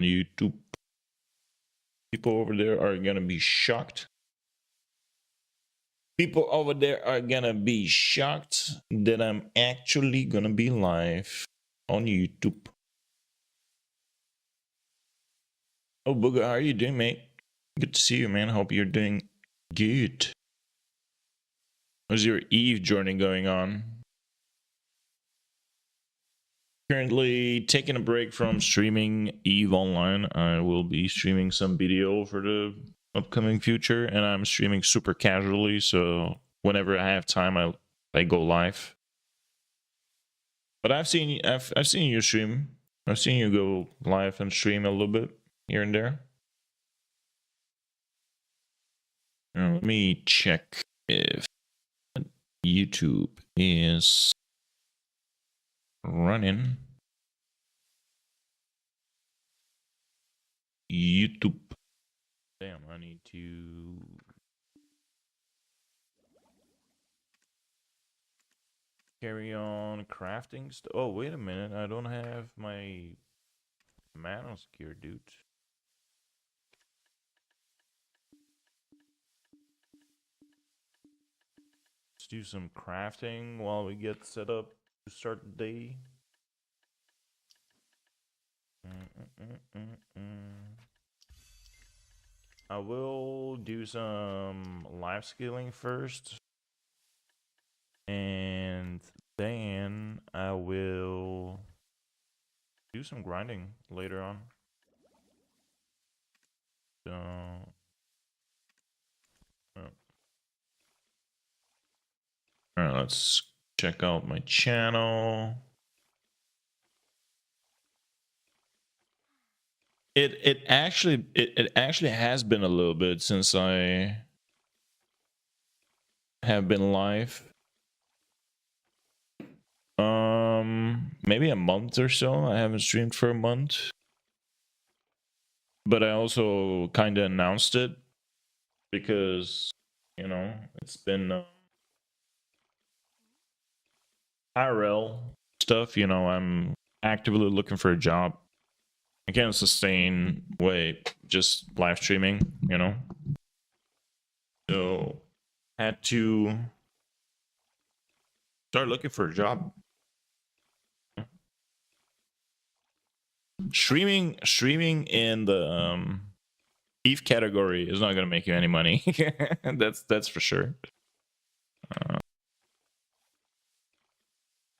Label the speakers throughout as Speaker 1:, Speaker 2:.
Speaker 1: YouTube. People over there are gonna be shocked. People over there are gonna be shocked that I'm actually gonna be live on YouTube. Oh, Booger, how are you doing, mate? Good to see you, man. Hope you're doing good. How's your Eve journey going on? Currently taking a break from streaming Eve Online. I will be streaming some BDO for the upcoming future, and I'm streaming super casually, so whenever I have time, I go live. But I've seen you stream. I've seen you go live and stream a little bit here and there. Let me check if YouTube is running. YouTube. Damn, I need to carry on crafting stuff. Oh, wait a minute. I don't have my manos gear, dude. Let's do some crafting while we get set up to start the day. I will do some life scaling first, and then I will do some grinding later on. So, all right, let's check out my channel. It actually has been a little bit since I have been live. Maybe a month or so. I haven't streamed for a month. But I also kind of announced it because, you know, it's been IRL stuff. You know, I'm actively looking for a job. I can't sustain just live streaming, you know. So had to start looking for a job. Streaming in the Eve category is not gonna make you any money. that's for sure.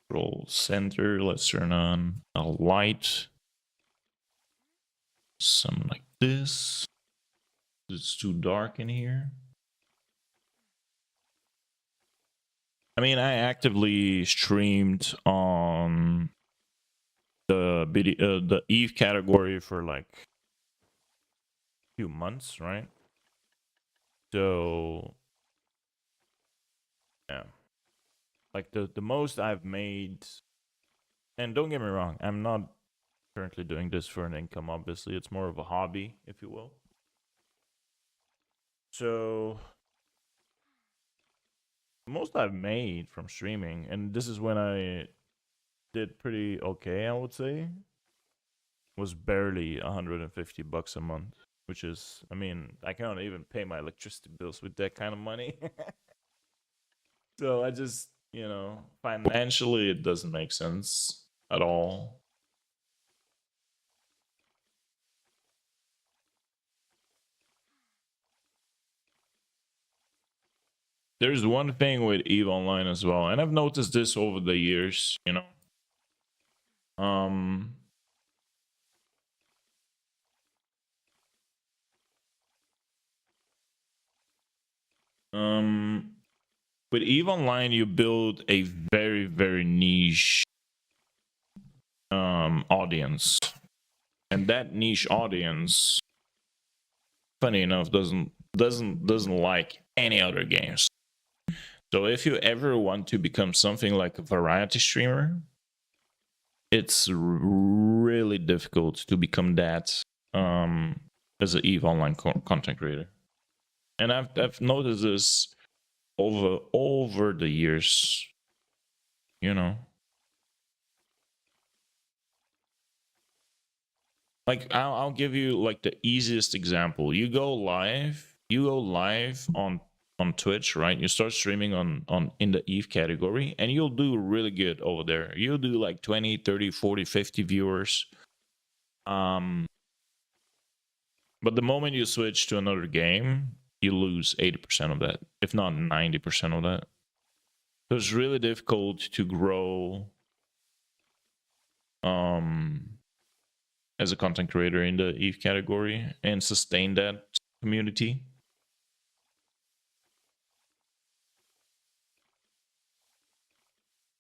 Speaker 1: Control center. Let's turn on a light. Something like this. It's too dark in here. I mean, I actively streamed on the Eve category for like a few months, right? So yeah, like the most I've made, and don't get me wrong, I'm not currently doing this for an income. Obviously, it's more of a hobby, if you will. So the most I've made from streaming, and this is when I did pretty okay, I would say, was barely $150 a month, which is, I mean, I can't even pay my electricity bills with that kind of money. So I just, you know, financially, it doesn't make sense at all. There's one thing with Eve Online as well, and I've noticed this over the years, you know. With Eve Online, you build a very, very niche audience, and that niche audience, funny enough, doesn't like any other games. So if you ever want to become something like a variety streamer, it's really difficult to become that as an Eve Online content creator. And I've noticed this over the years, you know. like I'll give you like the easiest example. You go live on Twitch, right? You start streaming on in the Eve category, and you'll do really good over there. You'll do like 20, 30, 40, 50 viewers. But the moment you switch to another game, you lose 80% of that, if not 90% of that. So it's really difficult to grow as a content creator in the Eve category and sustain that community.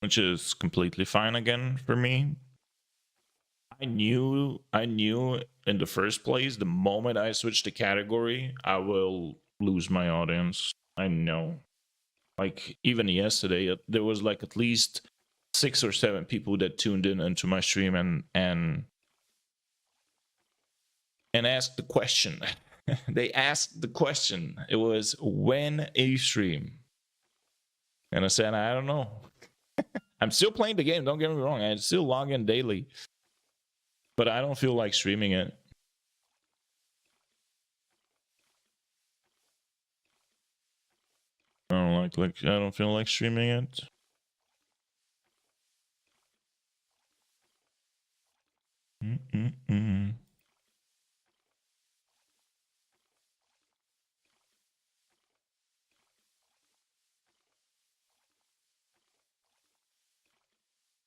Speaker 1: Which is completely fine again for me. I knew in the first place, the moment I switch the category, I will lose my audience. I know. Like even yesterday, there was like at least 6 or 7 people that tuned in into my stream and asked the question. They asked the question. It was, when a stream? And I said, I don't know. I'm still playing the game, don't get me wrong. I still log in daily. But I don't feel like streaming it. I don't feel like streaming it.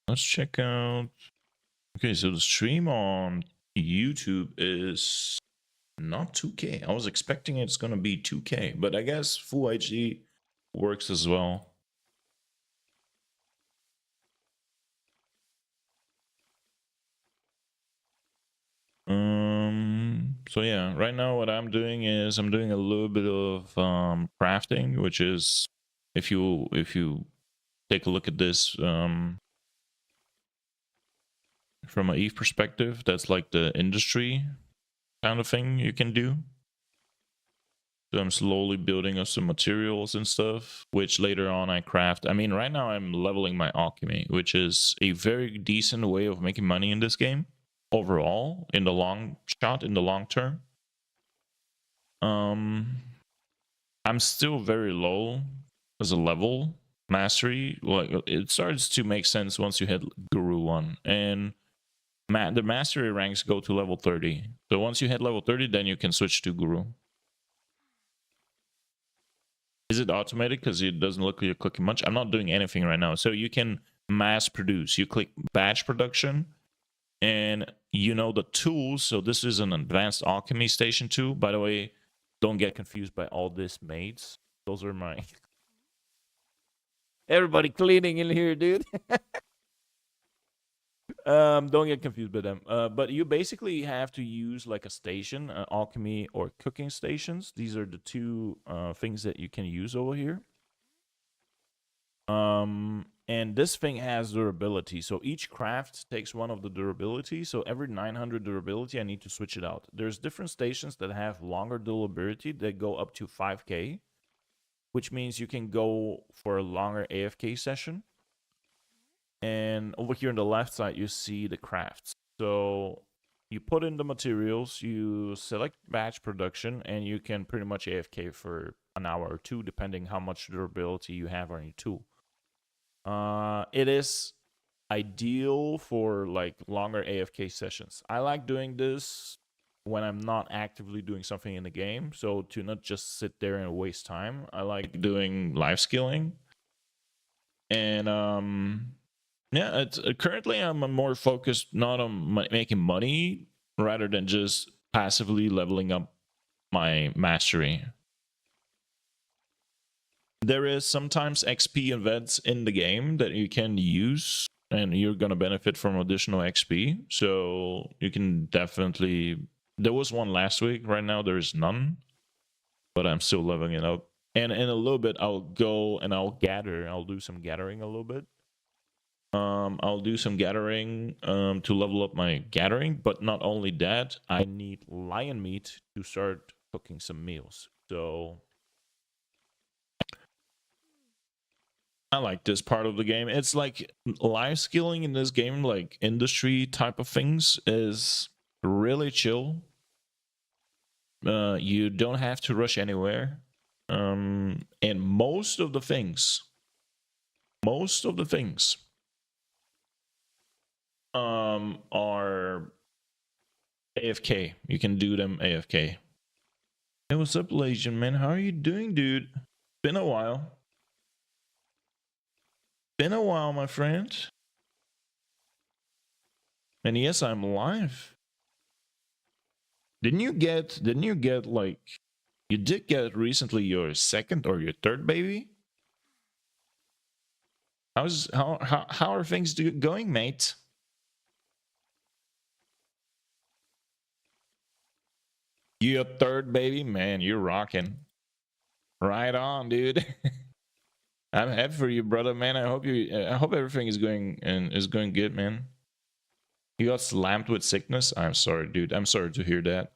Speaker 1: Let's check out. Okay, so the stream on YouTube is not 2K. I was expecting it's gonna be 2K, but I guess full HD works as well. So yeah, right now what I'm doing is I'm doing a little bit of crafting, which is, if you take a look at this from an Eve perspective, that's like the industry kind of thing you can do. So I'm slowly building up some materials and stuff, which later on I craft. I mean, right now I'm leveling my alchemy, which is a very decent way of making money in this game overall, in the long shot, in the long term. I'm still very low as a level mastery. Like, it starts to make sense once you hit Guru 1, and the mastery ranks go to level 30. So once you hit level 30, then you can switch to Guru. Is it automated? Because it doesn't look like you're clicking much. I'm not doing anything right now. So you can mass produce. You click batch production, and you know the tools. So this is an advanced alchemy station 2. By the way, don't get confused by all these maids. Those are my... Everybody cleaning in here, dude. Don't get confused by them. But you basically have to use like a station, alchemy or cooking stations. These are the two things that you can use over here. And this thing has durability. So each craft takes one of the durability. So every 900 durability, I need to switch it out. There's different stations that have longer durability that go up to 5k, which means you can go for a longer AFK session. And over here on the left side, you see the crafts. So you put in the materials, you select batch production, and you can pretty much AFK for an hour or two, depending how much durability you have on your tool. It is ideal for like longer AFK sessions. I like doing this when I'm not actively doing something in the game. So to not just sit there and waste time, I like doing life skilling. And yeah, it's currently I'm more focused not on making money rather than just passively leveling up my mastery. There is sometimes XP events in the game that you can use, and you're gonna benefit from additional XP. So you can definitely. There was one last week. Right now there is none, but I'm still leveling it up. And in a little bit, I'll go and I'll gather. I'll do some gathering a little bit. I'll do some gathering to level up my gathering, but not only that, I need lion meat to start cooking some meals. So I like this part of the game. It's like life skilling in this game, like industry type of things, is really chill. You don't have to rush anywhere. And most of the things are AFK. You can do them AFK. Hey, what's up, Legion man? How are you doing, dude? Been a while. Been a while, my friend. And yes, I'm live. Didn't you get like you did get recently your second or your third baby? How are things going, mate? Your third baby, man, you're rocking. Right on, dude. I'm happy for you, brother, man. I hope everything is going good, man. You got slammed with sickness? I'm sorry, dude. I'm sorry to hear that.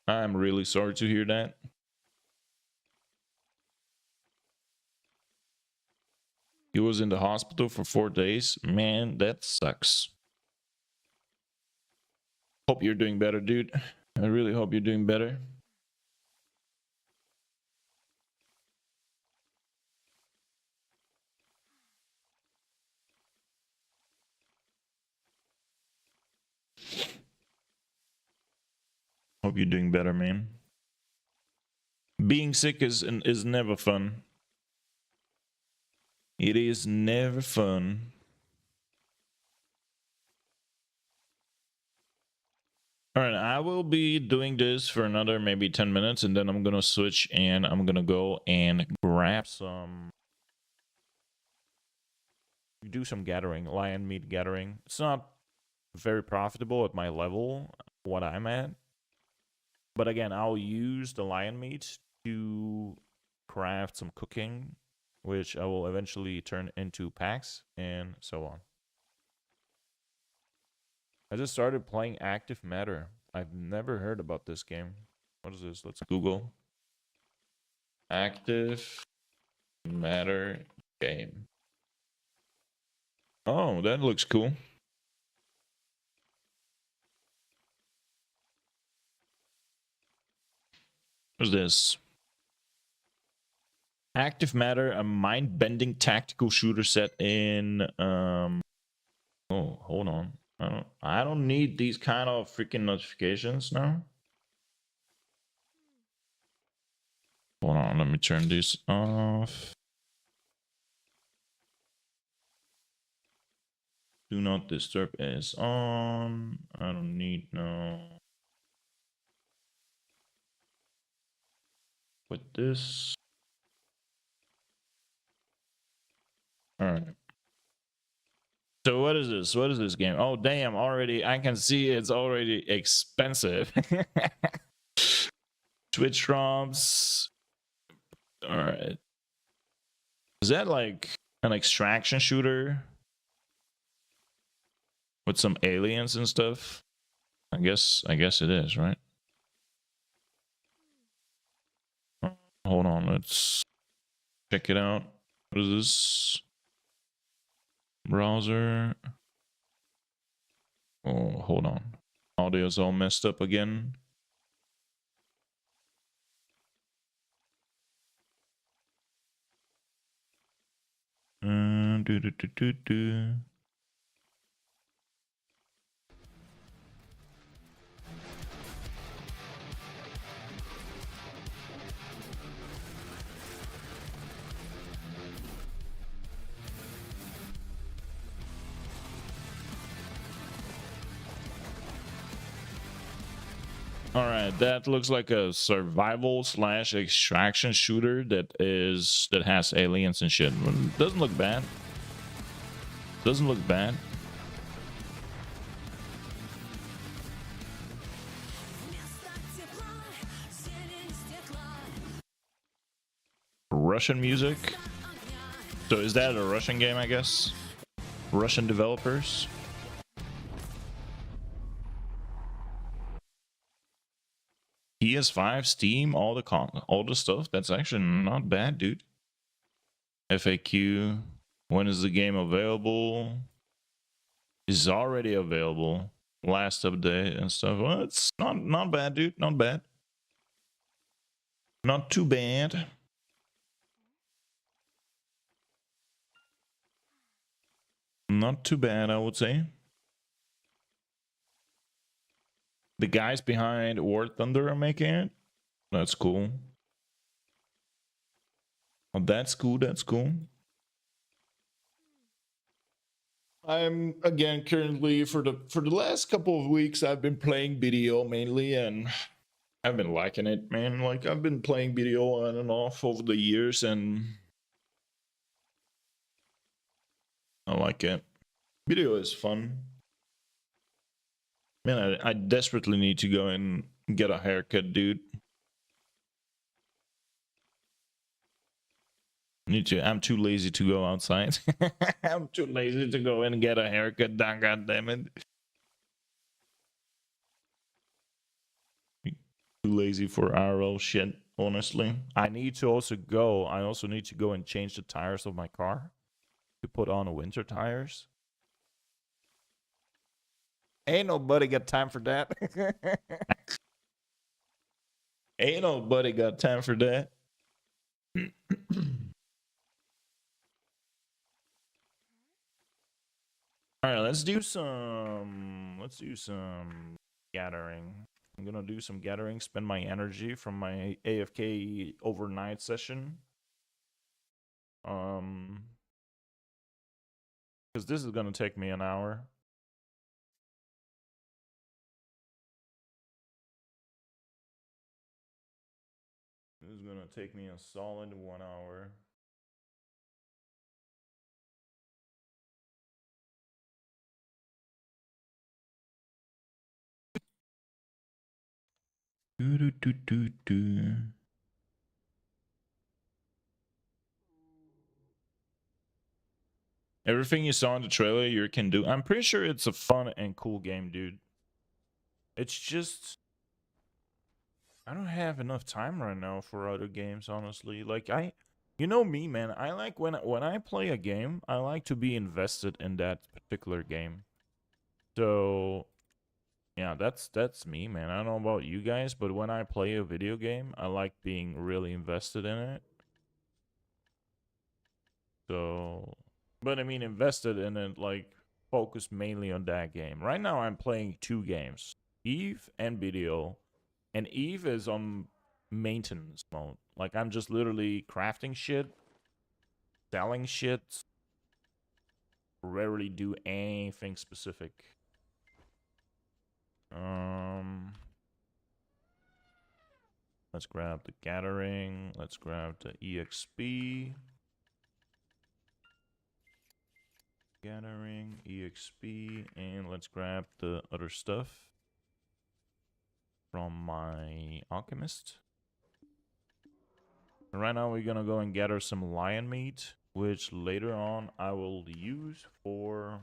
Speaker 1: I'm really sorry to hear that. He was in the hospital for 4 days. Man, that sucks. Hope you're doing better, dude. I really hope you're doing better. Hope you're doing better, man. Being sick is never fun. It is never fun. All right, I will be doing this for another maybe 10 minutes, and then I'm gonna switch and I'm gonna go and grab some. Do some gathering, lion meat gathering. It's not very profitable at my level, what I'm at. But again, I'll use the lion meat to craft some cooking, which I will eventually turn into packs and so on. I just started playing Active Matter. I've never heard about this game. What is this? Let's Google. Active Matter game. Oh, that looks cool. What's this? Active Matter, a mind-bending tactical shooter set in oh, hold on. I don't need these kind of freaking notifications now. Hold on, let me turn this off. Do not disturb is on. I don't need no. With this. Alright. So what is this? What is this game? Oh damn, already I can see it's already expensive. Twitch ROMs. Alright. Is that like an extraction shooter? With some aliens and stuff? I guess it is, right? Hold on, let's check it out. What is this? Browser. Oh, hold on. Audio's all messed up again. Do do do do do. All right, that looks like a survival slash extraction shooter that has aliens and shit. Doesn't look bad. Doesn't look bad. Russian music. So is that a Russian game, I guess? Russian developers? PS5, Steam, all the stuff. That's actually not bad, dude. FAQ. When is the game available? is already available. Last update and stuff. Well, it's not bad, dude. Not bad. Not too bad. Not too bad, I would say. The guys behind War Thunder are making it. That's cool. Oh, that's cool. That's cool. I'm again currently for the last couple of weeks I've been playing BDO mainly, and I've been liking it, man. Like I've been playing BDO on and off over the years, and I like it. BDO is fun. Man, I desperately need to go and get a haircut, dude. Need to. I'm too lazy to go outside. I'm too lazy to go and get a haircut. God damn it. Too lazy for RL shit, honestly. I need to also go. I also need to go and change the tires of my car to put on winter tires. Ain't nobody got time for that. Ain't nobody got time for that. All right, let's do some gathering. I'm gonna do some gathering, spend my energy from my AFK overnight session. Because this is gonna take me an hour. This is gonna take me a solid 1 hour. Everything you saw in the trailer you can do. I'm pretty sure it's a fun and cool game, dude. It's just I don't have enough time right now for other games, honestly. Like you know me, man. I like when I play a game, I like to be invested in that particular game. So yeah, that's me, man. I don't know about you guys, but when I play a video game, I like being really invested in it. So, but I mean, invested in it, like focus mainly on that game. Right now, I'm playing 2 games, Eve and BDO, and Eve is on maintenance mode. Like I'm just literally crafting shit, selling shit. Rarely do anything specific. Let's grab the gathering. Let's grab the EXP. Gathering, EXP, and let's grab the other stuff from my alchemist. Right now we're gonna go and gather some lion meat, which later on I will use for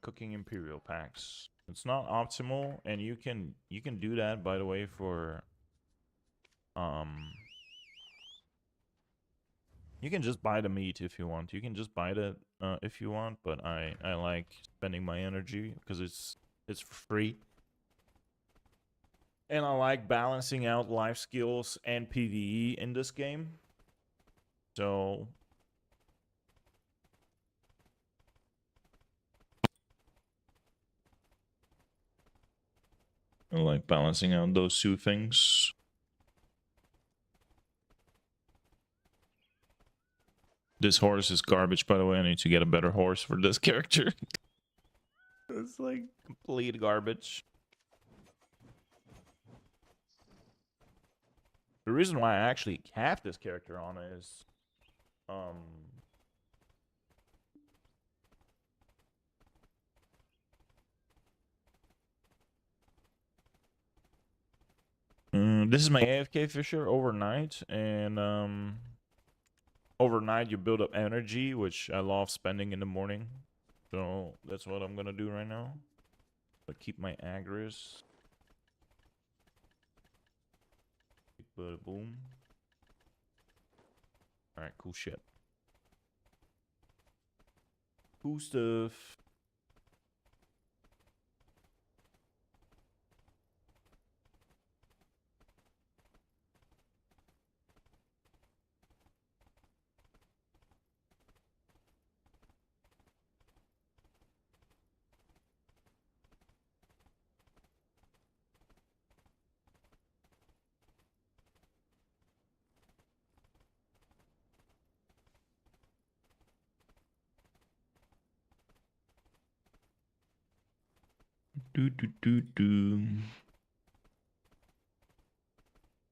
Speaker 1: cooking imperial packs. It's not optimal, and you can do that, by the way, for you can just buy the meat if you want. You can just buy it if you want, but I like spending my energy because it's free. And I like balancing out life skills and PvE in this game. So I like balancing out those 2 things. This horse is garbage, by the way. I need to get a better horse for this character. It's like complete garbage. The reason why I actually have this character on is this is my AFK Fisher overnight, and overnight you build up energy, which I love spending in the morning. So that's what I'm gonna do right now. But keep my agris. Boom. Alright, cool shit. Cool stuff.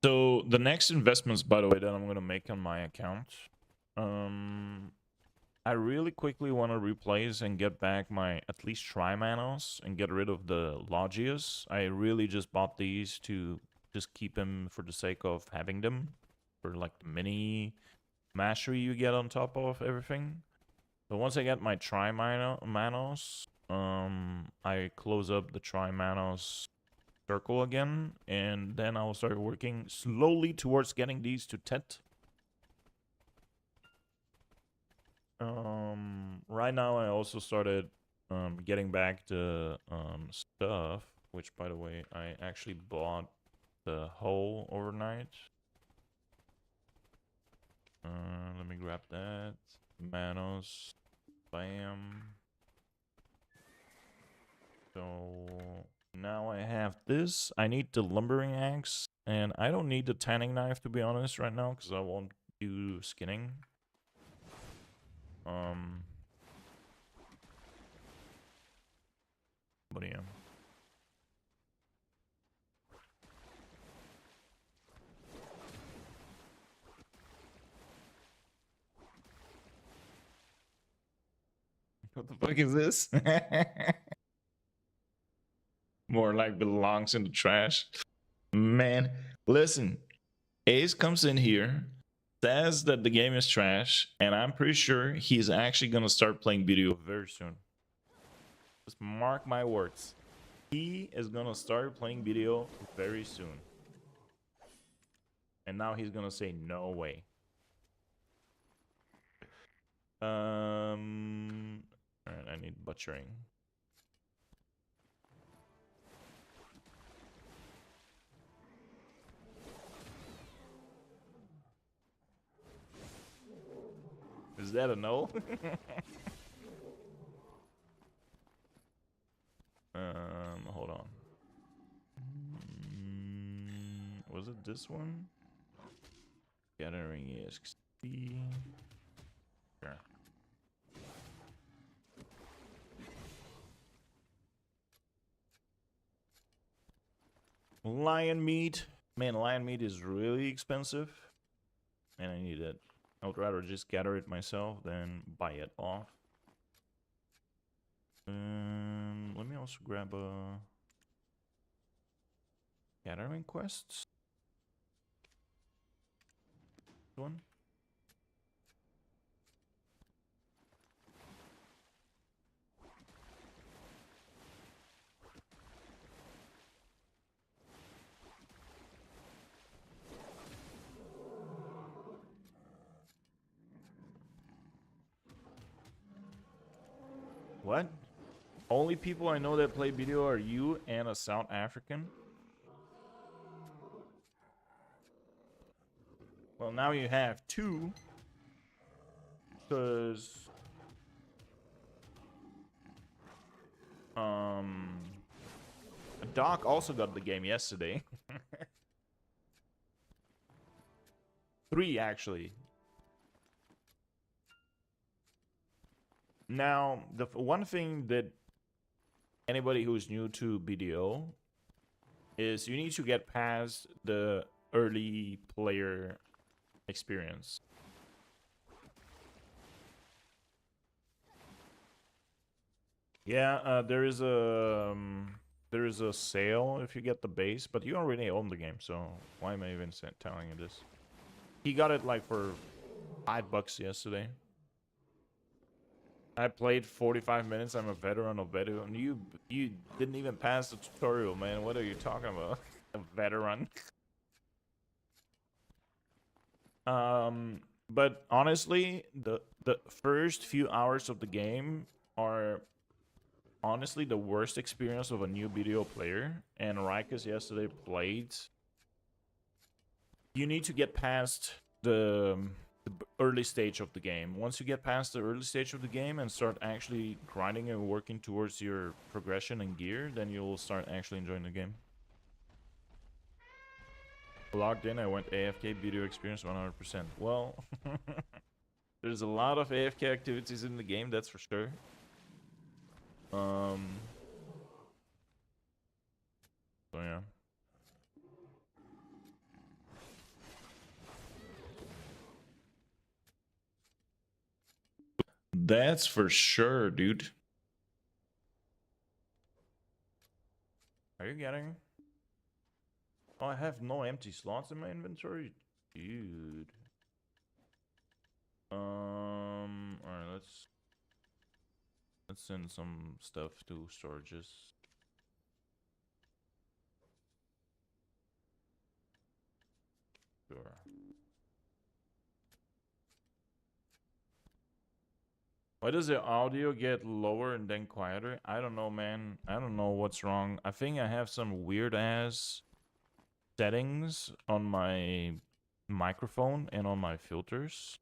Speaker 1: So the next investments, by the way, that I'm gonna make on my account, I really quickly want to replace and get back my at least Trimanos and get rid of the Logias. I really just bought these to just keep them for the sake of having them for like the mini mastery you get on top of everything. So once I get my Trimanos, I close up the Trimanos circle again, and then I will start working slowly towards getting these to Tet. Right now I also started getting back the stuff, which by the way I actually bought the whole overnight. Let me grab that. Manos. Bam. So now I have this. I need the lumbering axe, and I don't need the tanning knife to be honest right now because I won't do skinning. But yeah. What the fuck is this? More like belongs in the trash. Man, listen. Ace comes in here, says that the game is trash, and I'm pretty sure he's actually gonna start playing BDO very soon. Just mark my words. He is gonna start playing BDO very soon. And now he's gonna say no way. Alright, I need butchering. Is that a no? Hold on. Was it this one? Gathering EXP. Sure. Lion meat. Man, lion meat is really expensive. And I need it. I would rather just gather it myself than buy it off. Let me also grab a gathering quests. One. What? Only people I know that play BDO are you and a South African? Well, now you have two. Because... Doc also got the game yesterday. 3, actually. Now, the one thing that anybody who's new to BDO is you need to get past the early player experience. Yeah, there is a sale if you get the base, but you already own the game, so why am I even telling you this? He got it like for $5 yesterday. I played 45 minutes. I'm a veteran of BDO. And you didn't even pass the tutorial, man. What are you talking about? A veteran. But honestly, the first few hours of the game are honestly the worst experience of a new BDO player. And Rikus yesterday played. You need to get past the early stage of the game. Once you get past the early stage of the game and start actually grinding and working towards your progression and gear, then you'll start actually enjoying the game. Logged in, I went AFK, video experience 100%. Well, there's a lot of AFK activities in the game, that's for sure. So yeah. That's for sure, dude. Are you getting? Oh, I have no empty slots in my inventory, dude. Alright, let's send some stuff to storages. Sure. Why does the audio get lower and then quieter? I don't know, man. I don't know what's wrong. I think I have some weird ass settings on my microphone and on my filters.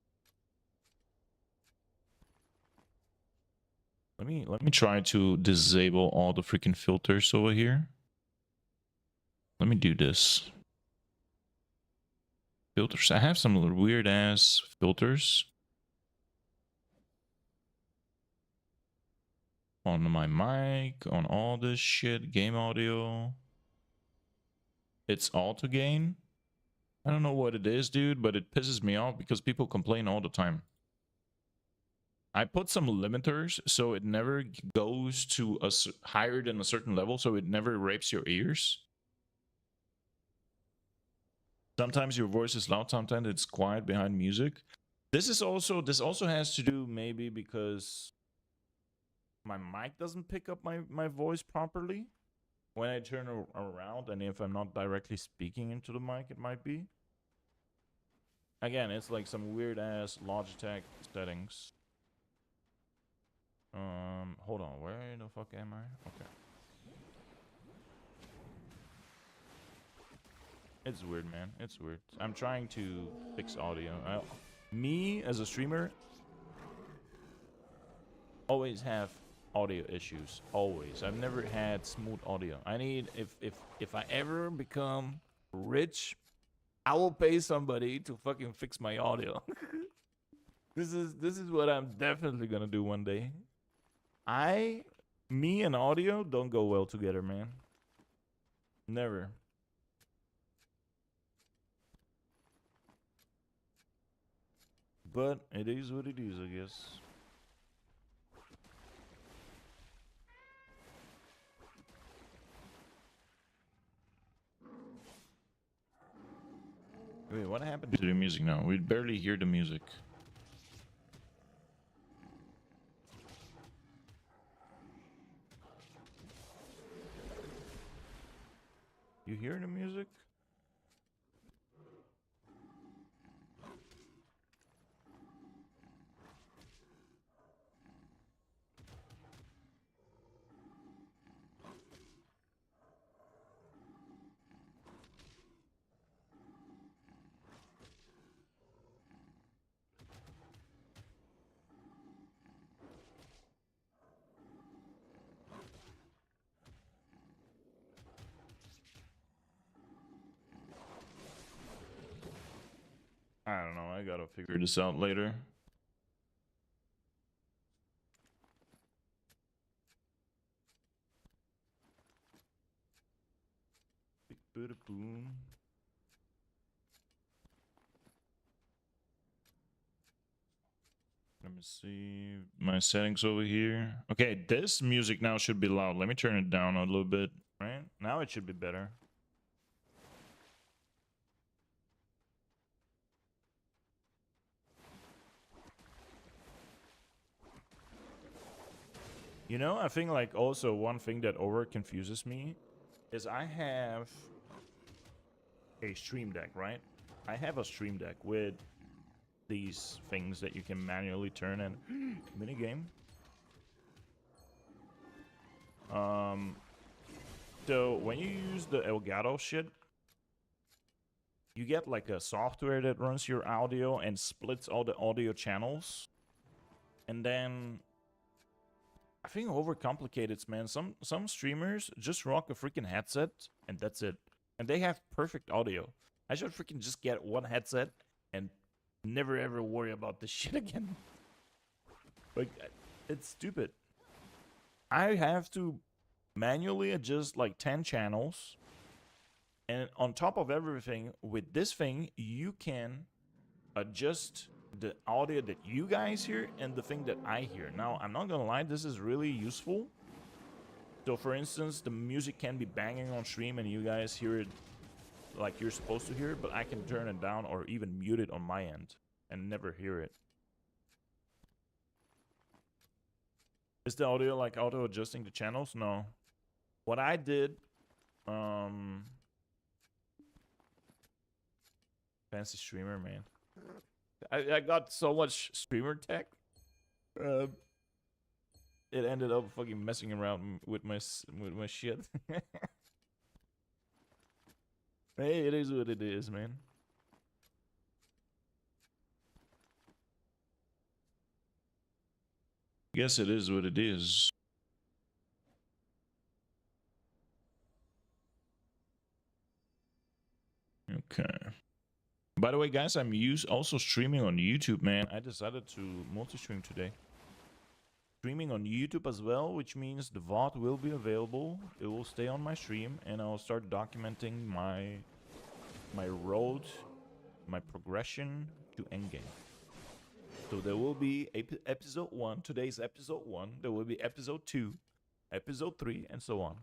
Speaker 1: Let me try to disable all the freaking filters over here. Let me do this. Filters. I have some weird ass filters on my mic, on all this shit, game audio. It's auto gain. I don't know what it is, dude, but it pisses me off because people complain all the time. I put some limiters so it never goes to a higher than a certain level, so it never rapes your ears. Sometimes your voice is loud, sometimes it's quiet behind music. This also has to do maybe because my mic doesn't pick up my voice properly when I turn around, and if I'm not directly speaking into the mic, it might be. Again, it's like some weird ass Logitech settings. Hold on, where the fuck am I? Okay. It's weird, man. It's weird. I'm trying to fix audio. Me, as a streamer, always have audio issues. Always. I've never had smooth audio. I need, if I ever become rich, I will pay somebody to fucking fix my audio. This is what I'm definitely gonna do one day. Me and audio don't go well together, man. Never. But it is what it is, I guess. Wait, what happened to the music now? We barely hear the music. You hear the music? I don't know. I gotta figure this out later. Boom. Let me see my settings over here. Okay, this music now should be loud. Let me turn it down a little bit. Right now it should be better. You know, I think like also one thing that over confuses me is I have a stream deck, right? I have a stream deck with these things that you can manually turn and minigame. So when you use the Elgato shit, you get like a software that runs your audio and splits all the audio channels. And then I think overcomplicated, man. Some streamers just rock a freaking headset and that's it. And they have perfect audio. I should freaking just get one headset and never ever worry about this shit again. Like, it's stupid. I have to manually adjust like 10 channels. And on top of everything, with this thing, you can adjust the audio that you guys hear and the thing that I hear. Now, I'm not gonna lie, this is really useful. So for instance, the music can be banging on stream and you guys hear it like you're supposed to hear it, but I can turn it down or even mute it on my end and never hear it. Is the audio like auto adjusting the channels? No. What I did, fancy streamer, man. I got so much streamer tech. It ended up fucking messing around with my shit. Hey, it is what it is, man. Guess it is what it is. Okay. By the way, guys, I'm also streaming on YouTube, man. I decided to multi-stream today. Streaming on YouTube as well, which means the VOD will be available. It will stay on my stream, and I'll start documenting my road, my progression to Endgame. So there will be episode 1. Today's episode 1. There will be episode 2, episode 3, and so on.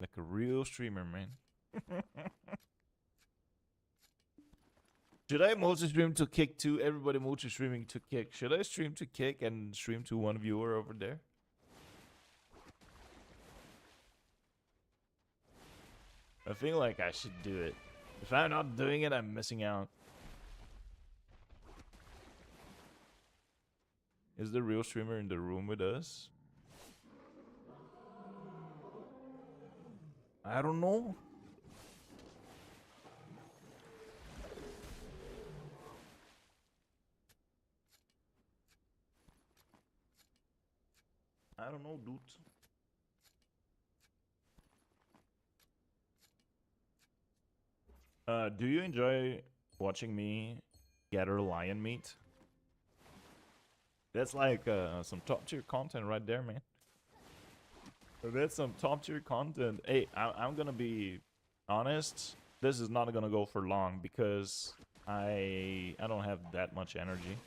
Speaker 1: Like a real streamer, man. Should I multi-stream to Kick too? Everybody multi-streaming to Kick. Should I stream to Kick and stream to one viewer over there? I feel like I should do it. If I'm not doing it, I'm missing out. Is the real streamer in the room with us? I don't know. I don't know, dude. Do you enjoy watching me gather lion meat? That's like some top tier content right there, man. That's some top tier content. Hey, I'm gonna be honest. This is not gonna go for long because I don't have that much energy.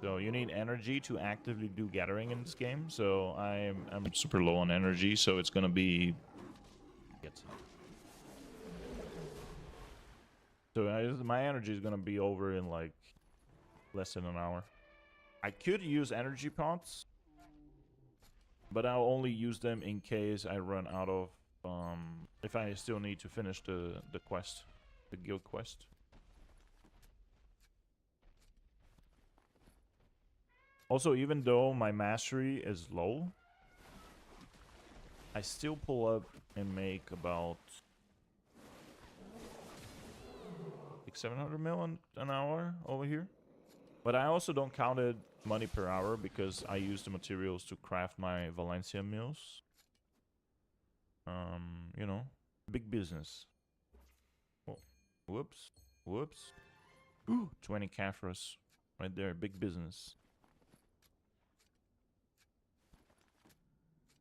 Speaker 1: So you need energy to actively do gathering in this game. So I'm super low on energy. So it's gonna be. So my energy is gonna be over in like less than an hour. I could use energy pots, but I'll only use them in case I run out of, if I still need to finish the quest, the guild quest. Also, even though my mastery is low, I still pull up and make about like 700 mil an hour over here. But I also don't count it money per hour because I use the materials to craft my Valencia meals. You know, big business. Oh, whoops, whoops. Ooh, 20 Caphras right there, big business.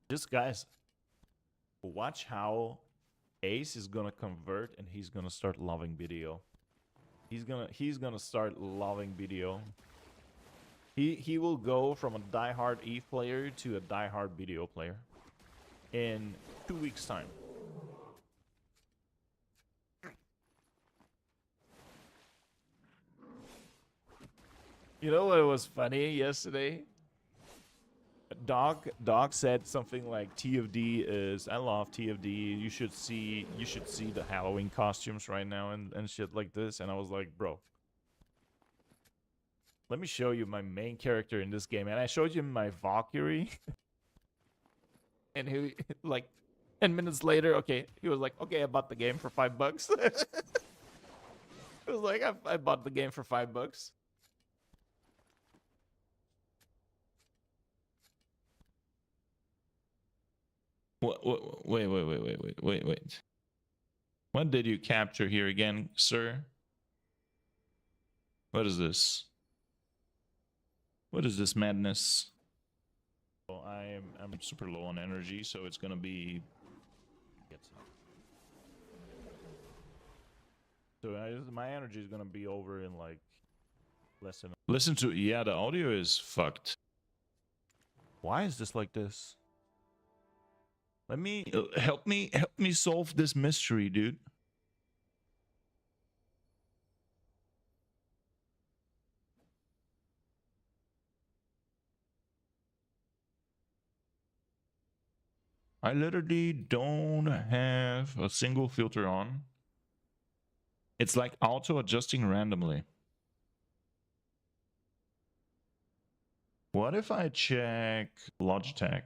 Speaker 1: This guy's. Watch how Ace is gonna convert and he's gonna start loving BDO. He's gonna start loving BDO. He will go from a diehard Eve player to a diehard BDO player in 2 weeks' time. You know what was funny yesterday? Dog said something like TFD is, I love TFD. You should see the Halloween costumes right now and shit like this. And I was like, bro, Let me show you my main character in this game. And I showed you my Valkyrie. And he, like, 10 minutes later, okay, he was like, okay, I bought the game for $5. It was like, I bought the game for $5. Wait. What did you capture here again, sir? What is this? What is this madness? Well, I'm super low on energy, so it's gonna be. So my energy is gonna be over in like less than. Listen to the audio is fucked. Why is this like this? Let me help me solve this mystery, dude. I literally don't have a single filter on. It's like auto adjusting randomly. What if I check Logitech?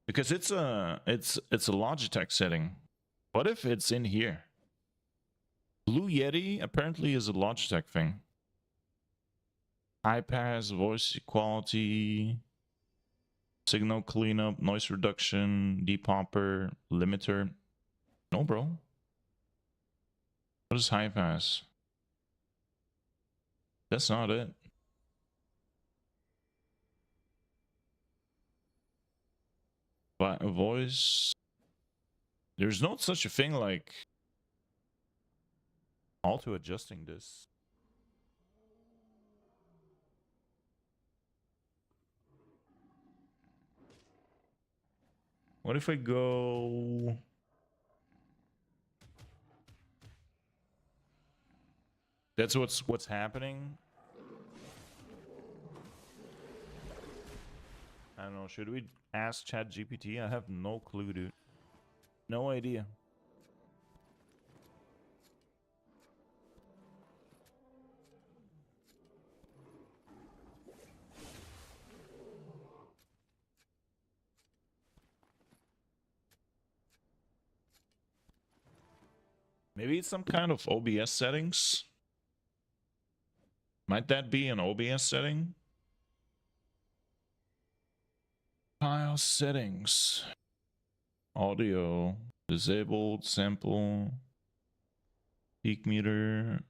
Speaker 1: Because it's a Logitech setting. What if it's in here? Blue Yeti apparently is a Logitech thing. High pass, voice equality, signal cleanup, noise reduction, depopper, limiter. No, bro. What is high pass? That's not it. But voice. There's not such a thing like auto adjusting this. What if I go? That's what's happening. I don't know. Should we ask ChatGPT? I have no clue, dude. No idea. Maybe it's some kind of OBS settings. Might that be an OBS setting? File settings. Audio. Disabled. Sample. Peak meter.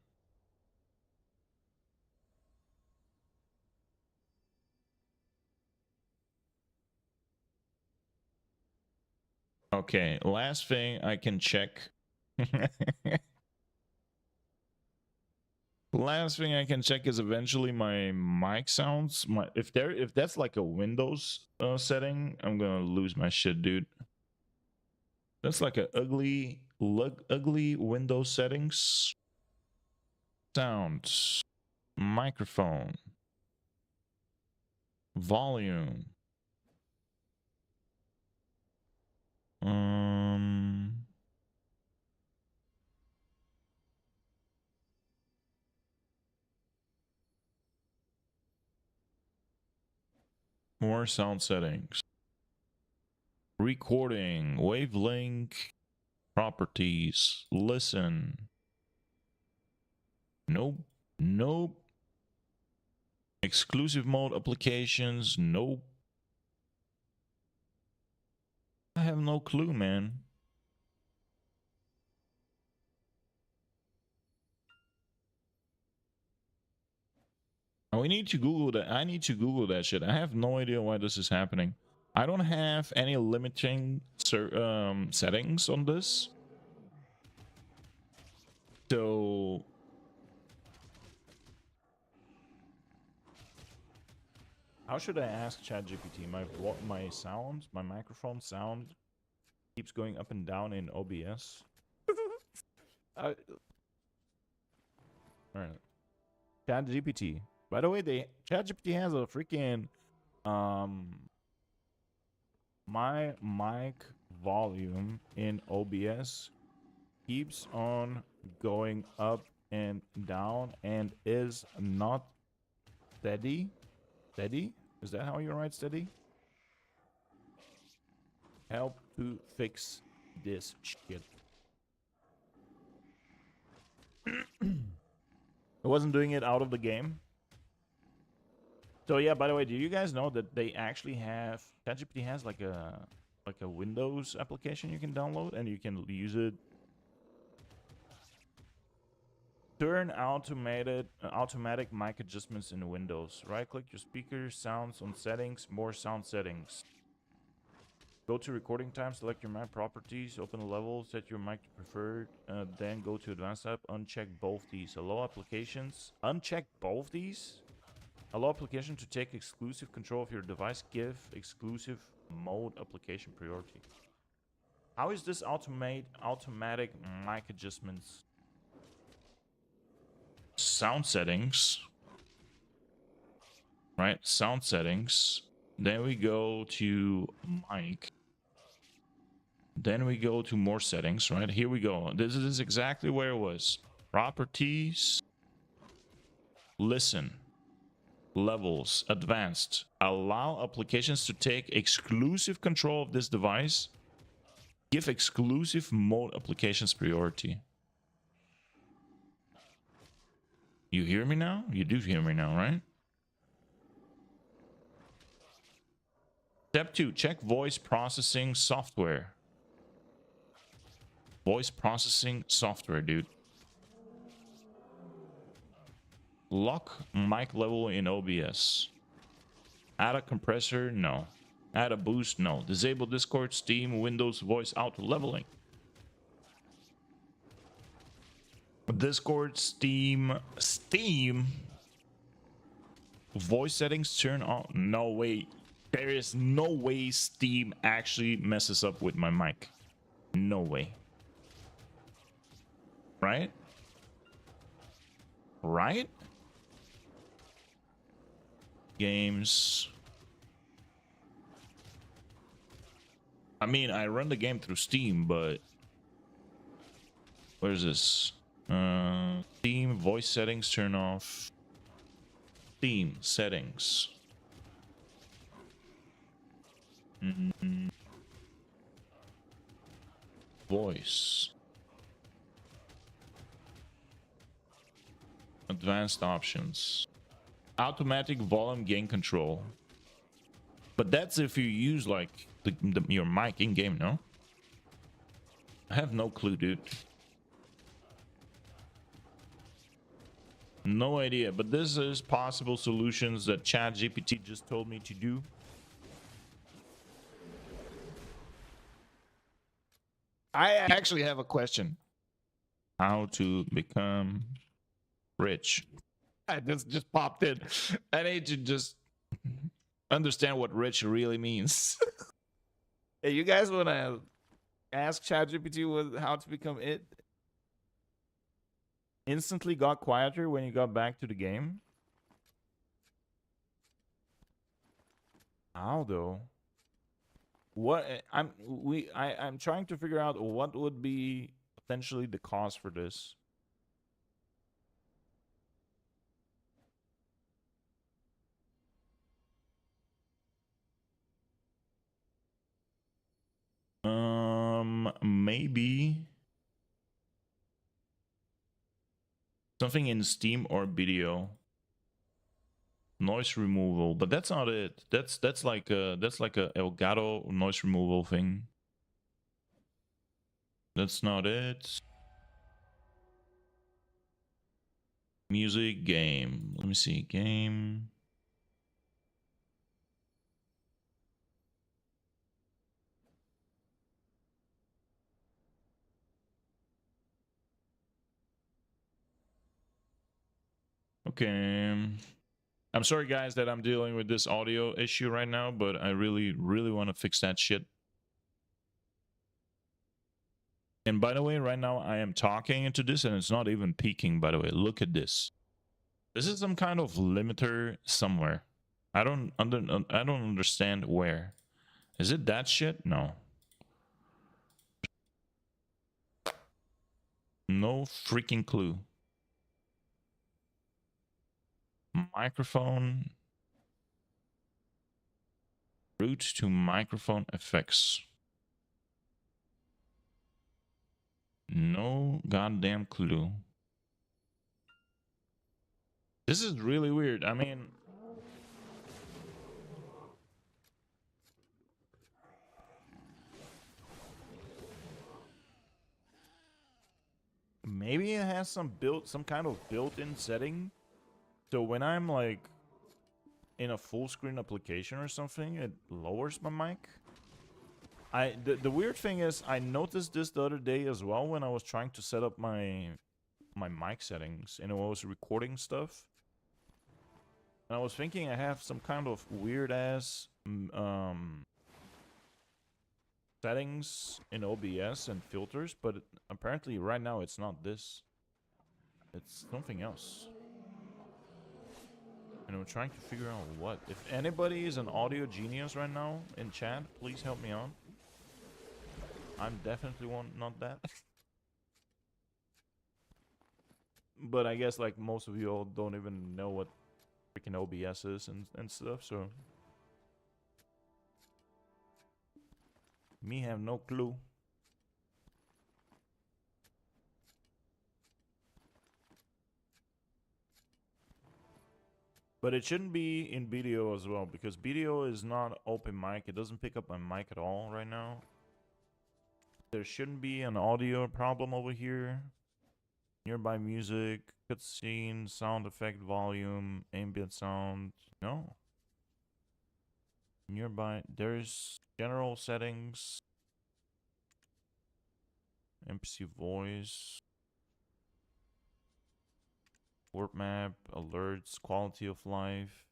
Speaker 1: Okay, last thing I can check. Last thing I can check is eventually my mic sounds. If that's like a Windows setting, I'm gonna lose my shit, dude. That's like a ugly Windows settings. Sound, microphone, volume. More sound settings. Recording, wavelength, properties, listen. Nope. Exclusive mode applications, nope. I have no clue, man. We need to Google that. I need to Google that shit. I have no idea why this is happening. I don't have any limiting settings on this. So how should I ask ChatGPT? My sound, my microphone sound keeps going up and down in OBS. All right. ChatGPT. By the way, ChatGPT has a freaking my mic volume in OBS keeps on going up and down and is not steady. Steady? Is that how you write steady? Help to fix this shit. I wasn't doing it out of the game. So yeah, by the way, do you guys know that they actually have ChatGPT has like a Windows application you can download and you can use it. Turn automatic mic adjustments in Windows. Right click your speaker, sounds on settings, more sound settings. Go to recording time, select your mic properties, open the level, set your mic to preferred, then go to advanced app, uncheck both these. Allow applications, uncheck both these? Allow application to take exclusive control of your device, give exclusive mode application priority. How is this automatic mic adjustments? Sound settings. Right, sound settings. Then we go to mic. Then we go to more settings, right? Here we go. This is exactly where it was. Properties. Listen. Levels. Advanced. Allow applications to take exclusive control of this device. Give exclusive mode applications priority. You hear me now? You do hear me now, right? Step 2. Check voice processing software. Voice processing software, dude. Lock mic level in OBS. Add a compressor? No. Add a boost? No. Disable Discord, Steam, Windows voice auto leveling. Discord, Steam. Voice settings turn on. No way. There is no way Steam actually messes up with my mic. No way. Right? Right? Games. I mean, I run the game through Steam, but where's this? Steam voice settings turn off. Steam settings. Voice. Advanced options. Automatic volume gain control. But that's if you use like your mic in game, no? I have no clue, dude. No idea, but this is possible solutions that ChatGPT just told me to do. I actually have a question. How to become rich? I just popped in. I need to just understand what rich really means. Hey, you guys want to ask ChatGPT how to become it? Instantly got quieter when you got back to the game? How though? What I'm trying to figure out what would be potentially the cause for this. Maybe something in Steam or BDO. Noise removal, but that's not it. That's like a Elgato noise removal thing. That's not it. Music, game. Let me see. Game. Okay. I'm sorry, guys, that I'm dealing with this audio issue right now, but I really, really want to fix that shit. And by the way, right now I am talking into this and it's not even peaking, by the way. Look at this. This is some kind of limiter somewhere. I don't understand where. Is it that shit? No. No freaking clue. Microphone. Route to microphone effects. No goddamn clue. This is really weird. I mean, maybe it has some kind of built-in setting. So when I'm like in a full screen application or something, it lowers my mic. The weird thing is I noticed this the other day as well when I was trying to set up my mic settings and I was recording stuff. And I was thinking I have some kind of weird ass settings in OBS and filters, but apparently right now it's not this. It's something else. And I'm trying to figure out what. If anybody is an audio genius right now in chat, please help me out. I'm definitely not that. But I guess like most of you all don't even know what freaking OBS is and stuff, so me have no clue. But it shouldn't be in BDO as well, because BDO is not open mic. It doesn't pick up my mic at all right now. There shouldn't be an audio problem over here. Nearby music, cutscene, sound effect volume, ambient sound. No. Nearby, there's general settings. NPC voice. Warp map, alerts, quality of life.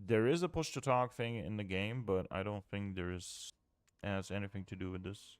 Speaker 1: There is a push to talk thing in the game, but I don't think has anything to do with this.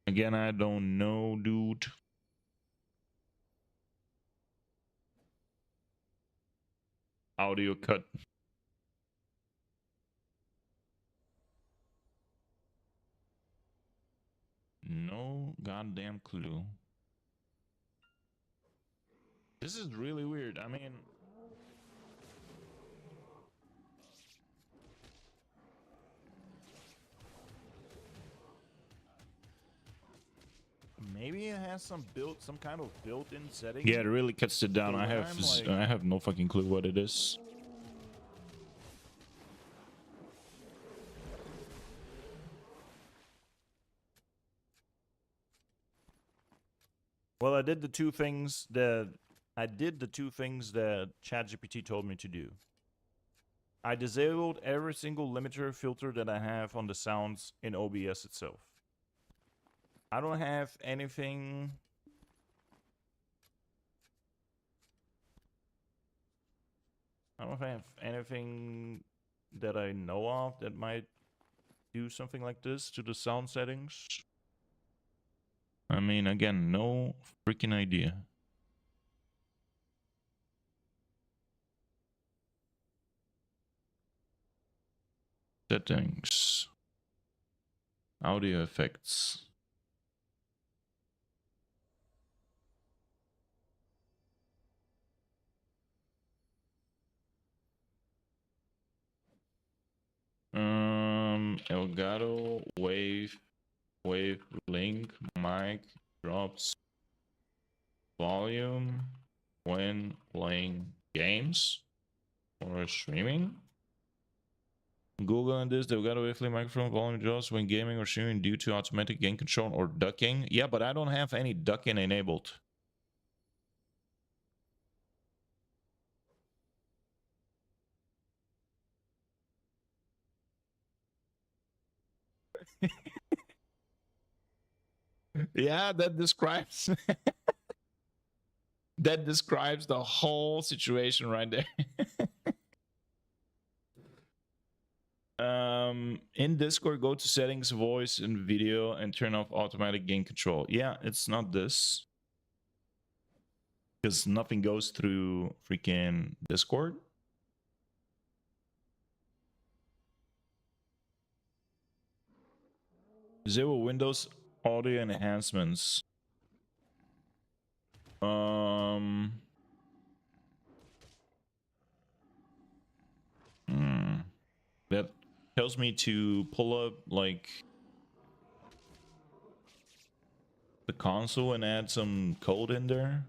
Speaker 1: Again, I don't know, dude. Audio cut. No goddamn clue. This is really weird. I mean, maybe it has some kind of built-in setting. Yeah, it really cuts it down. So I have no fucking clue what it is. Well, I did the two things that ChatGPT told me to do. I disabled every single limiter filter that I have on the sounds in OBS itself. I don't have anything. I don't have anything that I know of that might do something like this to the sound settings. I mean, again, no freaking idea. Settings. Audio effects. Elgato, wave link, mic, drops, volume when playing games or streaming. Google and this, they've got a wavelet microphone volume adjust when gaming or streaming due to automatic gain control or ducking. Yeah, but I don't have any ducking enabled. Yeah, that describes that describes the whole situation right there. In Discord, go to settings, voice and video, and turn off automatic gain control. Yeah, it's not this. Because nothing goes through freaking Discord. Disable Windows audio enhancements. That tells me to pull up like the console and add some code in there.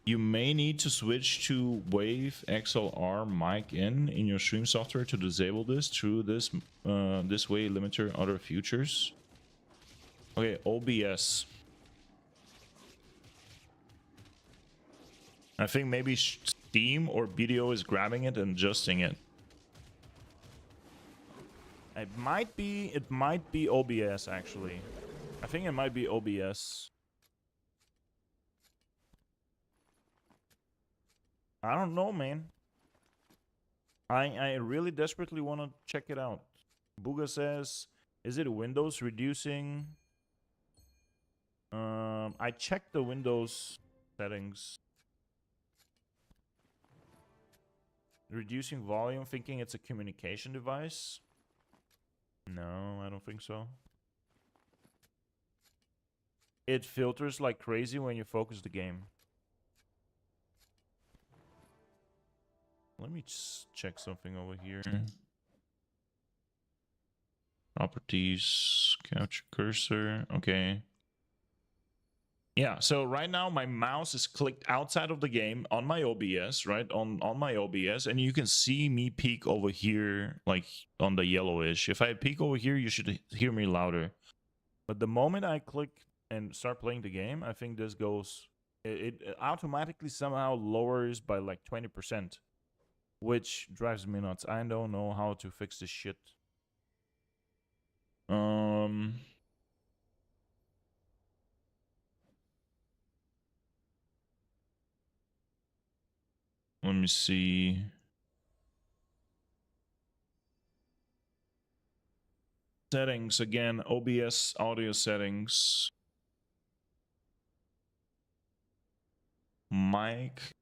Speaker 1: You may need to switch to Wave XLR mic in your stream software to disable this. Through this this way limit your other features. Okay, OBS. I think maybe Steam or BDO is grabbing it and adjusting it. It might be OBS actually. I think it might be OBS. I don't know, man. I really desperately want to check it out. Booga says, is it Windows reducing? I checked the Windows settings. Reducing volume, thinking it's a communication device. No, I don't think so. It filters like crazy when you focus the game. Let me just check something over here. Properties, capture cursor. Okay. Yeah, so right now my mouse is clicked outside of the game on my OBS, right? On my OBS, and you can see me peek over here, like on the yellowish. If I peek over here, you should hear me louder. But the moment I click and start playing the game, I think this goes... It automatically somehow lowers by like 20%. Which drives me nuts. I don't know how to fix this shit. Let me see. Settings again. OBS audio settings. Mic.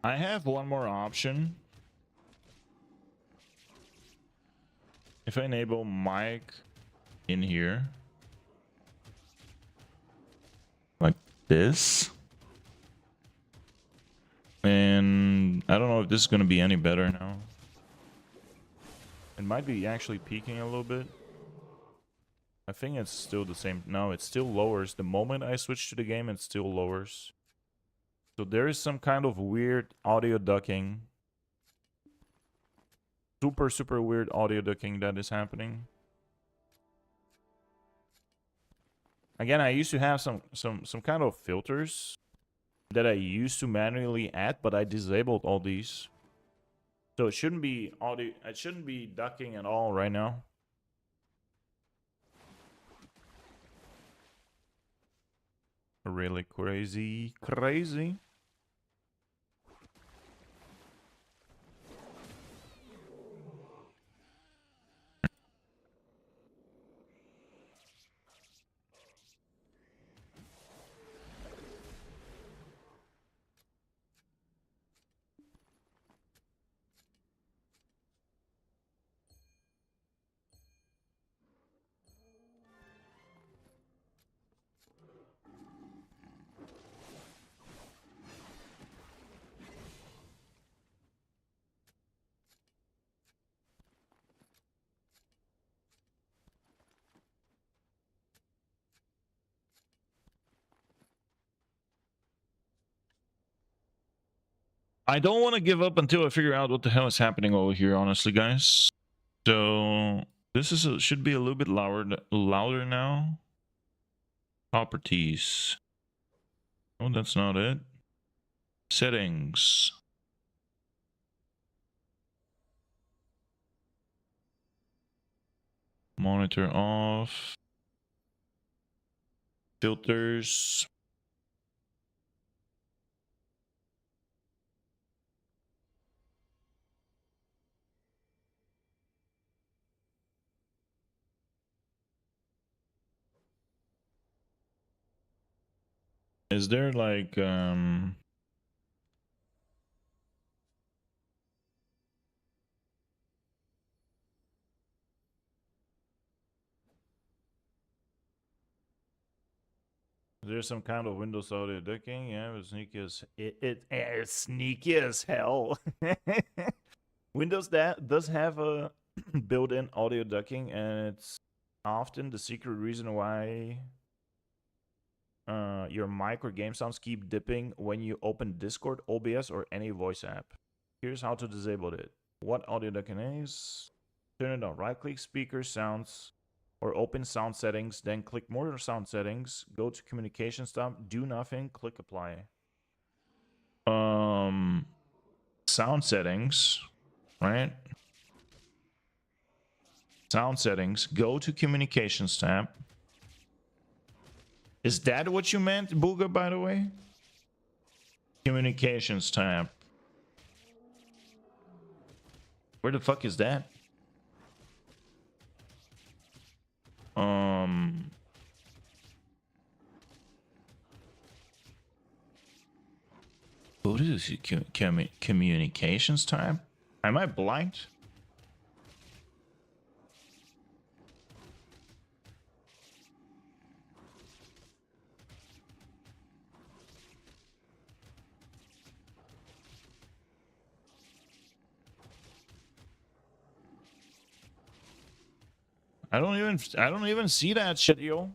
Speaker 1: I have one more option. If I enable mic in here, like this, and I don't know if this is going to be any better now. It might be actually peaking a little bit. I think it's still the same. No, it still lowers. The moment I switch to the game, it still lowers. So there is some kind of weird audio ducking. Super weird audio ducking that is happening. Again, I used to have some kind of filters that I used to manually add, but I disabled all these. So it shouldn't be audio, it shouldn't be ducking at all right now. Really crazy. I don't want to give up until I figure out what the hell is happening over here, honestly, guys. So this is should be a little bit louder now. Properties. Oh, that's not it. Settings. Monitor off. Filters. Is there like there's some kind of Windows audio ducking? Yeah, but sneaky as it's sneaky as hell. Windows that does have a built-in audio ducking, and it's often the secret reason why your mic or game sounds keep dipping when you open Discord, OBS, or any voice app. Here's how to disable it. What audio ducking is? Turn it on. Right-click speaker sounds or open sound settings, then click more sound settings, go to communications tab, do nothing, click apply. Sound settings, right? Sound settings, go to communications tab. Is that what you meant, Booga, by the way? Communications tab. Where the fuck is that? What is it? Communications tab? Am I blind? I don't even see that shit, yo.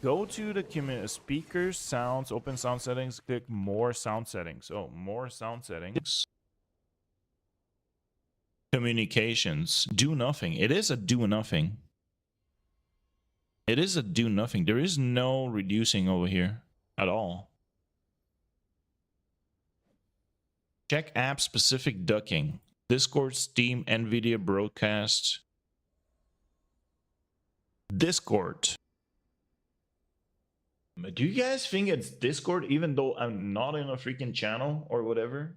Speaker 1: Go to the speakers, sounds, open sound settings, click more sound settings. Oh, more sound settings. Communications, do nothing. It is a do nothing. It is a do nothing. There is no reducing over here at all. Check app specific ducking. Discord, Steam, NVIDIA broadcast. Discord. Do you guys think it's Discord even though I'm not in a freaking channel or whatever?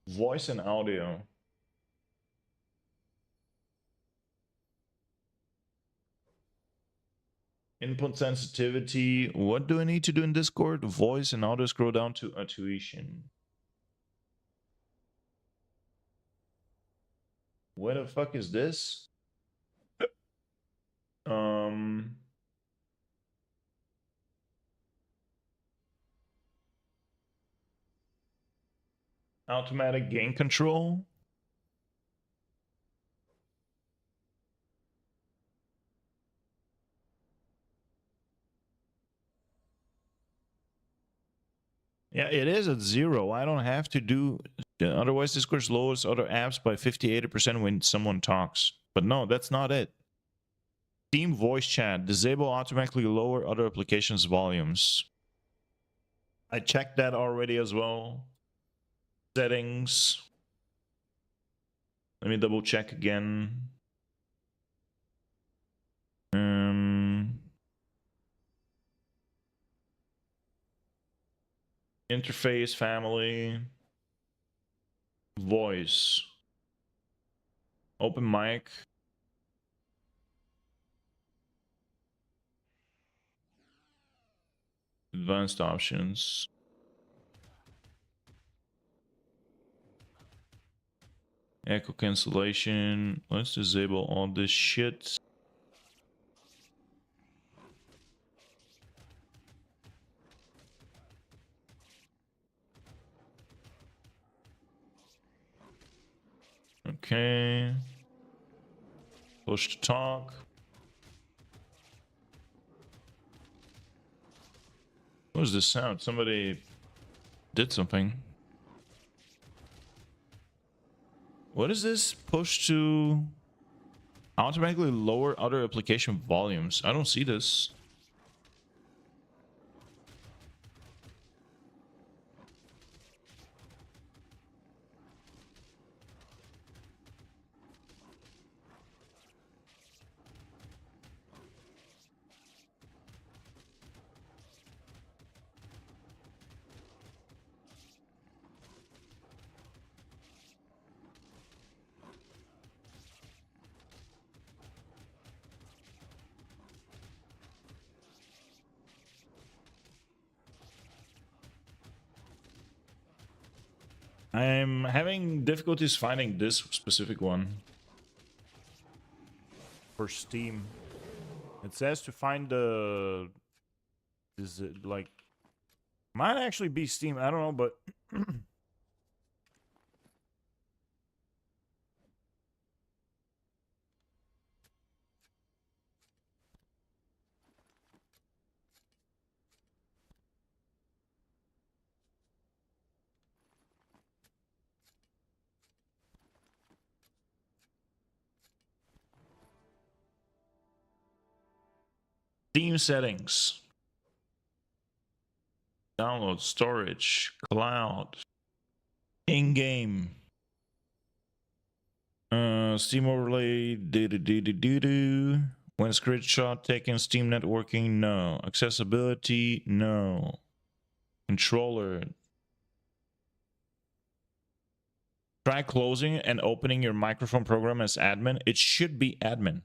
Speaker 1: Voice and audio. Input sensitivity. What do I need to do in Discord? Voice and audio, scroll down to attuation. What the fuck is this? Automatic gain control. Yeah, it is at 0. I don't have to do... Otherwise, Discord lowers other apps by 50-80% when someone talks. But no, that's not it. Steam voice chat. Disable automatically lower other applications' volumes. I checked that already as well. Settings. Let me double check again. Interface, family. Voice. Open mic. Advanced options. Echo cancellation. Let's disable all this shit. Okay. Push to talk. was this sound? Somebody did something. What is this? Push to automatically lower other application volumes. I don't see this. I'm having difficulties finding this specific one. For Steam. It says to find the... Is it like... Might actually be Steam, I don't know, but... Steam settings. Download, storage, cloud, in-game. Steam overlay, When screenshot taken, Steam networking, no. Accessibility, no. Controller. Try closing and opening your microphone program as admin. It should be admin.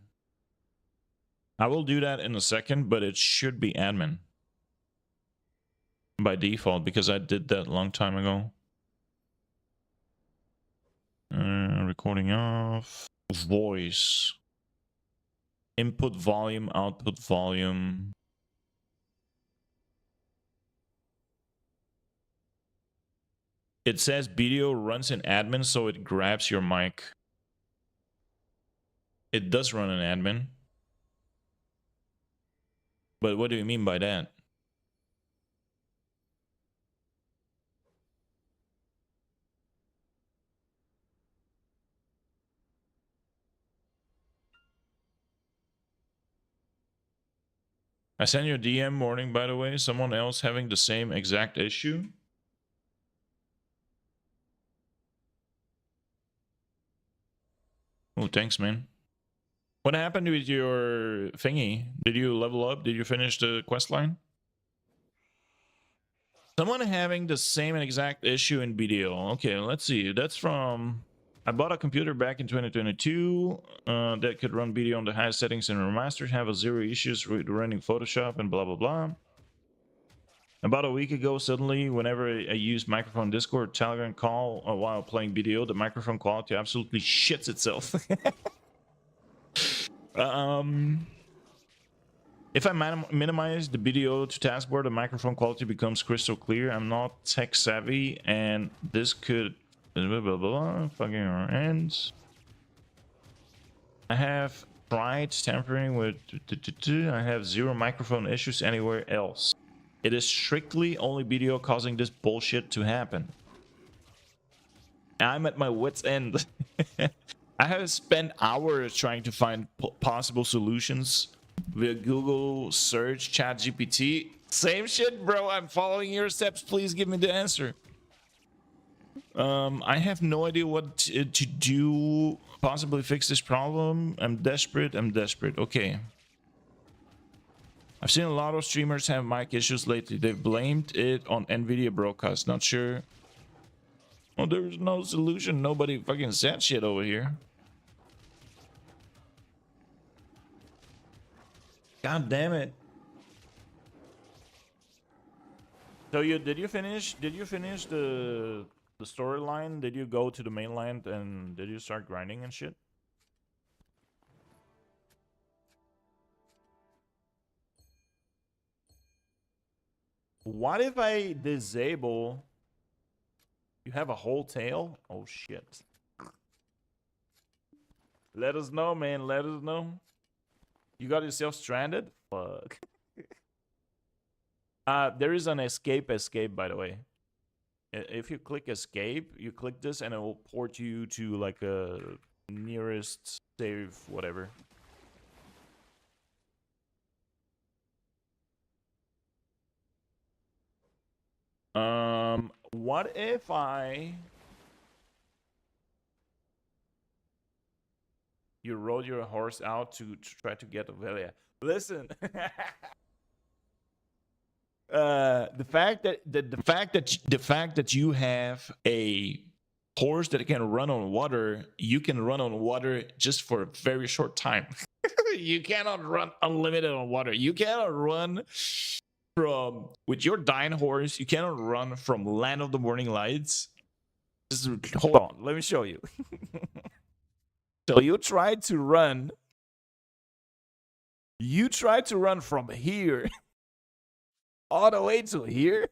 Speaker 1: I will do that in a second, but it should be admin. By default, because I did that a long time ago. Recording off. Voice. Input volume, output volume. It says BDO runs in admin, so it grabs your mic. It does run in admin. But what do you mean by that? I sent you a DM warning, by the way. Someone else having the same exact issue. Oh, thanks, man. What happened with your thingy? Did you level up? Did you finish the quest line? Someone having the same exact issue in BDO. Okay, let's see. That's from... I bought a computer back in 2022 that could run BDO on the highest settings and remastered, have a zero issues with running Photoshop and blah, blah, blah. About a week ago, suddenly, whenever I use microphone, Discord, Telegram call while playing BDO, the microphone quality absolutely shits itself. If I minimize the BDO to taskbar, the microphone quality becomes crystal clear. I'm not tech savvy, and this could... Blah, blah, blah, fucking ends. I have tried tampering with... I have zero microphone issues anywhere else. It is strictly only BDO causing this bullshit to happen. I'm at my wit's end. I have spent hours trying to find possible solutions via Google search, ChatGPT. Same shit, bro. I'm following your steps. Please give me the answer. I have no idea what to do. Possibly fix this problem. I'm desperate. Okay. I've seen a lot of streamers have mic issues lately. They've blamed it on NVIDIA broadcast. Not sure. Well, there's no solution. Nobody fucking said shit over here. God damn it. So did you finish the storyline? Did you go to the mainland and did you start grinding and shit? What if I disable... You have a whole tail? Oh shit. Let us know, man. Let us know. You got yourself stranded? Fuck. There is an escape, by the way. If you click escape, you click this and it will port you to like a nearest save, whatever. What if you rode your horse out to try to get Avelia? Listen. The fact that you have a horse that can run on water, you can run on water just for a very short time. You cannot run unlimited on water. You cannot run from with your dying horse. You cannot run from Land of the Morning Lights. Just hold on, let me show you. So you tried to run. You tried to run from here all the way to here.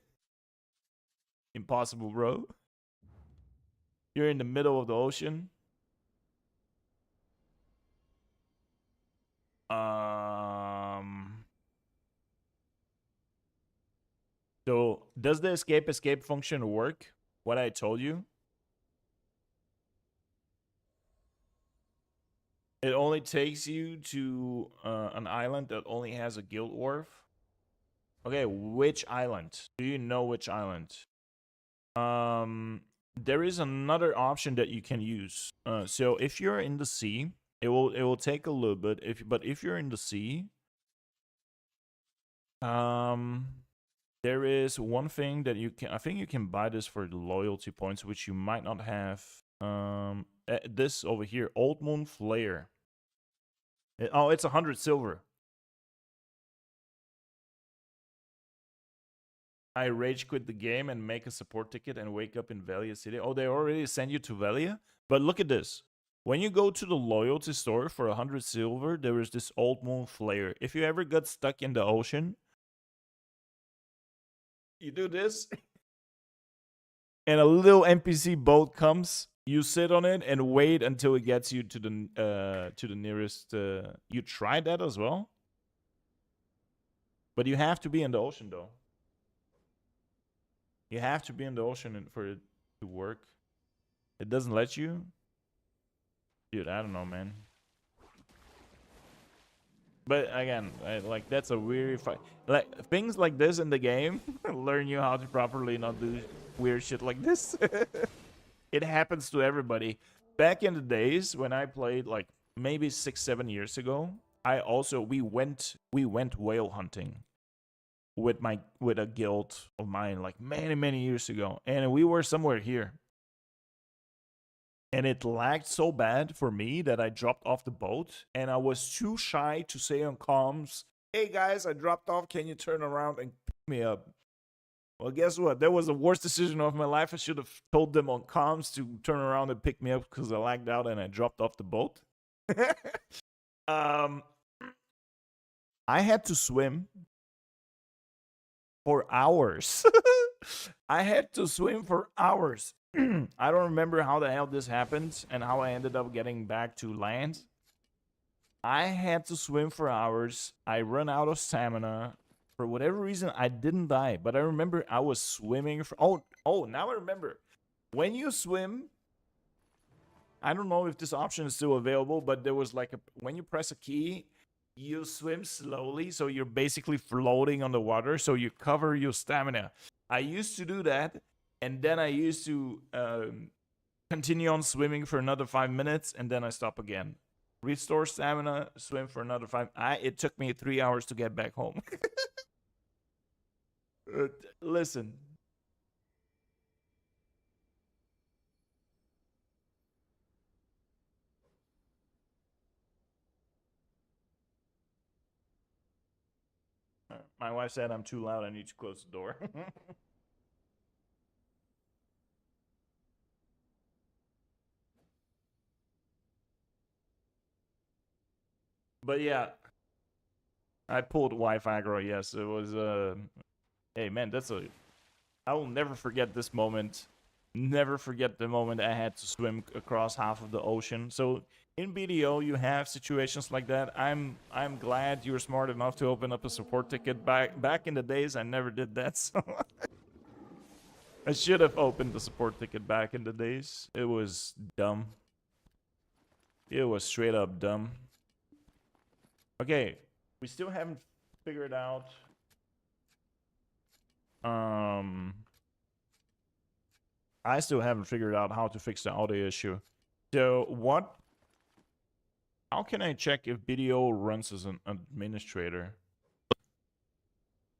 Speaker 1: Impossible, bro. You're in the middle of the ocean. So does the escape function work? What I told you? It only takes you to an island that only has a guild wharf. Okay, which island? Do you know which island? There is another option that you can use. So if you're in the sea, it will take a little bit. But if you're in the sea, there is one thing that you can. I think you can buy this for the loyalty points, which you might not have. This over here, Old Moon Flare. Oh, it's 100 silver. I rage quit the game and make a support ticket and wake up in Velia City. Oh, they already send you to Velia? But look at this. When you go to the loyalty store for 100 silver, there is this Old Moon Flare. If you ever got stuck in the ocean, you do this, and a little NPC boat comes. You sit on it and wait until it gets you to the nearest. You tried that as well, but you have to be in the ocean though. You have to be in the ocean for it to work. It doesn't let you. Dude, I don't know, man. But again, like that's a weird fight. Like things like this in the game learn you how to properly not do weird shit like this. It happens to everybody. Back in the days when I played, like maybe 6-7 years ago, we went whale hunting with a guild of mine like many years ago, and we were somewhere here. And it lagged so bad for me that I dropped off the boat, and I was too shy to say on comms, "Hey guys, I dropped off. Can you turn around and pick me up?" Well, guess what? That was the worst decision of my life. I should have told them on comms to turn around and pick me up because I lagged out and I dropped off the boat. I had to swim for hours. I had to swim for hours. I don't remember how the hell this happened and how I ended up getting back to land. I had to swim for hours. I run out of stamina. For whatever reason, I didn't die. But I remember I was swimming for... Oh, now I remember. When you swim... I don't know if this option is still available, but there was like when you press a key, you swim slowly. So you're basically floating on the water. So you cover your stamina. I used to do that. And then I used to continue on swimming for another 5 minutes, and then I stop again. Restore stamina, swim for another 5. It took me 3 hours to get back home. Listen. My wife said I'm too loud. I need to close the door. But yeah, I pulled wife aggro. Yes, it was. Hey man, I will never forget this moment. Never forget the moment I had to swim across half of the ocean. So in BDO, you have situations like that. I'm glad you were smart enough to open up a support ticket. Back in the days, I never did that. So I should have opened the support ticket back in the days. It was dumb. It was straight up dumb. Okay, we still haven't figured out. I still haven't figured out how to fix the audio issue. So what? How can I check if BDO runs as an administrator?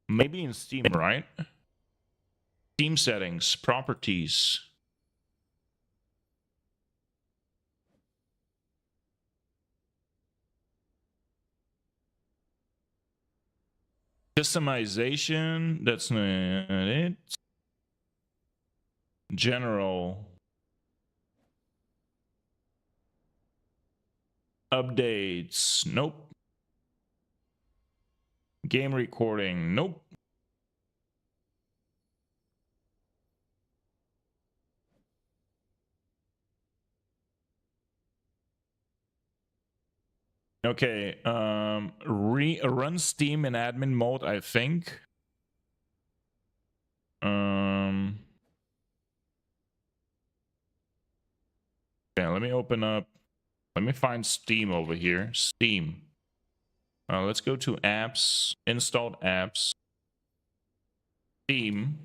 Speaker 1: Maybe in Steam, right? Steam settings, properties. Customization, that's not it. General. Updates, nope. Game recording, nope. Okay, run Steam in admin mode, I think. Yeah, let me open up. Let me find Steam over here. Steam. Let's go to apps, installed apps, Steam,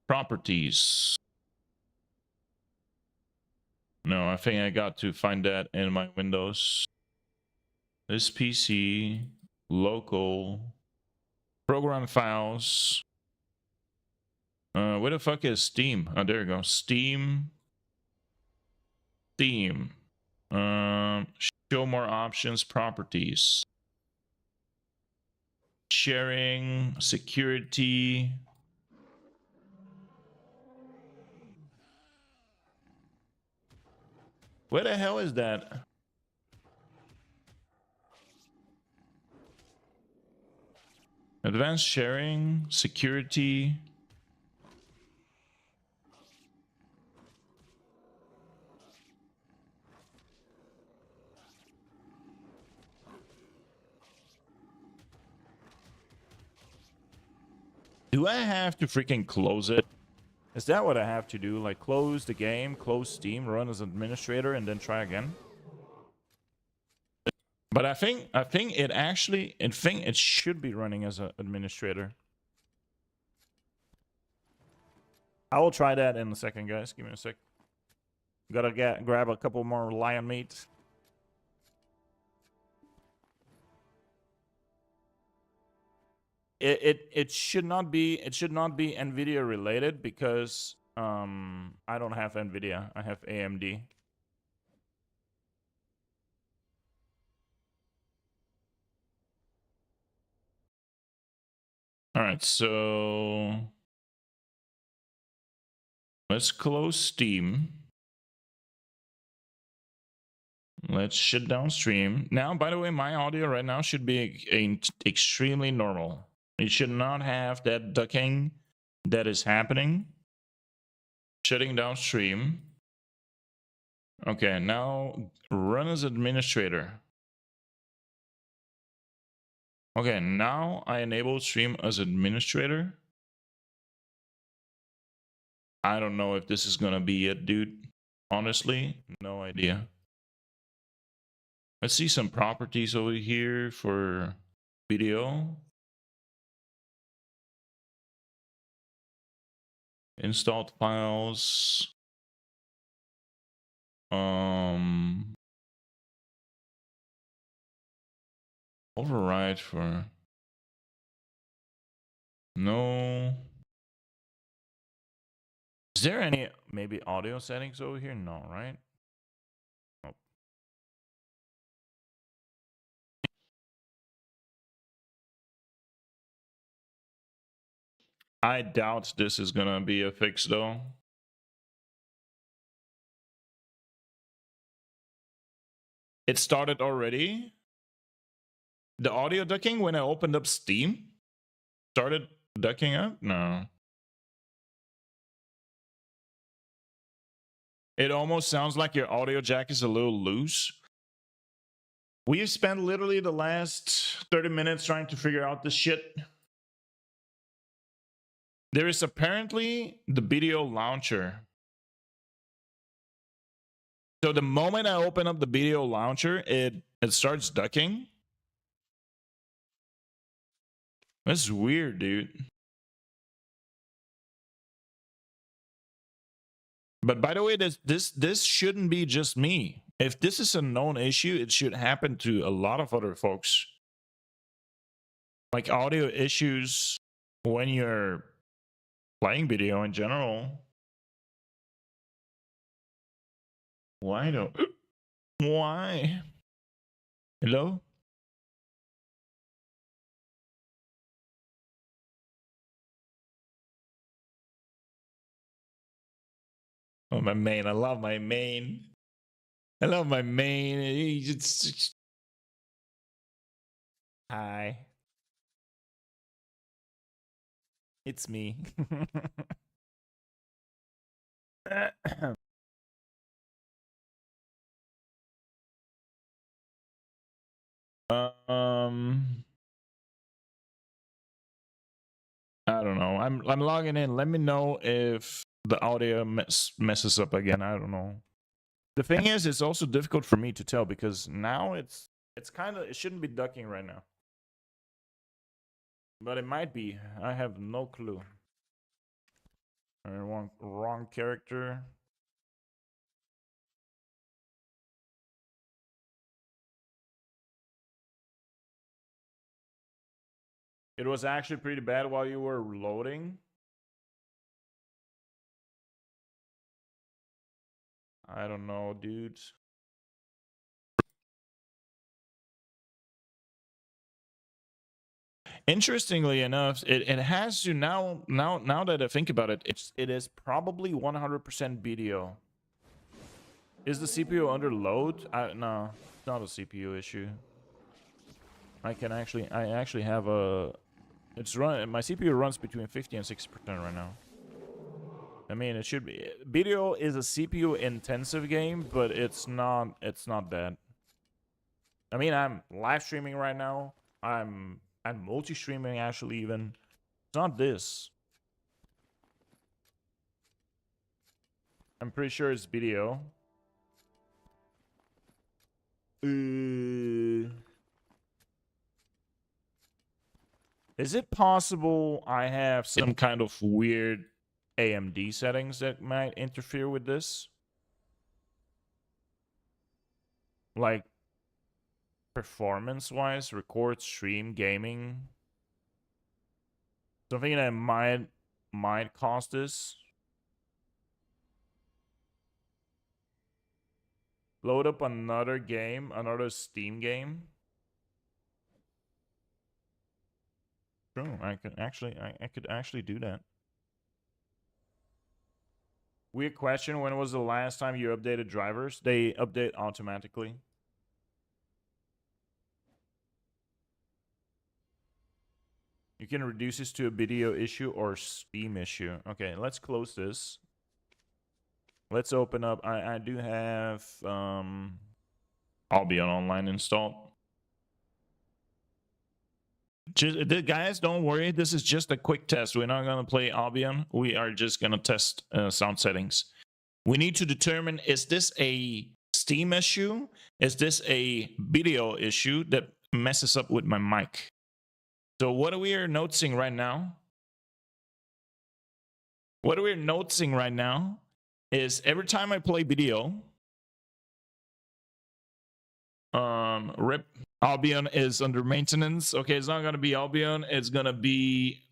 Speaker 1: properties. No, I think I got to find that in my Windows. This PC, local, program files. Where the fuck is Steam? Oh, there you go. Steam. Steam. Show more options, properties. Sharing, security. Where the hell is that? Advanced sharing, security. Do I have to freaking close it? Is that what I have to do? Like close the game, close Steam, run as administrator, and then try again? But I think it should be running as an administrator. I will try that in a second, guys. Give me a sec. Gotta grab a couple more lion meat. It should not be Nvidia related because I don't have Nvidia. I have AMD. All right, so let's close Steam. Let's shut down stream. Now, by the way, my audio right now should be extremely normal. It should not have that ducking that is happening. Shutting down stream. Okay, now run as administrator. Okay, now I enable stream as administrator. I don't know if this is gonna be it, dude. Honestly, no idea. Let's see some properties over here for BDO. Installed files. Override for no. Is there any maybe audio settings over here? No, right? Nope. I doubt this is gonna be a fix though. It started already. The audio ducking when I opened up Steam started ducking up? No. It almost sounds like your audio jack is a little loose. We've spent literally the last 30 minutes trying to figure out this shit. There is apparently the BDO launcher. So the moment I open up the BDO launcher, it starts ducking. That's weird, dude. But by the way, this shouldn't be just me. If this is a known issue, it should happen to a lot of other folks. Like audio issues when you're playing video in general. Why don't? Why? Hello? Oh, my main. I love my main. I love my main. Hi. It's me. I don't know. I'm logging in. Let me know if the audio messes up again. I don't know. The thing is, it's also difficult for me to tell because now it's kind of, it shouldn't be ducking right now. But it might be. I have no clue. Wrong character. It was actually pretty bad while you were loading. I don't know, dudes. Interestingly enough, it has to now that I think about it, it is probably 100% BDO. Is the CPU under load? No, it's not a CPU issue. I actually have a. My CPU runs between 50 and 60% right now. I mean, it should be. BDO is a CPU intensive game, but it's not bad. I mean, I'm live streaming right now. I'm multi-streaming actually even. It's not this. I'm pretty sure it's BDO. Is it possible I have some kind of weird AMD settings that might interfere with this? Like performance-wise, record, stream, gaming. Something that might cause this. Load up another game, another Steam game. True, I could actually do that. Weird question, when was the last time you updated drivers? They update automatically. You can reduce this to a video issue or Steam issue. Okay, let's close this. Let's open up. I do have Albion Online installed. Guys, don't worry. This is just a quick test. We're not going to play Albion. We are just going to test sound settings. We need to determine, is this a Steam issue? Is this a video issue that messes up with my mic? So what we are noticing right now, is every time I play video, rip, Albion is under maintenance. Okay, it's not going to be Albion. It's going to be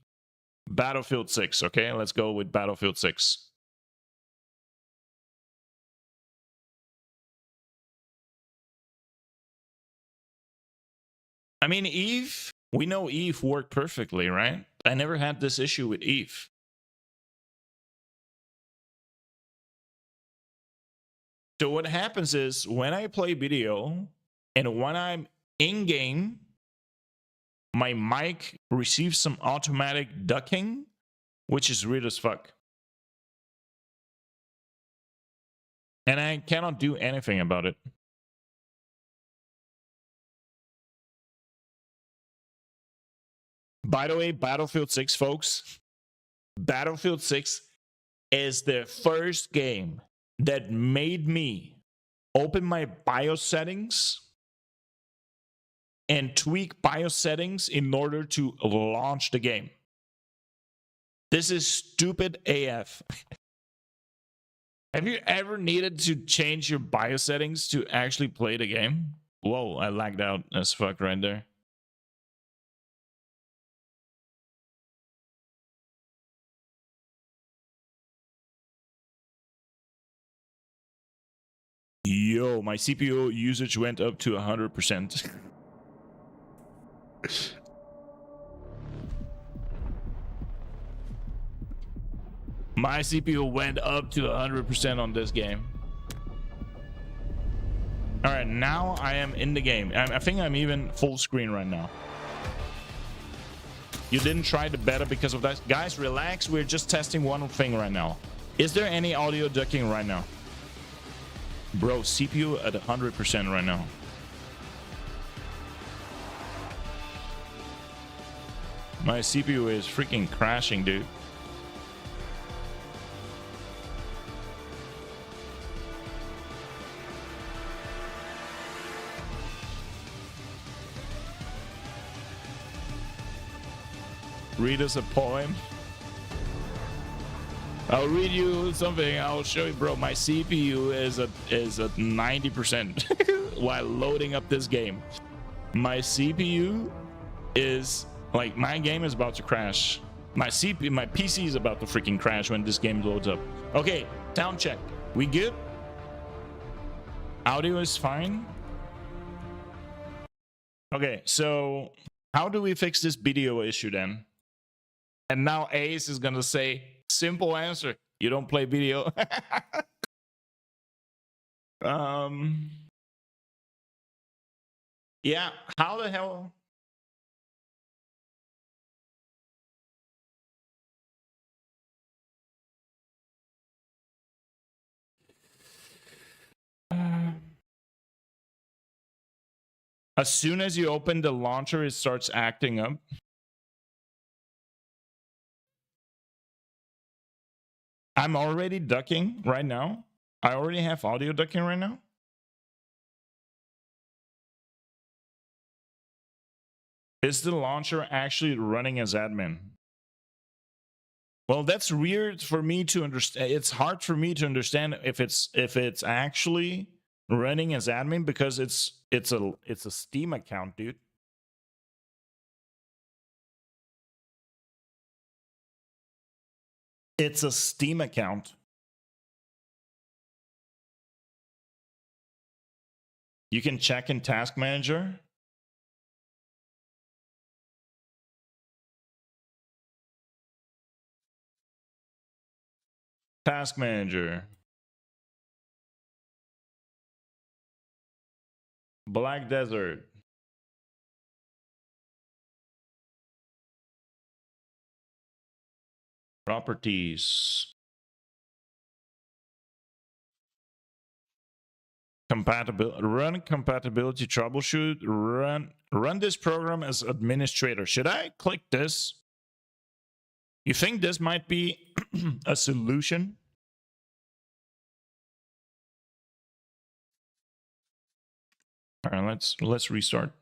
Speaker 1: Battlefield 6. Okay, let's go with Battlefield 6. I mean, Eve, we know Eve worked perfectly, right? I never had this issue with Eve. So what happens is when I play video and when I'm in game, my mic receives some automatic ducking, which is weird as fuck. And I cannot do anything about it. By the way, Battlefield 6, folks, Battlefield 6 is the first game that made me open my BIOS settings and tweak BIOS settings in order to launch the game. This is stupid AF. Have you ever needed to change your BIOS settings to actually play the game? Whoa, I lagged out as fuck right there. Yo, my CPU usage went up to 100%. My CPU went up to 100% on this game. All right, now I am in the game. I think I'm even full screen right now. You didn't try the beta because of that? Guys, relax. We're just testing one thing right now. Is there any audio ducking right now? Bro, CPU at 100% right now. My CPU is freaking crashing, dude. Read us a poem. I'll read you something. I'll show you, bro. My CPU is at 90% while loading up this game. My CPU is like, my game is about to crash. My PC is about to freaking crash when this game loads up. Okay, sound check. We good? Audio is fine. Okay, so how do we fix this BDO issue then? And now Ace is gonna say, simple answer, you don't play BDO. Yeah, how the hell? As soon as you open the launcher, it starts acting up. I'm already ducking right now. I already have audio ducking right now. Is the launcher actually running as admin? Well, that's weird for me to understand. It's hard for me to understand if it's actually running as admin, because it's a Steam account, dude. It's a Steam account. You can check in Task Manager. Task Manager. Black Desert. Properties. Compatibility. Run compatibility troubleshoot. Run this program as administrator. Should I click this? You think this might be a solution? All right, let's restart.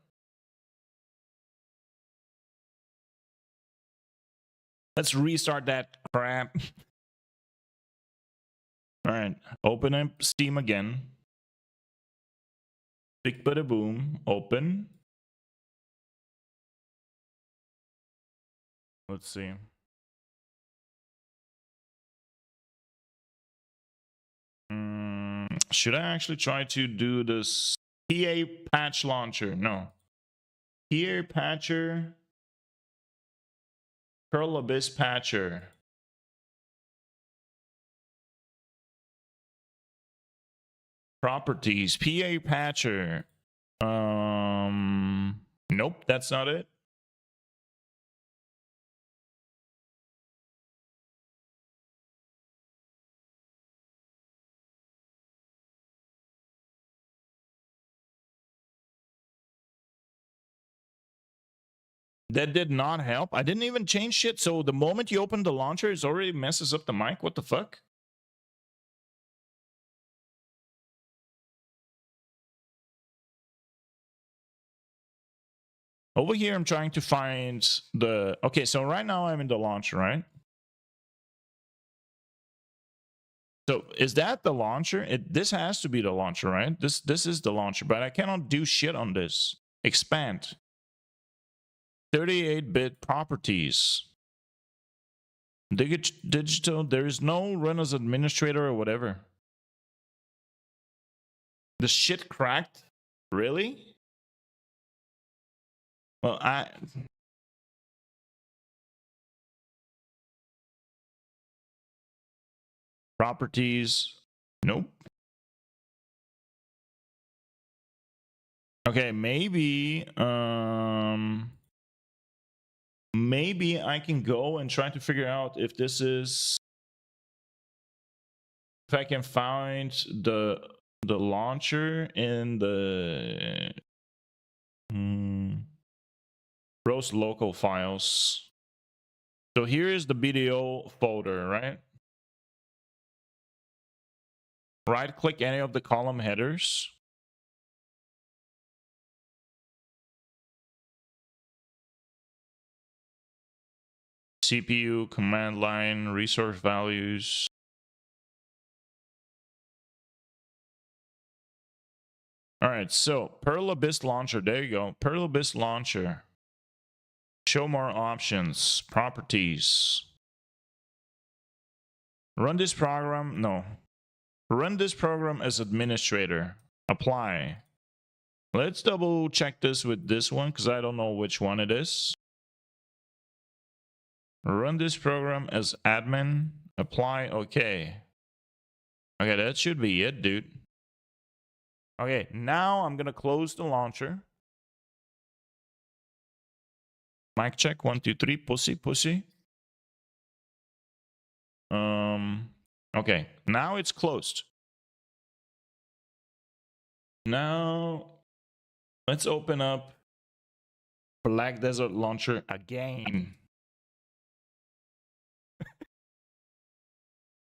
Speaker 1: Let's restart that crap. All right, open up Steam again. Big bada boom, open. Let's see. Should I actually try to do this PA patch launcher? No. PA patcher. Curl Abyss patcher. Properties. PA patcher. Nope, that's not it. That did not help. I didn't even change shit. So the moment you open the launcher, it already messes up the mic. What the fuck? Over here, I'm trying to find the... Okay, so right now I'm in the launcher, right? So is that the launcher? This has to be the launcher, right? This is the launcher, but I cannot do shit on this. Expand. 38-bit properties. Digital, there is no run as administrator or whatever. The shit cracked? Really? Well, properties. Nope. Okay, maybe maybe I can go and try to figure out if this is... If I can find the launcher in the browse local files. So here is the BDO folder, right? Right click any of the column headers. CPU, command line, resource values. All right, so Perl Abyss Launcher, there you go. Perl Abyss Launcher. Show more options, properties. Run this program, no. Run this program as administrator. Apply. Let's double check this with this one because I don't know which one it is. Run this program as admin. Apply, okay. Okay, that should be it, dude. Okay, now I'm gonna close the launcher. Mic check, 1, 2, 3, pussy. Okay, now it's closed. Now, let's open up Black Desert Launcher again.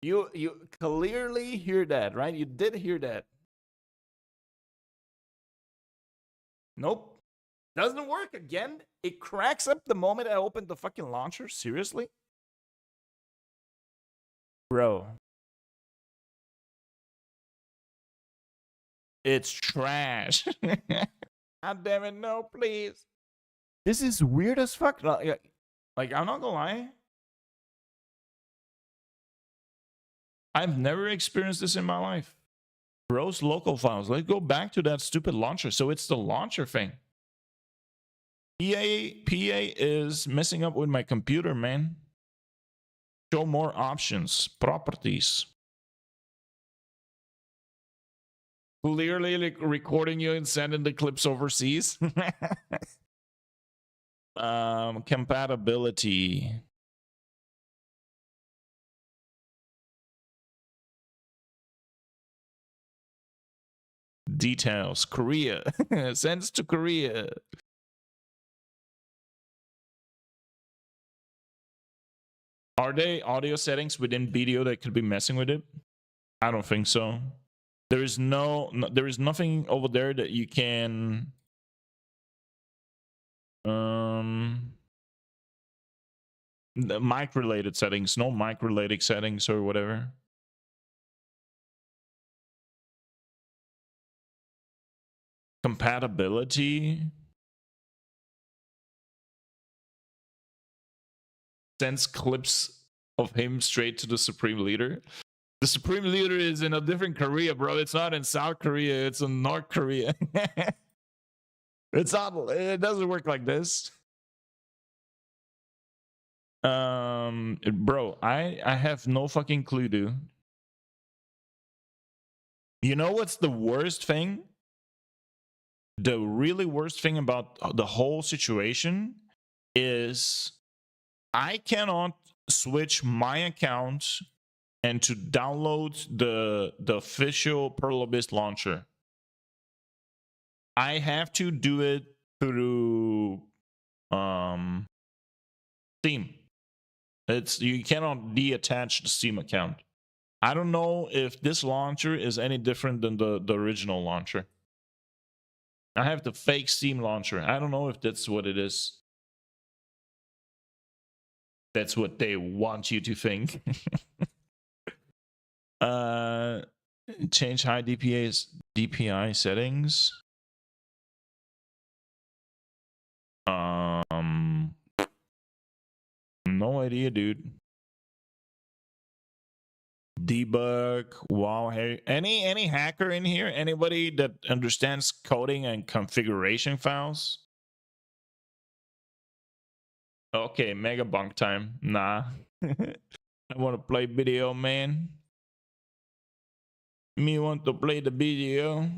Speaker 1: You clearly hear that, right? You did hear that. Nope. Doesn't work again. It cracks up the moment I open the fucking launcher. Seriously? Bro. It's trash. God damn it, no, please. This is weird as fuck. Like, I'm not gonna lie. I've never experienced this in my life. Browse local files. Let's go back to that stupid launcher. So it's the launcher thing. PA is messing up with my computer, man. Show more options. Properties. Clearly like recording you and sending the clips overseas. Compatibility. Details. Korea. Sends to Korea. Are they audio settings within BDO that could be messing with it? I don't think so. There is there is nothing over there that you can the mic related settings, no mic related settings or whatever. Compatibility. Sends clips of him straight to the Supreme Leader. The Supreme Leader is in a different Korea, bro. It's not in South Korea. It's in North Korea. It's not. It doesn't work like this. Bro, I have no fucking clue, dude. You know what's the worst thing? The really worst thing about the whole situation is I cannot switch my account and to download the official Perl Abyss launcher. I have to do it through Steam. It's you cannot deattach the Steam account. I don't know if this launcher is any different than the original launcher. I have the fake Steam launcher. I don't know if that's what it is. That's what they want you to think. Change high DPI settings. No idea, dude. Debug. Wow. Hey, any hacker in here? Anybody that understands coding and configuration files? Okay, mega bunk time. Nah. I want to play BDO, man. Me want to play the BDO.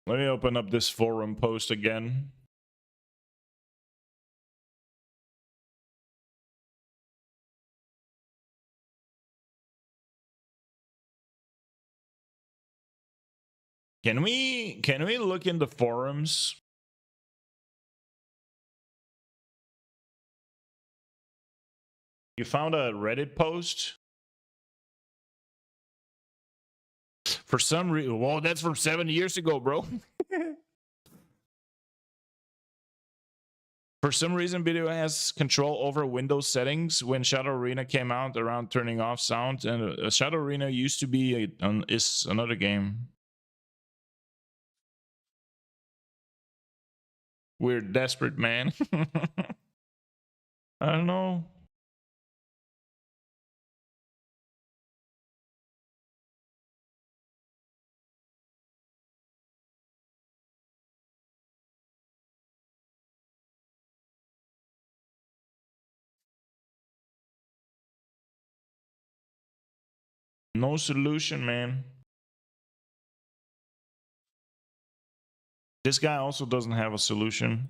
Speaker 1: Let me open up this forum post again. Can we look in the forums? You found a Reddit post? For some reason, well, that's from 7 years ago, bro. For some reason, BDO has control over Windows settings. When Shadow Arena came out, around turning off sound, and Shadow Arena used to be is another game. We're desperate, man. I don't know. No solution, man. This guy also doesn't have a solution.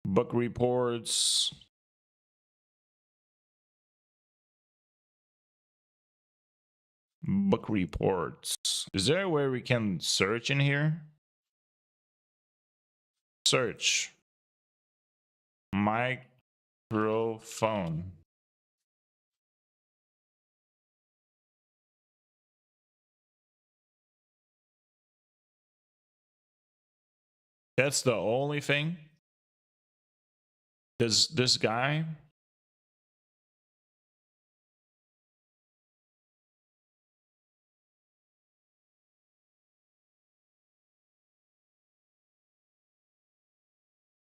Speaker 1: Bug reports. Bug reports. Is there a way we can search in here? Search. Microphone. That's the only thing. Does this guy?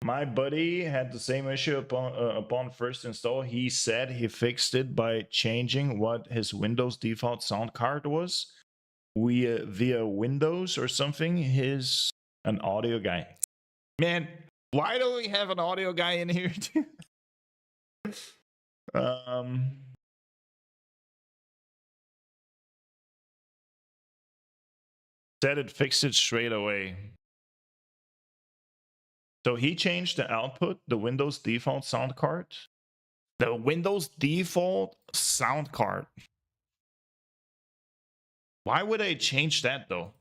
Speaker 1: My buddy had the same issue upon first install. He said he fixed it by changing what his Windows default sound card was. Via Windows or something. His an audio guy. Man, why don't we have an audio guy in here too? Said it fixed it straight away. So he changed the output, the Windows default sound card. The Windows default sound card. Why would I change that though?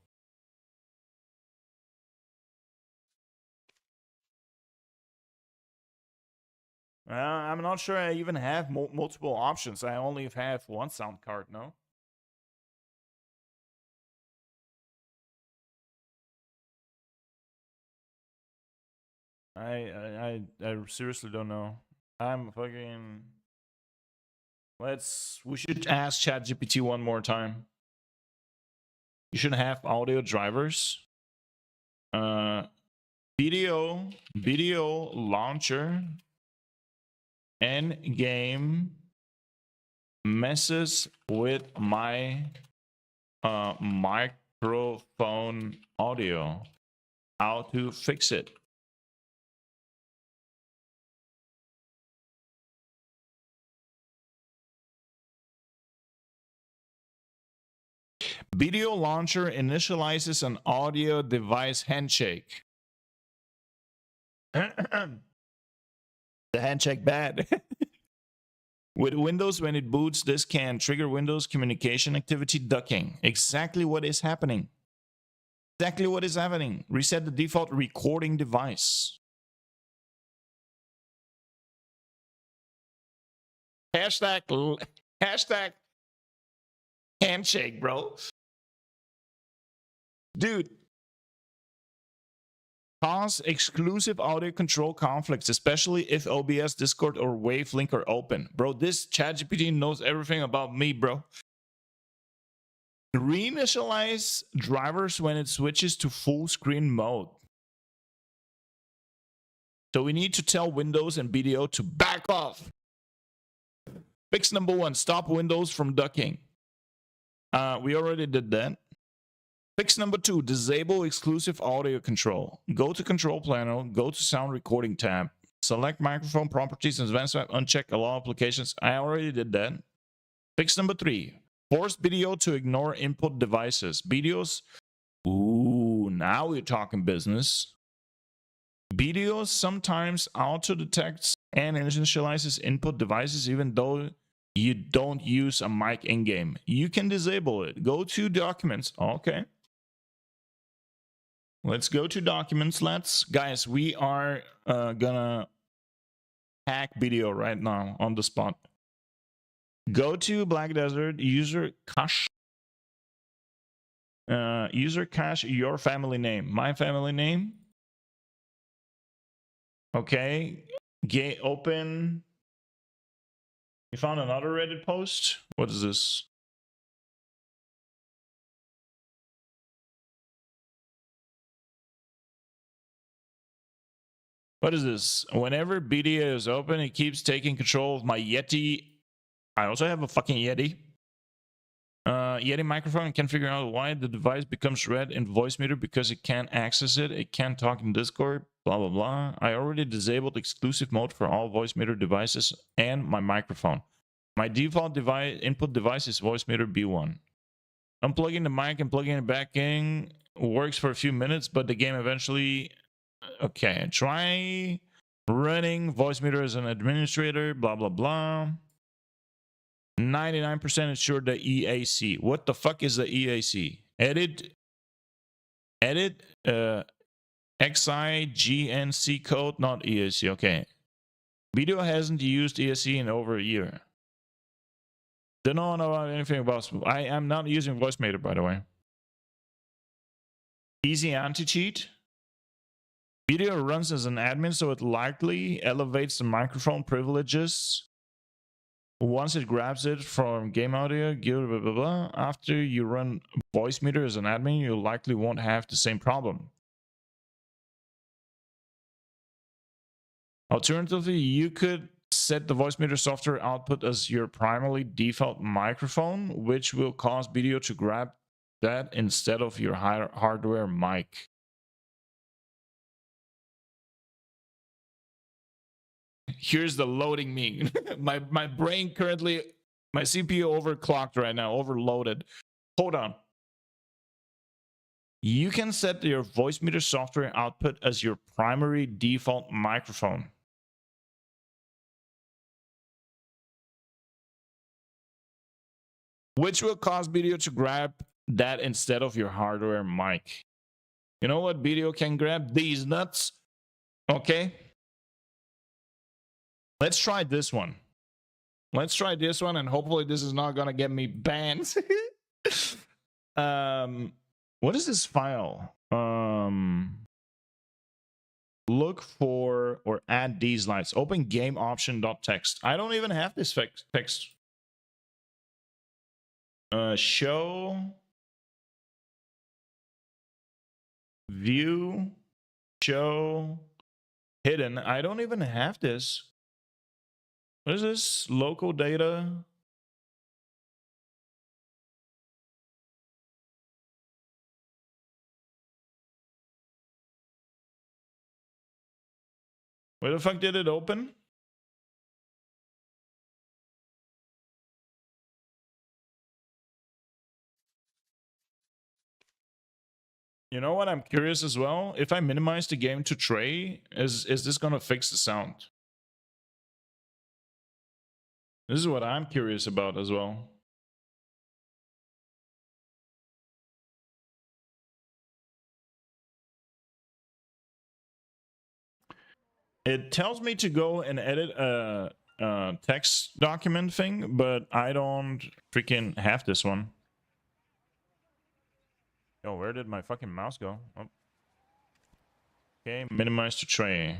Speaker 1: I'm not sure I even have multiple options. I only have one sound card, no? I seriously don't know. I'm fucking. We should ask ChatGPT one more time. You should have audio drivers. BDO launcher. Endgame messes with my microphone audio. How to fix it? BDO launcher initializes an audio device handshake. The handshake bad. With Windows, when it boots, this can trigger Windows communication activity ducking. Exactly what is happening. Exactly what is happening. Reset the default recording device. Hashtag handshake, bro. Dude. Cause exclusive audio control conflicts, especially if OBS, Discord, or Wavelink are open. Bro, this ChatGPT knows everything about me, bro. Reinitialize drivers when it switches to full screen mode. So we need to tell Windows and BDO to back off. Fix number 1, stop Windows from ducking. We already did that. Fix number 2, disable exclusive audio control. Go to control panel, go to sound recording tab. Select microphone properties and advanced map, uncheck allow applications. I already did that. Fix number 3, force BDO to ignore input devices. BDOs, ooh, now we're talking business. BDO sometimes auto-detects and initializes input devices even though you don't use a mic in-game. You can disable it. Go to documents. Okay. Let's go to documents. Guys, we are gonna hack BDO right now on the spot. Go to Black Desert, user cache. User cache your family name. My family name. Okay. Open. You found another Reddit post? What is this? What is this? Whenever BDO is open, it keeps taking control of my Yeti. I also have a fucking Yeti. Yeti microphone and can figure out why the device becomes red in Voicemeeter because it can't access it. It can't talk in Discord. Blah, blah, blah. I already disabled exclusive mode for all Voicemeeter devices and my microphone. My default input device is Voicemeeter B1. Unplugging the mic and plugging it back in works for a few minutes, but the game eventually... Okay, try running Voicemeeter as an administrator, blah, blah, blah. 99% ensure the EAC. What the fuck is the EAC? Edit XIGNC code, not EAC. Okay. BDO hasn't used EAC in over a year. Don't know anything about... I am not using Voicemeeter, by the way. Easy anti-cheat. BDO runs as an admin, so it likely elevates the microphone privileges once it grabs it from game audio. Blah, blah, blah. After you run Voicemeeter as an admin, you likely won't have the same problem. Alternatively, you could set the Voicemeeter software output as your primary default microphone, which will cause BDO to grab that instead of your hardware mic. Here's the loading me. my brain currently, my CPU overclocked right now, overloaded. Hold on. You can set your Voicemeeter software output as your primary default microphone. Which will cause BDO to grab that instead of your hardware mic. You know what BDO can grab? These nuts. Okay. Let's try this one. Let's try this one, and hopefully this is not gonna get me banned. What is this file? Look for or add these lines. Open game option.txt. I don't even have this text. Show view show hidden. I don't even have this. What is this? Local data. Where the fuck did it open? You know what? I'm curious as well. If I minimize the game to tray, is this gonna fix the sound? This is what I'm curious about as well. It tells me to go and edit a text document thing, but I don't freaking have this one. Yo, where did my fucking mouse go? Oh. Okay, minimize to tray.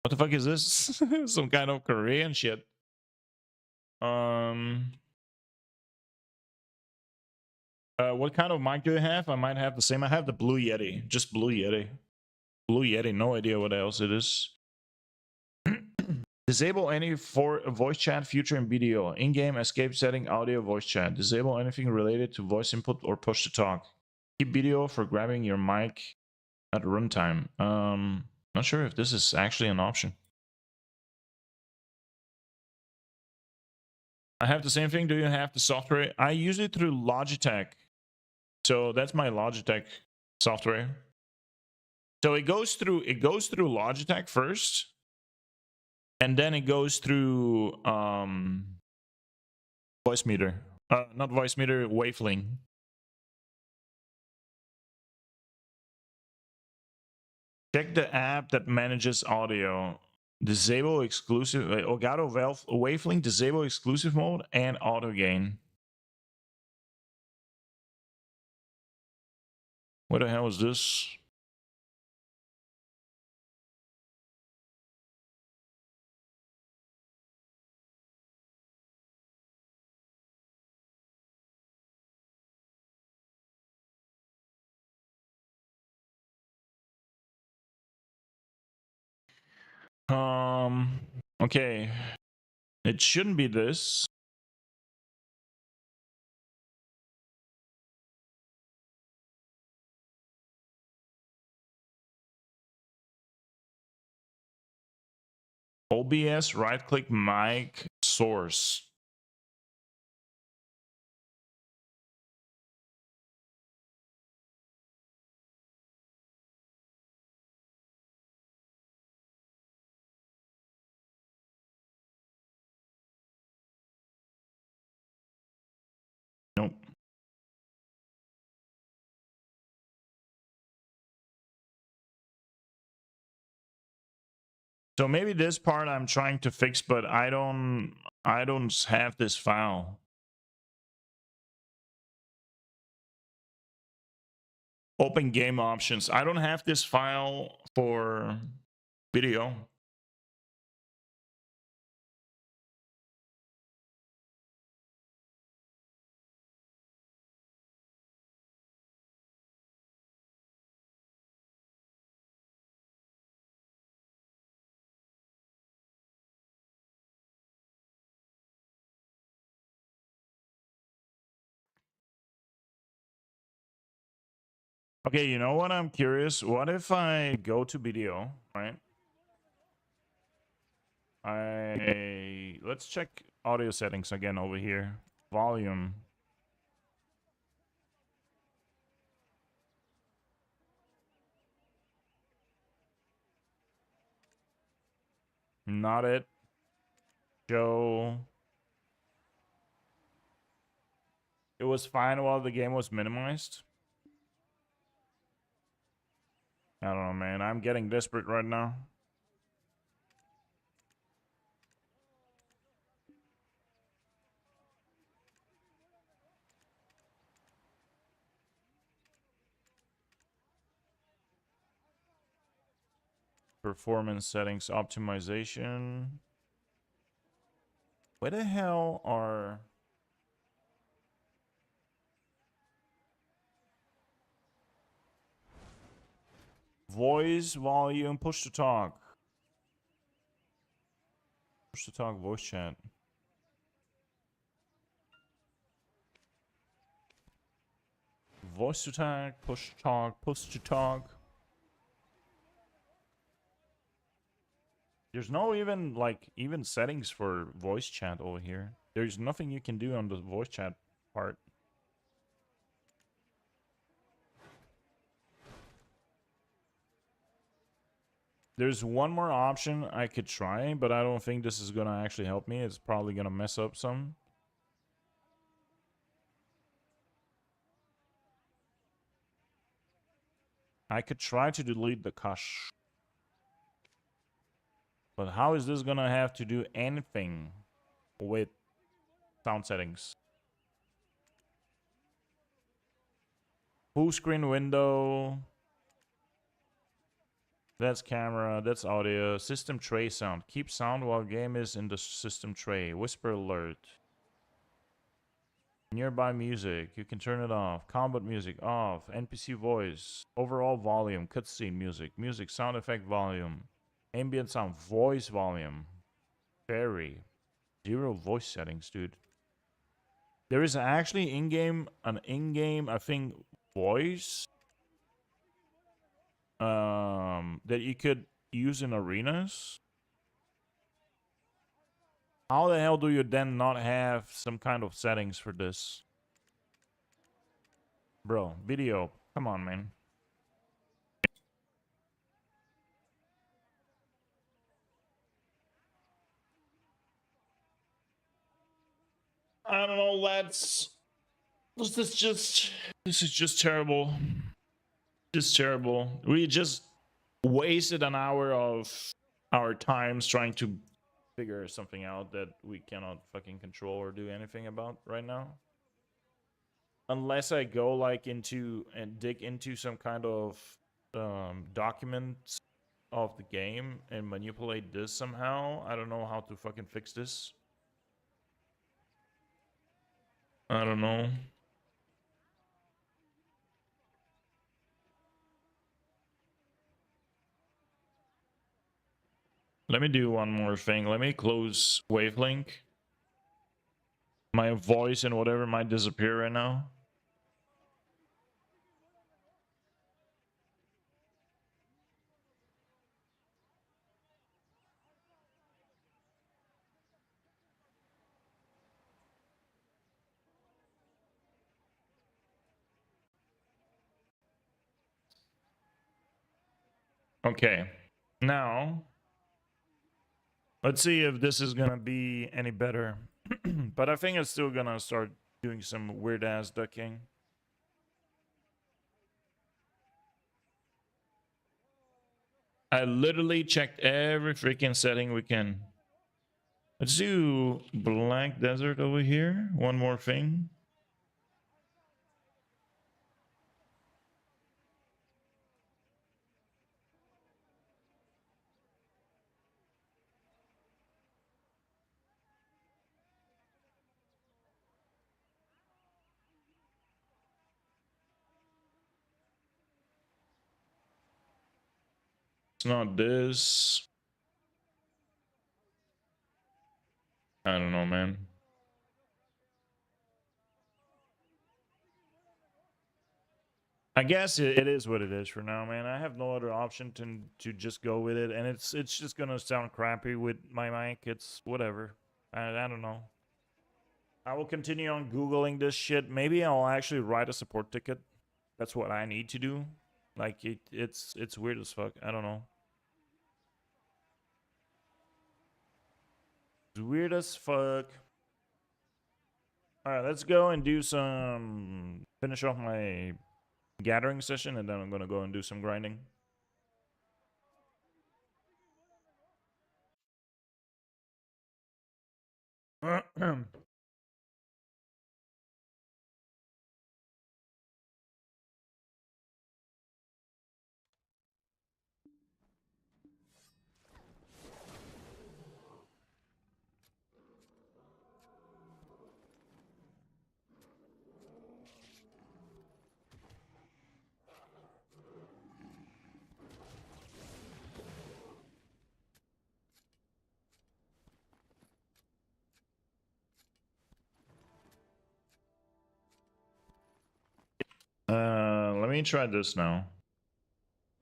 Speaker 1: What the fuck is this? Some kind of Korean shit. What kind of mic do you have? I might have the same. I have the Blue Yeti. Just Blue Yeti. Blue Yeti. No idea what else it is. Disable any for voice chat feature in BDO. In-game escape setting audio voice chat. Disable anything related to voice input or push to talk. Keep BDO for grabbing your mic at runtime. Not sure if this is actually an option. I have the same thing. Do you have the software? I use it through Logitech. So that's my Logitech software. So it goes through Logitech first, and then it goes through voice meter. Not voice meter, Wavelink. Check the app that manages audio. Disable exclusive Elgato Wavelink, disable exclusive mode and auto gain. What the hell is this? Okay. It shouldn't be this. OBS, right click mic source. Nope. So maybe this part I'm trying to fix, but I don't have this file. Open game options. I don't have this file for video. Okay, you know what? I'm curious. What if I go to BDO, right? Let's check audio settings again over here. Volume. Not it. Show. It was fine while the game was minimized. I don't know, man. I'm getting desperate right now. Performance settings optimization. Where the hell are... Voice volume, push to talk. Push to talk, voice chat. Voice to talk, push to talk, push to talk. There's no even settings for voice chat over here. There's nothing you can do on the voice chat part. There's one more option I could try, but I don't think this is gonna actually help me. It's probably gonna mess up some. I could try to delete the cache. But how is this gonna have to do anything with sound settings? Full screen window. That's camera, that's audio. System tray sound. Keep sound while game is in the system tray. Whisper alert. Nearby music. You can turn it off. Combat music off. NPC voice. Overall volume. Cutscene music. Music sound effect volume. Ambient sound. Voice volume. Fairy. 0 voice settings, dude. There is actually an in-game, I think, voice that you could use in arenas. How the hell do you then not have some kind of settings for this? Bro, BDO, come on, man. I don't know, lads. This is just terrible. Just terrible. We just wasted an hour of our times trying to figure something out that we cannot fucking control or do anything about right now. Unless I go like into and dig into some kind of documents of the game and manipulate this somehow. I don't know how to fucking fix this. I don't know. Let me do one more thing. Let me close Wavelink. My voice and whatever might disappear right now. Okay. Now, let's see if this is gonna be any better. But I think it's still gonna start doing some weird ass ducking. I literally checked every freaking setting we can. Let's do Black Desert over here. One more thing. It's not this. I don't know, man. I guess it is what it is for now, man. I have no other option to just go with it, and it's just gonna sound crappy with my mic. It's whatever. I don't know. I will continue on Googling this shit. Maybe I'll actually write a support ticket. That's what I need to do. Like it's weird as fuck. I don't know. It's weird as fuck. All right, let's go and do some finish off my gathering session, and then I'm gonna go and do some grinding. Let me try this now.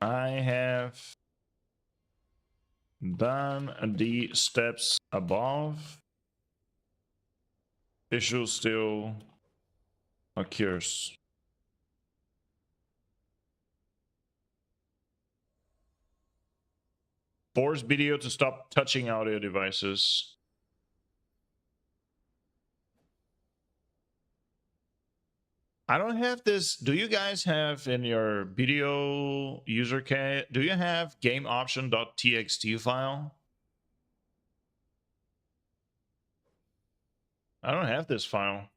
Speaker 1: I have done the steps above. issue still occurs. Force BDO to stop touching audio devices. I don't have this. Do you guys have in your BDO user key? Do you have game option.txt file? I don't have this file.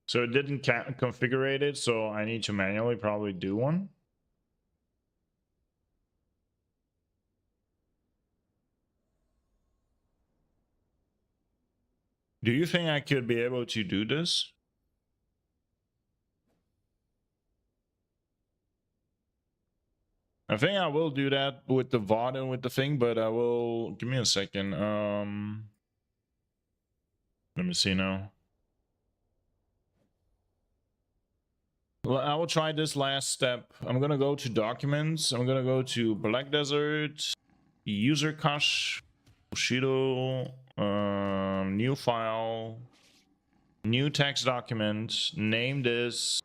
Speaker 1: So it didn't configure it, so I need to manually probably do one. Do you think I could be able to do this? I think I will do that with the VOD and with the thing, but I will... Give me a second. Let me see now. Well, I will try this last step. I'm gonna go to documents. I'm gonna go to Black Desert, user cache, Bushido, new file, new text document, name this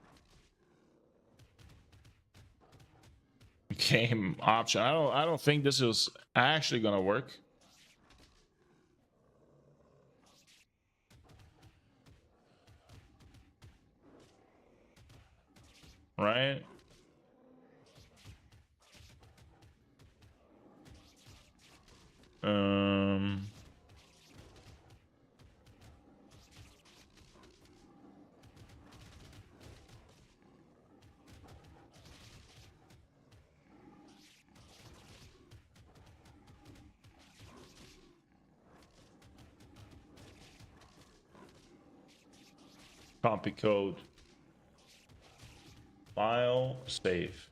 Speaker 1: game option. I don't think this is actually gonna work. Right? Copy code. File, save.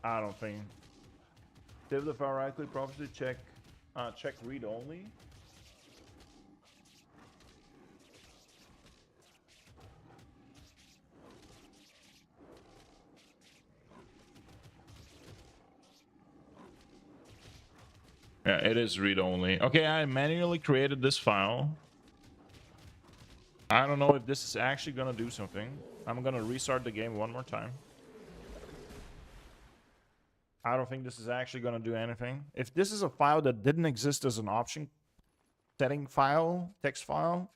Speaker 1: I don't think. Save the file, right click, property check. Check read only. Yeah, it is read only. Okay, I manually created this file. I don't know if this is actually gonna do something. I'm gonna restart the game one more time. I don't think this is actually gonna do anything. If this is a file that didn't exist as an option setting file, text file,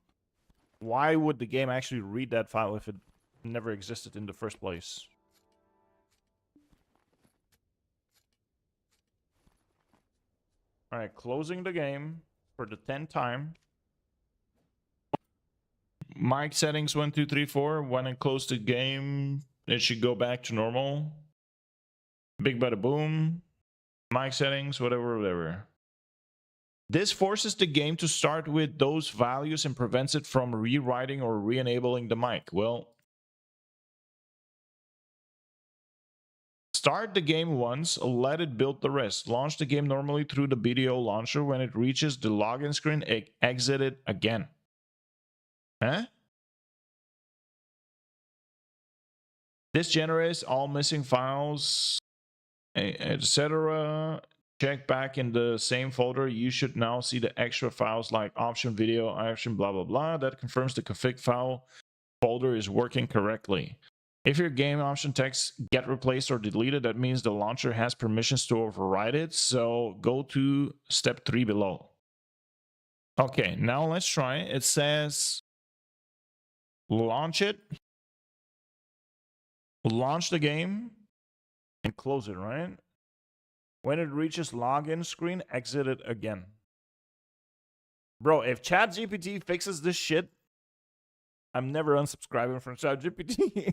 Speaker 1: why would the game actually read that file if it never existed in the first place? All right, closing the game for the 10th time. Mic settings 1, 2, 3, 4. When I close the game, it should go back to normal. Big bada boom. Mic settings, whatever. This forces the game to start with those values and prevents it from rewriting or re-enabling the mic. Well, start the game once, let it build the rest. Launch the game normally through the BDO launcher. When it reaches the login screen, exit it again. Huh? This generates all missing files, etc. Check back in the same folder. You should now see the extra files like option, video, option, blah, blah, blah. That confirms the config file folder is working correctly. If your game option text get replaced or deleted, that means the launcher has permissions to override it. So go to step 3 below. Okay, now let's try. It says launch it, launch the game, and close it, right? When it reaches login screen, exit it again. Bro, if ChatGPT fixes this shit, I'm never unsubscribing from ChatGPT.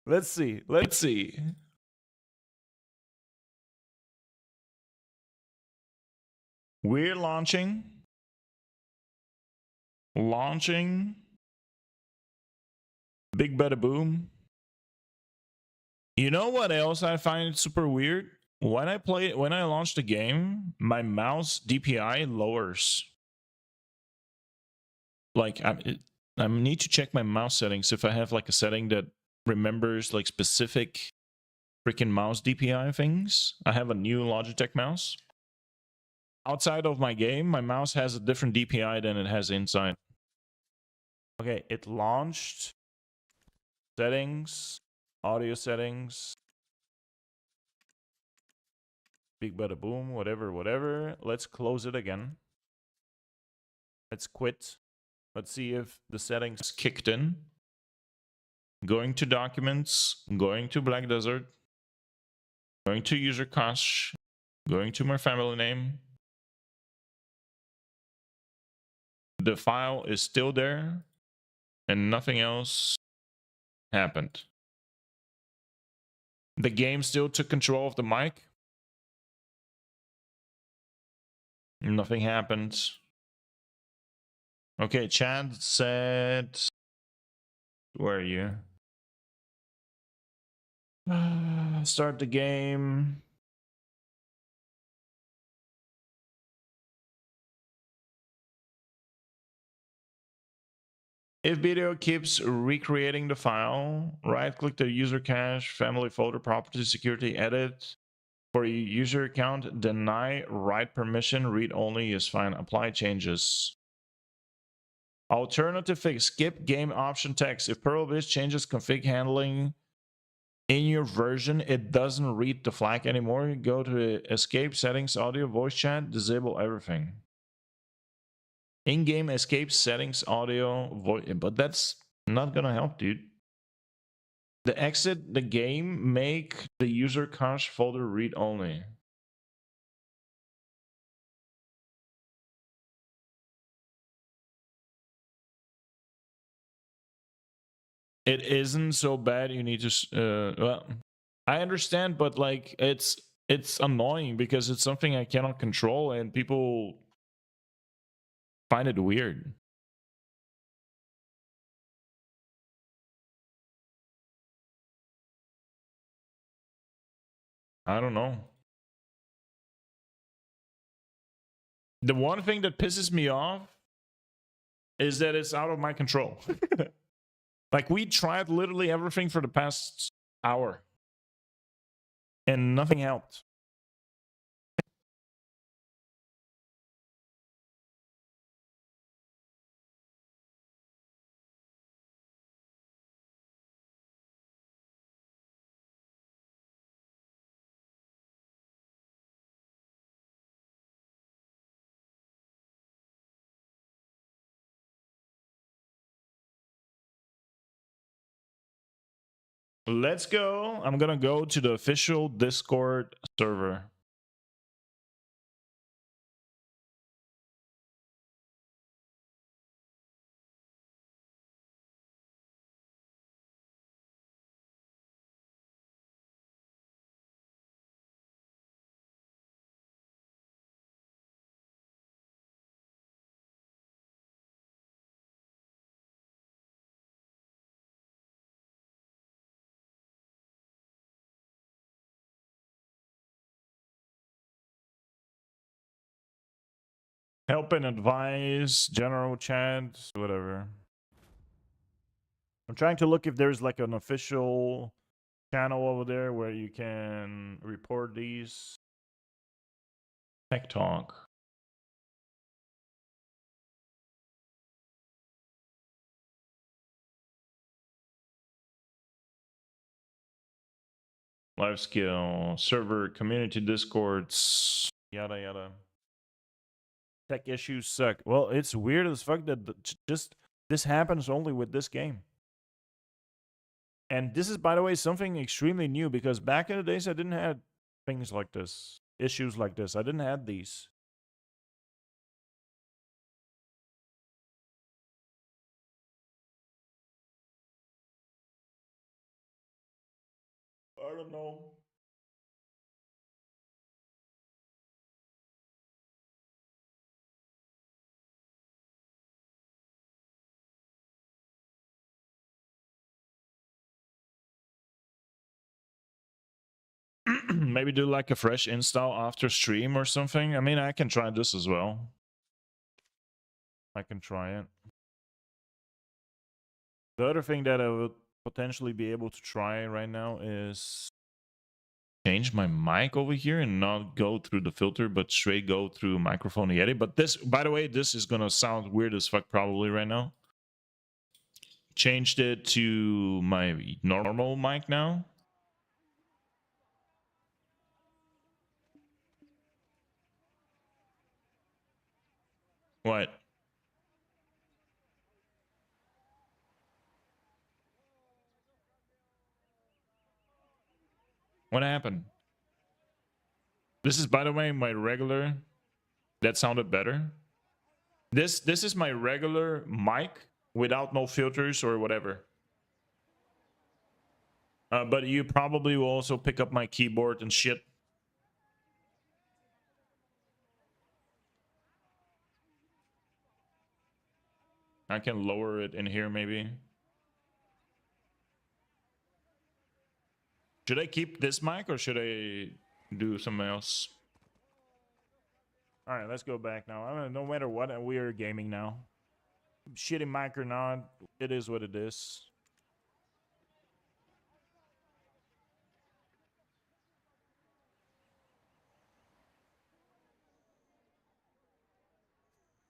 Speaker 1: Let's see. We're launching. Big bada boom. You know what else I find super weird? When I launch the game, my mouse DPI lowers. Like I need to check my mouse settings if I have like a setting that remembers like specific freaking mouse DPI things. I have a new Logitech mouse. Outside of my game, my mouse has a different DPI than it has inside. Okay, it launched. Settings, audio settings. Big bada boom, whatever. Let's close it again. Let's quit. Let's see if the settings kicked in. Going to documents, going to Black Desert, going to user cache, going to my family name. The file is still there and nothing else happened. The game still took control of the mic. Nothing happened. Okay, Chad said, where are you? Start the game. If BDO keeps recreating the file, right-click the user cache, family folder, property, security, edit. For your user account, deny write permission, read only is fine. Apply changes. Alternative fix, skip game option text. If Perlbis changes config handling in your version, it doesn't read the flag anymore. Go to escape settings, audio, voice chat, disable everything. In-game escape settings, audio, voice, but that's not gonna help, dude. The exit the game, make the user cache folder read only. It isn't so bad. You need to. Well, I understand, but like it's annoying because it's something I cannot control, and people find it weird. I don't know. The one thing that pisses me off is that it's out of my control. Like we tried literally everything for the past hour, and nothing helped. Let's go. I'm gonna go to the official Discord server. Help and advise, general chat, whatever. I'm trying to look if there's like an official channel over there where you can report these. Tech Talk. Live skill, server, community discords, yada yada. Tech issues suck. Well, it's weird as fuck that just this happens only with this game. And this is, by the way, something extremely new because back in the days I didn't have things like this, issues like this. I didn't have these. I don't know. Maybe do like a fresh install after stream or something. I mean, I can try this as well. I can try it. The other thing that I would potentially be able to try right now is change my mic over here and not go through the filter, but straight go through microphone Yeti. But this, by the way, this is gonna sound weird as fuck probably right now. Changed it to my normal mic now. What? What happened? This is, by the way, my regular. That sounded better. This is my regular mic without no filters or whatever. But you probably will also pick up my keyboard and shit. I can lower it in here maybe. Should I keep this mic or should I do something else? All right, let's go back now. I mean, no matter what, we are gaming now. Shitty mic or not, it is what it is.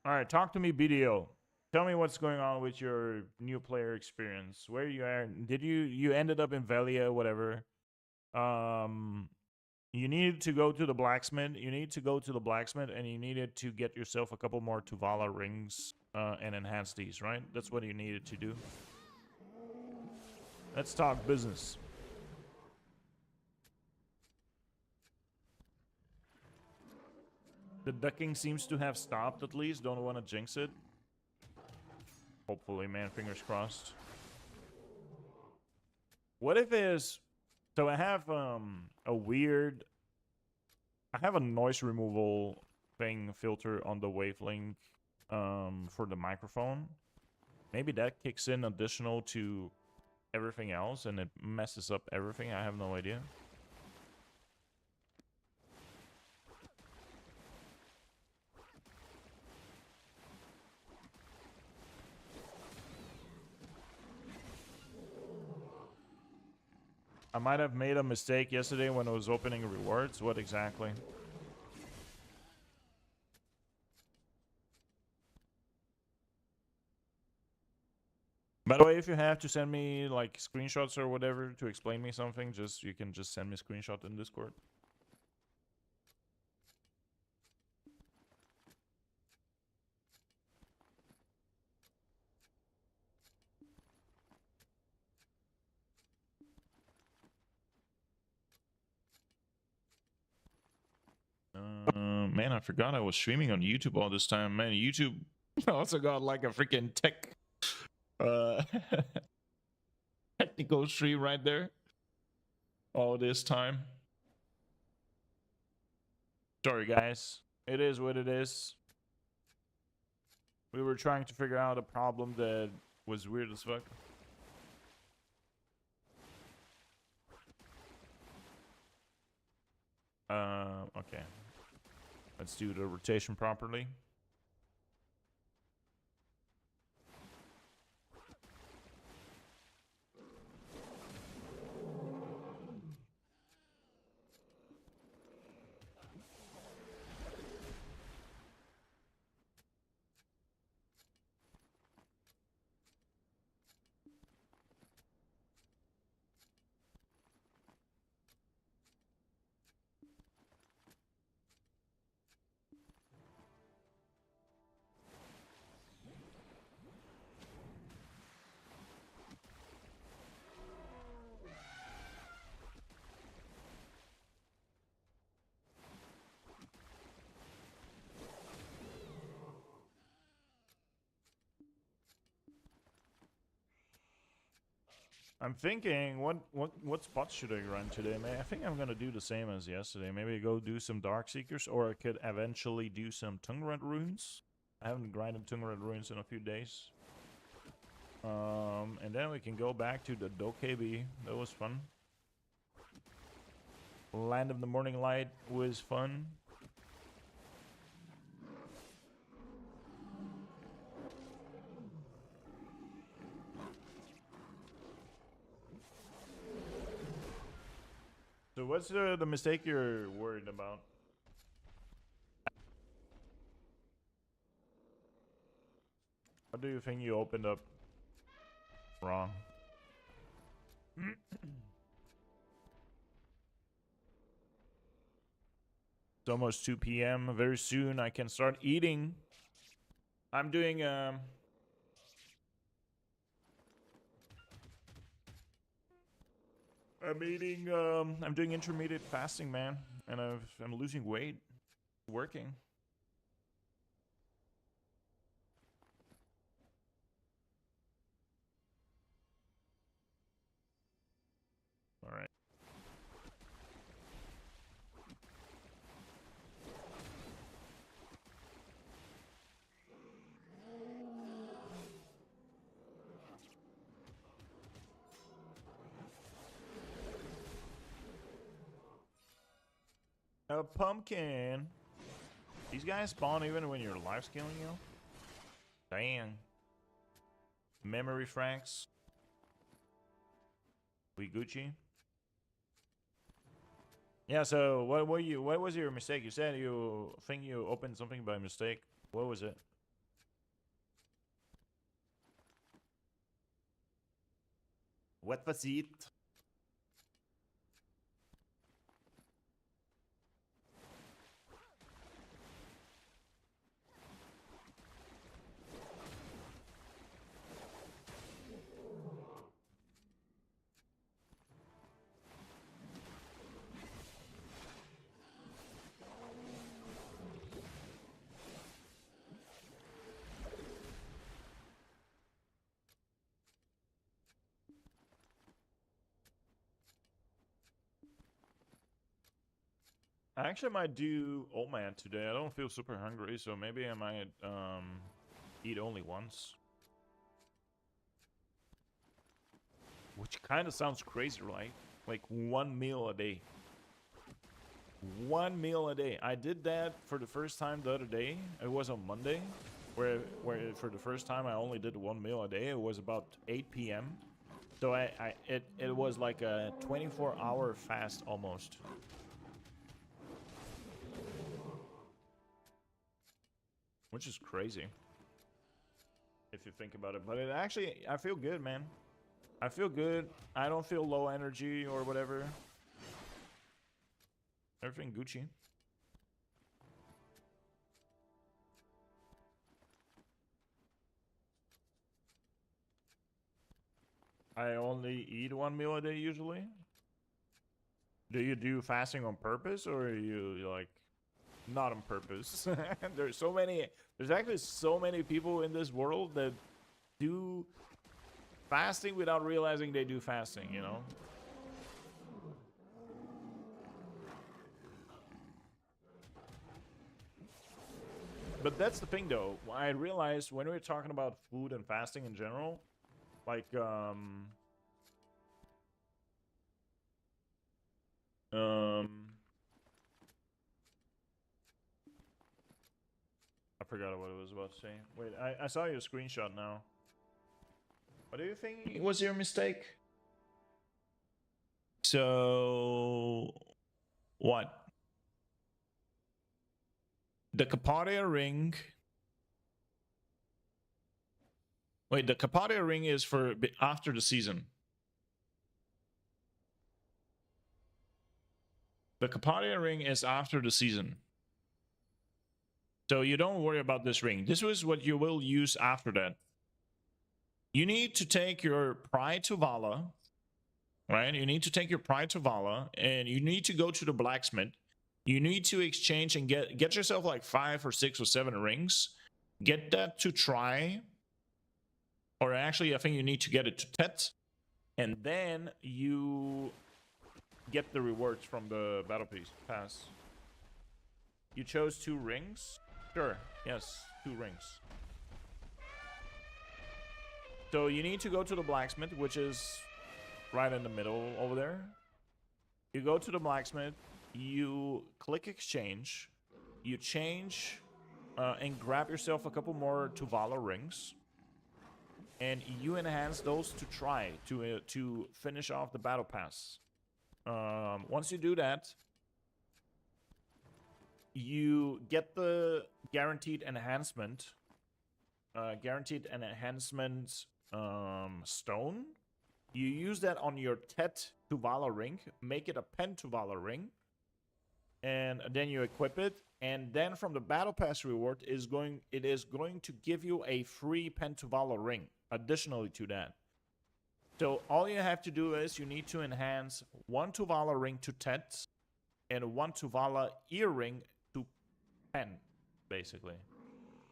Speaker 1: All right, talk to me, BDO. Tell me what's going on with your new player experience. Where you are? Did you ended up in Velia, whatever? You needed to go to the blacksmith. You need to go to the blacksmith, and you needed to get yourself a couple more Tuvala rings and enhance these, right? That's what you needed to do. Let's talk business. The ducking seems to have stopped at least. Don't want to jinx it. Hopefully, man. Fingers crossed. What if there's... So I have a weird... I have a noise removal thing filter on the wavelength for the microphone. Maybe that kicks in additional to everything else and it messes up everything. I have no idea. I might have made a mistake yesterday when I was opening rewards. What exactly? By the way, if you have to send me like screenshots or whatever to explain me something, you can just send me a screenshot in Discord. Man, I forgot I was streaming on YouTube all this time. Man, YouTube also got like a freaking tech technical stream right there all this time. Sorry, guys. It is what it is. We were trying to figure out a problem that was weird as fuck. Okay. Let's do the rotation properly. I'm thinking, what spots should I run today, man? I think I'm gonna do the same as yesterday. Maybe go do some Dark Seekers, or I could eventually do some Tungrat runes. I haven't grinded Tungrat runes in a few days. And then we can go back to the Dokkaebi. That was fun. Land of the Morning Light was fun. So what's the mistake you're worried about? What do you think you opened up wrong? It's almost 2 p.m. Very soon I can start eating. I'm doing I'm eating I'm doing intermittent fasting, man, and I'm losing weight. Working. All right. A pumpkin. These guys spawn even when you're life scaling, you. Dang. Memory frags. We Gucci. Yeah. So what was your mistake? You said you think you opened something by mistake. What was it? What was it? I actually might do Old Man today. I don't feel super hungry, so maybe I might eat only once. Which kind of sounds crazy, right? Like 1 meal a day. 1 meal a day. I did that for the first time the other day. It was on Monday, where for the first time I only did 1 meal a day. It was about 8 p.m. So it was like a 24-hour fast almost. Which is crazy. If you think about it. But it actually, I feel good, man. I feel good. I don't feel low energy or whatever. Everything Gucci. I only eat 1 meal a day usually. Do you do fasting on purpose, or are you like not on purpose? There's actually so many people in this world that do fasting without realizing they do fasting, you know? But that's the thing, though. I realized when we were talking about food and fasting in general, like, I forgot what I was about to say. Wait, I saw your screenshot now. What do you think was your mistake? So, what? The Capadia ring. Wait, the Capadia ring is for after the season. The Capadia ring is after the season. So you don't worry about this ring. This is what you will use after that. You need to take your Pride to Vala, right? You need to take your Pride to Vala, and you need to go to the blacksmith. You need to exchange and get yourself like 5 or 6 or 7 rings. Get that to try. Or actually, I think you need to get it to Tet. And then you get the rewards from the battle pass. You chose 2 rings? Sure, yes, 2 rings. So you need to go to the blacksmith, which is right in the middle over there. You go to the blacksmith, you click exchange, you change and grab yourself a couple more Tuvala rings, and you enhance those to try to finish off the battle pass. Once you do that, you get the guaranteed enhancement stone. You use that on your Tet Tuvala ring, make it a Pen Tuvala ring, and then you equip it. And then from the battle pass reward it is going to give you a free Pen Tuvala ring additionally to that. So all you have to do is you need to enhance one Tuvala ring to Tet and one Tuvala earring to Pen, basically.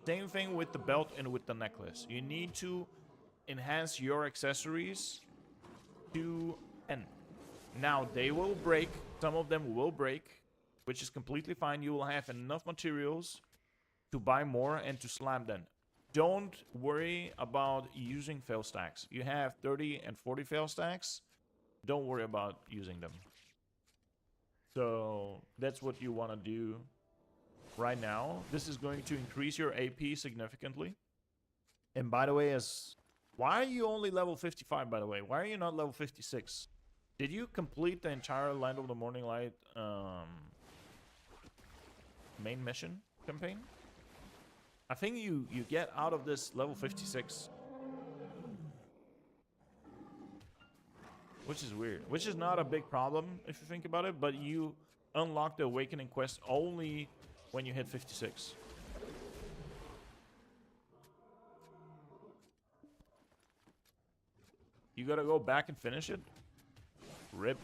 Speaker 1: Same thing with the belt and with the necklace. You need to enhance your accessories to Pen. Now, they will break. Some of them will break, which is completely fine. You will have enough materials to buy more and to slam them. Don't worry about using fail stacks. You have 30 and 40 fail stacks. Don't worry about using them. So that's what you want to do right now. This is going to increase your AP significantly. And by the way, why are you only level 55, by the way? Why are you not level 56? Did you complete the entire Land of the Morning Light main mission campaign? I think you get out of this level 56. Which is weird. Which is not a big problem if you think about it, but you unlock the Awakening quest only when you hit 56. You gotta go back and finish it? Rip.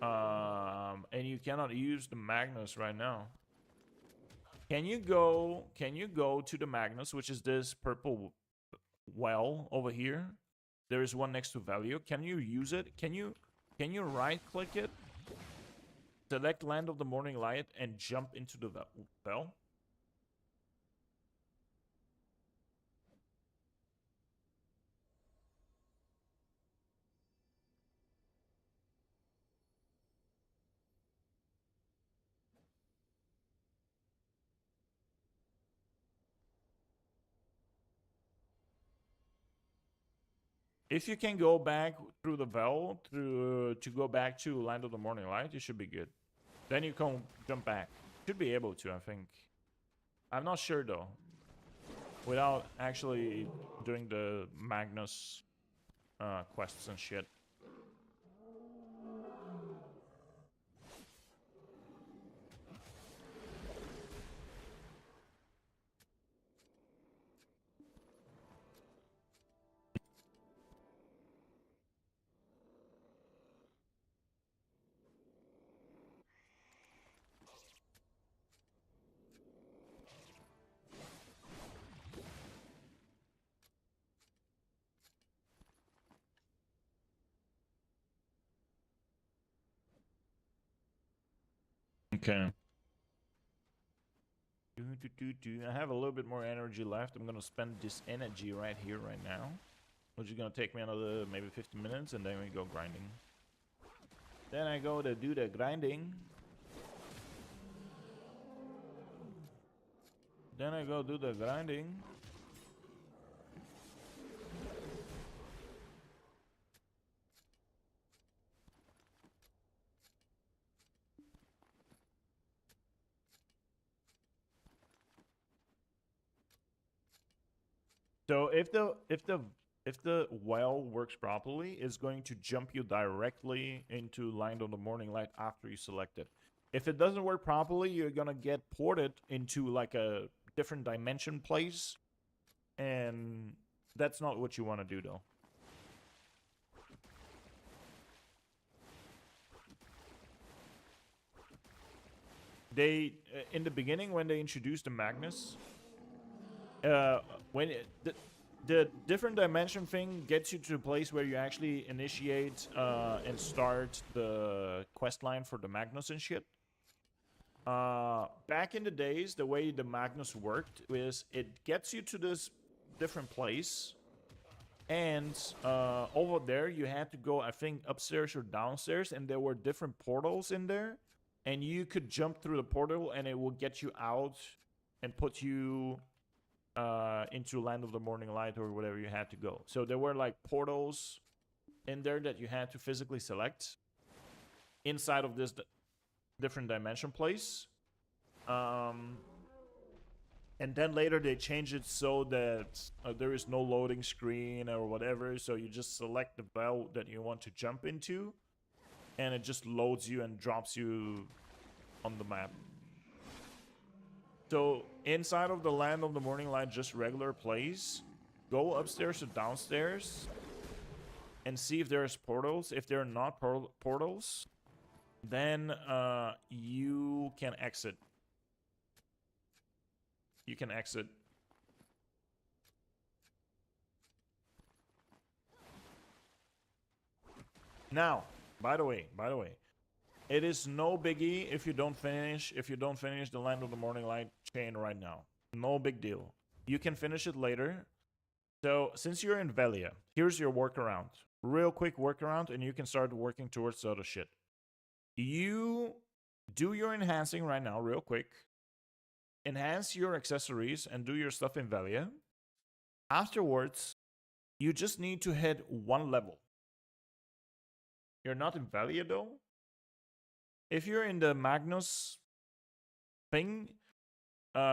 Speaker 1: And you cannot use the Magnus right now. Can you go to the Magnus, which is this purple well over here? There is one next to value. Can you use it? Can you right click it? Select Land of the Morning Light and jump into the well? If you can go back through the Vel to go back to Land of the Morning Light, you should be good. Then you can jump back. Should be able to, I think. I'm not sure though. Without actually doing the Magnus quests and shit. Okay. I have a little bit more energy left. I'm gonna spend this energy right here, right now. Which is gonna take me another maybe 50 minutes, and then we go grinding. Then I go to do the grinding. Then I go do the grinding. So if the well works properly, it's going to jump you directly into Land of the Morning Light after you select it. If it doesn't work properly, you're gonna get ported into like a different dimension place, and that's not what you want to do though. They in the beginning when they introduced the Magnus, the different dimension thing gets you to a place where you actually initiate and start the quest line for the Magnus and shit. Back in the days, the way the Magnus worked is it gets you to this different place, And over there, you had to go, I think, upstairs or downstairs, and there were different portals in there. And you could jump through the portal, and it will get you out and put you into Land of the Morning Light or whatever you had to go. So there were like portals in there that you had to physically select inside of this different dimension place. And then later they changed it so that there is no loading screen or whatever. So you just select the bell that you want to jump into, and it just loads you and drops you on the map. So inside of the Land of the Morning Light, just regular place, go upstairs or downstairs and see if there's portals. If there are not portals, then you can exit. You can exit. Now, by the way, it is no biggie if you don't finish the Land of the Morning Light chain right now. No big deal. You can finish it later. So since you're in Velia, here's your workaround. Real quick workaround, and you can start working towards the other shit. You do your enhancing right now, real quick. Enhance your accessories and do your stuff in Velia. Afterwards, you just need to hit one level. You're not in Velia though. If you're in the Magnus thing,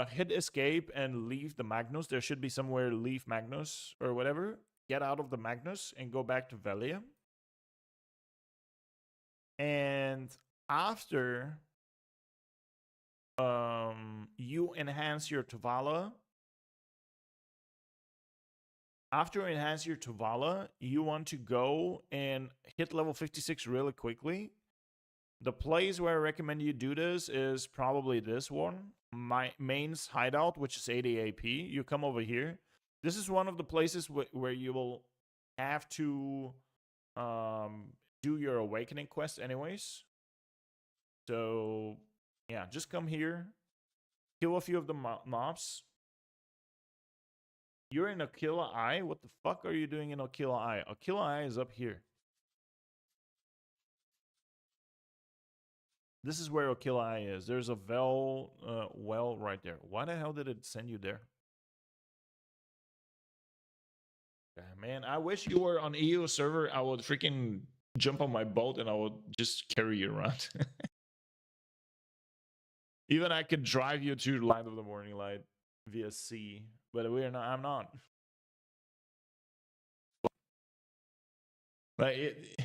Speaker 1: hit escape and leave the Magnus. There should be somewhere leave Magnus or whatever. Get out of the Magnus and go back to Velia. And after you enhance your Tuvala. After you enhance your Tuvala, you want to go and hit level 56 really quickly. The place where I recommend you do this is probably this one, my main's hideout, which is 80 AP. You come over here. This is one of the places where you will have to do your awakening quest anyways. So yeah, just come here, kill a few of the mobs. You're in Aquila Eye? What the fuck are you doing in Aquila Eye? Aquila Eye is up here. This is where Aquila Eye is. There's a well right there. Why the hell did it send you there? Man, I wish you were on EU server. I would freaking jump on my boat and I would just carry you around. Even I could drive you to Land of the Morning Light via sea, but we're not. I'm not. Like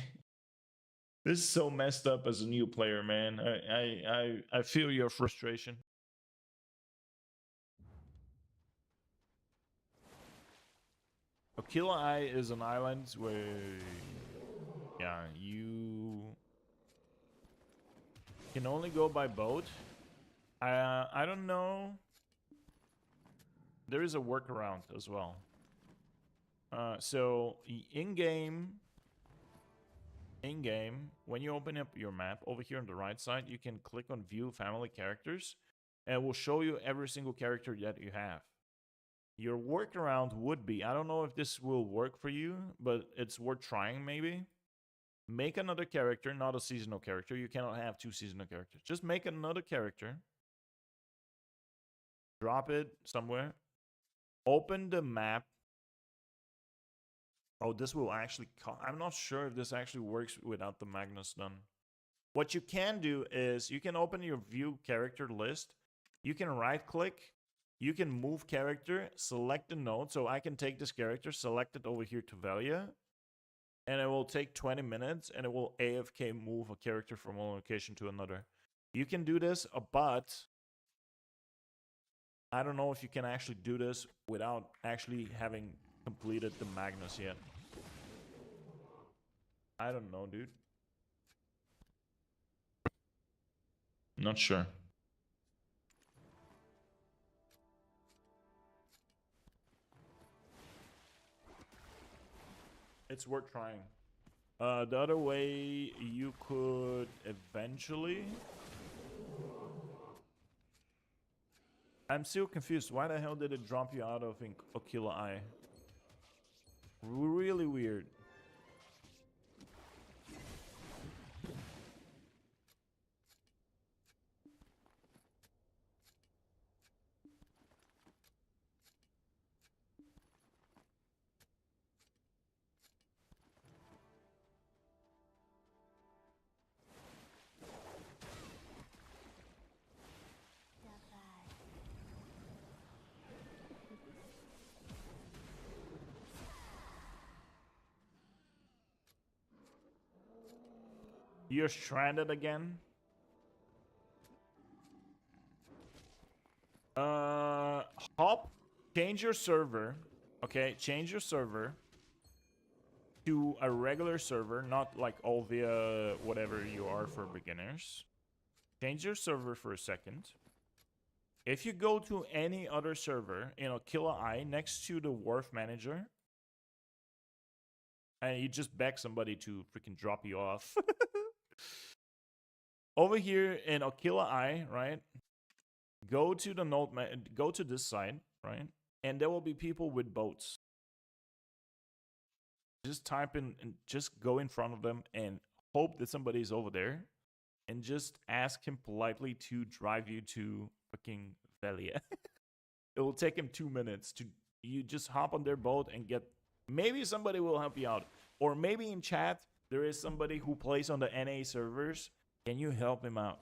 Speaker 1: this is so messed up as a new player, man. I feel your frustration. Aquila Eye is an island where, yeah, you can only go by boat. I don't know. There is a workaround as well. So in game, when you open up your map over here on the right side, you can click on View Family Characters, and it will show you every single character that you have. Your workaround would be, I don't know if this will work for you, but it's worth trying maybe. Make another character, not a seasonal character. You cannot have two seasonal characters. Just make another character. Drop it somewhere. Open the map. Oh, this will actually... I'm not sure if this actually works without the Magnus done. What you can do is you can open your view character list. You can right click. You can move character, select the node. So I can take this character, select it over here to Velia. And it will take 20 minutes and it will AFK move a character from one location to another. You can do this, but I don't know if you can actually do this without actually having completed the Magnus yet. I don't know, dude. Not sure. It's worth trying. The other way you could eventually... I'm still confused. Why the hell did it drop you out of Aquila Eye? Really weird. You're stranded again? Hop, change your server. Okay, change your server to a regular server, not like all via whatever you are for beginners. Change your server for a second. If you go to any other server in Aquila Eye next to the wharf manager, and you just beg somebody to freaking drop you off. Over here in Aquila Eye, right? Go to the node, go to this side, right? And there will be people with boats. Just type in and just go in front of them and hope that somebody's over there, and just ask him politely to drive you to fucking Velia. It will take him 2 minutes to you just hop on their boat and get. Maybe somebody will help you out, or maybe in chat there is somebody who plays on the NA servers. Can you help him out?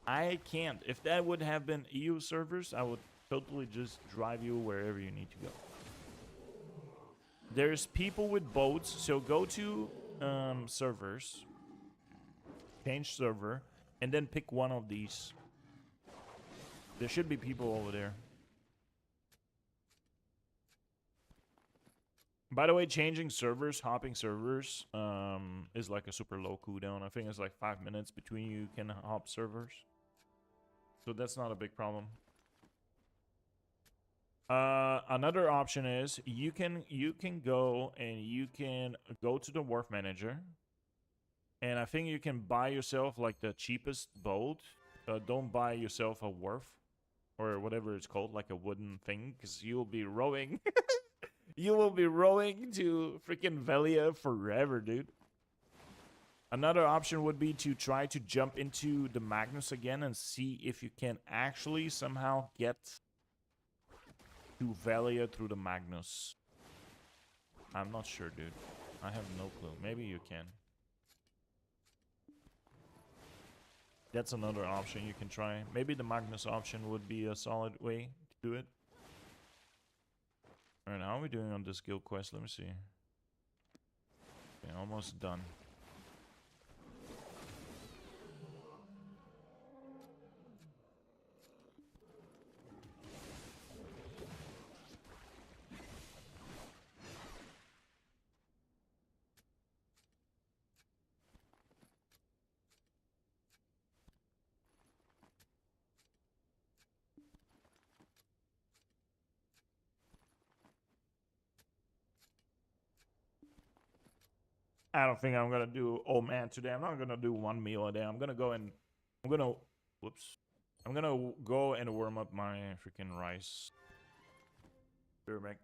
Speaker 1: I can't. If that would have been EU servers, I would totally just drive you wherever you need to go. There's people with boats, so go to servers, change server, and then pick one of these. There should be people over there. By the way, changing servers, hopping servers, is like a super low cooldown. I think it's like 5 minutes between you can hop servers. So that's not a big problem. Another option is you can go and you can go to the wharf manager, and I think you can buy yourself like the cheapest boat. Don't buy yourself a wharf or whatever it's called, like a wooden thing, because you'll be rowing. You will be rowing to freaking Velia forever, dude. Another option would be to try to jump into the Magnus again and see if you can actually somehow get to Velia through the Magnus. I'm not sure, dude. I have no clue. Maybe you can. That's another option you can try. Maybe the Magnus option would be a solid way to do it. Alright, how are we doing on this guild quest? Let me see. Okay, almost done. I don't think I'm gonna do old man today. I'm not gonna do one meal a day. I'm gonna go and whoops. I'm gonna go and warm up my freaking rice. Back.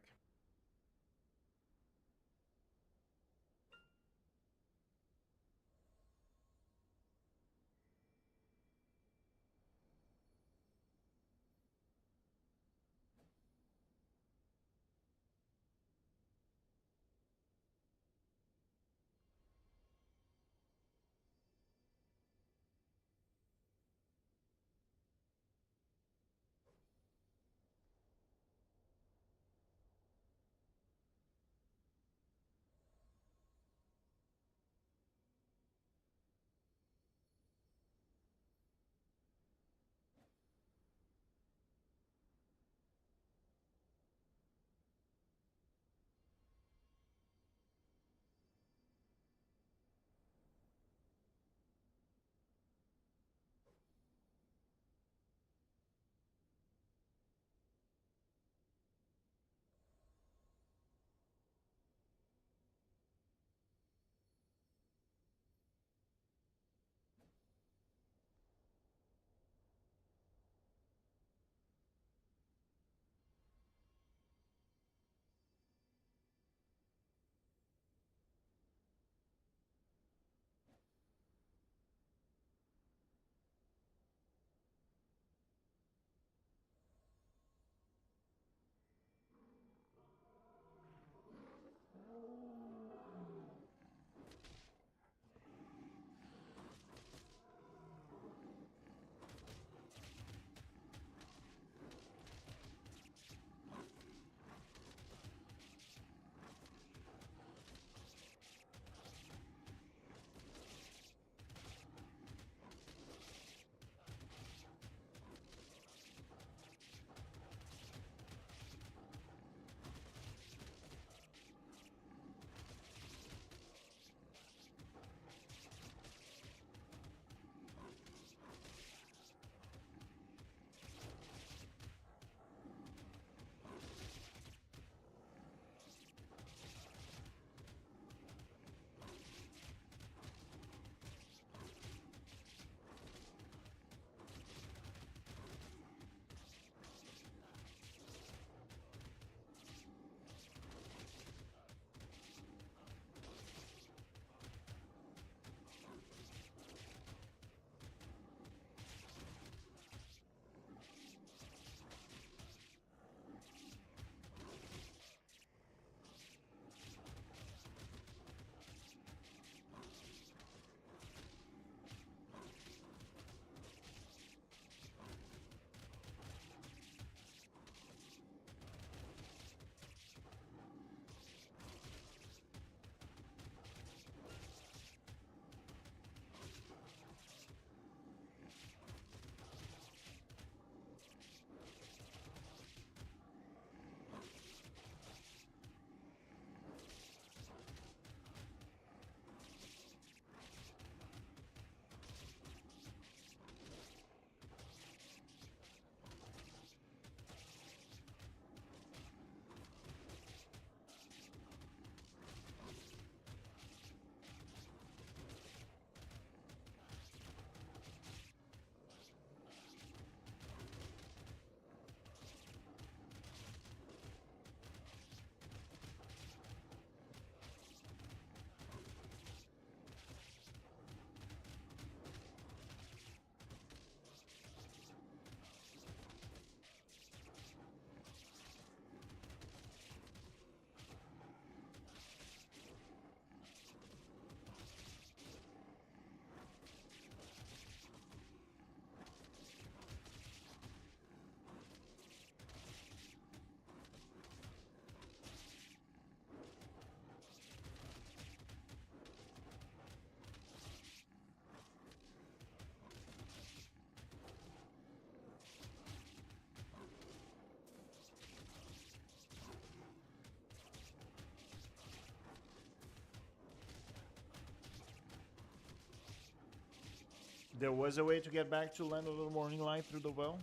Speaker 2: there was a way to get back to Land of the Morning Light through the well.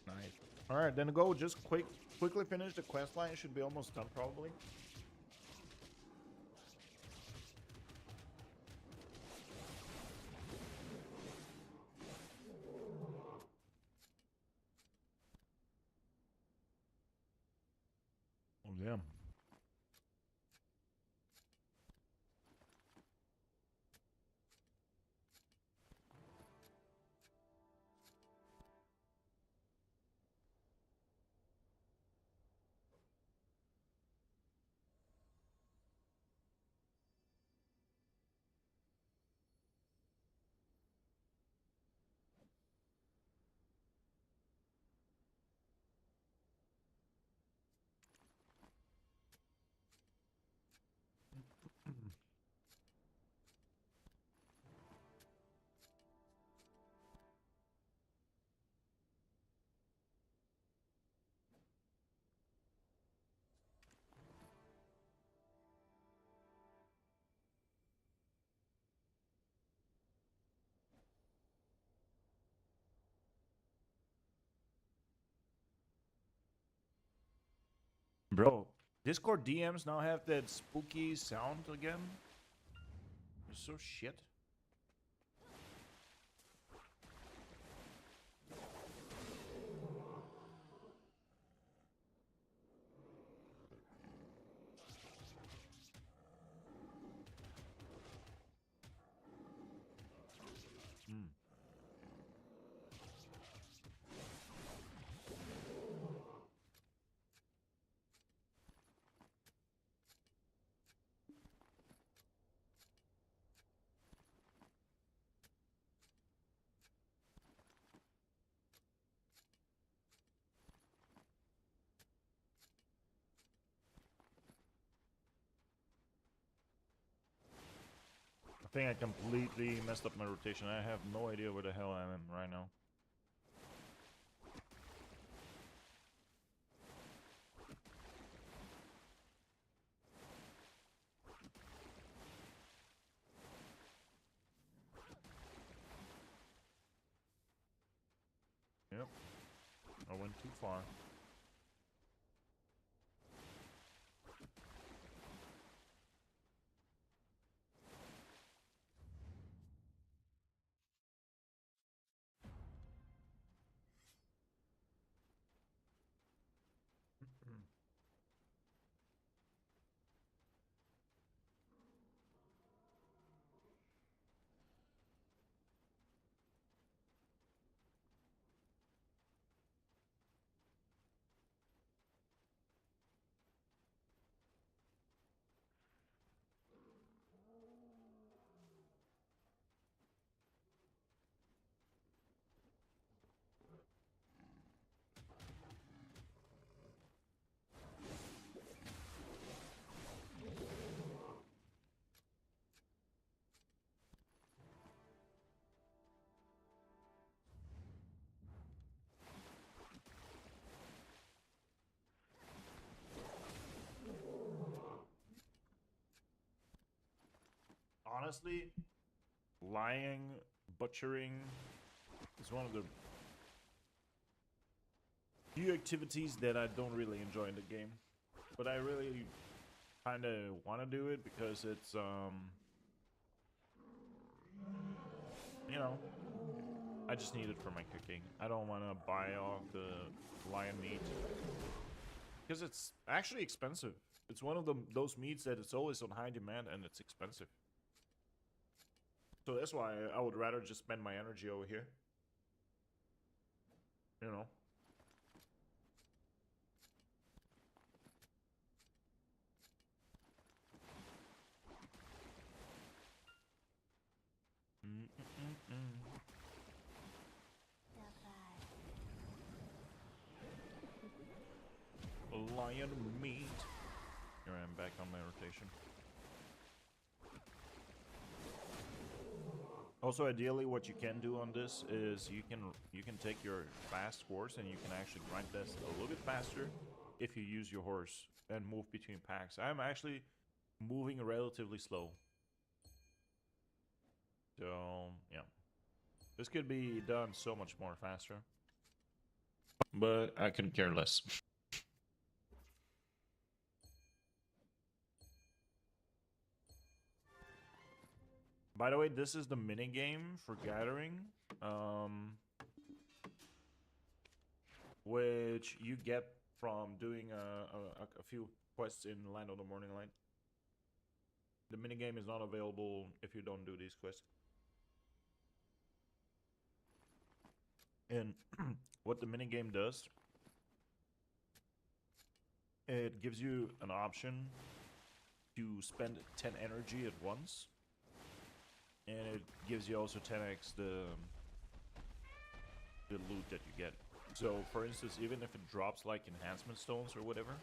Speaker 2: Nice. All right, then go. Just quickly finish the quest line. It should be almost done, probably. Oh, damn. Bro, Discord DMs now have that spooky sound again. It's so shit. Hmm. I think I completely messed up my rotation. I have no idea where the hell I am right now. Yep. I went too far. Honestly, lying, butchering is one of the few activities that I don't really enjoy in the game. But I really kind of want to do it because it's, you know, I just need it for my cooking. I don't want to buy off the lion meat because it's actually expensive. It's one of those meats that it's always on high demand and it's expensive. So that's why I would rather just spend my energy over here. You know. Lion meat. Here I am back on my rotation. Also, ideally, what you can do on this is you can take your fast horse and you can actually grind this a little bit faster if you use your horse and move between packs. I'm actually moving relatively slow. So, yeah. This could be done so much more faster.
Speaker 1: But I could care less.
Speaker 2: By the way, this is the mini game for gathering, which you get from doing a few quests in Land of the Morning Light. The mini game is not available if you don't do these quests. And what the mini game does, it gives you an option to spend 10 energy at once. And it gives you also 10x the loot that you get. So, for instance, even if it drops like enhancement stones or whatever,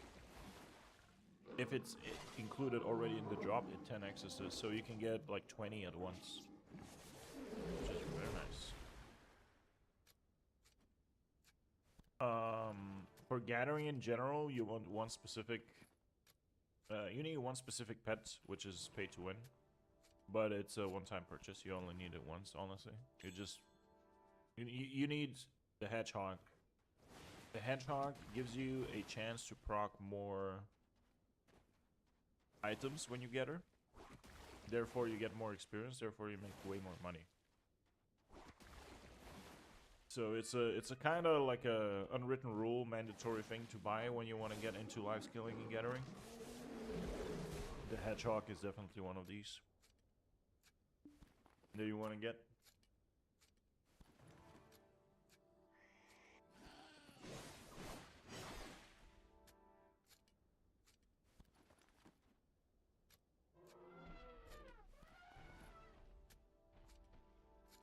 Speaker 2: if it's included already in the drop, it 10x's this. So you can get like 20 at once, which is very nice. For gathering in general, you want one specific. You need one specific pet, which is pay to win. But it's a one-time purchase. You only need it once, honestly. You need the hedgehog. The hedgehog gives you a chance to proc more items when you get her. Therefore, you get more experience. Therefore, you make way more money. So it's a kind of like a unwritten rule, mandatory thing to buy when you want to get into life skilling and gathering. The hedgehog is definitely one of these. That you want to get.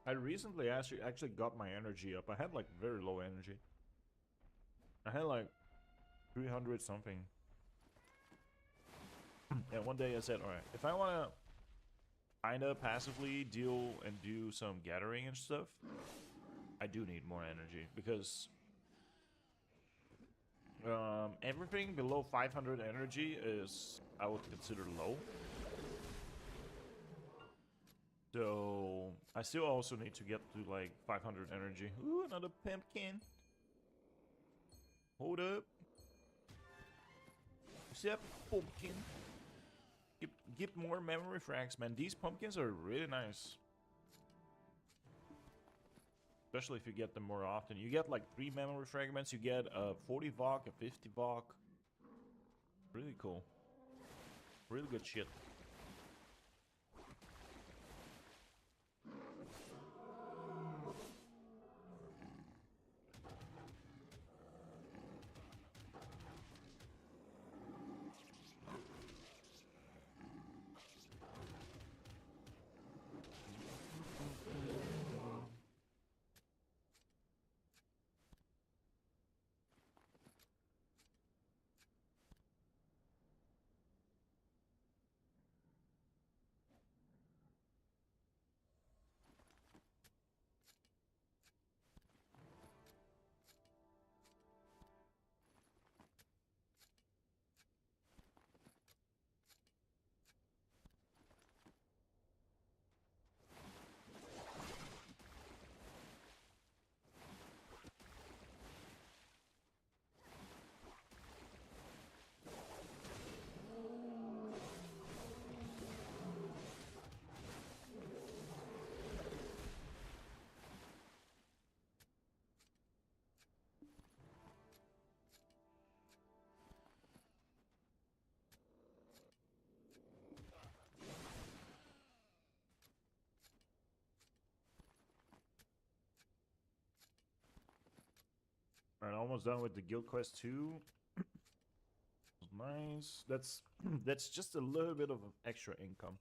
Speaker 2: I recently actually got my energy up. I had like very low energy. I had like 300 something. And one day I said, alright, if I want to kinda passively deal and do some gathering and stuff, I do need more energy because everything below 500 energy is, I would consider low. So I still also need to get to like 500 energy. Ooh, another pumpkin. Hold up. See that pumpkin? Get more memory frags, man. These pumpkins are really nice. Especially if you get them more often. You get like 3 memory fragments. You get a 40 VOC, a 50 VOC. Really cool. Really good shit. Alright, almost done with the guild quest 2. Nice. That's just a little bit of extra income.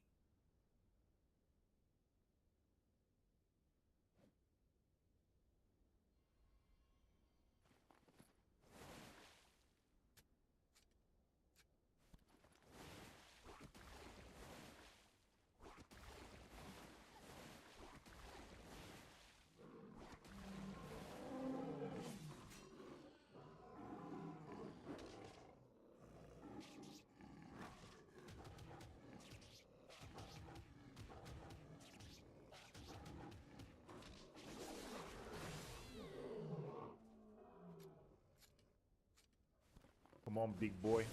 Speaker 2: Come on, big boy.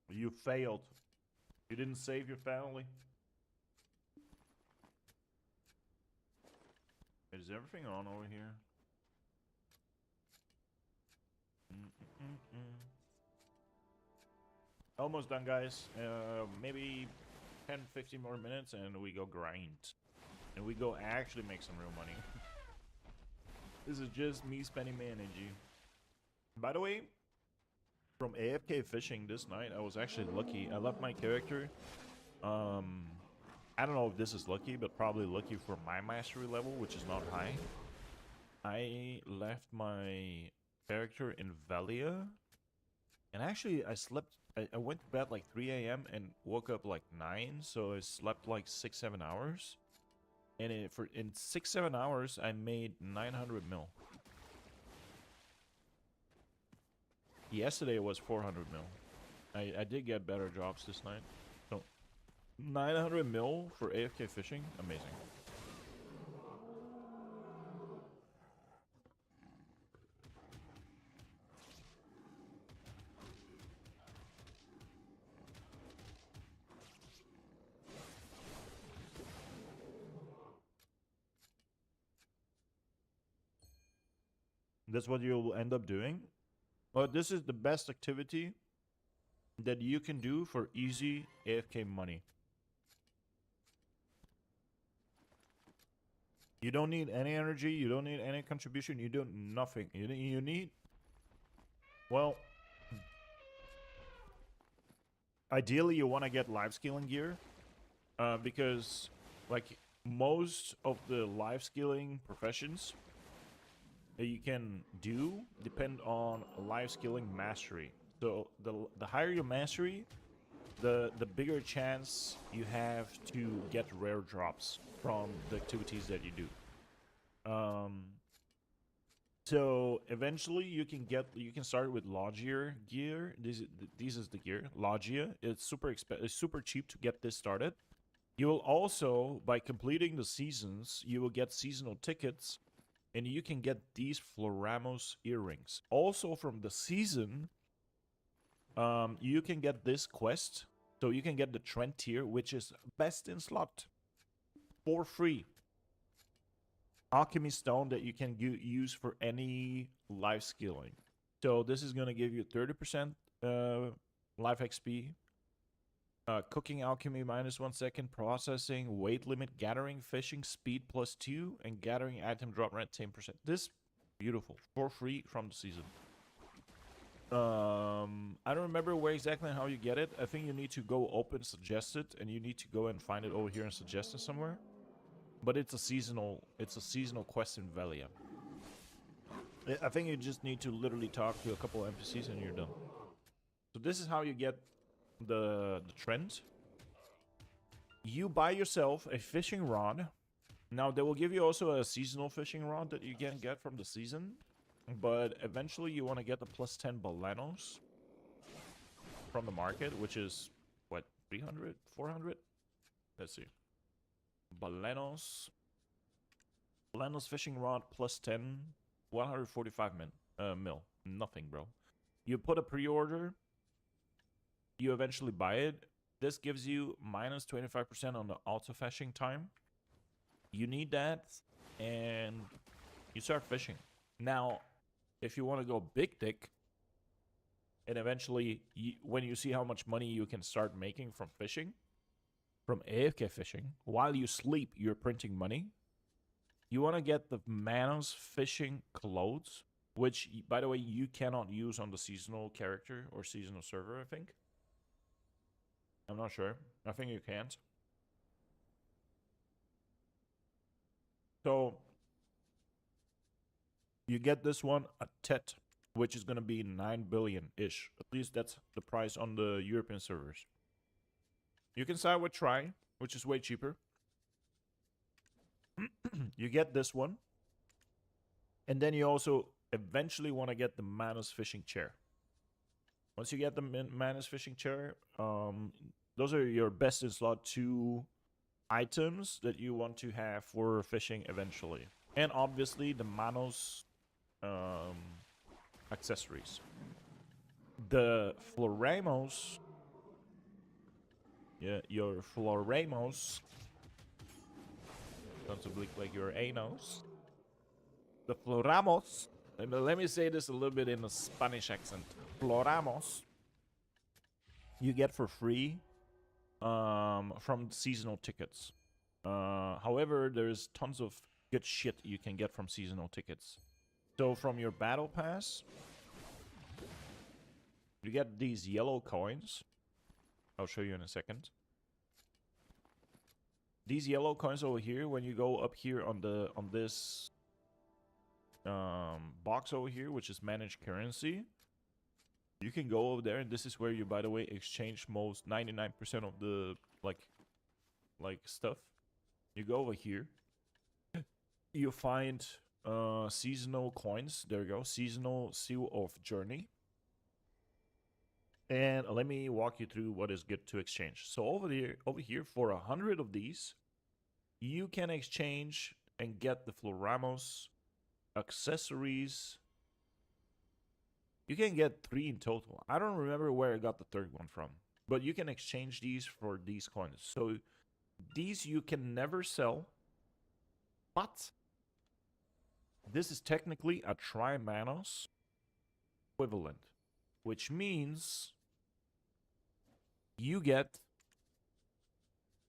Speaker 2: You failed. You didn't save your family. Is everything on over here? Almost done, guys. Maybe 10-15 more minutes and we go grind. And we go actually make some real money. This is just me spending my energy. By the way, from AFK fishing this night, I was actually lucky. I left my character. I don't know if this is lucky, but probably lucky for my mastery level, which is not high. I left my character in Valia. And actually, I slept. I went to bed like 3 a.m. and woke up like 9. So I slept like 6-7 hours. And in 6-7 hours, I made 900 mil. Yesterday it was 400 mil. I did get better jobs this night. So 900 mil for AFK fishing, amazing. That's what you'll end up doing. But this is the best activity that you can do for easy AFK money. You don't need any energy. You don't need any contribution. You do nothing. You need... Well... Ideally, you want to get life scaling gear. Because, like, most of the life scaling professions that you can do depend on life skilling mastery. So the higher your mastery, the bigger chance you have to get rare drops from the activities that you do. So eventually you can start with Logia gear. This is the gear, Logia. It's super cheap to get this started. You will also, by completing the seasons, you will get seasonal tickets. And you can get these Floramos earrings. Also from the season, you can get this quest. So you can get the trend tier, which is best in slot. For free. Alchemy stone that you can use for any life skilling. So this is going to give you 30% life XP. Cooking alchemy -1 second, processing, weight limit, gathering, fishing, speed +2, and gathering item drop rate 10%. This beautiful for free from the season. I don't remember where exactly how you get it. I think you need to go open suggested, and you need to go and find it over here and suggested somewhere. But it's a seasonal quest in Valia. I think you just need to literally talk to a couple of NPCs and you're done. So this is how you get the trend. You buy yourself a fishing rod. Now they will give you also a seasonal fishing rod that you can get from the season, but eventually you want to get the +10 balenos from the market, which is what, 300, 400? Let's see. Balenos fishing rod +10, 145 mil. Nothing, bro. You put a pre-order. You eventually buy it. This gives you -25% on the auto fishing time. You need that, and you start fishing. Now, if you want to go big dick, and eventually, when you see how much money you can start making from fishing, from AFK fishing, while you sleep, you're printing money. You want to get the Manos fishing clothes, which, by the way, you cannot use on the seasonal character or seasonal server, I think. I'm not sure. I think you can't. So, you get this one, a TET, which is going to be 9 billion-ish. At least that's the price on the European servers. You can start with Try, which is way cheaper. You get this one. And then you also eventually want to get the Manus fishing chair. Once you get the Manus fishing chair, those are your best in slot 2 items that you want to have for fishing eventually. And obviously the Manos accessories. The Floramos, yeah, your Floramos, don't look like your Anos. The Floramos, let me say this a little bit in a Spanish accent. Floramos, you get for free from seasonal tickets. However, there's tons of good shit you can get from seasonal tickets. So from your battle pass, you get these yellow coins. I'll show you in a second. These yellow coins over here, when you go up here on this box over here, which is managed currency, you can go over there, and this is where you, by the way, exchange most 99% of the like stuff. You go over here, you find seasonal coins. There you go, seasonal seal of journey. And let me walk you through what is good to exchange. So over here, for 100 of these, you can exchange and get the Floramos accessories. You can get 3 in total. I don't remember where I got the third one from, but you can exchange these for these coins. So these you can never sell, but this is technically a Tri-Manos equivalent, which means you get,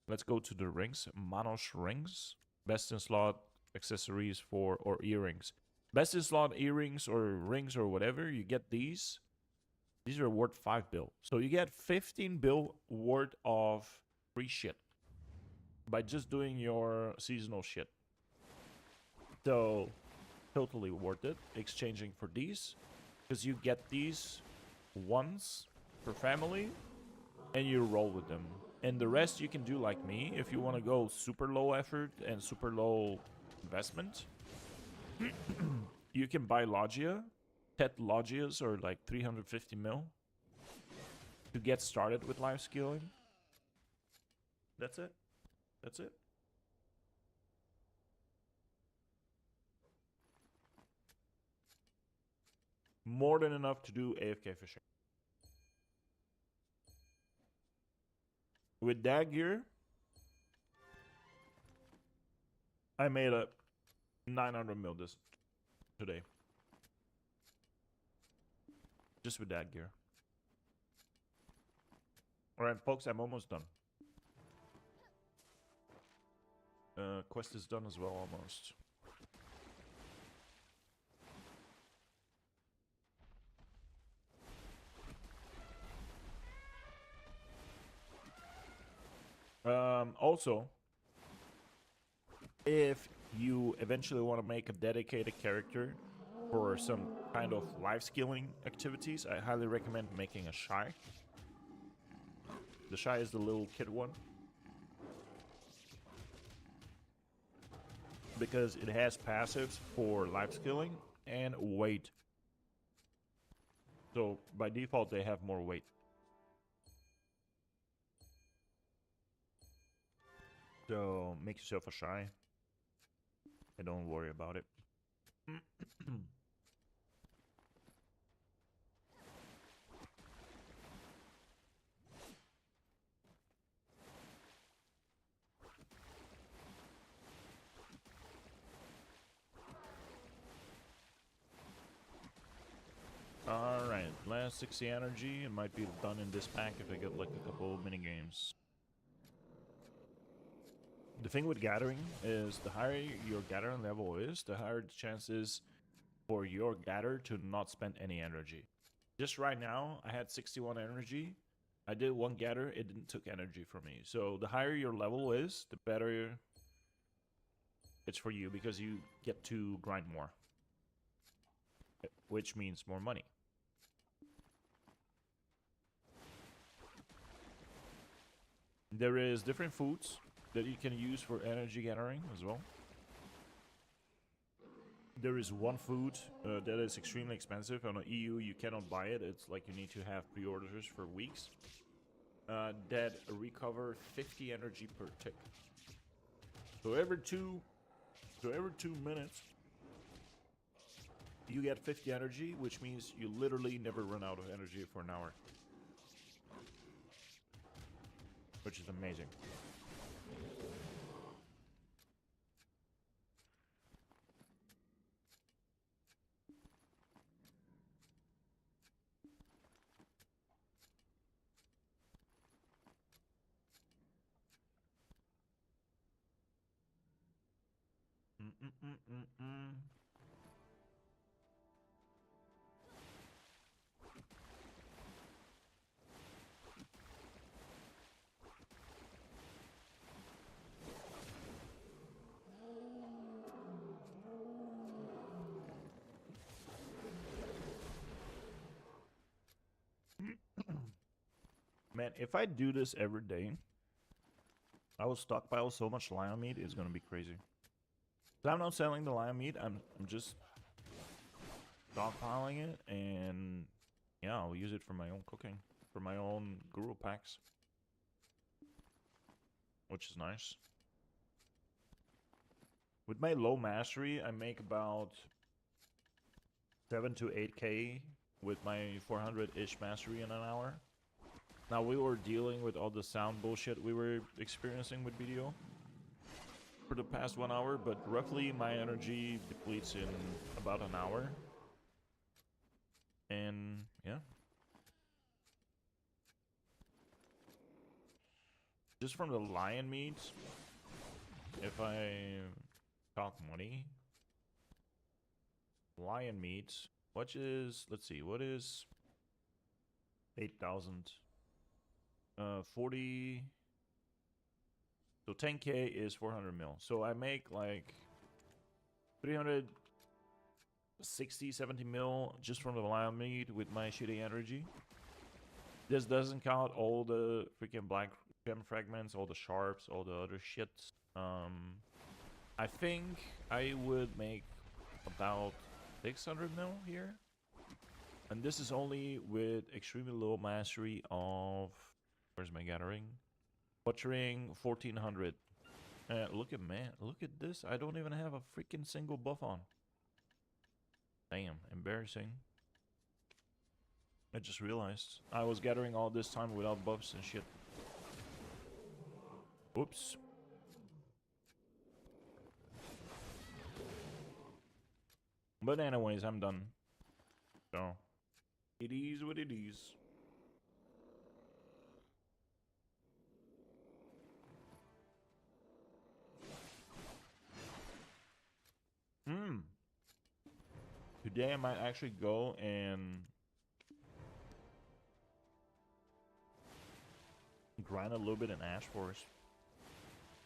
Speaker 2: let's go to the rings, Manos rings, best in slot accessories for, or earrings. Best in slot earrings or rings or whatever, you get these. These are worth 5 bill. So you get 15 bill worth of free shit by just doing your seasonal shit. So totally worth it exchanging for these, because you get these once per family and you roll with them. And the rest you can do like me if you want to go super low effort and super low investment. You can buy Logia. 10 Logias or like 350 mil to get started with life skilling. That's it. That's it. More than enough to do AFK fishing. With that gear, I made a 900 mil this today. Just with that gear. Alright, folks, I'm almost done. Quest is done as well, almost. Also, if you eventually want to make a dedicated character for some kind of life skilling activities, I highly recommend making a Shy. The Shy is the little kid one, because it has passives for life skilling and weight. So by default, they have more weight. So make yourself a Shy and don't worry about it. Alright, last 60 energy. It might be done in this pack if I get like a couple mini games. The thing with gathering is the higher your gathering level is, the higher the chances for your gather to not spend any energy. Just right now, I had 61 energy. I did one gather, it didn't took energy from me. So the higher your level is, the better it's for you, because you get to grind more, which means more money. There is different foods that you can use for energy gathering as well. There is one food that is extremely expensive. On the EU, you cannot buy it. It's like you need to have pre-orders for weeks. That recover 50 energy per tick. So every 2 minutes, you get 50 energy, which means you literally never run out of energy for an hour. Which is amazing. Mm-mm-mm-mm-mm. Man, if I do this every day, I will stockpile so much lion meat, it's gonna be crazy. So I'm not selling the lion meat, I'm just stockpiling it, and yeah, I'll use it for my own cooking, for my own guru packs, which is nice. With my low mastery, I make about 7 to 8k with my 400-ish mastery in an hour. Now, we were dealing with all the sound bullshit we were experiencing with BDO for the past 1 hour, but roughly my energy depletes in about an hour. And yeah. Just from the lion meat, if I talk money, lion meat, what is, let's see, what is 8,000? 40, so 10k is 400 mil. So I make like 360, 70 mil just from the lion meat with my shitty energy. This doesn't count all the freaking black gem fragments, all the sharps, all the other shit. I think I would make about 600 mil here. And this is only with extremely low mastery of, where's my gathering? Butchering 1400. Look at, man, look at this. I don't even have a freaking single buff on. Damn, embarrassing. I just realized I was gathering all this time without buffs and shit. Oops. But anyways, I'm done. So, it is what it is. Today I might actually go and grind a little bit in Ash Force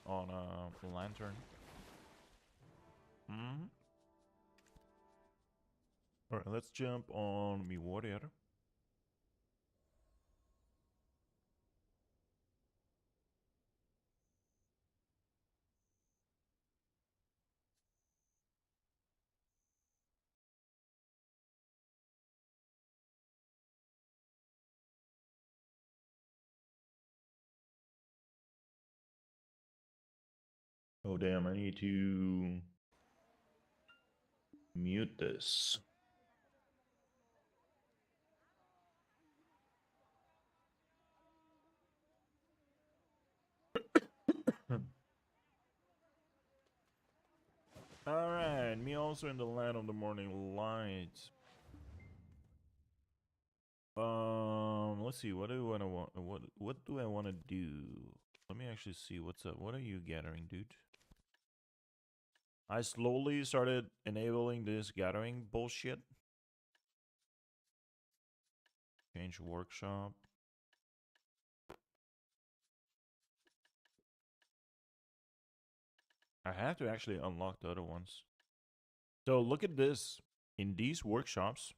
Speaker 2: on the lantern. Alright, let's jump on me warrior. Oh damn, I need to mute this. Alright, me also in the land of the morning light. Let's see, what do I want? What do I want to do? Let me actually see what's up. What are you gathering, dude? I slowly started enabling this gathering bullshit. Change workshop. I have to actually unlock the other ones. So look at this. In these workshops,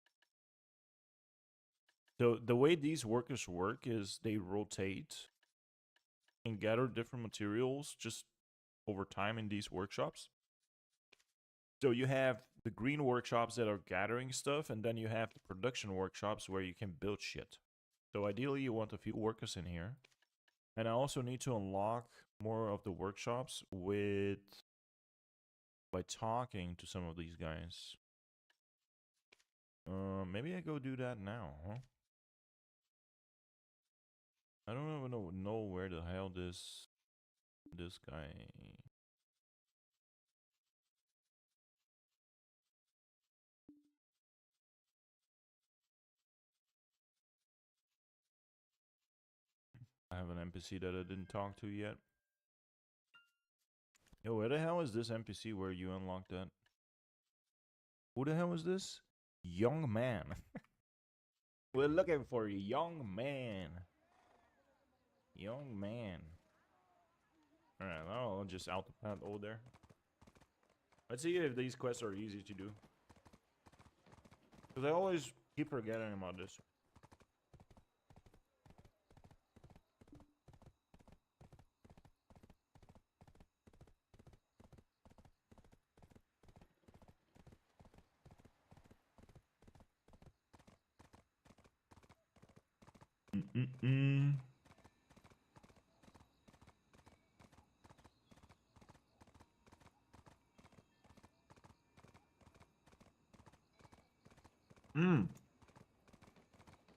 Speaker 2: so the way these workers work is they rotate and gather different materials just over time in these workshops. So you have the green workshops that are gathering stuff, and then you have the production workshops where you can build shit. So ideally you want a few workers in here. And I also need to unlock more of the workshops by talking to some of these guys. Maybe I go do that now, huh? I don't even know where the hell this guy. I have an NPC that I didn't talk to yet. Yo, where the hell is this NPC where you unlocked that? Who the hell is this? Young man. We're looking for a young man. Young man. Alright, I'll just out the path over there. Let's see if these quests are easy to do. Because I always keep forgetting about this. Mm-mm-mm.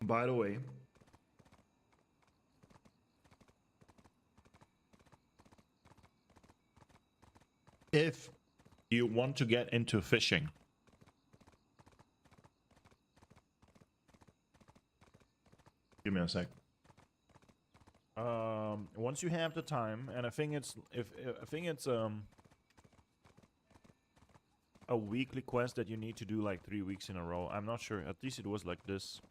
Speaker 2: By the way, if you want to get into fishing, give me a sec. Once you have the time, and I think it's a weekly quest that you need to do like 3 weeks in a row. I'm not sure. At least it was like this.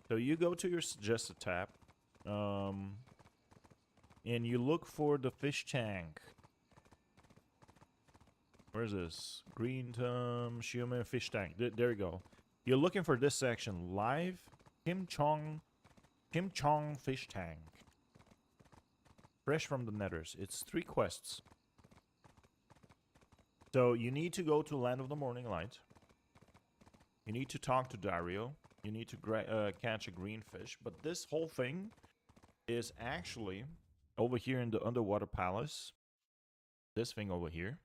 Speaker 2: So you go to your suggested tab, and you look for the fish tank. Where's this? Green human fish tank. There you go. You're looking for this section. Live Kim Chong fish tank. Fresh from the nethers. It's 3 quests. So you need to go to Land of the Morning Light. You need to talk to Dario. You need to catch a green fish. But this whole thing is actually over here in the Underwater Palace. This thing over here.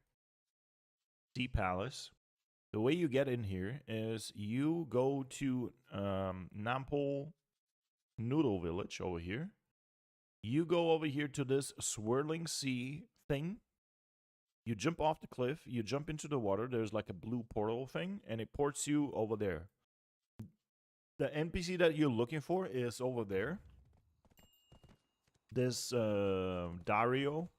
Speaker 2: Sea Palace. The way you get in here is you go to Nampol Noodle Village over here. You go over here to this swirling sea thing. You jump off the cliff, you jump into the water, there's like a blue portal thing, and it ports you over there. The NPC that you're looking for is over there. This Dario.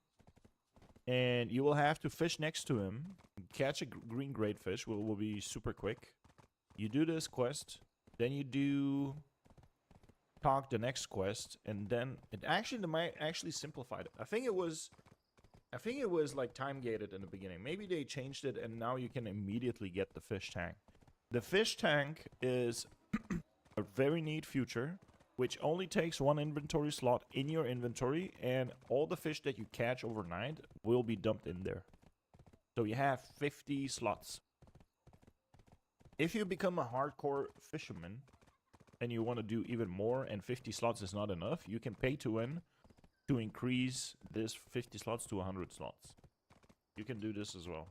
Speaker 2: And you will have to fish next to him. Catch a green great fish, will be super quick. You do this quest, then you do talk the next quest, and then it might actually simplify it. I think it was like time gated in the beginning. Maybe they changed it and now you can immediately get the fish tank. The fish tank is a very neat feature which only takes 1 inventory slot in your inventory, and all the fish that you catch overnight will be dumped in there. So you have 50 slots. If you become a hardcore fisherman and you want to do even more and 50 slots is not enough, you can pay to win to increase this 50 slots to 100 slots. You can do this as well.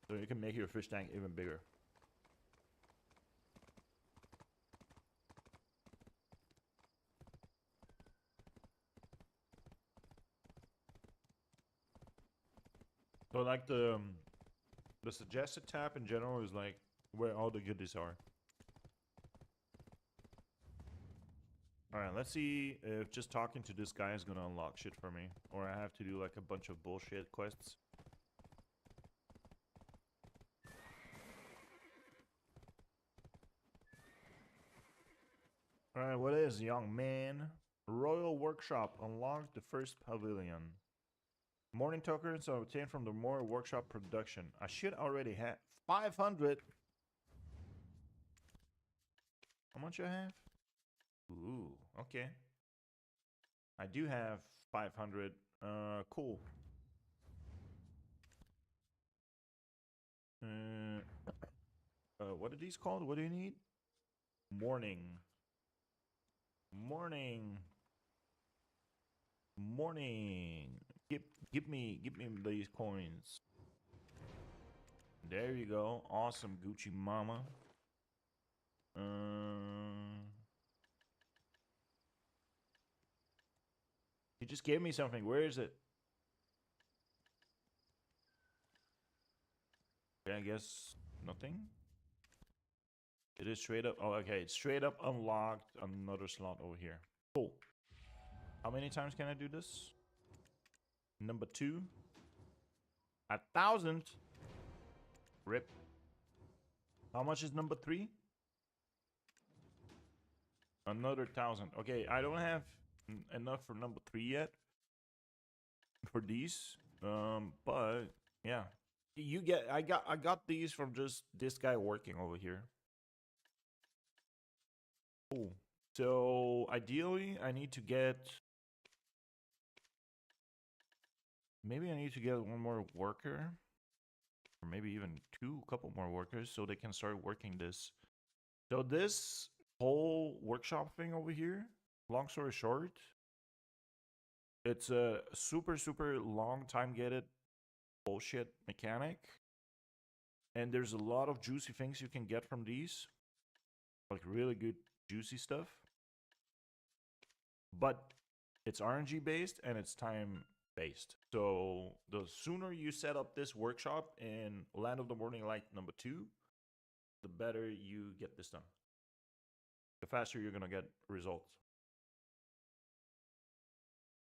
Speaker 2: So you can make your fish tank even bigger. So like the suggested tab in general is like where all the goodies are. Alright, let's see if just talking to this guy is gonna unlock shit for me. Or I have to do like a bunch of bullshit quests. Alright, what is young man? Royal Workshop. Unlock the first pavilion. Morning tokens are obtained from the more workshop production. I should already have 500. How much I have? Ooh, okay. I do have 500. Cool. What are these called? What do you need? Morning. Morning. Morning. Give me these coins. There you go. Awesome, Gucci mama. He just gave me something. Where is it? Okay, I guess nothing. It is straight up. Oh, okay. It's straight up unlocked another slot over here. Cool. How many times can I do this? Number 2. 1,000. Rip. How much is number 3? Another 1,000. Okay, I don't have enough for number 3 yet. For these. But yeah. You get I got these from just this guy working over here. Cool. So ideally I need to get maybe I need to get one more worker. Or maybe even a couple more workers so they can start working this. So this whole workshop thing over here, long story short, it's a super long time get it bullshit mechanic. And there's a lot of juicy things you can get from these. Like really good juicy stuff. But it's RNG based and it's time based. So the sooner you set up this workshop in Land of the Morning Light number 2, the better you get this done. The faster you're gonna get results.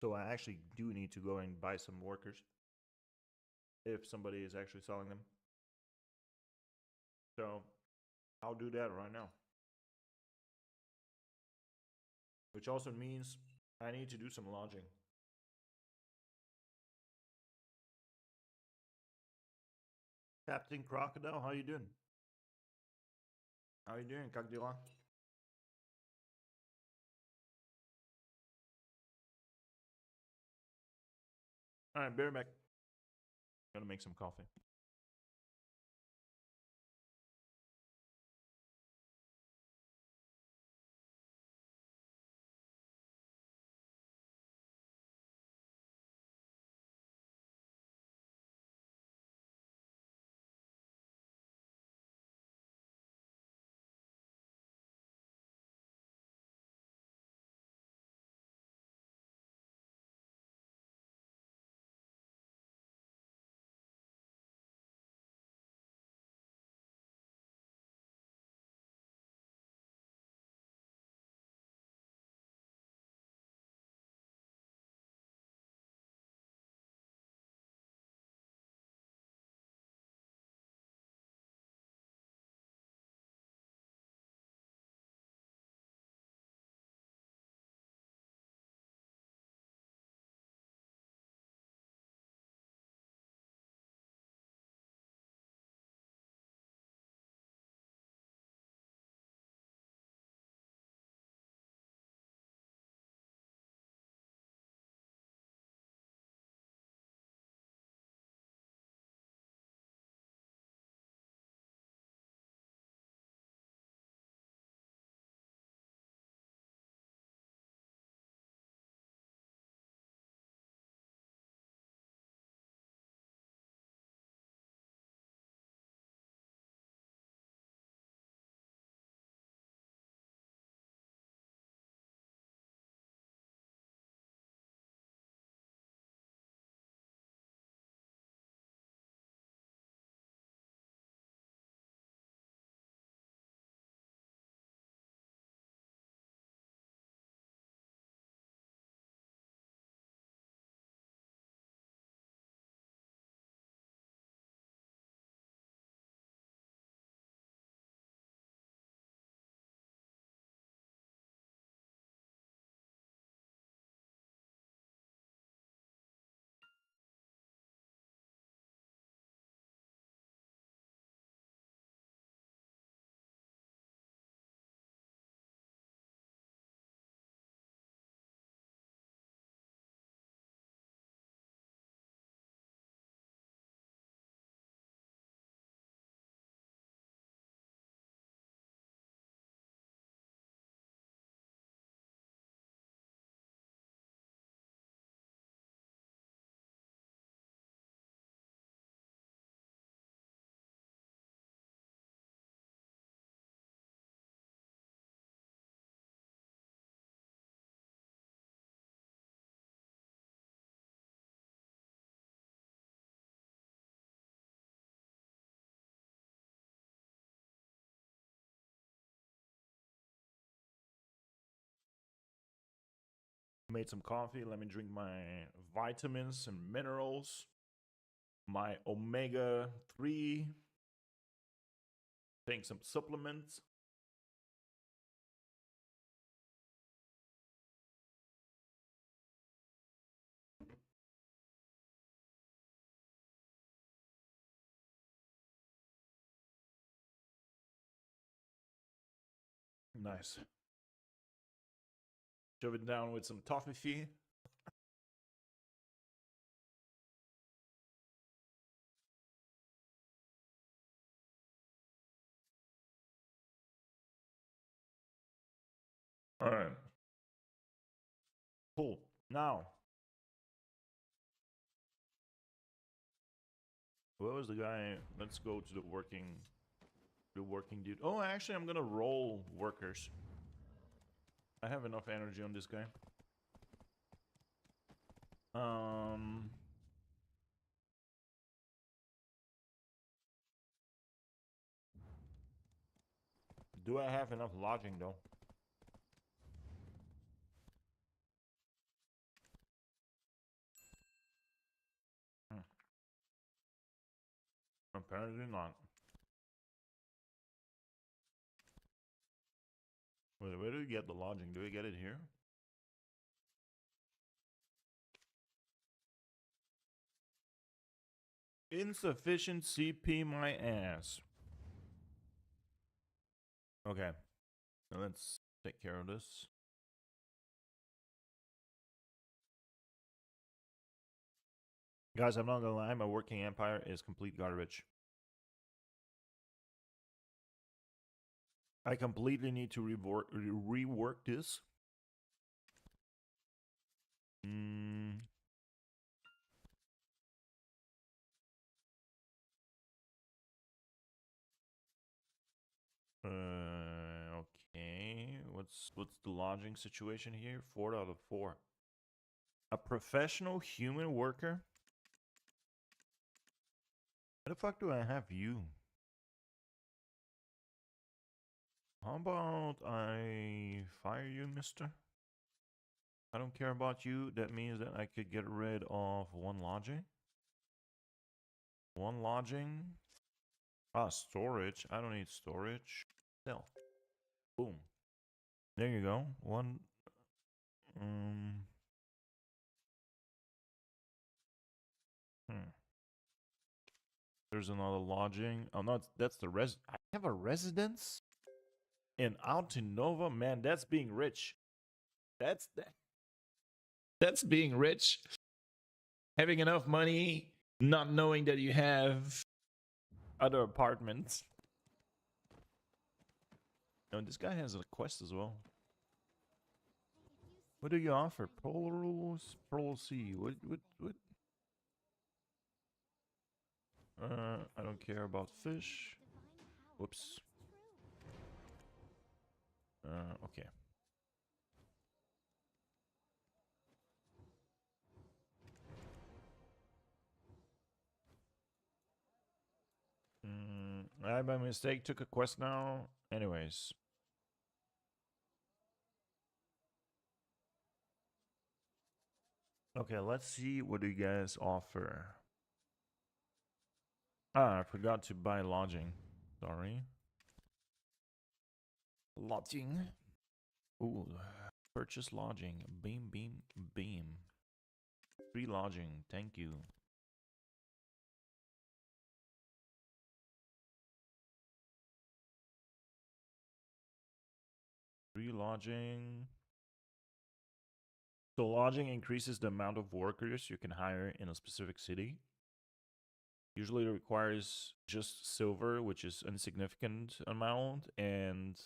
Speaker 2: So I actually do need to go and buy some workers if somebody is actually selling them. So I'll do that right now. Which also means I need to do some lodging. Captain Crocodile, how you doing? How you doing, Cagdila? Alright, bear back. Gotta make some coffee. Made some coffee. Let me drink my vitamins and minerals. My omega 3. Take some supplements. Nice. Shove it down with some toffee. All right. Cool. Now, what was the guy? Let's go to the working dude. Oh, actually, I'm gonna roll workers. I have enough energy on this guy. Do I have enough lodging though? Hmm. Apparently not. Wait, where do we get the lodging? Do we get it here? Insufficient CP my ass. Okay. Now let's take care of this. Guys, I'm not gonna lie, my working empire is complete garbage. I completely need to rework this. Okay. What's the lodging situation here? 4 out of 4. A professional human worker? Where the fuck do I have you? How about I fire you, mister? I don't care about you. That means that I could get rid of 1 lodging. 1 lodging. Ah, storage. I don't need storage. Sell. Boom. There you go. 1. There's another lodging. Oh no, that's the I have a residence in Altinova. Man, that's being rich. That's being rich. Having enough money, not knowing that you have other apartments. No, this guy has a quest as well. What do you offer? Polar Sea. What? I don't care about fish. Whoops. Okay. I by mistake took a quest now. Anyways. Okay, let's see what you guys offer. Ah, I forgot to buy lodging. Sorry. Lodging. Ooh, purchase lodging. Beam. Free lodging. Thank you. Free lodging. So lodging increases the amount of workers you can hire in a specific city. Usually it requires just silver, which is insignificant amount, and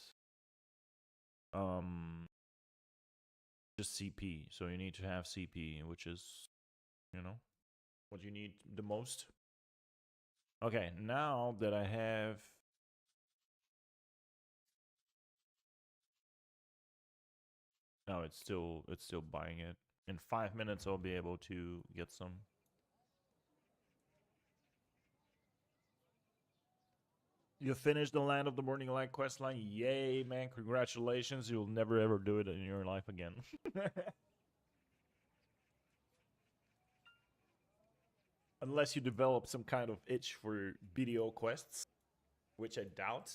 Speaker 2: just CP. So you need to have CP, which is, you know, what you need the most. Okay, now that I have no, it's still buying it. In 5 minutes I'll be able to get some. You finished the Land of the Morning Light quest line. Yay, man. Congratulations. You'll never ever do it in your life again. Unless you develop some kind of itch for BDO quests, which I doubt.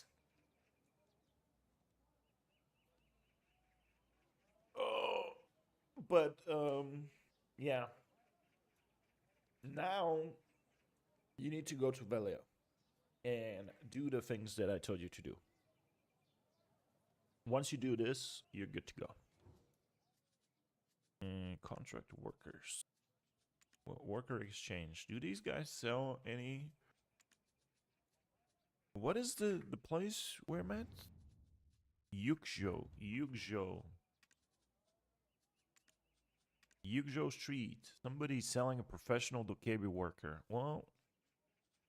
Speaker 2: Oh, but yeah. Now you need to go to Velia and do the things that I told you to do. Once you do this, you're good to go. And contract workers. Well, worker exchange. Do these guys sell any? What is the place where I'm at? Yukjo Street. Somebody's selling a professional dokebi worker. Well,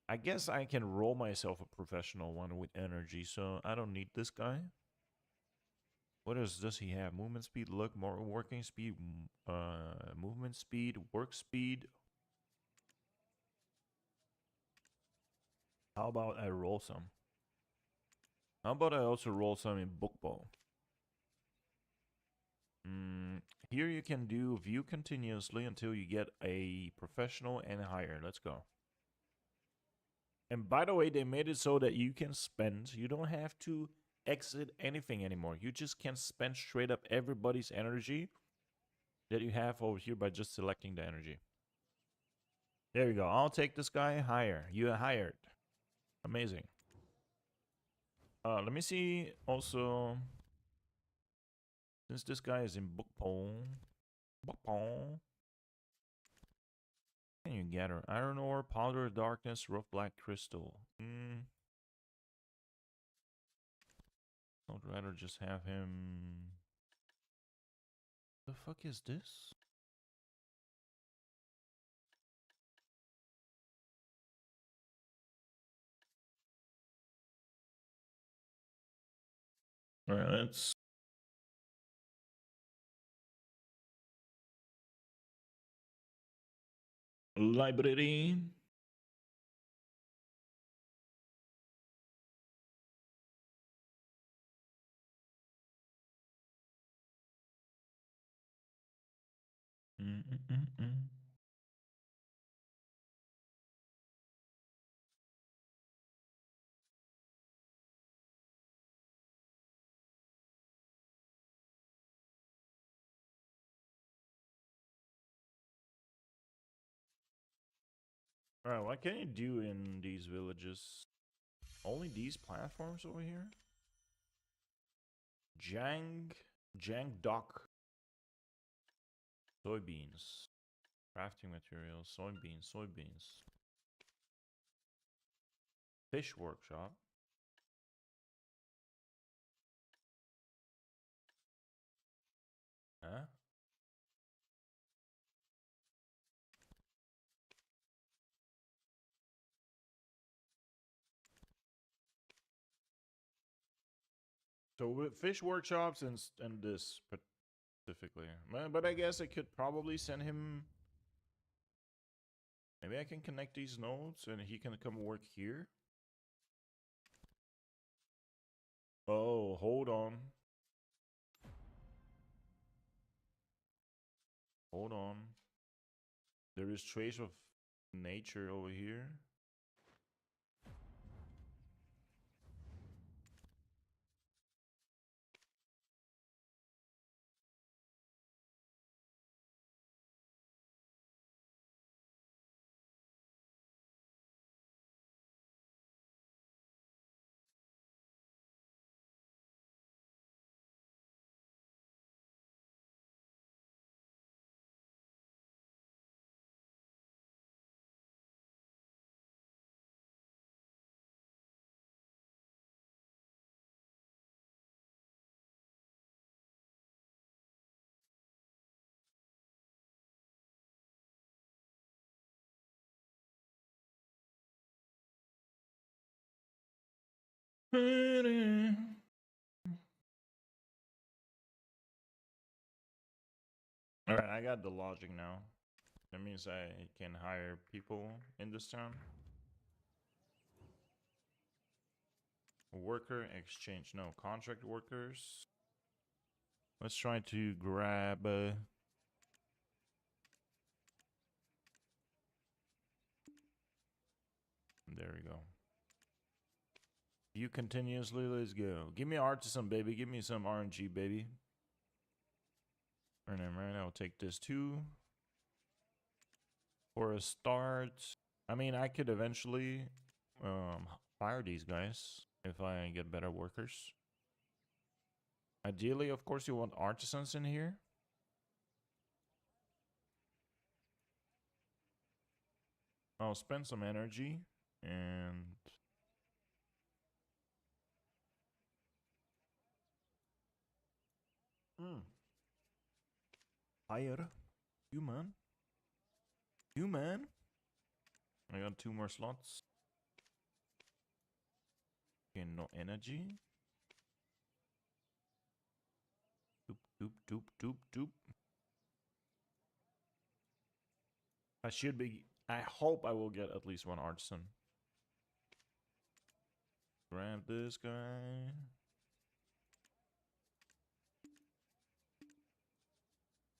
Speaker 2: I guess I can roll myself a professional one with energy, so I don't need this guy. What else does he have? Movement speed, look, more working speed, movement speed, work speed. How about I roll some? How about I also roll some in book ball? Here you can do view continuously until you get a professional and higher. Let's go. And by the way, they made it so that you can spend. You don't have to exit anything anymore. You just can spend straight up everybody's energy that you have over here by just selecting the energy. There you go. I'll take this guy higher. You are hired. Amazing. Let me see also. Since this guy is in book can you gather iron ore, powder of darkness, rough black crystal? I'd rather just have him. The fuck is this? All right, let's. Library. All right, what can you do in these villages? Only these platforms over here? Jang Dock. Soybeans. Crafting materials. Soybeans. Fish workshop. Huh? So with fish workshops and this specifically, but I guess I could probably send him. Maybe I can connect these nodes and he can come work here. Oh, hold on. Hold on. There is trace of nature over here. Alright, I got the logic now. That means I can hire people in this town. Worker exchange. No, contract workers. Let's try to grab. There we go. You continuously, let's go. Give me artisan, baby. Give me some RNG, baby. And then right now, I'll take this too. For a start, I mean, I could eventually fire these guys if I get better workers. Ideally, of course, you want artisans in here. I'll spend some energy and hire human. I got 2 more slots. Okay, no energy. Doop doop doop doop doop. I should be. I hope I will get at least 1 artisan. Grab this guy.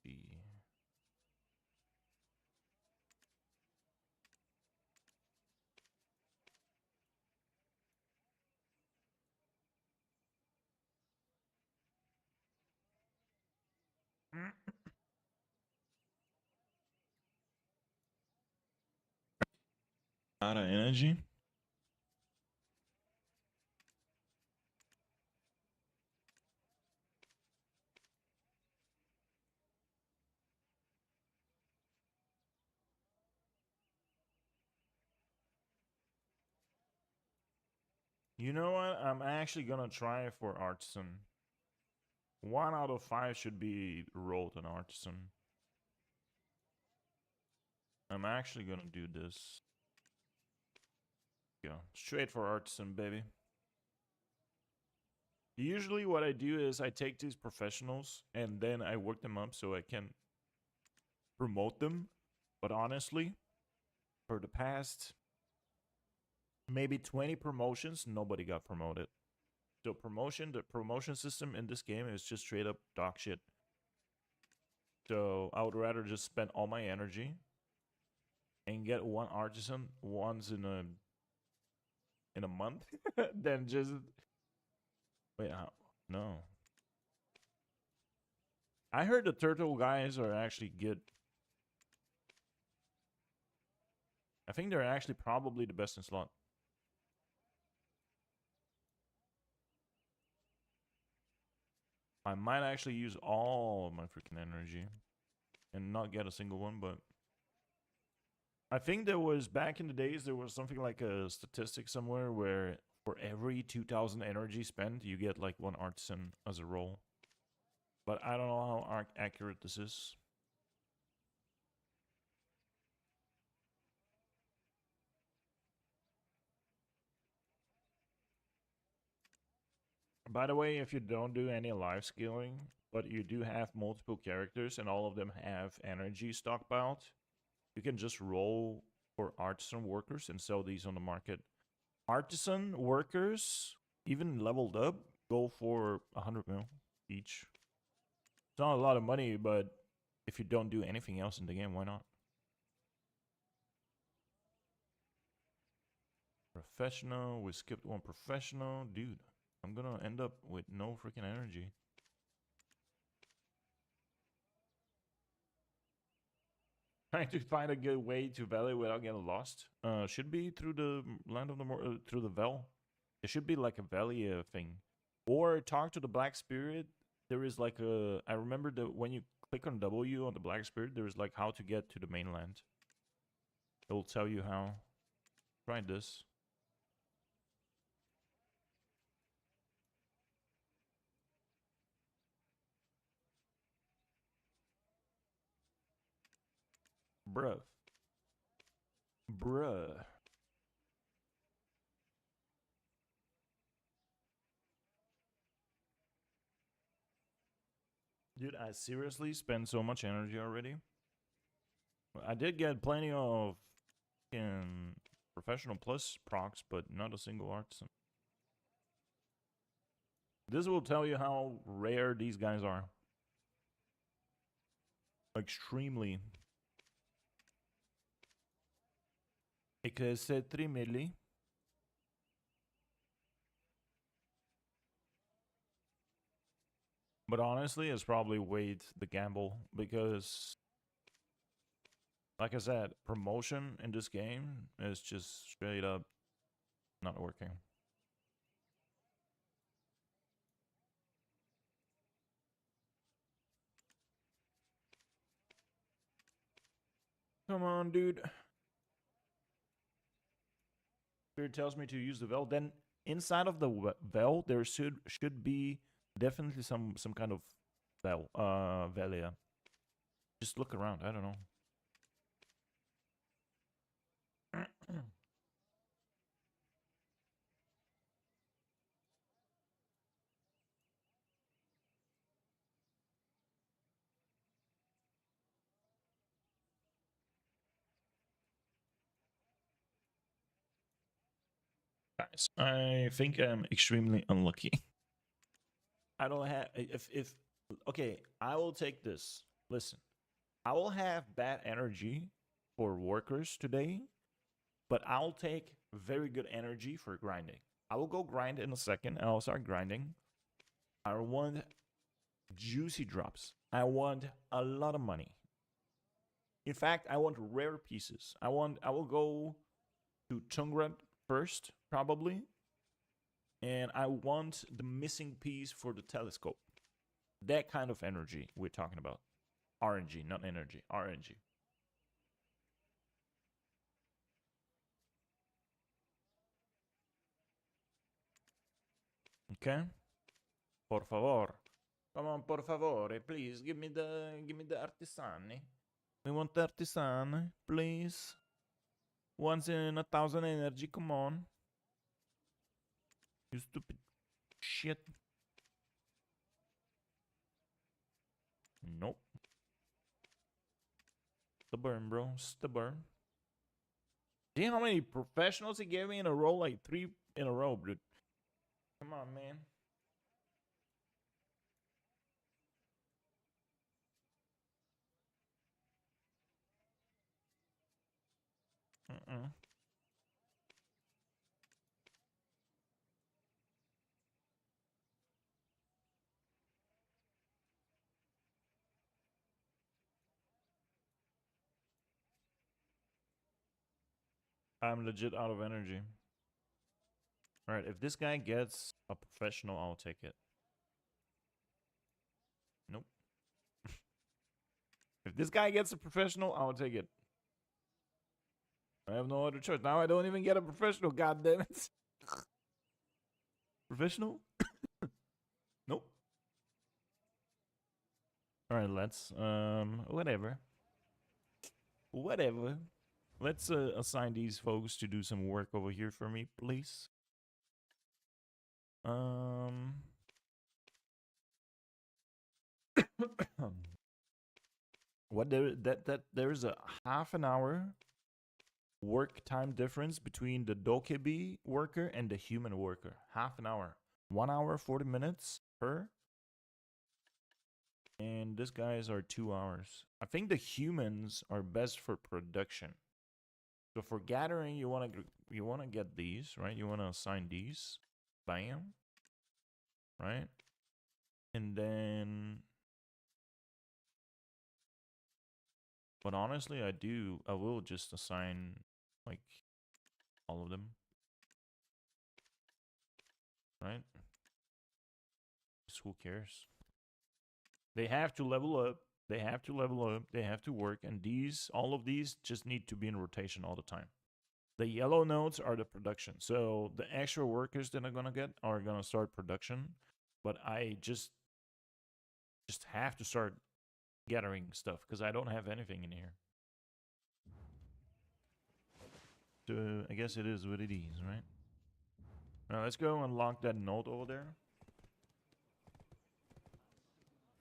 Speaker 2: B. Out of energy. You know what? I'm actually gonna try for artisan. 1 out of 5 should be rolled an artisan. I'm actually gonna do this. Go straight for artisan, baby. Usually what I do is I take these professionals and then I work them up so I can promote them. But honestly, for the past maybe 20 promotions, nobody got promoted. So the promotion system in this game is just straight up dog shit. So I would rather just spend all my energy and get 1 artisan once in a month than just wait. No, I heard the turtle guys are actually good. I think they're actually probably the best in slot. I might actually use all my freaking energy and not get a single one, but I think there was, back in the days, there was something like a statistic somewhere where for every 2,000 energy spent, you get like 1 artisan as a roll. But I don't know how accurate this is. By the way, if you don't do any life scaling, but you do have multiple characters and all of them have energy stockpiled, you can just roll for artisan workers and sell these on the market. Artisan workers, even leveled up, go for 100 mil each. It's not a lot of money, but if you don't do anything else in the game, why not? Professional, we skipped 1 professional. Dude, I'm gonna end up with no freaking energy. Trying to find a good way to valley without getting lost. Should be through the land of the through the Vel. It should be like a valley thing, or talk to the Black Spirit. There is like a. I remember that when you click on W on the Black Spirit, there is like how to get to the mainland. It will tell you how. Try this. Bruh. Bruh. Dude, I seriously spend so much energy already. I did get plenty of professional plus procs, but not a single artisan. This will tell you how rare these guys are. Extremely Because 3 milli. But honestly, it's probably weighed the gamble because, like I said, promotion in this game is just straight up not working. Come on, dude. Spirit tells me to use the Vel. Then inside of the Vel, there should be definitely some kind of Velia. Just look around. I don't know. Guys, I think I'm extremely unlucky. I don't have if okay, I will take this. Listen, I will have bad energy for workers today, but I'll take very good energy for grinding. I will go grind in a second and I'll start grinding. I want juicy drops. I want a lot of money. In fact, I want rare pieces. I will go to Tungrat first, probably. And I want the missing piece for the telescope. That kind of energy we're talking about. RNG, not energy. RNG. Okay? Por favor. Come on, por favore, please give me the artisani. We want the artisani, please. Once in 1,000 energy, come on. You stupid shit. Nope. Stubborn, bro. Stubborn. See how many professionals he gave me in a row? Like 3 in a row, dude. Come on, man. Uh-uh. I'm legit out of energy. Alright, if this guy gets a professional, I'll take it. Nope. If this guy gets a professional, I'll take it. I have no other choice. Now I don't even get a professional, god damn it. Professional? Nope. Alright, let's whatever. Whatever. Let's assign these folks to do some work over here for me, please. What there's a half an hour work time difference between the Dokebi worker and the human worker. Half an hour. 1 hour, 40 minutes per. And these guys are 2 hours. I think the humans are best for production. So for gathering, you wanna get these, right? You wanna assign these. Bam. Right? And then, but honestly, I will just assign like all of them. Right? Just who cares? They have to level up. They have to level up. They have to work. And all of these just need to be in rotation all the time. The yellow nodes are the production. So the extra workers that I'm gonna get are gonna start production. But I just have to start gathering stuff because I don't have anything in here. So I guess it is what it is, right? Now let's go unlock that node over there.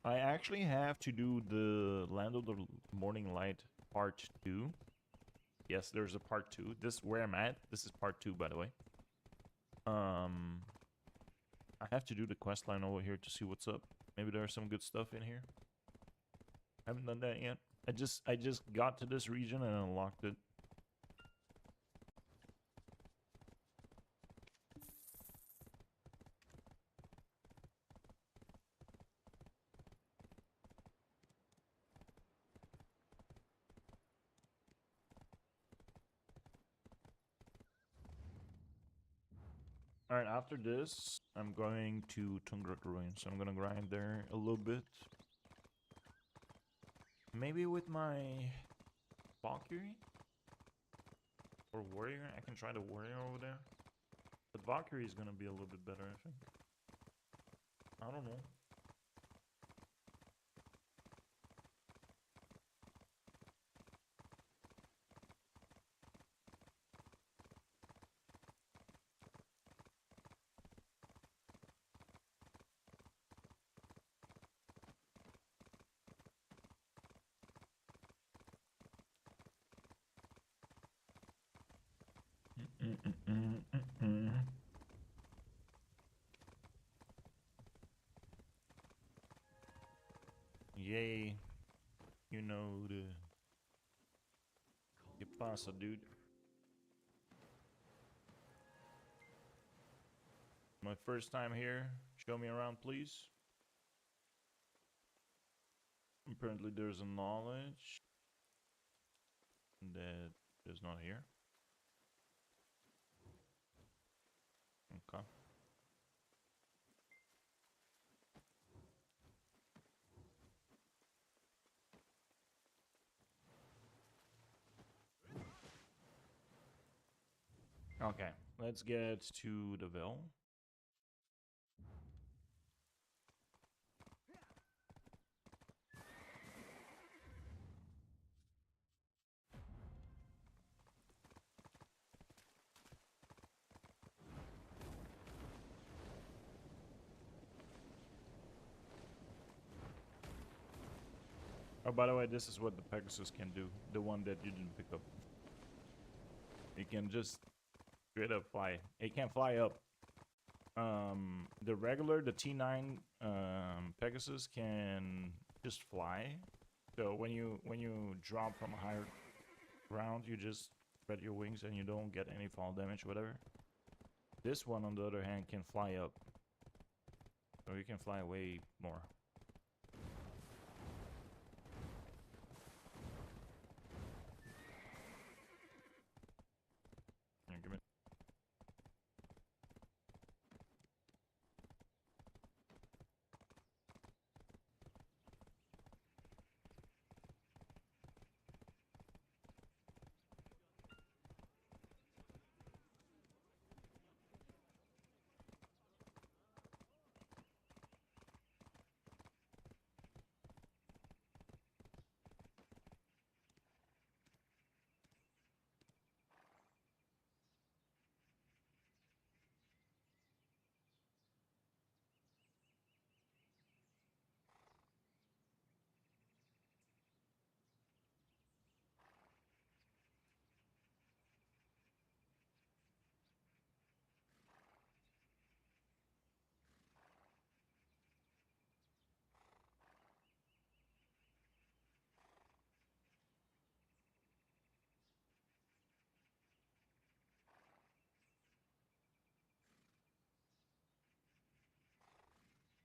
Speaker 2: I actually have to do the Land of the Morning Light part 2. Yes, there's a part 2. This where I'm at. This is part 2, by the way. I have to do the quest line over here to see what's up. Maybe there's some good stuff in here. Haven't done that yet. I just got to this region and unlocked it. All right, after this, I'm going to Tungruk Ruins. I'm gonna grind there a little bit. Maybe with my Valkyrie? Or Warrior? I can try the Warrior over there. But Valkyrie is gonna be a little bit better, I think. I don't know. Yay. You know the... ¿Qué pasa, dude? My first time here. Show me around, please. Apparently there's a knowledge that is not here. Okay. Okay, let's get to the Ville. Oh, by the way, this is what the Pegasus can do. The one that you didn't pick up. It can just straight up fly. It can fly up. The regular, the T9 Pegasus can just fly. So when you drop from a higher ground, you just spread your wings and you don't get any fall damage, whatever. This one, on the other hand, can fly up. So you can fly way more. Here, give me.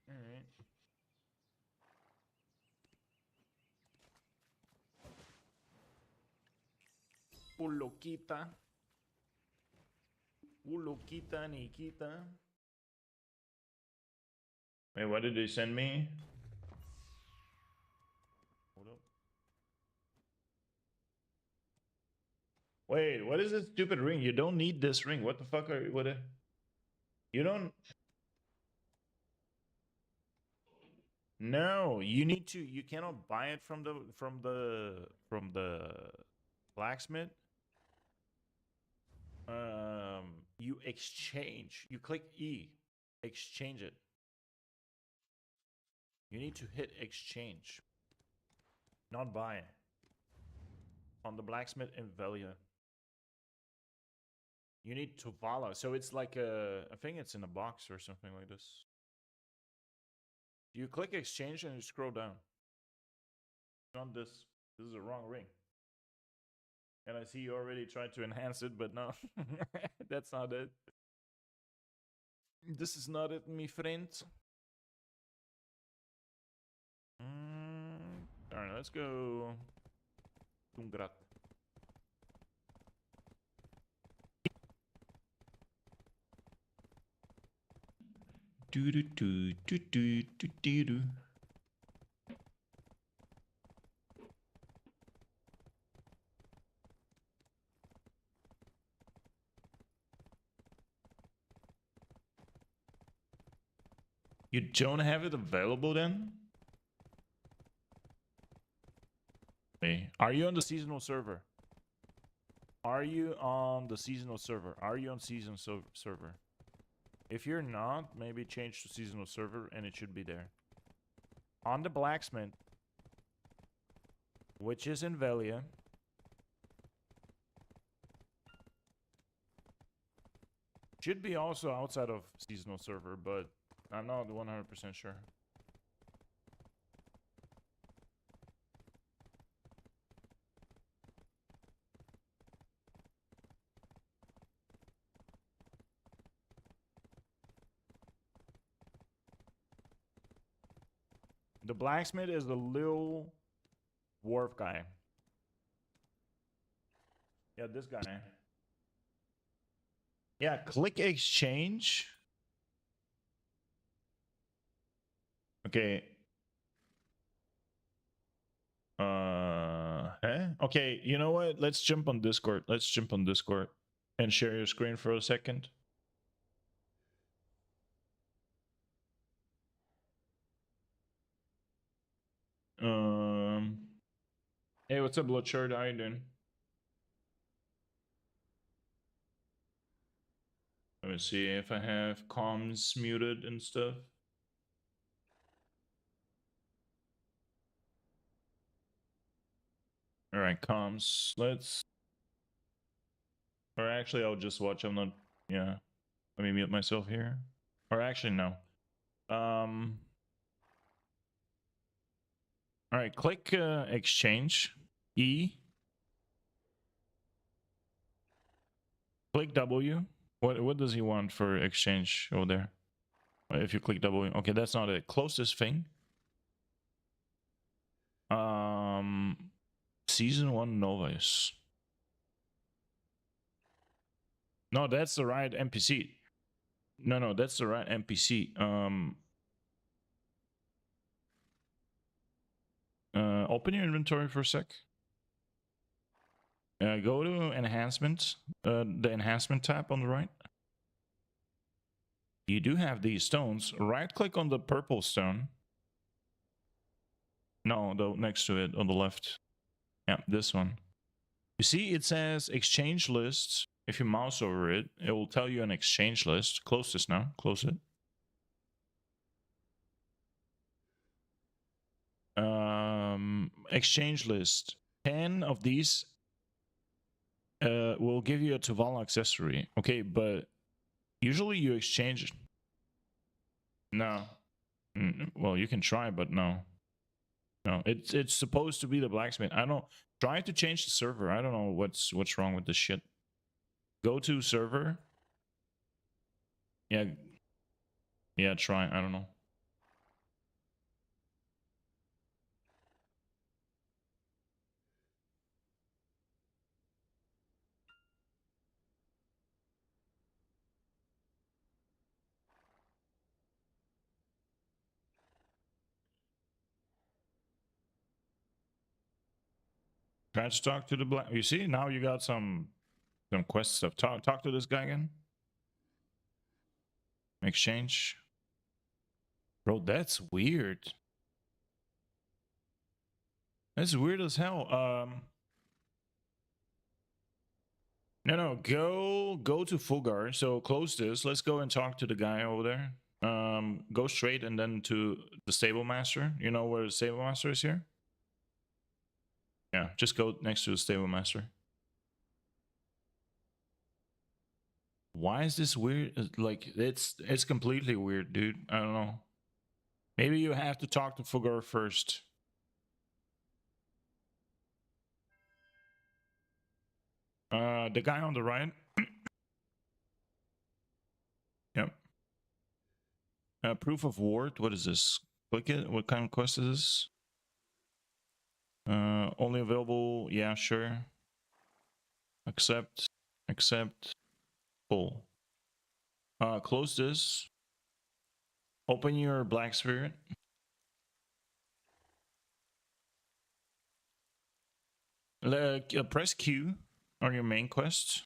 Speaker 2: Alright. Uloquita. Uloquita, Nikita.
Speaker 1: Wait, what did they send me?
Speaker 2: Hold up.
Speaker 1: Wait, what is this stupid ring? You don't need this ring. What the fuck are you? You don't.
Speaker 2: No, you need to. You cannot buy it from the blacksmith. You exchange. You click E, exchange it. You need to hit exchange, not buy. On the blacksmith in Velia. You need to follow. So it's like I think it's in a box or something like this. You click exchange and you scroll down. Not this. This is a wrong ring. And I see you already tried to enhance it, but no. That's not it. This is not it, my friend. Alright, let's go. Tungrat.
Speaker 1: Do do do do do do do do. You don't have it available then?
Speaker 2: Hey, are you on the seasonal server? Are you on the seasonal server? Are you on season server? If you're not, maybe change to seasonal server and it should be there. On the blacksmith, which is in Velia. Should be also outside of seasonal server, but I'm not 100% sure. The blacksmith is the little dwarf guy. Yeah, this guy. Yeah, click exchange. Okay. Okay, you know what? Let's jump on Discord. Let's jump on Discord and share your screen for a second. Hey, what's up, Bloodshirt? How you doing? Let me see if I have comms muted and stuff. All right, comms. Let's. Or actually, I'll just watch. I'm not. Yeah. Let me mute myself here. Or actually, no. All right, click exchange. E. Click W. What does he want for exchange over there? If you click W. Okay, that's not it. Close this thing. Season 1 Novice. No, that's the right NPC. No, that's the right NPC. Open your inventory for a sec. Go to enhancement, the enhancement tab on the right. You do have these stones. Right click on the purple stone. No, the next to it on the left. Yeah, this one. You see, it says exchange list. If you mouse over it, it will tell you an exchange list. Close this now. Close it. Exchange list. 10 of these will give you a Tuval accessory. Okay, but usually you exchange. No. Well, you can try, but no. No, it's supposed to be the blacksmith. I don't try to change the server. I don't know what's wrong with this shit. Go to server. Yeah. Yeah, try. I don't know. Try to talk to the black. You see, now you got some quest stuff. Talk to this guy again. Exchange. Bro, that's weird. That's weird as hell. No, go to Fulgar. So close this. Let's go and talk to the guy over there. Go straight and then to the stable master. You know where the stable master is here? Yeah, just go next to the stable master. Why is this weird? Like it's completely weird, dude. I don't know. Maybe you have to talk to Fulgar first. The guy on the right. Yep. Proof of ward. What is this? Click it. What kind of quest is this? Only available. Yeah, sure. Accept. Accept. Full. Close this.
Speaker 1: Open your Black Spirit. Press Q on your main quest.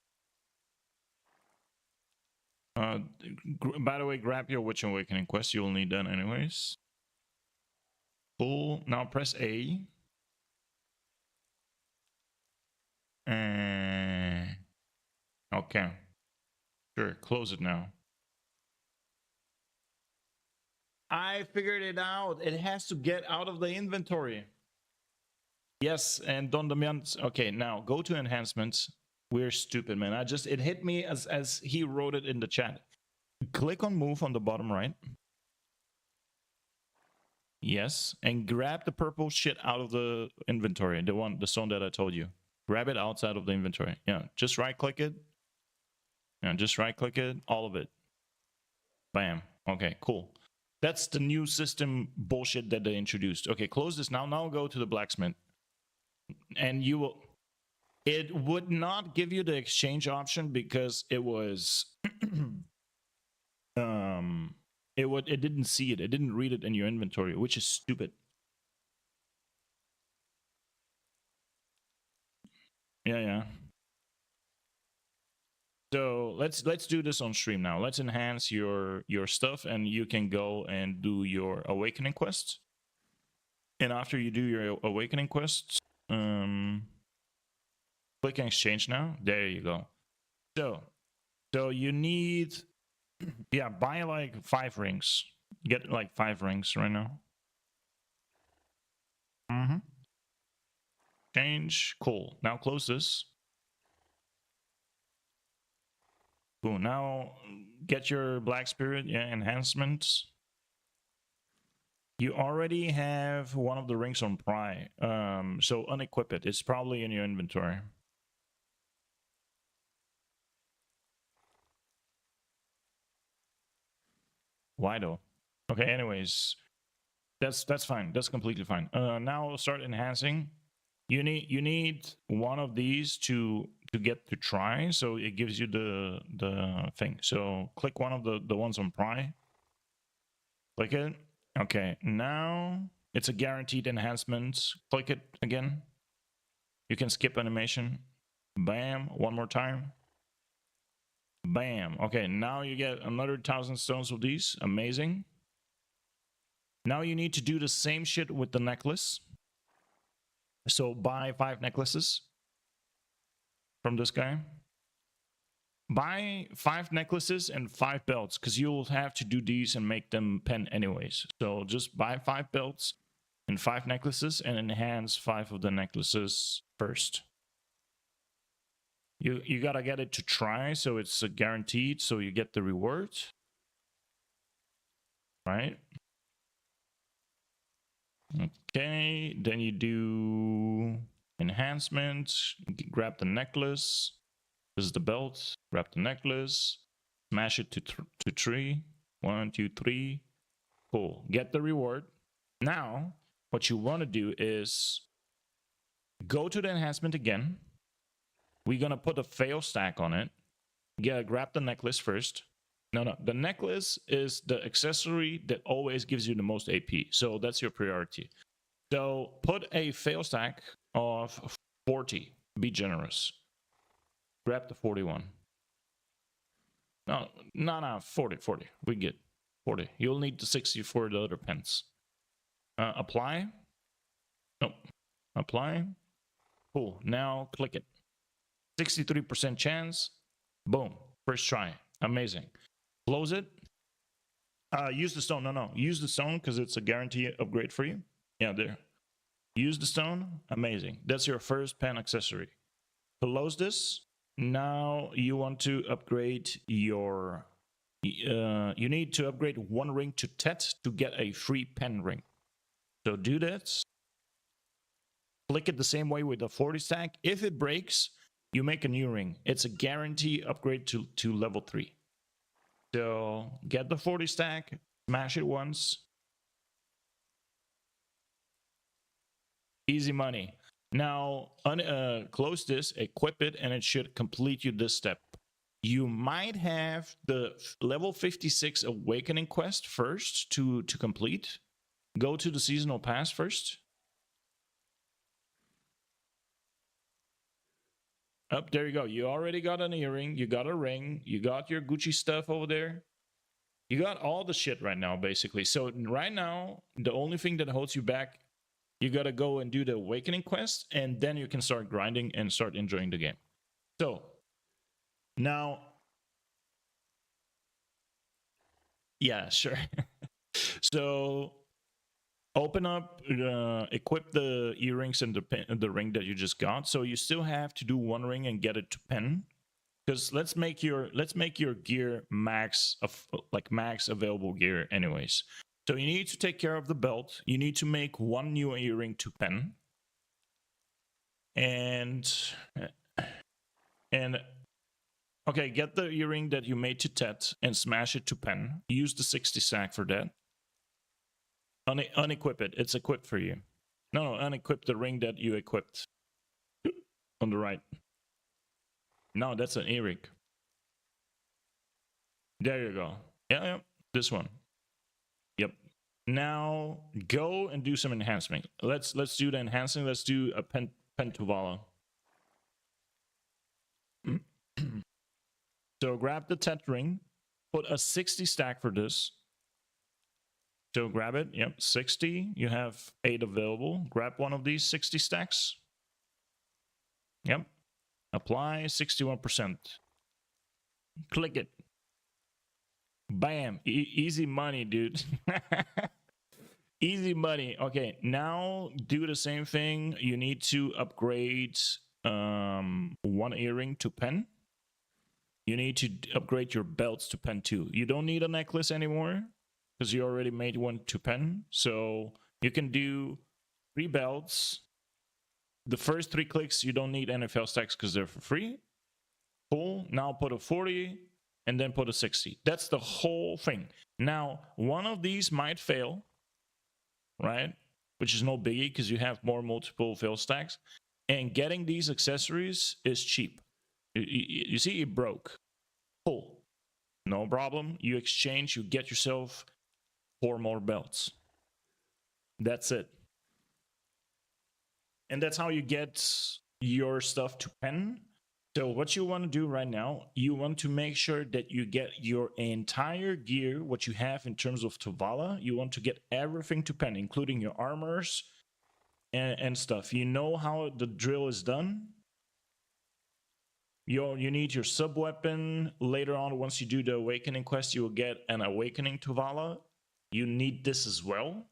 Speaker 1: By the way, grab your Witch Awakening quest. You'll need that anyways. Cool. Now press A. Okay. Sure. Close it now. I figured it out. It has to get out of the inventory. Yes, and Don Damian. Okay, now go to enhancements. We're stupid, man. It hit me as he wrote it in the chat. Click on move on the bottom right. Yes, and grab the purple shit out of the inventory. The stone that I told you. Grab it outside of the inventory. Yeah, just right click it. Yeah, just right click it. All of it. Bam. Okay, cool. That's the new system bullshit that they introduced. Okay, close this now. Now go to the blacksmith. And you will... It would not give you the exchange option because it was... it didn't see it. It didn't read it in your inventory, which is stupid. Yeah. So let's do this on stream now. Let's enhance your stuff, and you can go and do your awakening quest. And after you do your awakening quest, click exchange now. There you go. So you need, yeah, buy like 5 rings. Get like 5 rings right now. Change. Cool. Now close this. Cool. Now get your Black Spirit, yeah, enhancements. You already have one of the rings on Pry. So unequip it. It's probably in your inventory. Why though? Okay, anyways. That's fine. That's completely fine. Now start enhancing. You need one of these to get to try, so it gives you the thing. So click one of the ones on Pry. Click it. Okay, now it's a guaranteed enhancement. Click it again. You can skip animation. Bam, one more time. Bam. Okay, now you get another 1,000 stones of these. Amazing. Now you need to do the same shit with the necklace. So buy 5 necklaces from this guy. Buy 5 necklaces and 5 belts, because you'll have to do these and make them pen anyways. So just buy 5 belts and 5 necklaces and enhance 5 of the necklaces first. You gotta get it to try, so it's guaranteed, so you get the reward. Right? Okay, then you do enhancements, grab the necklace. This is the belt. Grab the necklace, smash it to 3. 1, 2, 3. Cool. Get the reward. Now, what you want to do is go to the enhancement again. We're gonna put a fail stack on it. Yeah, grab the necklace first. No. The necklace is the accessory that always gives you the most AP. So that's your priority. So put a fail stack of 40. Be generous. Grab the 41. No, 40. We get 40. You'll need the 60 for the other pens. Apply. Nope. Apply. Cool. Now click it. 63% chance. Boom. First try. Amazing. Close it. Use the stone. No. Use the stone because it's a guarantee upgrade for you. Yeah, there. Use the stone. Amazing. That's your first pen accessory. Close this. Now you want to upgrade your... you need to upgrade 1 ring to Tet to get a free pen ring. So do that. Click it the same way with the 40 stack. If it breaks, you make a new ring. It's a guarantee upgrade to level 3. So get the 40 stack, smash it once. Easy money. Now close this, equip it, and it should complete you this step. you might have the level 56 awakening quest first to complete. Go to the seasonal pass first. Up there you go. You already got an earring, you got a ring, you got your Gucci stuff over there. You got all the shit right now, basically. So right now, the only thing that holds you back, you gotta go and do the awakening quest, and then you can start grinding and start enjoying the game. So now, yeah, sure. So open up, equip the earrings and the ring that you just got. So you still have to do one ring and get it to pen. Because let's make your gear max of like max available gear anyways. So you need to take care of the belt. You need to make one new earring to pen. And okay, get the earring that you made to Tet and smash it to pen. Use the 60 sack for that. Unequip it. It's equipped for you. No, unequip the ring that you equipped. On the right. No, that's an earring. There you go. Yeah, this one. Yep. Now go and do some enhancement. Let's do the enhancing. Let's do a Pentuvala. So grab the Tet ring. Put a 60 stack for this. So grab it. Yep, 60. You have 8 available. Grab one of these 60 stacks. Yep. Apply 61%. Click it. Bam. Easy money, dude. Easy money. Okay, now do the same thing. You need to upgrade one earring to pen. You need to upgrade your belts to pen too. You don't need a necklace anymore because you already made one to pen. So you can do 3 belts. The first 3 clicks, you don't need NFL stacks because they're for free. Cool. Now put a 40 and then put a 60. That's the whole thing. Now, one of these might fail, right? Which is no biggie because you have more multiple fail stacks. And getting these accessories is cheap. You see, it broke. Cool. No problem. You exchange, you get yourself 4 more belts. That's it. And that's how you get your stuff to pen. So what you want to do right now, you want to make sure that you get your entire gear, what you have in terms of Tuvala. You want to get everything to pen, including your armors and stuff. You know how the drill is done. You need your sub weapon. Later on, once you do the awakening quest, you will get an awakening Tuvala. You need this as well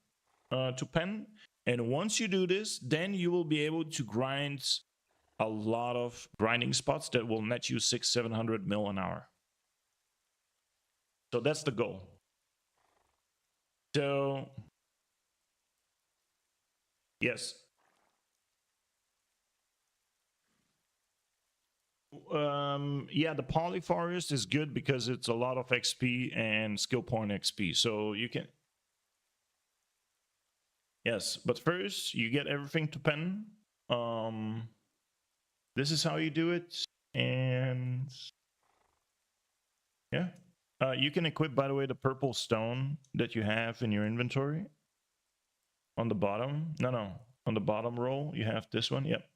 Speaker 1: to pen. And once you do this, then you will be able to grind a lot of grinding spots that will net you 600-700 mil an hour. So that's the goal. So yes. Yeah, the polyforest is good because it's a lot of XP and skill point XP. So you can, yes, but first you get everything to pen. This is how you do it. And yeah, you can equip, by the way, the purple stone that you have in your inventory on the bottom. No, on the bottom row, you have this one. Yep.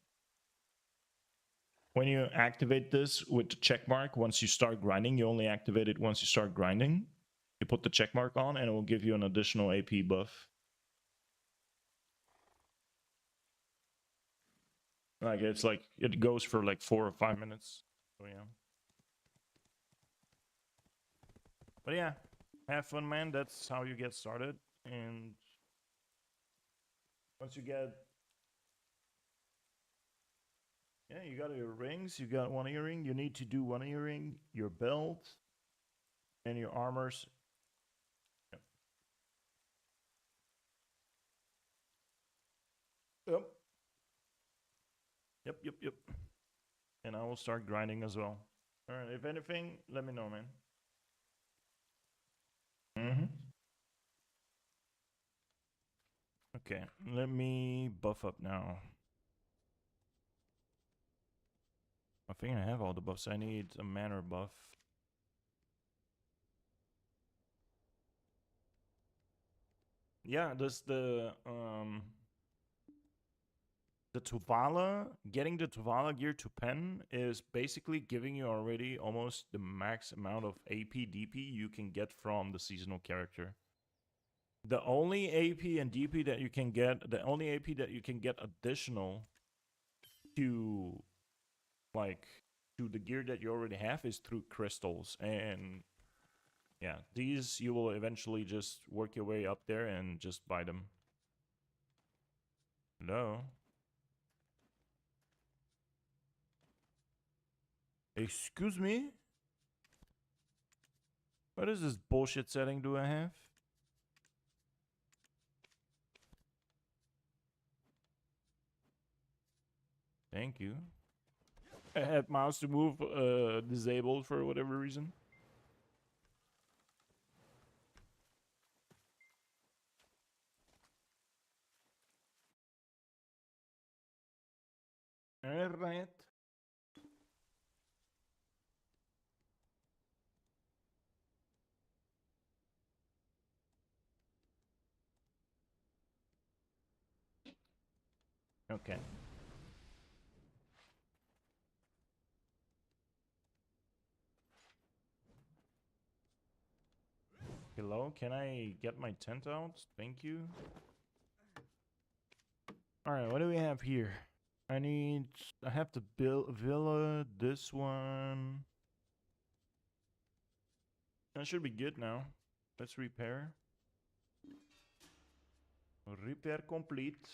Speaker 1: When you activate this with the check mark, once you start grinding, you only activate it once you start grinding. You put the check mark on and it will give you an additional AP buff. Like it's like it goes for like 4 or 5 minutes. So yeah. But yeah, have fun, man. That's how you get started. And once you get, yeah, you got your rings. You got one earring. You need to do one earring, your belt, and your armors. Yep. Yep. And I will start grinding as well. All right. If anything, let me know, man. Okay. Let me buff up now.
Speaker 2: I think I have all the buffs. I need a manner buff. Yeah, this the Tuvala, getting the Tuvala gear to pen is basically giving you already almost the max amount of AP DP you can get from the seasonal character. The only AP and DP that you can get, the only AP that you can get additional to like to the gear that you already have is through crystals. And yeah, these you will eventually just work your way up there and just buy them. No. Excuse me? What is this bullshit setting do I have? Thank you. I had mouse to move disabled for whatever reason. Alright. Okay. Hello, can I get my tent out? Thank you. Alright, what do we have here? I have to build villa, this one. That should be good now. Let's repair. Repair complete.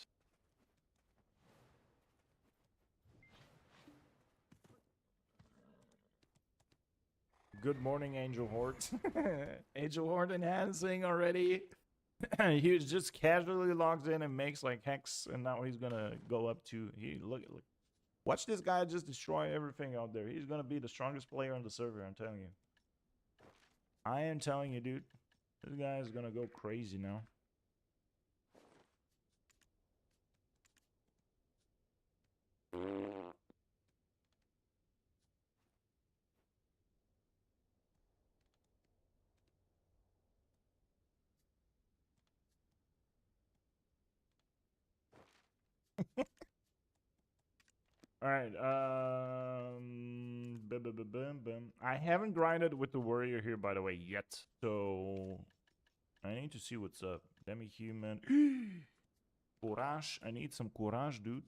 Speaker 2: Good morning, Angel Horde. Angel Horde enhancing already. He was just casually logs in and makes like hex, and now he's gonna go up to look. Watch this guy just destroy everything out there. He's gonna be the strongest player on the server, I'm telling you. I am telling you, dude. This guy is gonna go crazy now. All right. I haven't grinded with the warrior here, by the way, yet. So I need to see what's up. Demi-human. Courage. I need some courage, dude.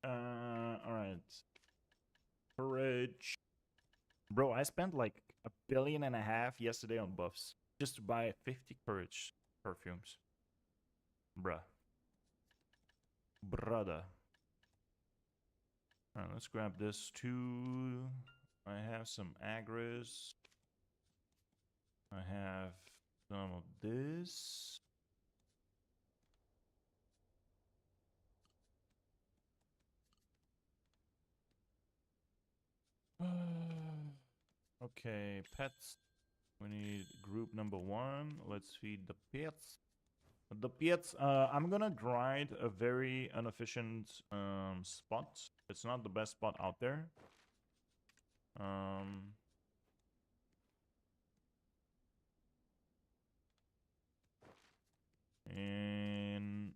Speaker 2: All right. Courage. Bro, I spent like $1.5 billion yesterday on buffs just to buy 50 courage perfumes. Bruh. Brother. Alright, let's grab this too. I have some agris. I have some of this. Okay, pets. We need group number 1. Let's feed the pets. The pets, I'm gonna grind a very inefficient spot. It's not the best spot out there. And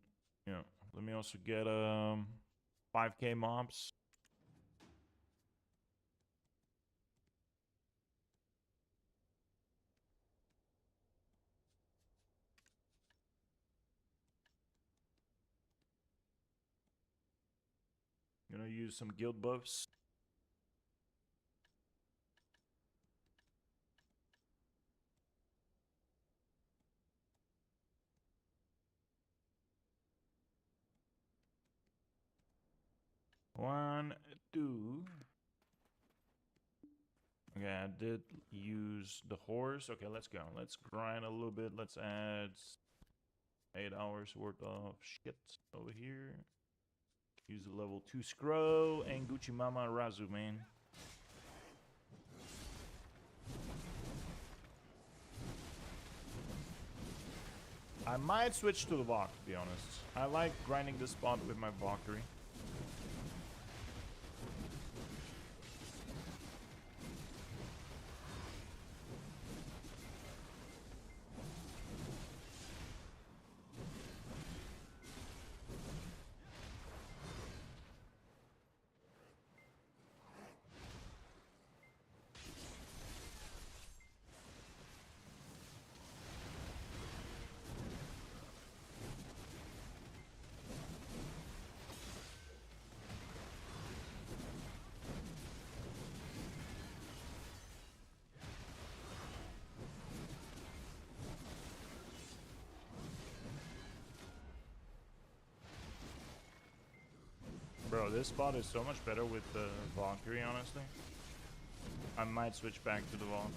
Speaker 2: yeah, let me also get 5k mobs. Gonna use some guild buffs. One, two. Okay, I did use the horse. Okay, let's go. Let's grind a little bit. Let's add 8 hours worth of shit over here. Use the level 2 Scroll and Gucci Mama Razu, man. I might switch to the Valk, to be honest. I like grinding this spot with my Valkyrie. Bro, this spot is so much better with the Valkyrie, honestly. I might switch back to the Valk.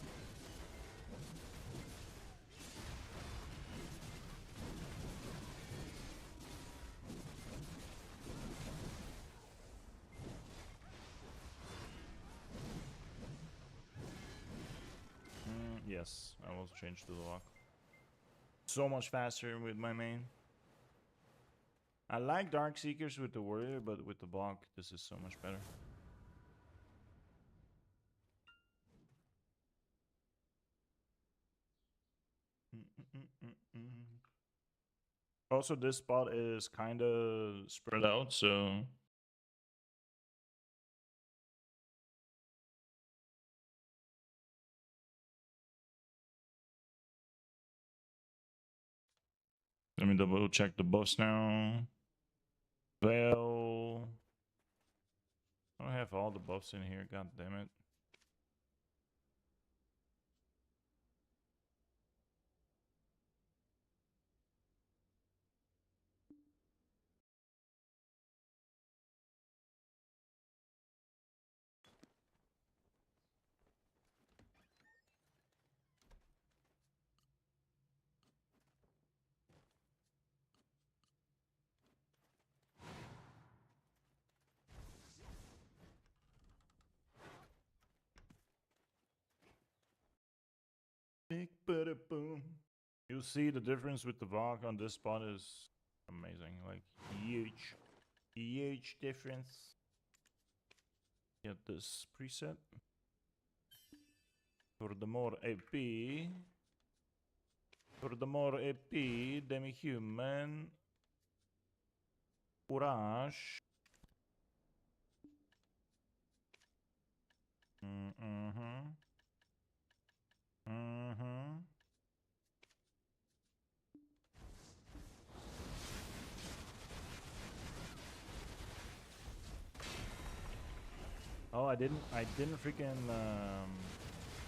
Speaker 2: Yes, I will change to the Valk. So much faster with my main. I like Dark Seekers with the Warrior, but with the Valk, this is so much better. Also, this spot is kind of spread out, so let me double check the buffs now. Veil. I don't have all the buffs in here, god damn it. Big bada boom. You'll see the difference with the Valk on this spot is amazing. Like, huge. Huge difference. Get this preset. For the more AP. For the more AP, demi-human. Courage. Mm-hmm. Mm-hmm. Oh, I didn't freaking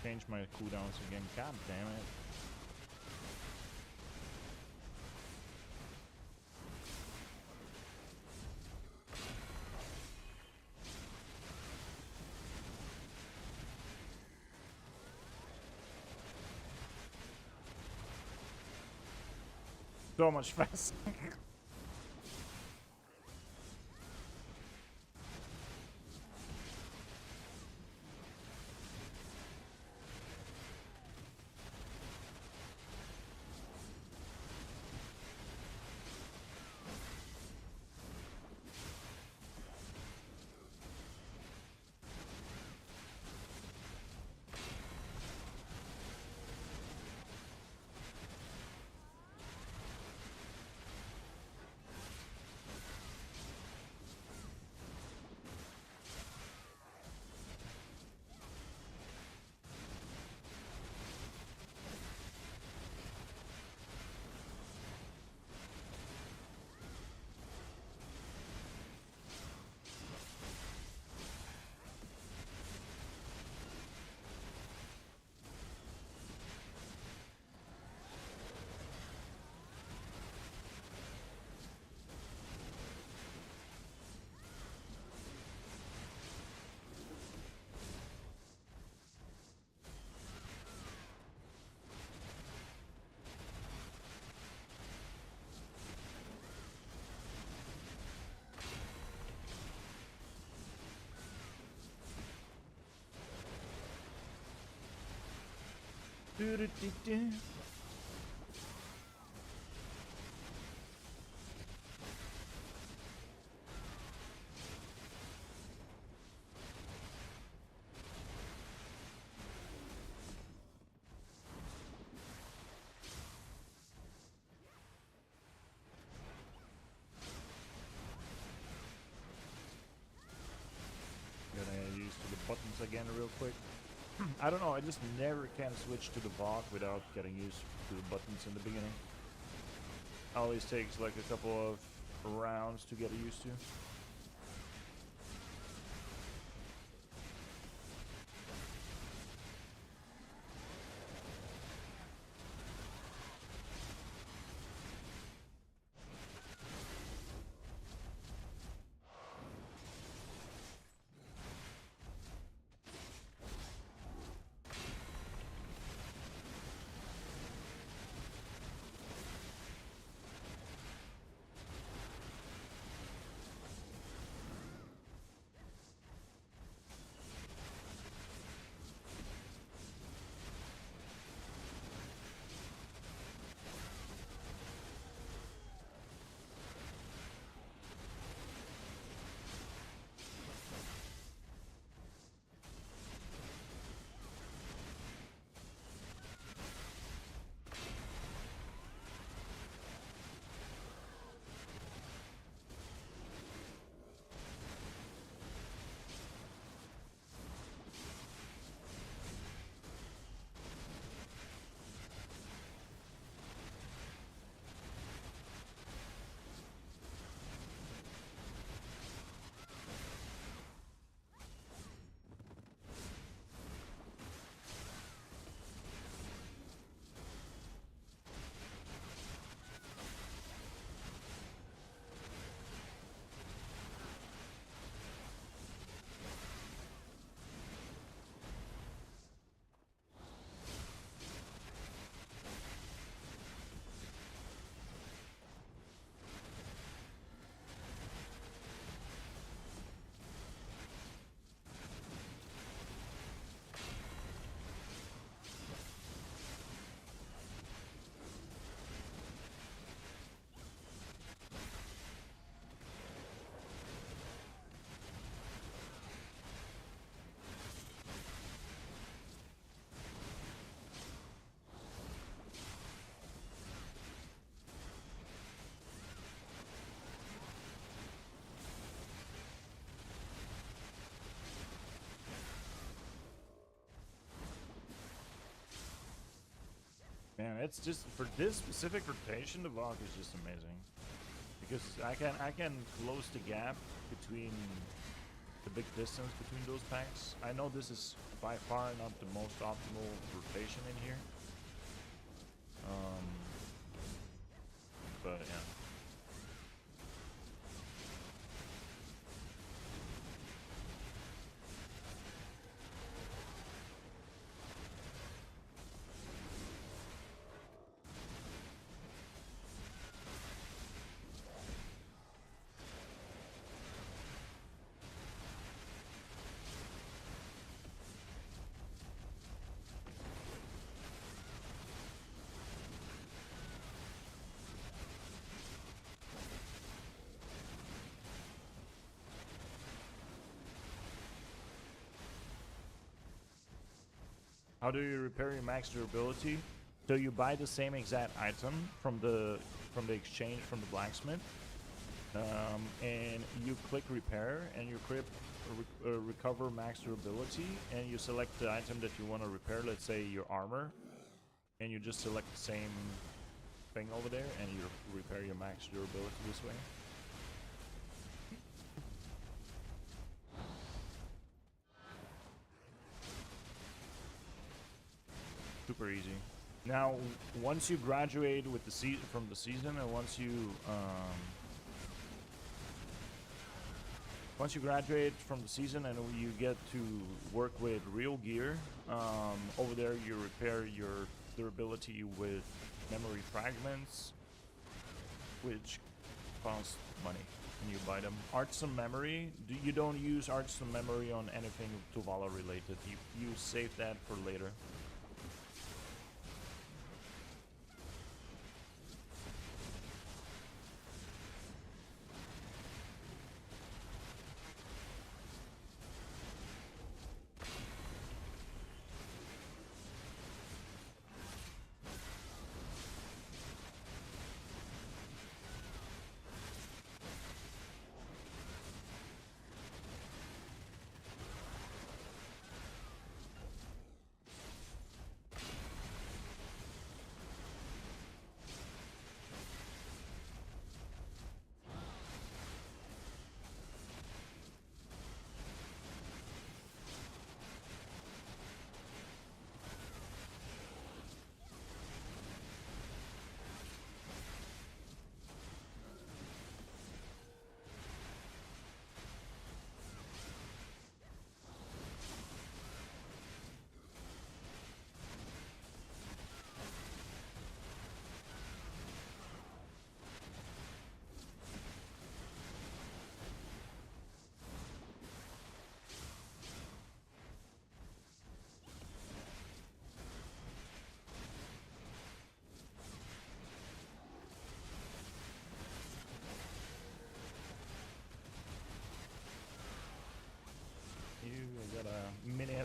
Speaker 2: change my cooldowns again. God damn it. So much faster. Do-do-do-do. Gonna get used to the buttons again real quick. I don't know, I just never can switch to the VOD without getting used to the buttons in the beginning. Always takes like a couple of rounds to get used to. Man, it's just for this specific rotation, the VOD is just amazing because I can close the gap between the big distance between those packs. I know this is by far not the most optimal rotation in here, but yeah. How do you repair your max durability? So you buy the same exact item from the exchange from the blacksmith, and you click repair, and you recover max durability, and you select the item that you want to repair. Let's say your armor, and you just select the same thing over there, and you repair your max durability this way. Super easy. Now, once you graduate with the from the season, and once you graduate from the season and you get to work with real gear, over there you repair your durability with memory fragments, which cost money when you buy them. Artisan memory, you don't use artisan memory on anything Tuvala related. You save that for later.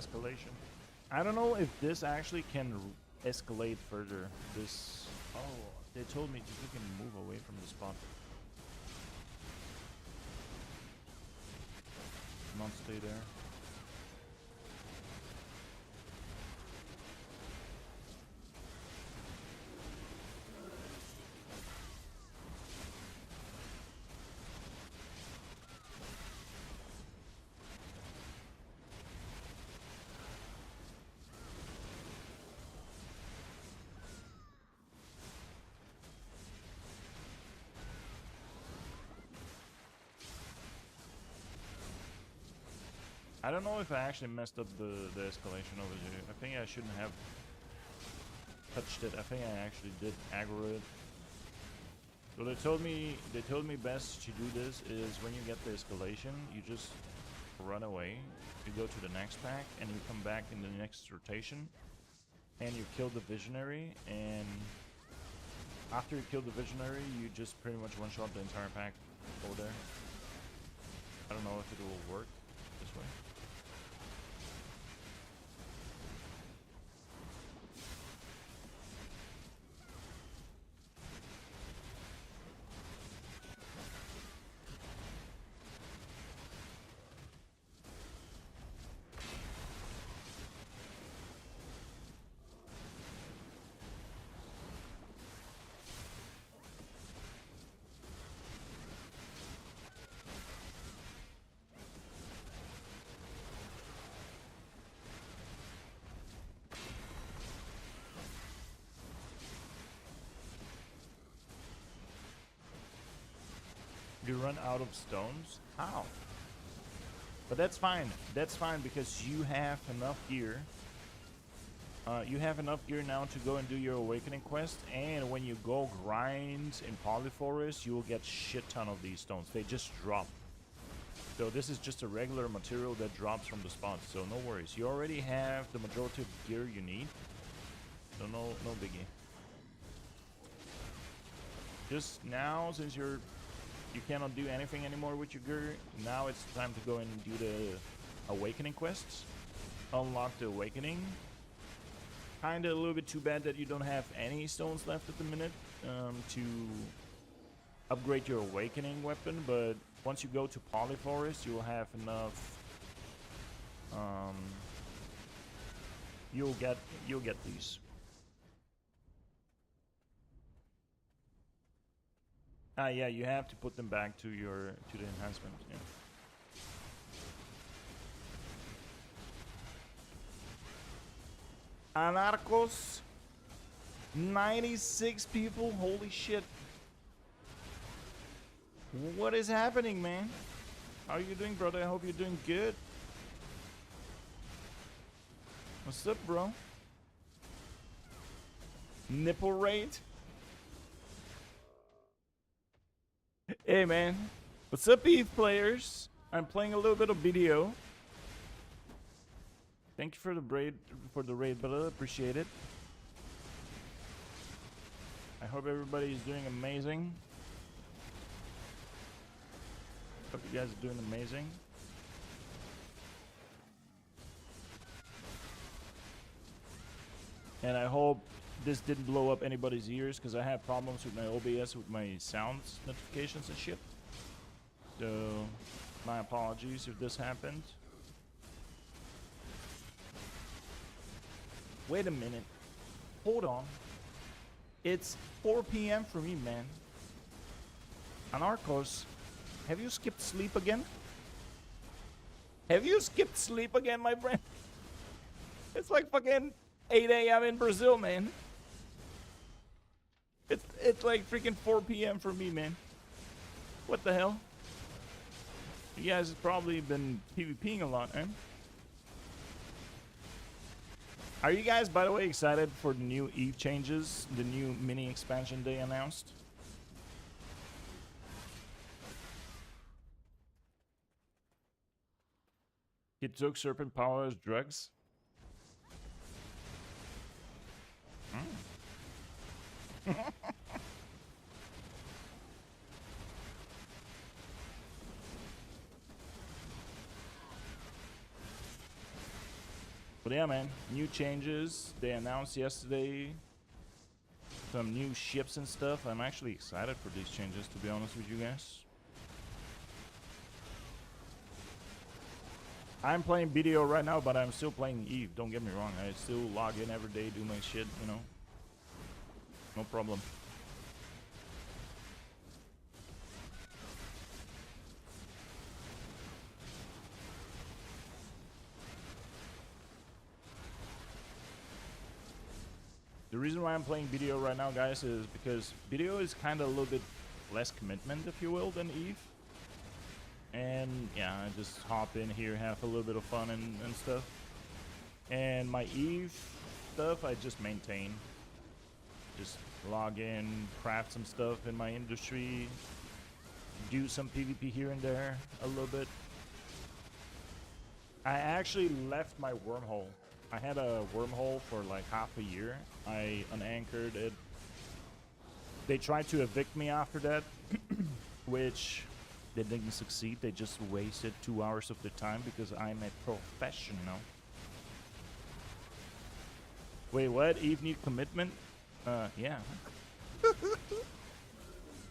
Speaker 2: escalation. I don't know if this actually can escalate further. This... Oh, they told me to freaking move away from the spot. Not stay there. I don't know if I actually messed up the escalation over here. I think I shouldn't have touched it. I think I actually did aggro it. So they told me best to do this is when you get the escalation, you just run away. You go to the next pack and you come back in the next rotation and you kill the visionary, and after you kill the visionary you just pretty much one-shot the entire pack over there. I don't know if it will work this way. You run out of stones? How? But that's fine. That's fine because you have enough gear. You have enough gear now to go and do your awakening quest, and when you go grind in Polyforest, you will get shit ton of these stones. They just drop. So this is just a regular material that drops from the spot, so no worries. You already have the majority of gear you need. So no biggie. Just now, since you cannot do anything anymore with your gear, now it's time to go and do the awakening quests. Unlock the awakening. Kinda a little bit too bad that you don't have any stones left at the minute to upgrade your awakening weapon, but once you go to Polyforest, you'll have enough. You'll get these. Ah, yeah, you have to put them back to the enhancement. Yeah. Anarchos, 96 people. Holy shit! What is happening, man? How are you doing, brother? I hope you're doing good. What's up, bro? Nipple rate. Hey man, what's up, EVE players? I'm playing a little bit of BDO. Thank you for the raid, brother. Appreciate it. I hope everybody is doing amazing. Hope you guys are doing amazing. And I hope this didn't blow up anybody's ears, because I have problems with my OBS with my sounds notifications and shit. So my apologies if this happened. Wait a minute. Hold on. It's 4 p.m. for me, man. Anarchos, have you skipped sleep again? Have you skipped sleep again, my friend? It's like fucking 8 a.m. in Brazil, man. It's like freaking 4 p.m. for me, man. What the hell? You guys have probably been PvPing a lot, man. Are you guys, by the way, excited for the new EVE changes? The new mini expansion they announced? He took serpent power as drugs. But yeah, man, new changes. They announced yesterday some new ships and stuff. I'm actually excited for these changes, to be honest with you guys. I'm playing BDO right now, but I'm still playing Eve. Don't get me wrong. I still log in every day, do my shit, you know. No problem. The reason why I'm playing BDO right now, guys, is because BDO is kind of a little bit less commitment, if you will, than Eve. And yeah, I just hop in here, have a little bit of fun and stuff. And my Eve stuff, I just maintain. Just log in, craft some stuff in my industry, do some PvP here and there a little bit. I actually left my wormhole. I had a wormhole for like half a year. I unanchored it. They tried to evict me after that, which they didn't succeed. They just wasted 2 hours of their time because I'm a professional. Wait, what? Eve need commitment? Yeah.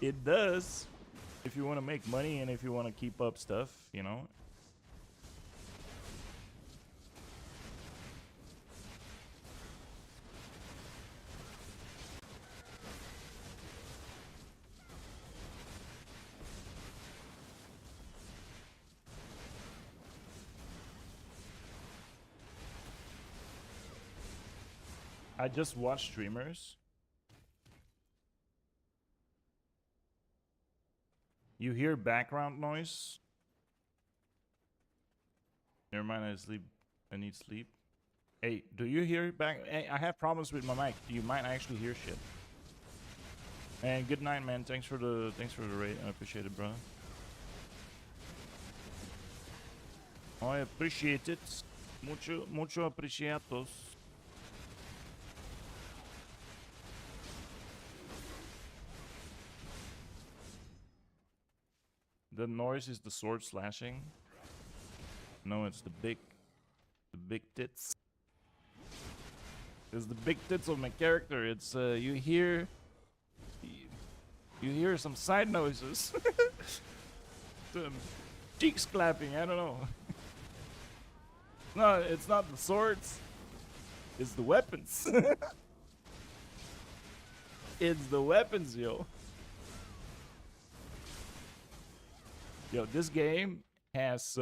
Speaker 2: It does. If you want to make money and if you want to keep up stuff, you know. I just watch streamers. You hear background noise? Never mind, I need sleep. Hey, do you hear back? Hey, I have problems with my mic. You might actually hear shit. And good night, man. Thanks for the rate. I appreciate it, bro. I appreciate it. Mucho apreciados. The noise is the sword slashing. No, it's the big tits. It's the big tits of my character. It's you hear some side noises. Some cheeks clapping. I don't know. No, it's not the swords. It's the weapons. It's the weapons, yo. Yo, this game has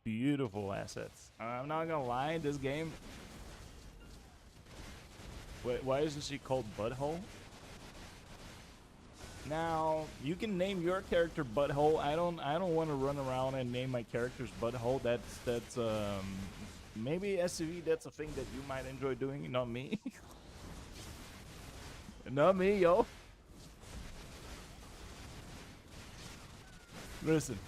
Speaker 2: beautiful assets. I'm not gonna lie, this game. Wait, why isn't she called Butthole? Now you can name your character Butthole. I don't want to run around and name my characters Butthole. That's maybe SCV. That's a thing that you might enjoy doing. Not me. Not me, yo. Listen.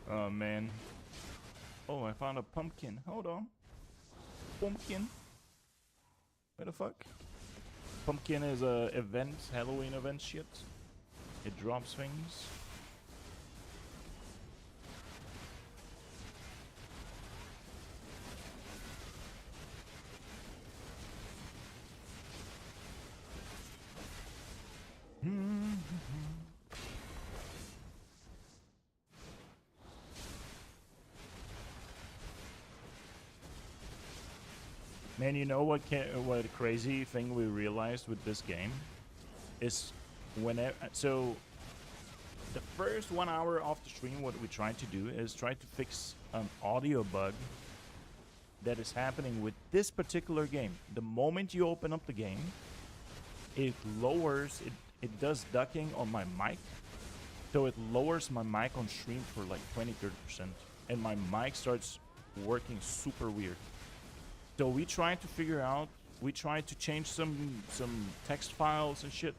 Speaker 2: Oh man. Oh, I found a pumpkin. Hold on. Pumpkin. Where the fuck? Pumpkin is a event, Halloween event shit. It drops things. Man, you know what crazy thing we realized with this game is whenever so the first 1 hour of the stream, what we tried to do is try to fix an audio bug that is happening with this particular game. The moment you open up the game, it lowers it does ducking on my mic, so it lowers my mic on stream for like 20-30%, and my mic starts working super weird. So we tried to figure out, we tried to change some text files and shit,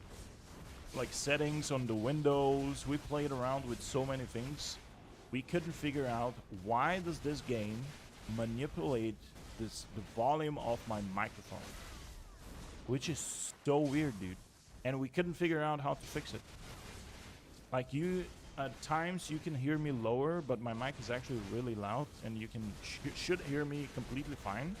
Speaker 2: like settings on the windows. We played around with so many things. We couldn't figure out why does this game manipulate the volume of my microphone, which is so weird, dude. and we couldn't figure out how to fix it. Like at times you can hear me lower, but my mic is actually really loud, and you can should hear me completely fine.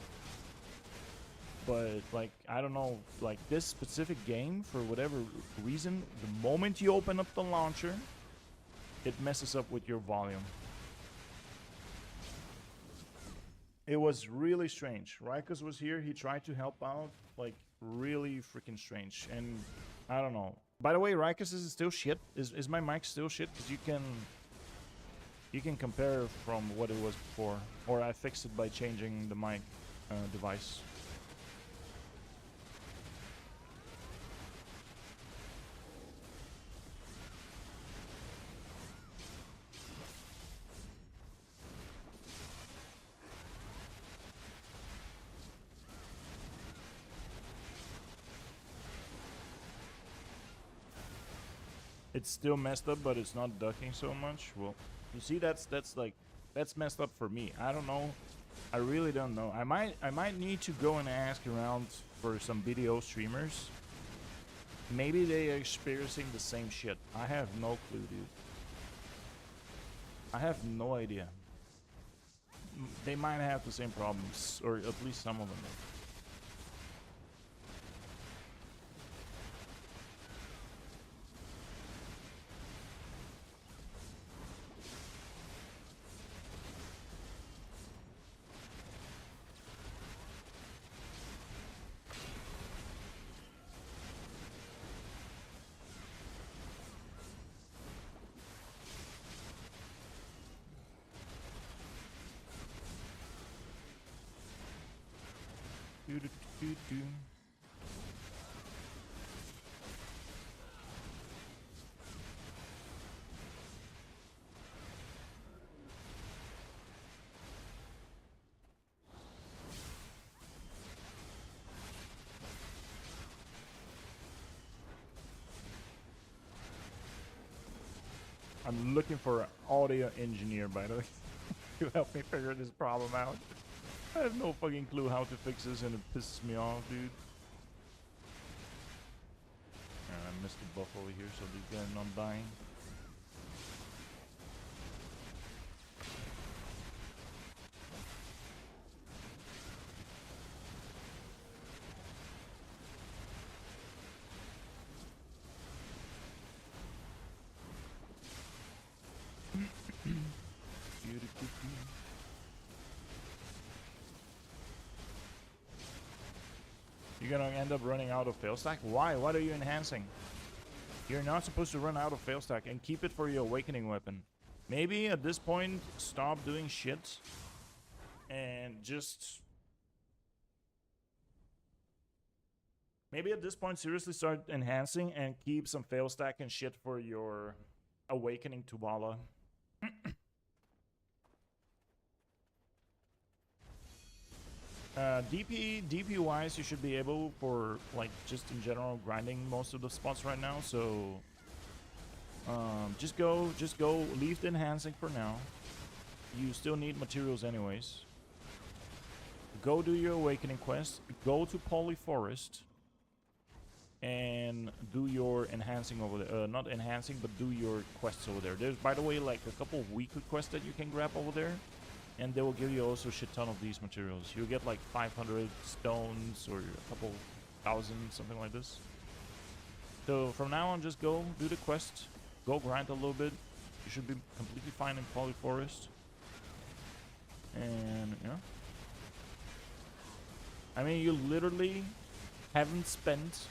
Speaker 2: But like, I don't know, like this specific game, for whatever reason, the moment you open up the launcher, it messes up with your volume. It was really strange. Rykus was here, he tried to help out, like really freaking strange. And I don't know. By the way, Rykus, is still shit? Is my mic still shit? Because you can compare from what it was before, or I fixed it by changing the mic device. It's still messed up, but it's not ducking so much. Well, you see, that's messed up for me. I don't know. I really don't know. I might need to go and ask around for some BDO streamers. Maybe they are experiencing the same shit. I have no clue, dude. I have no idea. They might have the same problems, or at least some of them. I'm looking for an audio engineer, by the way, to help me figure this problem out. I have no fucking clue how to fix this, and it pisses me off, dude. I missed the buff over here, so these guys are not dying. You're gonna end up running out of fail stack? Why? What are you enhancing? You're not supposed to run out of fail stack, and keep it for your awakening weapon. Maybe at this point, stop doing shit and just... Maybe at this point, seriously start enhancing and keep some fail stack and shit for your awakening Tubala. DP wise, you should be able, for like just in general grinding most of the spots right now. So just go, leave the enhancing for now. You still need materials anyways. Go do your awakening quest. Go to Poly Forest and do your enhancing over there. Not enhancing, but do your quests over there. There's, by the way, like a couple of weekly quests that you can grab over there. And they will give you also a shit ton of these materials. You'll get like 500 stones or a couple thousand, something like this. So from now on, just go do the quest. Go grind a little bit. You should be completely fine in Poly Forest. And, yeah. I mean, you literally haven't spent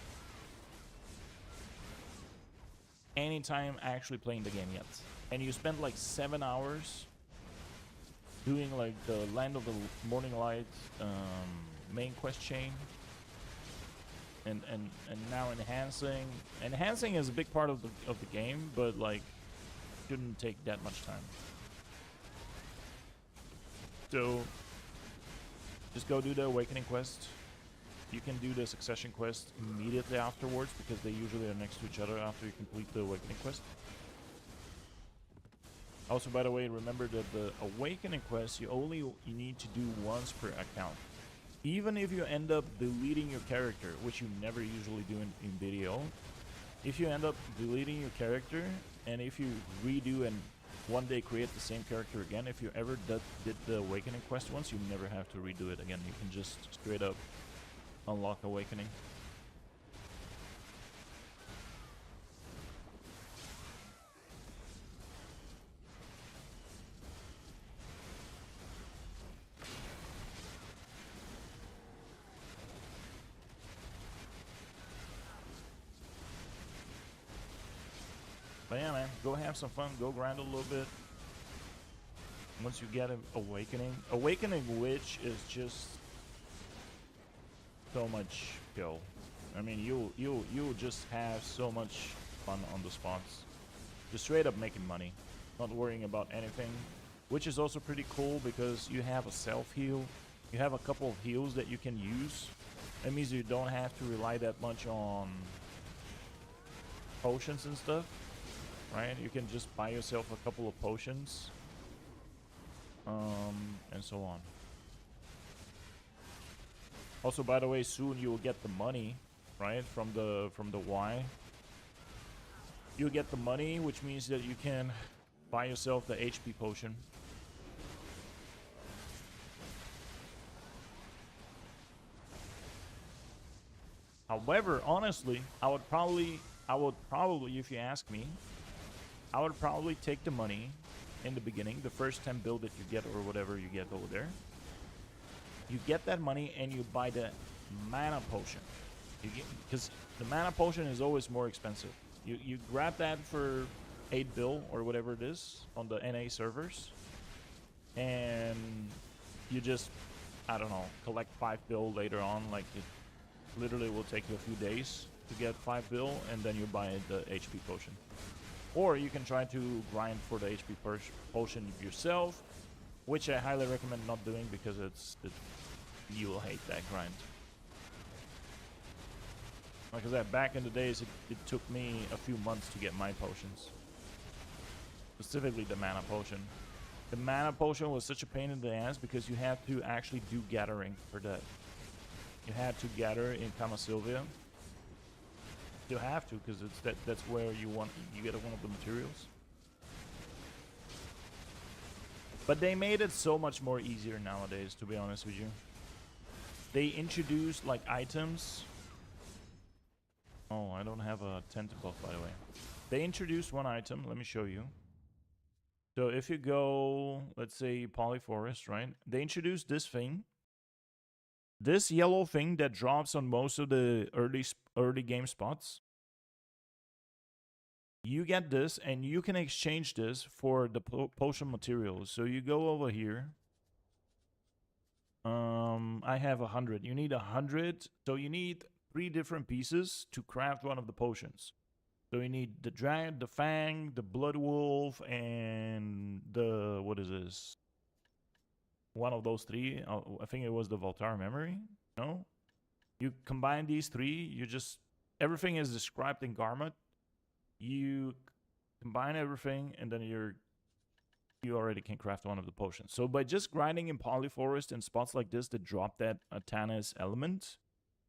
Speaker 2: any time actually playing the game yet. And you spent like 7 hours doing like the Land of the Morning Light main quest chain, and now enhancing is a big part of the game, but like shouldn't take that much time. So just go do the awakening quest. You can do the succession quest immediately afterwards, because they usually are next to each other after you complete the awakening quest. Also, by the way, remember that the awakening quest you need to do once per account. Even if you end up deleting your character, which you never usually do in BDO, if you end up deleting your character, and if you redo and one day create the same character again, if you ever did the Awakening quest once, you never have to redo it again. You can just straight up unlock Awakening. But yeah, man, go have some fun, go grind a little bit. Once you get an Awakening Witch is just so much skill. I mean, you'll just have so much fun on the spots. Just straight up making money, not worrying about anything, which is also pretty cool because you have a self heal. You have a couple of heals that you can use. That means you don't have to rely that much on potions and stuff, right? You can just buy yourself a couple of potions, and so on. Also, by the way, soon you will get the money, right, from the Y. You'll get the money, which means that you can buy yourself the HP potion. However, honestly, I would probably, if you ask me, I would probably take the money in the beginning, the first 10 build that you get or whatever you get over there. You get that money and you buy the mana potion. Because the mana potion is always more expensive. You grab that for 8 bill or whatever it is on the NA servers. And you just, I don't know, collect 5 bill later on. Like, it literally will take you a few days to get 5 bill, and then you buy the HP potion. Or you can try to grind for the HP potion yourself, which I highly recommend not doing because you will hate that grind. Like I said, back in the days, it took me a few months to get my potions. Specifically the mana potion. The mana potion was such a pain in the ass because you had to actually do gathering for that. You had to gather in Kama Sylvia. You have to, because that's where you get one of the materials. But they made it so much more easier nowadays, to be honest with you. They introduced like items. Oh, I don't have a tentacle, by the way. They introduced one item. Let me show you. So if you go, let's say Polyforest, right? They introduced this thing. This yellow thing that drops on most of the early game spots. You get this, and you can exchange this for the potion materials. So you go over here. I have 100. You need 100. So you need 3 different pieces to craft one of the potions. So you need the Dragon, the Fang, the Blood Wolf, and the, what is this? One of those 3. I think it was the Voltar Memory. No? You combine these 3. You just, everything is described in Garment. You combine everything, and then you already can craft one of the potions. So by just grinding in Polyforest and spots like this that drop that Tannis element,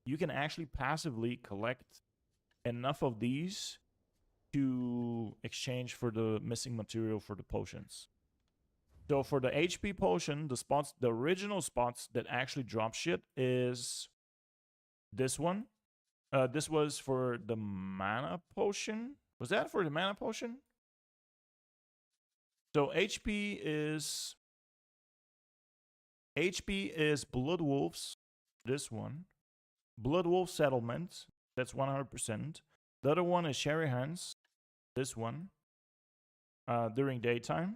Speaker 2: you can actually passively collect enough of these to exchange for the missing material for the potions. So for the HP potion, the original spots that actually drop shit is this one. This was for the mana potion. Was that for the mana potion? So HP is Blood Wolves. This one. Blood Wolf Settlement. That's 100%. The other one is Sherry Hands. This one. During daytime.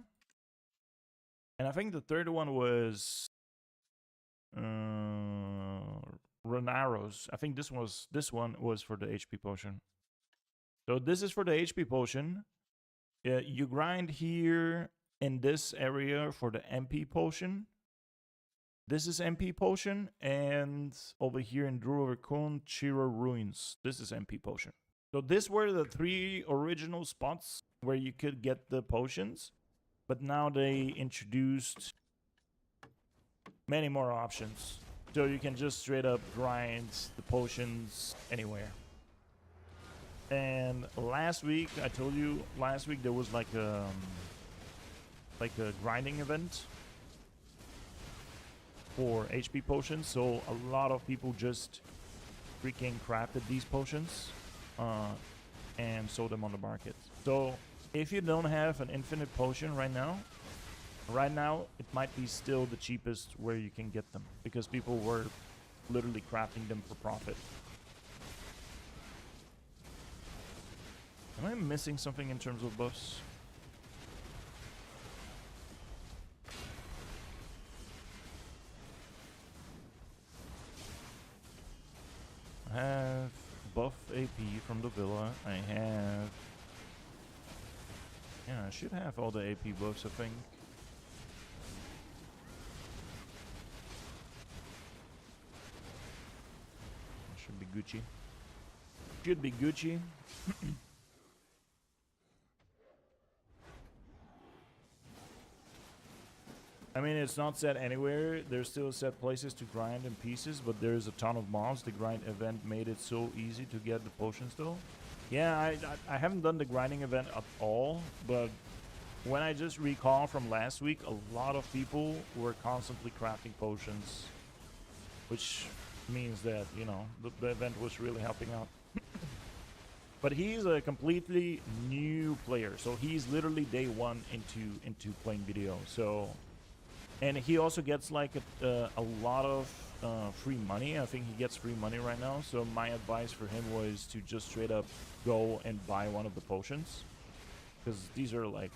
Speaker 2: And I think the third one was Renaros. I think this one was for the HP potion. So this is for the HP potion. You grind here in this area for the MP potion. This is MP potion, and over here in Druaverkon, Chira Ruins. This is MP potion. So these were the 3 original spots where you could get the potions, but now they introduced many more options. So you can just straight up grind the potions anywhere. And last week, I told you, last week there was like a grinding event for HP potions. So a lot of people just freaking crafted these potions and sold them on the market. So if you don't have an infinite potion right now it might be still the cheapest where you can get them, because people were literally crafting them for profit. Am I missing something in terms of buffs? I have buff AP from the villa. I have... Yeah, I should have all the AP buffs, I think. Should be Gucci. Should be Gucci. I mean, it's not set anywhere. There's still set places to grind in pieces, but there's a ton of mobs. The grind event made it so easy to get the potions, though. Yeah, I haven't done the grinding event at all, but when I just recall from last week, a lot of people were constantly crafting potions, which means that, you know, the event was really helping out. But he's a completely new player, so he's literally day one into playing BDO. So, and he also gets like a lot of free money. I think he gets free money right now. So my advice for him was to just straight up go and buy one of the potions, because these are like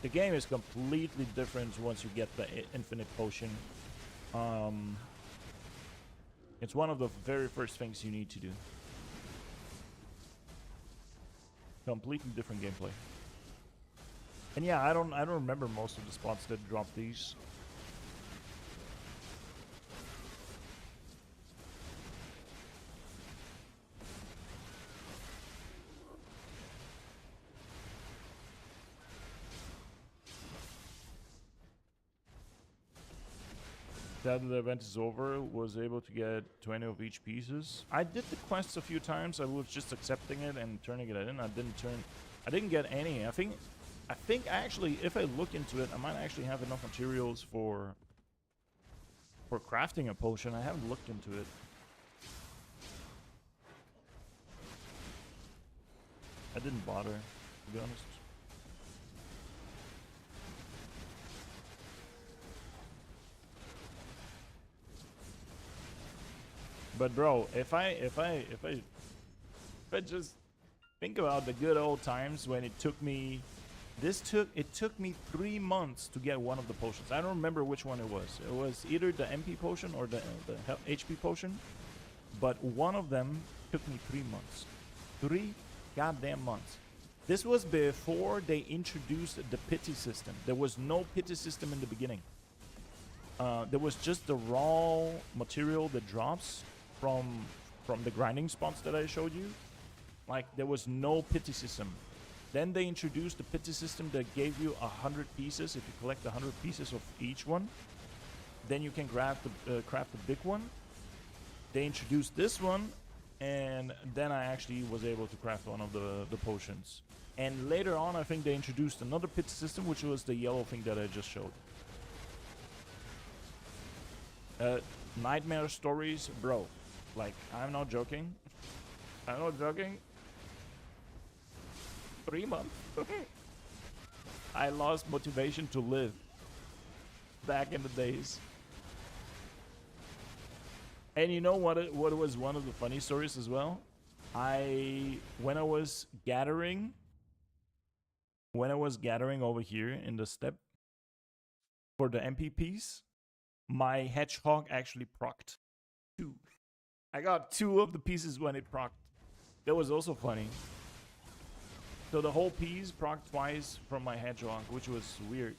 Speaker 2: the game is completely different once you get the infinite potion. It's one of the very first things you need to do. Completely different gameplay. And yeah, I don't remember most of the spots that drop these. That the event is over, was able to get 20 of each pieces. I did the quests a few times. I was just accepting it and turning it in. I didn't get any. I think actually, if I look into it, I might actually have enough materials for crafting a potion. I haven't looked into it. I didn't bother, to be honest. But bro, if I just think about the good old times when it took me, it took me 3 months to get one of the potions. I don't remember which one it was. It was either the MP potion or the HP potion, but one of them took me 3 months. 3 goddamn months. This was before they introduced the pity system. There was no pity system in the beginning. There was just the raw material that drops from the grinding spots that I showed you. Like, there was no pity system. Then they introduced the pity system that gave you 100 pieces. If you collect 100 pieces of each one, then you can craft the big one. They introduced this one, and then I actually was able to craft one of the potions. And later on, I think they introduced another pity system, which was the yellow thing that I just showed. Nightmare stories, bro. Like, I'm not joking. I'm not joking. 3 months. I lost motivation to live back in the days. And you know what was one of the funny stories as well? When I was gathering over here in the steppe for the MPPs, my hedgehog actually procced 2. I got 2 of the pieces when it procced. That was also funny. So the whole piece procced twice from my hedgehog, which was weird.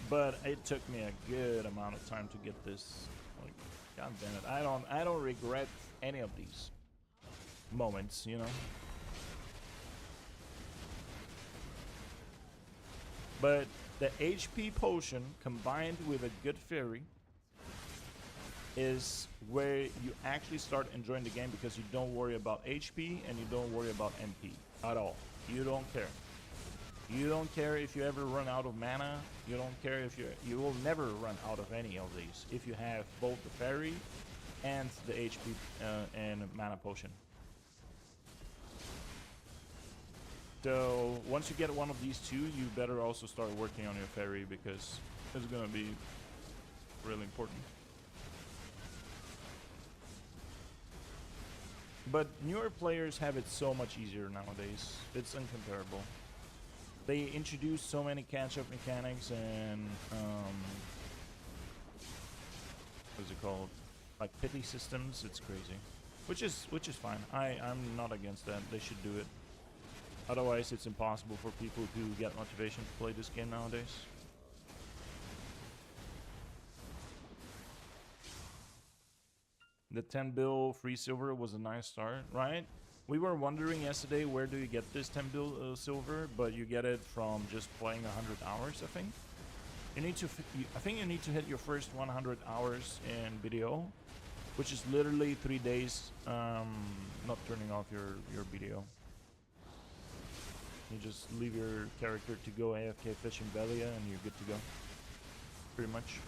Speaker 2: But it took me a good amount of time to get this. Like, God damn it. I don't regret any of these moments, you know. But the HP potion combined with a good fairy is where you actually start enjoying the game because you don't worry about HP and you don't worry about MP at all. You don't care. You don't care if you ever run out of mana. You don't care if you will never run out of any of these if you have both the fairy and the HP and mana potion. So once you get one of these two, you better also start working on your fairy because it's gonna be really important. But newer players have it so much easier nowadays. It's incomparable. They introduce so many catch-up mechanics and what's it called? Like pity systems. It's crazy, which is fine. I'm not against that. They should do it. Otherwise, it's impossible for people to get motivation to play this game nowadays. The 10 bill free silver was a nice start, right? We were wondering yesterday where do you get this 10 bill silver, but you get it from just playing 100 hours, I think. You need to, I think you need to hit your first 100 hours in BDO, which is literally 3 days not turning off your BDO. You just leave your character to go AFK fishing Belia and you're good to go. Pretty much.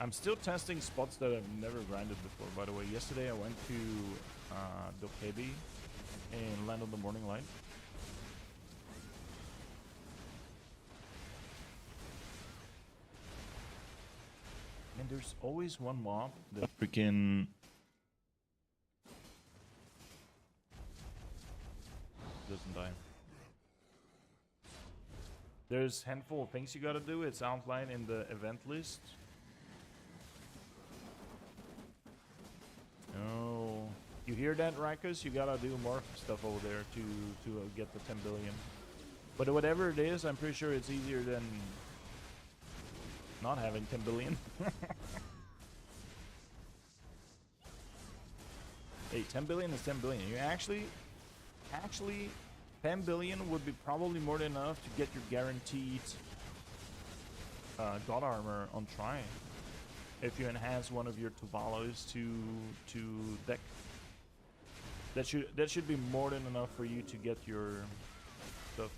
Speaker 2: I'm still testing spots that I've never grinded before, by the way. Yesterday I went to Dokebi in Land of the Morning Light. And there's always one mob that freaking doesn't die. There's a handful of things you gotta do. It's outlined in the event list. Oh, you hear that, Rikus? You gotta do more stuff over there to get the 10 billion. But whatever it is, I'm pretty sure it's easier than not having 10 billion. Hey, 10 billion is 10 billion. You actually, 10 billion would be probably more than enough to get your guaranteed God armor on Try. If you enhance one of your Tuvalos to deck, that should be more than enough for you to get your stuff.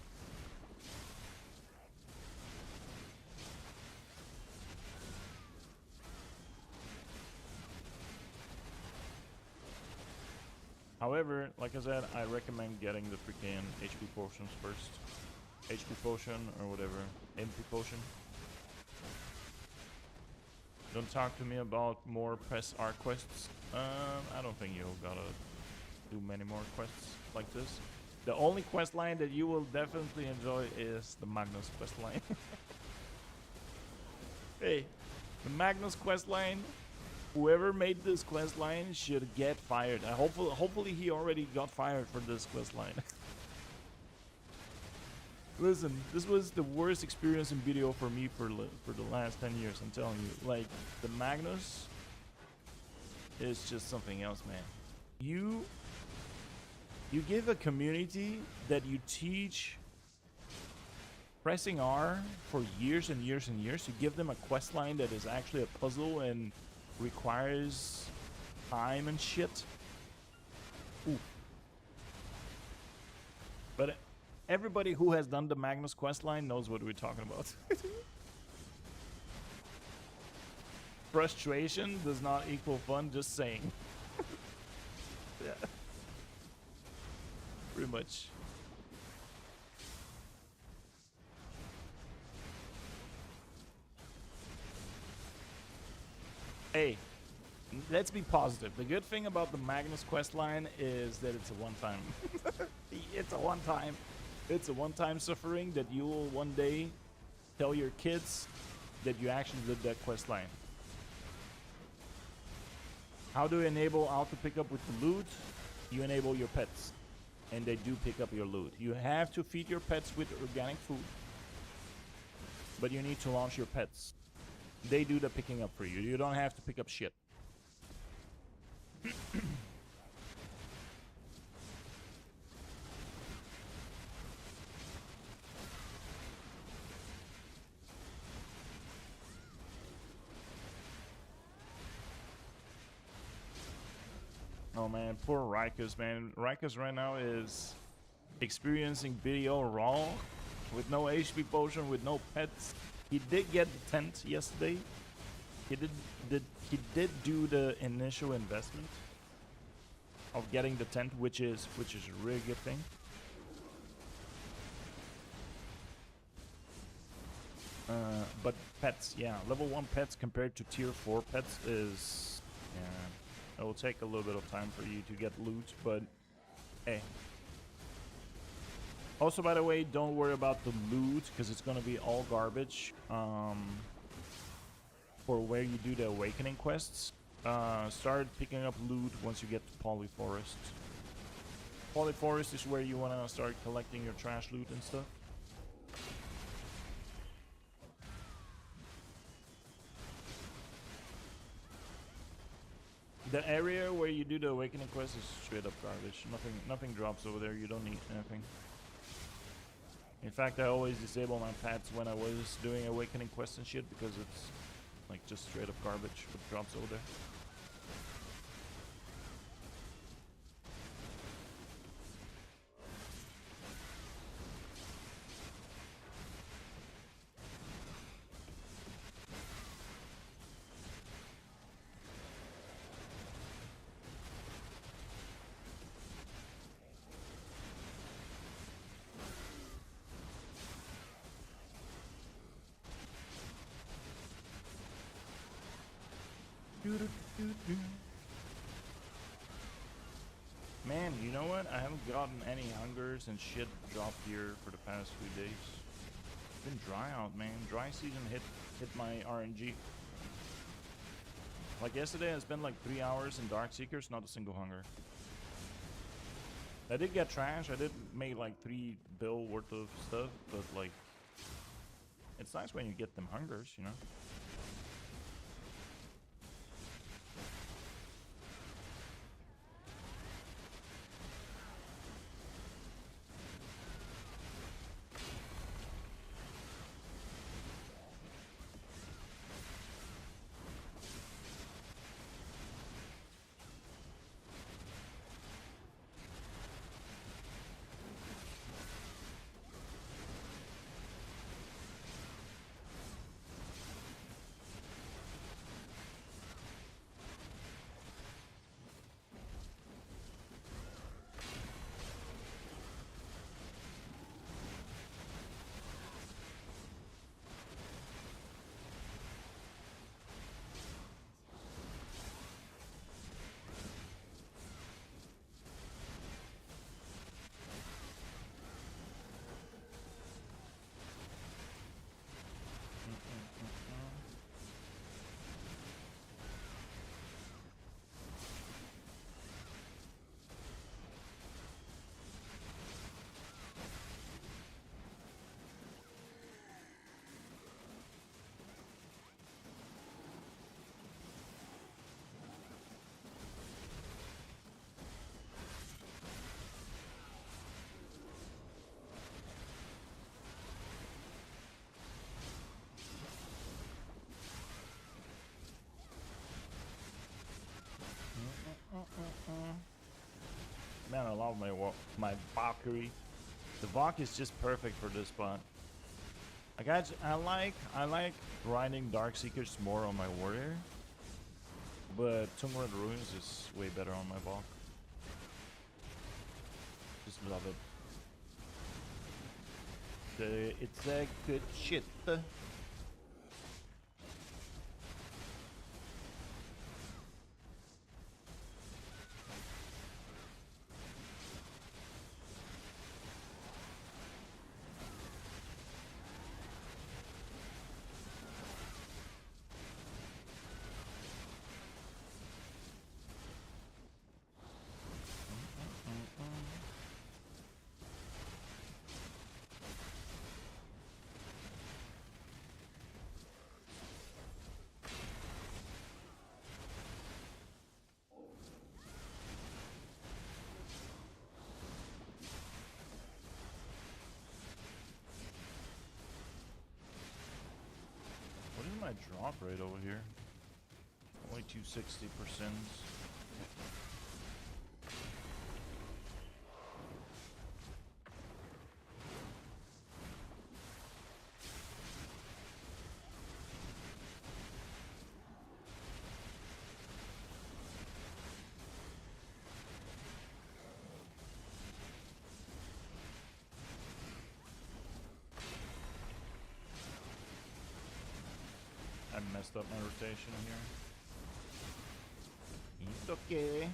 Speaker 2: However, like I said, I recommend getting the freaking HP potions first. HP potion or whatever, MP potion. Don't talk to me about more press R quests. I don't think you'll gotta do many more quests like this. The only quest line that you will definitely enjoy is the Magnus quest line. Hey, the Magnus quest line. Whoever made this quest line should get fired. Hopefully he already got fired for this quest line. Listen, this was the worst experience in BDO for me for the last 10 years, I'm telling you. Like, the Magnus is just something else, man. You give a community that you teach pressing R for years and years and years. You give them a quest line that is actually a puzzle and requires time and shit. Ooh. But everybody who has done the Magnus questline knows what we're talking about. Frustration does not equal fun, just saying. Yeah. Pretty much. Hey, let's be positive. The good thing about the Magnus questline is that it's a one-time. It's a one-time. It's a one-time suffering that you will one day tell your kids that you actually did that quest line. How do you enable auto pickup with the loot? You enable your pets, and they do pick up your loot. You have to feed your pets with organic food, but you need to launch your pets. They do the picking up for you. You don't have to pick up shit. Oh man, poor Rikus, man. Rikus right now is experiencing BDO raw with no HP potion, with no pets. He did get the tent yesterday. He did do the initial investment of getting the tent, which is a really good thing. But pets, yeah, level 1 pets compared to tier 4 pets is, yeah, it will take a little bit of time for you to get loot, but hey. Also, by the way, don't worry about the loot, because it's going to be all garbage for where you do the awakening quests. Start picking up loot once you get to Polyforest. Polyforest is where you want to start collecting your trash loot and stuff. The area where you do the awakening quest is straight up garbage. Nothing drops over there. You don't need anything. In fact, I always disable my pets when I was doing awakening quests and shit, because it's like just straight up garbage what drops over there. Man, you know what? I haven't gotten any hungers and shit dropped here for the past few days. It's been dry out, man. Dry season hit my RNG. Like yesterday, I spent like 3 hours in Dark Seekers, not a single hunger. I did get trash. I did make like 3 bill worth of stuff, but like, it's nice when you get them hungers, you know? Man, I love my Valkyrie. The Valk is just perfect for this spot. Like I like grinding Dark Seekers more on my Warrior, but Tungren Ruins is way better on my Valk. Just love it. It's a good shit. my drop rate over here? Only 260%. I messed up my rotation here. It's okay.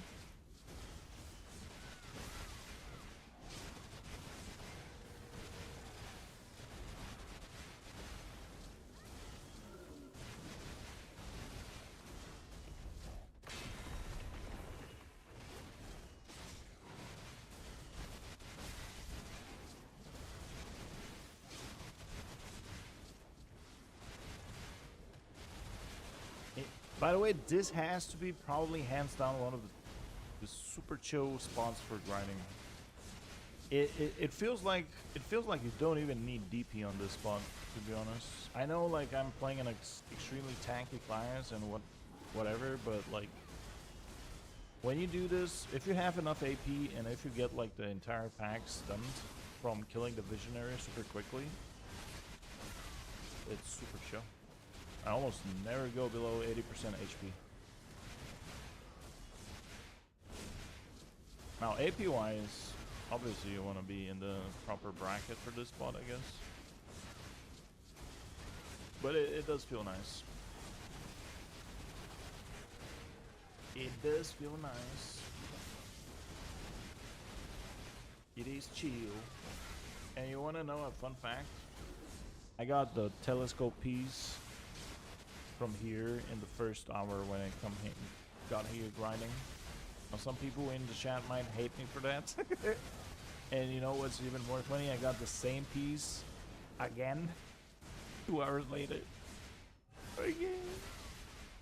Speaker 2: By the way, this has to be probably hands down one of the super chill spots for grinding. It feels like you don't even need DP on this spot, to be honest. I know like I'm playing an extremely tanky class and whatever, but like when you do this, if you have enough AP and if you get like the entire pack stunned from killing the visionary super quickly, it's super chill. I almost never go below 80% HP. Now, AP wise, obviously you want to be in the proper bracket for this spot, I guess. But it does feel nice. It does feel nice. It is chill. And you want to know a fun fact? I got the telescope piece from here in the first hour when I got here grinding. Now some people in the chat might hate me for that. And you know what's even more funny? I got the same piece again 2 hours later. Again.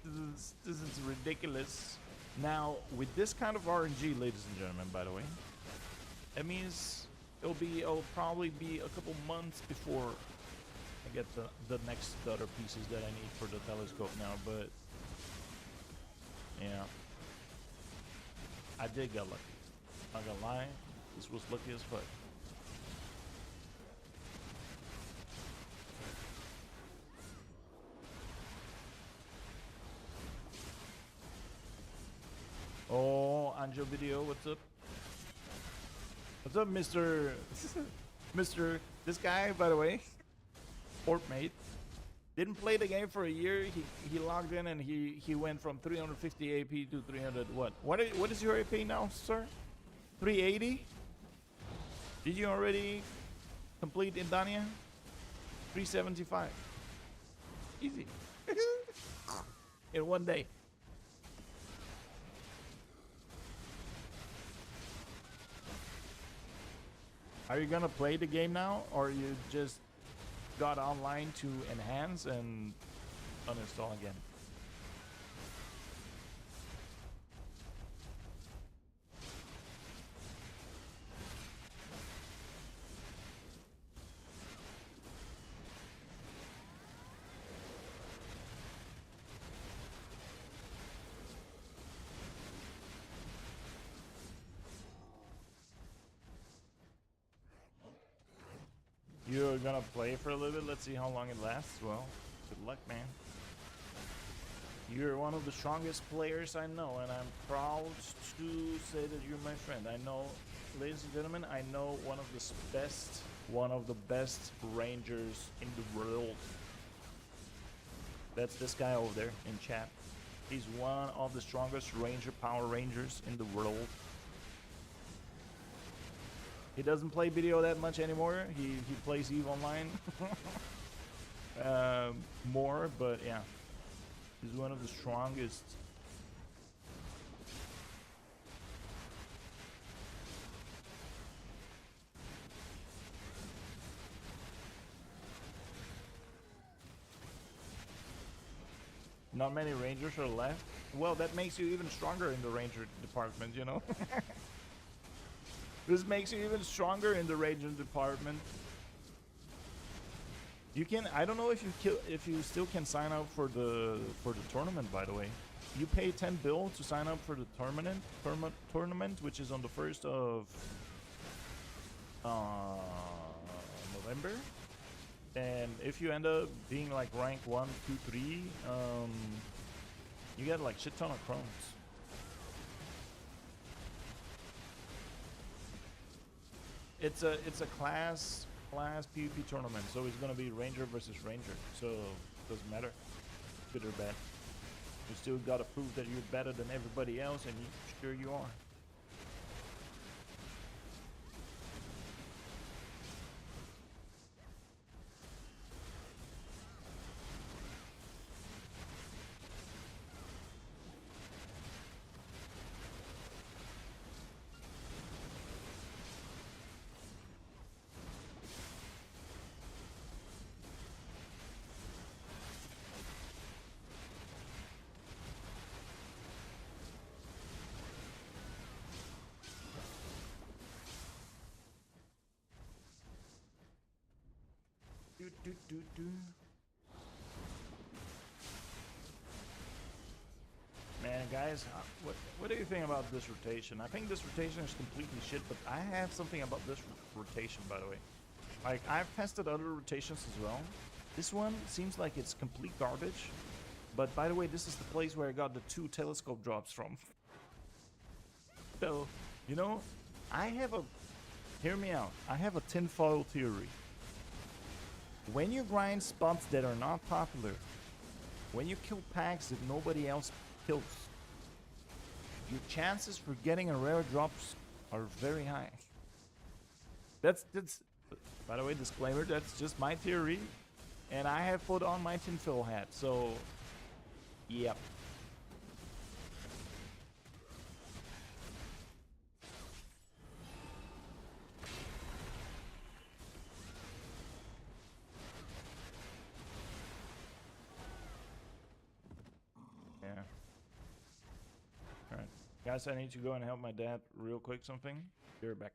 Speaker 2: This is ridiculous. Now with this kind of RNG, ladies and gentlemen, by the way, it means it'll probably be a couple months before I get the next other pieces that I need for the telescope now, but yeah, I did get lucky. Not gonna lie, this was lucky as fuck. Oh, Angel Video, what's up? What's up, Mr. Mr. This guy, by the way, Portmate, didn't play the game for a year. He logged in and he went from 350 AP to 300 what? What is your AP now, sir? 380? Did you already complete Edania? 375. Easy. In one day. Are you gonna play the game now, or you just got online to enhance and uninstall again? You're gonna play for a little bit. Let's see how long it lasts. Well, good luck, man. You're one of the strongest players I know, and I'm proud to say that you're my friend. I know, ladies and gentlemen, I know one of the best rangers in the world. That's this guy over there in chat. He's one of the strongest Power Rangers in the world. He doesn't play BDO that much anymore. He plays EVE Online more, but yeah, he's one of the strongest. Not many Rangers are left. Well, that makes you even stronger in the Ranger department, you know? This makes you even stronger in the Ranger department. You can. I don't know if you still can sign up for the tournament. By the way, you pay 10 bill to sign up for the tournament, which is on the 1st of November. And if you end up being like rank 1, 2, 3, you get like shit ton of crowns. It's a class PvP tournament, so it's gonna be Ranger versus Ranger. So doesn't matter, good or bad. You still gotta prove that you're better than everybody else, and sure you are. Man, guys, what do you think about this rotation? I think this rotation is completely shit, but I have something about this rotation, by the way. Like, I've tested other rotations as well. This one seems like it's complete garbage. But by the way, this is the place where I got the 2 telescope drops from. So, you know, hear me out. I have a tinfoil theory. When you grind spots that are not popular, when you kill packs that nobody else kills, your chances for getting a rare drops are very high. That's by the way, disclaimer, that's just my theory, and I have put on my tinfoil hat, so yep. Alright. Guys, I need to go and help my dad real quick something. Be right back.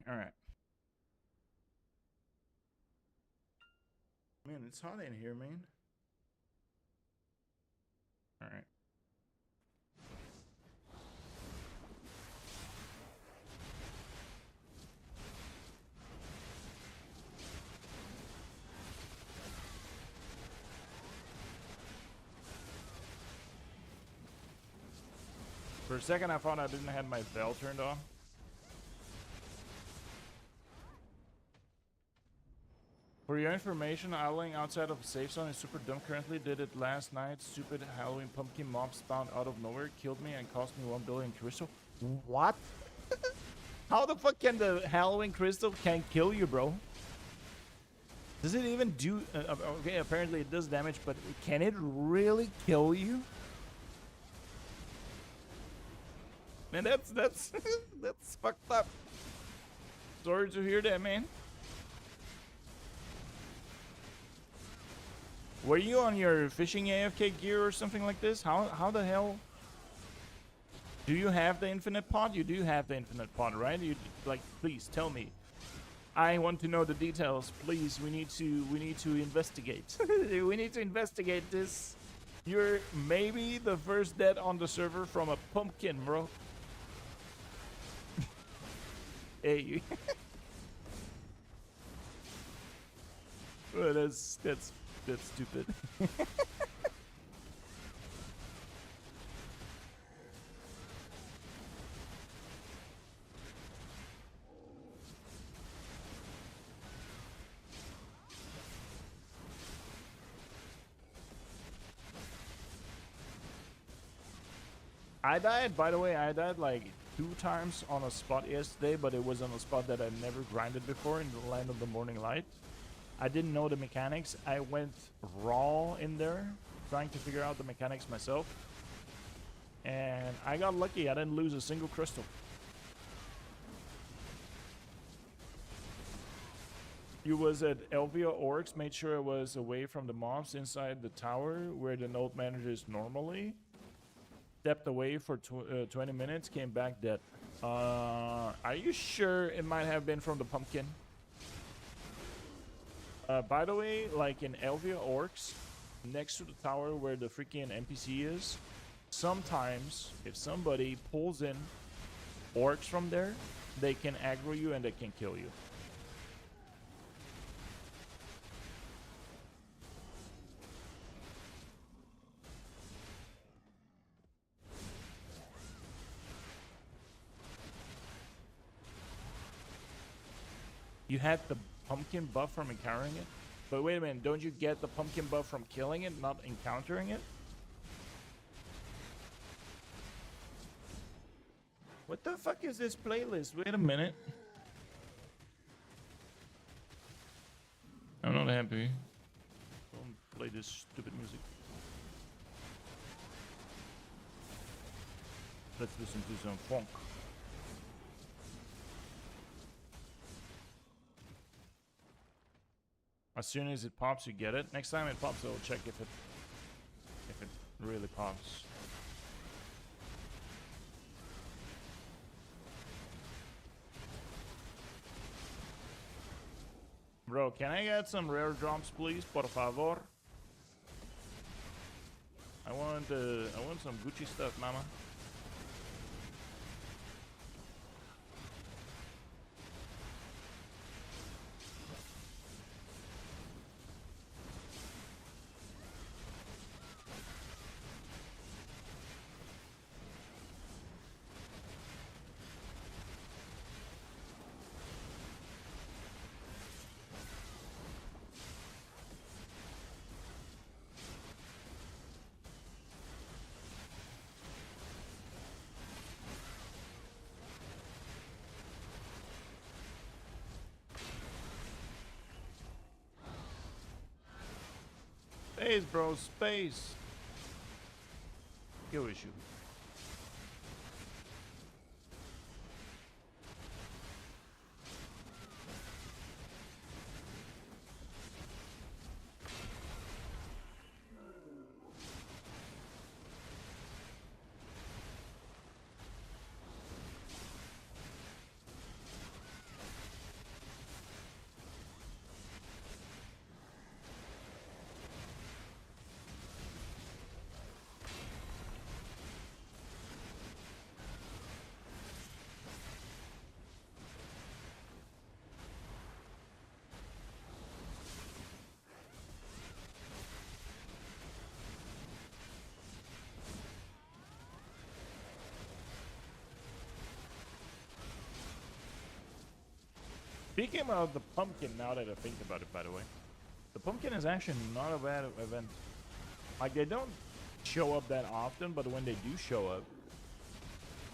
Speaker 2: Alright. Man, it's hot in here, man. Alright. For a second, I thought I didn't have my bell turned off. For your information, idling outside of a safe zone is super dumb currently. Did it last night. Stupid Halloween pumpkin mob spawned out of nowhere, killed me, and cost me 1 billion crystal. What? How the fuck can the Halloween crystal can kill you, bro? Does it even do... okay, apparently it does damage, but can it really kill you? Man, that's that's fucked up. Sorry to hear that, man. Were you on your fishing AFK gear or something like this? How the hell Do you have the infinite pod? You do have the infinite pod, right? You like, please tell me. I want to know the details, please. We need to investigate. We need to investigate this. You're maybe the first dead on the server from a pumpkin, bro. Hey, oh, that's stupid. I died, by the way, I died like 2 times on a spot yesterday, but it was on a spot that I've never grinded before in the Land of the Morning Light. I didn't know the mechanics. I went raw in there, trying to figure out the mechanics myself. And I got lucky, I didn't lose a single crystal. You was at Elvia Orcs, made sure I was away from the mobs inside the tower where the node manager is normally. Stepped away for 20 minutes, came back dead. Are you sure it might have been from the pumpkin? By the way, like in Elvia Orcs, next to the tower where the freaking NPC is, sometimes if somebody pulls in orcs from there, they can aggro you and they can kill you. You had the pumpkin buff from encountering it? But wait a minute, don't you get the pumpkin buff from killing it, not encountering it? What the fuck is this playlist? Wait a minute. I'm not happy. Don't play this stupid music. Let's listen to some funk. As soon as it pops, you get it. Next time it pops, I'll check if it really pops. Bro, can I get some rare drops, please, por favor? I want some Gucci stuff, mama. Space, bro, space. Kill issue. Speaking of the pumpkin, now that I think about it, by the way, the pumpkin is actually not a bad event. Like, they don't show up that often, but when they do show up,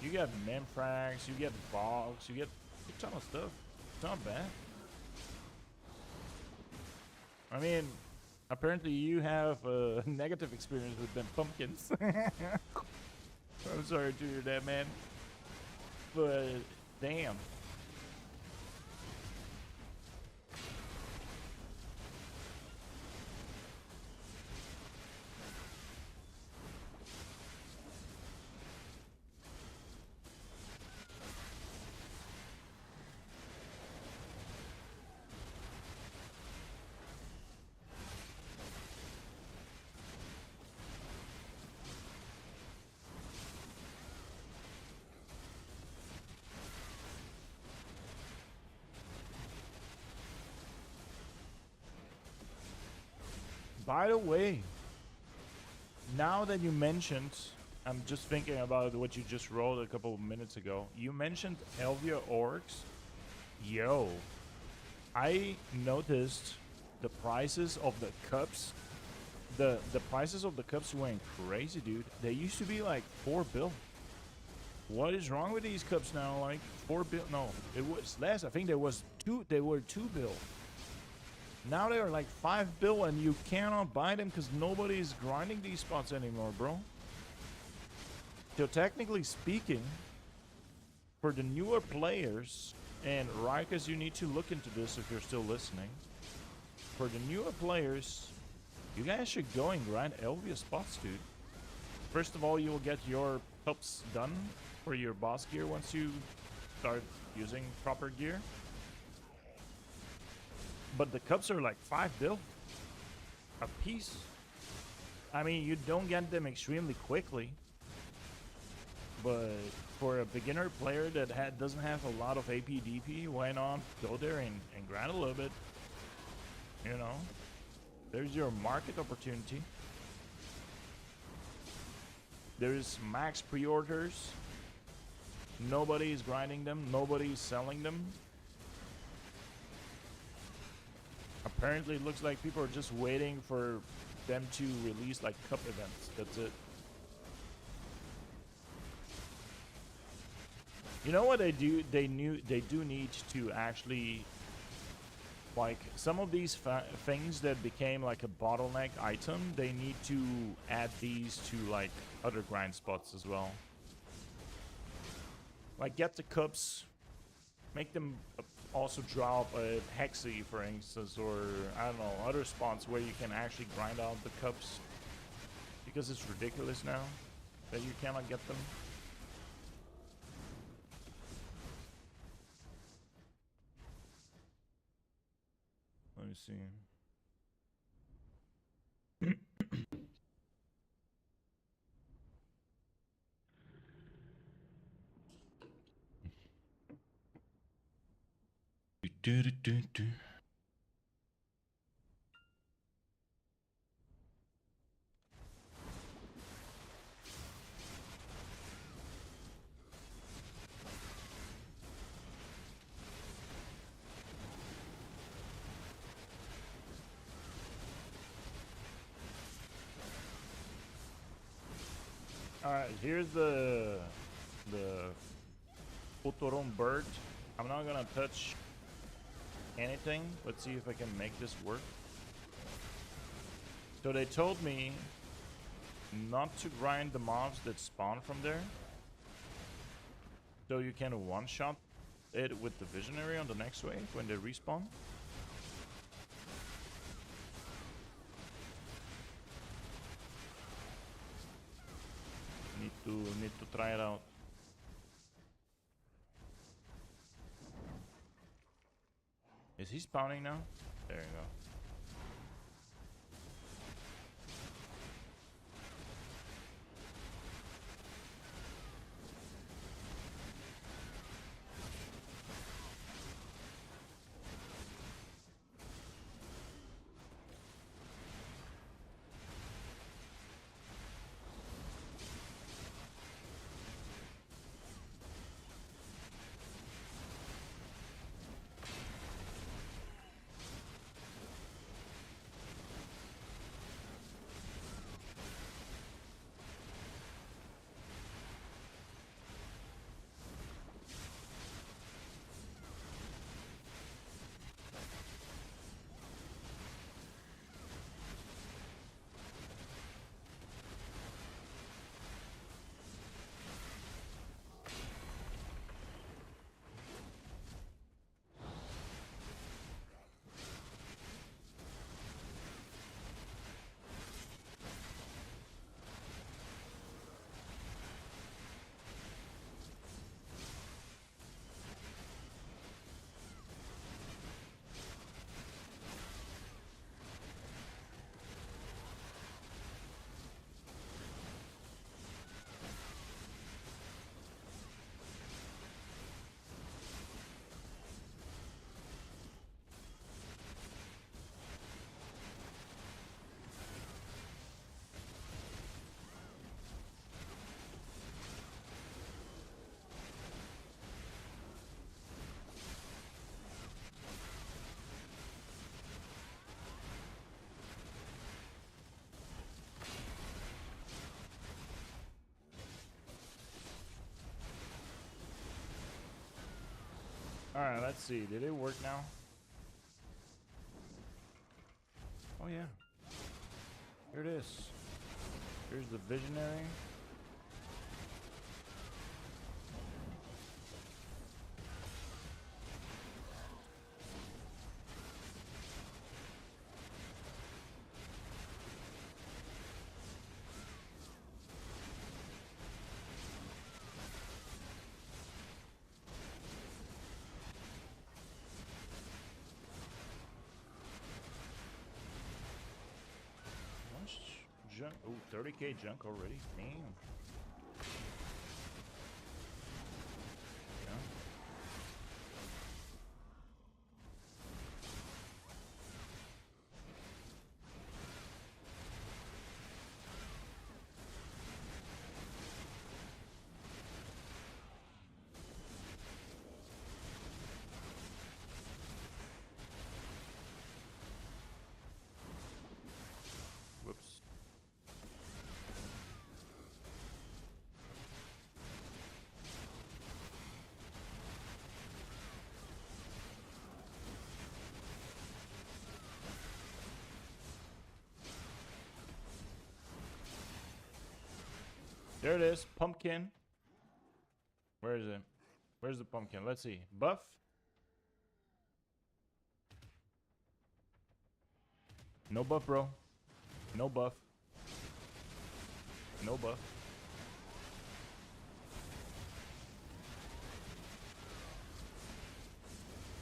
Speaker 2: you get memfrags, you get bogs, you get a ton of stuff. It's not bad. I mean, apparently you have a negative experience with them pumpkins. I'm sorry to hear that, man. But, damn. by the way, now that you mentioned, I'm just thinking about what you just wrote a couple of minutes ago. You mentioned Elvia orcs. Yo, I noticed the prices of the cups. The prices of the cups went crazy, dude. They used to be like 4 bill. What is wrong with these cups now? Like 4 bill? No, it was less. I think there was 2. They were 2 bill. Now they are like 5 bill, and you cannot buy them because nobody is grinding these spots anymore, bro. So technically speaking, for the newer players, and Rikas, you need to look into this if you're still listening. For the newer players, you guys should go and grind Elvia spots, dude. First of all, you will get your cups done for your boss gear once you start using proper gear. But the cups are like 5 bill a piece. I mean, you don't get them extremely quickly, but for a beginner player that doesn't have a lot of AP DP, why not go there and grind a little bit? You know, there's your market opportunity. There's max pre-orders. Nobody's grinding them. Nobody's selling them. Apparently, it looks like people are just waiting for them to release like cup events. That's it. You know what they do? They do need to actually, like, some of these things that became like a bottleneck item, they need to add these to like other grind spots as well. Like, get the cups, make them also drop a Hexy, for instance, or I don't know, other spots where you can actually grind out the cups, because it's ridiculous now that you cannot get them. Let me see. Alright, here's the Otoron bird. I'm not gonna touch anything. Let's see if I can make this work. So they told me not to grind the mobs that spawn from there, so you can one-shot it with the visionary on the next wave when they respawn. Need to try it out. Is he spawning now? There you go. Alright, let's see. Did it work now? Oh yeah. Here it is. Here's the visionary. Junk. Oh, 30k junk already. Damn. Yeah. Whoops. There it is. Pumpkin. Where is it? Where's the pumpkin? Let's see. Buff. No buff, bro. No buff. No buff.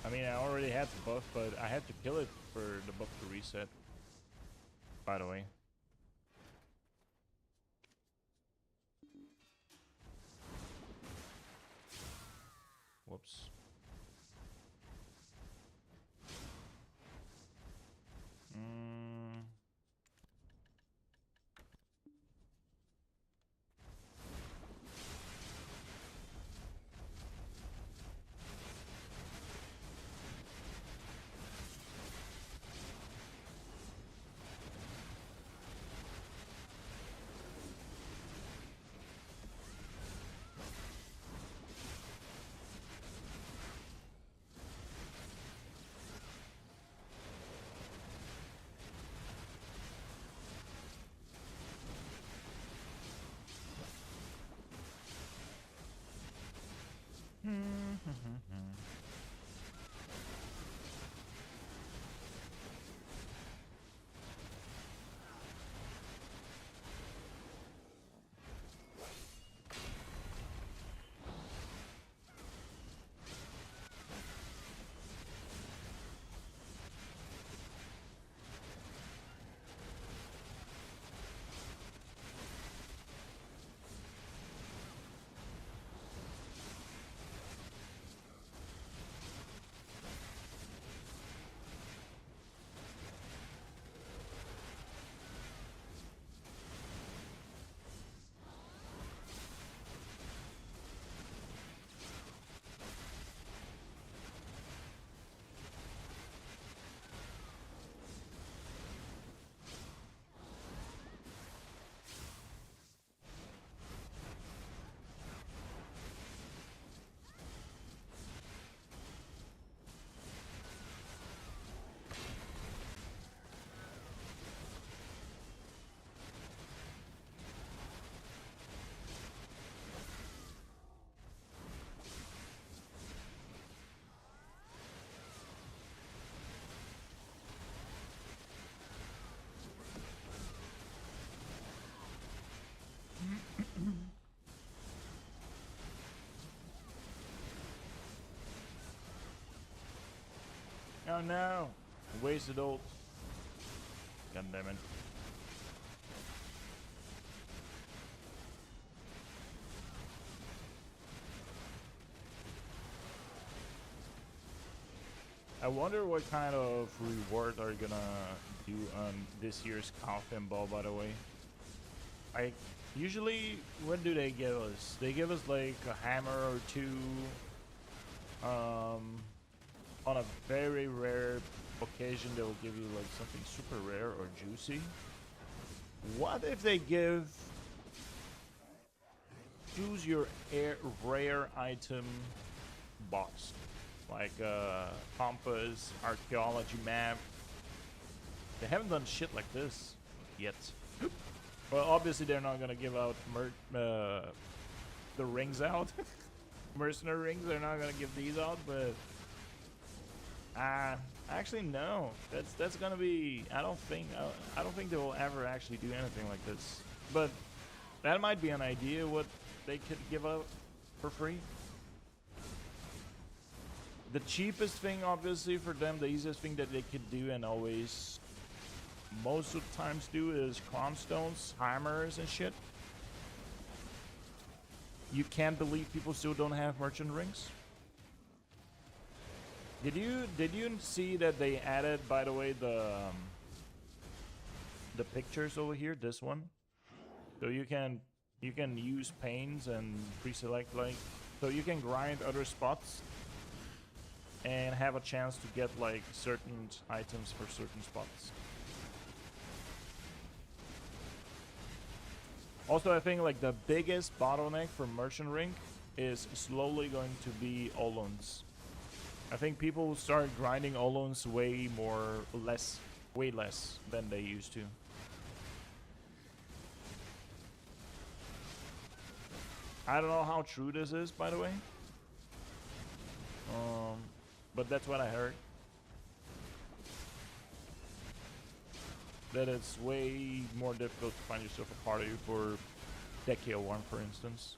Speaker 2: I mean, I already had the buff, but I had to kill it for the buff to reset. By the way. Whoops. Oh no! Wasted ult. God damn it. I wonder what kind of reward are you gonna do on this year's coffin ball, by the way. I usually, what do they give us? They give us like a hammer or two. On a very rare occasion, they will give you like something super rare or juicy. What if they give choose your rare item box? like compass, archaeology map. They haven't done shit like this yet. Well, obviously they're not gonna give out the rings out. Mercenary rings, they're not gonna give these out, but actually no. That's gonna be. I don't think they will ever actually do anything like this. But that might be an idea what they could give out for free. The cheapest thing, obviously, for them, the easiest thing that they could do and always most of the times do is crown stones, hammers, and shit. You can't believe people still don't have merchant rings. Did you see that they added, by the way, the pictures over here? This one, so you can use panes and pre-select, like, so you can grind other spots and have a chance to get like certain items for certain spots. Also, I think like the biggest bottleneck for merchant ring is slowly going to be Olons. I think people will start grinding Olons way less than they used to. I don't know how true this is, by the way. But that's what I heard. That it's way more difficult to find yourself a party for Dekia 1, for instance.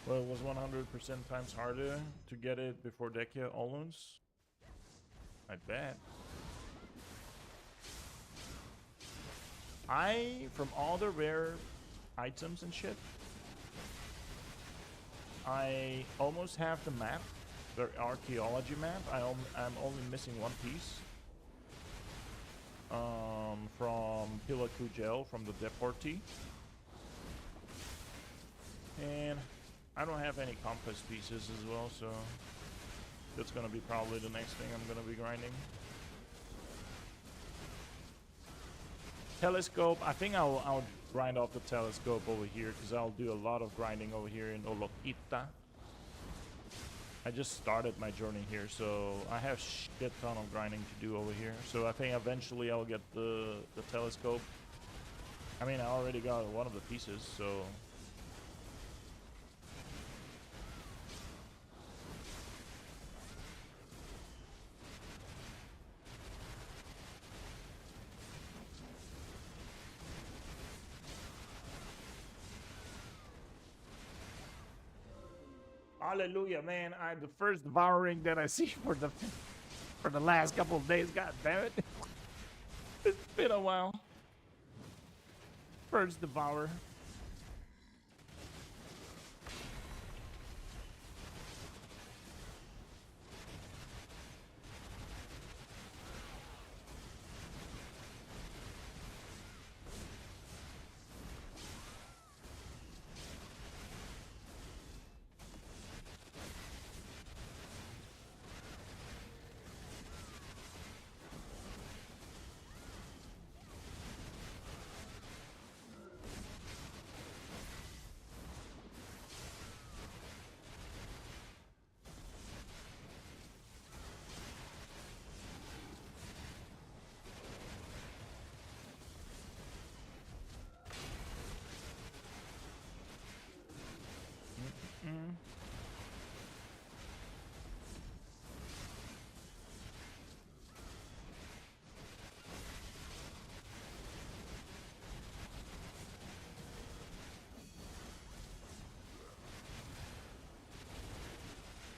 Speaker 2: Well, it was 100% times harder to get it before Dekia Olons. I bet. From all the rare items and shit, I almost have the map, the archaeology map. I'm only missing one piece. From Pila Kujel, from the deportee. And I don't have any compass pieces as well, so that's gonna be probably the next thing I'm gonna be grinding. Telescope, I think I'll grind off the telescope over here, because I'll do a lot of grinding over here in Oloquita. I just started my journey here, so I have shit ton of grinding to do over here. So I think eventually I'll get the telescope. I mean, I already got one of the pieces, so... Hallelujah, man! The first devouring that I see for the last couple of days. God damn it! It's been a while. First devour.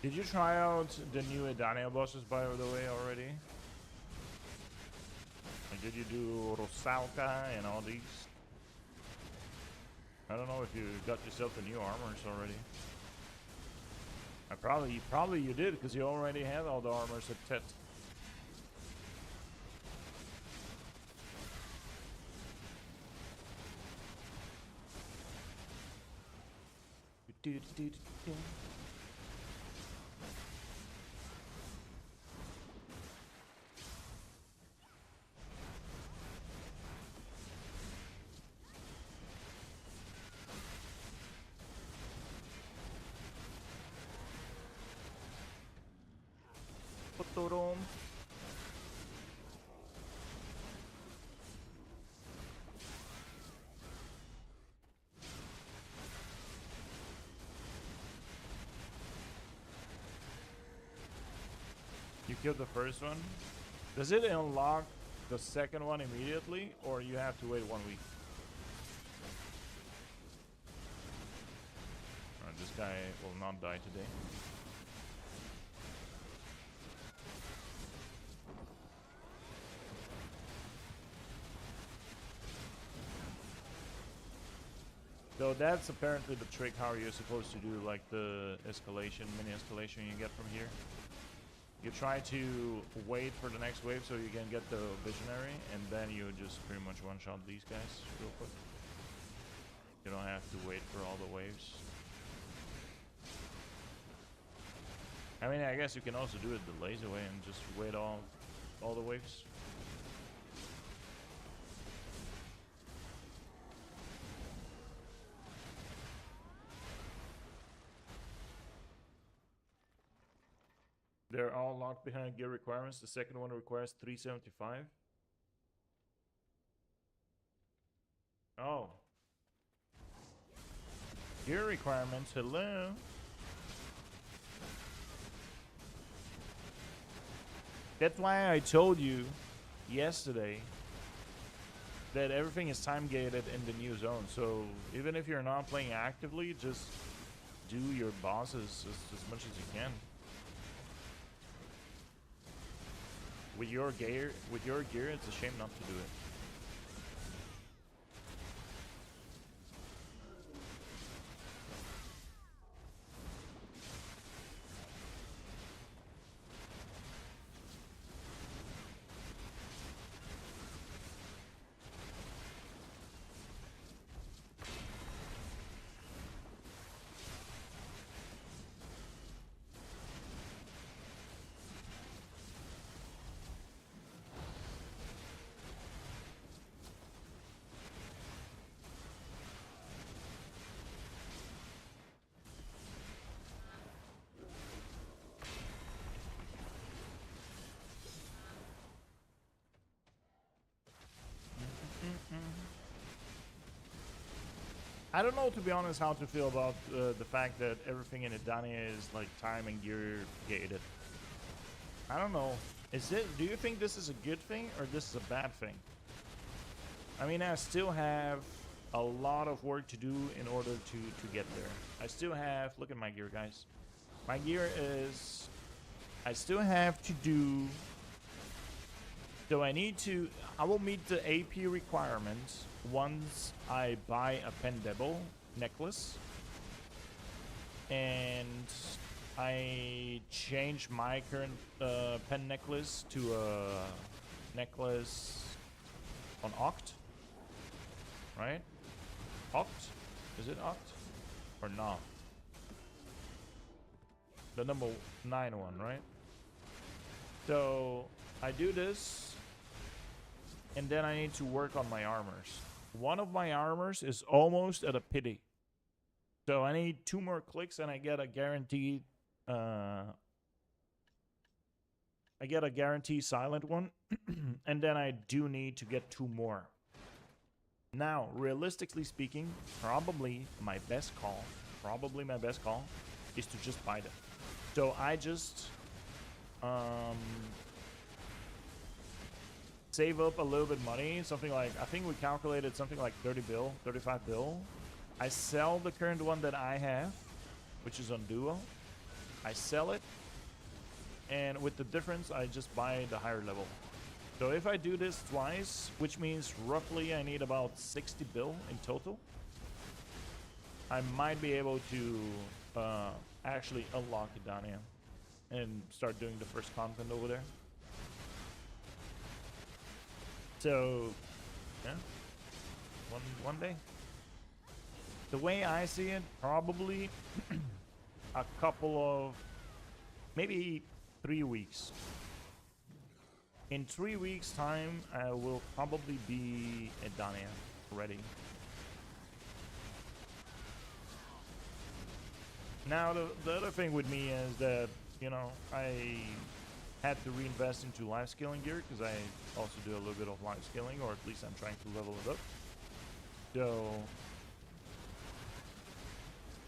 Speaker 2: Did you try out the new Edania bosses, by the way, already? Like, did you do Rosalka and all these? I don't know if you got yourself the new armors already. Probably you did, because you already had all the armors at Tet. kill the first one, does it unlock the second one immediately, or you have to wait 1 week? Alright, this guy will not die today. So that's apparently the trick how you're supposed to do like the escalation, mini escalation you get from here. You try to wait for the next wave so you can get the visionary, and then you just pretty much one-shot these guys real quick. You don't have to wait for all the waves. I mean, I guess you can also do it the lazy way and just wait all the waves. They're all locked behind gear requirements. The second one requires 375. Oh. Gear requirements, hello. That's why I told you yesterday that everything is time gated in the new zone. So even if you're not playing actively, just do your bosses as much as you can. With your gear, it's a shame not to do it. I don't know, to be honest, how to feel about the fact that everything in Edania is like time and gear gated. I don't know. Do you think this is a good thing or this is a bad thing? I mean, I still have a lot of work to do in order to get there. I still have, look at my gear, guys. My gear is, I still have to do, so I will meet the AP requirements once I buy a Pendebo necklace. And I change my current pen necklace to a necklace on Oct. Right? Oct? Is it Oct? Or not? The number 9 one, right? So I do this, and then I need to work on my armors. One of my armors is almost at a pity. So I need 2 more clicks and I get a guaranteed silent one. And then I do need to get 2 more. Now, realistically speaking, probably my best call is to just buy them. So I just save up a little bit money, something like, I think we calculated something like 30 bill, 35 bill. I sell the current one that I have, which is on Duo. I sell it, and with the difference, I just buy the higher level. So if I do this twice, which means roughly I need about 60 bill in total, I might be able to actually unlock Edania and start doing the first content over there. So, yeah, one day. The way I see it, probably a couple of, maybe 3 weeks. In 3 weeks' time, I will probably be Edania ready. Now, the other thing with me is that, you know, I had to reinvest into life scaling gear because I also do a little bit of life scaling, or at least I'm trying to level it up. So,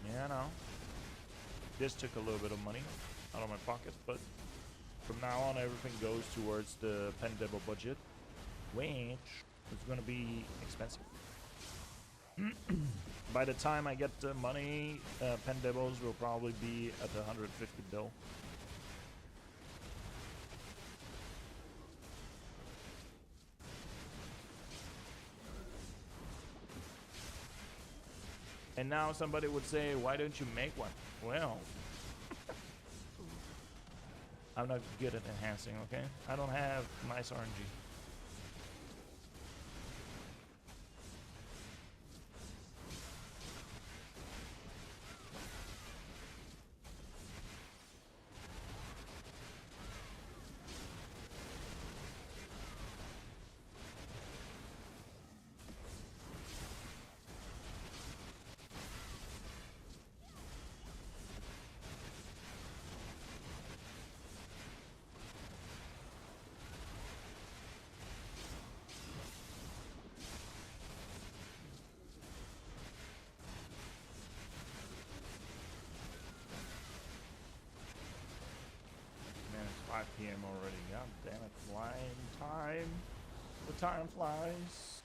Speaker 2: yeah, no. This took a little bit of money out of my pocket, but From now on, everything goes towards the Pendable budget, which is going to be expensive. By the time I get the money, Pendables will probably be at 150 bill. And now somebody would say, why don't you make one? Well, I'm not good at enhancing, okay? I don't have nice RNG. Man, it's 5 p.m. already. God damn it. Flying time. The time flies.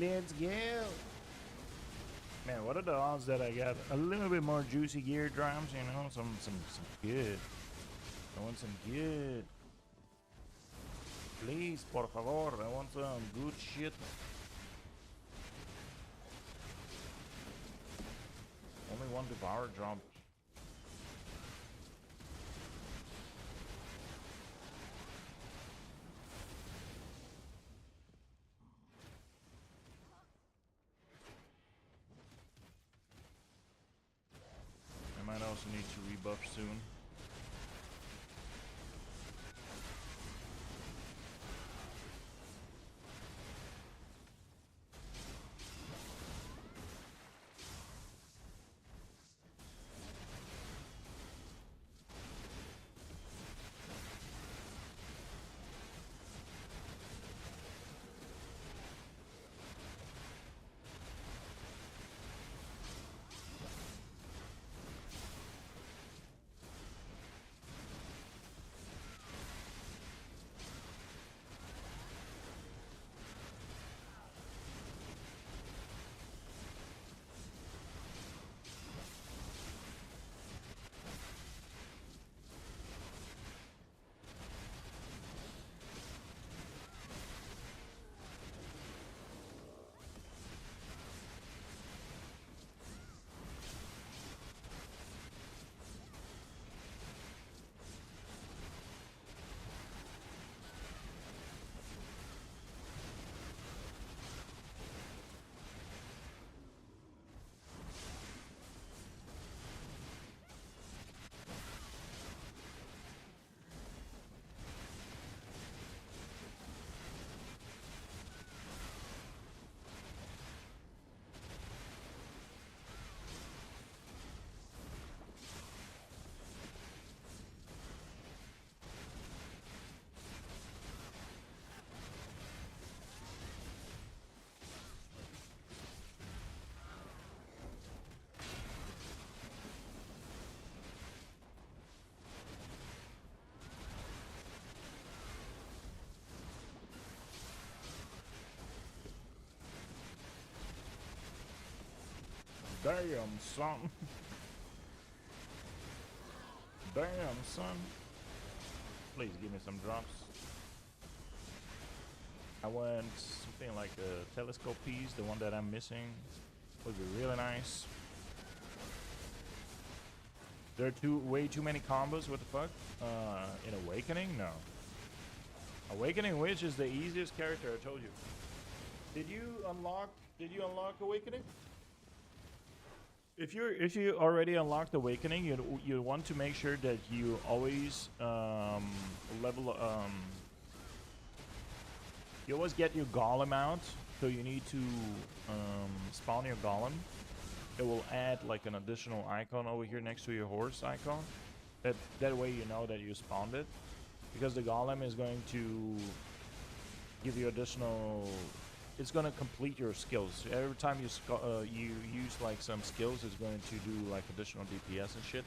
Speaker 2: Let's go. Man, what are the odds that I got a little bit more juicy gear drums? You know, some good. I want some good. Please, por favor, I want some good shit. Only one devour drop. I might also need to rebuff soon. Damn, son. Damn, son. Please give me some drops. I want something like a telescope piece, the one that I'm missing. Would be really nice. There are way too many combos, what the fuck? In Awakening? No. Awakening Witch is the easiest character, I told you. Did you unlock Awakening? If you already unlocked Awakening, you want to make sure that you always level you always get your golem out, so you need to spawn your golem. It will add like an additional icon over here next to your horse icon. That way you know that you spawned it, because the golem is going to give you additional. It's going to complete your skills. Every time you use like some skills, it's going to do like additional DPS and shit.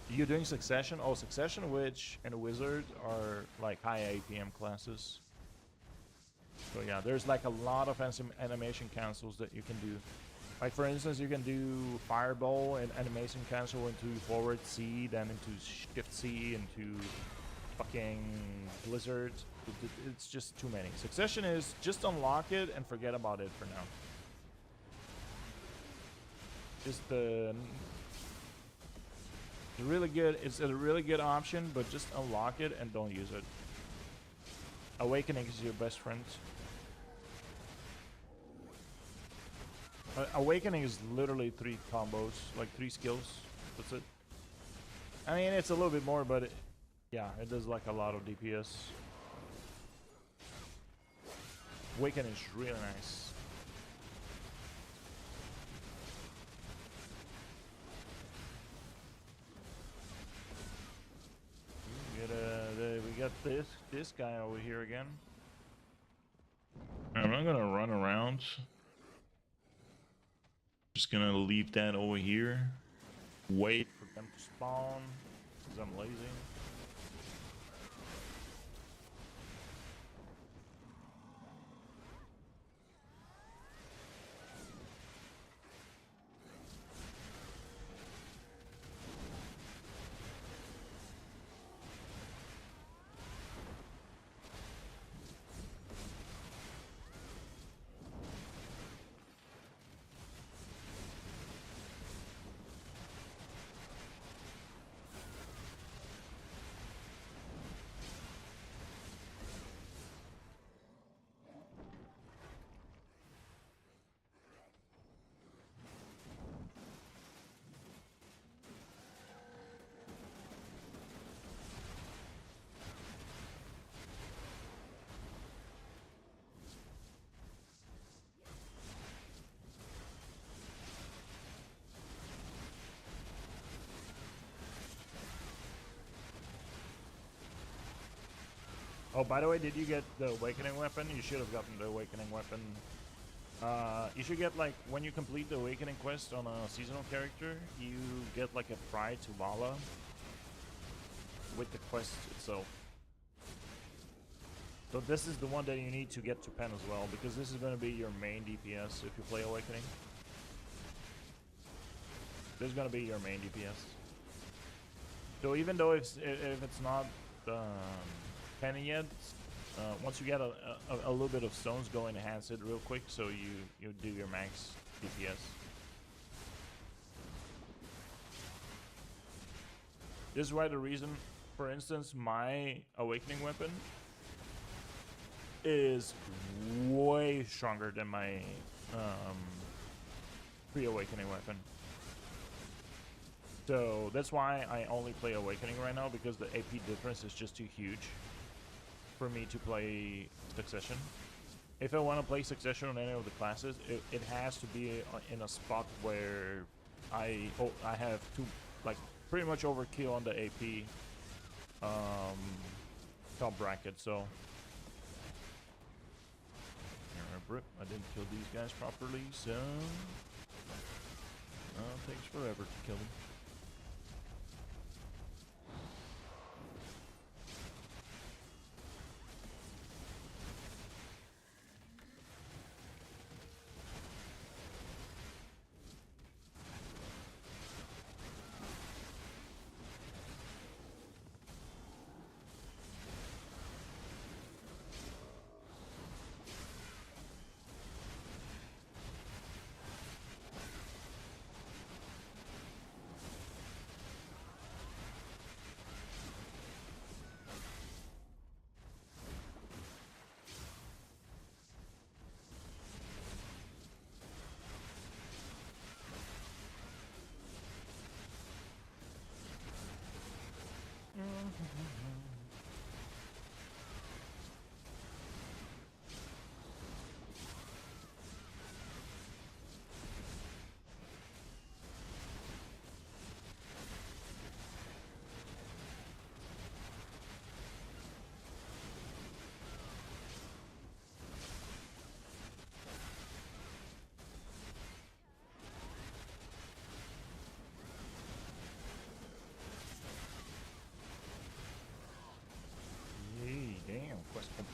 Speaker 2: You're doing Succession? Oh, Succession, Witch, and Wizard are like high APM classes. So yeah, there's like a lot of animation cancels that you can do. Like for instance, you can do Fireball and animation cancel into forward C, then into Shift C, into fucking Blizzard. It's just too many. Succession is just unlock it and forget about it for now. Just really good. It's a really good option, but just unlock it and don't use it. Awakening is your best friend. Awakening is literally 3 combos, like 3 skills. That's it. I mean, it's a little bit more, but yeah, it does like a lot of DPS. Awakening is really nice. We got this guy over here again.
Speaker 1: I'm not gonna run around. Just gonna leave that over here. Wait
Speaker 2: For them to spawn, because I'm lazy. Oh, by the way, did you get the Awakening weapon? You should have gotten the Awakening weapon. You should get, like, when you complete the Awakening quest on a seasonal character, you get, like, a Pride to Vala with the quest itself. So this is the one that you need to get to Pen as well, because this is going to be your main DPS if you play Awakening. This is going to be your main DPS. So even though if it's not Penny yet, once you get a little bit of stones, go and enhance it real quick so you do your max DPS. This is why the reason, for instance, my Awakening weapon is way stronger than my pre-Awakening weapon. So that's why I only play Awakening right now, because the AP difference is just too huge for me to play Succession. If I want to play Succession on any of the classes, it has to be in a spot where I have to, like, pretty much overkill on the AP top bracket. So I didn't kill these guys properly, so it takes forever to kill them.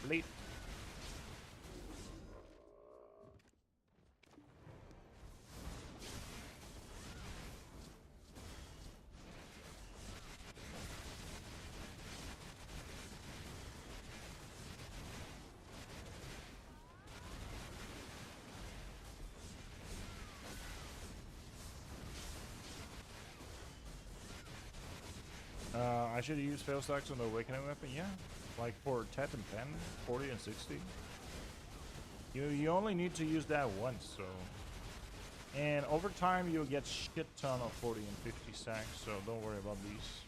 Speaker 2: Late. I should use fail stacks on the awakening weapon, yeah. Like for Tet and Pen, 40 and 60. You only need to use that once, so. And over time you'll get shit ton of 40 and 50 stacks, so don't worry about these.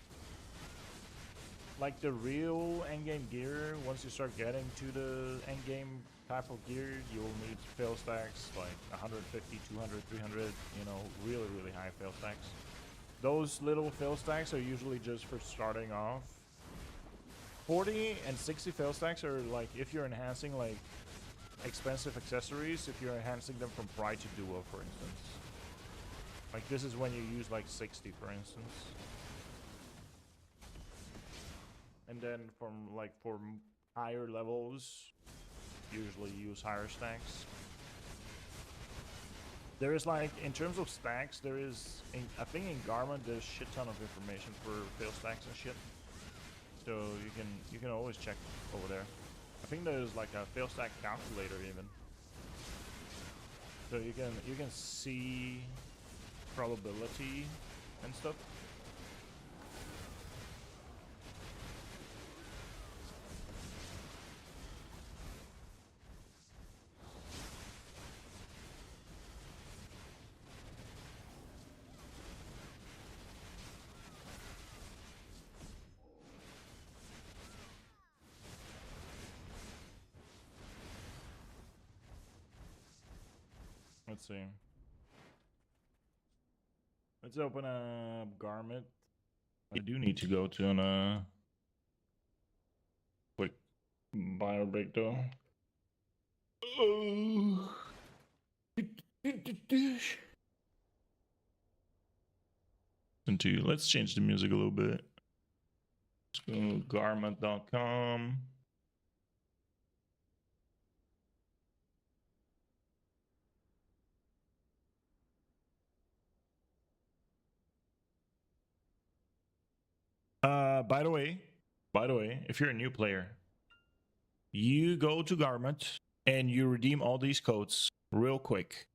Speaker 2: Like the real endgame gear, once you start getting to the endgame type of gear, you'll need fail stacks like 150, 200, 300, you know, really, really high fail stacks. Those little fail stacks are usually just for starting off. 40 and 60 fail stacks are like if you're enhancing like expensive accessories, if you're enhancing them from Pride to Duo, for instance. Like this is when you use like 60, for instance. And then from like for higher levels, usually use higher stacks. There is like, in terms of stacks, there is, I think in Garmin there's shit ton of information for fail stacks and shit. So you can always check over there. I think there's like a fail stack calculator even. So you can see probability and stuff. Let's see. Let's open a garment. I do need to go to an quick bio break though. Oh. Let's change the music a little bit. Let's go garment.com. By the way, if you're a new player, you go to Garment and you redeem all these codes real quick.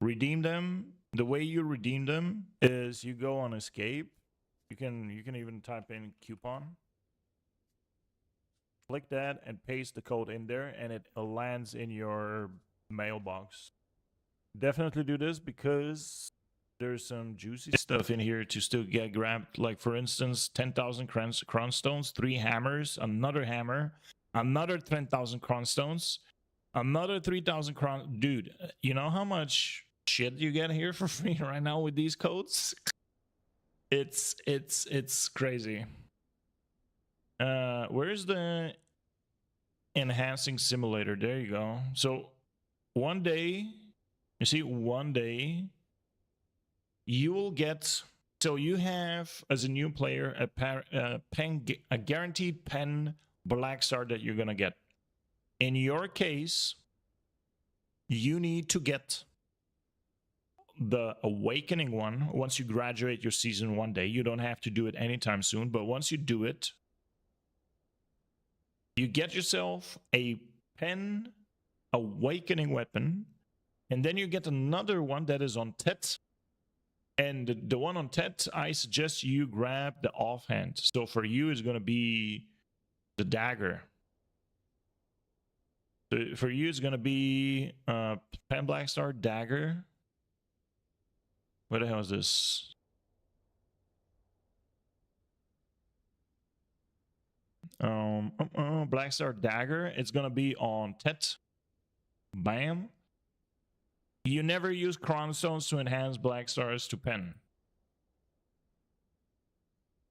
Speaker 2: Redeem them. The way you redeem them is you go on escape. You can even type in coupon. Click that and paste the code in there, and it lands in your mailbox. Definitely do this because there's some juicy stuff in here to still get grabbed. Like for instance, 10,000 crown stones, 3 hammers, another hammer, another 10,000 crown stones, another 3,000 crown. Dude, you know how much shit you get here for free right now with these codes? It's crazy. Where's the enhancing simulator? There you go. So one day, you see, one day you will get, so you have as a new player a guaranteed pen black star that you're gonna get. In your case, you need to get the awakening one once you graduate your season one day. You don't have to do it anytime soon, but once you do it, you get yourself a pen awakening weapon, and then you get another one that is on Tet. And the one on Tet, I suggest you grab the offhand. So for you, it's going to be the dagger. So for you, it's going to be pen black star dagger. What the hell is this? Black Star Dagger. It's gonna be on Tet. Bam. You never use crown stones to enhance black stars to pen.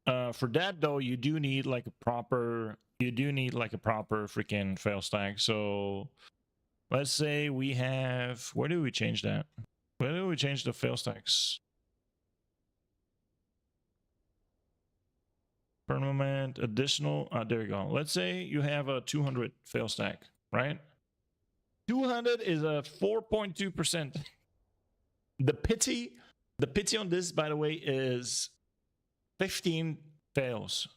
Speaker 2: For that though, you do need like a proper freaking fail stack. So let's say we have, where do we change that? Where do we change the fail stacks?
Speaker 1: Permanent additional. There you go. Let's say you have a 200 fail stack, right? 200 is a 4.2%. The pity on this, by the way, is 15 fails.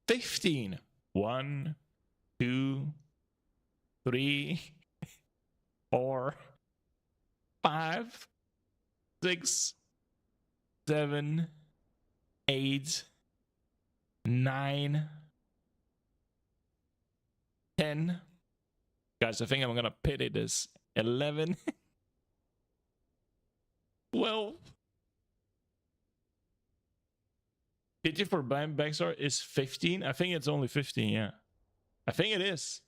Speaker 1: 15. 1, 2, 3, 4, 5, 6, 7, 8, 9, 10. Guys, I think I'm gonna pity this. 11, 12. Pity for blind backstar is 15. I think it's only 15. Yeah, I think it is.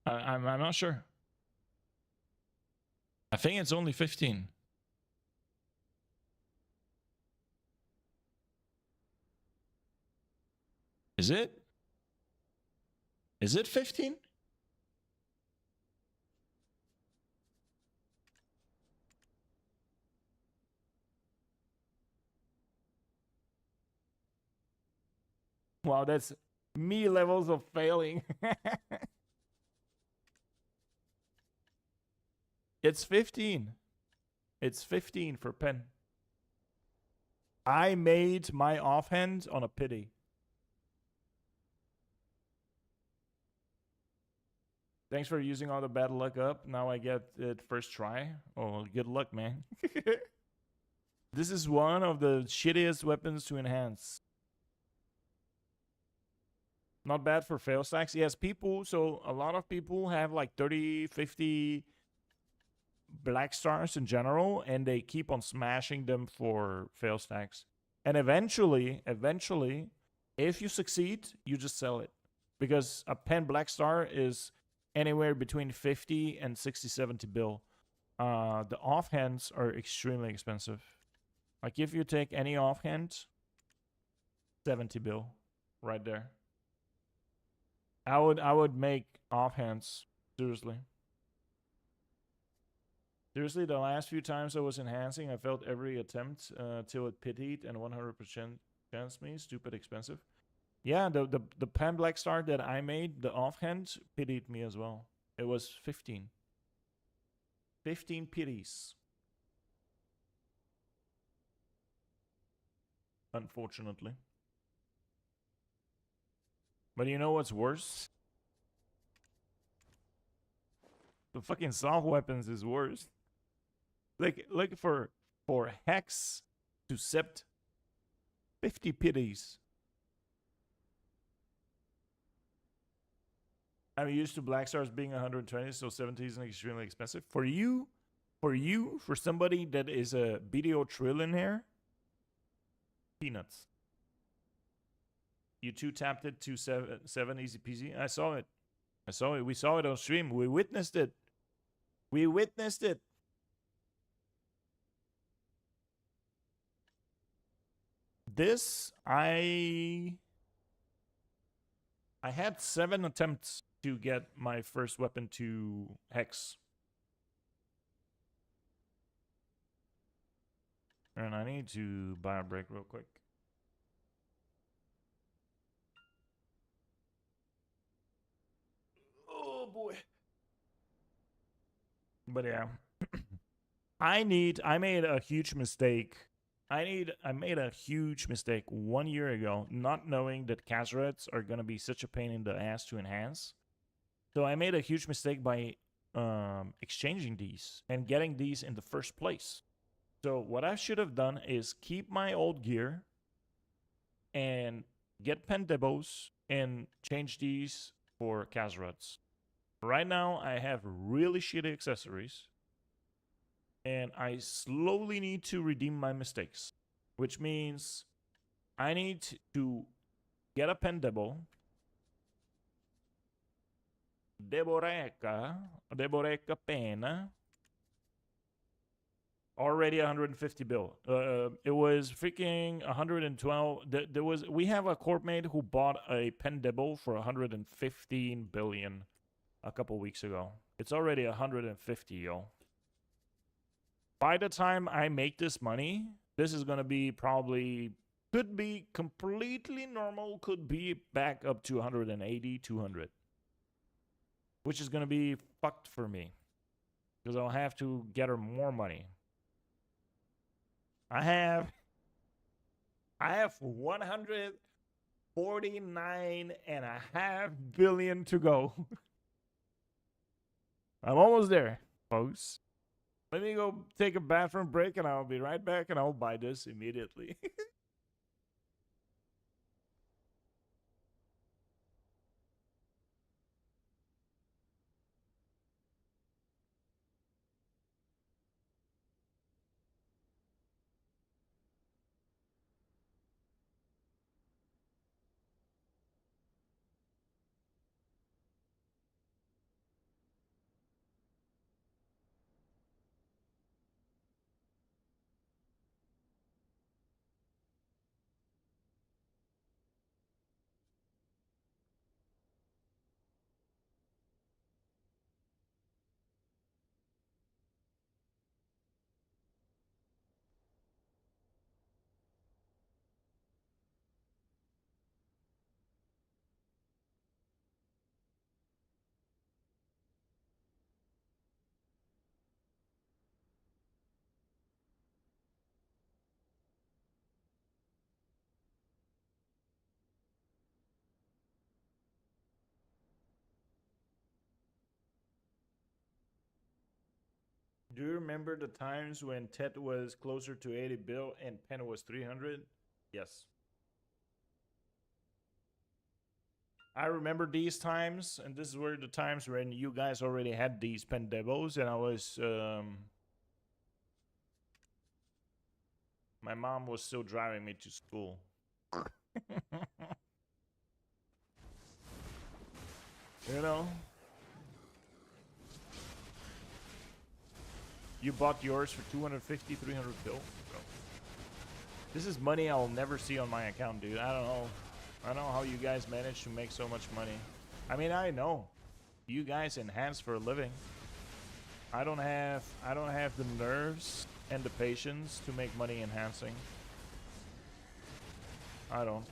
Speaker 1: I'm not sure. I think it's only 15. Is it? Is it 15? Wow, that's me levels of failing. It's 15. It's 15 for pen. I made my offhand on a pity. Thanks for using all the bad luck up. Now I get it first try. Oh, good luck, man. This is one of the shittiest weapons to enhance. Not bad for fail stacks. Yes, people, so a lot of people have like 30, 50 black stars in general, and they keep on smashing them for fail stacks. And eventually, if you succeed, you just sell it. Because a pen black star is anywhere between 50 and 60, 70 bill. The offhands are extremely expensive. Like if you take any offhand, 70 bill right there. I would make offhands, seriously. Seriously, the last few times I was enhancing, I felt every attempt till it pitied and 100% chance me. Stupid expensive. Yeah, the pen black star that I made, the offhand, pitied me as well. It was 15. 15 pities. Unfortunately. But you know what's worse? The fucking soft weapons is worse. Like for Hex to Sept, 50 pities. I'm used to black stars being 120, so 70 isn't extremely expensive. For somebody that is a BDO trillionaire, peanuts. You two tapped it to 7 easy peasy. I saw it. We saw it on stream. We witnessed it. This, I had 7 attempts to get my first weapon to Hex. And I need to buy a break real quick. Oh boy. But yeah. I made a huge mistake. I made a huge mistake 1 year ago, not knowing that Kazrets are gonna be such a pain in the ass to enhance. So I made a huge mistake by exchanging these and getting these in the first place. So what I should have done is keep my old gear and get Pendebos and change these for Kazrets. Right now, I have really shitty accessories. And I slowly need to redeem my mistakes. Which means I need to get a Pendebo. Deboreca Pena. Already 150 bill. It was freaking 112. We have a corp mate who bought a Pendebo for 115 billion a couple weeks ago. It's already 150, yo. By the time I make this money, this is gonna be probably
Speaker 2: Could be completely normal, could be back up to 180, 200. Which is going to be fucked for me. Because I'll have to get her more money. I have 149.5 billion to go. I'm almost there, folks. Let me go take a bathroom break and I'll be right back and I'll buy this immediately. Do you remember the times when Ted was closer to 80 bill and Pen was 300? Yes. I remember these times, and this were the times when you guys already had these pen demos, and I was, my mom was still driving me to school. You know? You bought yours for 250, 300 bill? Bro. This is money I'll never see on my account, dude. I don't know. I don't know how you guys manage to make so much money. I mean, I know. You guys enhance for a living. I don't have the nerves and the patience to make money enhancing. I don't.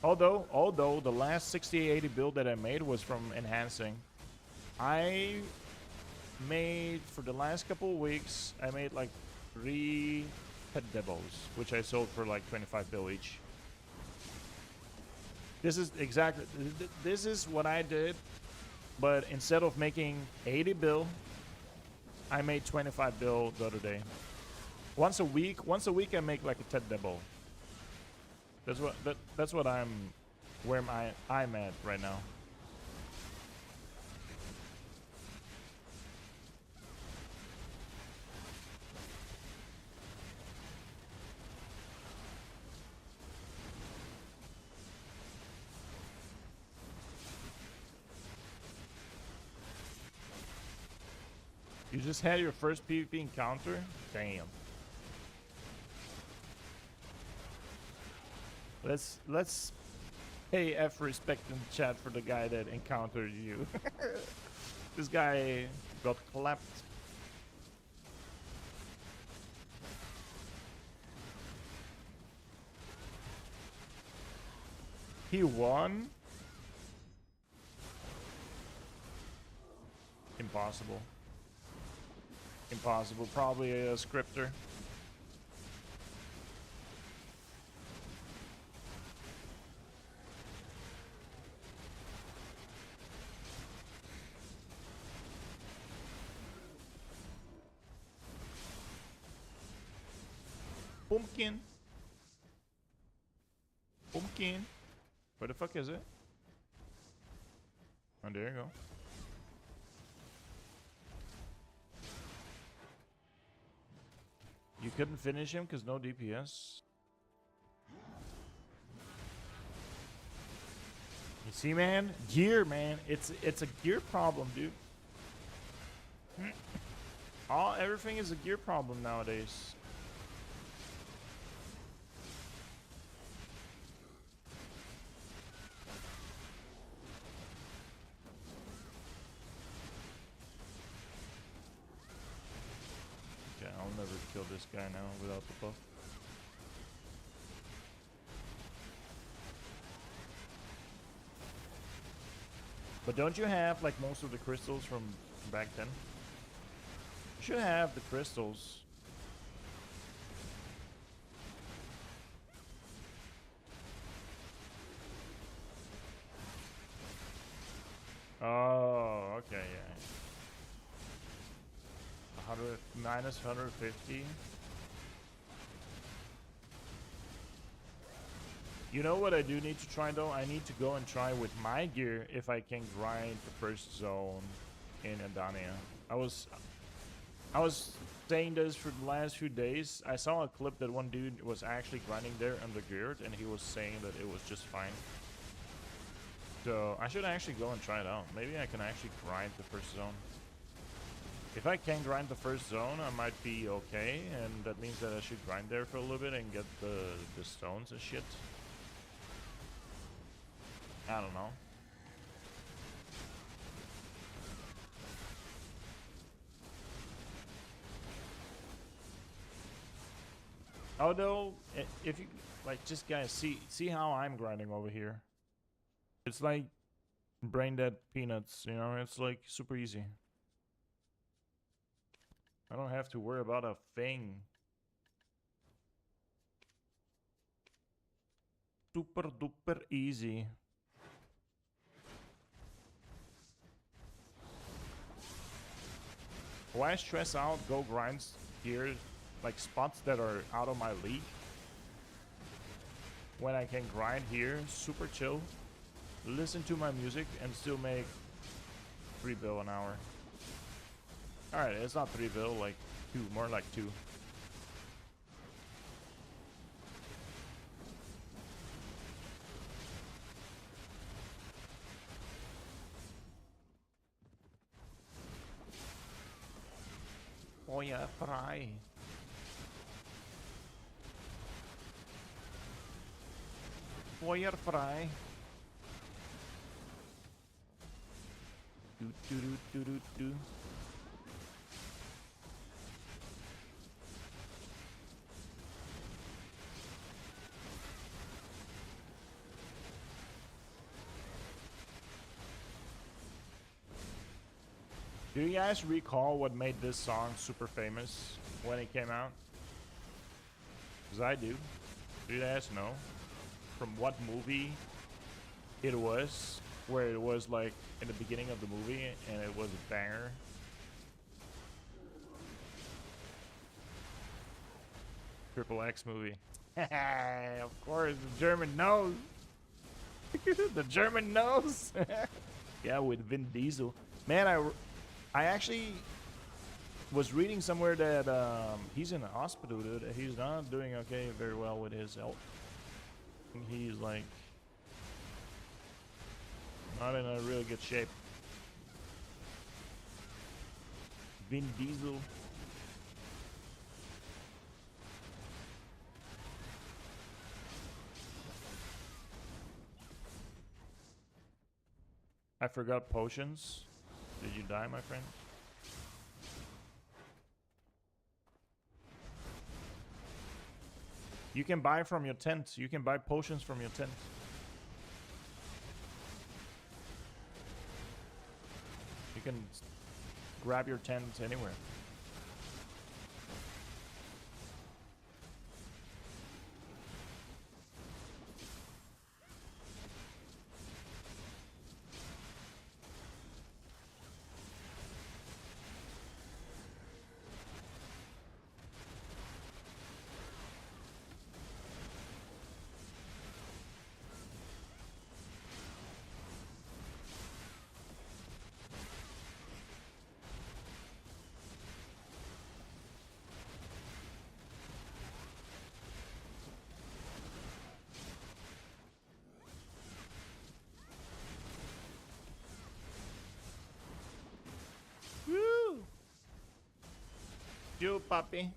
Speaker 2: Although the last 6080 build that I made was from enhancing. I made, for the last couple of weeks, I made like 3 pet demos, which I sold for like 25 bill each. This is exactly, this is what I did, but instead of making 80 bill, I made 25 bill the other day. Once a week I make like a 10 demo. That's what I'm at right now. You just had your first PvP encounter? Damn. Let's pay F respect in the chat for the guy that encountered you. This guy got clapped. He won? Impossible. Impossible. Probably a scripter. Pumpkin. Pumpkin. Where the fuck is it? Oh, there you go. You couldn't finish him because no DPS? You see, man? Gear, man. It's a gear problem, dude. Everything is a gear problem nowadays. Okay, I'll never kill this guy now without the buff. But don't you have like most of the crystals from back then? You should have the crystals. Oh, okay, yeah. 100 minus 150. You know what I do need to try though? I need to go and try with my gear if I can grind the first zone in Edania. I was saying this for the last few days. I saw a clip that one dude was actually grinding there under geared and he was saying that it was just fine. So I should actually go and try it out. Maybe I can actually grind the first zone. If I can grind the first zone, I might be okay, and that means that I should grind there for a little bit and get the stones and shit. I don't know. Although, if you like, just guys see how I'm grinding over here. It's like brain dead peanuts, you know. It's like super easy. I don't have to worry about a thing. Super duper easy. Why stress out? Go grinds here, like spots that are out of my league. When I can grind here, super chill, listen to my music, and still make 3 bill an hour. Alright, it's not 3 bill, like 2, more like 2. Oh yeah, fry. Fire fry. Do do do do do do. Do you guys recall what made this song super famous when it came out? Because I do. Do you guys know from what movie it was? Where it was like in the beginning of the movie and it was a banger. Triple X movie. Of course, the German knows. The German knows. Yeah, with Vin Diesel. Man, I actually was reading somewhere that he's in the hospital, dude. He's not doing okay very well with his health. He's like not in a really good shape. Vin Diesel. I forgot potions. Did you die, my friend? You can buy from your tent. You can buy potions from your tent. You can grab your tent anywhere. Woo! You puppy.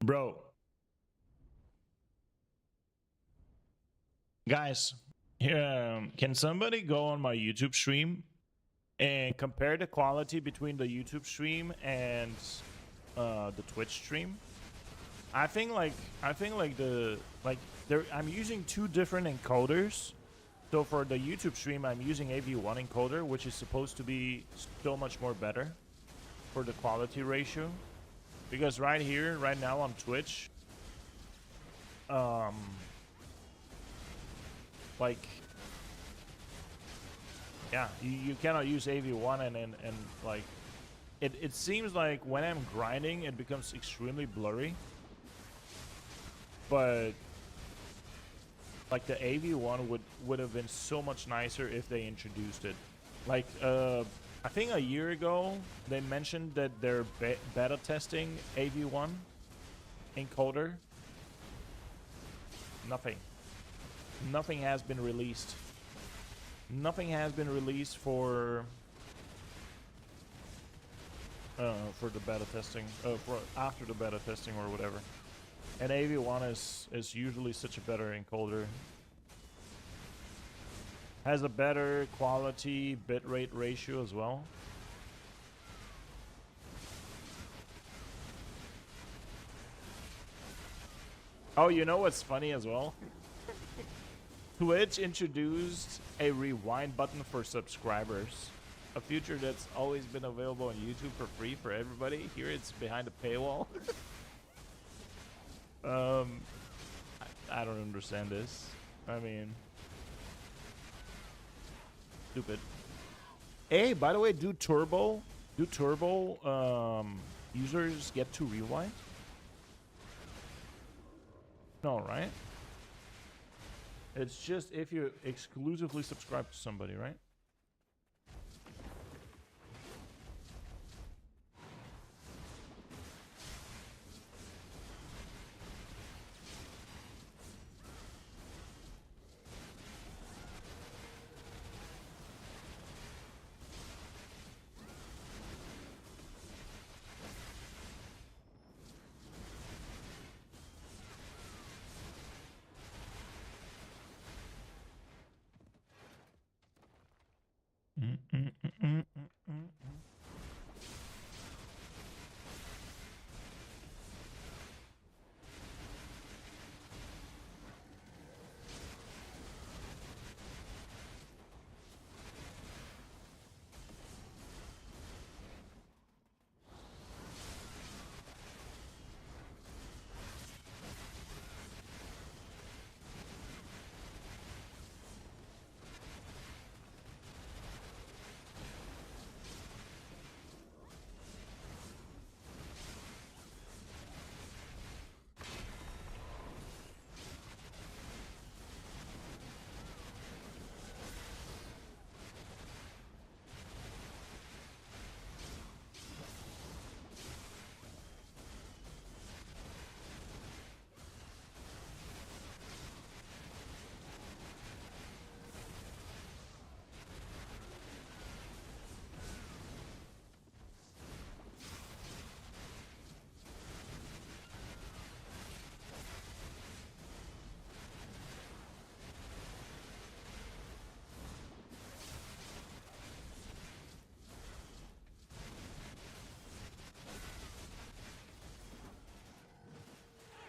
Speaker 2: Bro, Guys, here, can somebody go on my YouTube stream and compare the quality between the YouTube stream and the Twitch stream? I think like I'm using two different encoders. So for the YouTube stream, I'm using AV1 encoder, which is supposed to be so much more better for the quality ratio. Because right here, right now on Twitch, like, yeah, you cannot use AV1 and like, it seems like when I'm grinding, it becomes extremely blurry. But like the AV1 would have been so much nicer if they introduced it. Like, I think a year ago, they mentioned that they're beta testing AV1 encoder. Nothing has been released. Nothing has been released for the beta testing, for after the beta testing or whatever. And AV1 is usually such a better encoder. Has a better quality bitrate ratio as well. Oh, you know what's funny as well? Twitch introduced a rewind button for subscribers. A feature that's always been available on YouTube for free for everybody. Here it's behind a paywall. I don't understand this. I mean, stupid. Hey, by the way, do turbo users get to rewind? No, right? It's just if you exclusively subscribe to somebody, right?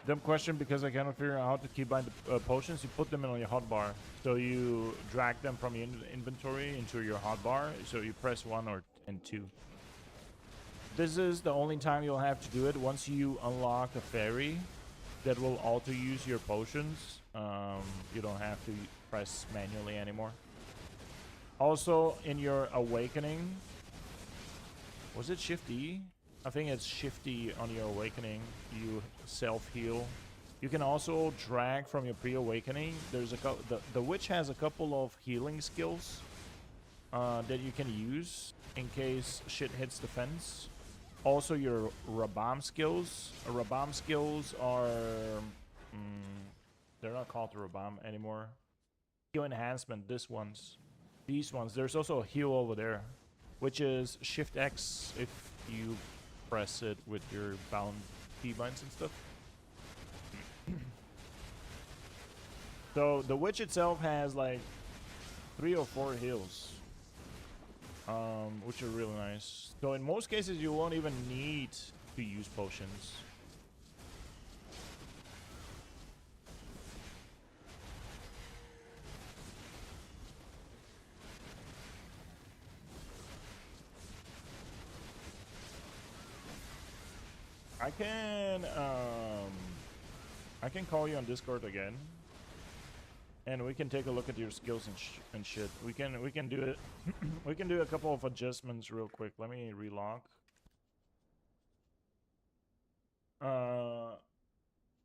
Speaker 2: Dumb question because I cannot figure out how to keep buying the potions. You put them in on your hotbar. So you drag them from your inventory into your hotbar. So you press 1 and 2. This is the only time you'll have to do it. Once you unlock a fairy that will auto-use your potions, you don't have to press manually anymore. Also, in your awakening, was it Shift E? I think it's Shift E on your awakening. You self-heal. You can also drag from your pre-awakening. There's the witch has a couple of healing skills that you can use in case shit hits the fence. Also, your Rabam skills. Rabam skills are they're not called Rabam anymore. Heal enhancement. These ones. There's also a heal over there, which is Shift X if you press it with your bound keybinds and stuff. So the witch itself has like 3 or 4 heals, which are really nice. So in most cases, you won't even need to use potions. I can call you on Discord again, and we can take a look at your skills and shit. We can do it. We can do a couple of adjustments real quick. Let me relock.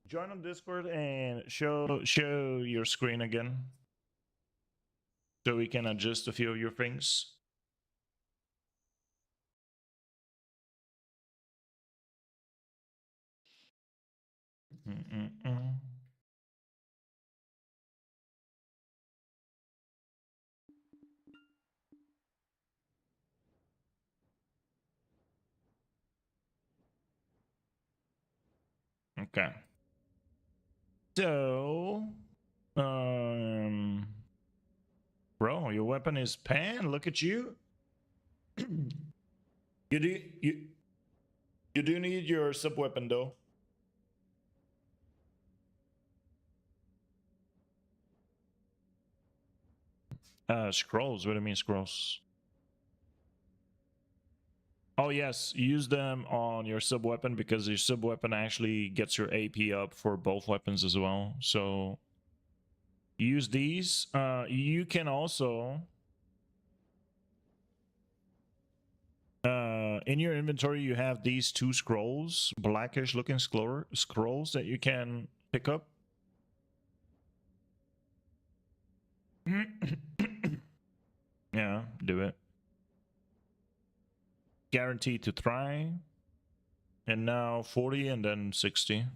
Speaker 2: Join on Discord and show your screen again, so we can adjust a few of your things. Okay. So, bro, your weapon is pan. Look at you. You do you do need your sub weapon though. Scrolls. What do you mean scrolls? Oh yes, use them on your sub weapon because your sub weapon actually gets your AP up for both weapons as well. So use these. You can also in your inventory you have these 2 scrolls, blackish looking scrolls that you can pick up. Yeah, do it. Guaranteed to try. And now 40 and then 60.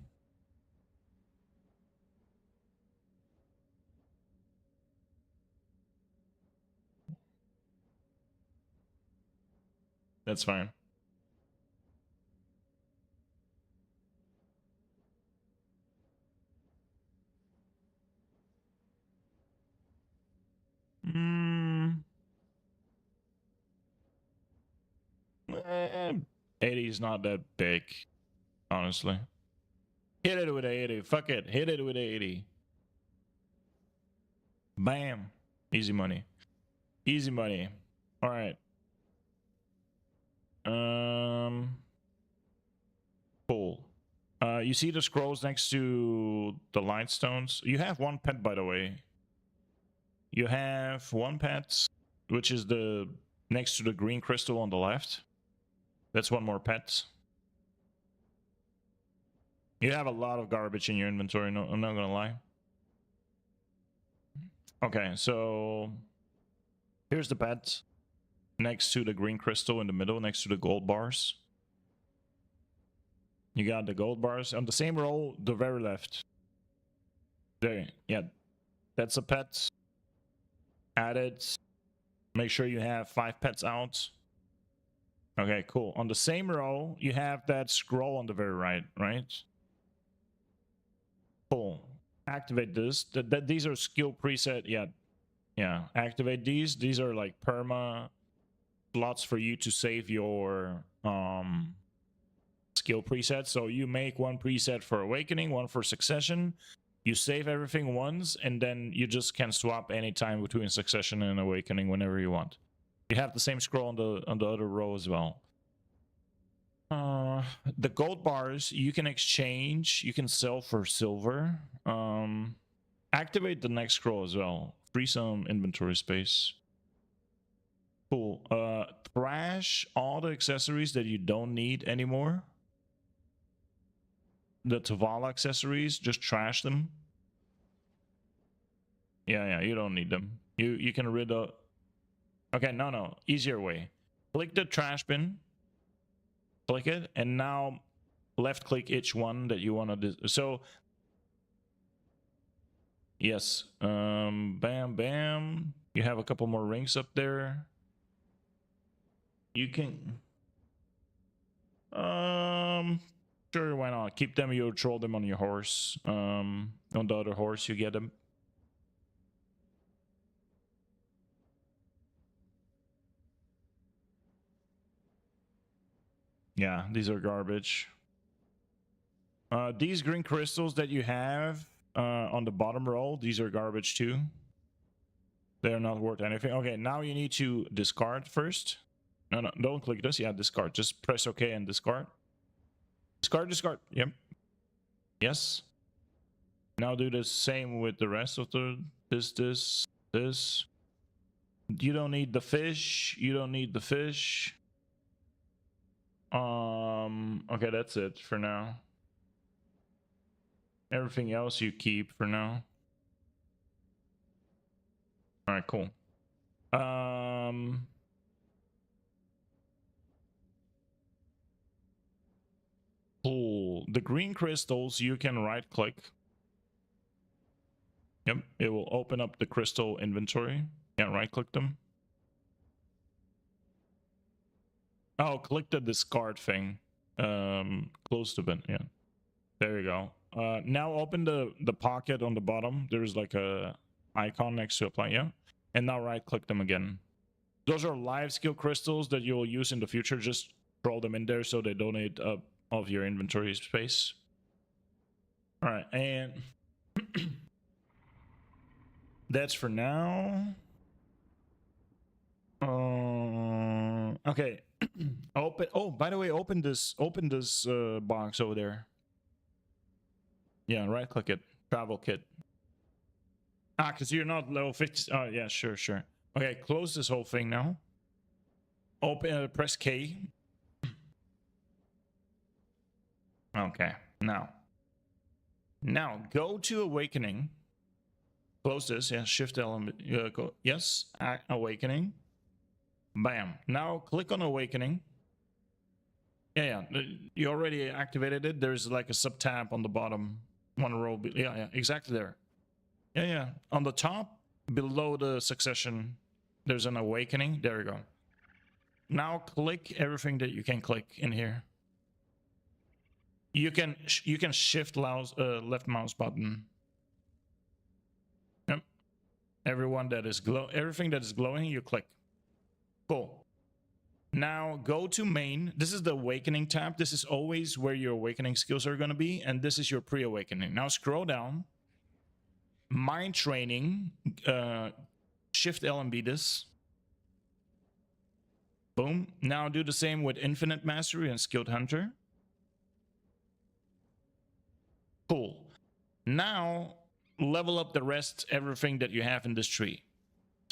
Speaker 2: That's fine. Mm, 80 is not that big, honestly. Hit it with 80. Fuck it. Hit it with 80. Bam. Easy money. Easy money. All right. Cool. You see the scrolls next to the light stones? You have 1 pet, by the way. You have 1 pet, which is the next to the green crystal on the left. That's 1 more pet. You have a lot of garbage in your inventory, no, I'm not gonna lie. Okay, so here's the pet next to the green crystal in the middle, next to the gold bars. You got the gold bars on the same row, the very left. There, yeah, that's a pet. Add it. Make sure you have 5 pets out. Okay, cool. On the same row, you have that scroll on the very right, right? Cool. Activate this. These are skill preset. Yeah. Activate these. These are like perma slots for you to save your skill presets. So you make 1 preset for awakening, 1 for succession. You save everything once, and then you just can swap anytime between succession and awakening whenever you want. You have the same scroll on the other row as well. The gold bars you can exchange, you can sell for silver. Activate the next scroll as well. Free some inventory space. Cool. Trash all the accessories that you don't need anymore. The Tavala accessories, just trash them. Yeah, you don't need them. You can rid of. Okay, no, easier way. Click the trash bin. Click it, and now left click each one that you want to. So yes, bam. You have a couple more rings up there. You can. Sure, why not? Keep them. You troll them on your horse. On the other horse, you get them. Yeah, these are garbage. These green crystals that you have on the bottom row, these are garbage too. They're not worth anything. Okay, now you need to discard first. No, don't click this. Yeah, discard. Just press OK and discard. Discard. Yep. Yes. Now do the same with the rest of the this. You don't need the fish. Okay, that's it for now. Everything else you keep for now. All right, cool. Cool. The green crystals, you can right click. Yep, it will open up the crystal inventory. Yeah, right click them. Oh, click the discard thing. Close to bin. Yeah, there you go. Now open the pocket on the bottom. There's like a icon next to apply. Yeah, and now right click them again. Those are live skill crystals that you'll use in the future. Just throw them in there so they donate up of your inventory space. All right, and that's for now. Okay. Open. Oh, by the way, open this box over there. Yeah, right click it. Travel kit. Ah, because you're not level 50. Oh, yeah, sure. Okay, close this whole thing now. Open. Press K. Okay. Now go to Awakening. Close this. Yeah, Shift element. Go. Yes. Awakening. Bam. Now click on Awakening. Yeah. You already activated it. There's like a sub tab on the bottom. One row. Yeah. Exactly there. Yeah. On the top, below the succession, there's an Awakening. There we go. Now click everything that you can click in here. You can shift left mouse button. Yep. Everything that is glowing, you click. Cool. Now go to main. This is the Awakening tab. This is always where your Awakening skills are going to be, and this is your pre-Awakening. Now scroll down. Mind Training. Shift L and B this. Boom. Now do the same with Infinite Mastery and Skilled Hunter. Cool. Now level up the rest, everything that you have in this tree.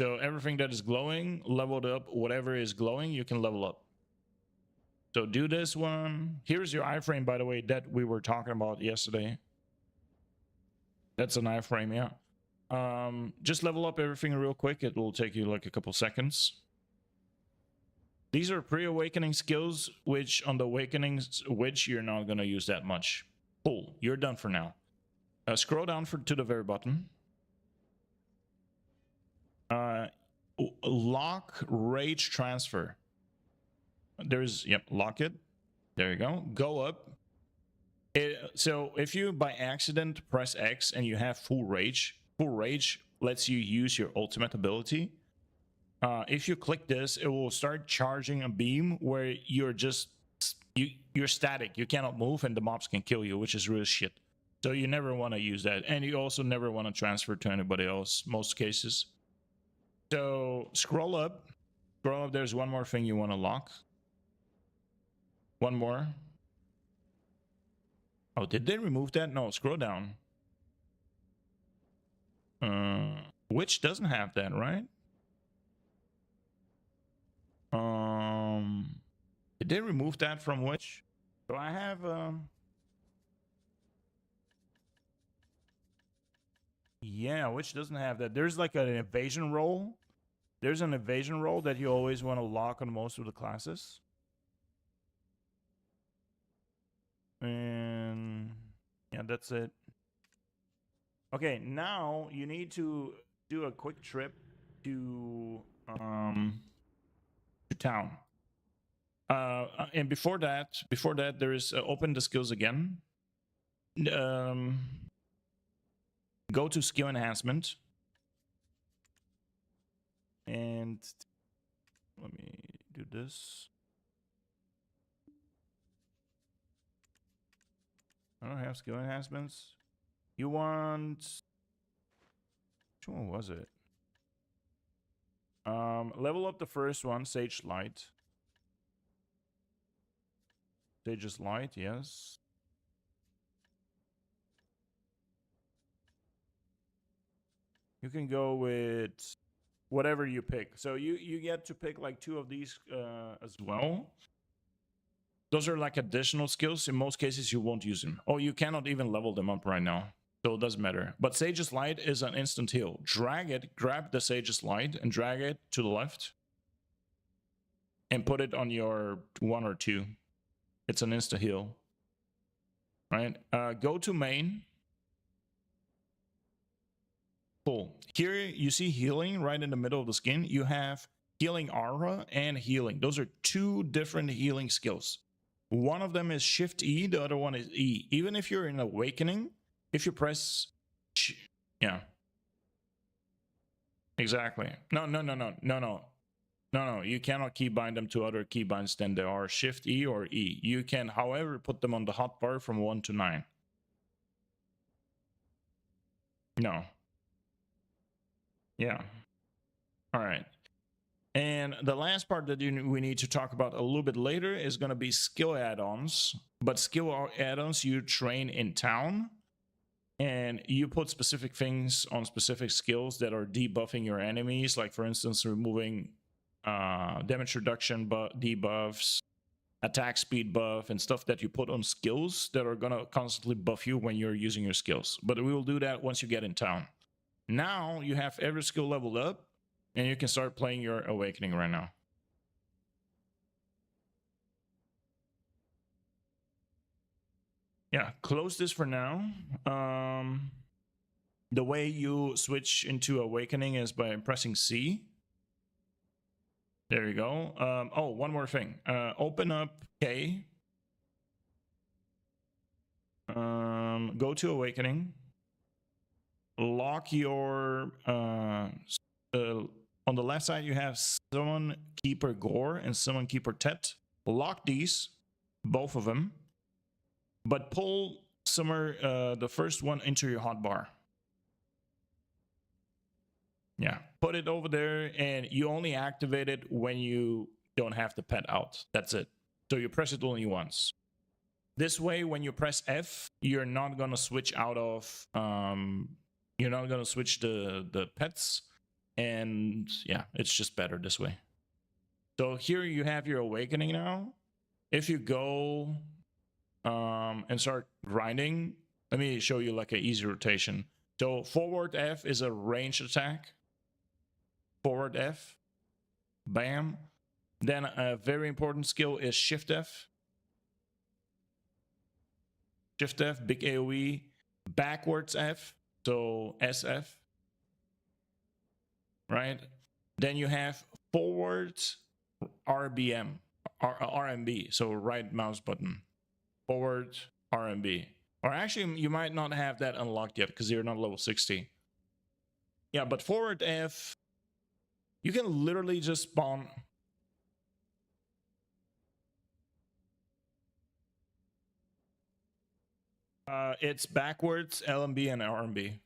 Speaker 2: So everything that is glowing, leveled up. Whatever is glowing, you can level up. So do this one. Here's your iframe, by the way, that we were talking about yesterday. That's an iframe, yeah. Just level up everything real quick. It will take you like a couple seconds. These are pre-awakening skills, which on the awakenings, which you're not going to use that much. Cool, you're done for now. Scroll down to the very bottom. Lock Rage Transfer. Lock it. There you go. Go up. So if you by accident press X and you have full rage lets you use your ultimate ability. If you click this, it will start charging a beam where you're static. You cannot move and the mobs can kill you, which is real shit. So you never want to use that. And you also never want to transfer to anybody else, most cases. So scroll up. There's one more thing you want to lock. One more. Oh, did they remove that? No, scroll down. Which doesn't have that, right? Did they remove that from which? So I have yeah, which doesn't have that. There's like an evasion roll. There's an evasion roll that you always want to lock on most of the classes. And yeah, that's it. Okay, now you need to do a quick trip to town. And before that, there is open the skills again. Go to skill enhancement. And let me do this. I don't have skill enhancements. You want... Which one was it? Level up the first one, Sage Light. Sage's Light, yes. You can go with whatever you pick. So you get to pick like 2 of these as well. Those are like additional skills. In most cases, you won't use them. Oh, you cannot even level them up right now. So it doesn't matter. But Sage's Light is an instant heal. Drag it, grab the Sage's Light and drag it to the left. And put it on your 1 or 2. It's an insta heal. Right? Go to main. Cool. Here you see healing right in the middle of the skin. You have healing aura and healing. Those are 2 different healing skills. One of them is Shift E, the other one is E. Even if you're in Awakening, if you press... Yeah. Exactly. No. You cannot keybind them to other keybinds than they are Shift E or E. You can, however, put them on the hotbar from 1 to 9. No. Yeah. All right. And the last part that we need to talk about a little bit later is going to be skill add-ons. But skill add-ons you train in town. And you put specific things on specific skills that are debuffing your enemies. Like, for instance, removing damage reduction debuffs, attack speed buff, and stuff that you put on skills that are going to constantly buff you when you're using your skills. But we will do that once you get in town. Now you have every skill leveled up, and you can start playing your Awakening right now. Yeah, close this for now. The way you switch into Awakening is by pressing C. There you go. Oh, one more thing. Open up K. Go to Awakening. Lock your... on the left side, you have Summon Keeper Gore and Summon Keeper Tet. Lock these, both of them. But pull the first one into your hotbar. Yeah, put it over there, and you only activate it when you don't have the pet out. That's it. So you press it only once. This way, when you press F, you're not gonna switch out of. You're not gonna switch the pets, and yeah, it's just better this way. So here you have your Awakening now. If you go and start grinding, let me show you like an easy rotation. So forward F is a ranged attack. Forward F, bam. Then a very important skill is Shift F. Shift F, big AoE. Backwards F, so SF. Right? Then you have forward RBM, RMB, so right mouse button. Forward RMB. Or actually, you might not have that unlocked yet because you're not level 60. Yeah, but forward F, you can literally just spawn. It's backwards, LMB, and RMB.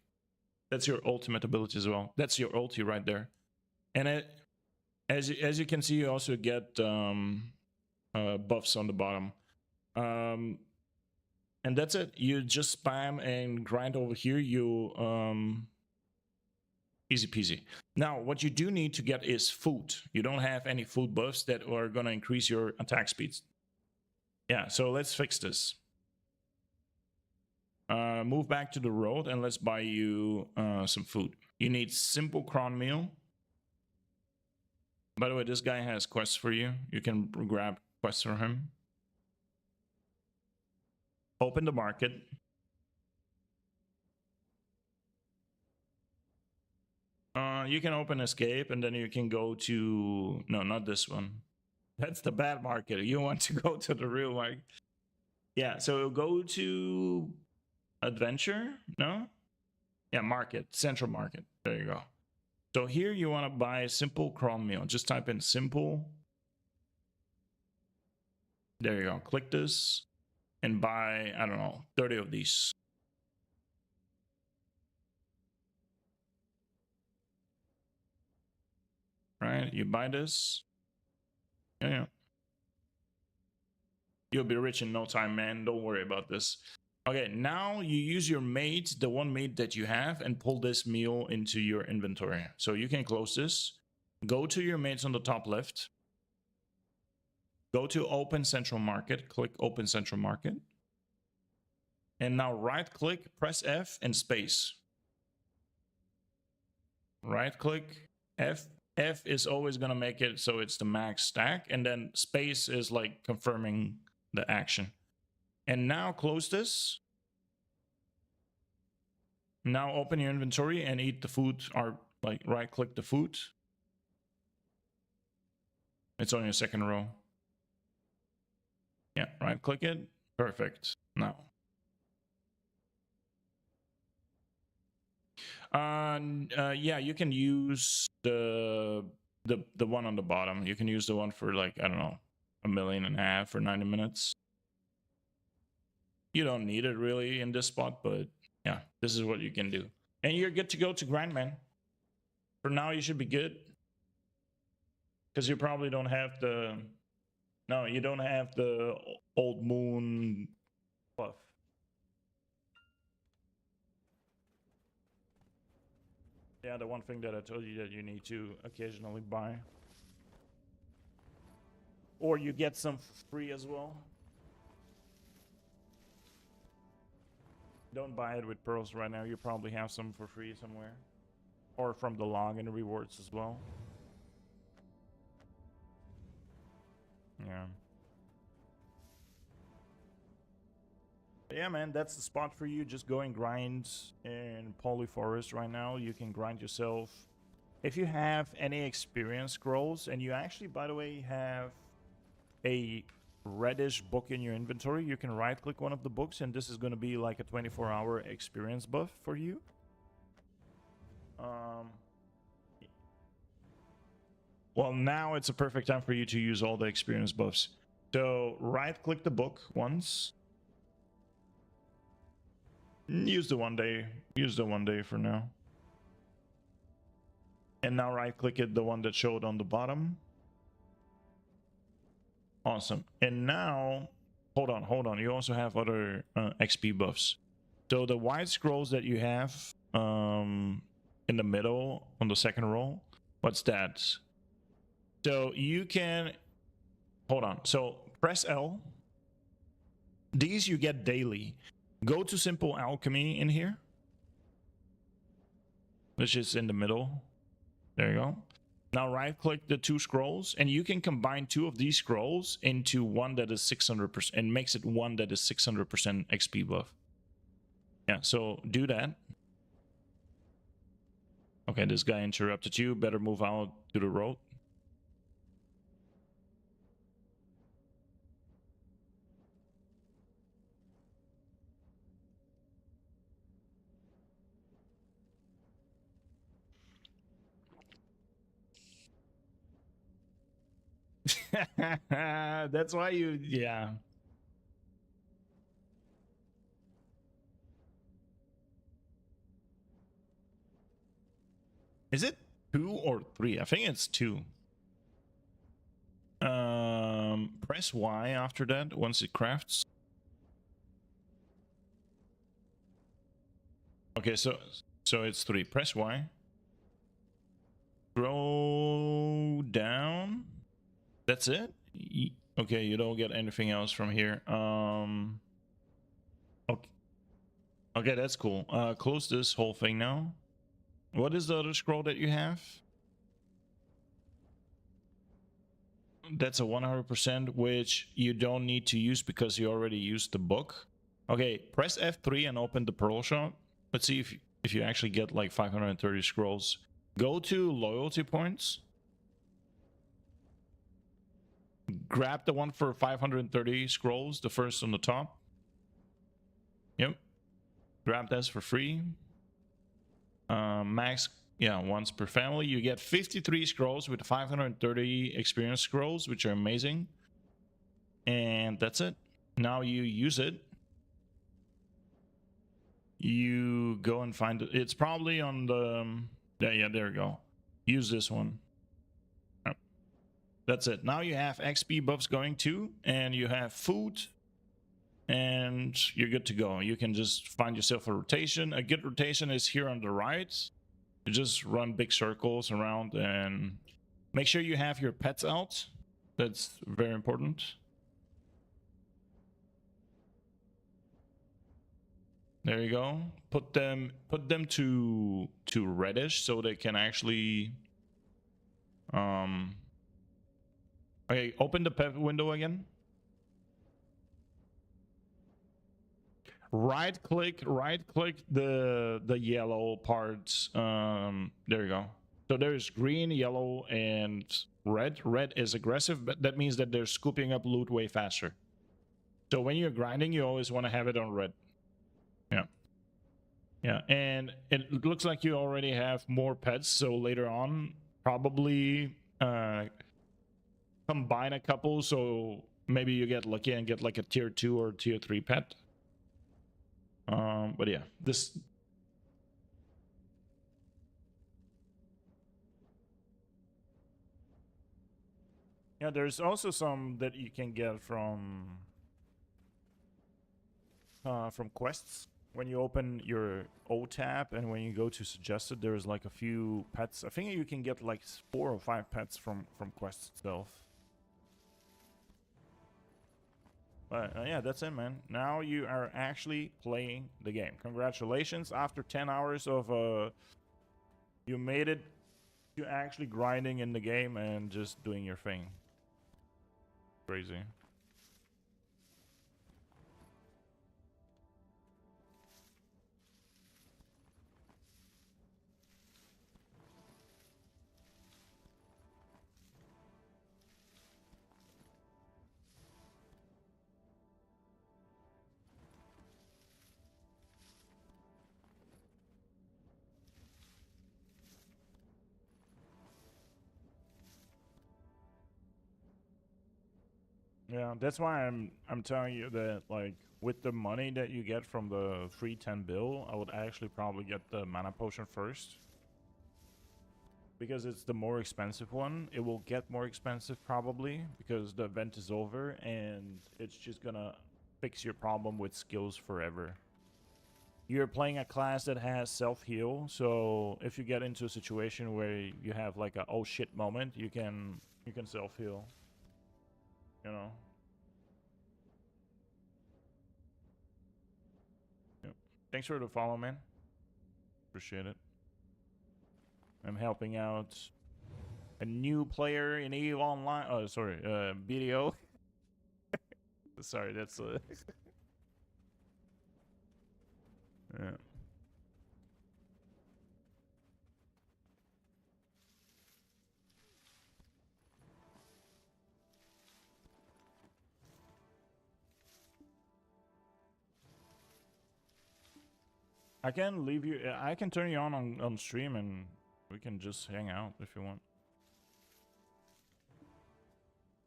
Speaker 2: That's your ultimate ability as well. That's your ulti right there. And as you can see, you also get buffs on the bottom. And that's it. You just spam and grind over here. You easy peasy. Now, what you do need to get is food. You don't have any food buffs that are going to increase your attack speeds. Yeah, so let's fix this. Move back to the road and let's buy you some food. You need simple cron meal. By the way, this guy has quests for you. You can grab quests from him. Open the market. You can open escape and then you can go to... No, not this one. That's the bad market. You want to go to the real market. Yeah, so go to adventure. No? Yeah, market. Central market. There you go. So here you want to buy simple cron meal. Just type in simple. There you go. Click this.
Speaker 1: and buy, I don't know, 30 of these. Right? You buy this. Yeah. You'll be rich in no time, man. Don't worry about this. Okay, now you use your mate, the one mate that you have, and pull this meal into your inventory. So you can close this. Go to your mates on the top left. Go to Open Central Market. Click Open Central Market. And now right-click, press F, and space. Right-click, F. F is always going to make it so it's the max stack. And then space is like confirming the action. And now close this. Now open your inventory and eat the food, or like right-click the food. It's on your second row. Yeah, right-click it. Perfect. Now. Yeah, you can use the one on the bottom. You can use the one for like, I don't know, 1.5 million for 90 minutes. You don't need it really in this spot, but yeah, this is what you can do. And you're good to go to grind, man. For now, you should be good. Because you probably don't have the... No, you don't have the old moon buff. Yeah, the one thing that I told you that you need to occasionally buy. Or you get some for free as well. Don't buy it with pearls right now. You probably have some for free somewhere. Or from the login rewards as well. Yeah. Yeah, man, that's the spot for you. Just go and grind in Polyforest right now. You can grind yourself. If you have any experience scrolls, and you actually, by the way, have a reddish book in your inventory, you can right-click one of the books, and this is going to be like a 24-hour experience buff for you. Well, now it's a perfect time for you to use all the experience buffs. So right-click the book once. Use the 1 day. Use the 1 day for now. And now right-click it, the one that showed on the bottom. Awesome. And now, hold on. You also have other XP buffs. So the white scrolls that you have in the middle on the second row, what's that? So you can, hold on. So press L. These you get daily. Go to Simple Alchemy in here, which is in the middle. There you go. Now right-click the 2 scrolls, and you can combine 2 of these scrolls into one that is 600%, and makes it one that is 600% XP buff. Yeah, so do that. Okay, this guy interrupted you. Better move out to the road. That's why you, yeah. Is it 2 or 3? I think it's 2. Press Y after that once it crafts. Okay, so it's 3. Press Y. Scroll down. That's it? Okay, you don't get anything else from here. Okay, that's cool. Close this whole thing now. What is the other scroll that you have? That's a 100%, which you don't need to use because you already used the book. Okay, press F3 and open the Pearl Shop. Let's see if you actually get like 530 scrolls. Go to loyalty points. Grab the one for 530 scrolls, the first on the top. Yep. Grab this for free. Max, yeah, once per family. You get 53 scrolls with 530 experience scrolls, which are amazing. And that's it. Now you use it. You go and find it. It's probably on the yeah, there we go. Use this one. Yep. That's it. Now you have XP buffs going too, and you have food, and you're good to go. You can just find yourself a rotation. A good rotation is here on the right. You just run big circles around and make sure you have your pets out. That's very important. There you go. Put them to reddish so they can actually okay, open the pet window again. Right click the yellow parts. There you go. So there's green, yellow, and red. Red is aggressive, but that means that they're scooping up loot way faster. So when you're grinding, you always want to have it on red. Yeah. Yeah, and it looks like you already have more pets, so later on, probably combine a couple, so maybe you get lucky and get like a tier 2 or tier 3 pet. But yeah, this...
Speaker 2: Yeah, there's also some that you can get from quests. When you open your O tab and when you go to suggested, there's like a few pets. I think you can get like 4 or 5 pets from quests itself. But yeah, that's it, man. Now you are actually playing the game. Congratulations! After 10 hours of you made it to actually grinding in the game and just doing your thing. Crazy. Yeah, that's why I'm telling you that, like, with the money that you get from the free 10 bill, I would actually probably get the mana potion first. Because it's the more expensive one. It will get more expensive probably because the event is over and it's just gonna fix your problem with skills forever. You're playing a class that has self-heal, so if you get into a situation where you have like a oh shit moment, you can self-heal. You know? Yep. Thanks for the follow, man. Appreciate it. I'm helping out a new player in EVE Online. Oh, sorry, BDO. Sorry, that's yeah. I can leave you. I can turn you on stream, and we can just hang out if you want.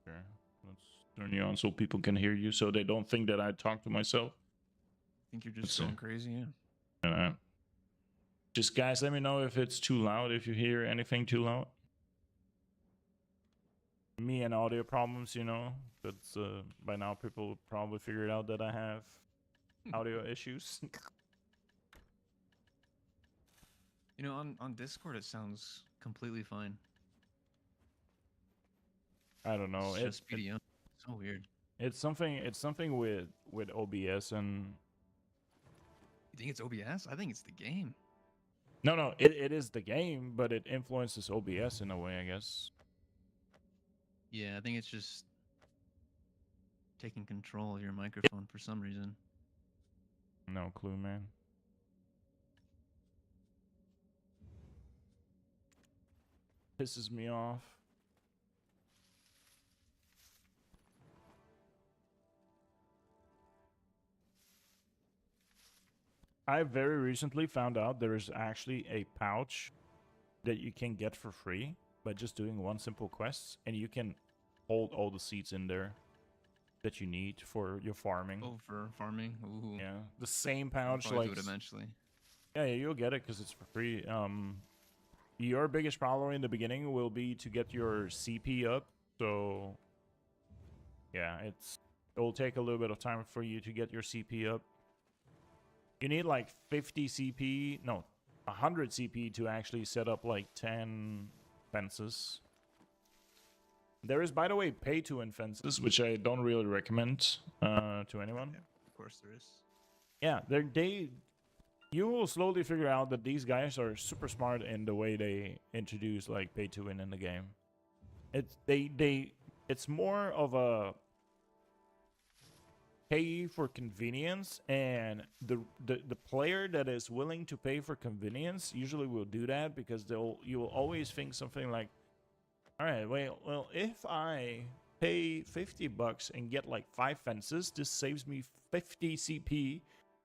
Speaker 2: Sure. Let's turn you on so people can hear you, so they don't think that I talk to myself.
Speaker 3: I think you're just going crazy, yeah.
Speaker 1: Just guys, let me know if it's too loud. If you hear anything too loud. Me and audio problems, you know. That's by now people probably figured out that I have audio issues.
Speaker 3: You know, on Discord it sounds completely fine.
Speaker 2: I don't know.
Speaker 3: It's just BDO. It's so weird.
Speaker 2: It's something with OBS and.
Speaker 3: You think it's OBS? I think it's the game.
Speaker 2: No, it is the game, but it influences OBS in a way, I guess.
Speaker 3: Yeah, I think it's just taking control of your microphone for some reason.
Speaker 2: No clue, man. Pisses me off. I very recently found out there is actually a pouch that you can get for free by just doing one simple quest, and you can hold all the seats in there. that you need for your farming.
Speaker 3: Oh, for farming. Ooh.
Speaker 2: Yeah, the same
Speaker 3: I'll
Speaker 2: pouch,
Speaker 3: probably
Speaker 2: like
Speaker 3: do it eventually.
Speaker 2: yeah, you'll get it because it's for free. Your biggest problem in the beginning will be to get your CP up. So yeah, it'll take a little bit of time for you to get your CP up. You need like 50 CP, no, 100 CP to actually set up like 10 fences. There is, by the way, pay to win fences, which I don't really recommend to anyone.
Speaker 3: Yeah, of course there is.
Speaker 2: Yeah, you will slowly figure out that these guys are super smart in the way they introduce like pay to win in the game. It's more of a pay for convenience, and the player that is willing to pay for convenience usually will do that because you will always think something like, all right, well, if I pay $50 and get like 5 fences, this saves me 50 CP,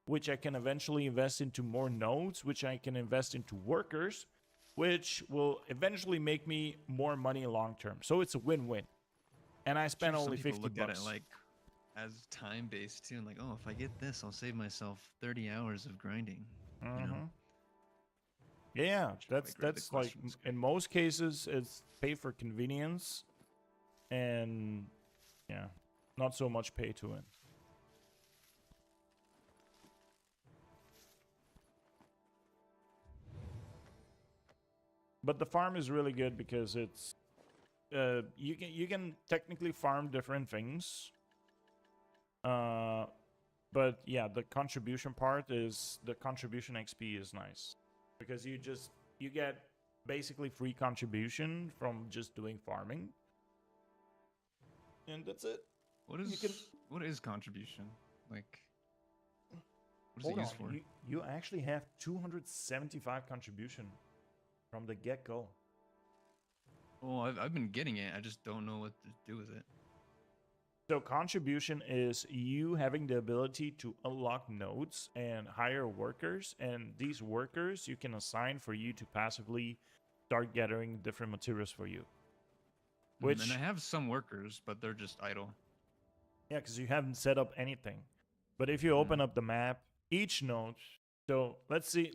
Speaker 2: which I can eventually invest into more nodes, which I can invest into workers, which will eventually make me more money long term. So it's a win-win. And I spent
Speaker 3: Some
Speaker 2: only
Speaker 3: people
Speaker 2: 50
Speaker 3: look
Speaker 2: bucks.
Speaker 3: at it like as time based too, and like, oh, if I get this, I'll save myself 30 hours of grinding. You know?
Speaker 2: Yeah,
Speaker 3: Which might grab the
Speaker 2: that's like
Speaker 3: questions.
Speaker 2: in most cases it's pay for convenience, and yeah, not so much pay to win. But the farm is really good because it's you can technically farm different things. But yeah, the contribution XP is nice because you get basically free contribution from just doing farming, and that's it.
Speaker 3: What is contribution? Like, what is
Speaker 2: Hold
Speaker 3: it
Speaker 2: on,
Speaker 3: used for?
Speaker 2: you actually have 275 contribution from the get-go.
Speaker 3: Oh, I've been getting it. I just don't know what to do with it.
Speaker 2: So contribution is you having the ability to unlock nodes and hire workers, and these workers you can assign for you to passively start gathering different materials for you. Which,
Speaker 3: And I have some workers, but they're just idle.
Speaker 2: yeah, because you haven't set up anything. But if you open up the map, each node. So let's say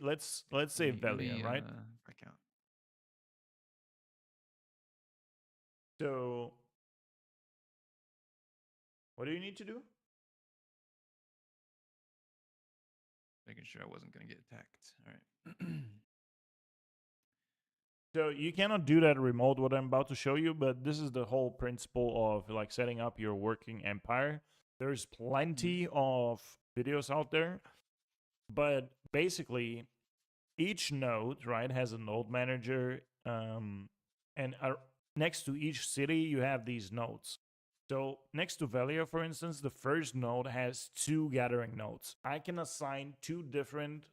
Speaker 2: Velia, right?
Speaker 3: Back out.
Speaker 2: So what do you need to do?
Speaker 3: Making sure I wasn't gonna get attacked. All right.
Speaker 2: So you cannot do that remote, what I'm about to show you, but this is the whole principle of like setting up your working empire. There's plenty of videos out there, but basically each node, right, has a node manager, and next to each city you have these nodes. So next to Velia, for instance, the first node has 2 gathering nodes. I can assign 2 different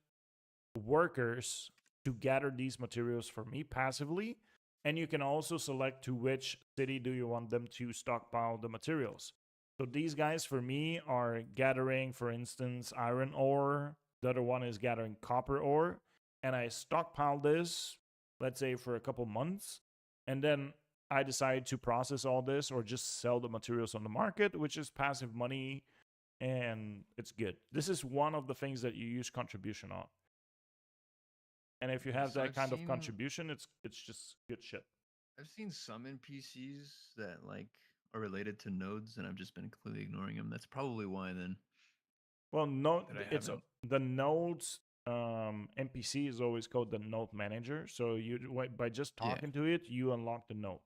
Speaker 2: workers to gather these materials for me passively, and you can also select to which city do you want them to stockpile the materials. So these guys for me are gathering, for instance, iron ore. The other one is gathering copper ore, and I stockpile this, let's say, for a couple months, and then I decide to process all this or just sell the materials on the market, which is passive money, and it's good. This is one of the things that you use contribution on. And if you have
Speaker 3: So
Speaker 2: that
Speaker 3: I've
Speaker 2: kind of
Speaker 3: seen-
Speaker 2: contribution, it's just good shit.
Speaker 3: I've seen some NPCs that like are related to nodes, and I've just been completely ignoring them. That's probably why then.
Speaker 2: Well, no,
Speaker 3: That I
Speaker 2: it's
Speaker 3: haven't.
Speaker 2: the nodes NPC is always called the node manager. So by just
Speaker 3: Yeah.
Speaker 2: talking to it, you unlock the node.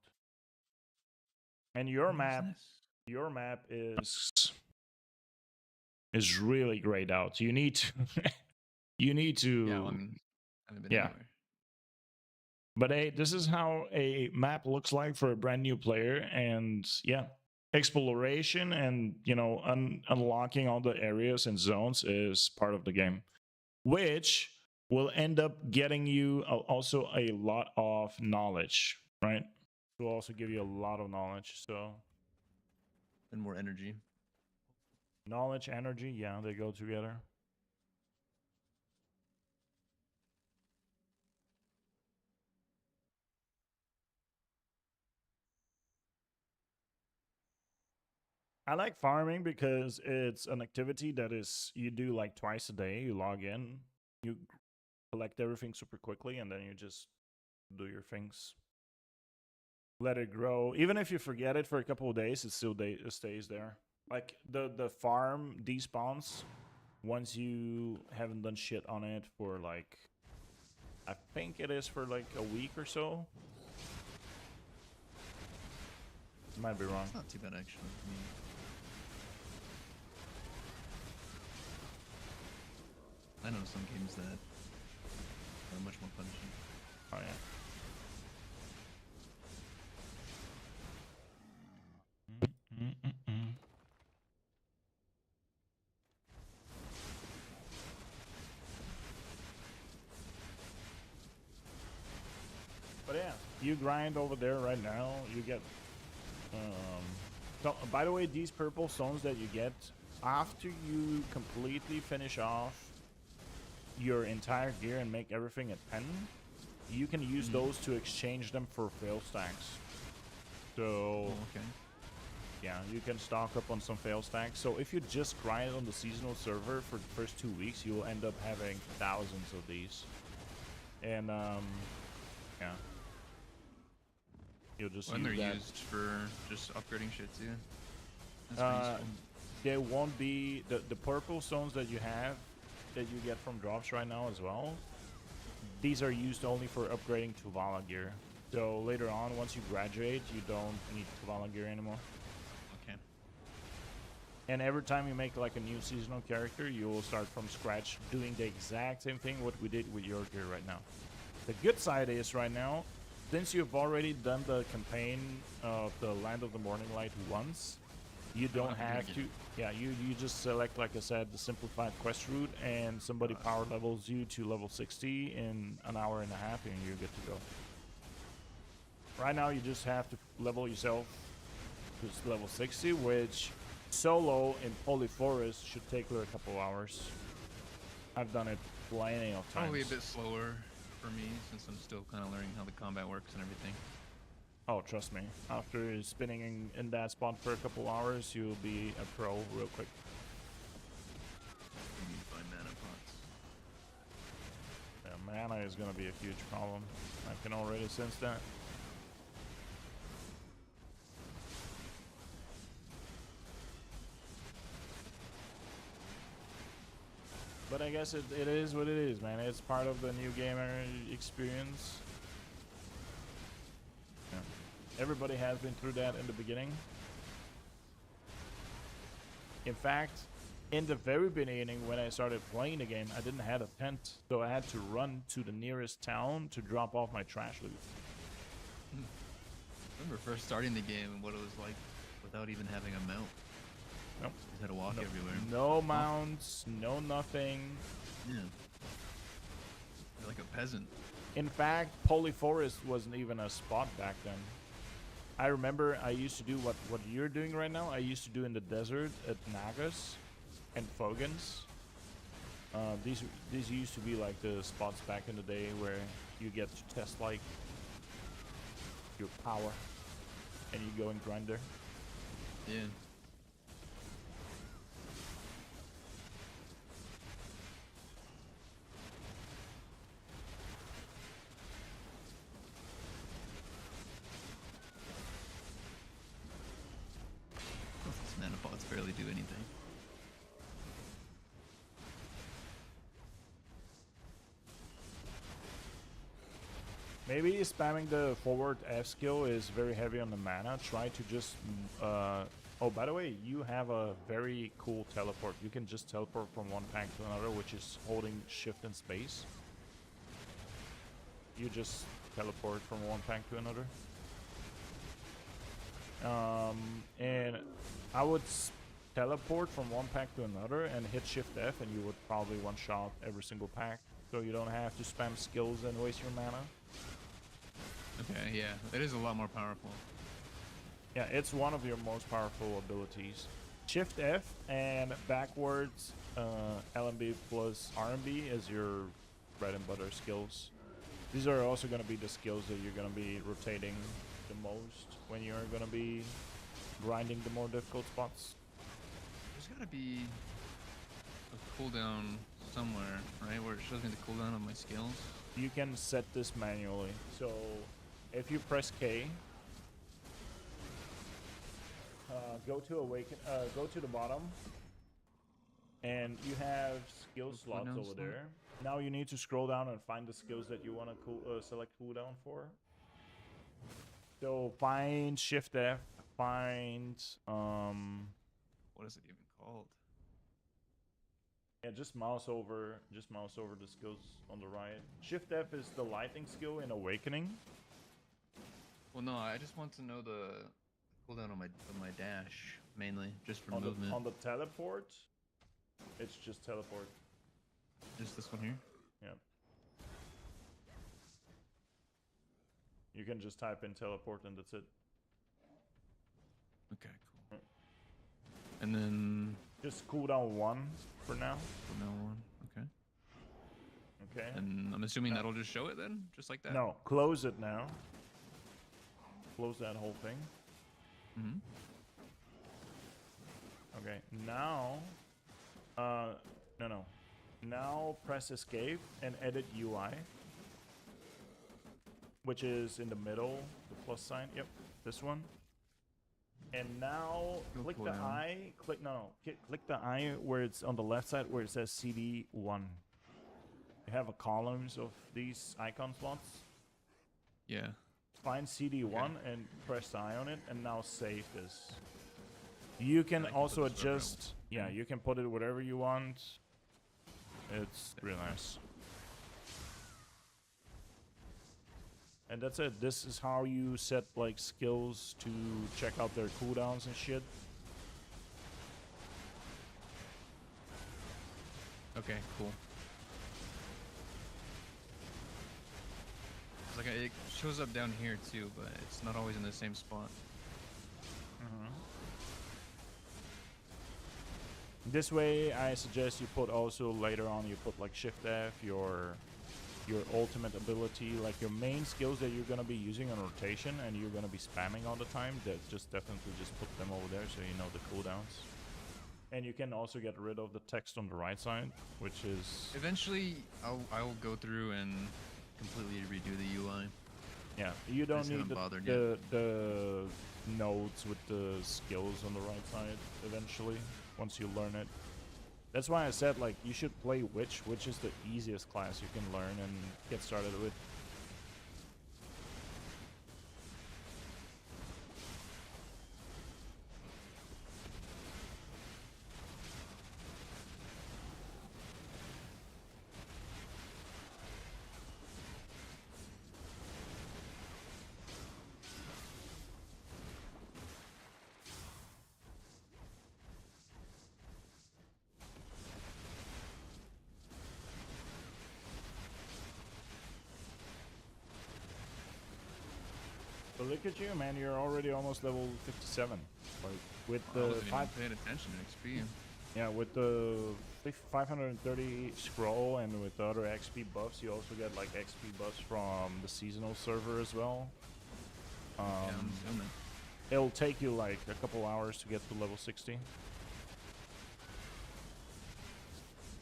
Speaker 2: And your
Speaker 3: What is
Speaker 2: map
Speaker 3: this?
Speaker 2: is really grayed out. You need to you need to
Speaker 3: Yeah, well, I mean, I haven't been
Speaker 2: yeah.
Speaker 3: anywhere.
Speaker 2: But hey, this is how a map looks like for a brand new player, and yeah, exploration and unlocking all the areas and zones is part of the game, which will end up getting you also a lot of knowledge, right? It will also give you a lot of knowledge. So
Speaker 3: And more energy.
Speaker 2: knowledge, energy, yeah, they go together. I like farming because it's an activity that is you do like twice a day. You log in, you collect everything super quickly, and then you just do your things. Let it grow. Even if you forget it for a couple of days, it still it stays there. Like the farm despawns once you haven't done shit on it for like, I think it is for like a week or so. Might be wrong.
Speaker 3: It's not too bad actually. I mean, I know some games that are much more punishing.
Speaker 2: Oh yeah. But yeah, you grind over there right now. You get. So, by the way, these purple stones that you get after you completely finish off your entire gear and make everything at 10, you can use those to exchange them for fail stacks. So,
Speaker 3: Oh, okay.
Speaker 2: yeah, you can stock up on some fail stacks. So if you just grind on the seasonal server for the first 2 weeks, you'll end up having thousands of these. And yeah, you'll just
Speaker 3: When
Speaker 2: use
Speaker 3: they're
Speaker 2: that.
Speaker 3: used for just upgrading shit too. That's pretty useful.
Speaker 2: There won't be the purple stones that you have that you get from drops right now as well. These are used only for upgrading to Vala gear. So later on, once you graduate, you don't need Vala gear anymore.
Speaker 3: Okay.
Speaker 2: And every time you make like a new seasonal character, you will start from scratch doing the exact same thing what we did with your gear right now. The good side is right now, since you've already done the campaign of the Land of the Morning Light once, you don't have to. Yeah, you just select, like I said, the simplified quest route, and somebody power levels you to level 60 in an hour and a half, and you're good to go. Right now, you just have to level yourself to level 60, which solo in Polyforest should take a couple hours. I've done it plenty of times.
Speaker 3: Probably a bit slower for me since I'm still kind of learning how the combat works and everything.
Speaker 2: Oh, trust me. After spinning in that spot for a couple hours, you'll be a pro real quick.
Speaker 3: I need to find mana pots.
Speaker 2: Yeah, mana is going to be a huge problem. I can already sense that. But I guess it is what it is, man. It's part of the new gamer experience. Yeah. Everybody has been through that in the beginning. In fact, in the very beginning, when I started playing the game, I didn't have a tent, so I had to run to the nearest town to drop off my trash loot.
Speaker 3: I remember first starting the game and what it was like without even having a mount.
Speaker 2: Nope.
Speaker 3: You just had to walk everywhere.
Speaker 2: No mounts, no nothing.
Speaker 3: Yeah. You're like a peasant.
Speaker 2: In fact, Polyforest wasn't even a spot back then. I remember I used to do what you're doing right now. I used to do in the desert at Nagas and Fogans. These used to be like the spots back in the day where you get to test like your power, and you go and grind there.
Speaker 3: Yeah. These mana pots barely do anything.
Speaker 2: Maybe spamming the forward F skill is very heavy on the mana. Try to just... oh, by the way, you have a very cool teleport. You can just teleport from one pack to another, which is holding shift and space. You just teleport from one pack to another. And I would teleport from one pack to another and hit shift F, and you would probably one-shot every single pack. So you don't have to spam skills and waste your mana.
Speaker 3: Okay, yeah. It is a lot more powerful.
Speaker 2: Yeah, it's one of your most powerful abilities. Shift F and backwards LMB plus RMB is your bread and butter skills. These are also going to be the skills that you're going to be rotating the most when you're going to be grinding the more difficult spots.
Speaker 3: There's gotta be a cooldown somewhere, right? Where it shows me the cooldown of my skills.
Speaker 2: You can set this manually. So if you press K, go to the bottom, and you have skill
Speaker 3: Little
Speaker 2: slots
Speaker 3: cooldown
Speaker 2: over
Speaker 3: slot?
Speaker 2: there. Now you need to scroll down and find the skills that you want to select cooldown for. So find Shift F, find
Speaker 3: What is it even called?
Speaker 2: yeah, just mouse over the skills on the right. Shift F is the lighting skill in Awakening.
Speaker 3: Well, no, I just want to know the cooldown on my dash mainly, just for
Speaker 2: On
Speaker 3: movement.
Speaker 2: the teleport, it's just teleport.
Speaker 3: Just this one here.
Speaker 2: Yeah. You can just type in teleport and that's it.
Speaker 3: Okay, cool. And then
Speaker 2: Just cooldown 1 for now.
Speaker 3: cooldown 1. Okay.
Speaker 2: Okay.
Speaker 3: And I'm assuming
Speaker 2: No.
Speaker 3: that'll just show it then, just like that.
Speaker 2: No, close it now. Close that whole thing.
Speaker 3: Mm-hmm.
Speaker 2: Okay. Now, no. Now press escape and edit UI, which is in the middle, the plus sign. Yep, this one. And now
Speaker 3: Go
Speaker 2: click
Speaker 3: cool
Speaker 2: the
Speaker 3: down.
Speaker 2: eye. Click the eye where it's on the left side where it says CD1. You have a columns of these icon slots.
Speaker 3: Yeah.
Speaker 2: Find CD1 and press the eye on it, and now save this. You can
Speaker 3: And I can
Speaker 2: also
Speaker 3: put this wherever I
Speaker 2: adjust. Yeah, you can put it whatever you want. It's really nice. And that's it. This is how you set like skills to check out their cooldowns and shit.
Speaker 3: Okay, cool. It's like it shows up down here too, but it's not always in the same spot.
Speaker 2: This way, I suggest you put also later on. You put like Shift F, your ultimate ability, like your main skills that you're gonna be using on rotation and you're gonna be spamming all the time. That just definitely just put them over there so you know the cooldowns. And you can also get rid of the text on the right side, which is
Speaker 3: Eventually, I will go through and completely redo the UI.
Speaker 2: yeah. You don't
Speaker 3: just
Speaker 2: need
Speaker 3: haven't bothered
Speaker 2: the nodes with the skills on the right side. Eventually, once you learn it. That's why I said like you should play Witch. Witch is the easiest class you can learn and get started with. But look at you, man. You're already almost level 57. Like with
Speaker 3: I
Speaker 2: the
Speaker 3: wasn't even
Speaker 2: five,
Speaker 3: paying attention to XP.
Speaker 2: yeah, with the 530 scroll and with the other XP buffs, you also get like XP buffs from the seasonal server as well.
Speaker 3: Yeah, I'm assuming.
Speaker 2: It'll take you like a couple hours to get to level 60.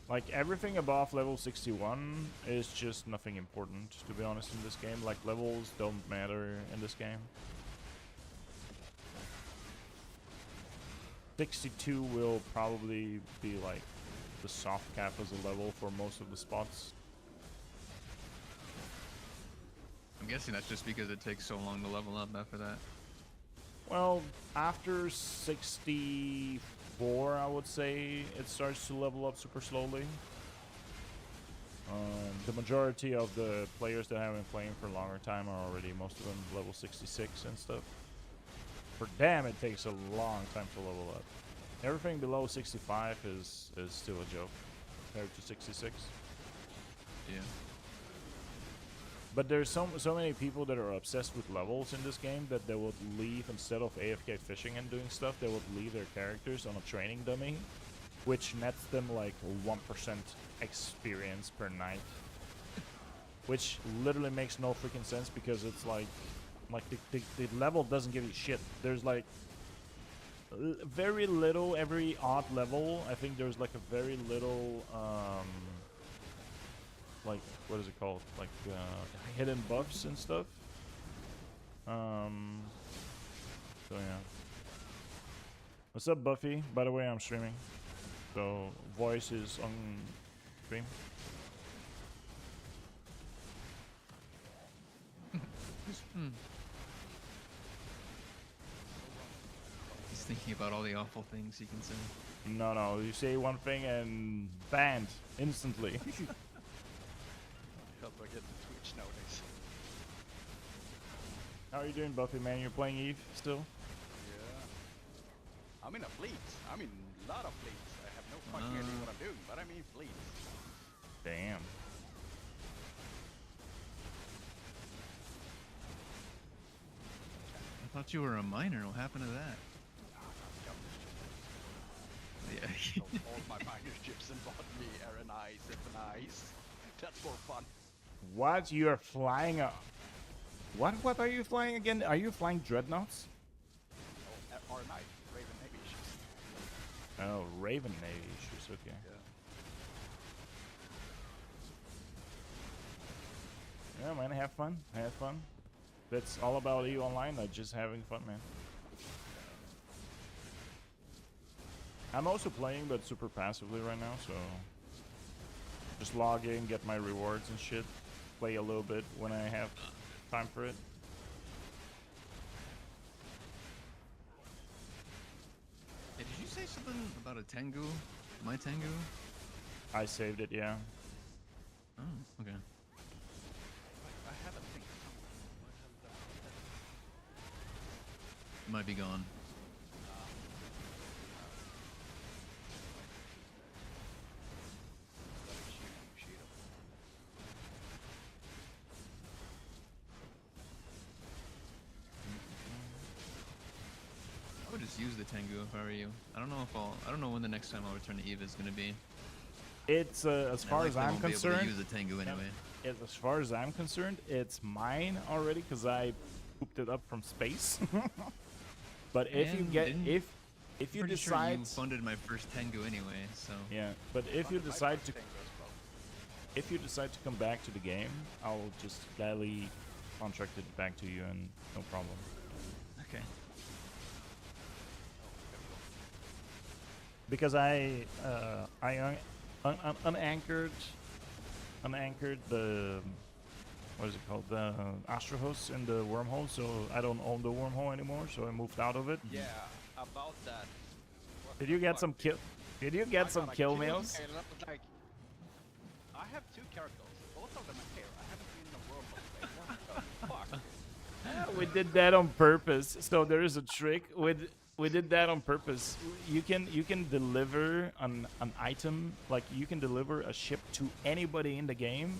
Speaker 2: Like everything above level 61 is just nothing important, to be honest, in this game. Like levels don't matter in this game. 62 will probably be like the soft cap as a level for most of the spots.
Speaker 3: I'm guessing that's just because it takes so long to level up after that.
Speaker 2: Well, after 64, I would say it starts to level up super slowly. The majority of the players that have been playing for a longer time are already, most of them, level 66 and stuff. For them, it takes a long time to level up. Everything below 65 is still a joke compared to 66.
Speaker 3: Yeah.
Speaker 2: But there's so many people that are obsessed with levels in this game that they would leave, instead of AFK fishing and doing stuff, they would leave their characters on a training dummy, which nets them like 1% experience per night. Which literally makes no freaking sense because it's like the level doesn't give you shit. There's like very little every odd level. I think there's like a very little like what is it called? Like hidden buffs and stuff. So yeah. What's up, Buffy? By the way, I'm streaming, so voice is on stream.
Speaker 3: He's thinking about all the awful things he can say.
Speaker 2: No, you say one thing and banned instantly.
Speaker 4: Help I get the Twitch nowadays.
Speaker 2: How are you doing, Buffy, man? You're playing Eve still?
Speaker 4: Yeah. I'm in a fleet. I'm in a lot of fleets. I have no fucking idea what I'm doing, but I'm in fleets.
Speaker 2: Damn.
Speaker 3: I thought you were a miner. What happened to that? Yeah.
Speaker 4: Sold all my miner's chips and bought me F&Is. That's more fun.
Speaker 2: What? You're flying a... What are you flying again? Are you flying dreadnoughts?
Speaker 4: Oh, R&I, Raven Navy issues.
Speaker 2: Oh, Raven Navy issues, okay.
Speaker 4: Yeah.
Speaker 2: Yeah, man, have fun. Have fun. That's all about you online, not just having fun, man. I'm also playing, but super passively right now, so... Just log in, get my rewards and shit. Play a little bit when I have time for it.
Speaker 3: Hey, did you say something about a Tengu? My Tengu?
Speaker 2: I saved it, yeah.
Speaker 3: Oh, okay.
Speaker 4: I have a thing.
Speaker 3: It might be gone. I would just use the Tengu if I were you. I don't know when the next time I'll return to Eve is gonna be.
Speaker 2: It's, as
Speaker 3: And I
Speaker 2: far as
Speaker 3: likely
Speaker 2: I'm
Speaker 3: won't be able to
Speaker 2: concerned...
Speaker 3: use the Tengu anyway.
Speaker 2: As far as I'm concerned, it's mine already because I pooped it up from space. But if you
Speaker 3: And
Speaker 2: get
Speaker 3: didn't-
Speaker 2: if you
Speaker 3: Pretty
Speaker 2: decide
Speaker 3: sure you funded my first Tengu anyway, so
Speaker 2: yeah, but if you
Speaker 4: Funded my
Speaker 2: decide
Speaker 4: first
Speaker 2: to
Speaker 4: thing as well.
Speaker 2: if you decide to come back to the game, I'll just gladly contract it back to you and no problem.
Speaker 3: okay.
Speaker 2: Because I unanchored the what is it called, the Astro host in the wormhole, so I don't own the wormhole anymore, so I moved out of it.
Speaker 4: Yeah, about that. What
Speaker 2: Did
Speaker 4: the
Speaker 2: you get
Speaker 4: fuck,
Speaker 2: some
Speaker 4: dude?
Speaker 2: kill? Did you get
Speaker 4: I
Speaker 2: some
Speaker 4: got a
Speaker 2: kill mails?
Speaker 4: mail, and I was like, I have 2 characters. Both of them are here. I haven't been in the world for what the fuck?
Speaker 2: We did that on purpose. So there is a trick with we did that on purpose. You can deliver an item, like you can deliver a ship to anybody in the game.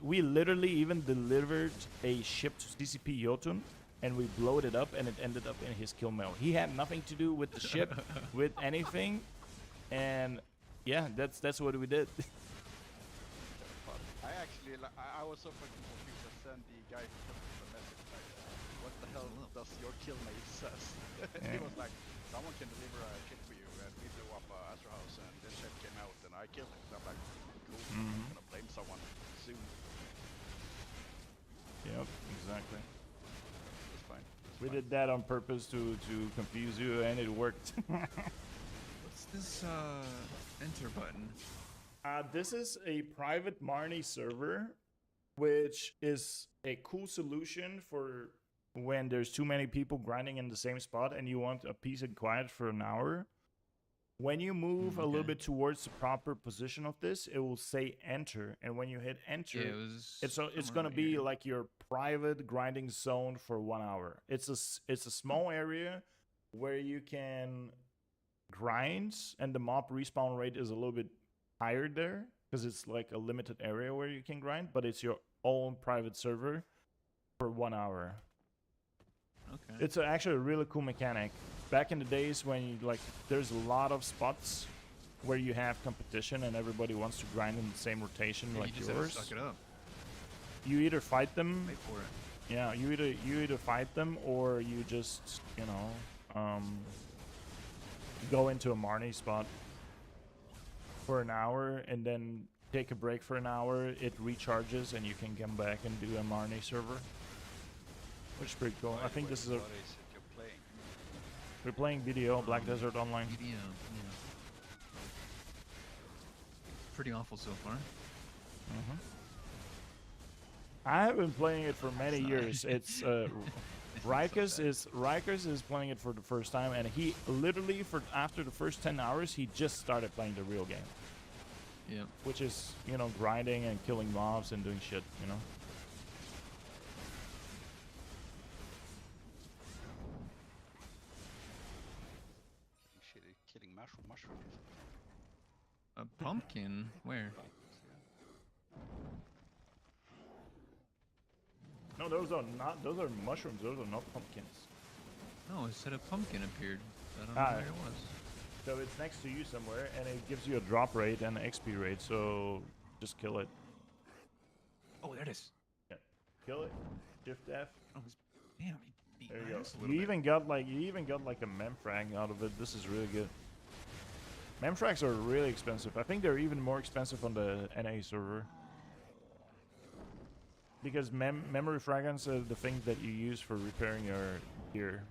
Speaker 2: We literally even delivered a ship to CCP Jotun and we blowed it up and it ended up in his kill mail. He had nothing to do with the ship, with anything. And yeah, that's what we did.
Speaker 4: I actually, I was so fucking confused. I sent the guy who took the message like, what the hell does your killmate says? He was like, someone can deliver a ship for you, and we blew up Astro House, and this ship came out, and I killed it. So I'm like, cool, I'm gonna blame someone soon.
Speaker 2: Yep, exactly.
Speaker 4: It's fine.
Speaker 2: We did that on purpose to confuse you, and it worked.
Speaker 3: What's this enter button?
Speaker 2: This is a private Marnie server, which is a cool solution for when there's too many people grinding in the same spot and you want a peace and quiet for an hour. When you move a little
Speaker 3: Okay.
Speaker 2: bit towards the proper position of this, it will say enter, and when you hit enter,
Speaker 3: Yeah, it was.
Speaker 2: it's
Speaker 3: somewhere
Speaker 2: gonna
Speaker 3: right
Speaker 2: be
Speaker 3: here.
Speaker 2: like your private grinding zone for 1 hour. It's a small area where you can grind, and the mob respawn rate is a little bit higher there because it's like a limited area where you can grind, but it's your own private server for 1 hour.
Speaker 3: Okay.
Speaker 2: It's actually a really cool mechanic. Back in the days when you, like, there's a lot of spots where you have competition and everybody wants to grind in the same rotation
Speaker 3: Yeah,
Speaker 2: like
Speaker 3: you just have to
Speaker 2: yours.
Speaker 3: suck it up.
Speaker 2: You either fight them,
Speaker 3: Wait for it.
Speaker 2: yeah, you either fight them or you just, you know, go into a Marnie spot for an hour and then take a break for an hour. It recharges and you can come back and do a Marnie server, which is pretty cool. I think this is a.
Speaker 4: What is it you're playing?
Speaker 2: We're playing BDO, Black Desert Online.
Speaker 3: BDO, yeah. Pretty awful so far.
Speaker 2: I have been playing it for many
Speaker 3: Sorry.
Speaker 2: years. It's Rikers is playing it for the first time, and he literally after the first 10 hours he just started playing the real game,
Speaker 3: Yep.
Speaker 2: which is, you know, grinding and killing mobs and doing shit, you know.
Speaker 4: Shit, killing mushrooms.
Speaker 3: A pumpkin? Where?
Speaker 2: No, those are not. Those are mushrooms. Those are not pumpkins.
Speaker 3: No, it said a pumpkin appeared. I don't know
Speaker 2: Ah.
Speaker 3: where it was.
Speaker 2: So it's next to you somewhere, and it gives you a drop rate and an XP rate. So just kill it.
Speaker 3: Oh, there it is.
Speaker 2: Yeah. Kill it. Shift F.
Speaker 3: Oh, damn, he beat
Speaker 2: There
Speaker 3: my
Speaker 2: you go.
Speaker 3: ass a little
Speaker 2: You
Speaker 3: bit.
Speaker 2: even got like a memfrag out of it. This is really good. Memfrags are really expensive. I think they're even more expensive on the NA server. Because memory fragments are the thing that you use for repairing your gear,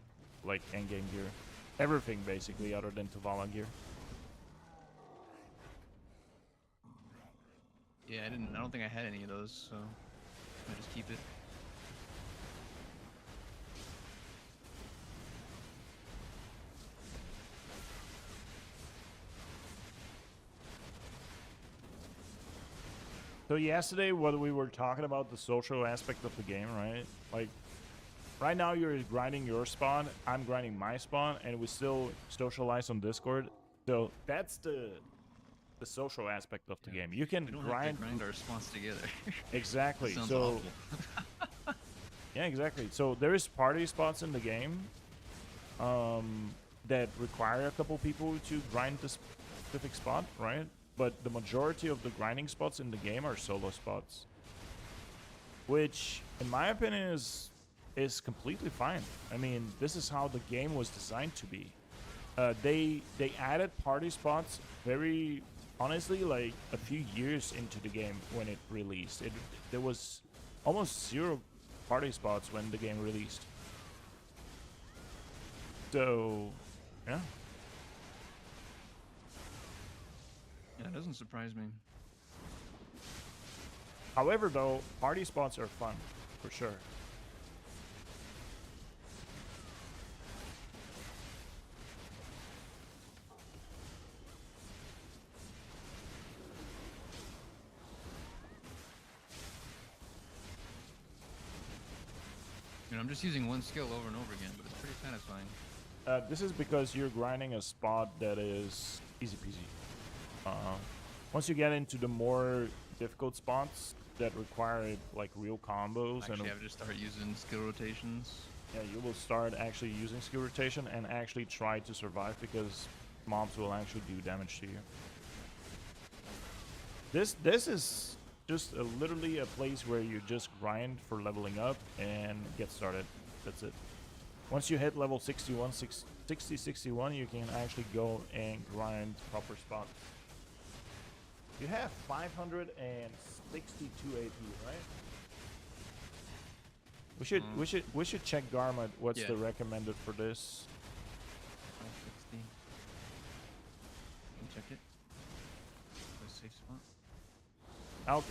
Speaker 2: like endgame gear. Everything basically other than Tavala gear.
Speaker 3: Yeah, I don't think I had any of those, so I just keep it.
Speaker 2: So yesterday, what we were talking about, the social aspect of the game, right? Like, right now you're grinding your spawn, I'm grinding my spawn, and we still socialize on Discord. So that's the social aspect of the game. You can
Speaker 3: We don't
Speaker 2: grind.
Speaker 3: have to grind our spawns together.
Speaker 2: Exactly.
Speaker 3: Sounds
Speaker 2: So
Speaker 3: awful.
Speaker 2: yeah, exactly. So there is party spots in the game that require a couple people to grind the specific spot, right? But the majority of the grinding spots in the game are solo spots, which, in my opinion, is completely fine. I mean, this is how the game was designed to be. They added party spots very honestly like a few years into the game when it released. There was almost zero party spots when the game released. So yeah.
Speaker 3: Yeah, it doesn't surprise me.
Speaker 2: However, though, party spots are fun for sure.
Speaker 3: You know, I'm just using one skill over and over again, but it's pretty satisfying.
Speaker 2: This is because you're grinding a spot that is easy peasy. Once you get into the more difficult spots that require like real combos,
Speaker 3: Actually, I
Speaker 2: and
Speaker 3: have to start using skill rotations.
Speaker 2: yeah, you will start actually using skill rotation and actually try to survive because mobs will actually do damage to you. This is just literally a place where you just grind for leveling up and get started. That's it. Once you hit level 61, 61, you can actually go and grind proper spots. You have 562 AP, right? We should check Garma. What's
Speaker 3: Yeah.
Speaker 2: the recommended for this?
Speaker 3: 560. Can you check it? A safe spot.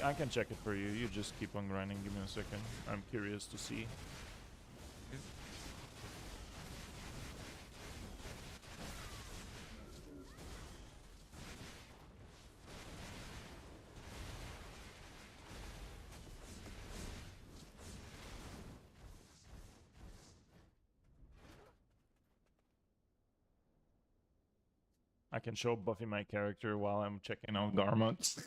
Speaker 2: I can check it for you. You just keep on grinding. Give me a second. I'm curious to see. I can show Buffy my character while I'm checking out Garments.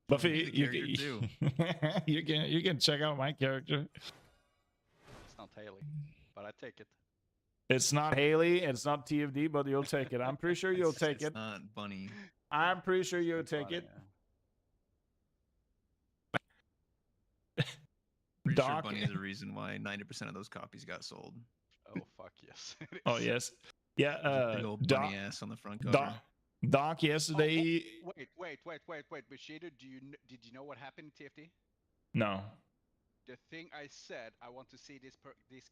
Speaker 2: Buffy,
Speaker 3: the
Speaker 2: you
Speaker 3: character too.
Speaker 2: you can check out my character.
Speaker 4: It's not Haley, but I take it.
Speaker 2: It's not Haley, it's not TFD, but you'll take it. I'm pretty sure you'll take
Speaker 3: It's
Speaker 2: it.
Speaker 3: not Bunny.
Speaker 2: I'm pretty sure you'll
Speaker 4: It's
Speaker 2: take
Speaker 4: funny,
Speaker 2: it.
Speaker 3: Pretty sure
Speaker 2: Doc,
Speaker 3: Bunny is the reason why 90% of those copies got sold.
Speaker 4: Oh fuck yes. It
Speaker 1: Oh
Speaker 4: is.
Speaker 1: yes. Yeah.
Speaker 3: There's a big old bunny ass on the front cover.
Speaker 1: Doc yesterday.
Speaker 4: Wait. Bushido, did you know what happened in TFT?
Speaker 1: No.
Speaker 4: The thing I said, I want to see this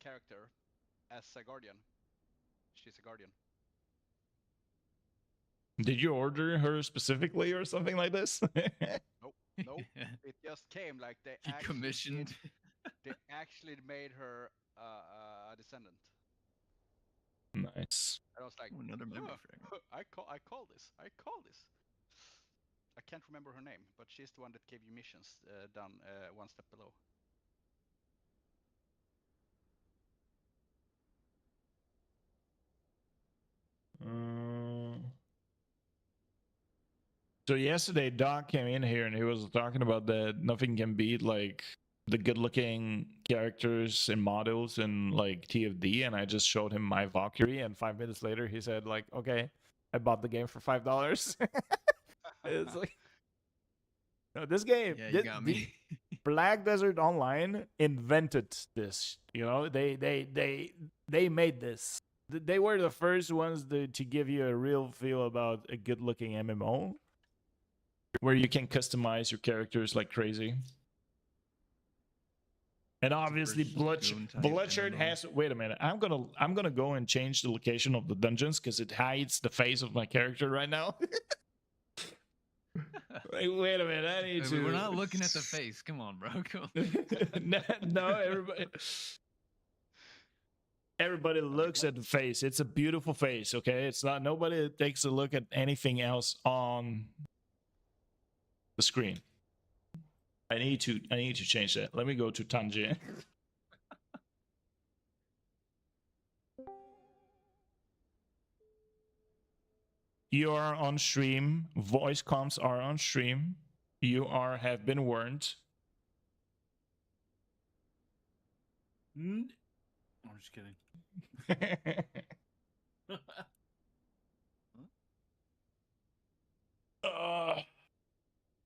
Speaker 4: character as a guardian. She's a guardian.
Speaker 1: Did you order her specifically or something like this?
Speaker 4: Nope. It just came like they
Speaker 3: He
Speaker 4: actually
Speaker 3: commissioned.
Speaker 4: they actually made her a descendant.
Speaker 1: Nice.
Speaker 4: And I was like,
Speaker 3: Another memory
Speaker 4: "Huh,
Speaker 3: fragment.
Speaker 4: I call this. I can't remember her name, but she's the one that gave you missions down one step below.
Speaker 1: So yesterday, Doc came in here and he was talking about that nothing can beat like the good-looking characters and models in like TFD, and I just showed him my Valkyrie, and 5 minutes later he said like, "Okay, I bought the game for $5." It's like, no, this game,
Speaker 3: Yeah, you got me.
Speaker 1: Black Desert Online invented this. You know, they made this. They were the first ones to give you a real feel about a good-looking MMO, where you can customize your characters like crazy. And obviously,
Speaker 3: first Goon type
Speaker 1: Bloodshot
Speaker 3: MMO.
Speaker 1: has. Wait a minute, I'm gonna go and change the location of the dungeons because it hides the face of my character right now. Wait a minute, I need to.
Speaker 3: We're not looking at the face. Come on, bro. Come on.
Speaker 1: No, everybody looks at the face. It's a beautiful face. Okay, it's not. Nobody takes a look at anything else on the screen. I need to change that. Let me go to Tanji. You are on stream. Voice comms are on stream. You have been warned.
Speaker 5: I'm just kidding.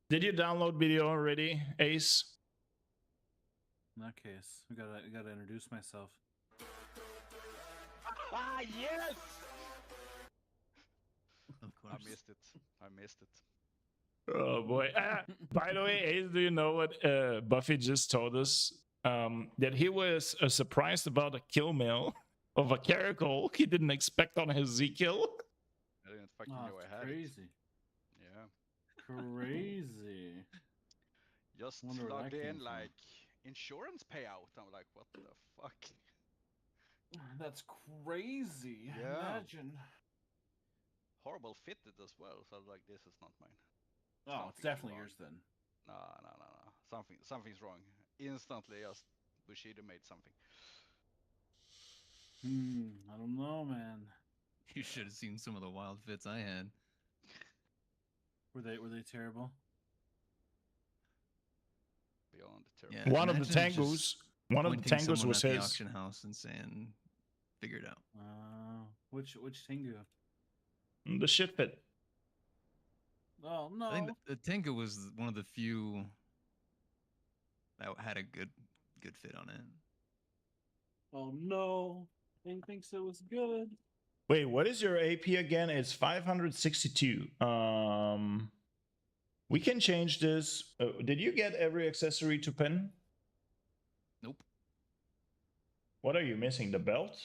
Speaker 1: Did you download BDO already, Ace?
Speaker 5: In that case, we gotta introduce myself.
Speaker 4: Ah, yes!
Speaker 3: Of
Speaker 4: I
Speaker 3: course.
Speaker 4: missed it.
Speaker 1: Oh boy. By the way, Ace, do you know what Buffy just told us? That he was surprised about a kill mail of a Caracal he didn't expect on his Z kill.
Speaker 4: I didn't fucking
Speaker 5: Oh,
Speaker 4: know
Speaker 5: it's
Speaker 4: I had it.
Speaker 5: crazy.
Speaker 4: Yeah.
Speaker 5: Crazy.
Speaker 4: Just
Speaker 5: Wonder where
Speaker 4: logged
Speaker 5: that came
Speaker 4: in
Speaker 5: from.
Speaker 4: like insurance payout. I'm like, what the fuck?
Speaker 5: That's crazy.
Speaker 4: Yeah.
Speaker 5: Imagine.
Speaker 4: Horrible fitted as well. So I was like, this is not mine.
Speaker 5: Oh, it's
Speaker 4: Something's
Speaker 5: definitely
Speaker 4: wrong.
Speaker 5: yours then.
Speaker 4: No. Something's wrong. Instantly, just Bushido made something.
Speaker 5: I don't know, man.
Speaker 3: You should have seen some of the wild fits I had.
Speaker 5: Were they terrible?
Speaker 4: Beyond terrible.
Speaker 3: Yeah.
Speaker 1: One of the
Speaker 3: imagine just pointing someone
Speaker 1: was
Speaker 3: at the
Speaker 1: his.
Speaker 3: auction house and saying, "Figure it out."
Speaker 5: Which Tengu?
Speaker 1: The shit fit.
Speaker 5: Oh no.
Speaker 3: I think the Tengu was one of the few that had a good fit on it.
Speaker 5: Oh no. He thinks it was good.
Speaker 1: Wait, what is your AP again? It's 562. We can change this. Did you get every accessory to pin?
Speaker 3: Nope.
Speaker 1: What are you missing? The belt?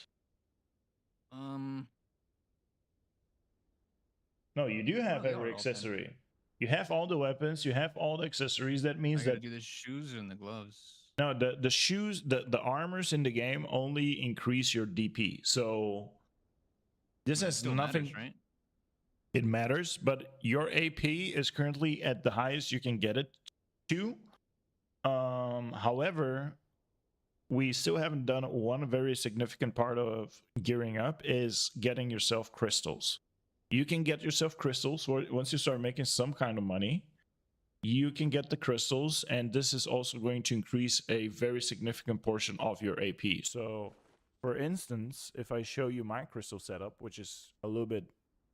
Speaker 1: No, you do have
Speaker 3: they are
Speaker 1: every
Speaker 3: all
Speaker 1: accessory. You have all the weapons. You have all the accessories. That
Speaker 3: I
Speaker 1: means
Speaker 3: gotta
Speaker 1: that
Speaker 3: do the shoes and the gloves.
Speaker 1: no, the shoes, the armors in the game only increase your DP. So this
Speaker 3: It
Speaker 1: has
Speaker 3: still
Speaker 1: nothing.
Speaker 3: matters, right?
Speaker 1: It matters, but your AP is currently at the highest you can get it to. However, we still haven't done one very significant part of gearing up is getting yourself crystals. You can get yourself crystals once you start making some kind of money. You can get the crystals, and this is also going to increase a very significant portion of your AP. So, for instance, if I show you my crystal setup, which is a little bit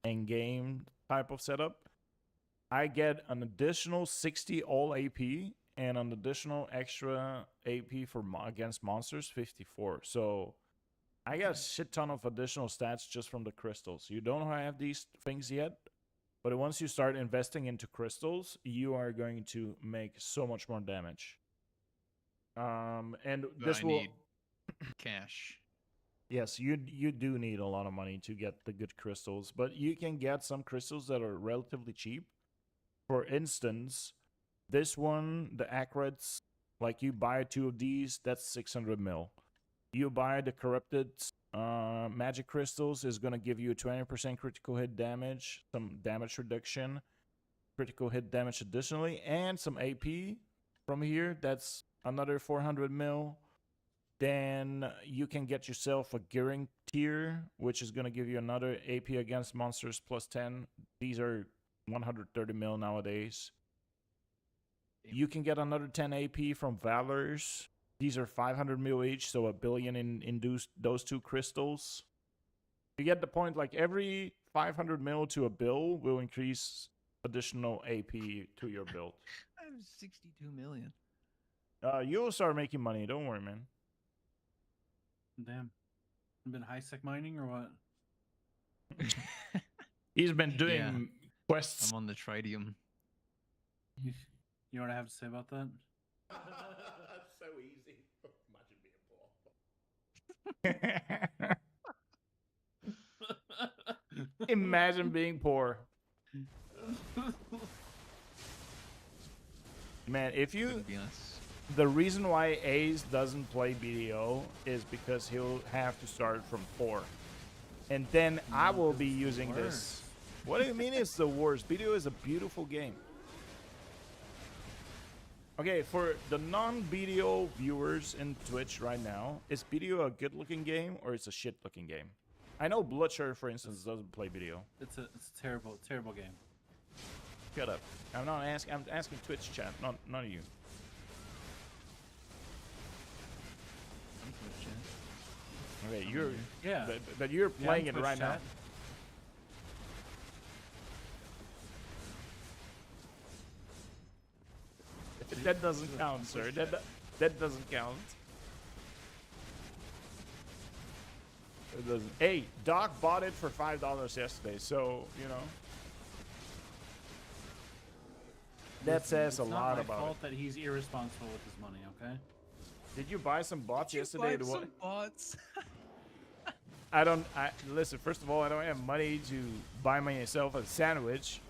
Speaker 1: Endgame type of setup, I get an additional 60 all AP and an additional extra AP for against monsters 54. So
Speaker 2: I got a shit ton of additional stats just from the crystals. You don't have these things yet, but once you start investing into crystals, you are going to make so much more damage. And
Speaker 3: But
Speaker 2: this
Speaker 3: I
Speaker 2: will
Speaker 3: need cash.
Speaker 2: yes, you do need a lot of money to get the good crystals, but you can get some crystals that are relatively cheap. For instance, this one, the Acreds, like you buy 2 of these, that's 600 mil. You buy the corrupted magic crystals is gonna give you 20% critical hit damage, some damage reduction, critical hit damage additionally, and some AP from here. That's another 400 mil. Then you can get yourself a Gearing tier, which is gonna give you another AP against monsters plus 10. These are 130 mil nowadays. You can get another 10 AP from Valors. These are 500 mil each, so 1 billion in induced those 2 crystals. You get the point, like every 500 mil to a bill will increase additional AP to your build.
Speaker 3: I have 62 million.
Speaker 2: You'll start making money, don't worry, man.
Speaker 5: Damn. You been high sec mining or what?
Speaker 2: He's been doing
Speaker 3: Yeah.
Speaker 2: quests.
Speaker 3: I'm on the tritium.
Speaker 5: You know what I have to say about that?
Speaker 1: So easy. Imagine being poor.
Speaker 2: Imagine being poor. Man, if you
Speaker 3: Couldn't be us.
Speaker 2: the reason why Ace doesn't play BDO is because he'll have to start from 4. And then I will be using this. What do you mean it's the worst? BDO is a beautiful game. Okay, for the non-BDO viewers in Twitch right now, is BDO a good-looking game or it's a shit-looking game? I know Bloodsher, for instance, doesn't play BDO.
Speaker 5: It's a terrible game.
Speaker 2: Shut up. I'm not asking. I'm asking Twitch chat, none of you.
Speaker 3: I'm Twitch chat.
Speaker 2: Okay, you're
Speaker 5: Yeah.
Speaker 2: but you're
Speaker 5: Yeah,
Speaker 2: playing
Speaker 5: I'm
Speaker 2: it
Speaker 5: Twitch
Speaker 2: right now.
Speaker 5: chat.
Speaker 2: That doesn't count, sir. That doesn't count. It doesn't. Hey, Doc bought it for $5 yesterday, so you know. That says a
Speaker 5: It's not
Speaker 2: lot
Speaker 5: my
Speaker 2: about
Speaker 5: fault
Speaker 2: it.
Speaker 5: that he's irresponsible with his money. Okay.
Speaker 2: Did you buy some bots yesterday?
Speaker 3: Buy some bots.
Speaker 2: I listen. First of all, I don't have money to buy myself a sandwich.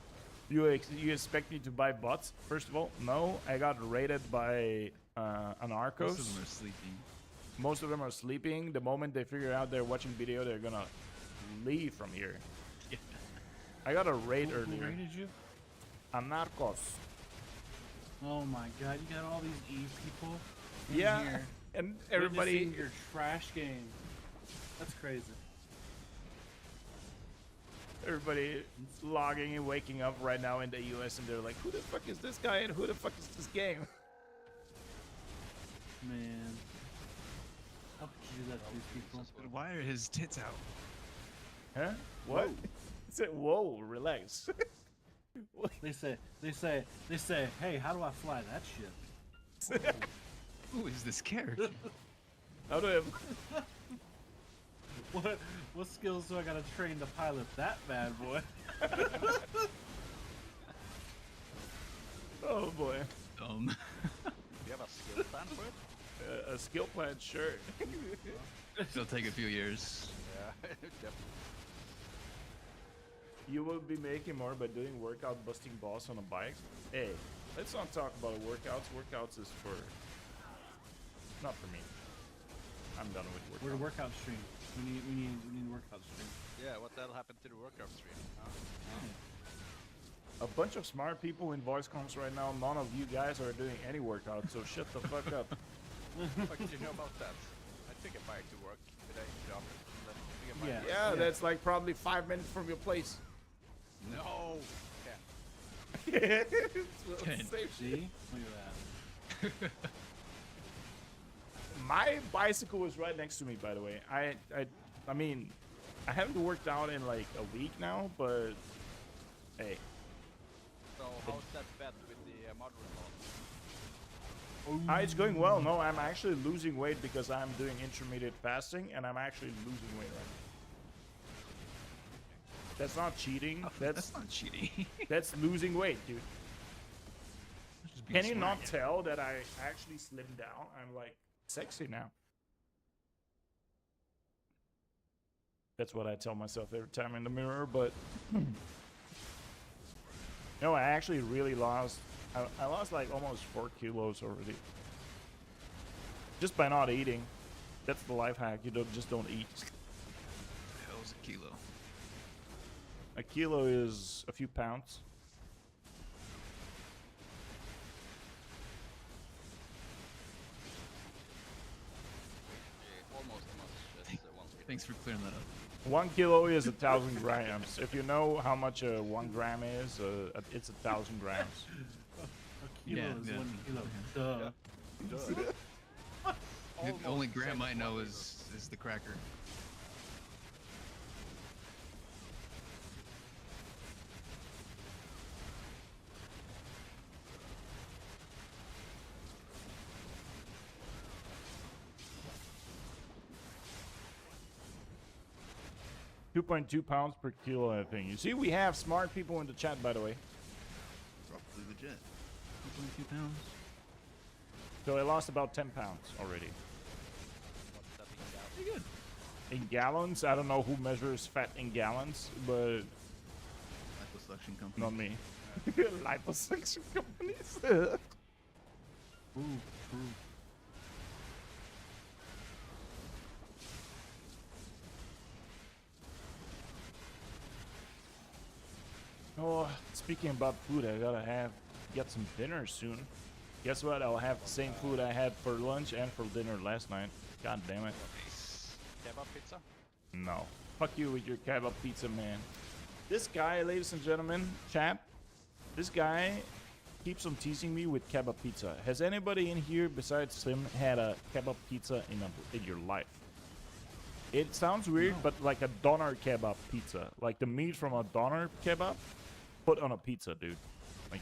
Speaker 2: You expect me to buy bots? First of all, no. I got raided by Anarchos.
Speaker 3: Most of them are sleeping.
Speaker 2: Most of them are sleeping. The moment they figure out they're watching video, they're gonna leave from here.
Speaker 3: Yeah.
Speaker 2: I got a raid
Speaker 5: Who
Speaker 2: earlier.
Speaker 5: raided you?
Speaker 2: Anarchos.
Speaker 5: Oh my god, you got all these Eve people in
Speaker 2: Yeah,
Speaker 5: here
Speaker 2: and
Speaker 5: witnessing
Speaker 2: everybody.
Speaker 5: your trash game. That's crazy.
Speaker 2: Everybody logging and waking up right now in the US, and they're like, "Who the fuck is this guy? And who the fuck is this game?"
Speaker 5: Man. How could you do that to these people?
Speaker 3: But why are his tits out?
Speaker 2: Huh? What? Say, whoa, relax.
Speaker 5: They say, hey, how do I fly that shit?
Speaker 3: Who is this character?
Speaker 2: How do I?
Speaker 5: What skills do I gotta train to pilot that bad boy?
Speaker 2: Oh boy.
Speaker 4: Do you have a skill plan for it?
Speaker 2: A skill plan, sure.
Speaker 3: It'll take a few years.
Speaker 4: Yeah, definitely.
Speaker 2: You will be making more by doing workout busting boss on a bike. Hey, let's not talk about workouts. Workouts is for not for me. I'm done with
Speaker 5: We're
Speaker 2: workouts.
Speaker 5: the workout stream. We need a workout stream.
Speaker 4: Yeah, what the hell happened to the workout stream?
Speaker 2: A bunch of smart people in voice comms right now. None of you guys are doing any workout, so shut the fuck up.
Speaker 4: What did you know about that? I take a bike to work today, job.
Speaker 5: Yeah.
Speaker 2: Yeah, that's like probably 5 minutes from your place.
Speaker 4: No. Yeah.
Speaker 5: See? Look at that.
Speaker 2: My bicycle is right next to me, by the way. I mean, I haven't worked out in like a week now, but hey,
Speaker 4: So how's that bet with the mother-in-law?
Speaker 2: It's going well. No, I'm actually losing weight because I'm doing intermittent fasting, and I'm actually losing weight right now. That's not cheating.
Speaker 3: That's not cheating.
Speaker 2: That's losing weight, dude.
Speaker 3: That's just being
Speaker 2: Can you not
Speaker 3: smart.
Speaker 2: tell that I actually slimmed down? I'm like sexy now. That's what I tell myself every time in the mirror, but no, I actually really lost. I lost like almost 4 kilos already. Just by not eating. That's the life hack. You just don't eat.
Speaker 3: What the hell's a kilo?
Speaker 2: A kilo is a few pounds.
Speaker 4: Almost as much as 1 kilo.
Speaker 3: Thanks for clearing that up.
Speaker 2: 1 kilo is 1,000 grams. If you know how much 1 gram is, it's 1,000 grams.
Speaker 5: A kilo
Speaker 3: Yeah,
Speaker 5: is
Speaker 3: yeah.
Speaker 5: 1 kilo. Duh.
Speaker 3: The only gram I know is the cracker.
Speaker 2: .2 pounds per kilo, I think. You see, we have smart people in the chat, by the way.
Speaker 3: Probably legit. 2.2 pounds.
Speaker 2: So I lost about 10 pounds already.
Speaker 4: What's that in gallons?
Speaker 3: Pretty good.
Speaker 2: In gallons, I don't know who measures fat in gallons, but
Speaker 3: Liposuction company.
Speaker 2: not me. Liposuction companies.
Speaker 5: Ooh, true.
Speaker 2: Oh, speaking about food, I gotta get some dinner soon. Guess what? I'll have the same food I had for lunch and for dinner last night. God damn it.
Speaker 4: Kebab pizza?
Speaker 2: No. Fuck you with your kebab pizza, man. This guy, ladies and gentlemen, chat, this guy keeps on teasing me with kebab pizza. Has anybody in here besides Slim had a kebab pizza in your life? It sounds weird, but like a doner kebab pizza. Like the meat from a doner kebab put on a pizza, dude. Like,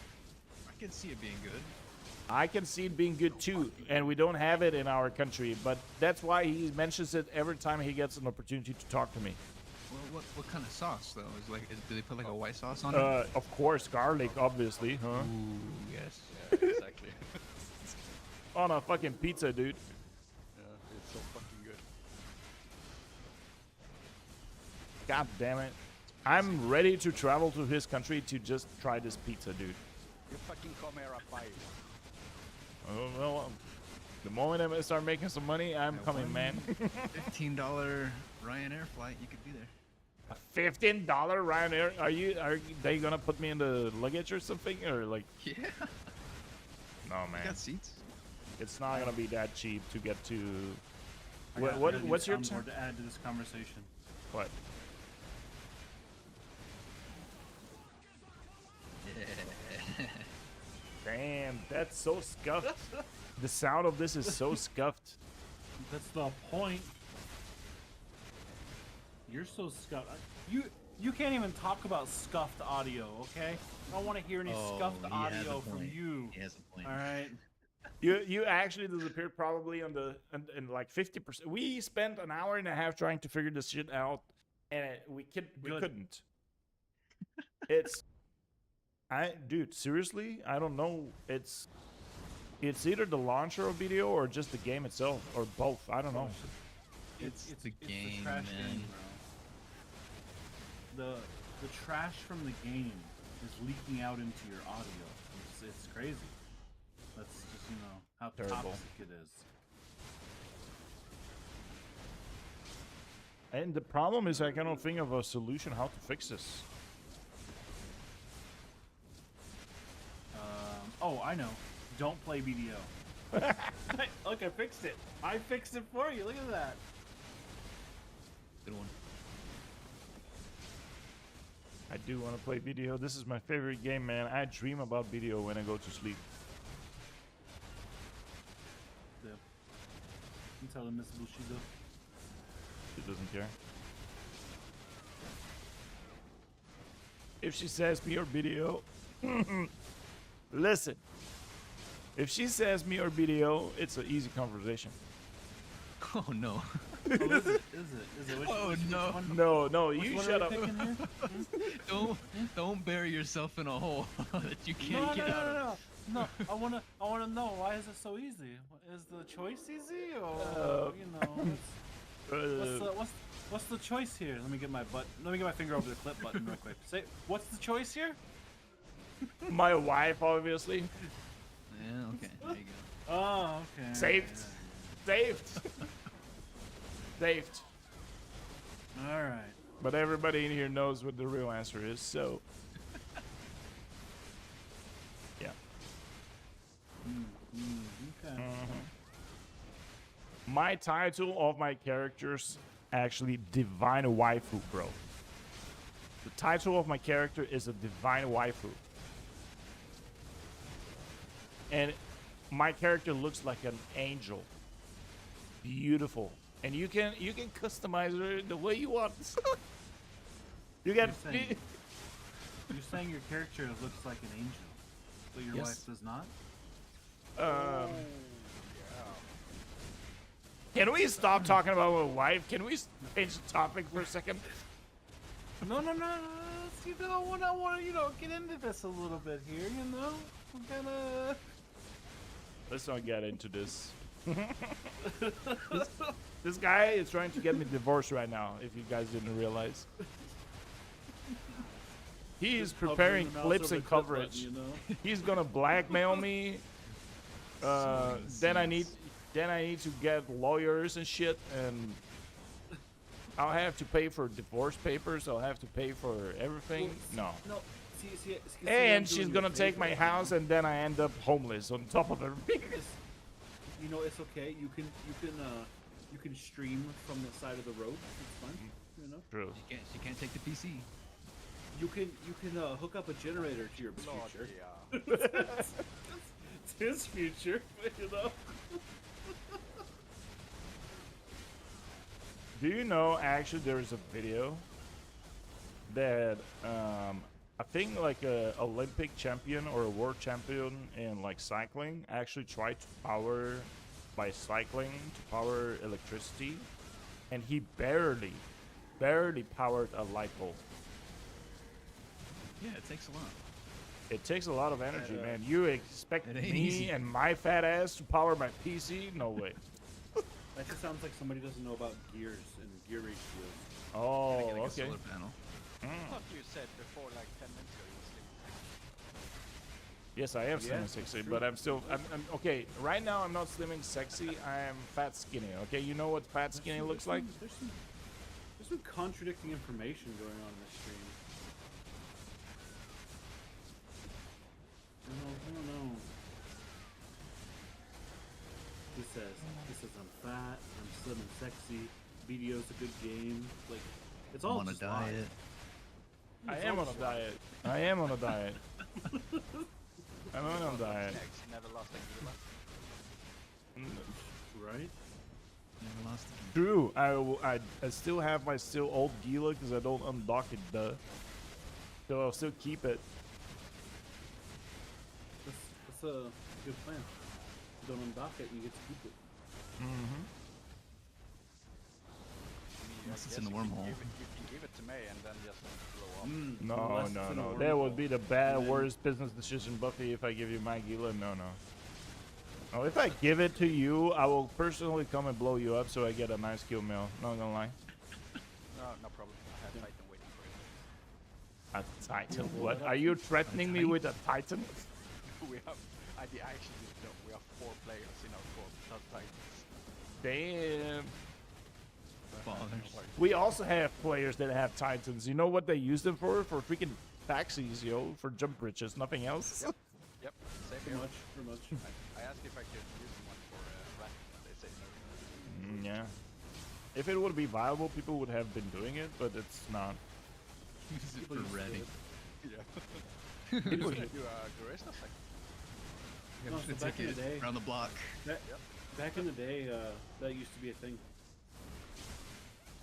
Speaker 3: I can see it being good.
Speaker 2: I can see it being good too, and we don't have it in our country, but that's why he mentions it every time he gets an opportunity to talk to me.
Speaker 3: Well, what kind of sauce though? Do they put like a white sauce on it?
Speaker 2: Of course, garlic, obviously, huh?
Speaker 3: Ooh, yes.
Speaker 4: Yeah, exactly.
Speaker 2: On a fucking pizza, dude.
Speaker 4: Yeah, it's so fucking good.
Speaker 2: God damn it. I'm ready to travel to his country to just try this pizza, dude.
Speaker 4: You fucking come here, I buy it.
Speaker 2: Oh, well, the moment I start making some money, I'm coming, man.
Speaker 3: $15 Ryanair flight, you could be there.
Speaker 2: A $15 Ryanair? Are they gonna put me in the luggage or something, or like?
Speaker 3: Yeah.
Speaker 2: No,
Speaker 3: You
Speaker 2: man.
Speaker 3: got seats.
Speaker 2: It's not gonna be that cheap to get to.
Speaker 5: I got a new
Speaker 2: What's your
Speaker 5: soundboard to add to this conversation?
Speaker 2: what? Damn, that's so scuffed. The sound of this is so scuffed.
Speaker 5: That's the point. You're so scuffed. You can't even talk about scuffed audio, okay? I don't want to hear any scuffed
Speaker 3: he has a
Speaker 5: audio from
Speaker 3: point.
Speaker 5: you.
Speaker 3: He has a point.
Speaker 5: All right.
Speaker 2: You actually disappeared probably on the in like 50%. We spent an hour and a half trying to figure this shit out, and we
Speaker 5: Good.
Speaker 2: couldn't. It's dude, seriously, I don't know. It's either the launcher of BDO or just the game itself, or both. I don't know.
Speaker 3: It's the game,
Speaker 5: trash
Speaker 3: man.
Speaker 5: game, bro. The trash from the game is leaking out into your audio. It's crazy. That's just, you know, how
Speaker 2: Terrible.
Speaker 5: toxic it is.
Speaker 2: And the problem is I cannot think of a solution how to fix this.
Speaker 5: Oh, I know. Don't play BDO. Look, I fixed it. I fixed it for you. Look at that.
Speaker 3: Good one.
Speaker 2: I do want to play BDO. This is my favorite game, man. I dream about BDO when I go to sleep.
Speaker 5: Yeah. You tell them Miss Bushido.
Speaker 2: She doesn't care. If she says me or BDO, listen. If she says me or BDO, it's an easy conversation.
Speaker 3: Oh no.
Speaker 5: Oh, is it? Is it? Which,
Speaker 3: Oh,
Speaker 5: which
Speaker 3: no.
Speaker 5: one?
Speaker 2: No, no,
Speaker 5: Which
Speaker 2: you
Speaker 5: one
Speaker 2: shut
Speaker 5: are
Speaker 2: up.
Speaker 5: we picking here?
Speaker 3: Don't bury yourself in a hole that you
Speaker 5: No,
Speaker 3: can't get out of.
Speaker 5: no. I wanna know, why is it so easy? Is the choice easy, or you know, what's the choice here? Let me get my finger over the clip button real quick. Say, what's the choice here?
Speaker 2: My wife, obviously.
Speaker 3: Yeah, okay, there you go.
Speaker 5: Oh, okay.
Speaker 2: Saved. Saved. Saved.
Speaker 5: All right.
Speaker 2: But everybody in here knows what the real answer is, so. Yeah.
Speaker 5: Okay.
Speaker 2: My title of my characters actually Divine Waifu, bro. The title of my character is a Divine Waifu. And my character looks like an angel. Beautiful. And you can customize her the way you want. You got
Speaker 5: You're saying your character looks like an angel, but your
Speaker 2: Yes.
Speaker 5: wife does not?
Speaker 2: Can we stop talking about my wife? Can we change the topic for a second?
Speaker 5: No. You know, I want to, get into this a little bit here. You know, we're gonna.
Speaker 2: Let's not get into this. This guy is trying to get me divorced right now, if you guys didn't realize. He is preparing clips and coverage.
Speaker 5: You know?
Speaker 2: He's gonna blackmail me. Then I need to get lawyers and shit, and I'll have to pay for divorce papers. I'll have to pay for everything. No.
Speaker 5: No. See,
Speaker 2: And she's gonna take my house, and then I end up homeless on top of everything.
Speaker 5: You know, it's okay. You can stream from the side of the road. It's fine. You know.
Speaker 2: True.
Speaker 3: She can't take the PC.
Speaker 5: You can hook up a generator to your
Speaker 4: Lord,
Speaker 5: future.
Speaker 4: yeah.
Speaker 5: It's his future, you know.
Speaker 2: Do you know, actually, there is a video that I think like a Olympic champion or a world champion in like cycling actually tried to power by cycling to power electricity, and he barely powered a light bulb.
Speaker 3: Yeah, it takes a lot.
Speaker 2: It takes a lot of energy, man. You expect
Speaker 3: It ain't
Speaker 2: me
Speaker 3: easy.
Speaker 2: and my fat ass to power my PC? No way.
Speaker 5: That just sounds like somebody doesn't know about gears and gear ratios.
Speaker 2: Oh,
Speaker 3: Get, like, a
Speaker 2: okay.
Speaker 3: solar panel.
Speaker 4: I thought you said before, like 10 minutes ago, you were sleeping.
Speaker 2: Yes, I am
Speaker 5: Yeah,
Speaker 2: slimming sexy,
Speaker 5: true.
Speaker 2: but I'm okay. Right now, I'm not slimming sexy. I am fat skinny. Okay, you know what fat skinny looks like?
Speaker 5: There's some contradicting information going on in this stream. I don't know. He says I'm fat, I'm slim and sexy, BDO's a good game. Like, it's all
Speaker 3: I'm on a
Speaker 5: just lies.
Speaker 3: diet.
Speaker 2: I
Speaker 5: It's
Speaker 2: am
Speaker 5: all
Speaker 2: on a
Speaker 5: just lies.
Speaker 2: diet. I am on a diet. I'm on a diet.
Speaker 4: Next, never lost a kilo.
Speaker 5: Right?
Speaker 3: Never lost a game.
Speaker 2: True. I still have my old Gila because I don't undock it, duh. So I'll still keep it.
Speaker 5: That's a good plan. You don't undock it, you get to keep it.
Speaker 2: Mm-hmm.
Speaker 3: Unless it's in the wormhole.
Speaker 4: You can give it to me and then just blow up.
Speaker 2: No,
Speaker 5: Unless it's in a
Speaker 2: no. That would
Speaker 5: wormhole.
Speaker 2: be the bad,
Speaker 5: And then-
Speaker 2: worst business decision, Buffy, if I give you my Gila. No. Oh, if I give it to you, I will personally come and blow you up so I get a nice kill mail. Not gonna lie.
Speaker 4: No problem. I have Titan waiting for it.
Speaker 2: A Titan? What? Are you threatening me with a Titan?
Speaker 4: We have, I actually didn't know. We have 4 players in our squad without Titans.
Speaker 2: Damn.
Speaker 3: Fathers.
Speaker 2: We also have players that have Titans. You know what they use them for? For freaking taxis, yo. For jump bridges. Nothing else.
Speaker 4: Yep, same
Speaker 5: Pretty
Speaker 4: here.
Speaker 5: much.
Speaker 4: I asked if I could use one for rat, but they say no.
Speaker 2: Yeah. If it would be viable, people would have been doing it, but it's not.
Speaker 3: Use it
Speaker 5: People
Speaker 3: for
Speaker 5: used to
Speaker 3: ready.
Speaker 5: do it.
Speaker 4: Yeah. People can do a Garista like
Speaker 5: No, so back in the day,
Speaker 3: Around the block.
Speaker 5: back in the day, that used to be a thing.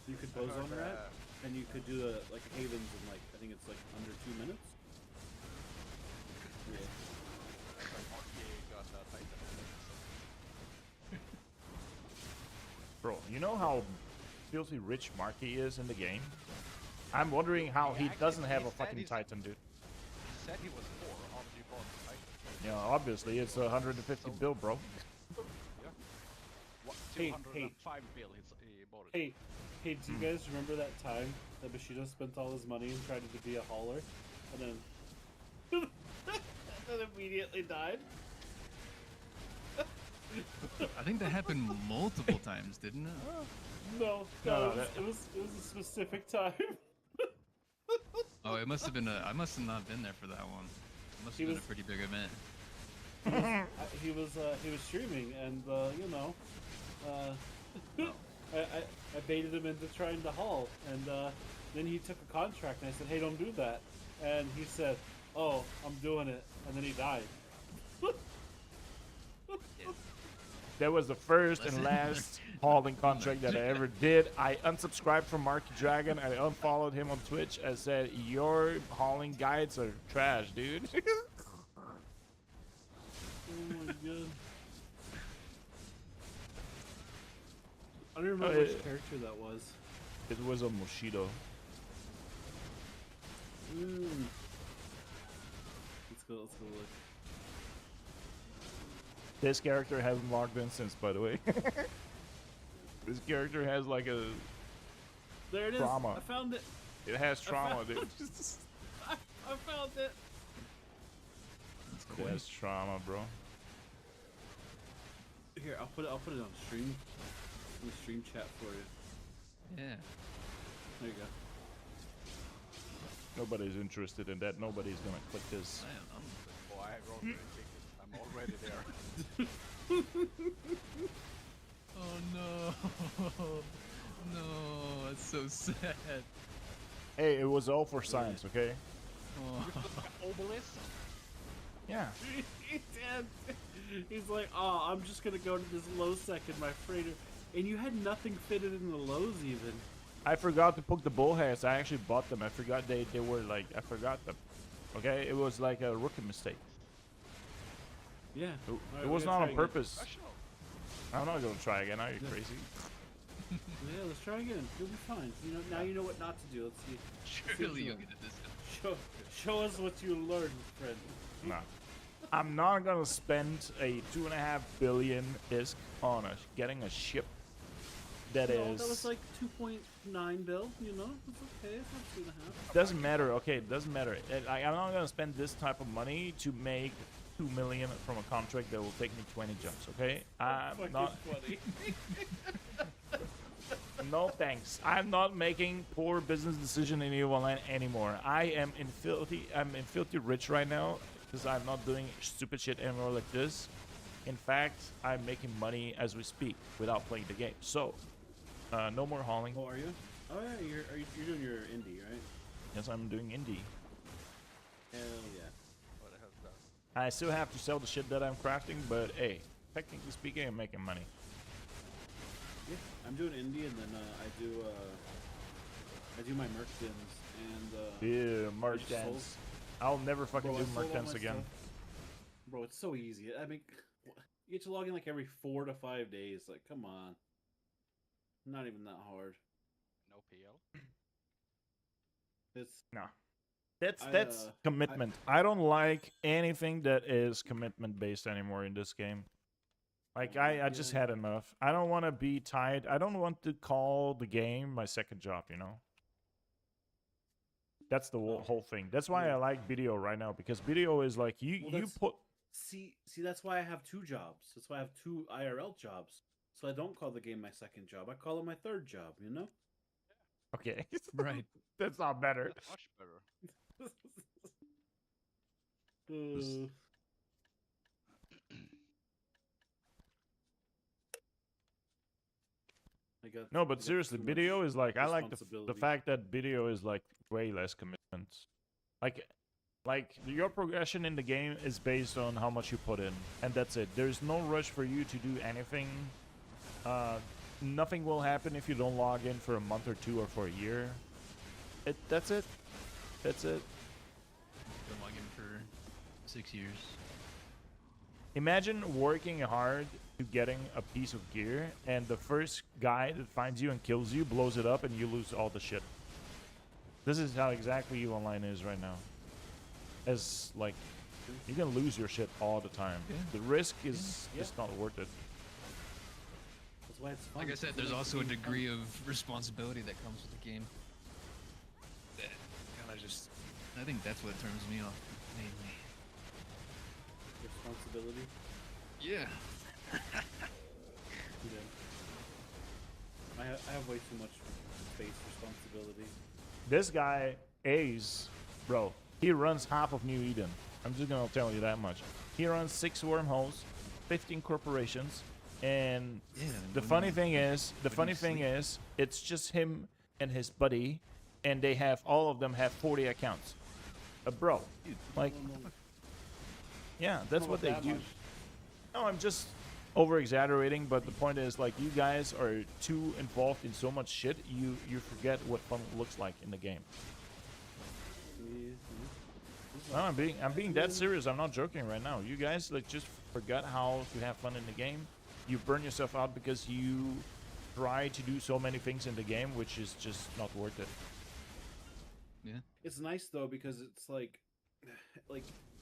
Speaker 5: You could pose on rat, and you could do like havens in like, I think it's like under 2 minutes. Yeah.
Speaker 4: Marky got Titan
Speaker 2: Bro, you know how filthy rich Marky is in the game? I'm wondering how he doesn't have a fucking Titan, dude.
Speaker 4: He said he was poor after you bought the Titan.
Speaker 2: Yeah, obviously it's 150 bill, bro.
Speaker 4: Yeah. What,
Speaker 5: Hey,
Speaker 4: 205 bill he bought it.
Speaker 5: Hey, do you guys remember that time that Bushido spent all his money and tried to be a hauler, and then immediately died?
Speaker 3: I think that happened multiple times, didn't it?
Speaker 5: No,
Speaker 2: No,
Speaker 5: it was a specific time.
Speaker 3: Oh, it must have been I must have not been there for that one. It must
Speaker 5: He
Speaker 3: have been
Speaker 5: was-
Speaker 3: a pretty big event.
Speaker 5: He was streaming, and you know, I baited him into trying to haul, and then he took a contract, and I said, "Hey, don't do that," and he said, "Oh, I'm doing it," and then he died.
Speaker 2: That was the first and last hauling contract that I ever did. I unsubscribed from Marky Dragon. I unfollowed him on Twitch. I said, your hauling guides are trash, dude.
Speaker 5: Oh my god. I don't remember which character that was.
Speaker 2: It was a Moshido.
Speaker 5: Let's go look.
Speaker 2: This character hasn't logged in since, by the way. This character has like a...
Speaker 5: There it is.
Speaker 2: Trauma.
Speaker 5: I found it.
Speaker 2: It has trauma, dude.
Speaker 5: I found it.
Speaker 2: It has trauma, bro.
Speaker 5: Here, I'll put it on stream. In the stream chat for you.
Speaker 3: Yeah.
Speaker 5: There you go.
Speaker 2: Nobody's interested in that. Nobody's gonna click this.
Speaker 4: Oh, I wrote the tickets. I'm already there.
Speaker 3: Oh no. No, that's so sad.
Speaker 2: Hey, it was all for science, okay?
Speaker 3: Oh.
Speaker 4: Obelisk?
Speaker 2: Yeah.
Speaker 5: He did. He's like, oh, I'm just gonna go to this low second, my freighter. And you had nothing fitted in the lows even.
Speaker 2: I forgot to put the bullheads. I actually bought them. I forgot they were like, I forgot them. Okay? It was like a rookie mistake.
Speaker 5: Yeah.
Speaker 2: It was not on purpose. I'm not gonna try again. Are you crazy?
Speaker 5: Yeah, let's try again. You'll be fine. You know, now you know what not to do. Let's see.
Speaker 3: Surely you'll get a discount.
Speaker 5: Show us what you learned, friend.
Speaker 2: Nah. I'm not gonna spend a 2.5 billion ISK on getting a ship that
Speaker 5: No,
Speaker 2: is.
Speaker 5: that was like 2.9 bill. You know, it's okay. It's not 2.5.
Speaker 2: Doesn't matter. Okay, it doesn't matter. I'm not gonna spend this type of money to make 2 million from a contract that will take me 20 jumps. Okay, I'm
Speaker 5: Fucking
Speaker 2: not.
Speaker 5: funny.
Speaker 2: No thanks. I'm not making poor business decision in EVE Online anymore. I'm in filthy rich right now because I'm not doing stupid shit anymore like this. In fact, I'm making money as we speak without playing the game. So, no more hauling.
Speaker 5: Oh, are you? Oh yeah, you're doing your indie, right?
Speaker 2: Yes, I'm doing indie.
Speaker 5: Hell yeah.
Speaker 4: What the hell is that?
Speaker 2: I still have to sell the shit that I'm crafting, but hey, technically speaking, I'm making money.
Speaker 5: Yeah, I'm doing indie, and then I do my merc dins, and
Speaker 2: Yeah, Mark
Speaker 5: I just sold-
Speaker 2: Dance. I'll never fucking
Speaker 5: Bro, I
Speaker 2: do
Speaker 5: sold
Speaker 2: Mark
Speaker 5: all
Speaker 2: Dance
Speaker 5: my
Speaker 2: again.
Speaker 5: stuff. Bro, it's so easy. I mean, you get to log in like every 4 to 5 days. Like, come on. Not even that hard.
Speaker 4: No PL?
Speaker 5: It's
Speaker 2: No. That's
Speaker 5: I,
Speaker 2: commitment. I don't like anything that is commitment based anymore in this game. Like I just
Speaker 5: Yeah.
Speaker 2: had enough. I don't want to be tied. I don't want to call the game my second job, you know? That's the whole thing. That's why I like BDO right now, because BDO is like you
Speaker 5: Well,
Speaker 2: you
Speaker 5: that's-
Speaker 2: put
Speaker 5: see that's why I have 2 jobs. That's why I have 2 IRL jobs. So I don't call the game my second job. I call it my third job, you know?
Speaker 2: okay.
Speaker 3: Right.
Speaker 2: That's not better.
Speaker 4: That's much better.
Speaker 5: Uh, I got-
Speaker 2: No,
Speaker 5: I
Speaker 2: but
Speaker 5: got
Speaker 2: seriously,
Speaker 5: too much
Speaker 2: BDO is like I like the
Speaker 5: responsibility.
Speaker 2: fact that BDO is like way less commitment. Like your progression in the game is based on how much you put in, and that's it. There's no rush for you to do anything. Nothing will happen if you don't log in for a month or 2 or for a year. That's it. That's it.
Speaker 3: Been logging for 6 years.
Speaker 2: Imagine working hard to getting a piece of gear, and the first guy that finds you and kills you blows it up, and you lose all the shit. This is how exactly EVE Online is right now. As like, you can lose your shit all the time.
Speaker 3: Yeah.
Speaker 2: The risk is
Speaker 5: Yeah.
Speaker 2: just not worth it.
Speaker 5: That's why it's fun.
Speaker 3: Like I said,
Speaker 5: It
Speaker 3: there's
Speaker 5: makes
Speaker 3: also a
Speaker 5: the game fun.
Speaker 3: degree of responsibility that comes with the game. That kind of just, I think that's what turns me off mainly.
Speaker 5: Responsibility.
Speaker 3: Yeah.
Speaker 5: Yeah. I have way too much space responsibility.
Speaker 2: This guy, Ace, bro, he runs half of New Eden. I'm just gonna tell you that much. He runs 6 wormholes, 15 corporations, and
Speaker 3: Yeah.
Speaker 2: the funny thing is, it's just him and his buddy, and they have all of them have 40 accounts. Bro, like, yeah, that's what they do. No, I'm just over exaggerating, but the point is, like, you guys are too involved in so much shit, you forget what fun looks like in the game. No, I'm being dead serious. I'm not joking right now. You guys like just forgot how to have fun in the game. You burn yourself out because you try to do so many things in the game, which is just not worth it.
Speaker 3: Yeah.
Speaker 5: It's nice though because it's like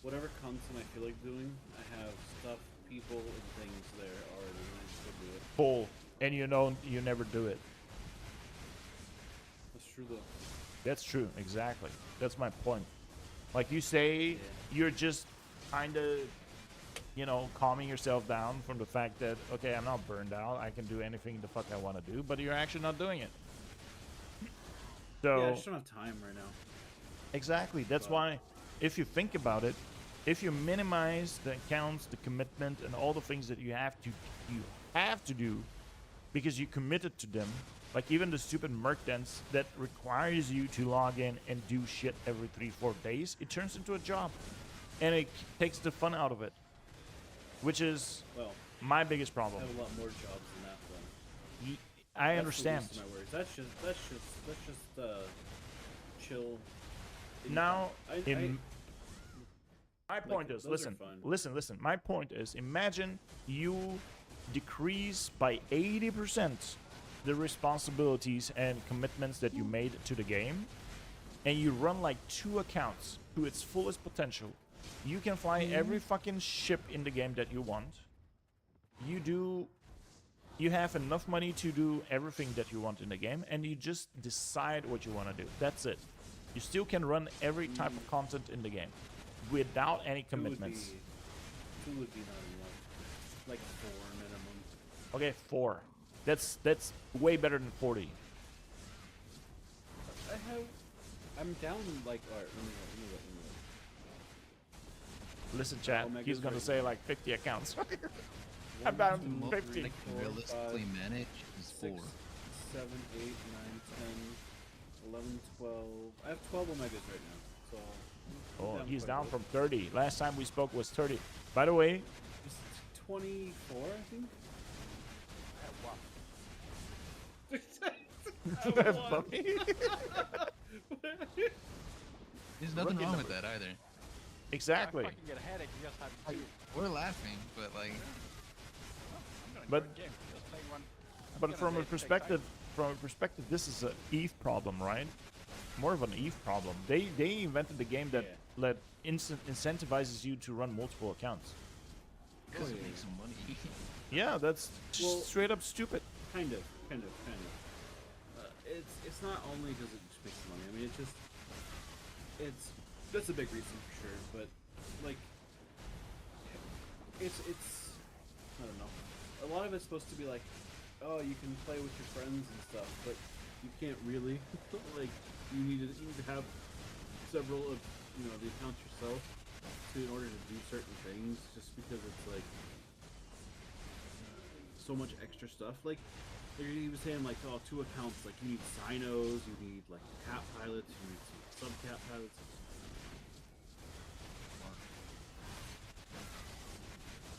Speaker 5: whatever content I feel like doing, I have stuff, people, and things there already to do it.
Speaker 2: Full, and you know you never do it.
Speaker 5: That's true though.
Speaker 2: That's true, exactly. That's my point. Like you say, you're just kind of, you know, calming yourself down from the fact that, okay, I'm not burned out. I can do anything the fuck I want to do, but you're actually not doing it. So
Speaker 5: Yeah, I just don't have time right now.
Speaker 2: exactly. That's why, if you think about it, if you minimize the accounts, the commitment, and all the things that you have to do, because you committed to them, like even the stupid merc dance that requires you to log in and do shit every 3-4 days, it turns into a job, and it takes the fun out of it, which is
Speaker 5: Well,
Speaker 2: my biggest
Speaker 5: I
Speaker 2: problem.
Speaker 5: have a lot more jobs than that though.
Speaker 2: I
Speaker 5: That's the
Speaker 2: understand.
Speaker 5: least of my worries. That's just chill.
Speaker 2: Now,
Speaker 5: I
Speaker 2: my point is,
Speaker 5: those are
Speaker 2: listen. My point is, imagine you decrease by 80% the responsibilities and commitments that you made to the game, and you run like 2 accounts to its fullest potential. You can fly every fucking ship in the game that you want. You have enough money to do everything that you want in the game, and you just decide what you want to do. That's it. You still can run every type of content in the game without any commitments.
Speaker 5: 2 would be not enough. Like 4 minimum.
Speaker 2: Okay, 4. That's way better than 40.
Speaker 5: I'm down like. Alright, let me
Speaker 2: Listen, chat.
Speaker 5: Omega's
Speaker 2: He's gonna
Speaker 5: right
Speaker 2: say
Speaker 5: now.
Speaker 2: like 50 accounts.
Speaker 5: look.
Speaker 2: I'm down
Speaker 5: 1,
Speaker 2: to
Speaker 3: Most
Speaker 2: 50.
Speaker 3: I can realistically manage is 4.
Speaker 5: 6, 7, 8, 9, 10, 11, 12. I have 12 omegas right now, so. I'm
Speaker 2: Oh, he's
Speaker 5: quite
Speaker 2: down
Speaker 5: good.
Speaker 2: from 30. Last time we spoke was 30. By the way,
Speaker 5: It's 24, I think.
Speaker 2: that's funny.
Speaker 3: There's nothing
Speaker 2: Rookie
Speaker 3: wrong
Speaker 2: number.
Speaker 3: with that either.
Speaker 2: Exactly.
Speaker 4: I fucking get a headache just having 2.
Speaker 3: We're laughing, but like,
Speaker 4: I'm gonna
Speaker 2: But-
Speaker 4: enjoy the game. Just playing one.
Speaker 2: But
Speaker 4: gonna
Speaker 2: from a
Speaker 4: take time.
Speaker 2: perspective, this is an EVE problem, right? More of an EVE problem. They invented the game that incentivizes you to run multiple accounts.
Speaker 3: because it
Speaker 5: yeah.
Speaker 3: makes some money.
Speaker 2: Yeah, that's
Speaker 5: Well-
Speaker 2: straight up stupid.
Speaker 5: Kind of. It's not only does it just make money. I mean, that's a big reason for sure. But like, it's I don't know. A lot of it's supposed to be like, oh, you can play with your friends and stuff, but you can't really. Like, you need to have several of the accounts yourself in order to do certain things. Just because it's like so much extra stuff. Like he was saying, like, 2 accounts. Like, you need Cynos, you need like cap pilots, you need some sub-cap pilots.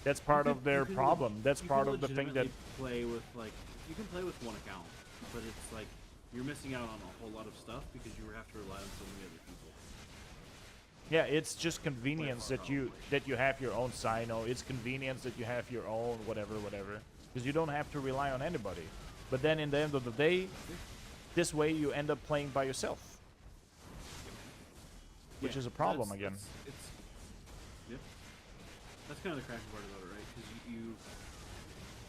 Speaker 2: That's part
Speaker 5: You
Speaker 2: of
Speaker 5: can-
Speaker 2: their
Speaker 5: you can
Speaker 2: problem. That's
Speaker 5: you
Speaker 2: part
Speaker 5: can
Speaker 2: of the thing that.
Speaker 5: legitimately play with like you can play with 1 account, but it's like you're missing out on a whole lot of stuff because you have to rely on so many other people.
Speaker 2: Yeah, it's just convenience that you have your own Sino. It's convenience that you have your own whatever, because you don't have to rely on anybody. But then in the end of the day, this way you end up playing by yourself, which is a problem again.
Speaker 5: Yep. That's kind of the cracking part about it, right? Because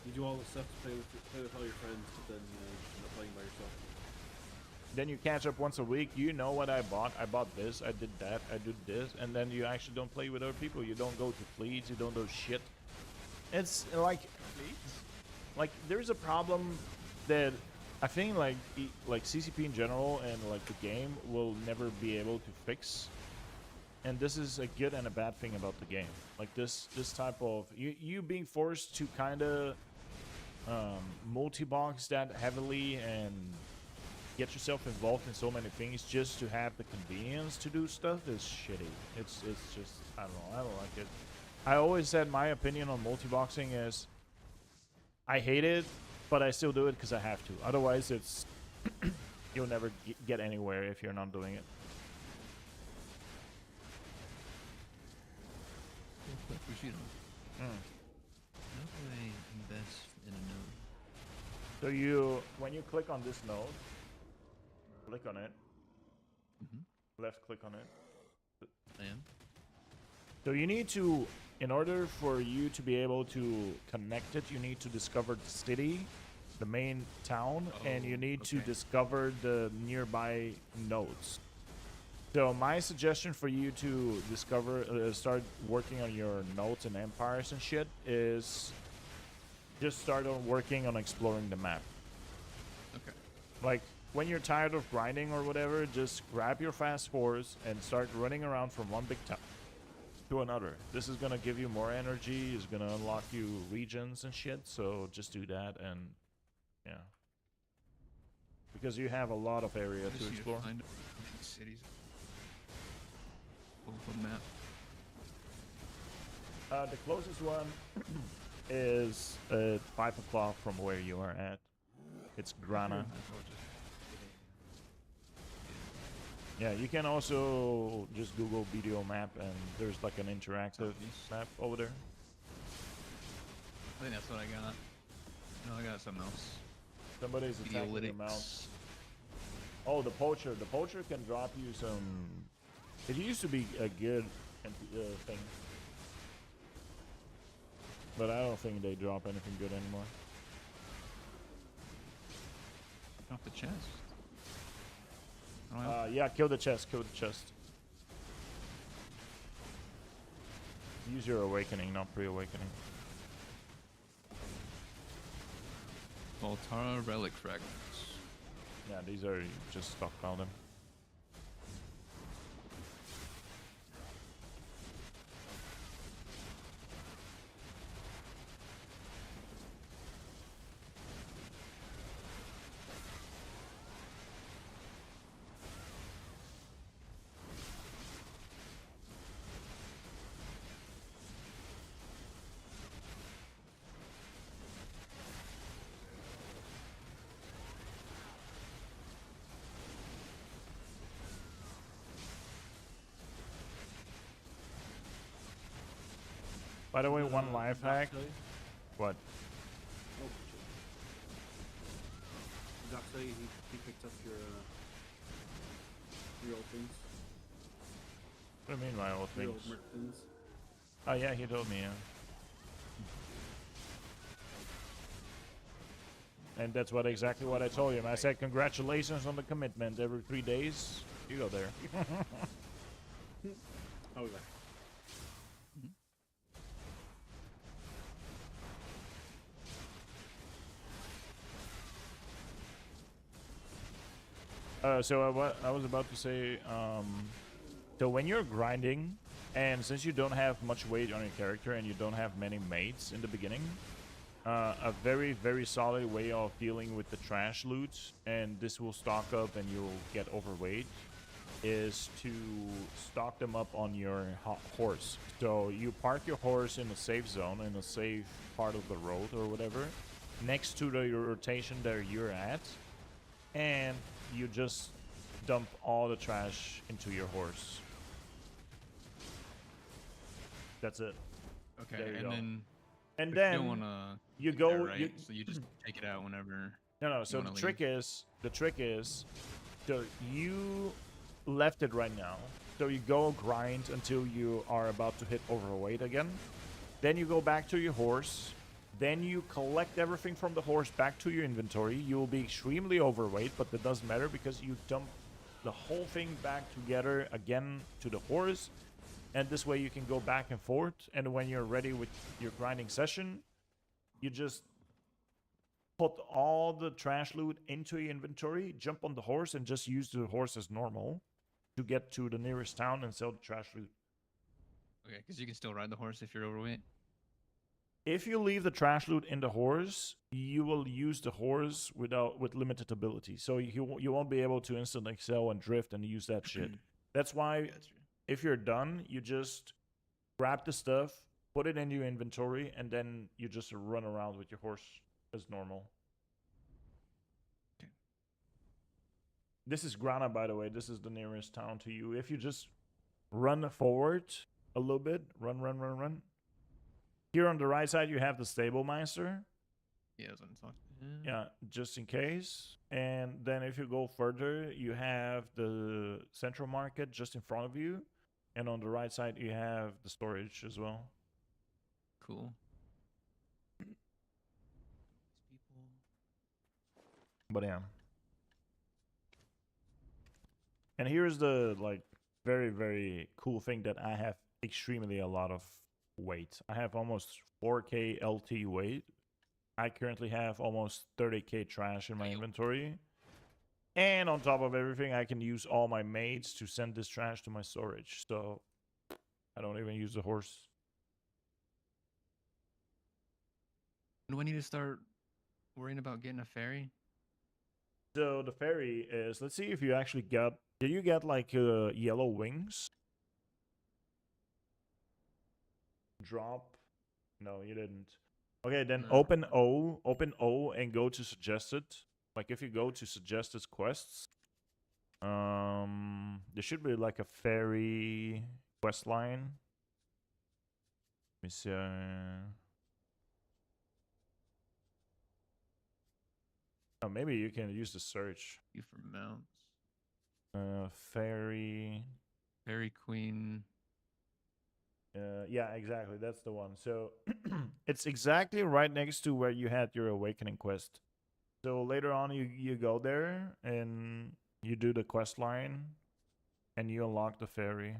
Speaker 5: you do all the stuff to play with all your friends, but then end up playing by yourself.
Speaker 2: Then you catch up once a week. You know what I bought. I bought this. I did that. I did this. And then you actually don't play with other people. You don't go to fleets. You don't do shit. It's like there's a problem that I think like CCP in general and like the game will never be able to fix. And this is a good and a bad thing about the game. Like this type of you being forced to kind of multi-box that heavily and get yourself involved in so many things just to have the convenience to do stuff is shitty. It's just, I don't know, I don't like it. I always said my opinion on multi-boxing is I hate it, but I still do it because I have to. Otherwise, it's you'll never get anywhere if you're not doing it.
Speaker 3: How do I invest in a node?
Speaker 2: So when you click on this node, click on it. Left click on it.
Speaker 3: I am.
Speaker 2: So you need to, in order for you to be able to connect it, you need to discover the city, the main town, and you need to discover the nearby nodes. So my suggestion for you to discover, start working on your nodes and empires and shit is just start on working on exploring the map.
Speaker 3: Okay.
Speaker 2: Like, when you're tired of grinding or whatever, just grab your fast horse and start running around from one big town to another. This is gonna give you more energy, it's gonna unlock you regions and shit, so just do that and yeah. Because you have a lot of area to explore.
Speaker 3: Find cities. What map?
Speaker 2: The closest one is at 5 o'clock from where you are at. It's Grana. Yeah, you can also just Google BDO map and there's like an interactive map over there.
Speaker 3: I think that's what I got. No, I got something else.
Speaker 2: Somebody's attacking your mount. Oh, the poacher. The poacher can drop you some... It used to be a good thing. But I don't think they drop anything good anymore.
Speaker 3: Off the chest.
Speaker 2: Yeah, kill the chest, kill the chest. Use your awakening, not pre-awakening.
Speaker 3: Altara relic fragments.
Speaker 2: Yeah, these are just stockpile them. By the way, one life hack. What?
Speaker 5: Oh, Doc said he picked up your old things.
Speaker 2: What do you mean my old
Speaker 5: Your
Speaker 2: things?
Speaker 5: old merc things.
Speaker 2: Oh yeah, he told me, yeah. And that's exactly what I told him. I said, congratulations on the commitment. Every 3 days, you go there.
Speaker 5: Oh, yeah.
Speaker 2: So what I was about to say, so when you're grinding, and since you don't have much weight on your character and you don't have many mates in the beginning, a very, very solid way of dealing with the trash loot, and this will stock up and you'll get overweight, is to stock them up on your horse. So you park your horse in a safe zone, in a safe part of the road or whatever, next to the rotation that you're at, and you just dump all the trash into your horse. That's it.
Speaker 3: Okay,
Speaker 2: There you
Speaker 3: and
Speaker 2: go.
Speaker 3: then
Speaker 2: And
Speaker 3: but
Speaker 2: then
Speaker 3: you don't wanna
Speaker 2: you
Speaker 3: keep that,
Speaker 2: go.
Speaker 3: right? So you just take it out whenever.
Speaker 2: No. So
Speaker 3: wanna
Speaker 2: the trick is, so you left it right now. So you go grind until you are about to hit overweight again. Then you go back to your horse. Then you collect everything from the horse back to your inventory. You will be extremely overweight, but that doesn't matter because you dump the whole thing back together again to the horse. And this way you can go back and forth. And when you're ready with your grinding session, you just put all the trash loot into your inventory, jump on the horse, and just use the horse as normal to get to the nearest town and sell the trash loot.
Speaker 3: Okay, because you can still ride the horse if you're overweight.
Speaker 2: If you leave the trash loot in the horse, you will use the horse with limited ability. So you won't be able to instant excel and drift and use that shit. That's why
Speaker 3: Gotcha.
Speaker 2: if you're done, you just grab the stuff, put it in your inventory, and then you just run around with your horse as normal.
Speaker 3: Okay.
Speaker 2: This is Grana, by the way. This is the nearest town to you. If you just run forward a little bit, run. Here on the right side, you have the stable meister.
Speaker 3: Yeah, that's what I'm talking.
Speaker 2: Yeah, just in case. And then if you go further, you have the central market just in front of you. And on the right side, you have the storage as well.
Speaker 3: Cool.
Speaker 2: But yeah. And here's the like very, very cool thing that I have extremely a lot of weight. I have almost 4k LT weight. I currently have almost 30k trash in my inventory. And on top of everything, I can use all my mates to send this trash to my storage. So I don't even use the horse.
Speaker 3: Do I need to start worrying about getting a ferry?
Speaker 2: So the ferry is, let's see if you actually got, did you get like yellow wings? Drop? No, you didn't. Okay, then
Speaker 3: No.
Speaker 2: open O and go to suggested. Like if you go to suggested quests, there should be like a ferry quest line. Let me see. Oh, maybe you can use the search.
Speaker 3: You for mounts.
Speaker 2: Ferry.
Speaker 3: Fairy Queen.
Speaker 2: Yeah, exactly. That's the one. So it's exactly right next to where you had your awakening quest. So later on, you go there and you do the quest line, and you unlock the ferry.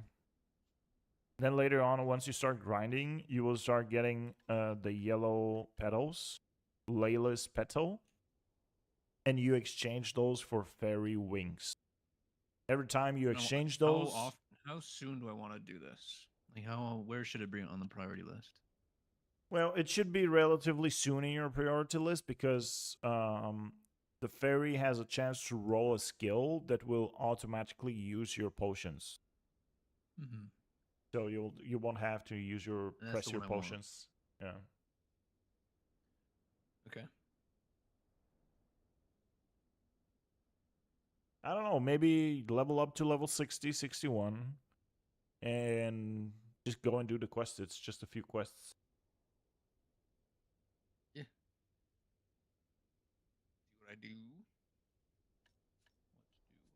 Speaker 2: Then later on, once you start grinding, you will start getting the yellow petals, Layla's petal, and you exchange those for fairy wings. Every time you exchange those,
Speaker 3: How soon do I want to do this? Like where should it be on the priority list?
Speaker 2: well, it should be relatively soon in your priority list because the fairy has a chance to roll a skill that will automatically use your potions.
Speaker 3: Mm-hmm.
Speaker 2: So you won't have to use your press your potions. Yeah.
Speaker 3: Okay.
Speaker 2: I don't know, maybe level up to level 60, 61 and just go and do the quests. It's just a few quests.
Speaker 3: Yeah. See what I do.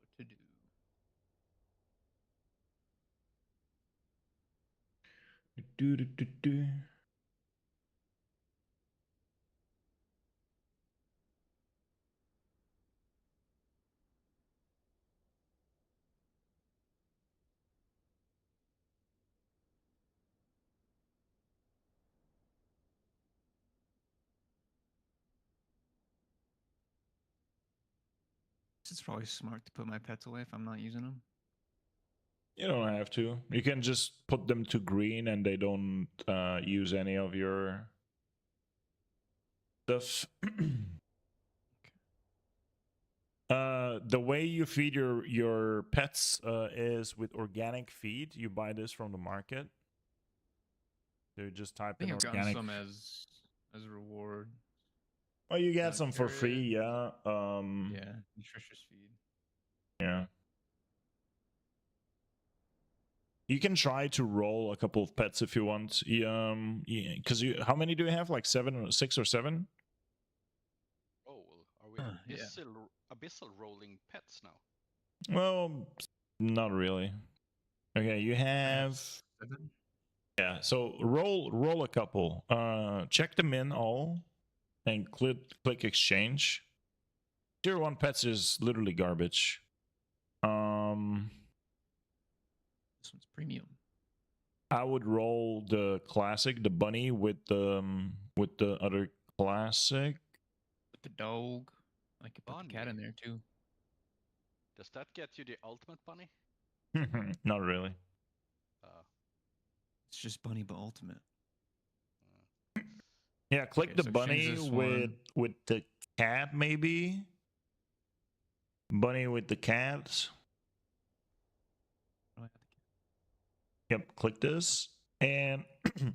Speaker 3: What to do.
Speaker 2: Do.
Speaker 3: It's probably smart to put my pets away if I'm not using them.
Speaker 2: You don't have to. You can just put them to green and they don't use any of your stuff. The way you feed your pets is with organic feed. You buy this from the market. So you just type
Speaker 3: I think
Speaker 2: in
Speaker 3: I've gotten
Speaker 2: organic.
Speaker 3: some as a reward.
Speaker 2: Oh, you get some for free, yeah.
Speaker 3: Yeah, nutritious feed.
Speaker 2: Yeah.
Speaker 1: You can try to roll a couple of pets if you want. Because how many do you have? Like 6 or 7?
Speaker 4: Oh, are we
Speaker 3: Yeah.
Speaker 4: abyssal rolling pets now?
Speaker 1: Well, not really. Okay, you
Speaker 3: I have
Speaker 1: have
Speaker 3: 7.
Speaker 1: yeah. So roll a couple. Check them in all, and click exchange. Tier 1 pets is literally garbage.
Speaker 3: This one's premium.
Speaker 1: I would roll the classic, the bunny with the other classic.
Speaker 3: With the dog. I could put the cat in
Speaker 4: Bunny?
Speaker 3: there too.
Speaker 4: Does that get you the ultimate bunny?
Speaker 1: Not really.
Speaker 3: It's just bunny but ultimate.
Speaker 1: Yeah, click
Speaker 3: Okay,
Speaker 1: the
Speaker 3: so exchange
Speaker 1: bunny
Speaker 3: this
Speaker 1: with the cat maybe. Bunny with the cat.
Speaker 3: Oh, I have the cat.
Speaker 1: Yep, click this and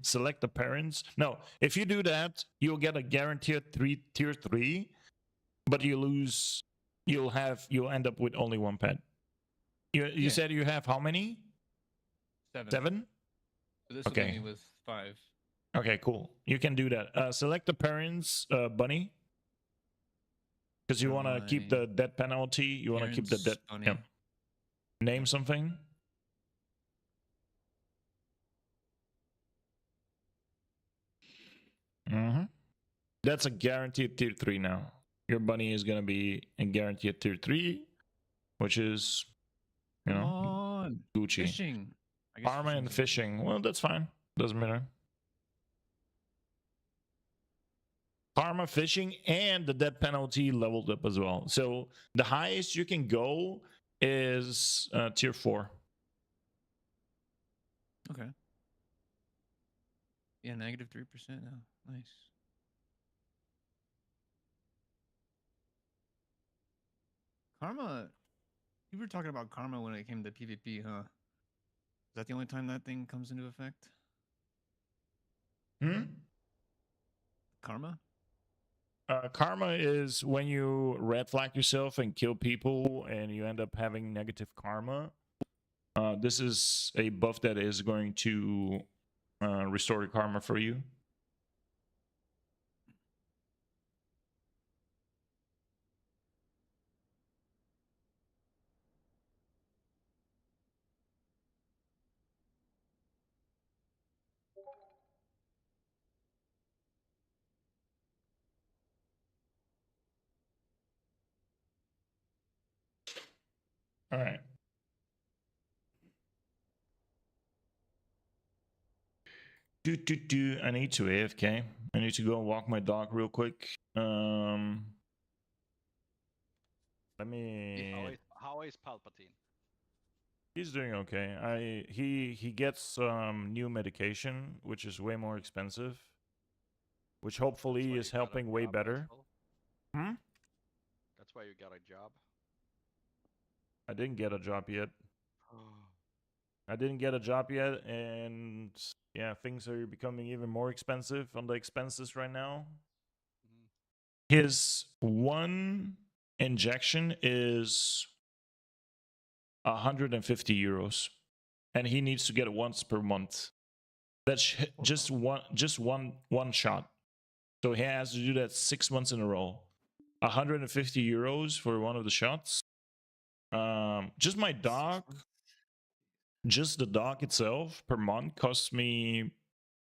Speaker 1: select the parents. No, if you do that, you'll get a guaranteed tier 3, but you lose. You'll end up with only one pet. You
Speaker 3: Yeah.
Speaker 1: said you have how many?
Speaker 3: 7.
Speaker 1: 7?
Speaker 3: So this will
Speaker 1: Okay.
Speaker 3: leave me with 5.
Speaker 1: Okay, cool. You can do that. Select the parents, bunny, because you want to keep the death penalty. You want to keep the death.
Speaker 3: Bunny.
Speaker 1: Yeah. Name something. That's a guaranteed tier 3 now. Your bunny is gonna be a guaranteed tier 3, which is, you
Speaker 3: Come
Speaker 1: know,
Speaker 3: on.
Speaker 1: Gucci.
Speaker 3: Fishing. I guess
Speaker 1: Karma and
Speaker 3: fishing's
Speaker 1: fishing. Well, that's fine. Doesn't matter. Karma, fishing, and the death penalty leveled up as well. So the highest you can go is tier 4.
Speaker 3: Okay. Yeah, negative 3% now. Nice. Karma. You were talking about karma when it came to PvP, huh? Is that the only time that thing comes into effect? Karma?
Speaker 1: Karma is when you red flag yourself and kill people and you end up having negative karma. This is a buff that is going to restore karma for you. All right. I need to AFK. I need to go and walk my dog real quick. Let me.
Speaker 4: How is Palpatine?
Speaker 1: He's doing okay. He gets new medication, which is way more expensive, which hopefully is helping way better.
Speaker 4: That's why you got a job.
Speaker 1: I didn't get a job yet. And yeah, things are becoming even more expensive on the expenses right now. His one injection is 150 euros, and he needs to get it once per month. That's just one shot. So he has to do that 6 months in a row. 150 euros for one of the shots. Just my dog. Just the dog itself per month costs me.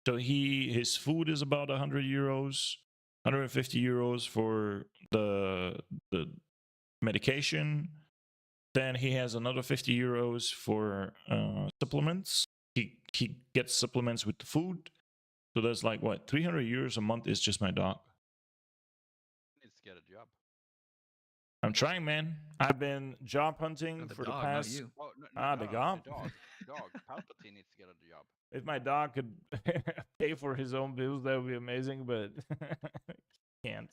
Speaker 1: So his food is about 100 euros, 150 euros for the medication. Then he has another 50 euros for supplements. He gets supplements with the food. So that's like what, 300 euros a month is just my dog.
Speaker 4: Needs to get a job.
Speaker 1: I'm trying, man. I've been job hunting
Speaker 3: The
Speaker 1: for
Speaker 3: dog,
Speaker 1: the past.
Speaker 3: Not you.
Speaker 4: Oh,
Speaker 1: The dog.
Speaker 4: The dog. Palpatine needs to get a job.
Speaker 1: If my dog could pay for his own bills, that would be amazing, but can't.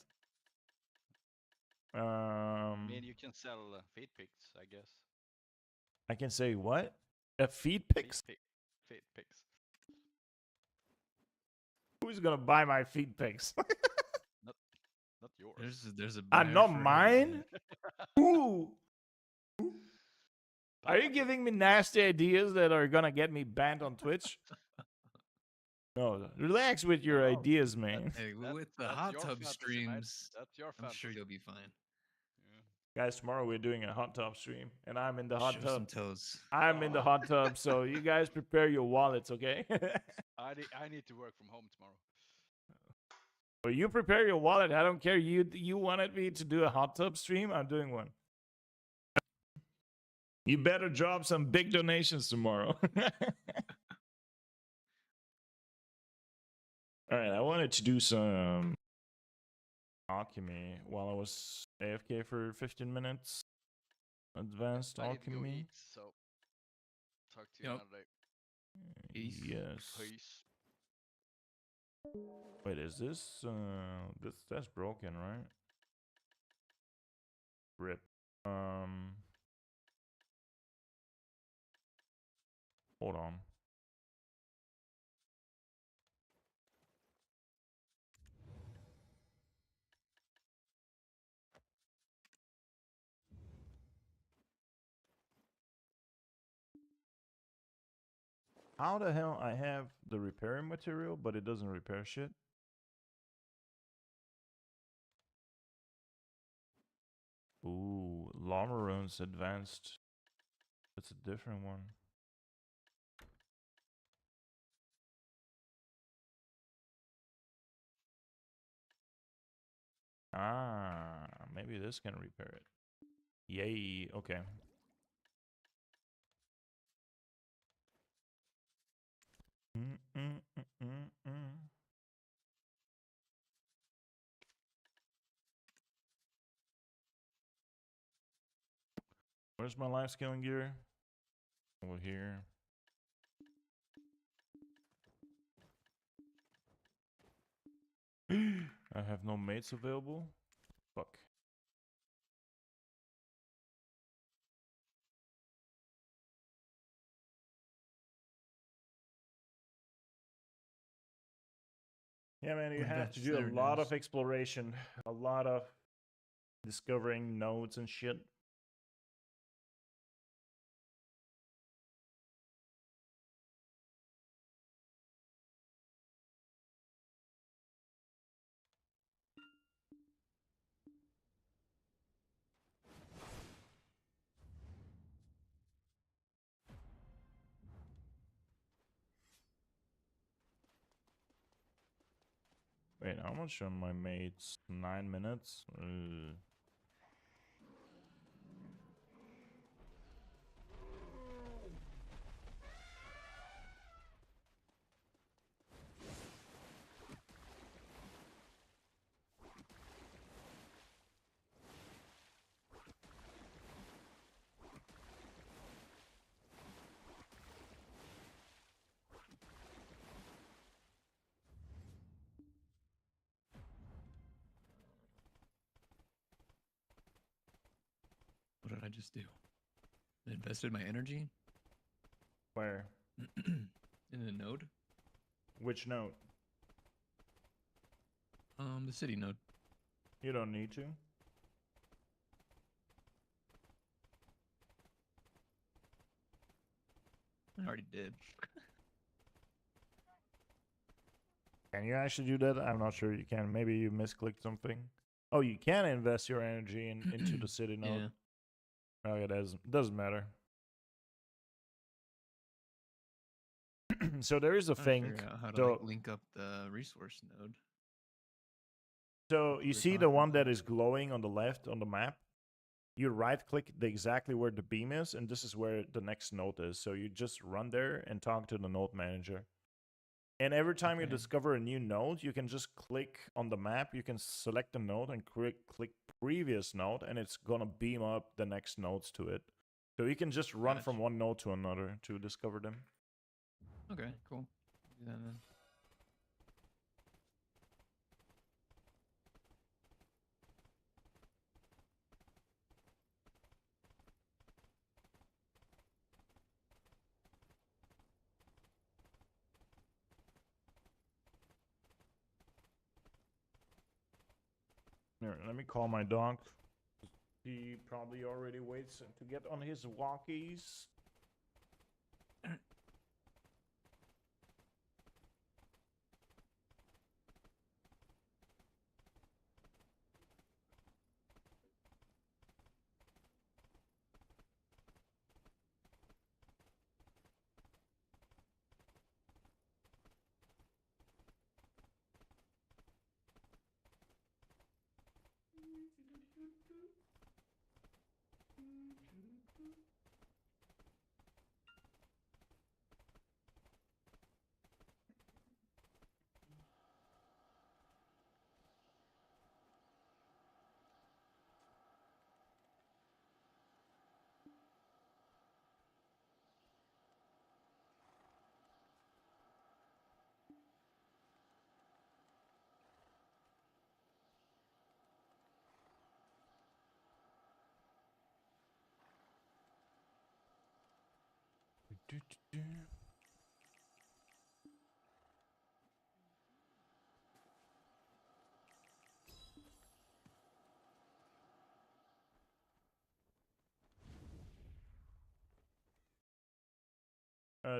Speaker 4: I mean, you can sell feed pics, I guess.
Speaker 1: I can say what? A feed pics?
Speaker 4: Feed pics.
Speaker 1: Who's gonna buy my feed pics?
Speaker 4: Not yours.
Speaker 3: There's a
Speaker 1: Not
Speaker 3: buyer for
Speaker 1: mine.
Speaker 3: everything.
Speaker 1: Who? Are you giving me nasty ideas that are gonna get me banned on Twitch? No, relax with your
Speaker 4: No,
Speaker 1: ideas, man.
Speaker 3: Hey, with the
Speaker 4: that's
Speaker 3: hot
Speaker 4: your
Speaker 3: tub
Speaker 4: fantasy, mate.
Speaker 3: streams,
Speaker 4: That's your
Speaker 3: I'm sure
Speaker 4: fantasy.
Speaker 3: you'll be fine.
Speaker 1: Guys, tomorrow we're doing a hot tub stream, and I'm in the hot
Speaker 3: Show
Speaker 1: tub.
Speaker 3: some toes.
Speaker 1: I'm in the hot tub, so you guys prepare your wallets, okay?
Speaker 4: I need to work from home tomorrow.
Speaker 1: Well, you prepare your wallet. I don't care. You wanted me to do a hot tub stream? I'm doing one. You better drop some big donations tomorrow. All right, I wanted to do some alchemy while I was AFK for 15 minutes. Advanced
Speaker 4: I need to go
Speaker 1: alchemy.
Speaker 4: eat, so talk to you
Speaker 3: Yep.
Speaker 4: another day.
Speaker 3: Peace.
Speaker 1: Yes.
Speaker 4: Peace.
Speaker 1: Wait, is this that's broken, right? Rip. Hold on. How the hell I have the repairing material, but it doesn't repair shit? Ooh, Llama Runes Advanced. That's a different one. Ah, maybe this can repair it. Yay, okay. Where's my life scaling gear? Over here. I have no mates available. Fuck. Yeah, man, you have to do a lot of exploration, a lot of discovering nodes and shit. Wait, how much on my mates? 9 minutes?
Speaker 3: What did I just do? I invested my energy
Speaker 1: Where?
Speaker 3: in a node.
Speaker 1: Which node?
Speaker 3: The city node.
Speaker 1: You don't need to.
Speaker 3: I already did.
Speaker 1: Can you actually do that? I'm not sure you can. Maybe you misclicked something. Oh, you can invest your energy into the city node.
Speaker 3: Yeah.
Speaker 1: Oh, it doesn't matter. So there is a
Speaker 3: Trying to
Speaker 1: thing.
Speaker 3: figure out how to
Speaker 1: So,
Speaker 3: like, link up the resource node.
Speaker 1: so you
Speaker 3: we're
Speaker 1: see the
Speaker 3: talking
Speaker 1: one that
Speaker 3: about.
Speaker 1: is glowing on the left on the map? You right click exactly where the beam is, and this is where the next node is. So you just run there and talk to the node manager. And every time you
Speaker 3: Okay.
Speaker 1: discover a new node, you can just click on the map. You can select the node and click previous node, and it's gonna beam up the next nodes to it. So you can just run from
Speaker 3: Gotcha.
Speaker 1: one node to another to discover them.
Speaker 3: Okay, cool. Do that then.
Speaker 1: Here, let me call my dog. He probably already waits to get on his walkies.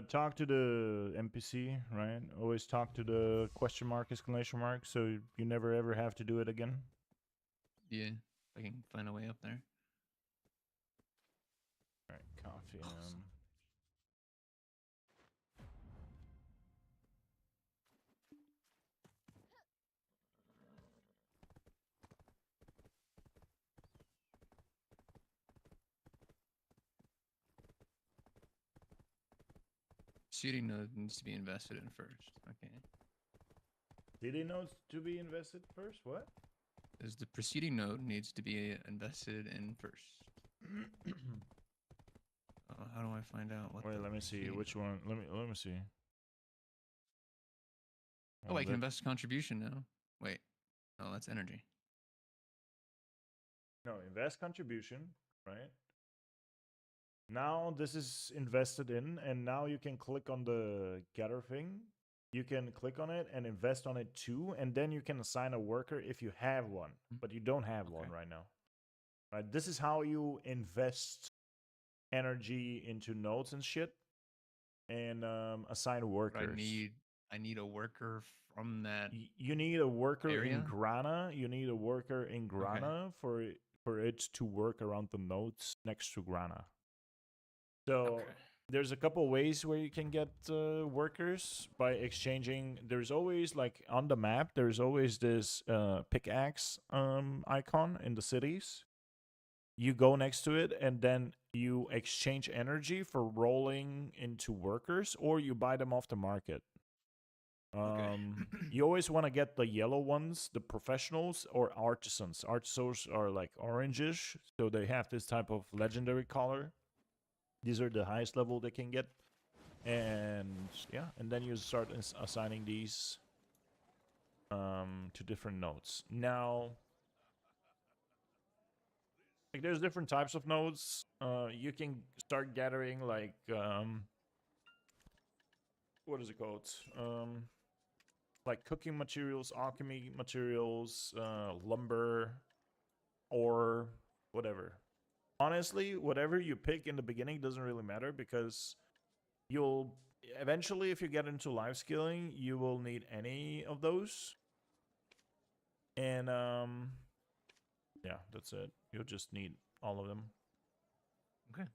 Speaker 1: Talk to the NPC, right? Always talk to the question mark, exclamation mark, so you never ever have to do it again.
Speaker 3: Yeah, if I can find a way up there.
Speaker 1: All right, coffee.
Speaker 3: Awesome. Seeding node needs to be invested in first. Okay.
Speaker 1: City nodes to be invested first? What?
Speaker 3: As the preceding node needs to be invested in first. How do I find out what?
Speaker 1: Wait,
Speaker 3: the
Speaker 1: let me see
Speaker 3: preceding
Speaker 1: which
Speaker 3: node-
Speaker 1: one. Let me see.
Speaker 3: Oh, I can
Speaker 1: that-
Speaker 3: invest contribution now. Wait. Oh, that's energy.
Speaker 1: No, invest contribution, right? Now this is invested in, and now you can click on the gather thing. You can click on it and invest on it too, and then you can assign a worker if you have one, but you don't have one
Speaker 3: Okay.
Speaker 1: right now. Right? This is how you invest energy into nodes and shit, and assign
Speaker 3: But
Speaker 1: workers.
Speaker 3: I need a worker from that.
Speaker 1: You need a worker in
Speaker 3: area?
Speaker 1: Grana. You need a worker in Grana for it to work around the nodes next to Grana. So
Speaker 3: Okay.
Speaker 1: there's a couple ways where you can get workers by exchanging. There's always like on the map. There's always this pickaxe icon in the cities. You go next to it and then you exchange energy for rolling into workers, or you buy them off the market.
Speaker 3: Okay.
Speaker 1: You always want to get the yellow ones, the professionals or artisans. Artisans are like orangish, so they have this type of legendary color. These are the highest level they can get. And yeah, and then you start assigning these to different nodes. Now, like there's different types of nodes. You can start gathering like what is it called? Like cooking materials, alchemy materials, lumber, or whatever. Honestly, whatever you pick in the beginning doesn't really matter, because you'll eventually, if you get into life skilling, you will need any of those. And yeah, that's it. You'll just need all of them.
Speaker 3: Okay.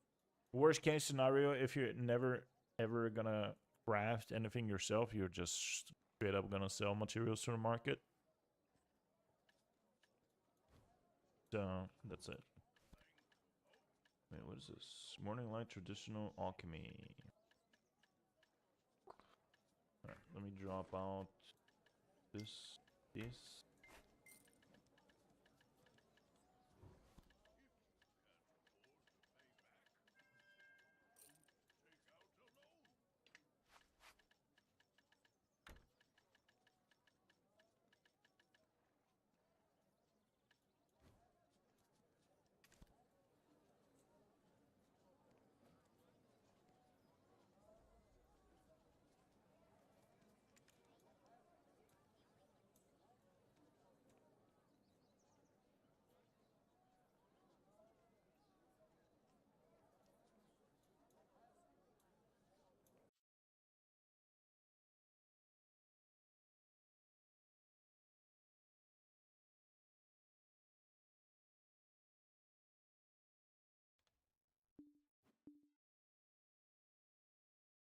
Speaker 1: Worst case scenario, if you're never ever gonna craft anything yourself, you're just straight up gonna sell materials to the market. So that's it. Wait, what is this? Morning light traditional alchemy. Alright, let me drop out this.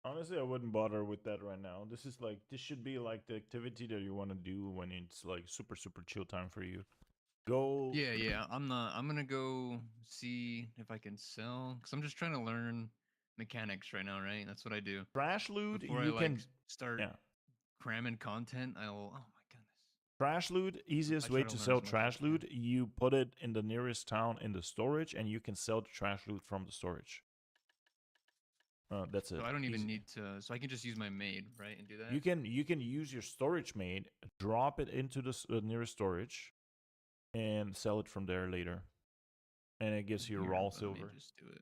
Speaker 2: Honestly, I wouldn't bother with that right now. This should be like the activity that you want to do when it's like super chill time for you. Go.
Speaker 3: Yeah. I'm gonna go see if I can sell, because I'm just trying to learn mechanics right now, right? That's what I do.
Speaker 2: Trash loot.
Speaker 3: Before I
Speaker 2: You
Speaker 3: like
Speaker 2: can.
Speaker 3: start
Speaker 2: Yeah.
Speaker 3: cramming content, I'll. Oh my goodness.
Speaker 2: Trash loot. Easiest
Speaker 3: I
Speaker 2: way
Speaker 3: try
Speaker 2: to
Speaker 3: to learn
Speaker 2: sell
Speaker 3: as much as I
Speaker 2: trash
Speaker 3: can.
Speaker 2: loot. You put it in the nearest town in the storage, and you can sell the trash loot from the storage. That's it.
Speaker 3: So I don't even
Speaker 2: Easy.
Speaker 3: need to. So I can just use my maid, right, and do that.
Speaker 2: You can use your storage maid, drop it into the nearest storage, and sell it from there later. And it gives you
Speaker 3: Here,
Speaker 2: raw
Speaker 3: but let
Speaker 2: silver.
Speaker 3: me just do it.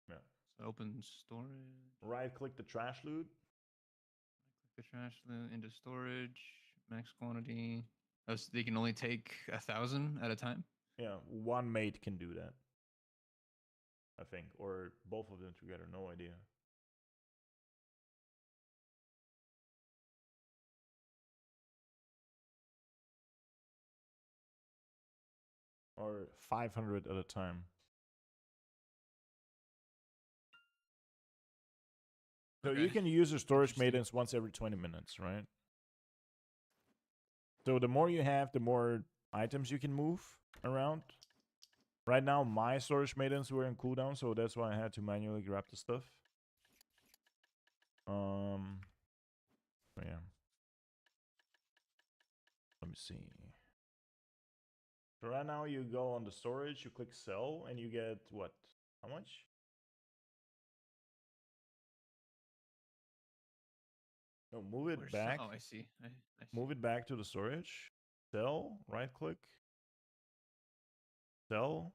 Speaker 2: Yeah.
Speaker 3: So open storage.
Speaker 2: Right click the trash loot.
Speaker 3: Click the trash loot into storage. Max quantity. Oh, so they can only take 1,000 at a time.
Speaker 2: Yeah, one mate can do that. I think, or both of them together. No idea. Or 500 at a time. So you
Speaker 3: Okay.
Speaker 2: can use your storage
Speaker 3: Interesting.
Speaker 2: maintenance once every 20 minutes, right? So the more you have, the more items you can move around. Right now, my storage maintenance were in cooldown, so that's why I had to manually grab the stuff. So yeah. Let me see. So right now you go on the storage, you click sell, and you get what? How much? No, move it
Speaker 3: Where's
Speaker 2: back.
Speaker 3: Oh, I see. I see.
Speaker 2: Move it back to the storage. Sell, right click. Sell.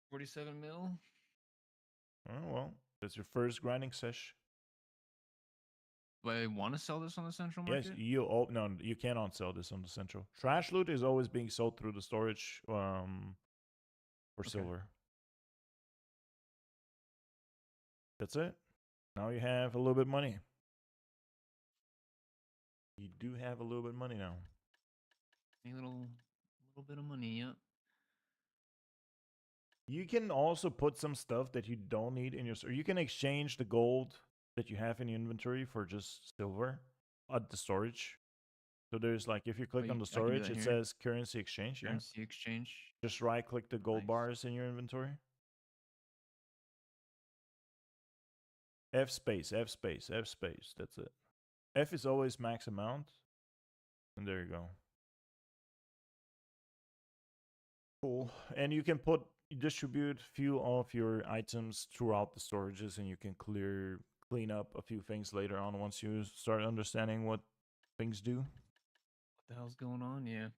Speaker 3: 47 mil.
Speaker 2: Oh, well, that's your first grinding sesh.
Speaker 3: Do I want to sell this on the central
Speaker 2: Yes,
Speaker 3: market?
Speaker 2: no, you cannot sell this on the central. Trash loot is always being sold through the storage for silver. That's it. Now you have a little bit of money. You do have a little bit of money now.
Speaker 3: A little bit of money, yeah.
Speaker 2: You can also put some stuff that you don't need in your store. You can exchange the gold that you have in your inventory for just silver at the storage. So there's like, if you click
Speaker 3: Wait,
Speaker 2: on the
Speaker 3: I can do
Speaker 2: storage,
Speaker 3: that
Speaker 2: it
Speaker 3: here.
Speaker 2: says currency exchange. Yeah.
Speaker 3: Currency exchange.
Speaker 2: Just right click the gold
Speaker 3: Nice.
Speaker 2: bars in your inventory. F space, F space, F space. That's it. F is always max amount. And there you go. Cool. And you can distribute few of your items throughout the storages, and you can clean up a few things later on once you start understanding what things do.
Speaker 3: What the hell's going on? Yeah.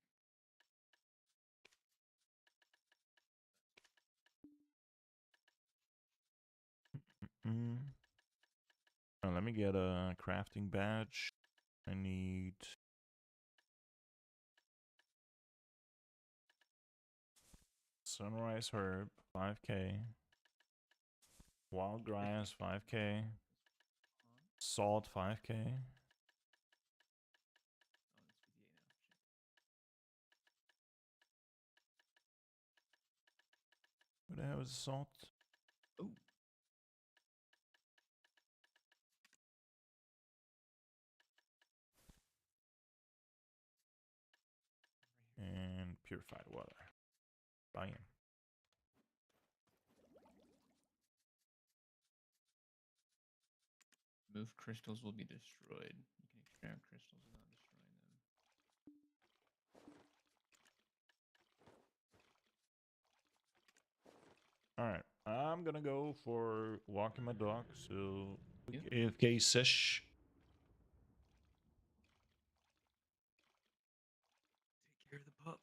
Speaker 2: Mm. Let me get a crafting badge. I need sunrise herb 5k, wild grass 5k, salt 5k. What the hell is salt?
Speaker 3: Oh.
Speaker 2: And purified water. Bam.
Speaker 3: Move crystals will be destroyed. You can extract crystals without destroying them.
Speaker 2: Alright. I'm gonna go for walking my dog, so
Speaker 3: Yep.
Speaker 2: AFK sesh.
Speaker 3: Take care of the pup.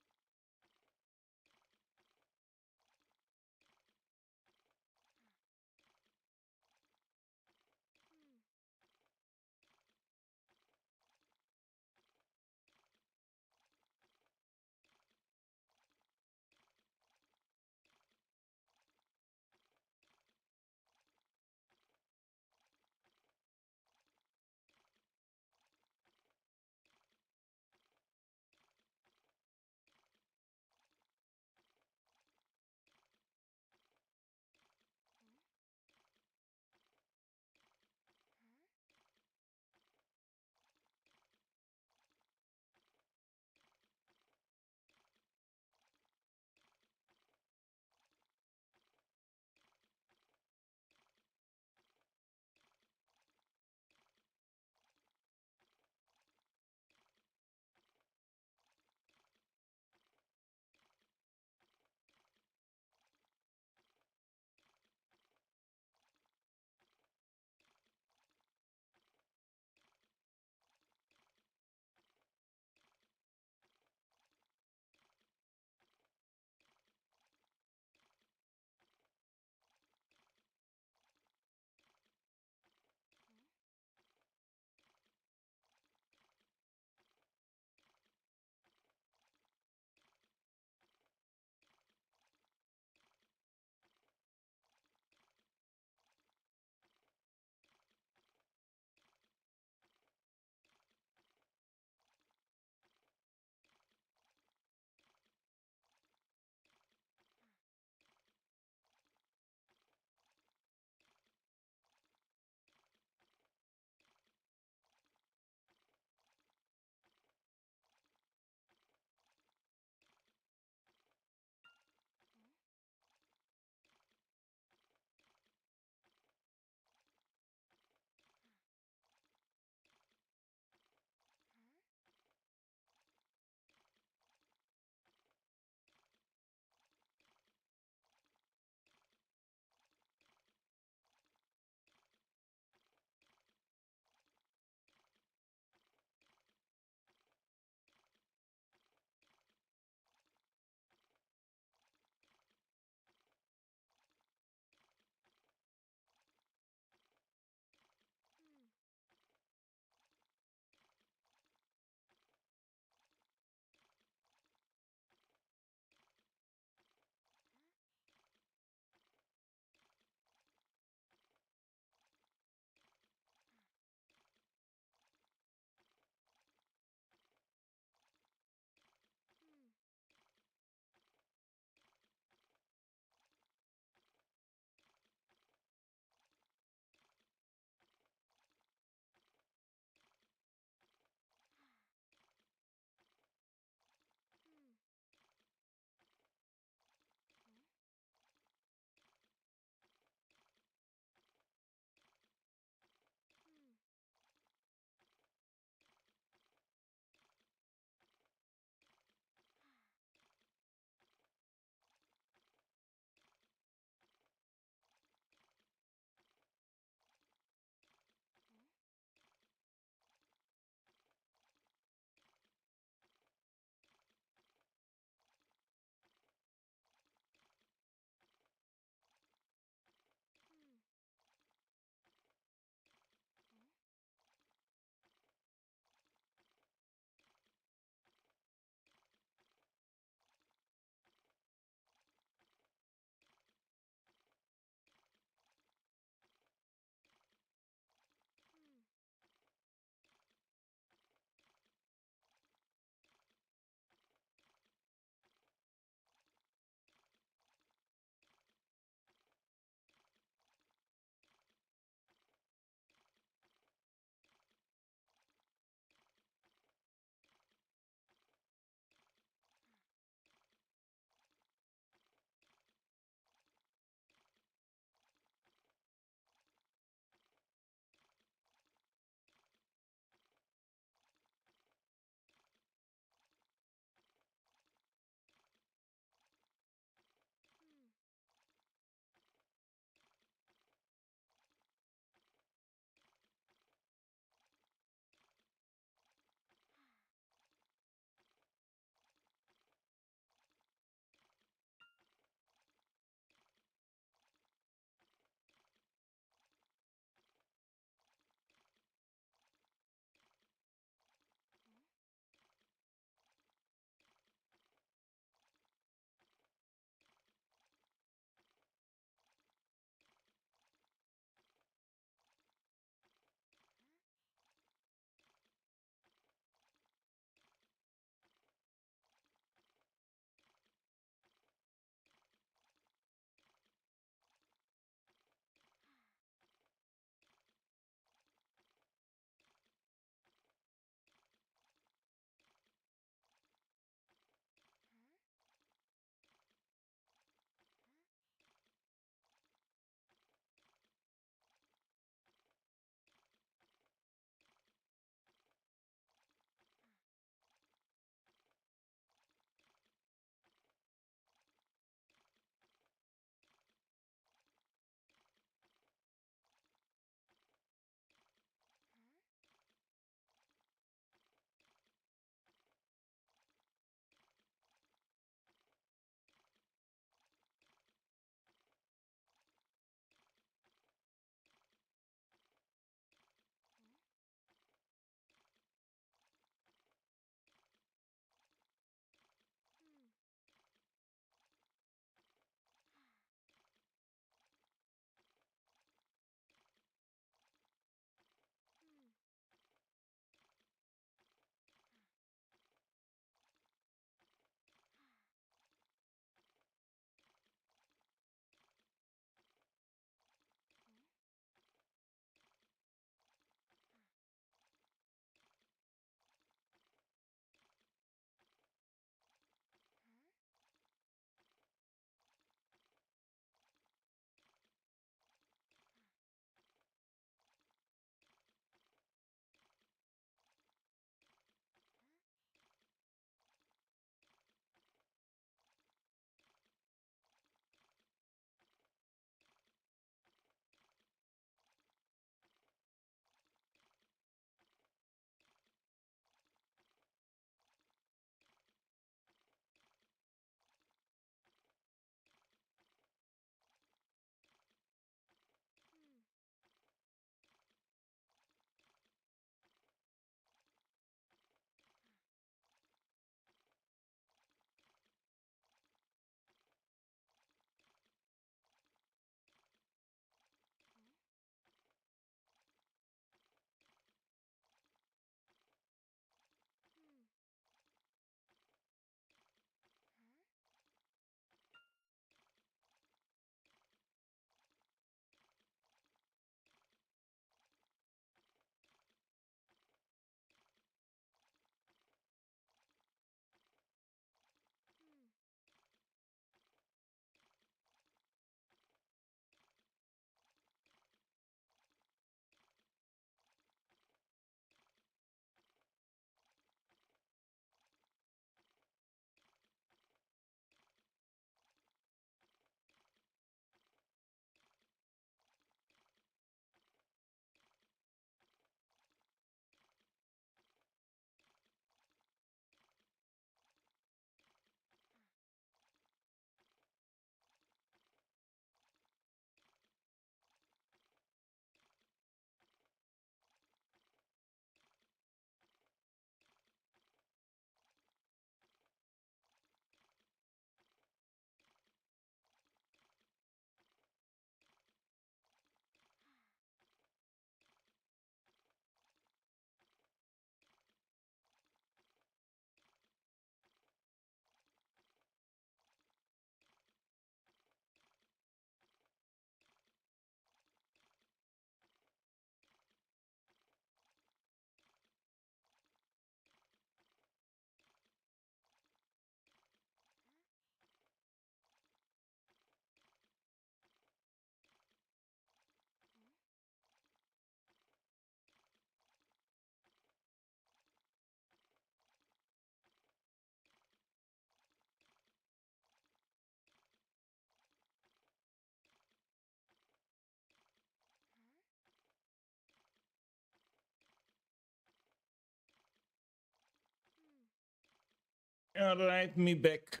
Speaker 1: Alright, me back.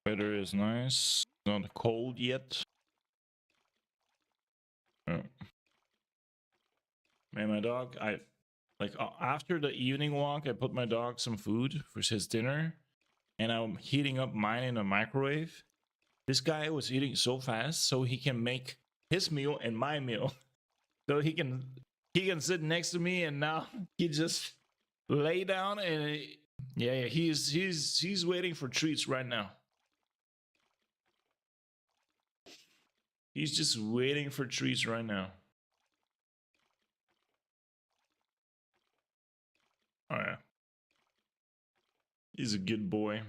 Speaker 1: Weather is nice. Not cold yet. Oh. Man, my dog, after the evening walk, I put my dog some food for his dinner, and I'm heating up mine in a microwave. This guy was eating so fast, so he can make his meal and my meal. So he can sit next to me, and now he just lay down and yeah, he's waiting for treats right now. He's just waiting for treats right now. Oh yeah. He's a good boy.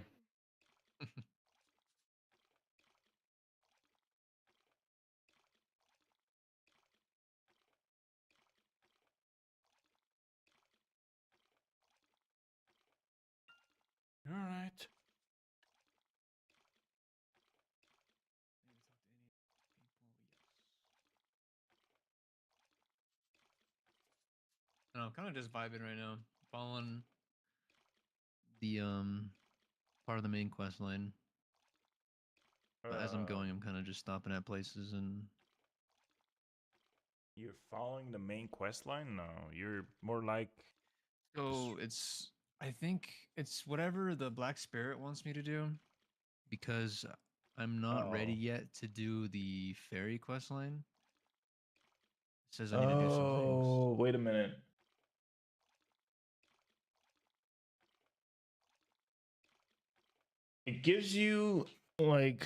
Speaker 1: All right.
Speaker 3: No, I'm kind of just vibing right now, following the part of the main quest line. But as I'm going, I'm kind of just stopping at places and.
Speaker 1: You're following the main quest line? No, you're more like.
Speaker 3: So it's, I think it's whatever the Black Spirit wants me to do, because I'm not ready
Speaker 1: Oh.
Speaker 3: yet to do the fairy quest line. It says I need to do some things.
Speaker 1: Oh, wait a minute. It gives you like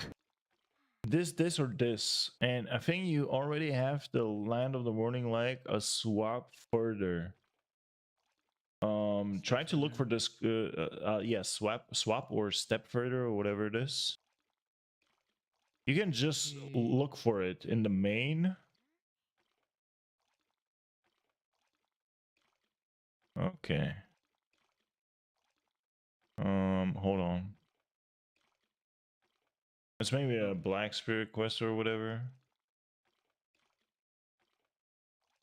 Speaker 1: this or this, and I think you already have the Land of the Morning Light a swap further. Try to look for this. Yeah, swap or step further or whatever it is. You can just look for it in the main. Okay. Hold on. It's maybe a Black Spirit quest or whatever.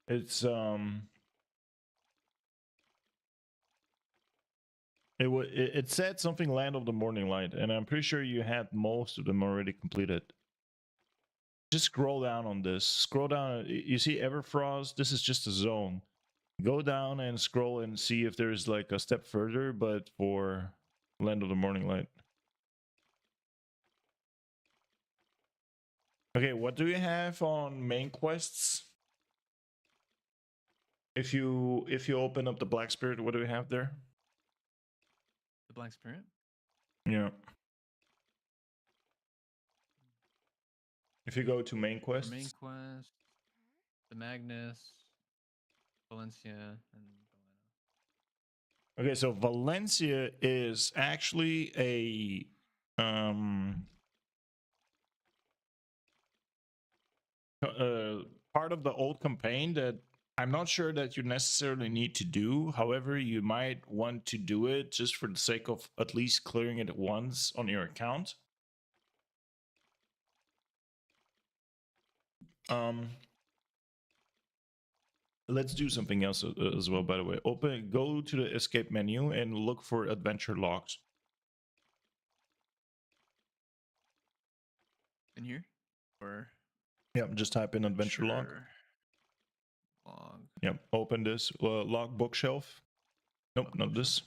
Speaker 1: It's it said something Land of the Morning Light, and I'm pretty sure you had most of them already completed. Just scroll down on this. Scroll down. You see Everfrost? This is just a zone. Go down and scroll and see if there's like a step further, but for Land of the Morning Light. Okay, what do you have on main quests? If you open up the Black Spirit, what do we have there?
Speaker 3: The Black Spirit?
Speaker 1: Yeah. If you go to main quests.
Speaker 3: For main quest, the Magnus, Valencia, and Valena.
Speaker 1: Okay, so Valencia is actually a part of the old campaign that I'm not sure that you necessarily need to do. However, you might want to do it just for the sake of at least clearing it once on your account. Let's do something else as well, by the way. Go to the escape menu and look for adventure logs.
Speaker 3: In here? Or
Speaker 1: Yeah, just type in adventure log.
Speaker 3: Log.
Speaker 1: Yep, open this log bookshelf. Nope,
Speaker 3: Log
Speaker 1: not
Speaker 3: bookshelf.
Speaker 1: this.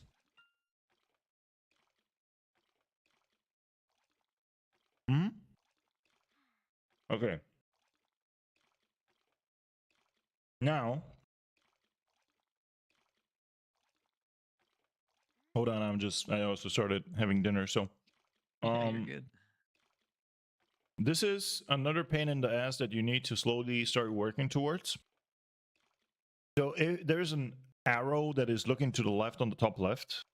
Speaker 1: Hmm? Okay. Now, hold on, I also started having dinner, so
Speaker 3: Yeah, you're good.
Speaker 1: this is another pain in the ass that you need to slowly start working towards. So there's an arrow that is looking to the left on the top left,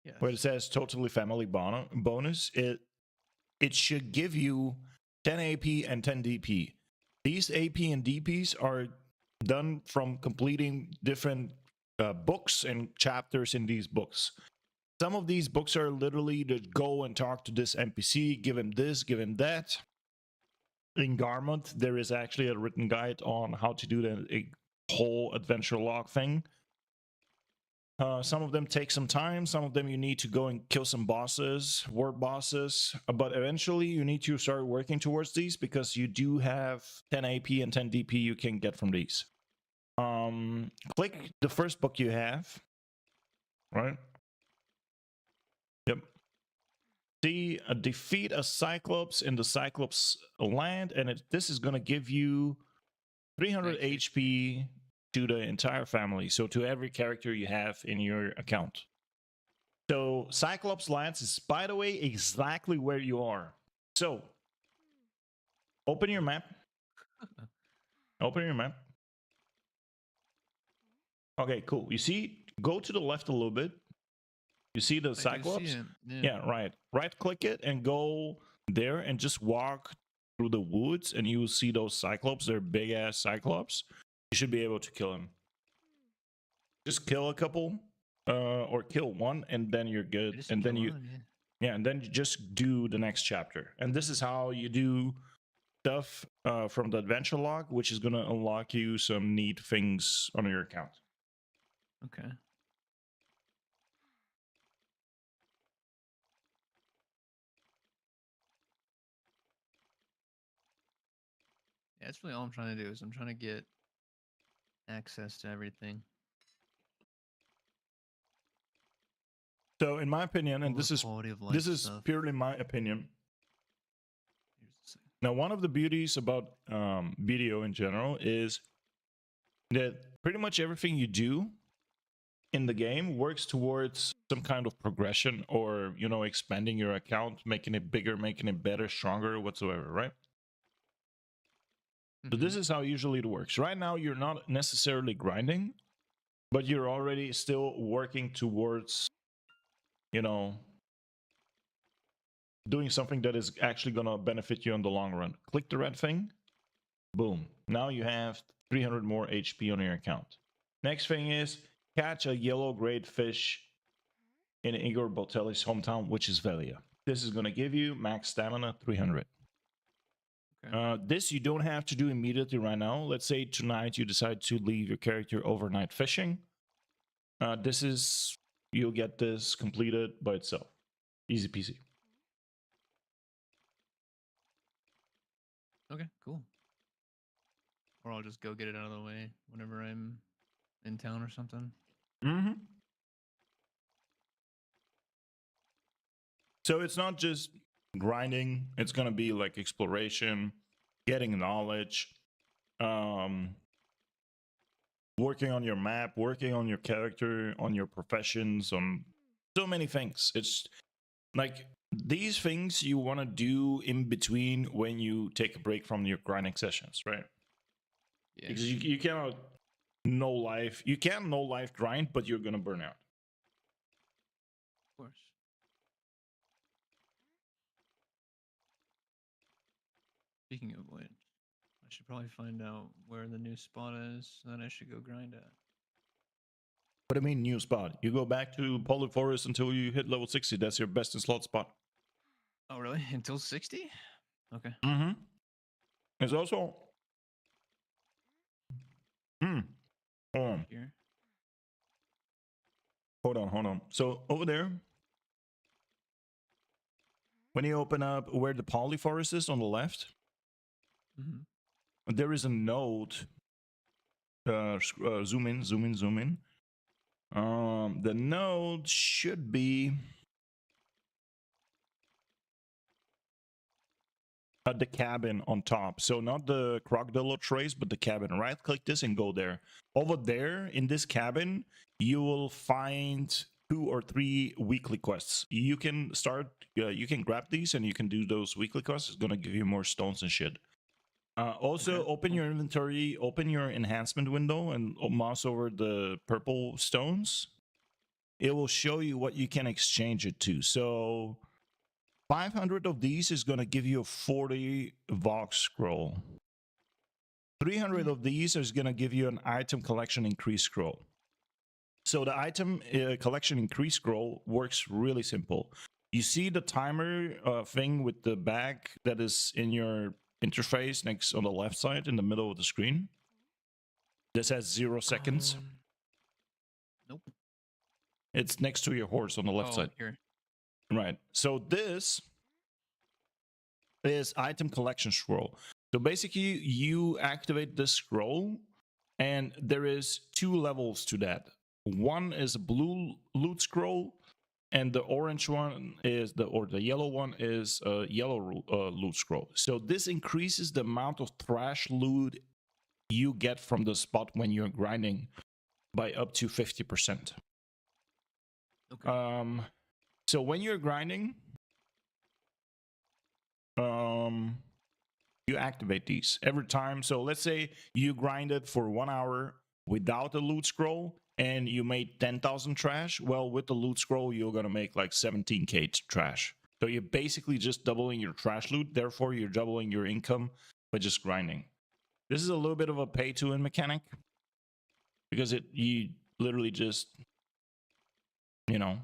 Speaker 3: Yes.
Speaker 1: where it says totally family bonus. It should give you 10 AP and 10 DP. These AP and DPs are done from completing different books and chapters in these books. Some of these books are literally to go and talk to this NPC, give him this, give him that. In Garmont, there is actually a written guide on how to do the whole adventure log thing. Some of them take some time. Some of them you need to go and kill some bosses, world bosses. But eventually you need to start working towards these because you do have 10 AP and 10 DP you can get from these. Click the first book you have. Right? Yep. See, defeat a Cyclops in the Cyclops land, and this is going to give you 300 HP to the entire family, so to every character you have in your account. So Cyclops lands is, by the way, exactly where you are. So open your map. Open your map. Okay, cool. You see, go to the left a little bit. You see the Cyclops? Yeah, right. Right click it and go there and just walk through the woods and you will see those Cyclops. They're big ass Cyclops. You should be able to kill them. Just kill a couple or kill one and then you're good. And then and then you just do the next chapter. And this is how you do stuff from the adventure log, which is going to unlock you some neat things on your account.
Speaker 3: Okay. Yeah, that's really all I'm trying to do is I'm trying to get access to everything.
Speaker 1: So in my opinion, and this is
Speaker 3: stuff.
Speaker 1: purely my opinion. Now, one of the beauties about BDO in general is that pretty much everything you do in the game works towards some kind of progression or, you know, expanding your account, making it bigger, making it better, stronger, whatsoever, right? So this is how usually it works. Right now, you're not necessarily grinding, but you're already still working towards, you know, doing something that is actually going to benefit you in the long run. Click the red thing. Boom. Now you have 300 more HP on your account. Next thing is catch a yellow grade fish in Igor Botelli's hometown, which is Velia. This is going to give you max stamina 300. Okay. This you don't have to do immediately right now. Let's say tonight you decide to leave your character overnight fishing. You'll get this completed by itself. Easy peasy.
Speaker 3: Okay, cool. Or I'll just go get it out of the way whenever I'm in town or something.
Speaker 1: Mm-hmm. So it's not just grinding. It's going to be like exploration, getting knowledge, working on your map, working on your character, on your professions, on so many things. It's like these things you want to do in between when you take a break from your grinding sessions, right? Yeah. Because you cannot no life. You can no life grind, but you're gonna burn out.
Speaker 3: Of course. Speaking of which, I should probably find out where the new spot is that I should go grind at.
Speaker 1: What do you mean new spot? You go back to Polar Forest until you hit level 60. That's your best in slot spot.
Speaker 3: Oh, really? Until 60? Okay.
Speaker 1: Mm-hmm. It's also... Hold on.
Speaker 3: Here.
Speaker 1: Hold on. So over there, when you open up where the Poly Forest is on the left, there is a node. Zoom in. The node should be at the cabin on top. So not the crocodile trace, but the cabin. Right click this and go there. Over there in this cabin, you will find 2 or 3 weekly quests. You can you can grab these and you can do those weekly quests. It's gonna give you more stones and shit. Also, open your inventory, open your enhancement window, and mouse over the purple stones. It will show you what you can exchange it to. So 500 of these is going to give you a 40 Vox scroll. 300 of these is going to give you an item collection increase scroll. So the item collection increase scroll works really simple. You see the timer thing with the bag that is in your interface next on the left side in the middle of the screen? This has 0 seconds.
Speaker 3: Nope.
Speaker 1: It's next to your horse on the left side.
Speaker 3: Here.
Speaker 1: Right. So this is item collection scroll. So basically you activate this scroll and there is 2 levels to that. One is a blue loot scroll and the orange one is the yellow one is a yellow loot scroll. So this increases the amount of trash loot you get from the spot when you're grinding by up to 50%.
Speaker 3: Okay.
Speaker 1: So when you're grinding, you activate these every time. So let's say you grinded for 1 hour without a loot scroll and you made 10,000 trash. Well, with the loot scroll, you're going to make like 17k trash. So you're basically just doubling your trash loot. Therefore, you're doubling your income by just grinding. This is a little bit of a pay to win mechanic because you literally just, you know,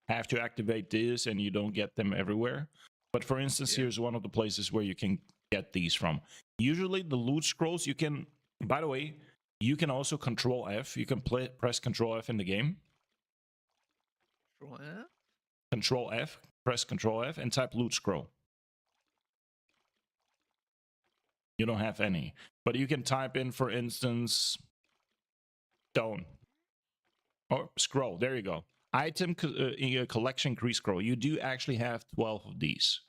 Speaker 1: have to activate this and you don't get them everywhere. But for instance, here's one of the places where you can get these from. Usually the loot scrolls you can, by the way, you can also Control F. You can press Control F in the game.
Speaker 3: Control F?
Speaker 1: Control F, press Control F and type loot scroll. You don't have any. But you can type in, for instance, stone. Or scroll, there you go. Item collection increase scroll. You do actually have 12 of these.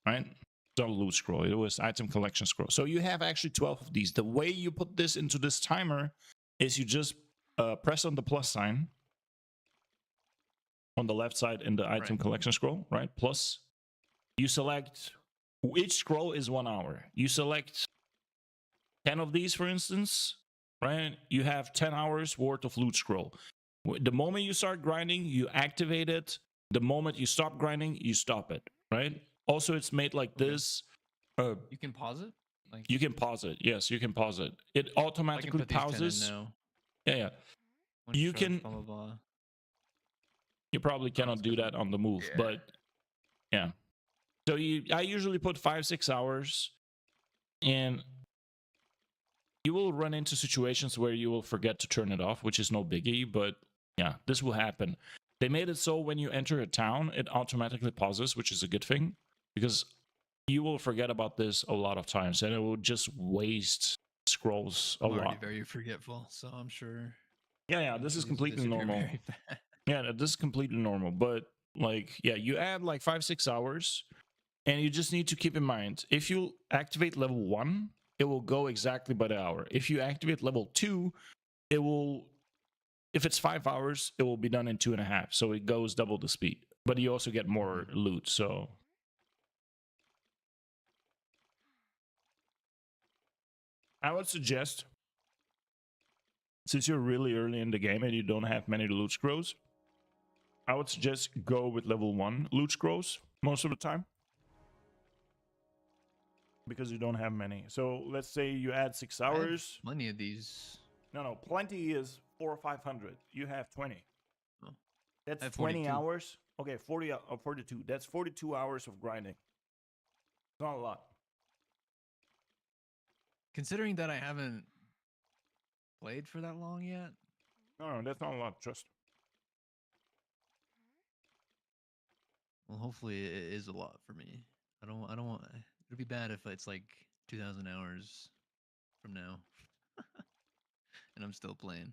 Speaker 1: Right? It's not a loot scroll. It was item collection scroll. So you have actually 12 of these. The way you put this into this timer is you just press on the plus sign on the left side in the item collection scroll, right? Plus, you select, each scroll is 1 hour. You select 10 of these, for instance, right? You have 10 hours worth of loot scroll. The moment you start grinding, you activate it. The moment you stop grinding, you stop it, right? Also, it's made like this.
Speaker 3: You can pause it? Like,
Speaker 1: You can pause it. Yes, you can pause it. It automatically pauses.
Speaker 3: Now.
Speaker 1: Yeah. You can.
Speaker 3: Blah, blah, blah.
Speaker 1: You probably cannot do that on the move, but yeah. So I usually put 5-6 hours, and you will run into situations where you will forget to turn it off, which is no biggie, but yeah, this will happen. They made it so when you enter a town, it automatically pauses, which is a good thing, because you will forget about this a lot of times, and it will just waste scrolls a
Speaker 3: I'm already
Speaker 1: lot.
Speaker 3: very forgetful, so I'm sure.
Speaker 1: Yeah, this is completely normal. Yeah, this is completely normal, but like, yeah, you add like 5-6 hours, and you just need to keep in mind, if you activate level 1, it will go exactly by the hour. If you activate level 2, it will, if it's 5 hours, it will be done in 2.5, so it goes double the speed, but you also get more loot. So I would suggest, since you're really early in the game and you don't have many loot scrolls, I would suggest go with level 1 loot scrolls most of the time, because you don't have many. So let's say you add 6 hours.
Speaker 3: Plenty of these.
Speaker 1: No, plenty is 400 or 500. You have 20.
Speaker 3: Oh.
Speaker 1: That's 20 hours. Okay, 40 or 42. That's 42 hours of grinding. It's not a lot.
Speaker 3: Considering that I haven't played for that long yet.
Speaker 1: No, that's not a lot. Trust.
Speaker 3: Well, hopefully it is a lot for me. I don't want. It'd be bad if it's like 2,000 hours from now, and I'm still playing.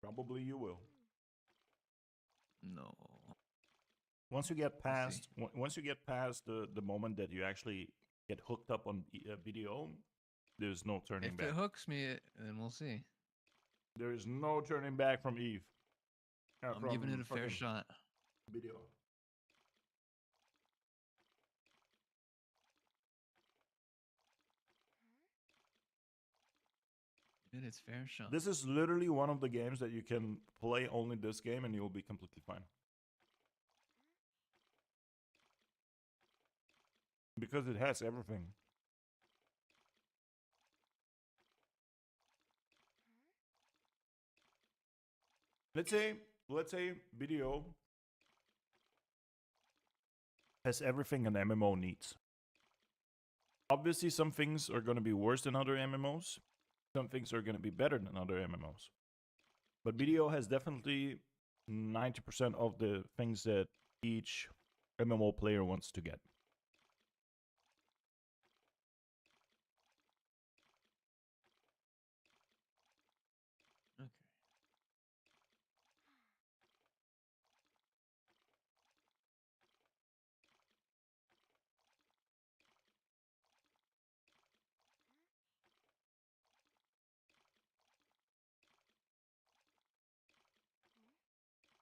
Speaker 1: Probably you will.
Speaker 3: No.
Speaker 1: Once you get past, the moment that you actually get hooked up on BDO, there's no turning back.
Speaker 3: If it hooks me, then we'll see.
Speaker 1: There is no turning back from Eve.
Speaker 3: I'm giving it a fair shot.
Speaker 1: BDO.
Speaker 3: It's fair shot.
Speaker 1: This is literally one of the games that you can play only this game and you'll be completely fine. Because it has everything. Let's say BDO has everything an MMO needs. Obviously, some things are going to be worse than other MMOs. Some things are going to be better than other MMOs.
Speaker 2: But BDO has definitely 90% of the things that each MMO player wants to get.
Speaker 3: Okay.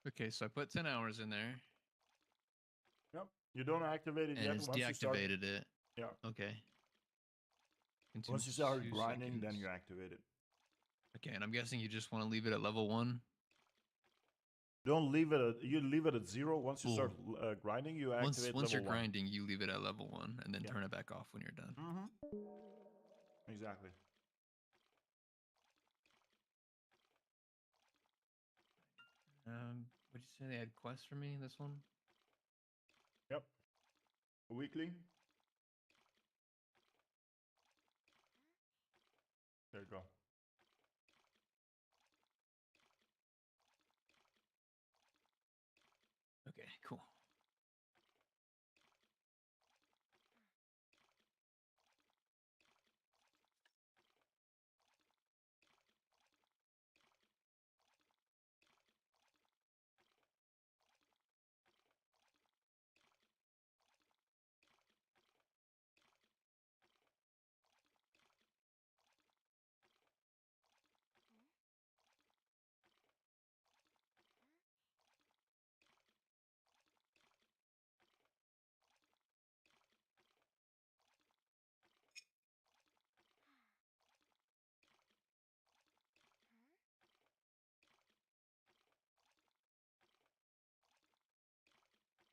Speaker 3: Okay, so I put 10 hours in there
Speaker 2: Yep. You don't activate it
Speaker 3: and
Speaker 2: yet.
Speaker 3: it's
Speaker 2: Once you start,
Speaker 3: deactivated it.
Speaker 2: yeah.
Speaker 3: Okay.
Speaker 2: Once you start grinding, then you activate it.
Speaker 3: Okay, and I'm guessing you just want to leave it at level 1.
Speaker 2: Don't leave it. You leave it at 0. Once you start grinding, you activate
Speaker 3: Once you're
Speaker 2: level 1.
Speaker 3: grinding, you leave it at level 1 and then
Speaker 2: Yeah.
Speaker 3: turn it back off when you're done.
Speaker 2: Exactly.
Speaker 3: Would you say they had quests for me this one?
Speaker 2: Yep. Weekly. There you go.
Speaker 3: Okay, cool.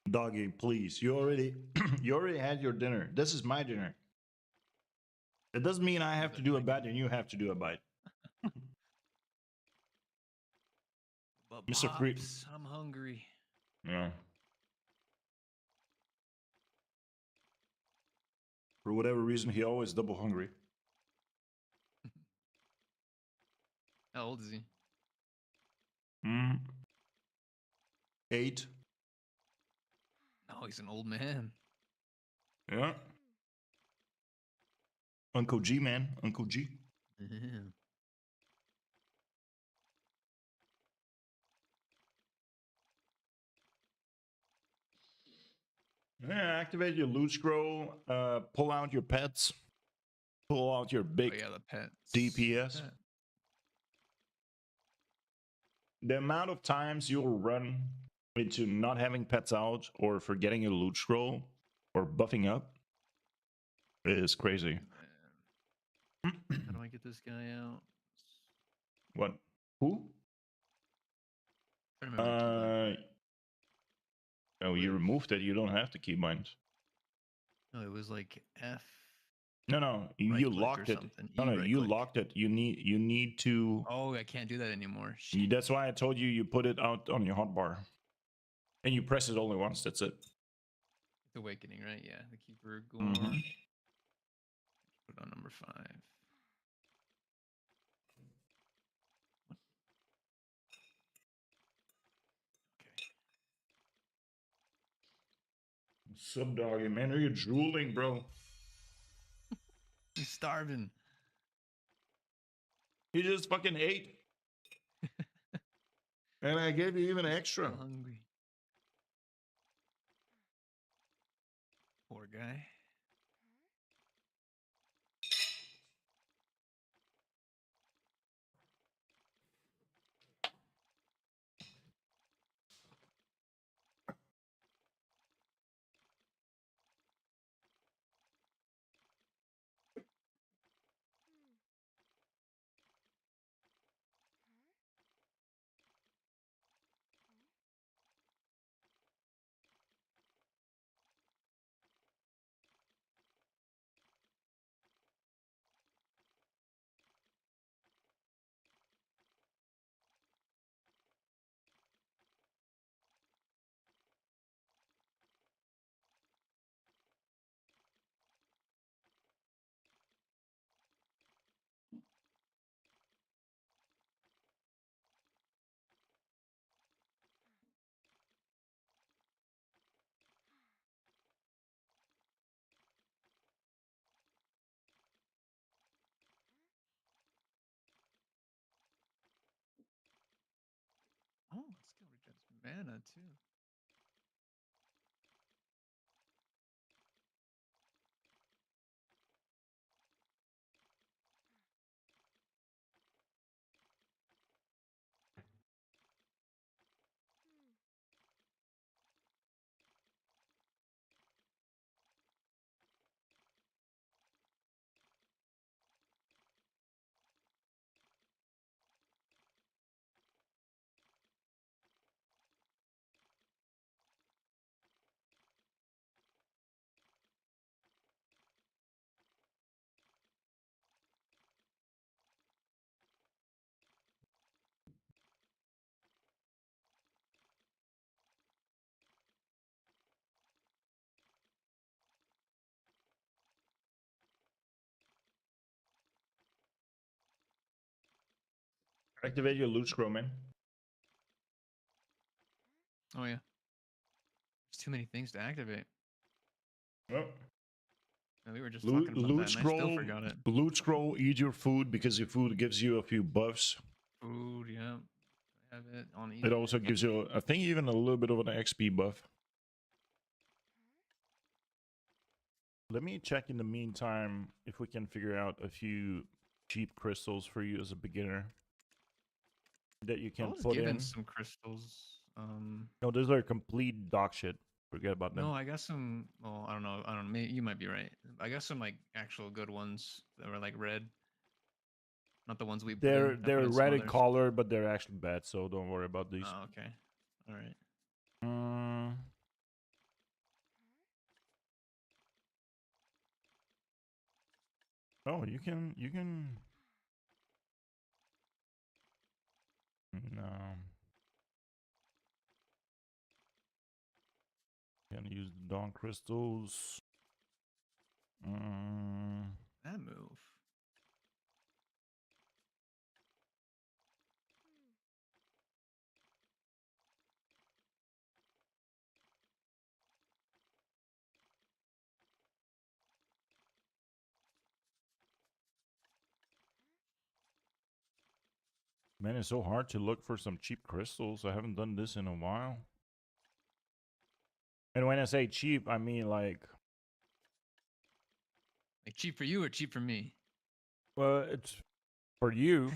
Speaker 2: Doggy, please. You already you already had your dinner. This is my dinner. It doesn't mean I have to do a bite and you have to do a bite.
Speaker 3: But
Speaker 2: Mr. Free.
Speaker 3: Pops, I'm hungry.
Speaker 2: Yeah. For whatever reason, he always double hungry.
Speaker 3: How old is he?
Speaker 2: 8.
Speaker 3: No, he's an old man.
Speaker 2: Yeah. Uncle G, man. Uncle G.
Speaker 3: Yeah.
Speaker 2: Yeah, activate your loot scroll. Pull out your pets. Pull out your
Speaker 3: Oh
Speaker 2: big
Speaker 3: yeah, the pets.
Speaker 2: DPS.
Speaker 3: Pet.
Speaker 2: The amount of times you'll run into not having pets out or forgetting your loot scroll or buffing up is crazy.
Speaker 3: How do I get this guy out?
Speaker 2: What? Who?
Speaker 3: I remember the keybind.
Speaker 2: Oh, you
Speaker 3: Was-
Speaker 2: removed it. You don't have to keybind.
Speaker 3: No, it was like F.
Speaker 2: No, you
Speaker 3: Right click or
Speaker 2: locked it.
Speaker 3: something.
Speaker 2: No,
Speaker 3: right
Speaker 2: you
Speaker 3: click.
Speaker 2: locked it. You need to.
Speaker 3: Oh, I can't do that anymore. Shit.
Speaker 2: That's why I told you put it out on your hotbar, and you press it only once. That's it.
Speaker 3: It's Awakening, right? Yeah, the Keeper Gore.
Speaker 2: Mhm.
Speaker 3: Put it on number 5. What? Okay.
Speaker 2: Sub doggy, man, are you drooling, bro?
Speaker 3: He's starving.
Speaker 2: You just fucking ate, and I gave you even extra.
Speaker 3: Still hungry. Poor guy. mana too.
Speaker 1: Activate your loot scroll, man.
Speaker 3: Oh yeah. There's too many things to activate.
Speaker 1: Well,
Speaker 3: And we were just talking about that, and I still forgot it.
Speaker 1: Loot scroll, eat your food because your food gives you a few buffs.
Speaker 3: Food, yeah. I have it on easy.
Speaker 1: It also gives you, I think, even a little bit of an XP buff. Let me check in the meantime if we can figure out a few cheap crystals for you as a beginner that you
Speaker 3: I
Speaker 1: can
Speaker 3: was
Speaker 1: put
Speaker 3: given
Speaker 1: in.
Speaker 3: some crystals.
Speaker 1: No, those are complete dog shit. Forget about them.
Speaker 3: No, I got some. Well, I don't know. You might be right. I got some like actual good ones that were like red, not the ones we put in. I put
Speaker 1: They're
Speaker 3: in some
Speaker 1: red in
Speaker 3: others.
Speaker 1: color, but they're actually bad, so don't worry about these.
Speaker 3: Oh, okay. All right.
Speaker 1: Oh, you can. No. Can use the dawn crystals.
Speaker 3: That move.
Speaker 1: Man, it's so hard to look for some cheap crystals. I haven't done this in a while. And when I say cheap, I mean like
Speaker 3: cheap for you or cheap for me?
Speaker 1: Well, it's for you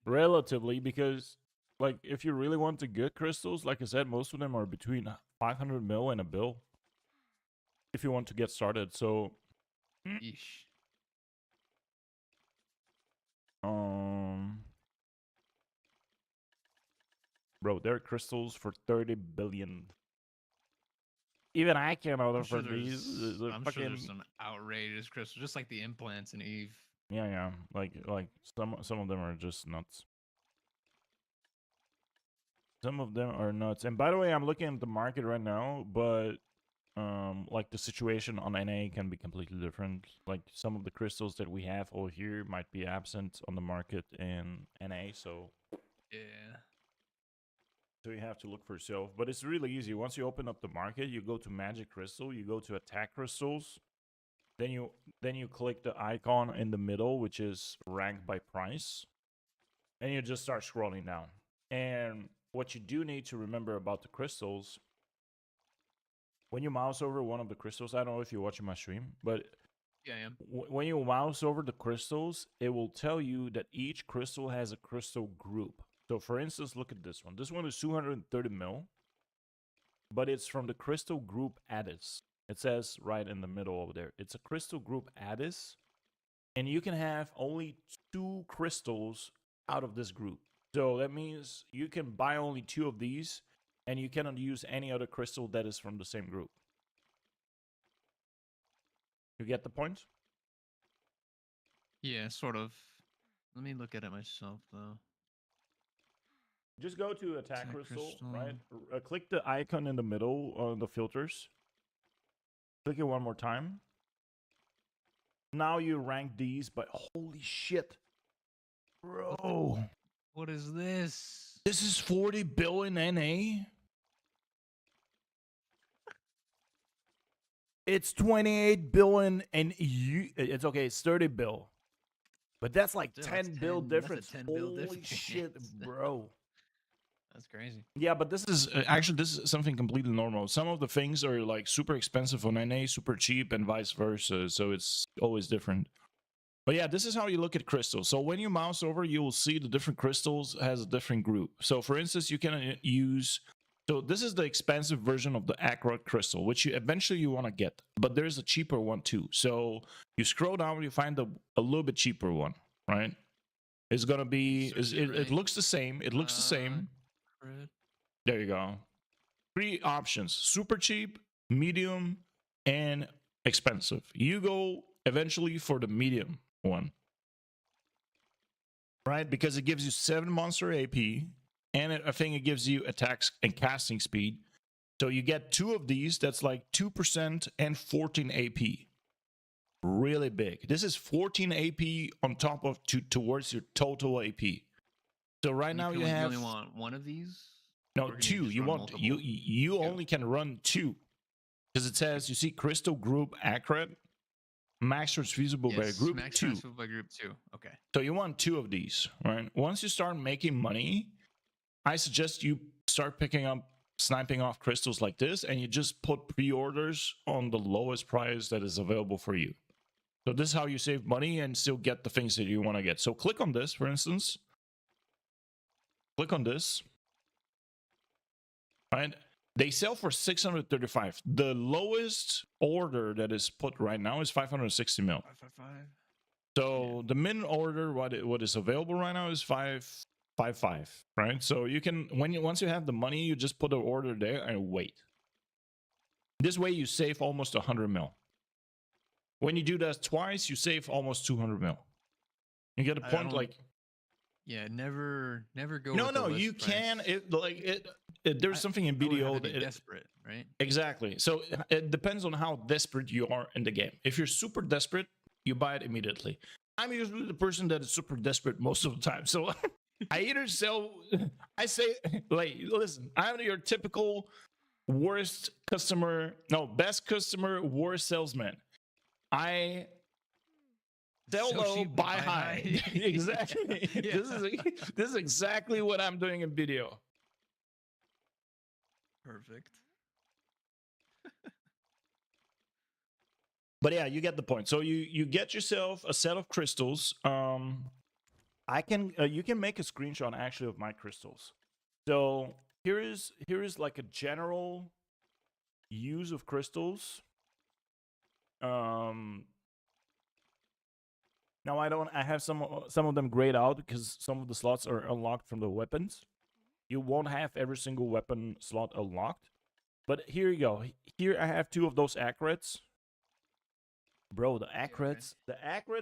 Speaker 1: relatively because like if you really want the good crystals, like I said, most of them are between 500 mil and a bill. If you want to get started, so
Speaker 3: Yeesh.
Speaker 1: bro, there are crystals for 30 billion. Even I can't order for these.
Speaker 3: I'm sure there's some outrageous crystals, just like the implants in Eve.
Speaker 1: Yeah, like some of them are just nuts. Some of them are nuts. And by the way, I'm looking at the market right now, but like the situation on NA can be completely different. Like some of the crystals that we have over here might be absent on the market in NA, so
Speaker 3: yeah.
Speaker 1: So you have to look for yourself. But it's really easy. Once you open up the market, you go to Magic Crystal, you go to Attack Crystals, then you click the icon in the middle, which is ranked by price, and you just start scrolling down. And what you do need to remember about the crystals, when you mouse over one of the crystals, I don't know if you're watching my stream, but
Speaker 3: yeah, I am.
Speaker 1: When you mouse over the crystals, it will tell you that each crystal has a crystal group. So for instance, look at this one. This one is 230 mil, but it's from the crystal group Addis. It says right in the middle over there. It's a crystal group Addis, and you can have only 2 crystals out of this group. So that means you can buy only 2 of these, and you cannot use any other crystal that is from the same group. You get the point?
Speaker 3: Yeah, sort of. Let me look at it myself, though.
Speaker 1: Just go to Attack Crystal, right? Click the icon in the middle on the filters. Click it one more time. Now you rank these, but holy shit. Bro.
Speaker 3: What is this?
Speaker 1: This is 40 bill in NA? It's 28 billion and it's okay, it's 30 bill. But that's like
Speaker 3: Still,
Speaker 1: 10 bill difference.
Speaker 3: That's a 10 bill
Speaker 1: Holy
Speaker 3: difference.
Speaker 1: shit, bro.
Speaker 3: That's crazy.
Speaker 1: Yeah, but this is actually this is something completely normal. Some of the things are like super expensive on NA, super cheap, and vice versa. So it's always different. But yeah, this is how you look at crystals. So when you mouse over, you will see the different crystals has a different group. So for instance, you can use. So this is the expensive version of the accurate crystal, which you eventually you want to get. But there's a cheaper one too. So you scroll down, you find a little bit cheaper one, right? It's gonna be.
Speaker 3: Search
Speaker 1: It
Speaker 3: right?
Speaker 1: looks the same. It looks the same.
Speaker 3: Cred.
Speaker 1: There you go. 3 options: super cheap, medium, and expensive. You go eventually for the medium one, right? Because it gives you 7 monster AP, and I think it gives you attacks and casting speed. So you get 2 of these. That's like 2% and 14 AP. Really big. This is 14 AP on top of towards your total AP. So right now you have
Speaker 3: only want one of these.
Speaker 1: no
Speaker 3: Or can
Speaker 1: 2.
Speaker 3: just
Speaker 1: You
Speaker 3: run
Speaker 1: want
Speaker 3: multiple?
Speaker 1: you only can run 2 because it says you see crystal group accurate max transfusible by
Speaker 3: Yes,
Speaker 1: group
Speaker 3: max
Speaker 1: 2.
Speaker 3: transfer by group 2. Okay.
Speaker 1: So you want 2 of these, right? Once you start making money, I suggest you start picking up sniping off crystals like this, and you just put pre-orders on the lowest price that is available for you. So this is how you save money and still get the things that you want to get. So click on this, for instance. Click on this. Right? They sell for 635. The lowest order that is put right now is 560 mil.
Speaker 3: 555.
Speaker 1: So the min order, what is available right now is 555, right? So you can once you have the money, you just put the order there and wait. This way you save almost 100 mil. When you do that twice, you save almost 200 mil. You get a
Speaker 3: I
Speaker 1: point,
Speaker 3: don't-
Speaker 1: like
Speaker 3: Yeah, never go.
Speaker 1: no,
Speaker 3: with the
Speaker 1: no,
Speaker 3: list
Speaker 1: you
Speaker 3: price.
Speaker 1: can. There's something in
Speaker 3: I would
Speaker 1: BDO
Speaker 3: have to be
Speaker 1: that
Speaker 3: desperate, right?
Speaker 1: exactly. So it depends on how desperate you are in the game. If you're super desperate, you buy it immediately. I'm usually the person that is super desperate most of the time. So I either sell, I say, like, listen, I'm your typical worst customer, no, best customer, worst salesman. I sell
Speaker 3: So
Speaker 1: low,
Speaker 3: cheap,
Speaker 1: buy high. Exactly.
Speaker 3: Yeah.
Speaker 1: This is exactly what I'm doing in BDO.
Speaker 3: Perfect.
Speaker 1: But yeah, you get the point. So you get yourself a set of crystals. I can you can make a screenshot actually of my crystals. So here is like a general use of crystals. Now I have some of them grayed out because some of the slots are unlocked from the weapons. You won't have every single weapon slot unlocked. But here you go. Here I have 2 of those accurates. Bro, the accurates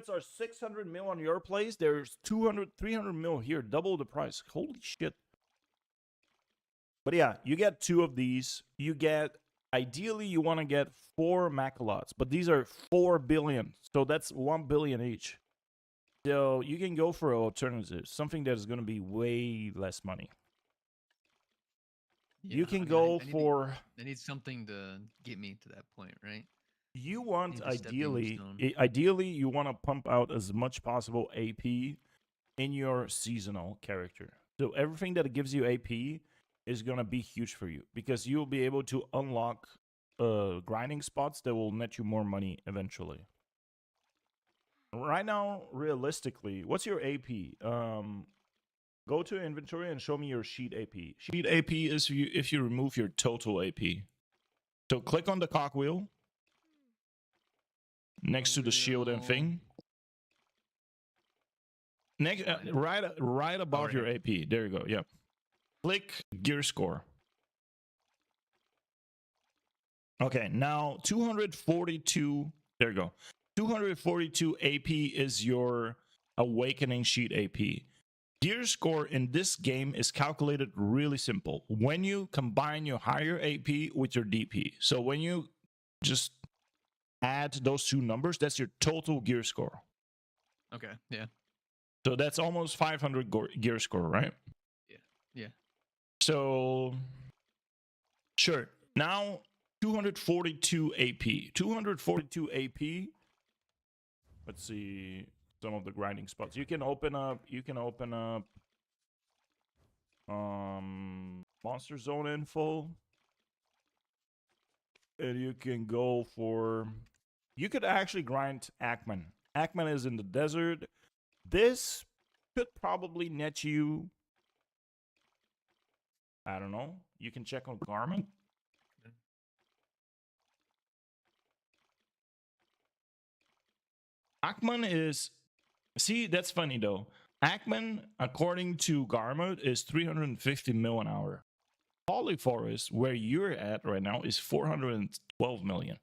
Speaker 1: are 600 mil on your place. There's 200, 300 mil here, double the price. Holy shit. But yeah, you get 2 of these. You get, ideally, you want to get 4 Macalots, but these are 4 billion. So that's 1 billion each. So you can go for alternatives, something that is going to be way less money.
Speaker 3: Yeah,
Speaker 1: You can
Speaker 3: I mean,
Speaker 1: go
Speaker 3: I
Speaker 1: for.
Speaker 3: I need something to get me to that point, right?
Speaker 1: You want
Speaker 3: Need a stepping stone.
Speaker 1: ideally you want to pump out as much possible AP in your seasonal character. So everything that gives you AP is gonna be huge for you because you'll be able to unlock grinding spots that will net you more money eventually. Right now, realistically, what's your AP? Go to inventory and show me your sheet AP. Sheet AP is if you remove your total AP. So click on the cogwheel next to the shield and thing. Next, right above your AP. There you go. Yep. Click gear score. Okay, now 242. There you go. 242 AP is your awakening sheet AP. Gear score in this game is calculated really simple. When you combine your higher AP with your DP. So when you just add those 2 numbers, that's your total gear score.
Speaker 3: Okay. Yeah.
Speaker 1: So that's almost 500 gear score, right?
Speaker 3: Yeah.
Speaker 1: So, sure. Now, 242 AP. 242 AP. Let's see some of the grinding spots. You can open up.
Speaker 2: monster zone info. And you can go for... You could actually grind Ackman. Ackman is in the desert. This could probably net you... I don't know. You can check on Garmin. Ackman is... See, that's funny though. Ackman, according to Garmin, is 350 mil an hour. Polyforest, where you're at right now, is 412 million.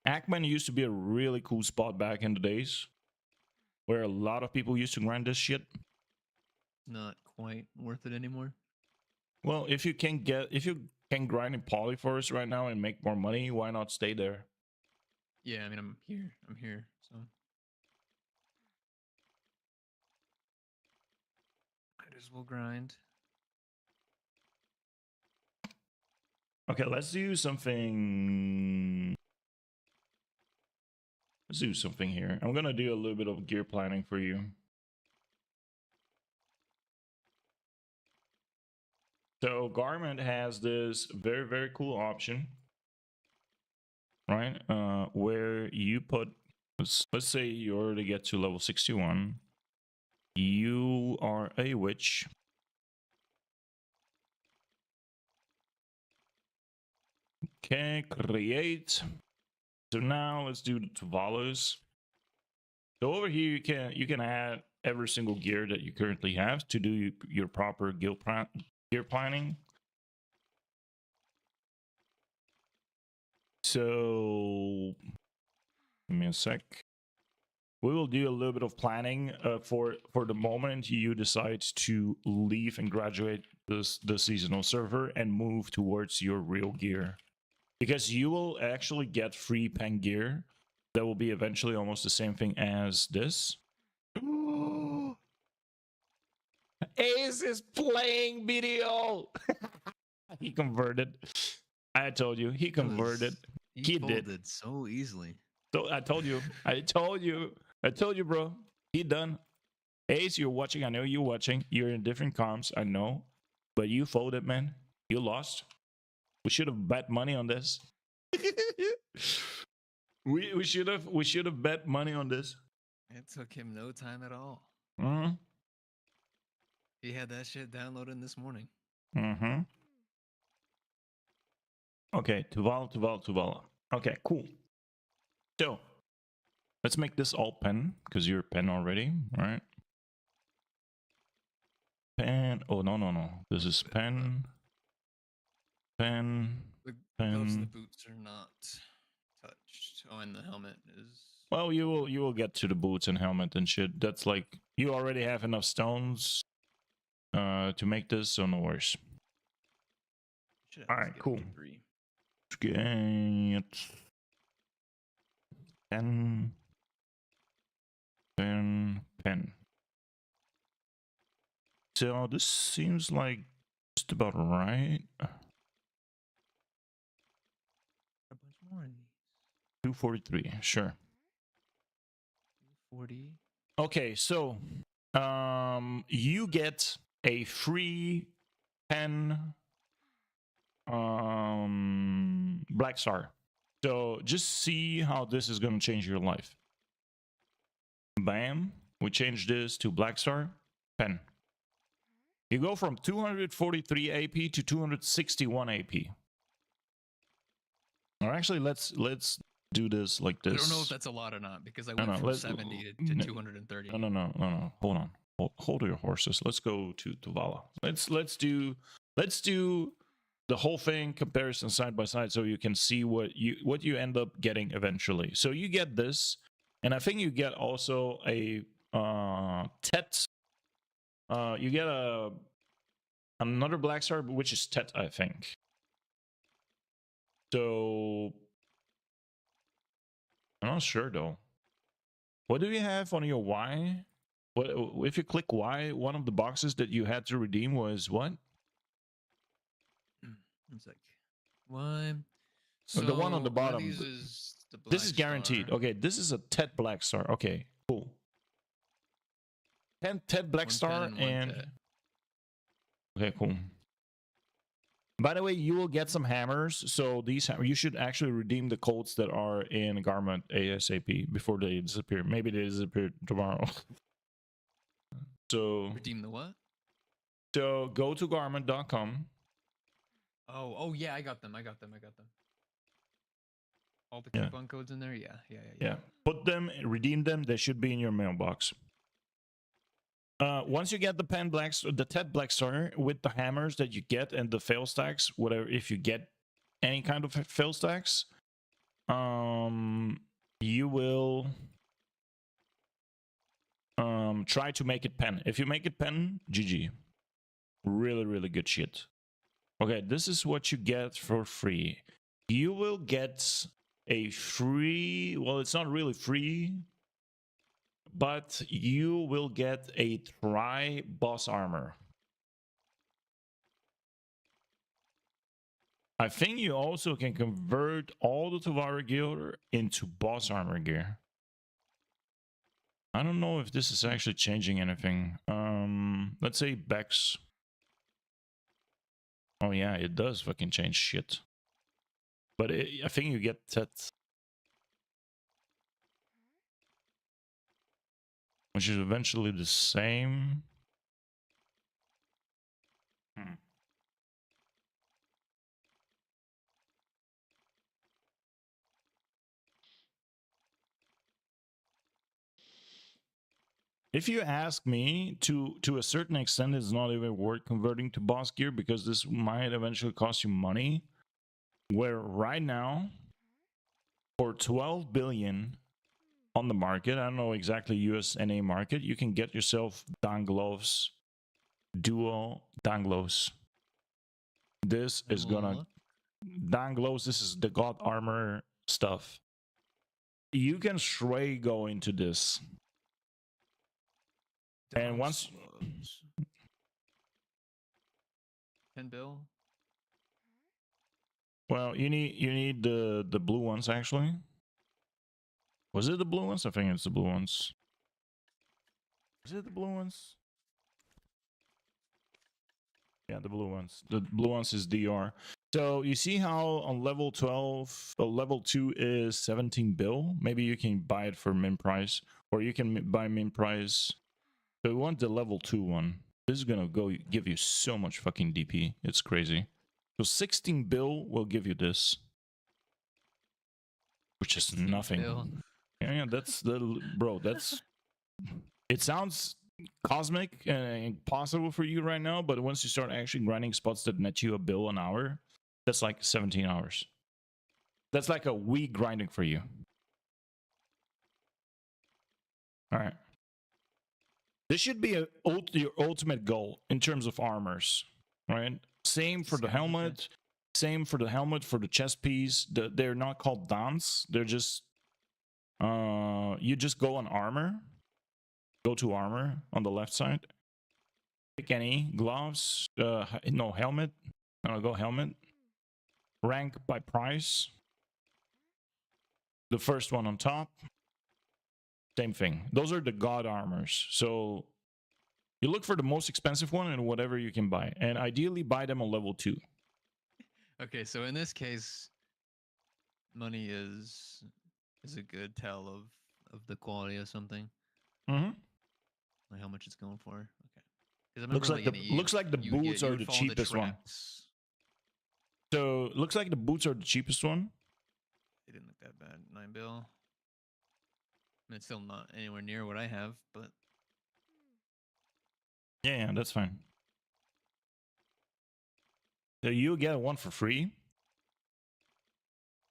Speaker 2: Ackman used to be a really cool spot back in the days, where a lot of people used to grind this shit.
Speaker 3: Not quite worth it anymore.
Speaker 2: Well, if you can grind in Polyforest right now and make more money, why not stay there?
Speaker 3: Yeah, I mean, I'm here, so. Might as well grind.
Speaker 2: Okay, let's do something. Let's do something here. I'm gonna do a little bit of gear planning for you. So Garmin has this very, very cool option, right? Where you put, let's say you already get to level 61. You are a witch. Okay, create. So now let's do the Tavalos. So over here you can add every single gear that you currently have to do your proper gear planning. So give me a sec. We will do a little bit of planning for the moment you decide to leave and graduate the seasonal server and move towards your real gear. Because you will actually get free pen gear that will be eventually almost the same thing as this. Ace is playing BDO. He converted. I told you, he converted.
Speaker 3: He
Speaker 2: did
Speaker 3: folded so easily.
Speaker 2: So I told you, bro. He done. Ace, you're watching. I know you're watching. You're in different comms. I know, but you folded, man. You lost. We should have bet money on this. we should have bet money on this.
Speaker 3: It took him no time at all.
Speaker 2: Mm-hmm.
Speaker 3: He had that shit downloaded this morning.
Speaker 2: Mm-hmm. Okay, Tuvala. Okay, cool. So let's make this all pen, because you're pen already, right? Pen. Oh no. This is pen. Pen.
Speaker 3: The gloves and the
Speaker 2: Pen.
Speaker 3: boots are not touched. Oh, and the helmet is.
Speaker 2: Well, you will get to the boots and helmet and shit. That's like you already have enough stones to make this, so no worries. All right, cool.
Speaker 3: 3.
Speaker 2: Get 10 pen. So this seems like just about right.
Speaker 3: A bunch more of these.
Speaker 2: 243, sure.
Speaker 3: 40.
Speaker 2: Okay, so you get a free pen Black Star. So just see how this is gonna change your life. Bam, we change this to Black Star pen. You go from 243 AP to 261 AP. Or actually, let's do this like this.
Speaker 3: I don't know if that's a lot or not because I went from 70 to 230.
Speaker 2: No. Hold on. Hold your horses. Let's go to Tuvala. Let's do the whole thing comparison side by side so you can see what you end up getting eventually. So you get this, and I think you get also a Tet. You get another Black Star, which is Tet, I think. So I'm not sure though. What do you have on your Y? What if you click Y? One of the boxes that you had to redeem was what?
Speaker 3: It's like why?
Speaker 2: So the one on the bottom.
Speaker 3: These is the Black
Speaker 2: This is guaranteed.
Speaker 3: Star.
Speaker 2: Okay, this is a Tet Black Star. Okay, cool. 10 Tet Black
Speaker 3: One
Speaker 2: Star
Speaker 3: pen and one
Speaker 2: and
Speaker 3: Tet.
Speaker 1: Okay, cool. By the way, you will get some hammers. So these you should actually redeem the codes that are in Garment ASAP before they disappear. Maybe they disappear tomorrow. So
Speaker 3: Redeem the what?
Speaker 1: go to garment.com.
Speaker 3: Oh yeah, I got them. All the
Speaker 1: Yeah.
Speaker 3: coupon codes in there. Yeah.
Speaker 1: Yeah. Put them, redeem them. They should be in your mailbox. Once you get the the 10 black starter with the hammers that you get and the fail stacks, whatever, if you get any kind of fail stacks, you will try to make it pen. If you make it pen, GG. Really, really good shit. Okay, this is what you get for free. You will get a free, well, it's not really free, but you will get a Tri boss armor. I think you also can convert all the Tavara gear into boss armor gear. I don't know if this is actually changing anything. Let's say Bex. Oh yeah, it does fucking change shit. But I think you get that, which is eventually the same. If you ask me, to a certain extent, it's not even worth converting to boss gear because this might eventually cost you money. Where right now, for 12 billion on the market, I don't know exactly US NA market, you can get yourself Dangloves, dual Dangloves. This is gonna Dangloves. This is the God armor stuff. You can straight go into this. And once
Speaker 3: 10 bill.
Speaker 1: well, you need the blue ones actually. Was it the blue ones? I think it's the blue ones. Is it the blue ones? Yeah, the blue ones. The blue ones is DR. So you see how on level 12, level 2 is 17 bill? Maybe you can buy it for min price, or you can buy min price. So we want the level 2 one. This is gonna give you so much fucking DP. It's crazy. So 16 bill will give you this, which is nothing.
Speaker 3: Bill.
Speaker 1: Yeah, that's the bro. That's it. Sounds cosmic and impossible for you right now, but once you start actually grinding spots that net you a bill an hour, that's like 17 hours. That's like a week grinding for you. All right. This should be your ultimate goal in terms of armors, right? Same for the helmet. Same for the helmet, for the chest piece. They're not called dons. They're just you just go on armor. Go to armor on the left side. Pick any gloves. No helmet. No, go helmet. Rank by price. The first one on top. Same thing. Those are the god armors. So you look for the most expensive one and whatever you can buy, and ideally buy them on level 2.
Speaker 3: Okay, so in this case, money is a good tell of the quality of something.
Speaker 1: Mm-hmm.
Speaker 3: Like how much it's going for. Okay.
Speaker 1: Looks like the boots are the cheapest one. So looks like the boots are the cheapest one.
Speaker 3: They didn't look that bad. 9 bill. I mean, it's still not anywhere near what I have, but
Speaker 1: yeah, that's fine. So you get one for free.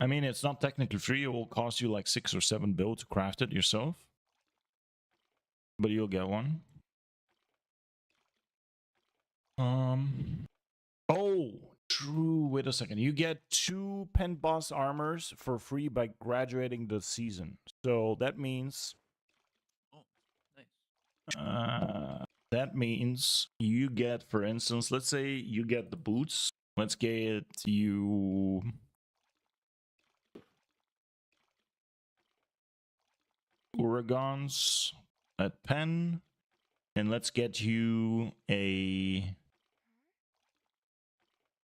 Speaker 1: I mean, it's not technically free. It will cost you like 6 or 7 bill to craft it yourself, but you'll get one. Oh, true. Wait a second. You get 2 pen boss armors for free by graduating the season. So that means that means you get, for instance, let's say you get the boots. Let's get you Oregons at pen, and let's get you a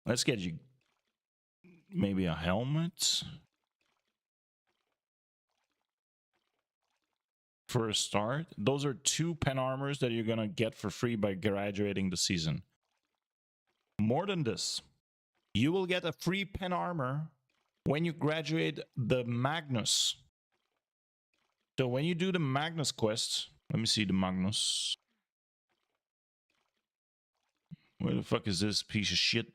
Speaker 1: Let's get you maybe a helmet for a start. Those are 2 pen armors that you're gonna get for free by graduating the season. More than this, you will get a free pen armor when you graduate the Magnus. So when you do the Magnus quest, let me see the Magnus. Where the fuck is this piece of shit?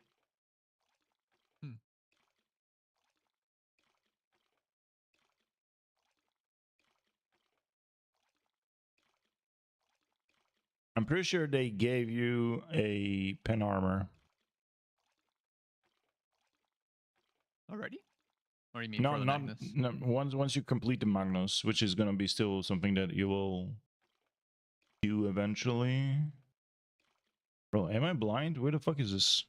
Speaker 1: I'm pretty sure they gave you a pen armor.
Speaker 3: Already? Or you mean
Speaker 1: No,
Speaker 3: for the
Speaker 1: not
Speaker 3: Magnus?
Speaker 1: no, once you complete the Magnus, which is gonna be still something that you will do eventually. Bro, am I blind? Where the fuck is this?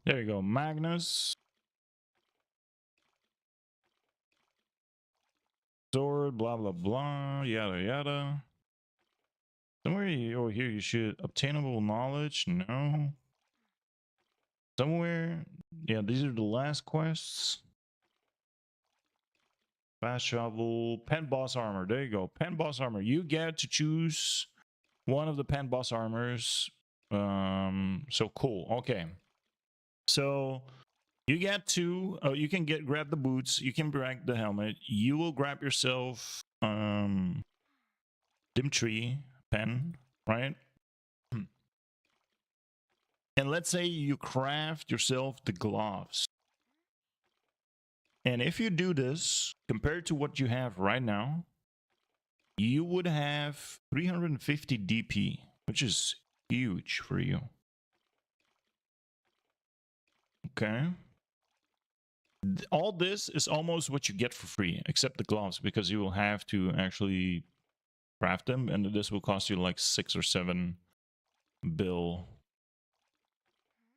Speaker 1: There you go, Magnus. Sword, blah blah blah, yada yada. Somewhere over here you should obtainable knowledge. No. Somewhere, yeah, these are the last quests. Fast travel, pen boss armor. There you go, pen boss armor. You get to choose one of the pen boss armors. So cool. Okay. So you get to you can grab the boots, you can grab the helmet, you will grab yourself Dimtree pen, right? And let's say you craft yourself the gloves. And if you do this, compared to what you have right now, you would have 350 DP, which is huge for you. Okay. All this is almost what you get for free, except the gloves, because you will have to actually craft them, and this will cost you like 6 or 7 bill.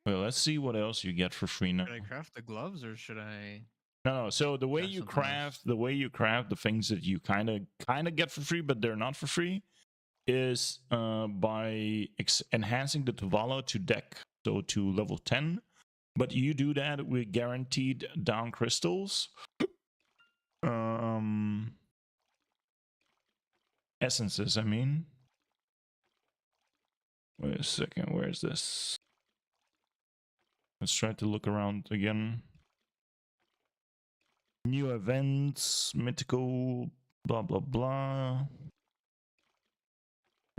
Speaker 1: Well, let's see what else you get for free now.
Speaker 3: Should I craft the gloves or should I?
Speaker 1: No, so the way
Speaker 3: Craft
Speaker 1: you
Speaker 3: something else.
Speaker 1: craft the things that you kind of get for free, but they're not for free, is by enhancing the Tuvala to deck, so to level 10. But you do that with guaranteed down crystals. Essences, I mean. Wait a second, where is this? Let's try to look around again. New events, mythical, blah blah blah.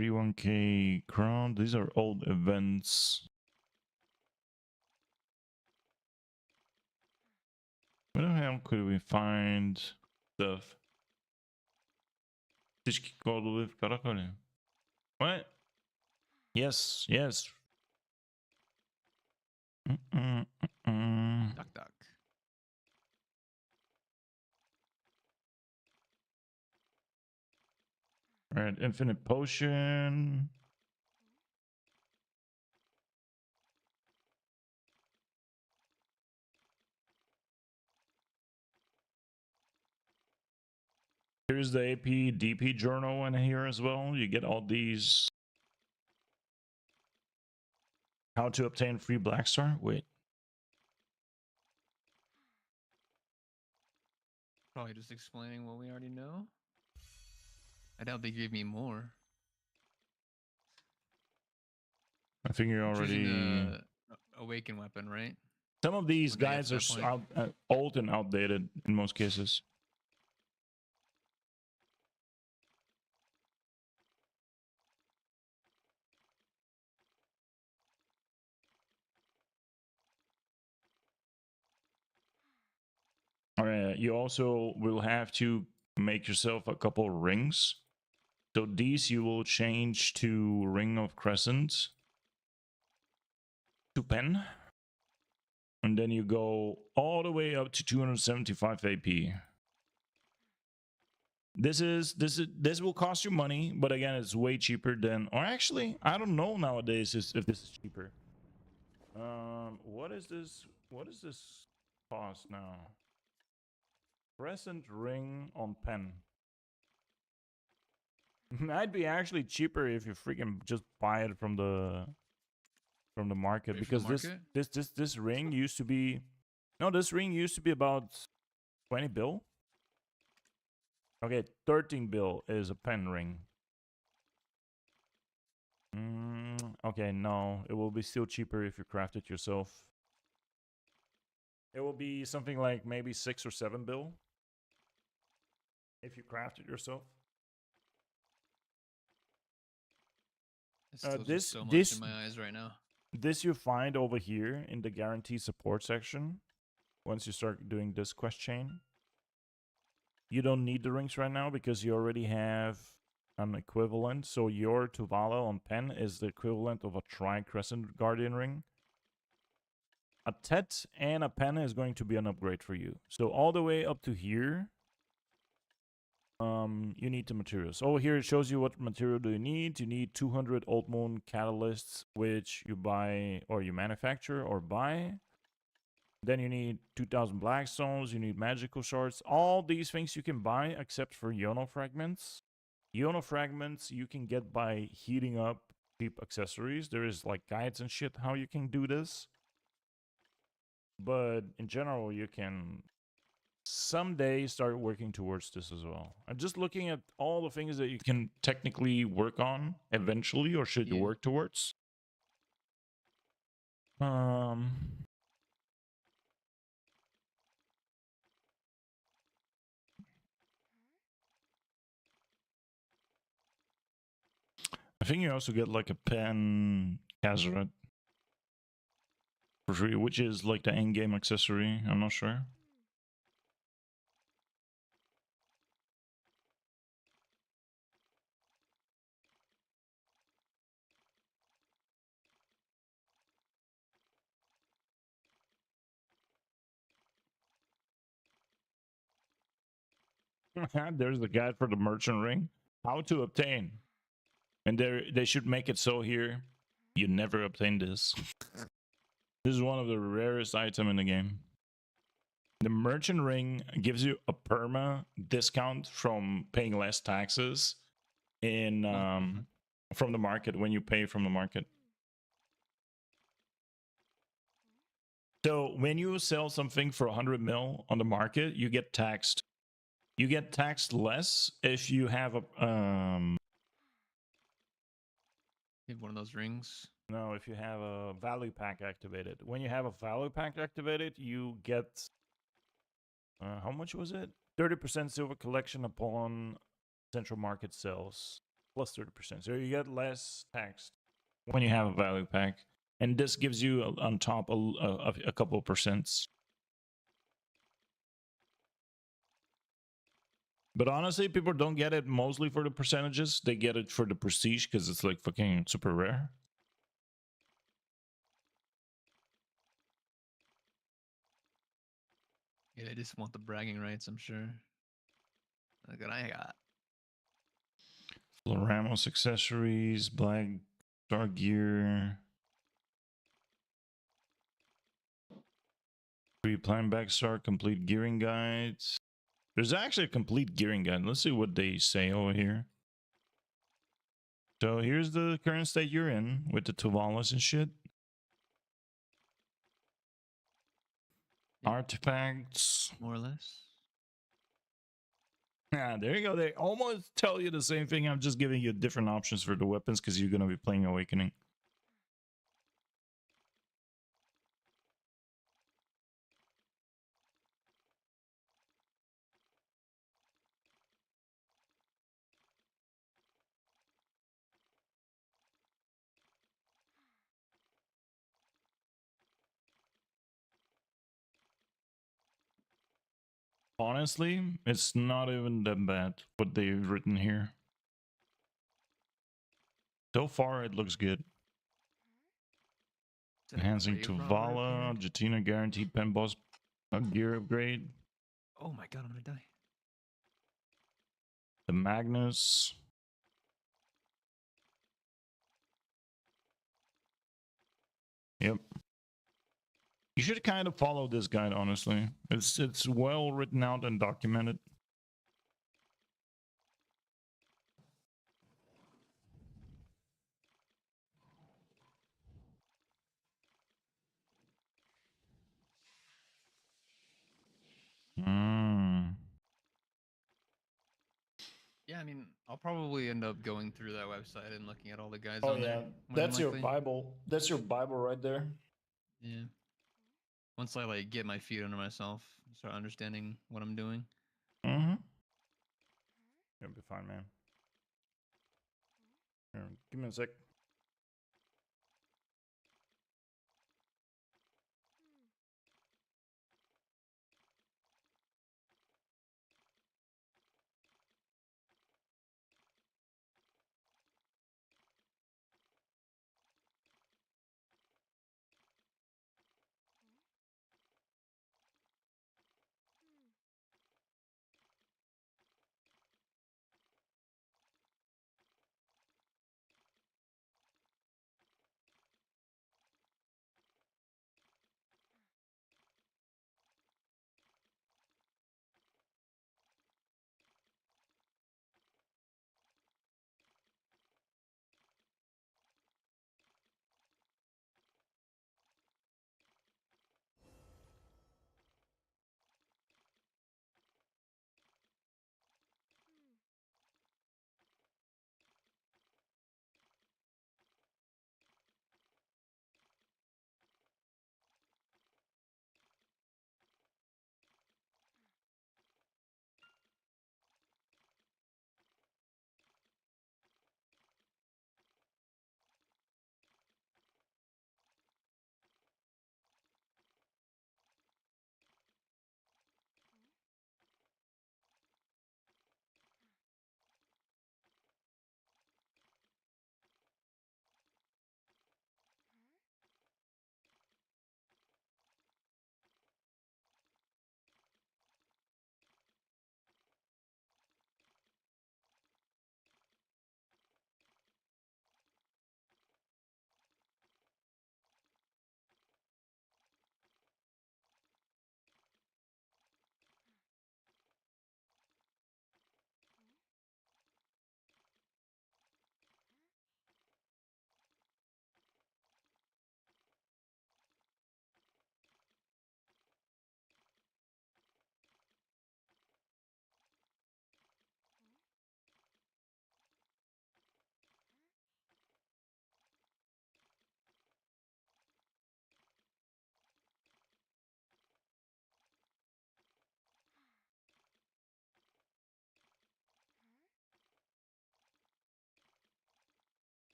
Speaker 1: 31k crown. These are old events. Where the hell could we find stuff? What? Yes, yes.
Speaker 3: Duck duck.
Speaker 1: Alright, infinite potion. Here's the AP DP journal in here as well. You get all these. How to obtain free Black Star? Wait.
Speaker 3: Probably just explaining what we already know. I doubt they gave me more.
Speaker 1: I think you're
Speaker 3: I'm choosing
Speaker 1: already.
Speaker 3: the awaken weapon, right?
Speaker 1: Some of these
Speaker 3: when I get
Speaker 1: guys
Speaker 3: to
Speaker 1: are
Speaker 3: that point.
Speaker 1: old and outdated in most cases. All right, you also will have to make yourself a couple rings. So these you will change to Ring of Crescent to pen. And then you go all the way up to 275 AP. This will cost you money, but again, it's way cheaper than, or actually, I don't know nowadays if this is cheaper. What is this? What is this cost now? Crescent ring on pen.
Speaker 2: Might be actually cheaper if you freaking just buy it from the market,
Speaker 3: Wait for the
Speaker 2: because
Speaker 3: market?
Speaker 2: this ring used to be, no, this ring used to be about 20 bill. Okay, 13 bill is a pen ring. Okay, no, it will be still cheaper if you craft it yourself. It will be something like maybe 6 or 7 bill if you craft it yourself.
Speaker 3: It's still
Speaker 2: this-
Speaker 3: just so much
Speaker 2: this-
Speaker 3: in my eyes right now.
Speaker 2: This you find over here in the guarantee support section. Once you start doing this quest chain, you don't need the rings right now because you already have an equivalent. So your Tuvala on pen is the equivalent of a tri-crescent guardian ring. A Tet and a pen is going to be an upgrade for you. So all the way up to here, you need the materials. Over here it shows you what material do you need. You need 200 Old Moon catalysts, which you buy or you manufacture or buy. Then you need 2000 blackstones, you need magical shards. All these things you can buy except for Yono fragments. Yono fragments you can get by heating up cheap accessories. There is like guides and shit how you can do this. But in general, you can someday start working towards this as well. I'm just looking at all the things that you can technically work on eventually, or should you
Speaker 3: Yeah.
Speaker 2: work towards. I think you also get like a pen Kazaret for free, which is like the endgame accessory. I'm not sure. There's the guide for the merchant ring. How to obtain. And they should make it so here you never obtain this. This is one of the rarest items in the game. The merchant ring gives you a perma discount from paying less taxes in from the market when you pay from the market. So when you sell something for 100 mil on the market, you get taxed. You get taxed less if you have a
Speaker 3: You have one of those rings.
Speaker 2: no, if you have a value pack activated. When you have a value pack activated, you get how much was it? 30% silver collection upon central market sales, plus 30%. So you get less taxed when you have a value pack, and this gives you on top a couple of percents. But honestly, people don't get it mostly for the percentages. They get it for the prestige because it's like fucking super rare.
Speaker 3: Yeah, they just want the bragging rights, I'm sure. Look what I got.
Speaker 2: Floramos accessories, black star gear. Pre-plan backstar, complete gearing guides. There's actually a complete gearing guide. Let's see what they say over here. So here's the current state you're in with the Tuvalas and shit.
Speaker 3: Yeah.
Speaker 2: Artifacts.
Speaker 3: More or less.
Speaker 2: Yeah, there you go. They almost tell you the same thing. I'm just giving you different options for the weapons because you're going to be playing Awakening. Honestly, it's not even that bad what they've written here. So far, it looks good.
Speaker 3: Is that a
Speaker 2: Enhancing
Speaker 3: grave robber
Speaker 2: Tuvala,
Speaker 3: appeared?
Speaker 2: Jatina guaranteed pen boss gear upgrade.
Speaker 3: Oh my god, I'm gonna die.
Speaker 2: The Magnus. Yep. You should kind of follow this guide, honestly. It's well written out and documented.
Speaker 3: Yeah, I mean, I'll probably end up going through that website and looking at all the guys
Speaker 1: Oh
Speaker 3: on
Speaker 1: yeah,
Speaker 3: there. More than
Speaker 1: that's your
Speaker 3: likely.
Speaker 1: Bible. That's your Bible right there.
Speaker 3: Yeah. Once I like get my feet under myself, start understanding what I'm doing.
Speaker 1: Mm-hmm.
Speaker 2: You'll be fine, man. Here, give me a sec.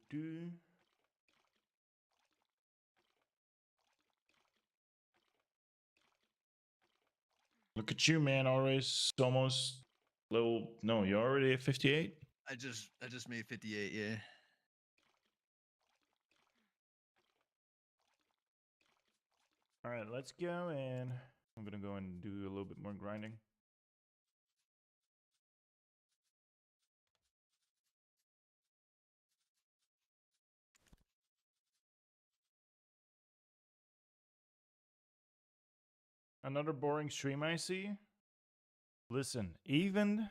Speaker 2: Do.
Speaker 1: Look at you, man. Always almost little. No, you're already at 58.
Speaker 3: I just made 58. Yeah.
Speaker 2: All right, let's go, and I'm gonna go and do a little bit more grinding. Another boring stream I see. Listen, even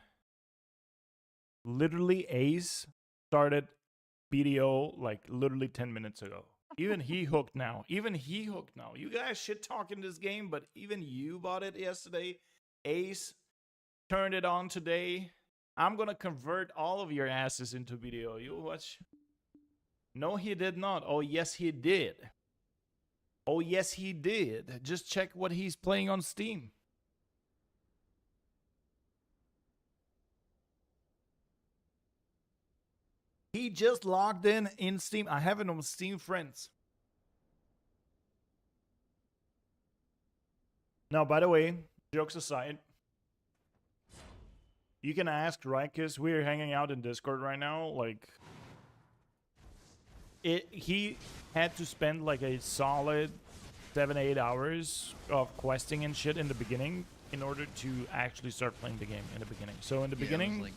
Speaker 2: literally Ace started BDO like literally 10 minutes ago. Even he hooked now. Even he hooked now. You guys shit talking this game, but even you bought it yesterday. Ace turned it on today. I'm gonna convert all of your asses into BDO. You watch. No, he did not. Oh, yes, he did. Oh, yes, he did. Just check what he's playing on Steam. He just logged in Steam. I have it on Steam Friends. Now, by the way, jokes aside, you can ask Rykus. We're hanging out in Discord right now. Like, he had to spend like a solid 7-8 hours of questing and shit in the beginning in order to actually start playing the game in the beginning. So in the beginning,
Speaker 3: it was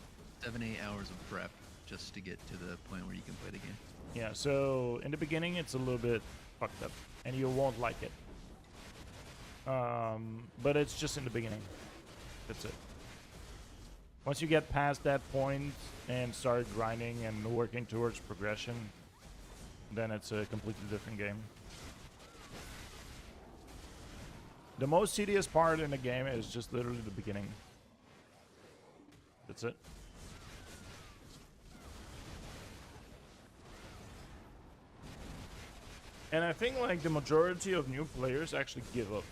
Speaker 3: like 7-8 hours of prep just to get to the point where you can play the game.
Speaker 2: Yeah, so in the beginning it's a little bit fucked up, and you won't like it. But it's just in the beginning. That's it. Once you get past that point and start grinding and working towards progression, then it's a completely different game. The most tedious part in the game is just literally the beginning. That's it. And I think like the majority of new players actually give up.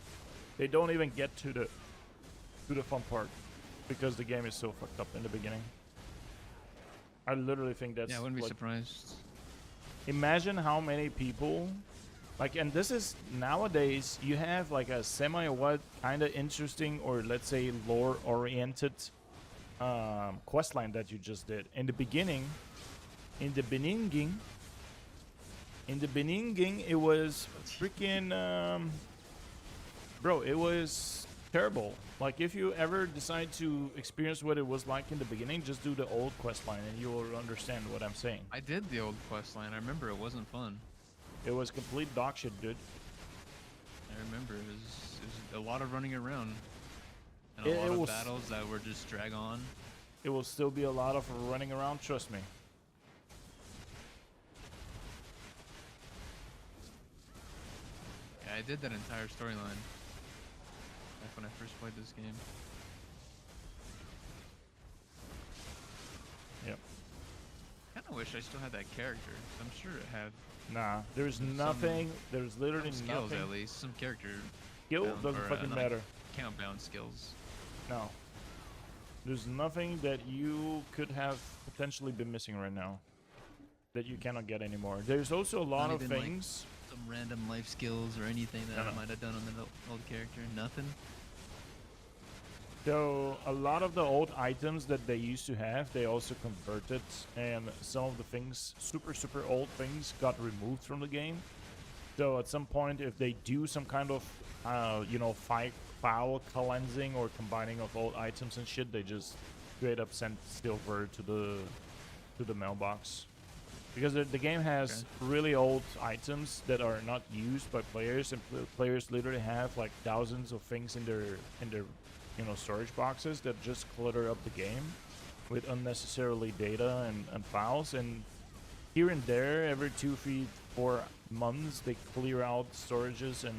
Speaker 2: They don't even get to the fun part because the game is so fucked up in the beginning. I literally think that's.
Speaker 3: Yeah, I wouldn't be
Speaker 2: like,
Speaker 3: surprised.
Speaker 2: Imagine how many people, like, and this is nowadays you have like a semi-what kind of interesting or let's say lore-oriented quest line that you just did in the beginning. In the beginning, it was freaking, bro, it was terrible. Like, if you ever decide to experience what it was like in the beginning, just do the old quest line and you will understand what I'm saying.
Speaker 3: I did the old quest line. I remember it wasn't fun.
Speaker 2: It was complete dog shit, dude.
Speaker 3: I remember it was a lot of running around and a lot of battles that were just drag on.
Speaker 2: It will still be a lot of running around, trust me.
Speaker 3: Yeah, I did that entire storyline back when I first played this game.
Speaker 2: Yep.
Speaker 3: Kind of wish I still had that character. I'm sure it had.
Speaker 2: Nah, there's nothing. There's literally
Speaker 3: some skills
Speaker 2: nothing.
Speaker 3: at least. Some character.
Speaker 2: Skill
Speaker 3: bound-
Speaker 2: doesn't
Speaker 3: or,
Speaker 2: fucking
Speaker 3: not
Speaker 2: matter.
Speaker 3: Count bound skills.
Speaker 2: No. There's nothing that you could have potentially been missing right now that you cannot get anymore. There's also a lot
Speaker 3: Not
Speaker 2: of
Speaker 3: even, like,
Speaker 2: things.
Speaker 3: some random life skills or anything that
Speaker 2: No.
Speaker 3: I might have done on the old character. Nothing.
Speaker 2: So a lot of the old items that they used to have, they also converted, and some of the things, super old things, got removed from the game. So at some point, if they do some kind of, file cleansing or combining of old items and shit, they just straight up send silver to the mailbox. Because the game has really old items that are not used by players, and players literally have like thousands of things in their storage boxes that just clutter up the game with unnecessarily data and files. And here and there, every 2, 3, 4 months, they clear out storages and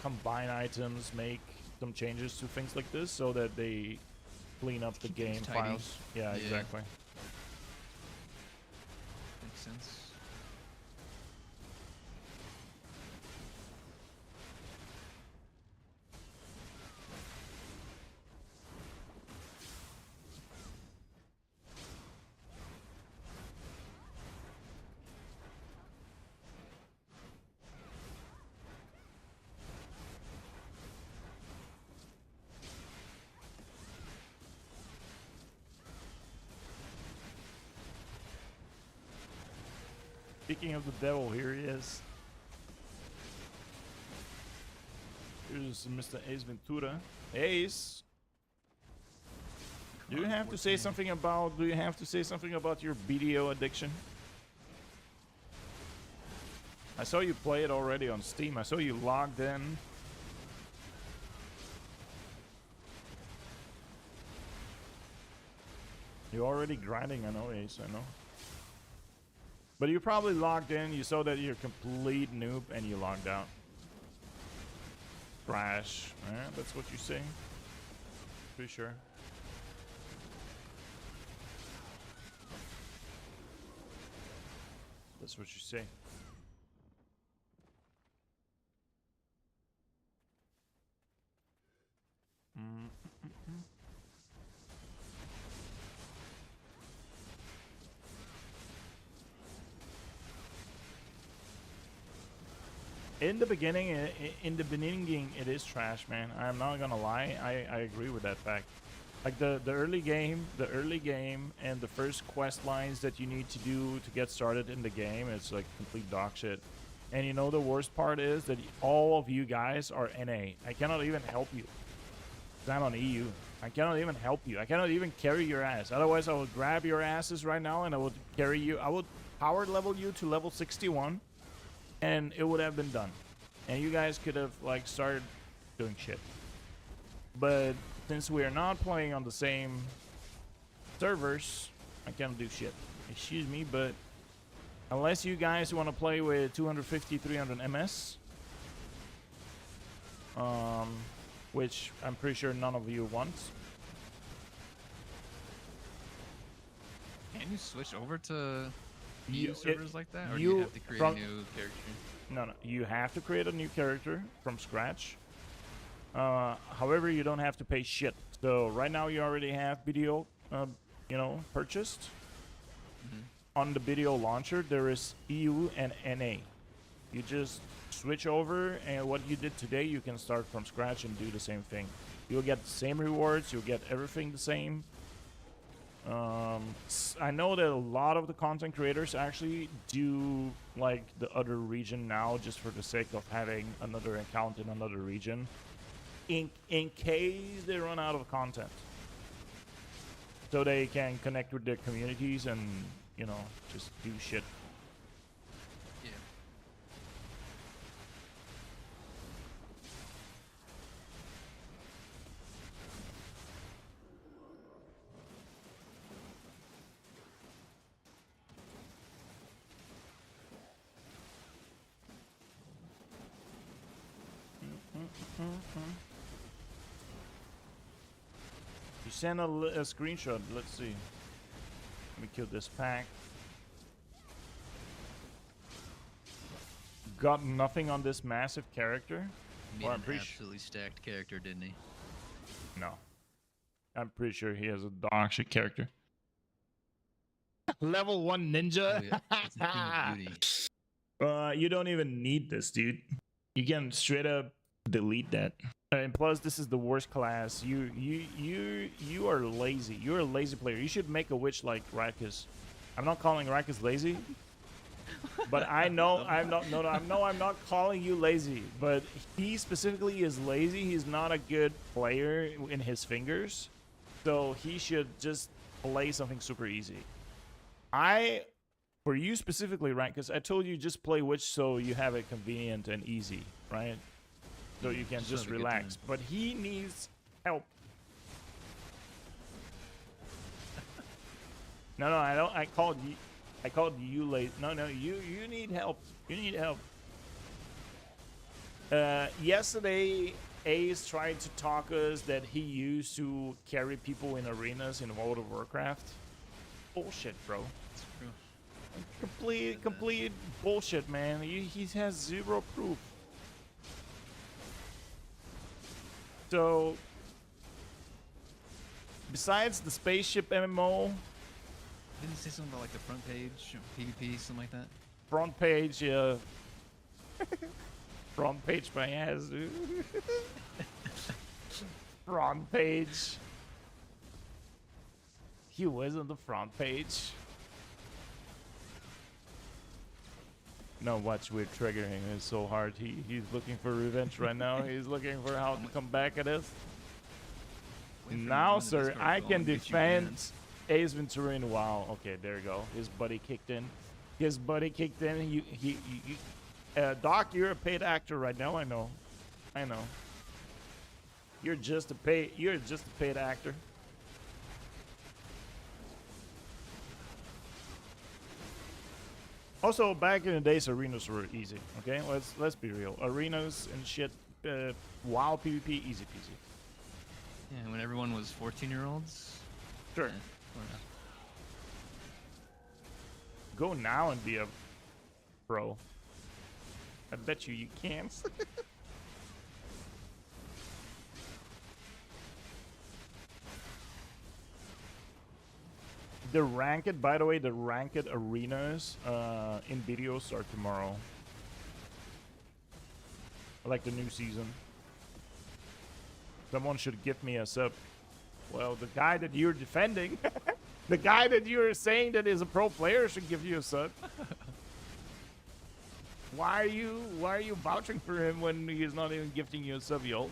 Speaker 2: combine items, make some changes to things like this so that they clean up the
Speaker 3: Keep
Speaker 2: game
Speaker 3: things tidy.
Speaker 2: files. Yeah,
Speaker 3: Yeah.
Speaker 2: exactly.
Speaker 3: Makes sense.
Speaker 2: Speaking of the devil, here he is. Here's Mr. Ace Ventura. Ace, do you have to say something about? Do you have to say something about your BDO addiction? I saw you play it already on Steam. I saw you logged in. You're already grinding, I know, Ace, I know. But you probably logged in, you saw that you're a complete noob, and you logged out. Trash. Yeah, that's what you say. Pretty sure. That's what you say. In the beginning, it is trash, man. I'm not gonna lie. I agree with that fact. Like the early game, and the first quest lines that you need to do to get started in the game, it's like complete dog shit. And you know the worst part is that all of you guys are NA. I cannot even help you. 'Cause I'm on EU. I cannot even help you. I cannot even carry your ass. Otherwise, I would grab your asses right now and I would carry you. I would power level you to level 61. And it would have been done. And you guys could have, like, started doing shit. But since we are not playing on the same servers, I can't do shit. Excuse me, but unless you guys want to play with 250, 300 MS, which I'm pretty sure none of you want.
Speaker 3: Can you switch over to
Speaker 2: You-
Speaker 3: new servers like that, or do
Speaker 2: you-
Speaker 3: you have to create
Speaker 2: from-
Speaker 3: a new character?
Speaker 2: No, you have to create a new character from scratch. However, you don't have to pay shit. So right now you already have BDO, purchased. On the BDO launcher, there is EU and NA. You just switch over, and what you did today, you can start from scratch and do the same thing. You'll get the same rewards. You'll get everything the same. I know that a lot of the content creators actually do like the other region now just for the sake of having another account in another region in case they run out of content, so they can connect with their communities and just do shit.
Speaker 3: Yeah.
Speaker 2: You send a screenshot. Let's see. Let me kill this pack. Got nothing on this massive character.
Speaker 3: Made
Speaker 2: Well,
Speaker 3: an
Speaker 2: I'm pretty
Speaker 3: absolutely stacked character, didn't he?
Speaker 2: No. I'm pretty sure he has a dog shit character. Level 1 ninja?
Speaker 3: Oh, yeah. It's a thing of beauty.
Speaker 2: You don't even need this, dude. You can straight up delete that. And plus, this is the worst class. You are lazy. You're a lazy player. You should make a witch like Rakus. I'm not calling Rakus lazy. But I know I'm not calling you lazy. But he specifically is lazy. He's not a good player in his fingers. So he should just play something super easy. For you specifically, right? Because I told you just play witch so you have it convenient and easy, right? So you can just
Speaker 3: have a good
Speaker 2: relax.
Speaker 3: time.
Speaker 2: But he needs help. No, I don't. I called you late. No, you need help. You need help. Yesterday, Ace tried to talk us that he used to carry people in arenas in World of Warcraft. Bullshit, bro.
Speaker 3: It's true.
Speaker 2: Complete bullshit, man. He has zero proof. So, besides the spaceship MMO,
Speaker 3: Didn't he say something about like the front page, PvP, something like that?
Speaker 2: front page, front page my ass, dude. Front page. He was on the front page. No, watch, we're triggering him so hard. He's looking for revenge right now. He's looking for how to come back at us.
Speaker 3: Wait for him to
Speaker 2: Now,
Speaker 3: join the
Speaker 2: sir,
Speaker 3: Discord
Speaker 2: I
Speaker 3: call
Speaker 2: can
Speaker 3: and get you
Speaker 2: defend
Speaker 3: banned.
Speaker 2: Ace Ventura. Wow. Okay, there you go. His buddy kicked in. Doc, you're a paid actor right now. I know. You're just a paid actor. Also, back in the days, arenas were easy. Okay, let's be real. Arenas and shit. WoW PvP, easy peasy.
Speaker 3: Yeah, when everyone was 14-year-olds.
Speaker 2: Sure.
Speaker 3: Yeah, whatever.
Speaker 2: Go now and be a pro. I bet you can't. The ranked, by the way, the ranked arenas in BDO start tomorrow. Like the new season. Someone should give me a sub. Well, the guy that you're defending, the guy that you're saying that is a pro player should give you a sub. Why are you vouching for him when he's not even gifting you a sub, yo?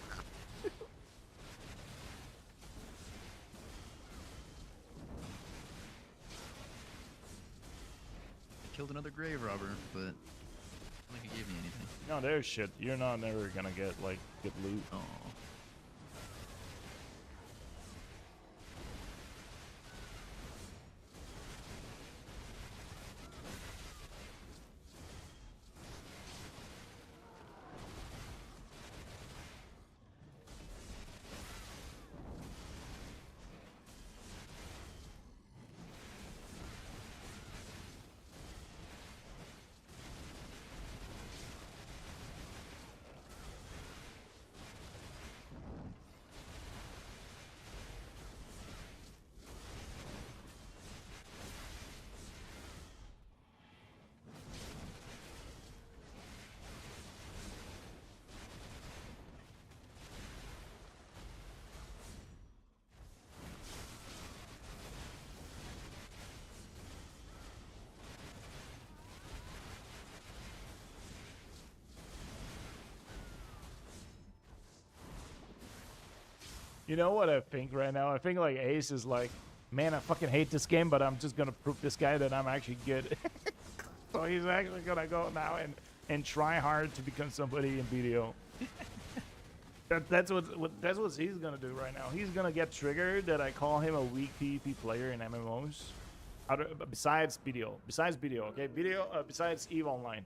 Speaker 3: I killed another grave robber, but I don't think he gave me anything.
Speaker 2: No, there's shit. You're not never gonna get like good loot.
Speaker 3: Oh.
Speaker 2: You know what I think right now? I think like Ace is like, man, I fucking hate this game, but I'm just gonna prove this guy that I'm actually good. So he's actually gonna go now and try hard to become somebody in BDO. That's what he's gonna do right now. He's gonna get triggered that I call him a weak PvP player in MMOs. Besides BDO, okay, BDO. Besides EVE Online.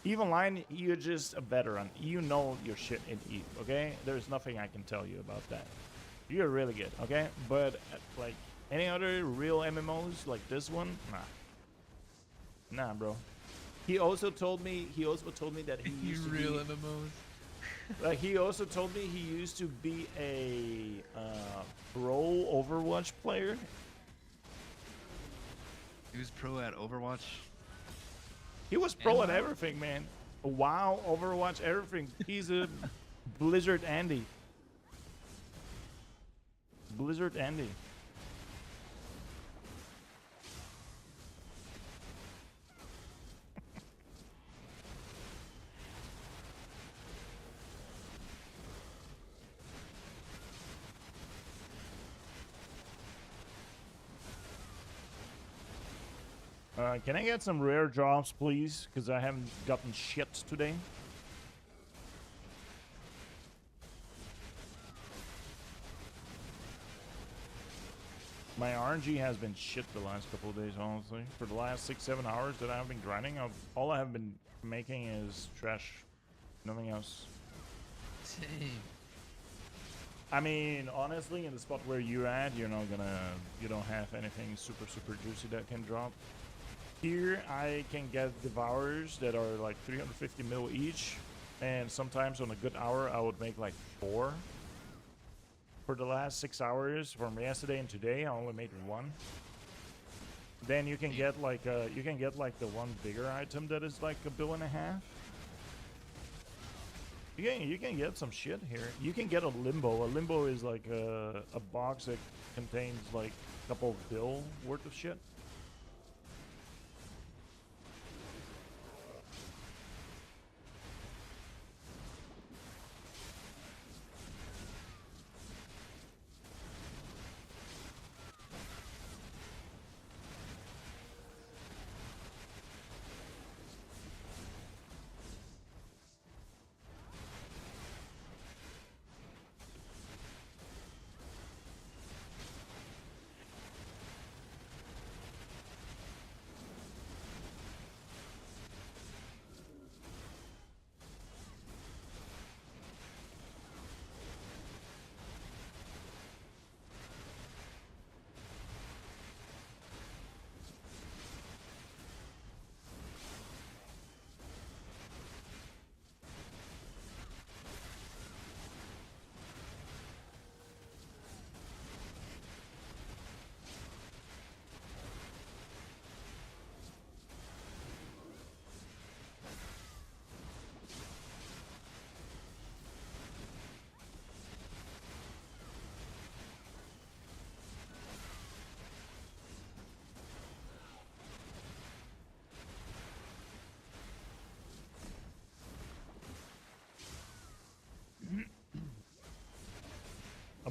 Speaker 2: EVE Online, you're just a veteran. You know your shit in EVE, okay? There's nothing I can tell you about that. You're really good, okay? But like any other real MMOs like this one, nah, bro. He also told me that he used to
Speaker 3: real
Speaker 2: be,
Speaker 3: MMOs.
Speaker 2: like he also told me he used to be a pro Overwatch player.
Speaker 3: He was pro at Overwatch.
Speaker 2: He was pro at
Speaker 3: And WoW?
Speaker 2: everything, man. WoW, Overwatch, everything. He's a Blizzard Andy. Blizzard Andy. Can I get some rare drops, please? Because I haven't gotten shit today. My RNG has been shit the last couple of days, honestly. For the last 6-7 hours that I've been grinding, all I have been making is trash. Nothing else.
Speaker 3: Same.
Speaker 2: I mean, honestly, in the spot where you're at, you don't have anything super juicy that can drop. Here, I can get Devourers that are like 350 mil each, and sometimes on a good hour, I would make like 4. For the last 6 hours, from yesterday and today, I only made 1. Then you can get like the one bigger item that is like $1.5 billion. You can get some shit here. You can get a limbo. A limbo is like a box that contains like a couple of bill worth of shit.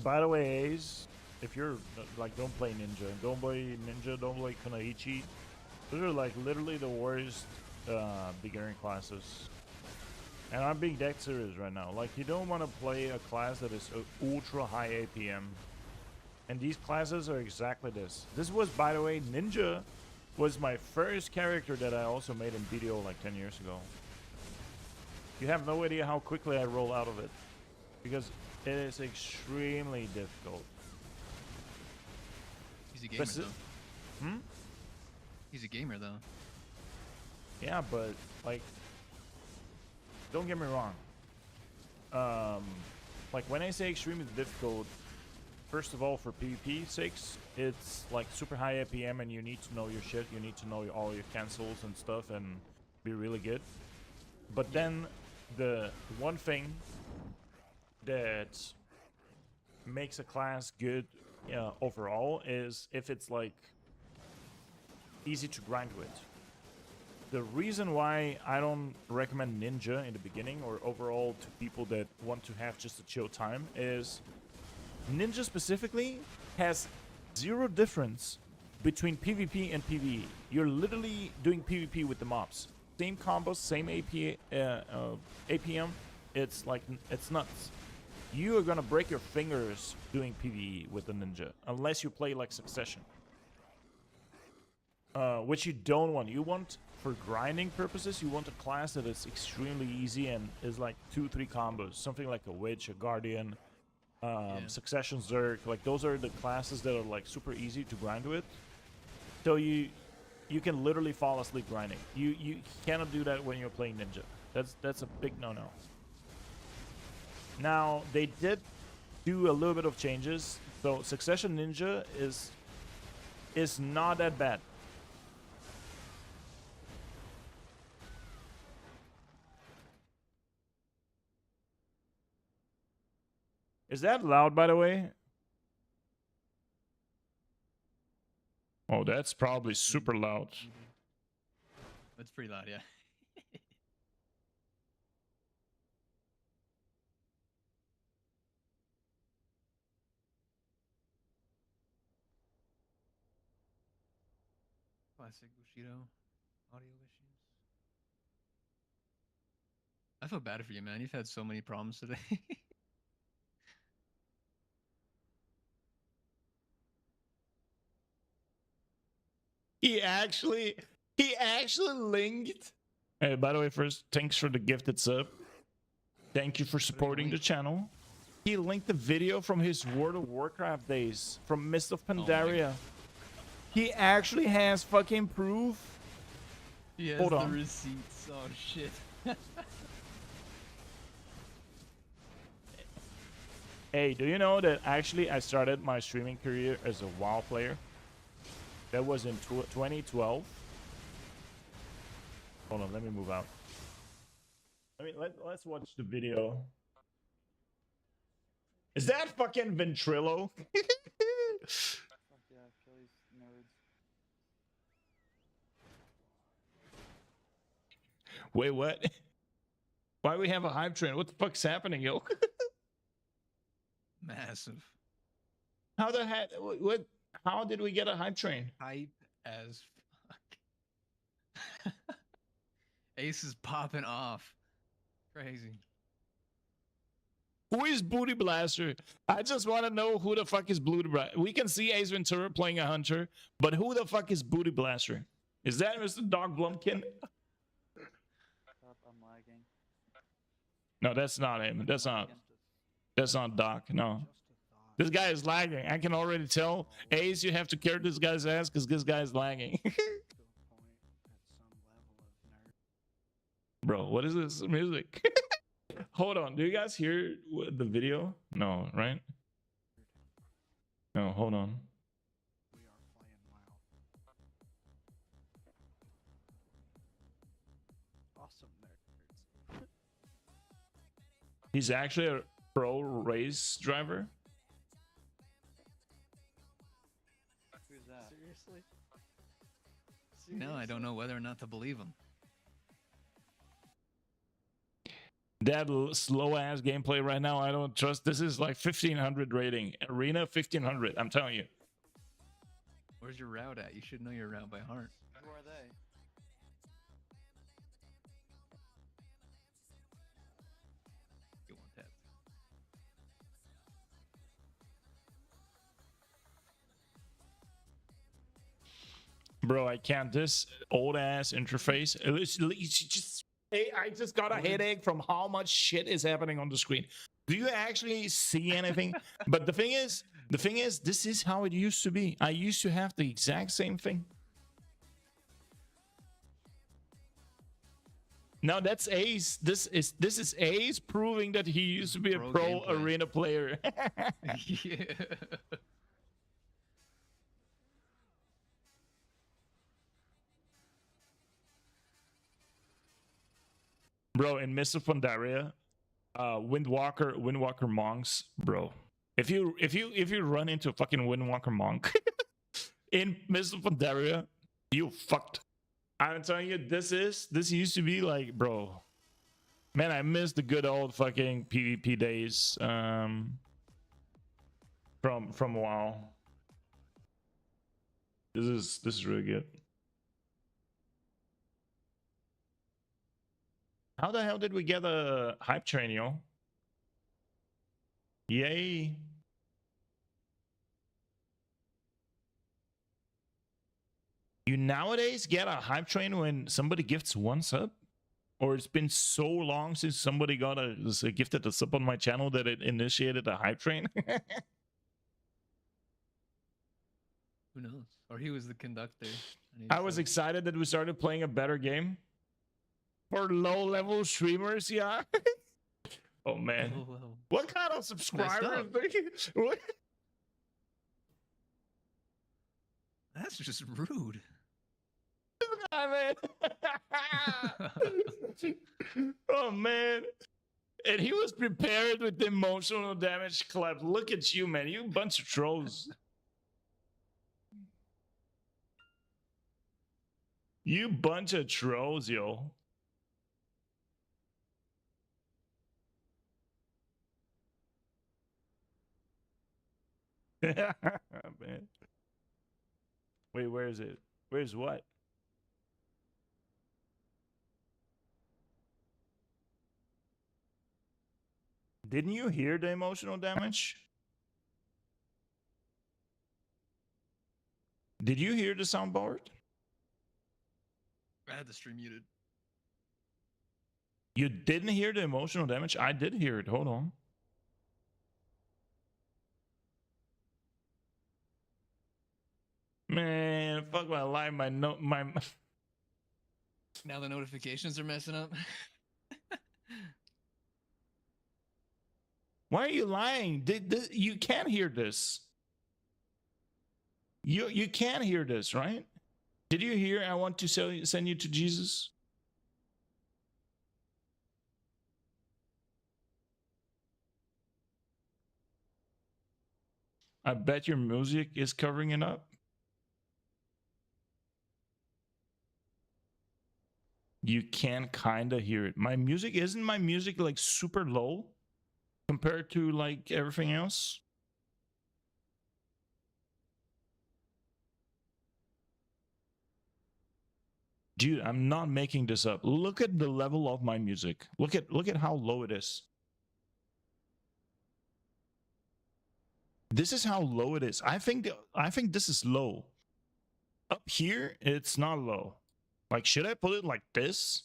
Speaker 2: By the way, Ace, if you're like, don't play Ninja, don't play Ninja, don't play Kunaichi. Those are like literally the worst beginner classes. And I'm being dead serious right now. Like, you don't want to play a class that is ultra high APM. And these classes are exactly this. This was, by the way, Ninja was my first character that I also made in BDO like 10 years ago. You have no idea how quickly I roll out of it. Because it is extremely difficult.
Speaker 3: He's a gamer, though.
Speaker 2: Hmm?
Speaker 3: He's a gamer, though.
Speaker 2: Yeah, but, like, don't get me wrong. Like, when I say extremely difficult, first of all, for PvP sakes, it's like super high APM and you need to know your shit. You need to know all your cancels and stuff and be really good. But then the one thing that makes a class good overall is if it's like easy to grind with. The reason why I don't recommend Ninja in the beginning or overall to people that want to have just a chill time is Ninja specifically has zero difference between PvP and PvE. You're literally doing PvP with the mobs. Same combos, same APM. It's like, it's nuts. You are gonna break your fingers doing PvE with the Ninja unless you play like Succession. Which you don't want. You want, for grinding purposes, you want a class that is extremely easy and is like 2-3 combos. Something like a Witch, a Guardian, Succession, Zerg. Like, those are the classes that are like super easy to grind with. So you can literally fall asleep grinding. You cannot do that when you're playing Ninja. That's a big no-no. Now, they did do a little bit of changes. So Succession Ninja is not that bad. Is that loud, by the way? Oh, that's probably super loud.
Speaker 3: That's pretty loud, yeah. Classic Bushido audio issues. I feel bad for you, man. You've had so many problems today.
Speaker 1: He actually linked. Hey, by the way, first, thanks for the gifted sub. Thank you for supporting the channel. He linked the video from his World of Warcraft days from Mist of Pandaria. He actually has fucking proof.
Speaker 3: He has
Speaker 1: Hold
Speaker 3: the
Speaker 1: on.
Speaker 3: receipts. Oh shit.
Speaker 2: Hey, do you know that actually I started my streaming career as a WoW player? That was in 2012. Hold on, let me move out. Let's watch the video. Is that fucking Ventrilo?
Speaker 6: Fuck yeah, kill these nerds.
Speaker 1: Wait, what? Why we have a hype train? What the fuck's happening, yo?
Speaker 3: Massive.
Speaker 1: How the heck? What? How did we get a hype train?
Speaker 3: Hype as fuck. Ace is popping off. Crazy.
Speaker 1: Who is Booty Blaster? I just want to know who the fuck is Booty Blaster. We can see Ace Ventura playing a hunter, but who the fuck is Booty Blaster? Is that Mr. Dog Blumpkin?
Speaker 6: Stop, I'm lagging.
Speaker 1: No, that's not him. That's not Doc. No. This guy is lagging. I can already tell. Ace, you have to carry this guy's ass because this guy is lagging. Bro, what is this music? Hold on. Do you guys hear the video? No, right? No, hold on.
Speaker 4: We are playing WoW. Awesome nerds.
Speaker 1: He's actually a pro race driver.
Speaker 6: Who's that?
Speaker 4: Seriously?
Speaker 3: No, I don't know whether or not to believe him.
Speaker 1: That slow ass gameplay right now, I don't trust. This is like 1500 rating. Arena 1500, I'm telling you.
Speaker 3: Where's your route at? You should know your route by heart.
Speaker 6: Who are they?
Speaker 3: Get one tapped.
Speaker 1: Bro, I can't. This old ass interface. It's just. I just got a headache from how much shit is happening on the screen. Do you actually see anything? But the thing is, this is how it used to be. I used to have the exact same thing. Now that's Ace. This is Ace proving that he used to be a
Speaker 3: Pro
Speaker 1: pro
Speaker 3: gameplay.
Speaker 1: arena player.
Speaker 3: Yeah.
Speaker 1: Bro, in Mist of Pandaria, Windwalker monks, bro. If you run into a fucking Windwalker monk in Mist of Pandaria, you fucked. I'm telling you, this used to be like, bro. Man, I miss the good old fucking PvP days from WoW. This is really good. How the hell did we get a hype train, yo? Yay. You nowadays get a hype train when somebody gifts one sub? Or it's been so long since somebody got gifted a sub on my channel that it initiated a hype train?
Speaker 3: Who knows? Or he was the conductor.
Speaker 1: I was excited that we started playing a better game. For low-level streamers, yeah. Oh, man.
Speaker 3: Oh, well.
Speaker 1: What kind of subscribers?
Speaker 3: up.
Speaker 1: What?
Speaker 3: That's just rude.
Speaker 1: Man. Oh, man. And he was prepared with the emotional damage clap. Look at you, man. You bunch of trolls. You bunch of trolls, yo. Man. Wait, where is it? Where's what? Didn't you hear the emotional damage? Did you hear the soundboard?
Speaker 3: I had the stream muted.
Speaker 1: You didn't hear the emotional damage? I did hear it. Hold on. Man, fuck my life. My
Speaker 3: Now the notifications are messing up.
Speaker 1: Why are you lying? You can't hear this. You can't hear this, right? Did you hear I want to send you to Jesus? I bet your music is covering it up. You can kind of hear it. My music, isn't my music like super low compared to like everything else? Dude, I'm not making this up. Look at the level of my music. Look at how low it is. This is how low it is. I think this is low. Up here, it's not low. Like, should I put it like this?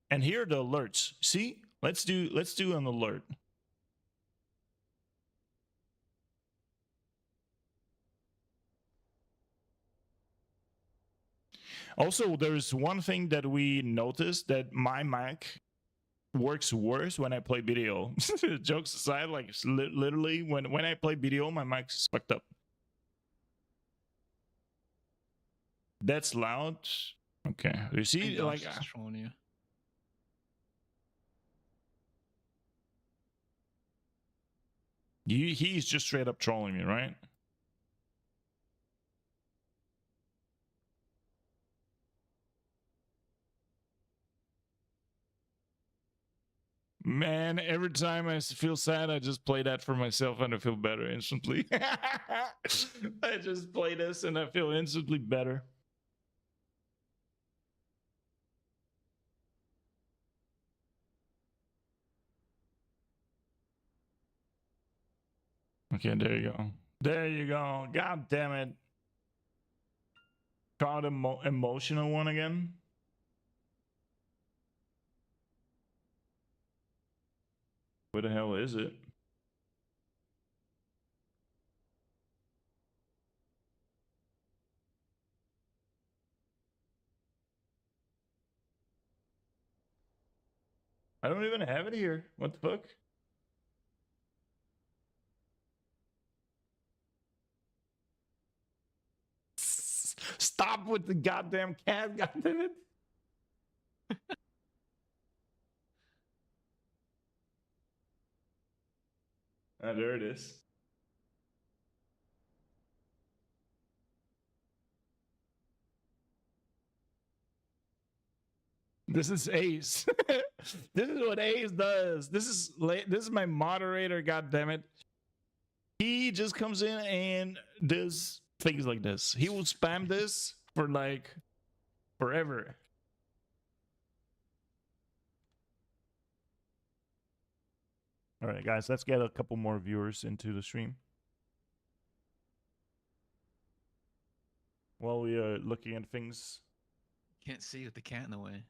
Speaker 1: And here are the alerts. See? Let's do an alert. Also, there's one thing that we noticed, that my mic works worse when I play BDO. Jokes aside, like literally when I play BDO, my mic's fucked up. That's loud. Okay, you see, like
Speaker 3: just trolling you.
Speaker 1: He's just straight up trolling me, right? Man, every time I feel sad, I just play that for myself and I feel better instantly. I just play this and I feel instantly better. Okay, there you go. There you go. God damn it. Try the emotional one again. Where the hell is it? I don't even have it here. What the fuck? Stop with the goddamn cat, goddamn it. Ah, there it is. This is Ace. This is what Ace does. This is my moderator, goddammit. He just comes in and does things like this. He will spam this for like forever. All right, guys, let's get a couple more viewers into the stream. While we are looking at things.
Speaker 3: Can't see with the cat in the way.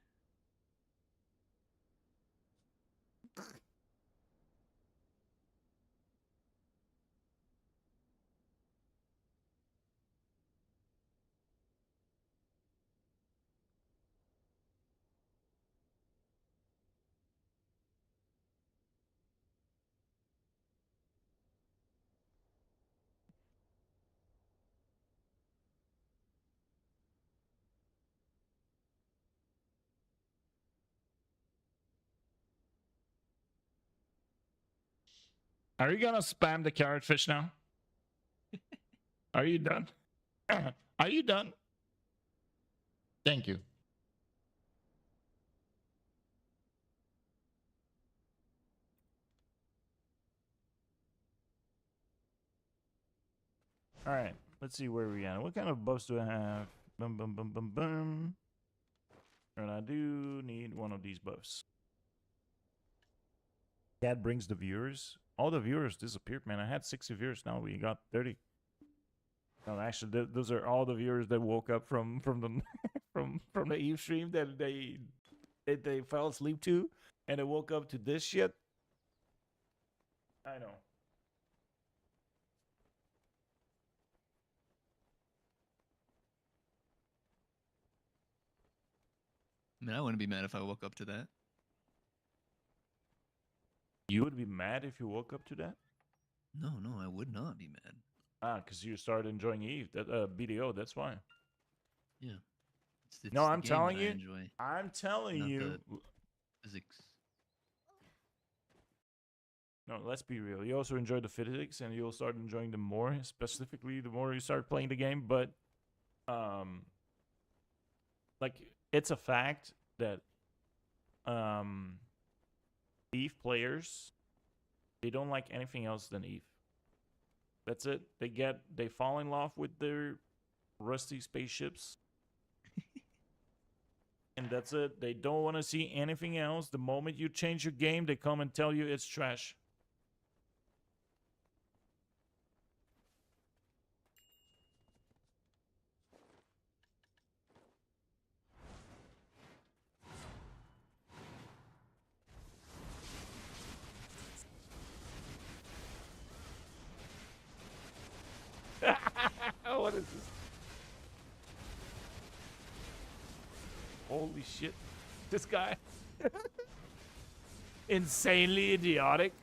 Speaker 1: Are you gonna spam the carrot fish now? Are you done? Are you done? Thank you. All right, let's see where we at. What kind of buffs do I have? Bum bum bum bum bum. And I do need one of these buffs. That brings the viewers. All the viewers disappeared, man. I had 60 viewers. Now we got 30. No, actually, those are all the viewers that woke up from the from the Eve stream that they fell asleep to, and they woke up to this shit. I know.
Speaker 3: I mean, I wouldn't be mad if I woke up to that.
Speaker 1: You would be mad if you woke up to that?
Speaker 3: No, I would not be mad.
Speaker 1: Ah, because you started enjoying Eve. That BDO. That's why.
Speaker 3: Yeah. It's
Speaker 1: No,
Speaker 3: the
Speaker 1: I'm
Speaker 3: game
Speaker 1: telling
Speaker 3: that I
Speaker 1: you.
Speaker 3: enjoy,
Speaker 1: I'm telling
Speaker 3: not
Speaker 1: you.
Speaker 3: the physics.
Speaker 1: No, let's be real. You also enjoy the physics, and you'll start enjoying them more. Specifically, the more you start playing the game. But, like, it's a fact that, Eve players, they don't like anything else than Eve. That's it. They fall in love with their rusty spaceships. And that's it. They don't want to see anything else. The moment you change your game, they come and tell you it's trash. What is this? Holy shit. This guy. Insanely idiotic.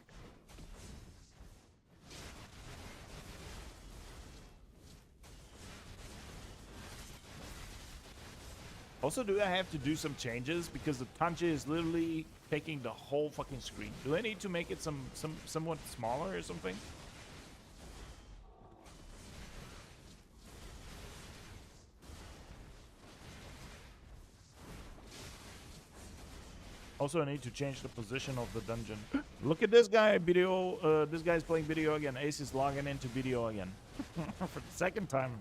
Speaker 1: Also, do I have to do some changes? Because the Tanche is literally taking the whole fucking screen. Do I need to make it somewhat smaller or something?
Speaker 2: Also, I need to change the position of the dungeon. Look at this guy, BDO. This guy's playing BDO again. Ace is logging into BDO again. For the second time.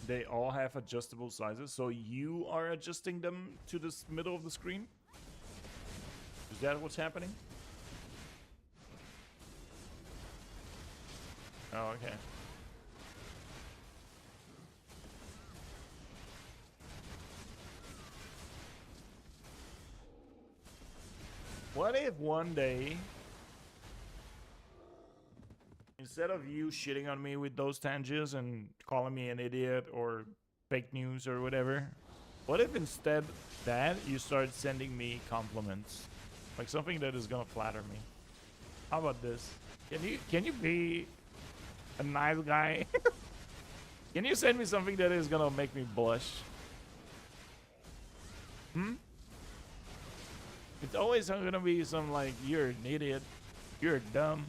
Speaker 2: They all have adjustable sizes, so you are adjusting them to this middle of the screen? Is that what's happening? Oh, okay. What if one day, instead of you shitting on me with those tangents and calling me an idiot or fake news or whatever, what if instead that you start sending me compliments? Like something that is gonna flatter me. How about this? Can you be a nice guy? Can you send me something that is gonna make me blush? Hmm? It's always gonna be some like, you're an idiot, you're dumb.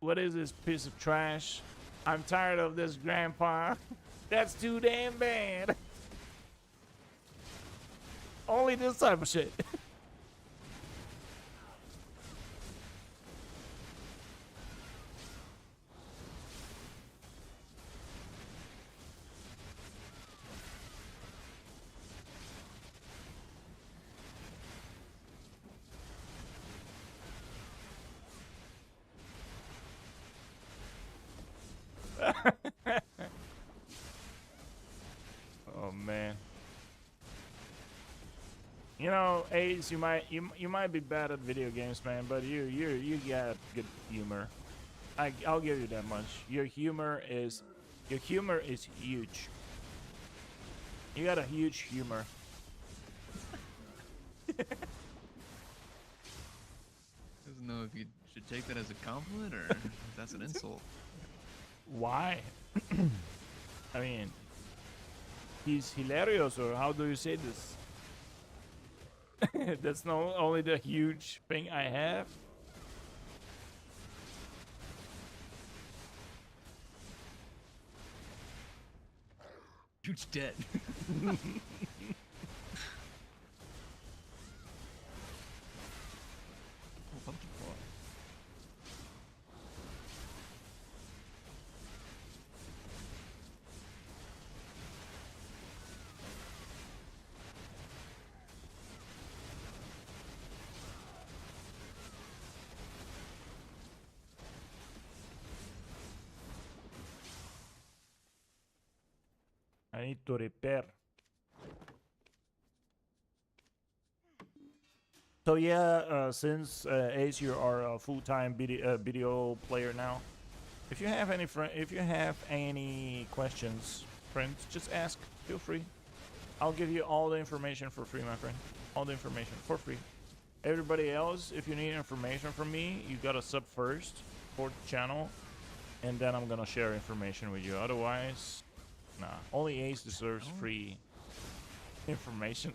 Speaker 2: What is this piece of trash? I'm tired of this, grandpa. That's too damn bad. Only this type of shit. Oh man. You know, Ace, you might be bad at video games, man, but you got good humor. I'll give you that much. Your humor is huge. You got a huge humor.
Speaker 3: Doesn't know if you should take that as a compliment or if that's an insult.
Speaker 2: Why? I mean, he's hilarious, or how do you say this? That's not only the huge thing I have.
Speaker 3: Huge debt. Oh, pumpkin claw.
Speaker 2: I need to repair. So yeah, since Ace, you are a full-time BDO player now. If you have any questions, friends, just ask. Feel free. I'll give you all the information for free, my friend. All the information for free. Everybody else, if you need information from me, you gotta sub first, support the channel, and then I'm gonna share information with you. Otherwise, nah. Only Ace deserves free information.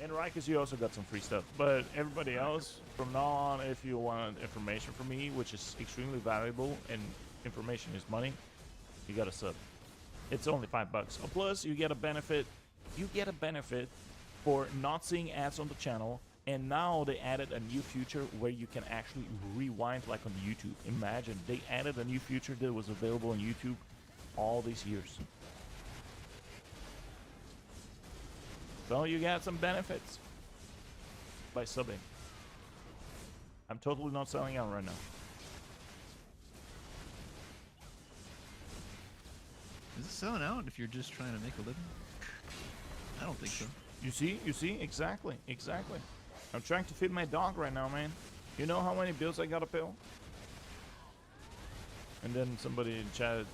Speaker 2: And Rikers, you also got some free stuff. But everybody else, from now on, if you want information from me, which is extremely valuable, and information is money, you got to sub. It's only $5. Plus, you get a benefit. You get a benefit for not seeing ads on the channel. And now they added a new feature where you can actually rewind like on YouTube. Imagine, they added a new feature that was available on YouTube all these years. So you got some benefits by subbing. I'm totally not selling out right now.
Speaker 3: Is it selling out if you're just trying to make a living? I don't think so.
Speaker 2: You see, exactly. I'm trying to feed my dog right now, man. You know how many bills I gotta pay? And then somebody chatted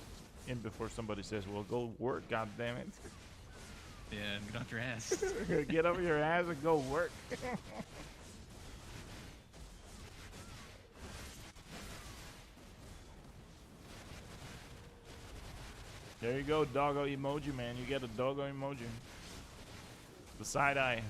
Speaker 2: in before somebody says, well, go work, god damn it.
Speaker 3: Yeah, get off your ass.
Speaker 2: Get over your ass and go work. There you go, doggo emoji, man. You get a doggo emoji. The side eye.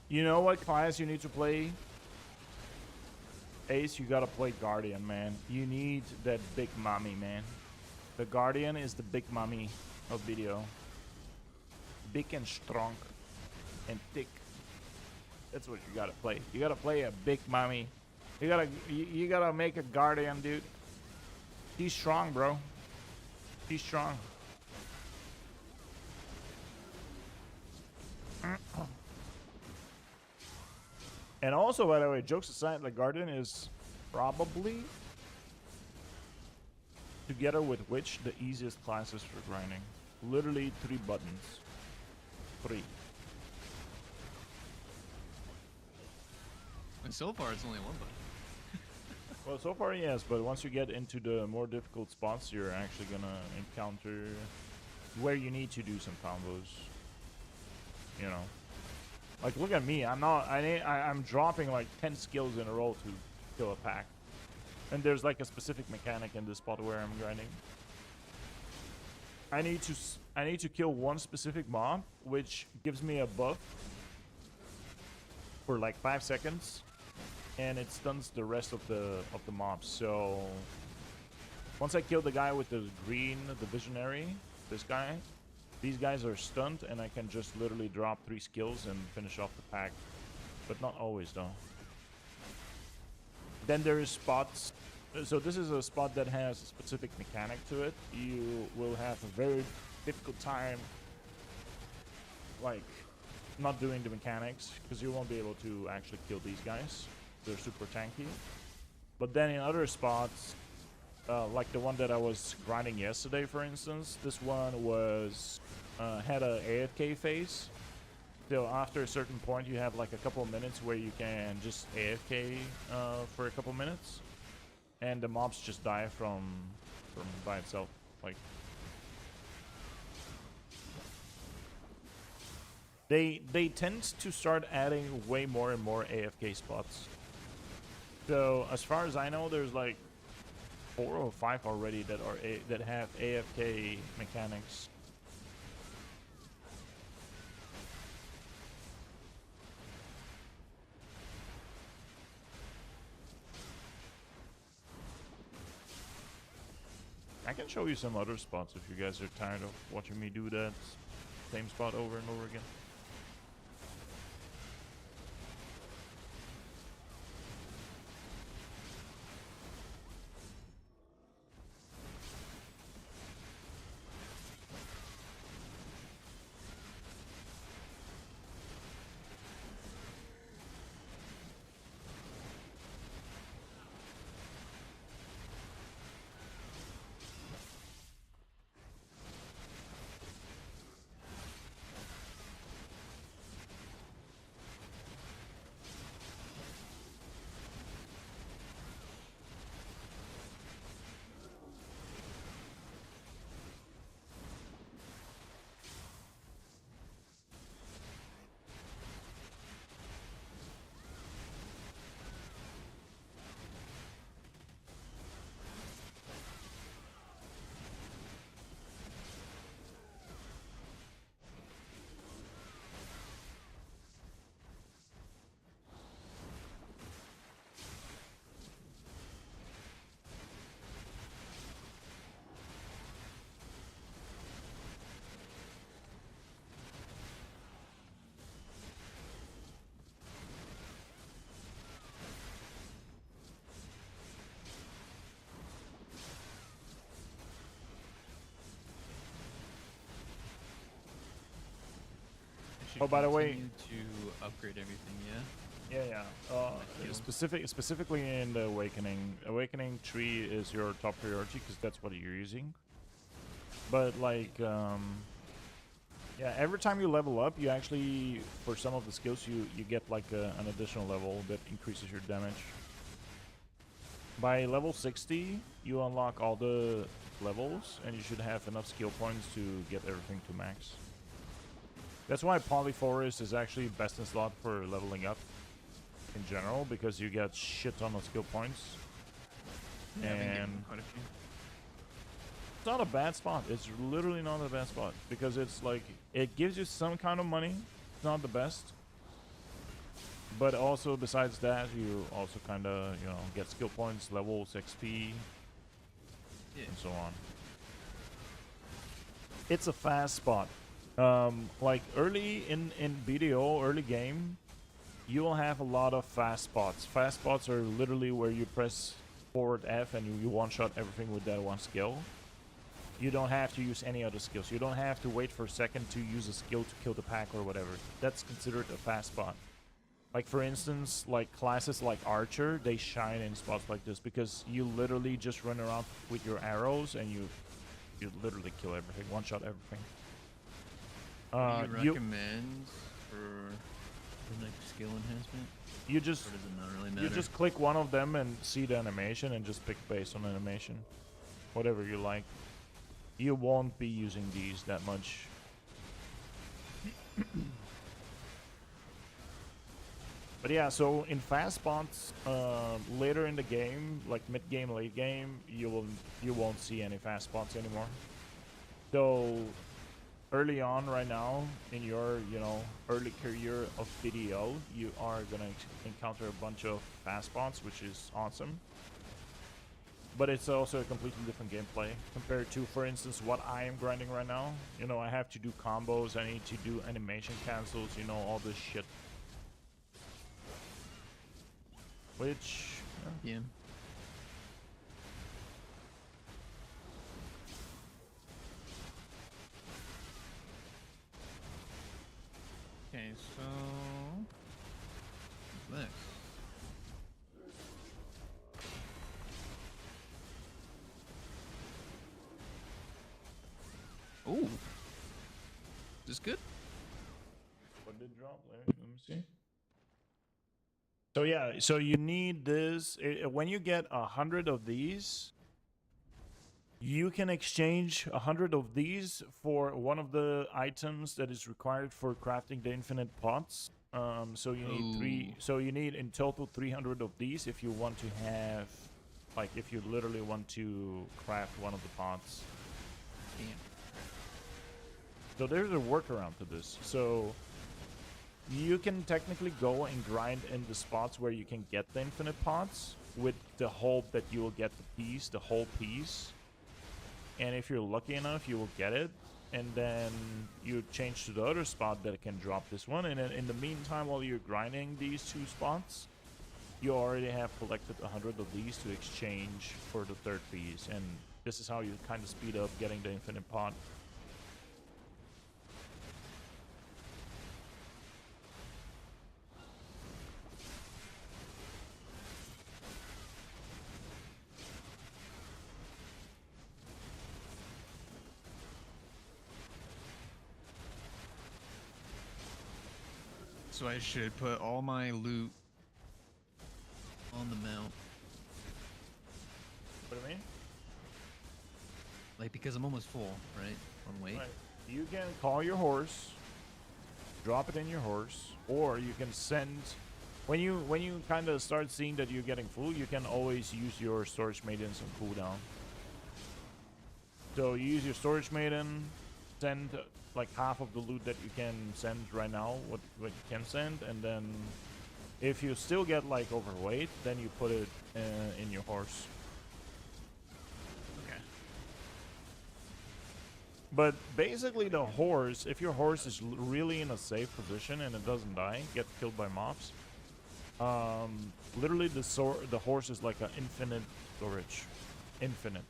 Speaker 2: You know what class you need to play? Ace, you gotta play Guardian, man. You need that big mommy, man. The Guardian is the big mommy of BDO. Big and strong and thick. That's what you gotta play. You gotta play a big mommy. You gotta make a Guardian, dude. He's strong, bro. He's strong. And also, by the way, jokes aside, the Guardian is probably, together with Witch, the easiest classes for grinding. Literally 3 buttons. 3.
Speaker 3: And so far, it's only 1 button.
Speaker 2: Well, so far, yes, but once you get into the more difficult spots, you're actually gonna encounter where you need to do some combos. You know, like look at me. I'm dropping like 10 skills in a row to kill a pack, and there's like a specific mechanic in this spot where I'm grinding. I need to kill one specific mob, which gives me a buff for like 5 seconds. And it stuns the rest of the mobs. So once I kill the guy with the green, the visionary, this guy, these guys are stunned, and I can just literally drop 3 skills and finish off the pack. But not always, though. Then there is spots. So this is a spot that has a specific mechanic to it. You will have a very difficult time, like, not doing the mechanics, because you won't be able to actually kill these guys. They're super tanky. But then in other spots, like the one that I was grinding yesterday, for instance, this one was had a AFK phase. So after a certain point, you have like a couple of minutes where you can just AFK for a couple minutes, and the mobs just die from by itself. Like they tend to start adding way more and more AFK spots. So as far as I know, there's like 4 or 5 already that have AFK mechanics. I can show you some other spots if you guys are tired of watching me do that same spot over and over again.
Speaker 3: Should
Speaker 2: Oh, by the way-
Speaker 3: continue to upgrade everything, yeah?
Speaker 2: Yeah. Specifically in the Awakening tree is your top priority because that's what you're using. But like, yeah, every time you level up, you actually, for some of the skills, you get like an additional level that increases your damage. By level 60, you unlock all the levels, and you should have enough skill points to get everything to max. That's why Polyforest is actually best in slot for leveling up in general, because you get shit ton of skill points.
Speaker 3: Yeah, I've been getting
Speaker 2: And
Speaker 3: quite a few.
Speaker 2: it's not a bad spot. It's literally not a bad spot, because it's like, it gives you some kind of money. It's not the best, But also besides that, you also kind of get skill points, levels, XP,
Speaker 3: Yeah.
Speaker 2: and so on. It's a fast spot. Like early in BDO, early game, you will have a lot of fast spots. Fast spots are literally where you press forward F and you one-shot everything with that one skill. You don't have to use any other skills. You don't have to wait for a second to use a skill to kill the pack or whatever. That's considered a fast spot. Like for instance, like classes like Archer, they shine in spots like this because you literally just run around with your arrows and you literally kill everything, one-shot everything.
Speaker 3: What do you recommend for the next skill enhancement?
Speaker 2: You just
Speaker 3: Or does it not really matter?
Speaker 2: you just click one of them and see the animation and just pick based on animation, whatever you like. You won't be using these that much. But yeah, so in fast spots, later in the game, like mid game, late game, you won't see any fast spots anymore. So early on, right now, in your early career of BDO, you are gonna encounter a bunch of fast spots, which is awesome. But it's also a completely different gameplay compared to, for instance, what I am grinding right now. I have to do combos, I need to do animation cancels, all this shit. Which,
Speaker 3: Yeah. Okay, so what's next? Ooh. Is this good?
Speaker 2: what did drop? Let me see. So yeah, so you need this. When you get 100 of these, you can exchange 100 of these for one of the items that is required for crafting the infinite pots. So you need three.
Speaker 3: Ooh.
Speaker 2: So you need in total 300 of these if you want to have, like, if you literally want to craft one of the pots.
Speaker 3: Damn.
Speaker 2: So there's a workaround to this. So you can technically go and grind in the spots where you can get the infinite pots with the hope that you will get the whole piece. And if you're lucky enough, you will get it. And then you change to the other spot that can drop this one. And then in the meantime, while you're grinding these two spots, you already have collected 100 of these to exchange for the third piece. And this is how you kind of speed up getting the infinite pot.
Speaker 3: So I should put all my loot on the mount.
Speaker 2: What do you mean?
Speaker 3: Like, because I'm almost full, right? On weight.
Speaker 2: Right. You can call your horse, drop it in your horse, or you can send. When you kind of start seeing that you're getting full, you can always use your storage maidens on cooldown. So you use your storage maiden, send like half of the loot that you can send right now, what you can send, and then if you still get like overweight, then you put it in your horse.
Speaker 3: Okay.
Speaker 2: But basically the horse, if your horse is really in a safe position and it doesn't die, get killed by mobs, literally the horse is like an infinite storage. Infinite.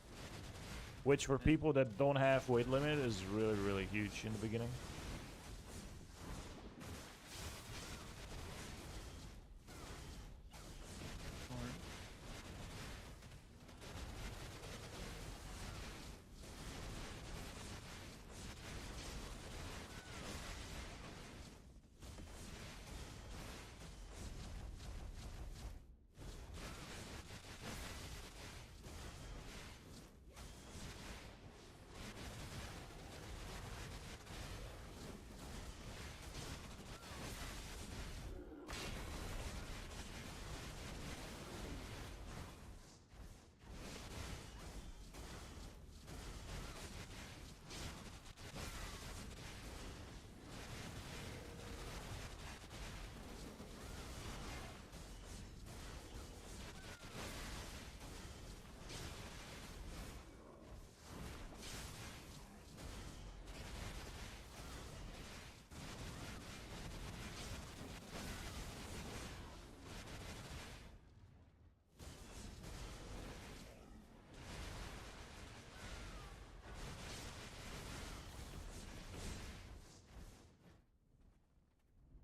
Speaker 2: Which for people that don't have weight limit is really, really huge in the beginning.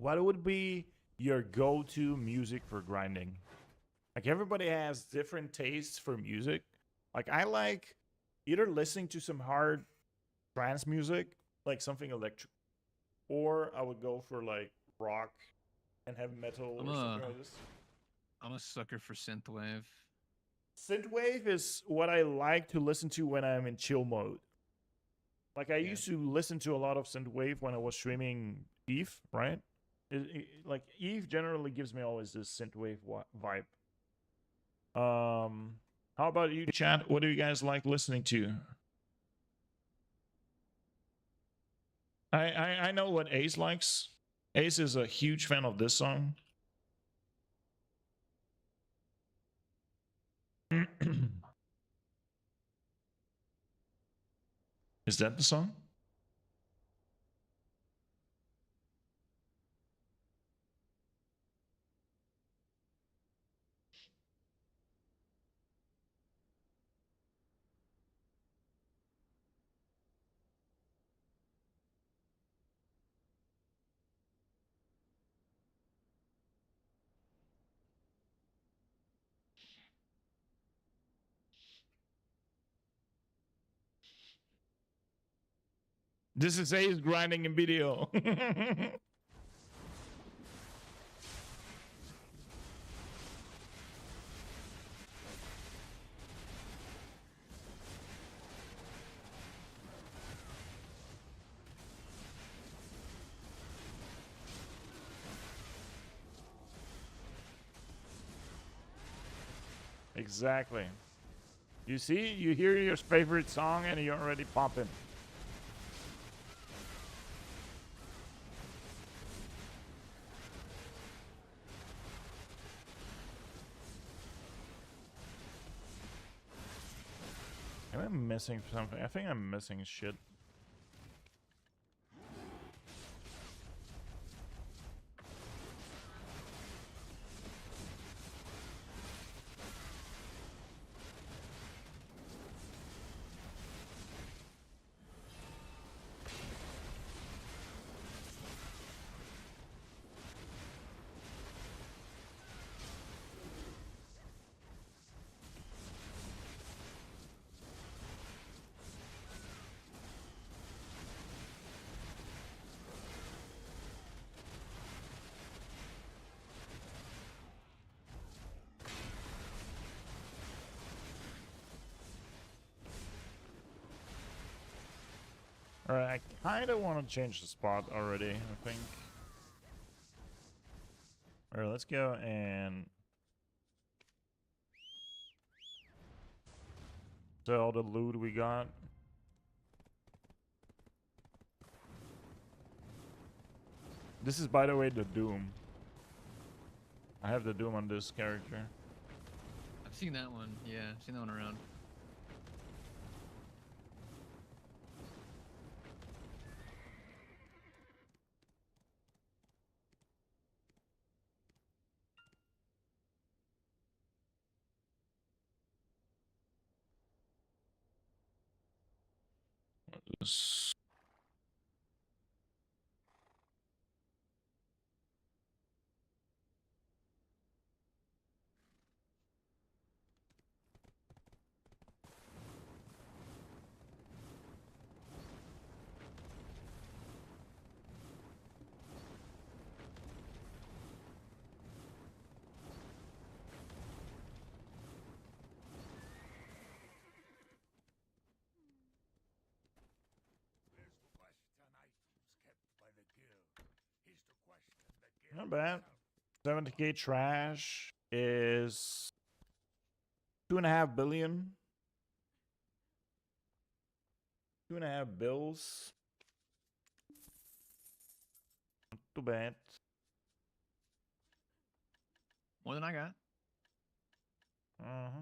Speaker 2: what would be your go-to music for grinding? Like everybody has different tastes for music. Like I like either listening to some hard trance music, like something electric, or I would go for like rock and heavy metal or something like this.
Speaker 3: I'm a sucker for synthwave.
Speaker 2: Synthwave is what I like to listen to when I'm in chill mode. Like I
Speaker 3: Yeah.
Speaker 2: used to listen to a lot of synthwave when I was streaming Eve, right? Like Eve generally gives me always this synthwave vibe. How about you, chat? What do you guys like listening to? I know what Ace likes. Ace is a huge fan of this song. Is that the song? This is Ace grinding in BDO. Exactly. You see, you hear your favorite song and you're already popping. Am I missing something? I think I'm missing shit. Alright, I kind of want to change the spot already, I think. Alright, let's go and sell the loot we got. This is, by the way, the Doom. I have the Doom on this character.
Speaker 3: I've seen that one. Yeah, I've seen that one around.
Speaker 1: This-
Speaker 2: Not bad. 70k trash is 2.5 billion. 2.5 bills. Not too bad.
Speaker 3: More than I got.
Speaker 2: Uh-huh.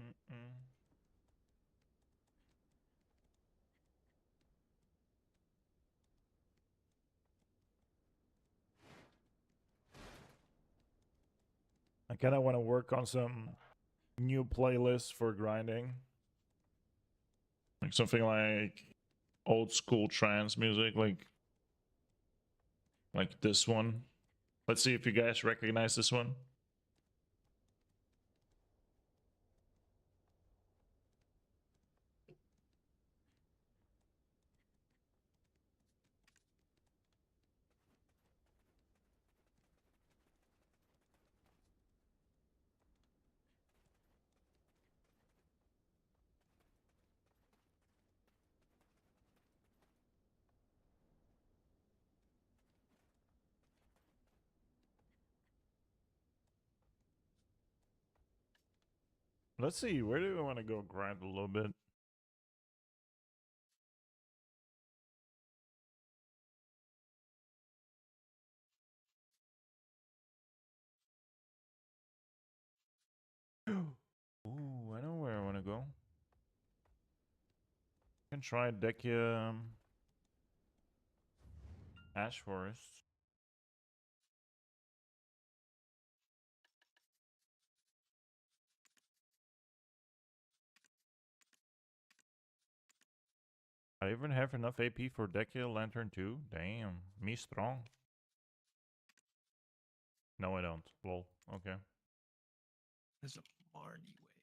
Speaker 2: Mm-mm. I kind of want to work on some new playlists for grinding. Like something like old school trance music, like this one. Let's see if you guys recognize this one. Let's see, where do we want to go grind a little bit? Ooh, I know where I want to go. Can try Dekia Ash Forest. I even have enough AP for Dekia Lantern too. Damn, me strong. No, I don't. Lol. Okay.
Speaker 3: There's a Marnie wave.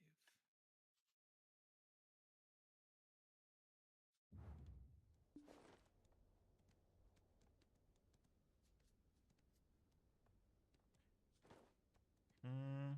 Speaker 2: Mm.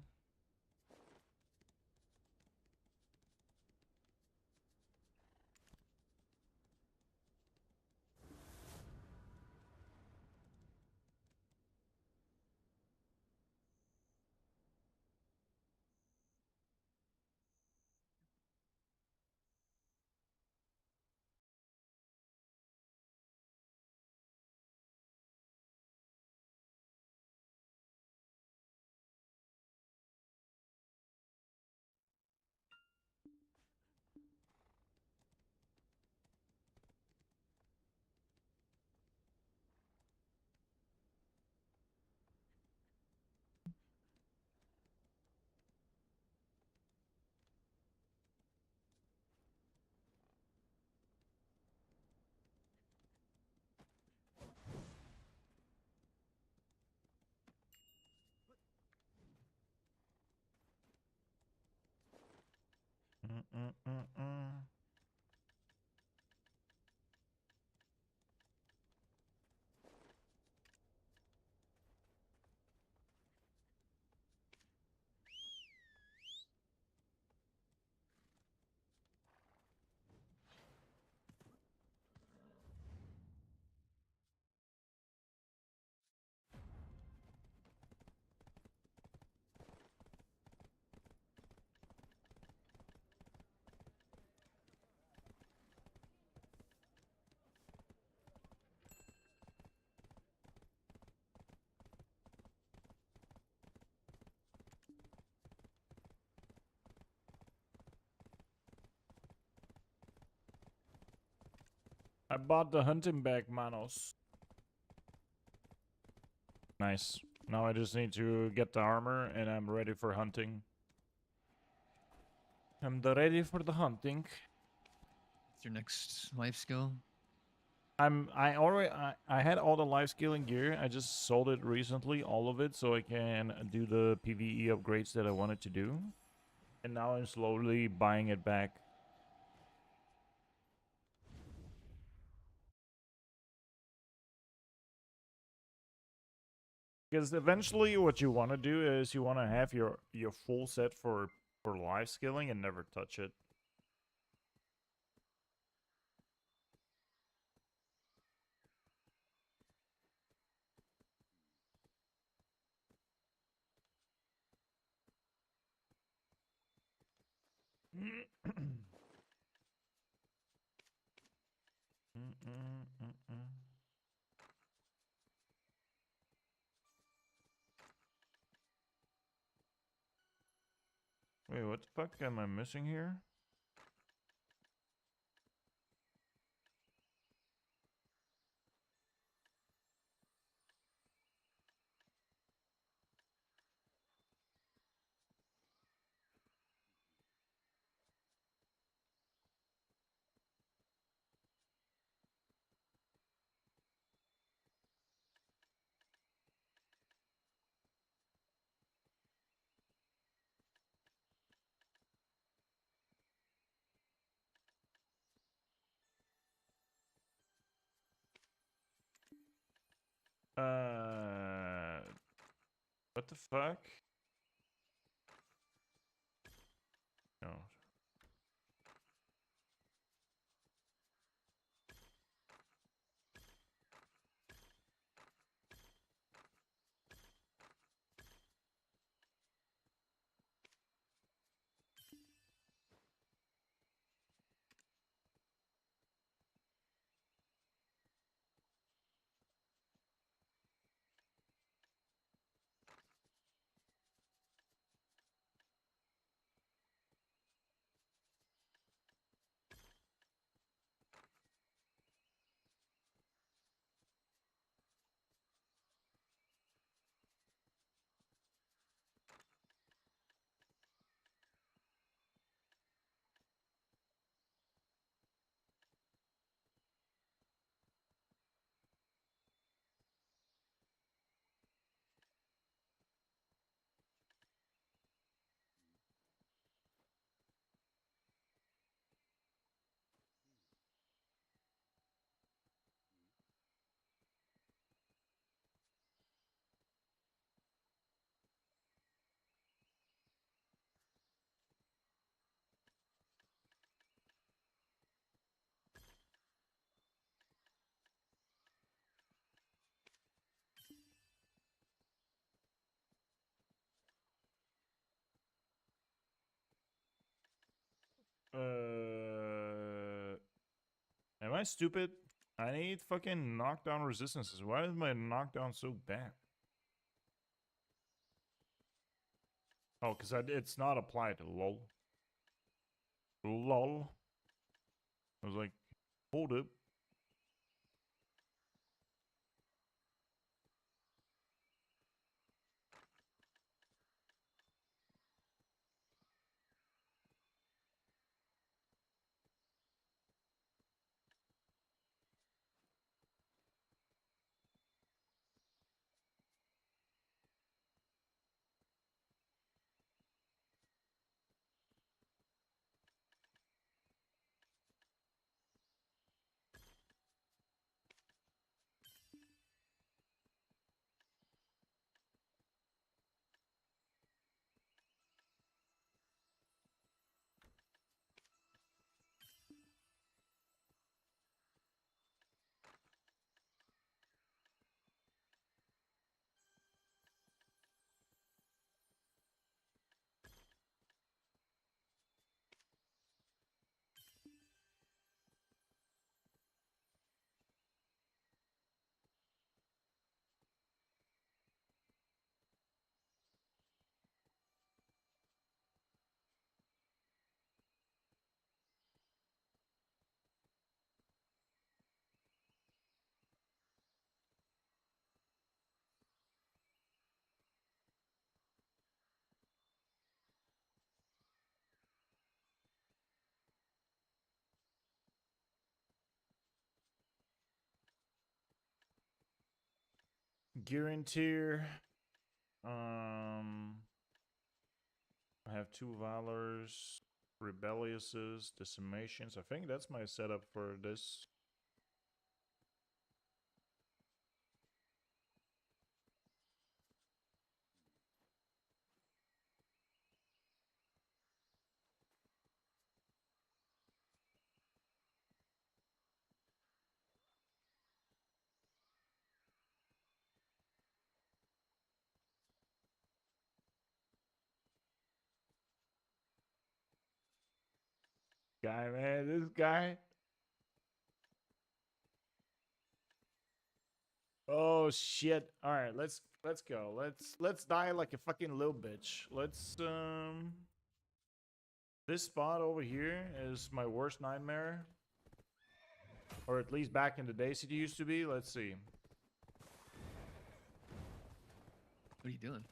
Speaker 2: Mm-mm-mm-mm. I bought the hunting bag, manos. Nice. Now I just need to get the armor and I'm ready for hunting. Ready for the hunting.
Speaker 3: What's your next life skill?
Speaker 2: I had all the life scaling gear. I just sold it recently, all of it, so I can do the PvE upgrades that I wanted to do. And now I'm slowly buying it back. Because eventually what you want to do is you want to have your full set for life skilling and never touch it. Wait, what the fuck am I missing here? What the fuck? No. Am I stupid? I need fucking knockdown resistances. Why is my knockdown so bad? Oh, because it's not applied. Lol. Lol. I was like, hold up. Guaranteer. I have 2 Valors, Rebelliouses, Decimations. I think that's my setup for this. Guy, man, this guy. Oh shit. Alright, let's go. Let's die like a fucking little bitch. Let's This spot over here is my worst nightmare. Or at least back in the days it used to be. Let's see.
Speaker 3: What are you doing?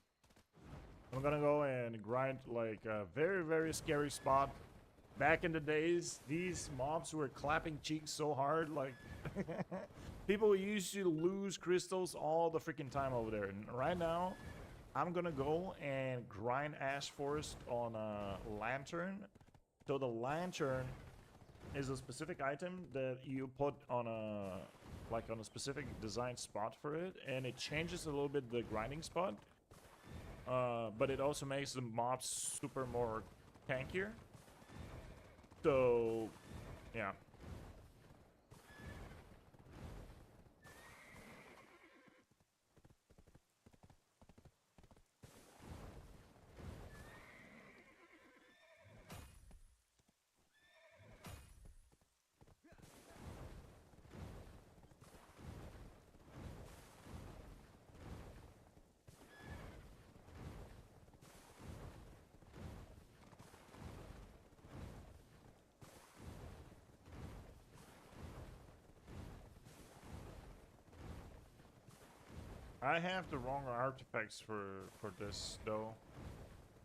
Speaker 2: I'm gonna go and grind like a very, very scary spot. Back in the days, these mobs were clapping cheeks so hard, like people used to lose crystals all the freaking time over there. And right now, I'm gonna go and grind Ash Forest on a lantern. So the lantern is a specific item that you put on a on a specific design spot for it, and it changes a little bit the grinding spot. But it also makes the mobs super more tankier. So, yeah. I have the wrong artifacts for this though.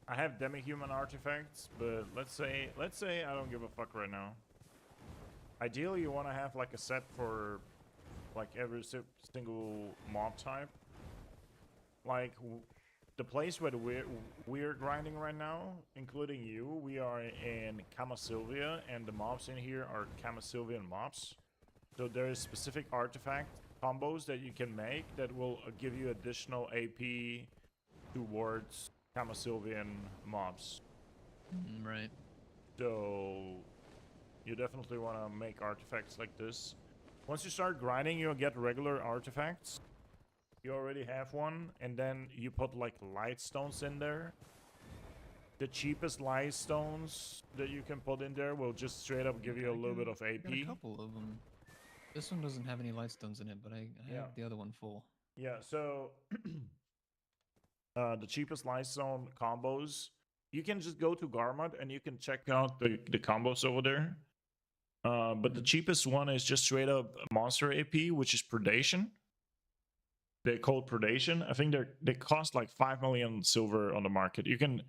Speaker 2: I have demi-human artifacts, but let's say I don't give a fuck right now. Ideally, you want to have like a set for like every single mob type. Like the place where we're grinding right now, including you, we are in Camasylvia, and the mobs in here are Camasylvian mobs. So there is specific artifact combos that you can make that will give you additional AP towards Camasylvian mobs.
Speaker 3: Right.
Speaker 2: So you definitely want to make artifacts like this. Once you start grinding, you'll get regular artifacts. You already have one, and then you put like light stones in there. The cheapest light stones that you can put in there will just straight up give you a little bit of
Speaker 3: I got a
Speaker 2: AP.
Speaker 3: couple of them. This one doesn't have any light stones in it, but I
Speaker 2: Yeah.
Speaker 3: have the other one full.
Speaker 2: Yeah, so the cheapest light stone combos, you can just go to Garmod and you can check out the combos over there. But the cheapest one is just straight up monster AP, which is predation. They call predation. I think they cost like 5 million silver on the market. You can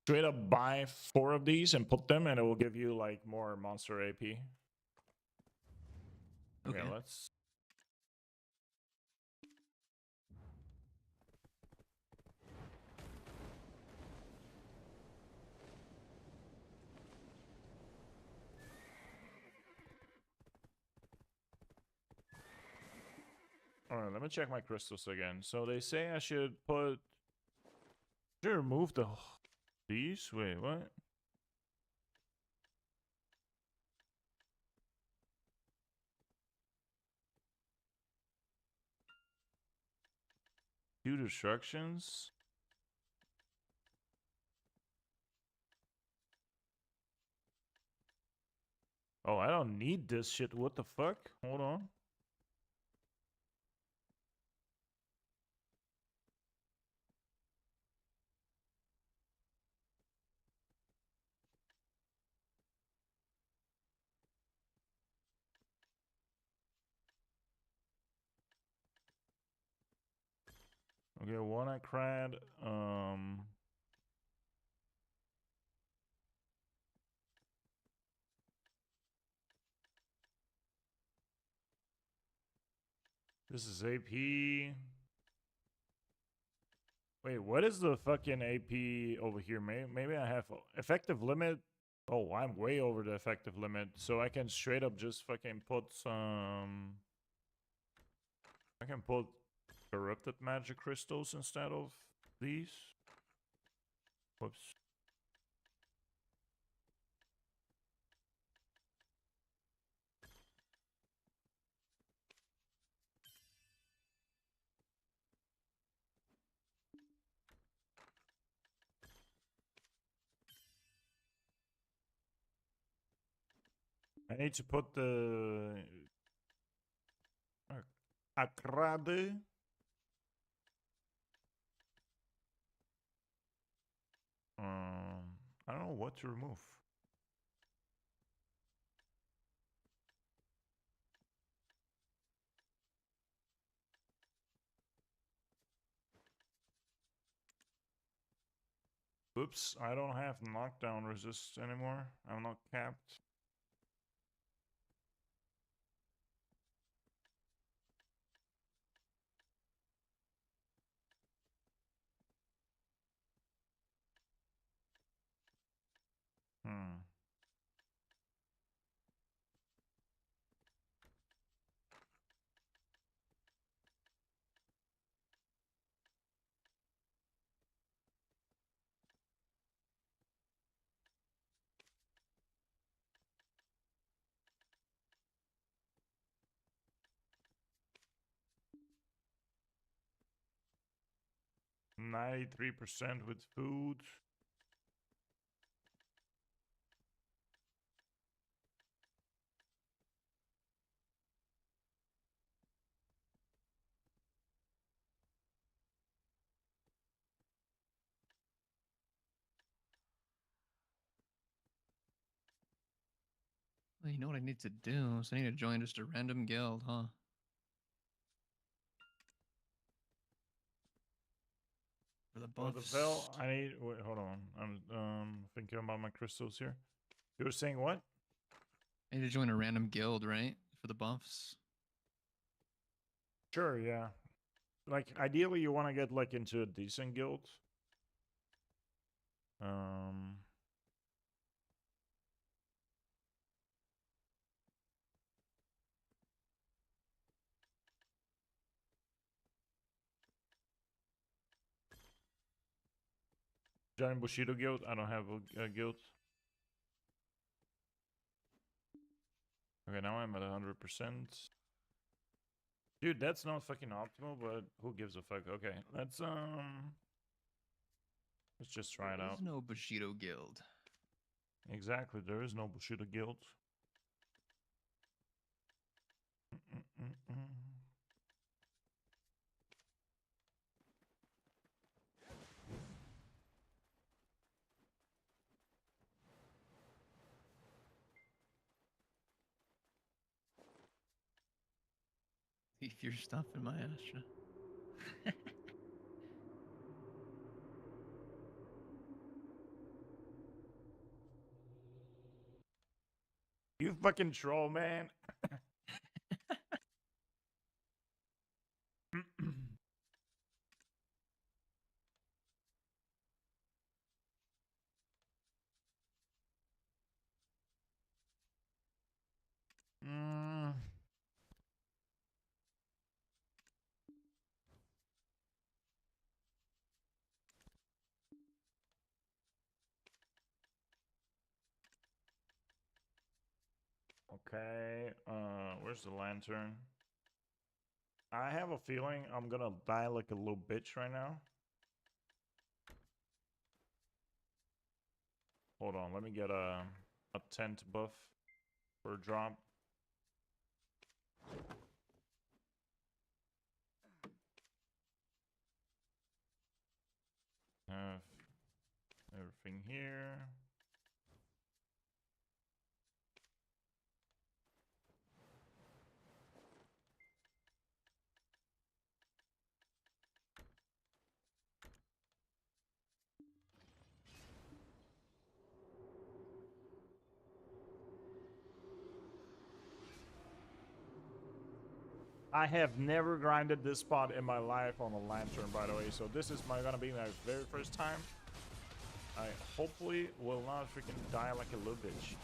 Speaker 2: straight up buy 4 of these and put them, and it will give you like more monster AP. Okay,
Speaker 3: Okay.
Speaker 2: let's. All right, let me check my crystals again. So they say I should put. Should I remove these? Wait, what? Two destructions. Oh, I don't need this shit. What the fuck? Hold on. Okay, one I cried. This is AP. Wait, what is the fucking AP over here? Maybe I have effective limit. Oh, I'm way over the effective limit. So I can straight up just fucking put some. I can put corrupted magic crystals instead of these. Whoops. I need to put the Akrade. I don't know what to remove. Oops, I don't have knockdown resist anymore. I'm not capped. Hmm. %93 with food.
Speaker 3: Well, you know what I need to do? So I need to join just a random guild, huh? For the
Speaker 2: Oh,
Speaker 3: buffs.
Speaker 2: the Vel, I need. Wait, hold on. I'm thinking about my crystals here. You were saying what?
Speaker 3: I need to join a random guild, right? For the buffs.
Speaker 2: Sure, yeah. Like ideally, you want to get like into a decent guild. Um. Join Bushido guild. I don't have a guild. Okay, now I'm at 100%. Dude, that's not fucking optimal, but who gives a fuck? Okay, let's just try it
Speaker 3: There
Speaker 2: out.
Speaker 3: is no Bushido guild.
Speaker 2: Exactly, there is no Bushido guild. Mm-mm-mm-mm.
Speaker 3: Leave your stuff in my Astra.
Speaker 2: You fucking troll, man. Mm. Okay, where's the lantern? I have a feeling I'm gonna die like a little bitch right now. Hold on, let me get a tent buff for a drop. Have everything here. I have never grinded this spot in my life on a lantern, by the way, so this is gonna be my very first time. I hopefully will not freaking die like a little bitch.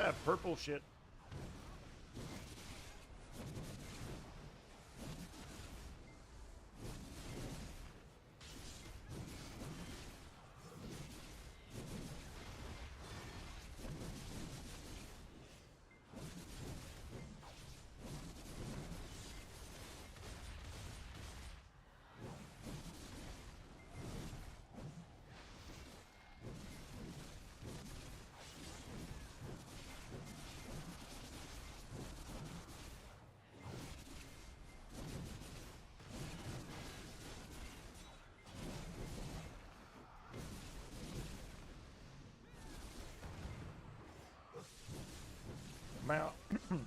Speaker 2: that purple shit. Now,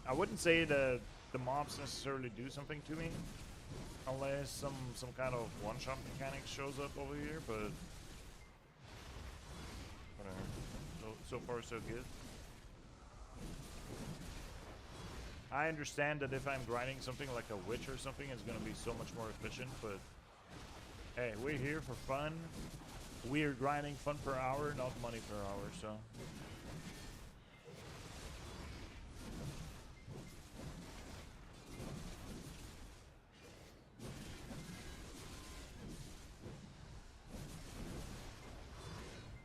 Speaker 2: I wouldn't say the mobs necessarily do something to me, unless some kind of one-shot mechanic shows up over here. But whatever. So far so good. I understand that if I'm grinding something like a witch or something, it's gonna be so much more efficient. But hey, we're here for fun. We're grinding fun per hour, not money per hour. So.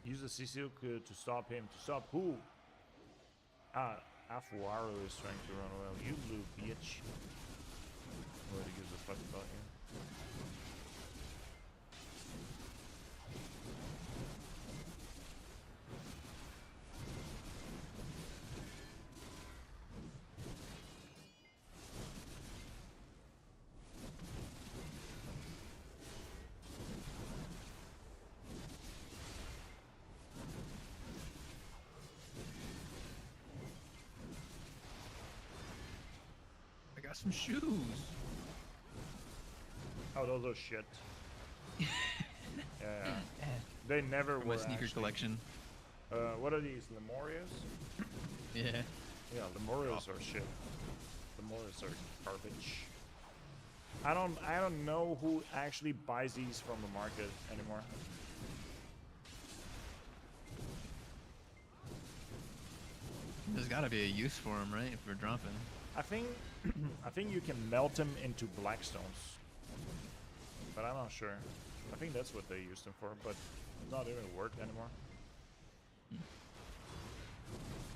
Speaker 2: Use the CC to stop him. To stop who? Afuaro is trying to run away. You little bitch. Nobody gives a fuck about you.
Speaker 3: I got some shoes.
Speaker 2: Oh, those are shit. Yeah. They never
Speaker 3: For
Speaker 2: were
Speaker 3: my sneaker
Speaker 2: actually.
Speaker 3: collection.
Speaker 2: What are these? Lemurias?
Speaker 3: Yeah.
Speaker 2: Yeah, Lemurias are shit. Lemurias are garbage. I don't know who actually buys these from the market anymore.
Speaker 3: There's got to be a use for them, right? If we're dropping.
Speaker 2: I think you can melt them into blackstones, but I'm not sure. I think that's what they used them for, but it's not even worked anymore.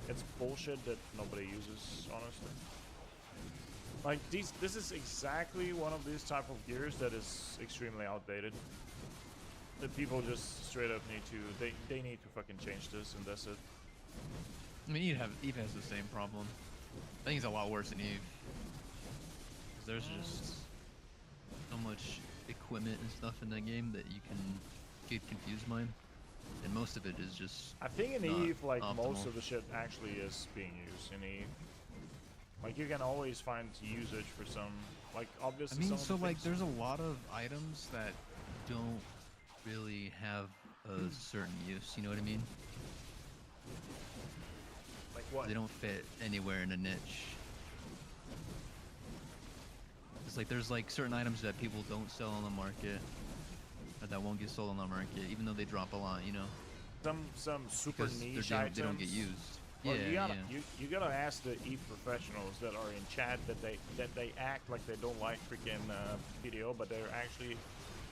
Speaker 2: It's bullshit that nobody uses, honestly. Like this is exactly one of these type of gears that is extremely outdated. That people just straight up need to they need to fucking change this, and that's it.
Speaker 3: I mean, Eve has the same problem. I think it's a lot worse than Eve. 'Cause there's just so much equipment and stuff in that game that you can get confused mine. And most of it is just
Speaker 2: I think in
Speaker 3: not
Speaker 2: Eve, like
Speaker 3: optimal.
Speaker 2: most of the shit actually is being used in Eve. Like you can always find usage for some, like obviously.
Speaker 3: I mean,
Speaker 2: some
Speaker 3: so
Speaker 2: of the
Speaker 3: like
Speaker 2: things-
Speaker 3: there's a lot of items that don't really have a certain use, you know what I mean?
Speaker 2: like what?
Speaker 3: They don't fit anywhere in a niche. It's like there's like certain items that people don't sell on the market, or that won't get sold on the market, even though they drop a lot, you know?
Speaker 2: Some super
Speaker 3: Because
Speaker 2: niche
Speaker 3: they
Speaker 2: items.
Speaker 3: don't get used.
Speaker 2: Well,
Speaker 3: Yeah,
Speaker 2: you gotta ask the Eve professionals that are in chat that they act like they don't like freaking BDO, but they're actually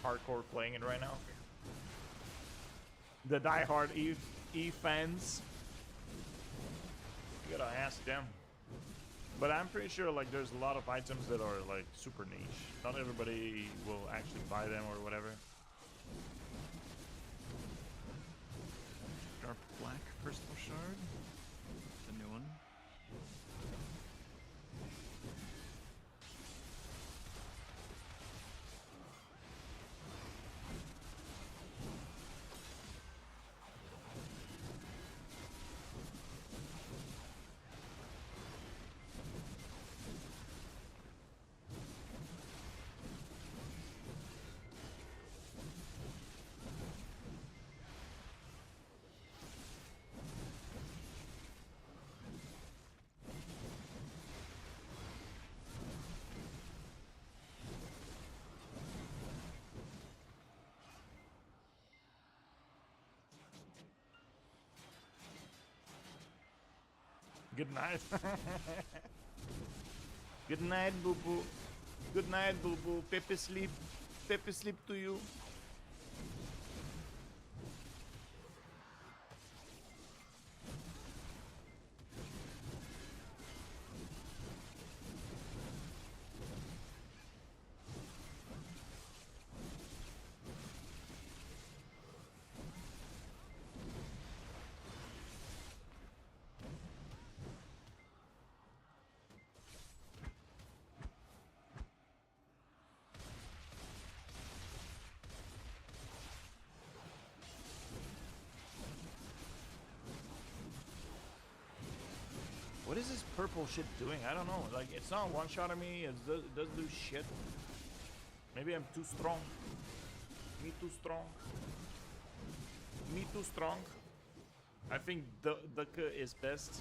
Speaker 2: hardcore playing it right now. The diehard Eve fans. You gotta ask them. But I'm pretty sure like there's a lot of items that are like super niche. Not everybody will actually buy them or whatever.
Speaker 3: Sharp black crystal shard. The new one.
Speaker 2: Good night. Good night, boo boo. Good night, boo boo. Pepe sleep. Pepe sleep to you. What is this purple shit doing? I don't know. Like, it's not one-shotting me. It doesn't do shit. Maybe I'm too strong. Me too strong. Me too strong. I think Ducka is best.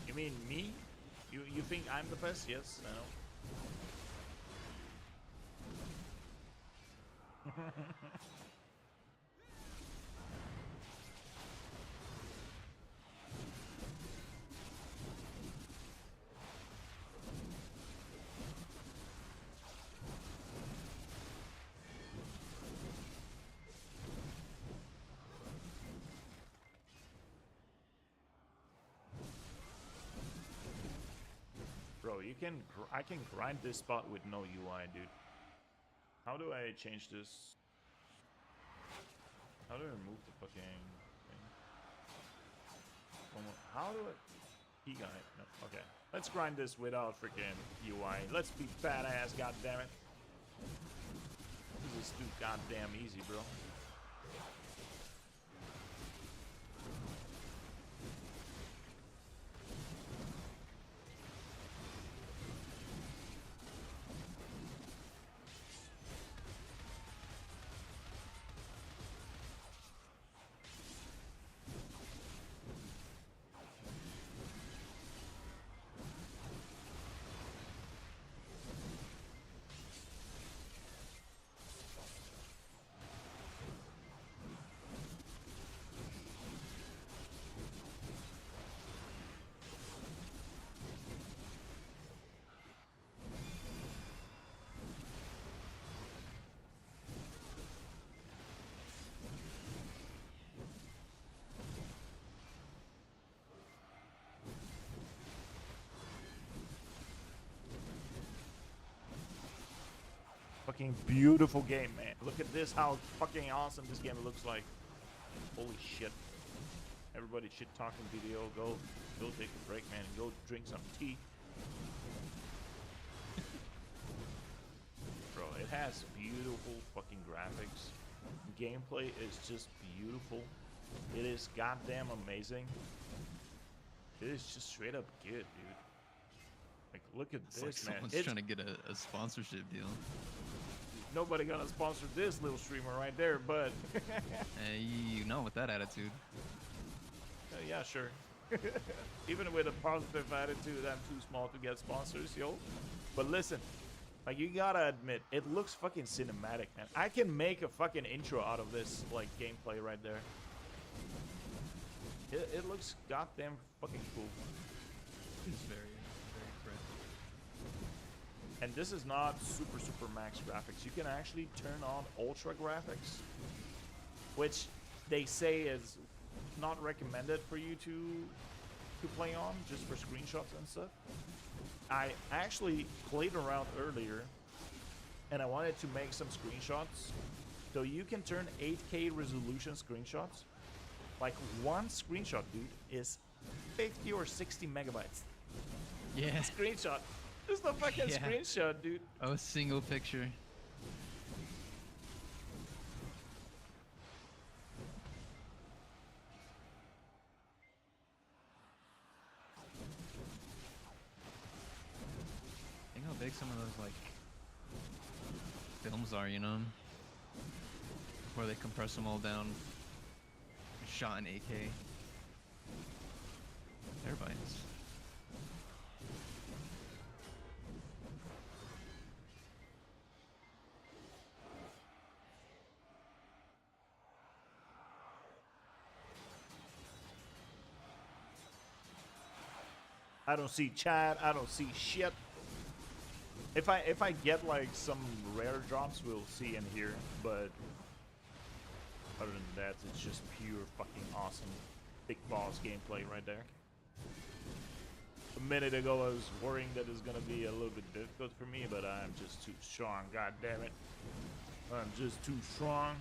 Speaker 2: You mean me? You think I'm the best? Yes, I know. Bro, I can grind this spot with no UI, dude. How do I change this? How do I remove the fucking thing? How do I... He got it. No, okay. Let's grind this without freaking UI. Let's be badass, goddammit. This is too goddamn easy, bro. Fucking beautiful game, man. Look at this, how fucking awesome this game looks like. Holy shit. Everybody shit talking BDO. Go take a break, man, and go drink some tea. Bro, it has beautiful fucking graphics. Gameplay is just beautiful. It is goddamn amazing. It is just straight up good, dude. Like, look at
Speaker 3: It's
Speaker 2: this,
Speaker 3: like
Speaker 2: man.
Speaker 3: someone's
Speaker 2: It's
Speaker 3: trying to get a sponsorship deal.
Speaker 2: nobody gonna sponsor this little streamer right there, but
Speaker 3: Hey, you know, with that attitude.
Speaker 2: yeah, sure. Even with a positive attitude, I'm too small to get sponsors, yo. But listen, like, you gotta admit, it looks fucking cinematic, man. I can make a fucking intro out of this, like, gameplay right there. It looks goddamn fucking cool.
Speaker 3: It's very, very correct.
Speaker 2: And this is not super max graphics. You can actually turn on ultra graphics, which they say is not recommended for you to play on, just for screenshots and stuff. I actually played around earlier, and I wanted to make some screenshots. So you can turn 8K resolution screenshots. Like, one screenshot, dude, is 50 or 60 megabytes.
Speaker 3: Yeah.
Speaker 2: Screenshot. Just a fucking
Speaker 3: Yeah.
Speaker 2: screenshot, dude.
Speaker 3: Oh, a single picture. Think how big some of those, like, films are, you know? Where they compress them all down. Shot in 8K. Terabytes.
Speaker 2: I don't see chat. I don't see shit. If I get like some rare drops, we'll see in here. But other than that, it's just pure fucking awesome big boss gameplay right there. A minute ago, I was worrying that it's gonna be a little bit difficult for me, but I'm just too strong. God damn it! I'm just too strong.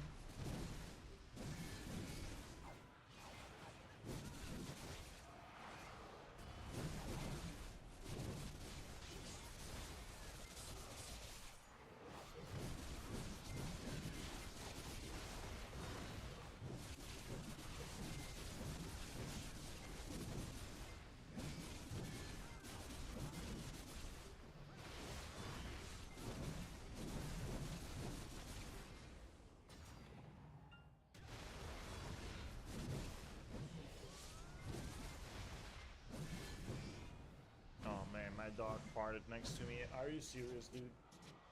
Speaker 2: My dog farted next to me. Are you serious, dude?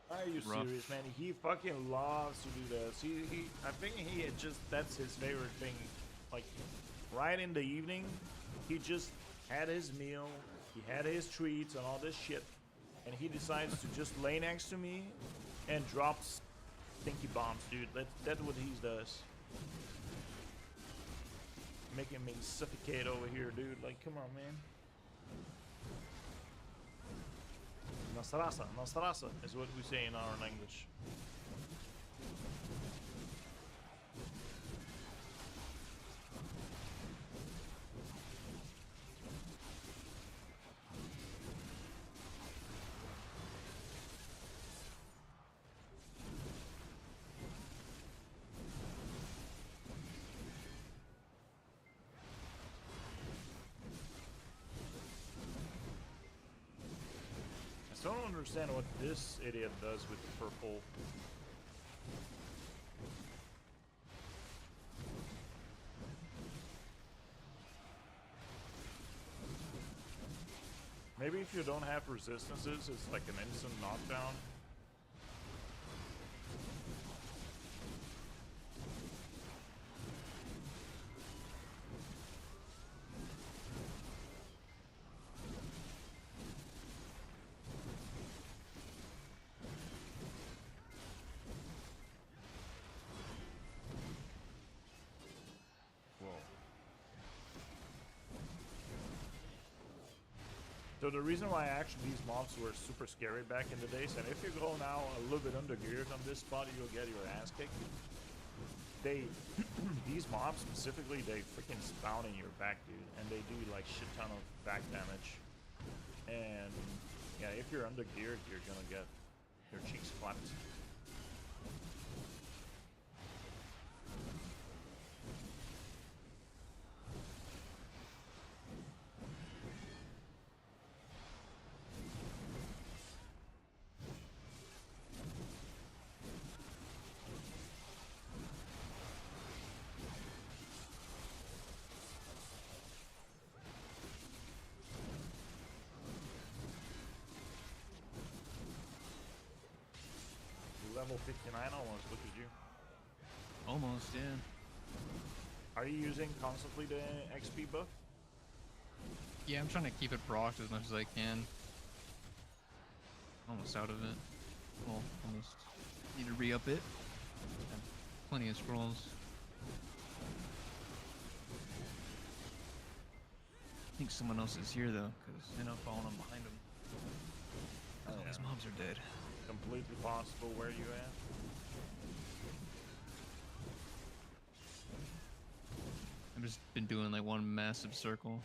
Speaker 2: Are you
Speaker 3: Rough.
Speaker 2: serious, man? He fucking loves to do this. I think he just, that's his favorite thing. Like, right in the evening, he just had his meal, he had his treats and all this shit, and he decides to just lay next to me and drops stinky bombs, dude. That's what he does. Making me suffocate over here, dude. Like, come on, man. Nasrasa is what we say in our language. I don't understand what this idiot does with the purple. Maybe if you don't have resistances, it's like an instant knockdown. So the reason why actually these mobs were super scary back in the days, and if you go now a little bit under geared on this spot, you'll get your ass kicked. These mobs specifically, they freaking spawn in your back, dude, and they do like shit ton of back damage. And yeah, if you're under geared, you're gonna get your cheeks clapped. Level 59 almost, look at you.
Speaker 3: Almost, yeah.
Speaker 2: Are you using constantly the XP buff?
Speaker 3: Yeah, I'm trying to keep it procced as much as I can. Almost out of it. Well, almost. Need to re-up it. Have plenty of scrolls. I think someone else is here though, because I know falling on behind them.
Speaker 2: Oh,
Speaker 3: All these
Speaker 2: yeah.
Speaker 3: mobs are dead.
Speaker 2: Completely possible. Where you at?
Speaker 3: I've just been doing like one massive circle,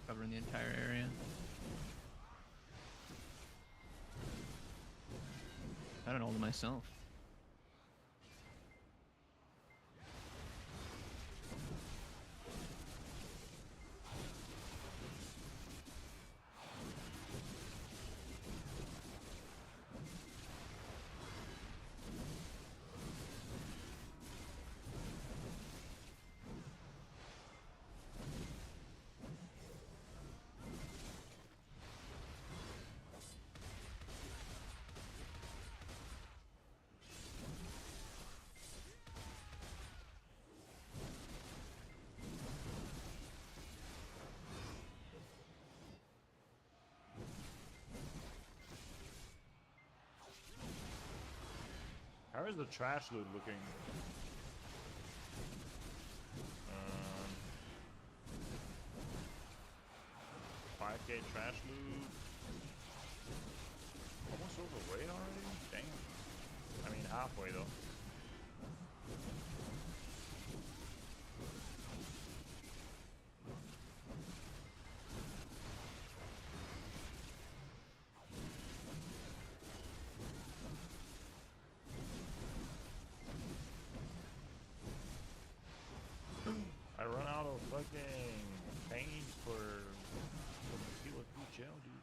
Speaker 3: covering the entire area. I did it all to myself.
Speaker 2: How is the trash loot looking? 5K trash loot. Almost overweight already? Damn. I mean, halfway though. I run out of fucking paint for concealer 2 gel, dude.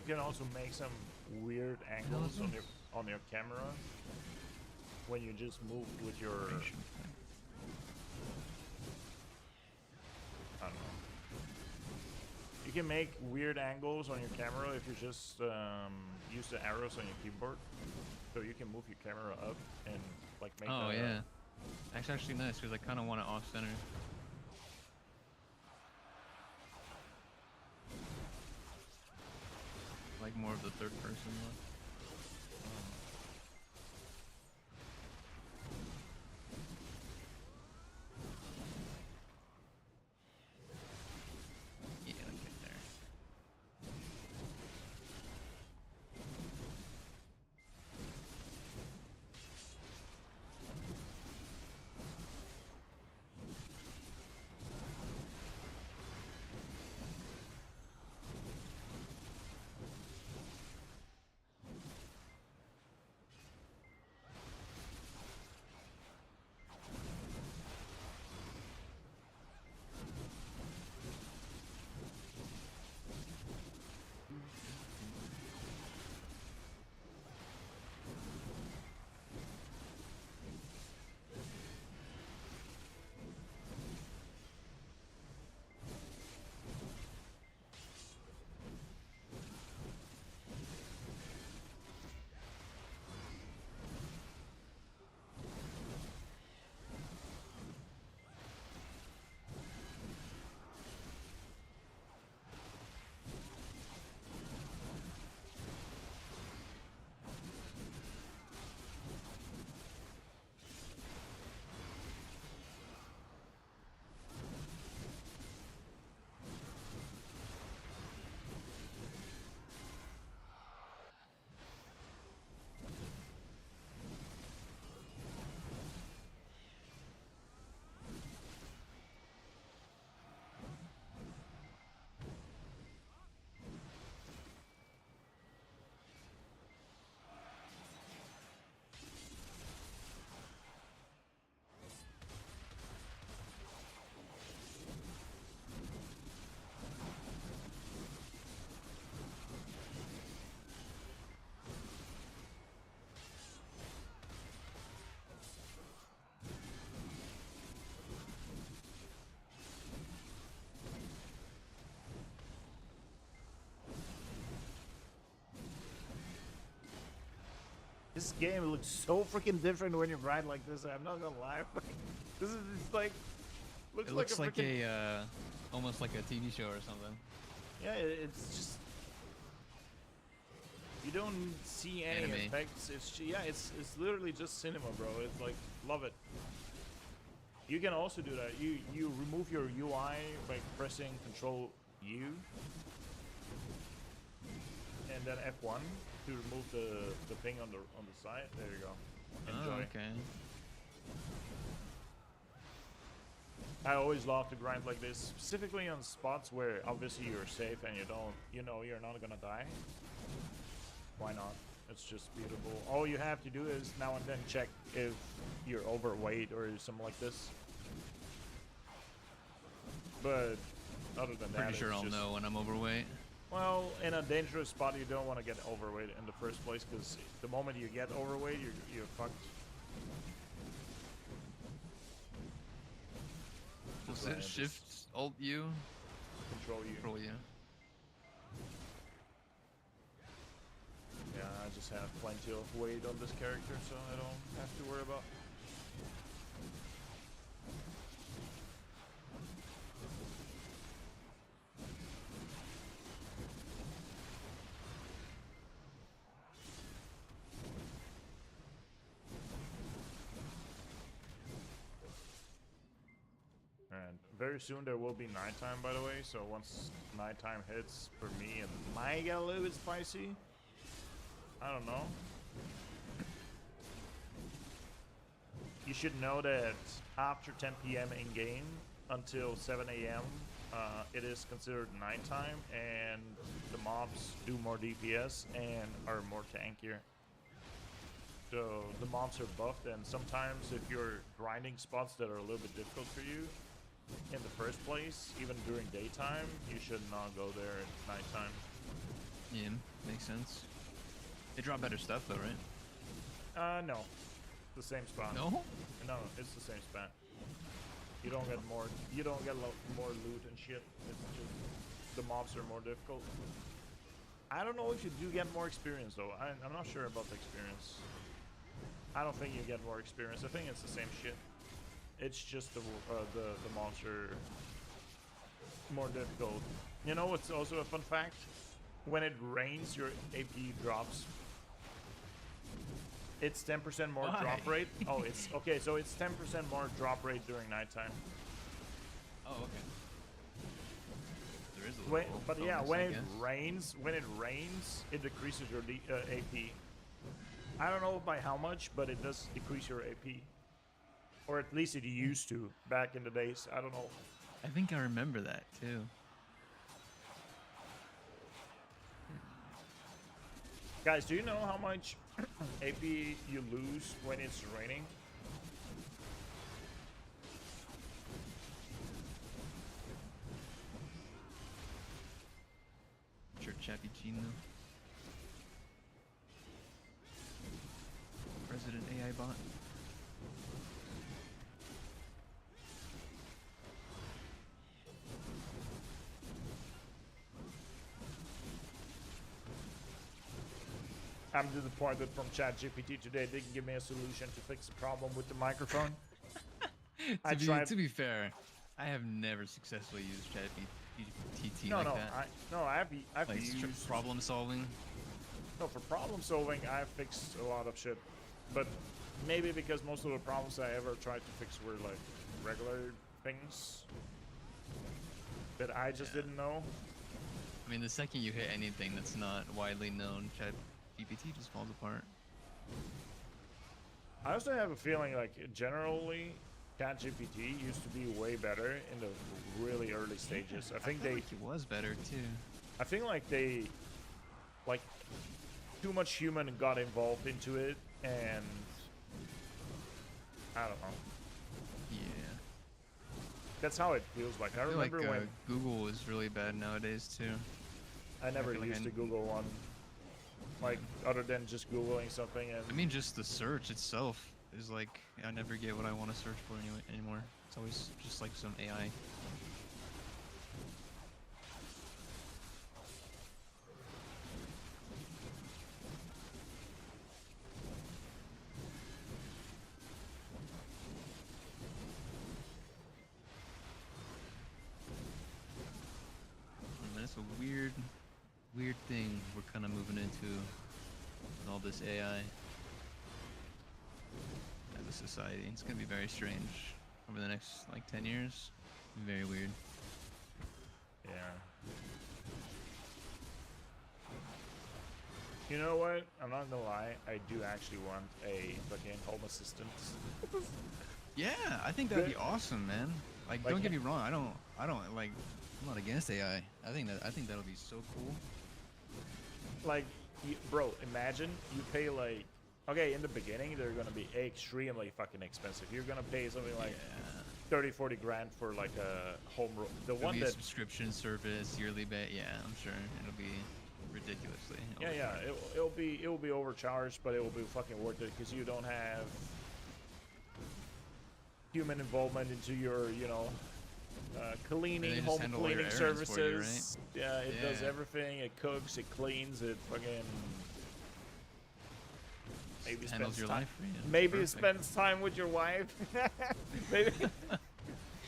Speaker 2: You can also make some weird angles on your camera when you just move with your, I don't know. You can make weird angles on your camera if you just use the arrows on your keyboard. So you can move your camera up and like make.
Speaker 3: Oh yeah, that's actually nice because I kind of want it off center. Like more of the third person look. Yeah, like right there. This game looks so freaking different when you ride like this. I'm not gonna lie. This is just like It looks like a almost like a TV show or something.
Speaker 2: Yeah, it's just you don't see any
Speaker 3: Anime.
Speaker 2: effects. It's literally just cinema, bro. It's like love it. You can also do that. You remove your UI by pressing Control U and then F1 to remove the thing on the side. There you go. Enjoy.
Speaker 3: Oh, okay.
Speaker 2: I always love to grind like this, specifically on spots where obviously you're safe and you know you're not gonna die. Why not? It's just beautiful. All you have to do is now and then check if you're overweight or something like this. But other than that,
Speaker 3: Pretty sure
Speaker 2: it's
Speaker 3: I'll
Speaker 2: just,
Speaker 3: know when I'm overweight.
Speaker 2: Well, in a dangerous spot, you don't want to get overweight in the first place, because the moment you get overweight, you're fucked.
Speaker 3: What's
Speaker 2: Right,
Speaker 3: it?
Speaker 2: just
Speaker 3: Shift Alt U.
Speaker 2: Control you.
Speaker 3: Control U.
Speaker 2: Yeah, I just have plenty of weight on this character, so I don't have to worry about. And very soon there will be nighttime, by the way, so once nighttime hits, for me, it might get a little bit spicy. I don't know. You should know that after 10 p.m. in game until 7 a.m. It is considered nighttime, and the mobs do more DPS and are more tankier. So the mobs are buffed, and sometimes if you're grinding spots that are a little bit difficult for you in the first place, even during daytime, you should not go there at nighttime.
Speaker 3: Yeah, makes sense. They drop better stuff though, right?
Speaker 2: No. The same spot.
Speaker 3: No?
Speaker 2: No, it's the same spot. You don't get more. You don't get more loot and shit. It's just the mobs are more difficult. I don't know if you do get more experience though. I'm not sure about the experience. I don't think you get more experience. I think it's the same shit. It's just the mobs are more difficult. You know what's also a fun fact? When it rains, your AP drops. It's 10% more
Speaker 3: Why?
Speaker 2: drop rate. Oh, it's okay. So it's 10% more drop rate during nighttime.
Speaker 3: Oh, okay. There is a little
Speaker 2: But yeah,
Speaker 3: bonus,
Speaker 2: when
Speaker 3: I
Speaker 2: it
Speaker 3: guess.
Speaker 2: rains, it decreases your AP. I don't know by how much, but it does decrease your AP, or at least it used to back in the days. I don't know.
Speaker 3: I think I remember that too.
Speaker 2: Guys, do you know how much AP you lose when it's raining?
Speaker 3: Sure, Chappy-Chino. President AI bot.
Speaker 2: I'm disappointed from ChatGPT today. They didn't give me a solution to fix the problem with the microphone. I tried.
Speaker 3: To be fair, I have never successfully used ChatGPT
Speaker 2: No,
Speaker 3: like
Speaker 2: no,
Speaker 3: that.
Speaker 2: I've
Speaker 3: Like
Speaker 2: used
Speaker 3: problem solving.
Speaker 2: No, for problem solving, I've fixed a lot of shit. But maybe because most of the problems I ever tried to fix were like regular things that I just didn't know.
Speaker 3: I mean, the second you hit anything that's not widely known, ChatGPT just falls apart.
Speaker 2: I also have a feeling like generally ChatGPT used to be way better in the really early stages. I think
Speaker 3: felt like it was better too.
Speaker 2: I think like they like too much human got involved into it, and I don't know.
Speaker 3: Yeah.
Speaker 2: That's how it feels like. I
Speaker 3: feel
Speaker 2: remember
Speaker 3: like,
Speaker 2: when
Speaker 3: Google is really bad nowadays too.
Speaker 2: I never
Speaker 3: feel like
Speaker 2: used
Speaker 3: I-
Speaker 2: to Google one, like other than just Googling something. And
Speaker 3: I mean, just the search itself is like, I never get what I want to search for anymore. It's always just like some AI. And that's a weird thing we're kind of moving into with all this AI as a society. It's gonna be very strange over the next like 10 years. Very weird.
Speaker 2: yeah. You know what? I'm not gonna lie. I do actually want a fucking home assistant.
Speaker 3: Yeah, I think that'd be awesome, man. Like,
Speaker 2: Like,
Speaker 3: don't get me wrong. I don't like. I'm not against AI. I think that'll be so cool.
Speaker 2: Like, bro, imagine you pay like, okay, in the beginning they're gonna be extremely fucking expensive. You're gonna pay something like
Speaker 3: Yeah.
Speaker 2: 30-40 grand for like a home the
Speaker 3: It'll
Speaker 2: one
Speaker 3: be a
Speaker 2: that
Speaker 3: subscription service, yearly bet. Yeah, I'm sure it'll be ridiculously.
Speaker 2: yeah, it'll be overcharged, but it will be fucking worth it because you don't have human involvement into your, you know, cleaning,
Speaker 3: just
Speaker 2: home
Speaker 3: handle all your
Speaker 2: cleaning
Speaker 3: errands for you,
Speaker 2: services. Yeah, it does
Speaker 3: Yeah.
Speaker 2: everything. It cooks, it cleans, it fucking maybe
Speaker 3: handles
Speaker 2: spends
Speaker 3: your
Speaker 2: time.
Speaker 3: life for you. It's
Speaker 2: Maybe it
Speaker 3: perfect.
Speaker 2: spends time with your wife. Maybe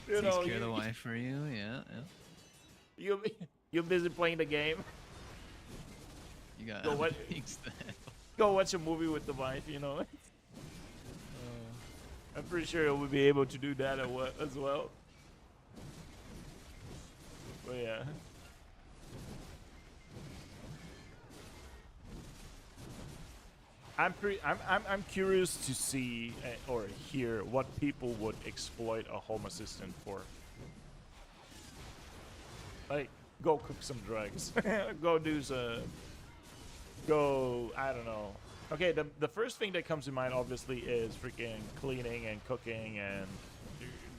Speaker 2: you
Speaker 3: Takes
Speaker 2: know
Speaker 3: care of the wife for you. Yeah, yeah.
Speaker 2: you're busy playing the game.
Speaker 3: You got
Speaker 2: So
Speaker 3: other
Speaker 2: what-
Speaker 3: things to handle.
Speaker 2: Go watch a movie with the wife. You know. I'm pretty sure it would be able to do that as well. But yeah. I'm curious to see or hear what people would exploit a home assistant for. Like, go cook some drugs. Go do some. Go, I don't know. Okay, the first thing that comes to mind obviously is freaking cleaning and cooking and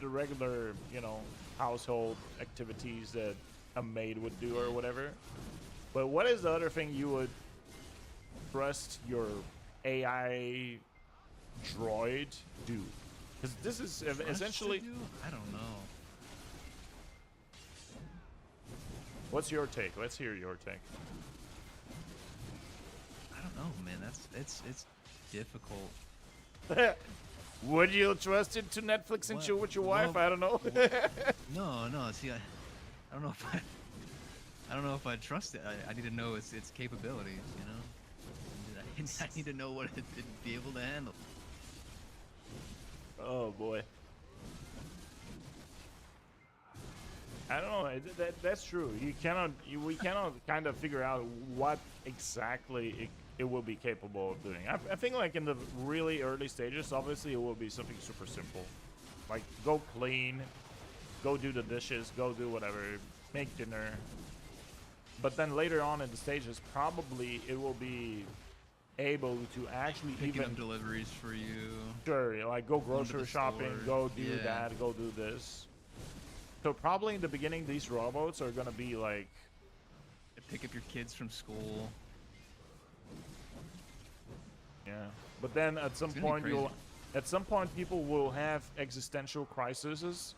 Speaker 2: the regular, you know, household activities that a maid would do or whatever. But what is the other thing you would trust your AI droid do? Because this is
Speaker 3: Trust to
Speaker 2: essentially.
Speaker 3: do? I don't know.
Speaker 2: What's your take? Let's hear your take.
Speaker 3: I don't know, man. It's difficult.
Speaker 2: Would you trust it to Netflix and
Speaker 3: What-
Speaker 2: chill with your wife?
Speaker 3: well-
Speaker 2: I don't know.
Speaker 3: No. See, I don't know if I don't know if I trust it. I need to know its capabilities. You know, I need to know what it'd be able to handle.
Speaker 2: Oh boy. I don't know. That's true. We cannot kind of figure out what exactly it will be capable of doing. I think like in the really early stages, obviously it will be something super simple, like go clean, go do the dishes, go do whatever, make dinner. But then later on in the stages, probably it will be able to actually
Speaker 3: Picking
Speaker 2: even
Speaker 3: up deliveries for you.
Speaker 2: sure, like go
Speaker 3: Going to
Speaker 2: grocery
Speaker 3: the
Speaker 2: shopping,
Speaker 3: store.
Speaker 2: go do
Speaker 3: Yeah.
Speaker 2: that, go do this. So probably in the beginning, these robots are gonna be like,
Speaker 3: Pick up your kids from school.
Speaker 2: yeah. But then at some
Speaker 3: It's gonna be
Speaker 2: point,
Speaker 3: crazy.
Speaker 2: people will have existential crises,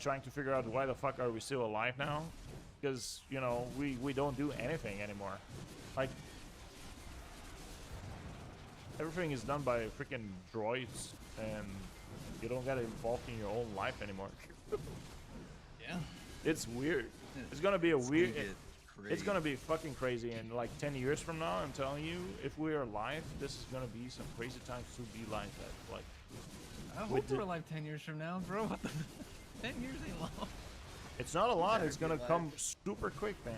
Speaker 2: trying to figure out why the fuck are we still alive now? Because you know we don't do anything anymore. Like everything is done by freaking droids, and you don't get involved in your own life anymore.
Speaker 3: Yeah.
Speaker 2: It's weird. It's gonna be a
Speaker 3: It's
Speaker 2: weird.
Speaker 3: gonna get
Speaker 2: It's
Speaker 3: crazy.
Speaker 2: gonna be fucking crazy, and like 10 years from now, I'm telling you, if we're alive, this is gonna be some crazy times to be like that. Like,
Speaker 3: I
Speaker 2: with
Speaker 3: hope we're
Speaker 2: the-
Speaker 3: alive 10 years from now, bro. What the 10 years ain't long.
Speaker 2: it's not a lot. It's
Speaker 6: Better
Speaker 2: gonna
Speaker 6: be
Speaker 2: come super quick, man.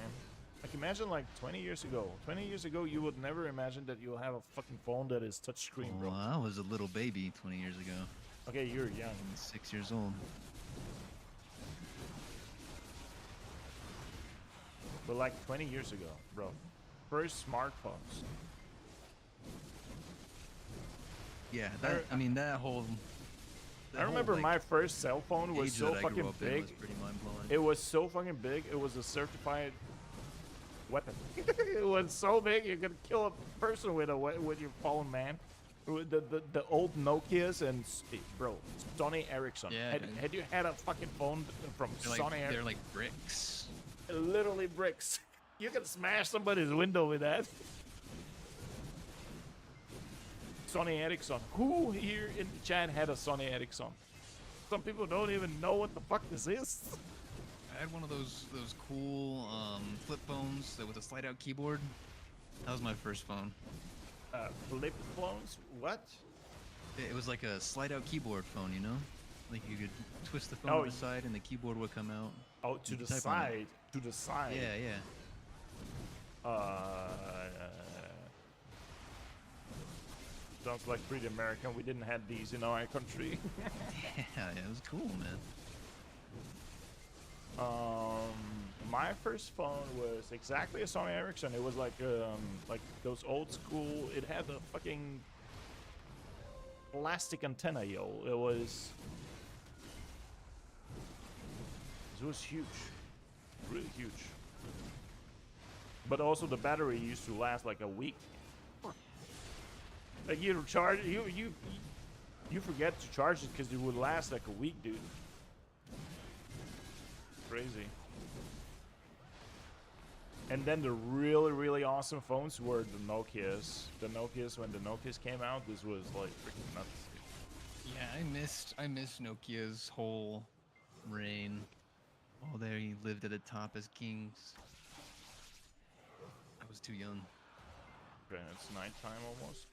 Speaker 2: Like, imagine like 20 years ago. 20 years ago, you would never imagine that you'll have a fucking phone that is touchscreen, bro.
Speaker 3: Well, I was a little baby 20 years ago.
Speaker 2: Okay, you're young.
Speaker 3: I'm 6 years old.
Speaker 2: But like 20 years ago, bro. First smartphones.
Speaker 3: Yeah, I mean that whole.
Speaker 2: I remember my first cell phone was
Speaker 3: age
Speaker 2: so
Speaker 3: that I grew
Speaker 2: fucking
Speaker 3: up in
Speaker 2: big.
Speaker 3: was pretty mind-blowing.
Speaker 2: It was so fucking big. It was a certified weapon. It was so big you could kill a person with with your phone, man. With the old Nokias and bro, Sony Ericsson.
Speaker 3: Yeah,
Speaker 2: Had,
Speaker 3: man.
Speaker 2: had you had a fucking phone from
Speaker 3: They're
Speaker 2: Sony
Speaker 3: like,
Speaker 2: Ericsson?
Speaker 3: they're like bricks.
Speaker 2: Literally bricks. You can smash somebody's window with that. Sony Ericsson. Who here in the chat had a Sony Ericsson? Some people don't even know what the fuck this is.
Speaker 3: I had one of those cool flip phones that with a slide-out keyboard. That was my first phone.
Speaker 2: Flip phones? What?
Speaker 3: It was like a slide-out keyboard phone, you know? Like you could twist the phone
Speaker 2: Oh,
Speaker 3: to the side and the keyboard would come out.
Speaker 2: Oh, to
Speaker 3: You
Speaker 2: the
Speaker 3: can type on it.
Speaker 2: side. To the side.
Speaker 3: Yeah, yeah.
Speaker 2: Sounds like pretty American. We didn't have these in our country.
Speaker 3: Yeah, it was cool, man.
Speaker 2: My first phone was exactly a Sony Ericsson. It was like those old school. It had a fucking plastic antenna, yo. It was It was huge, really huge. But also the battery used to last like a week. Like you charge you forget to charge it because it would last like a week, dude. Crazy. And then the really awesome phones were the Nokias. The Nokias, when the Nokias came out, this was like freaking nuts.
Speaker 3: Yeah, I missed Nokia's whole reign. Oh, they lived at the top as kings. I was too young.
Speaker 2: Okay, it's nighttime almost.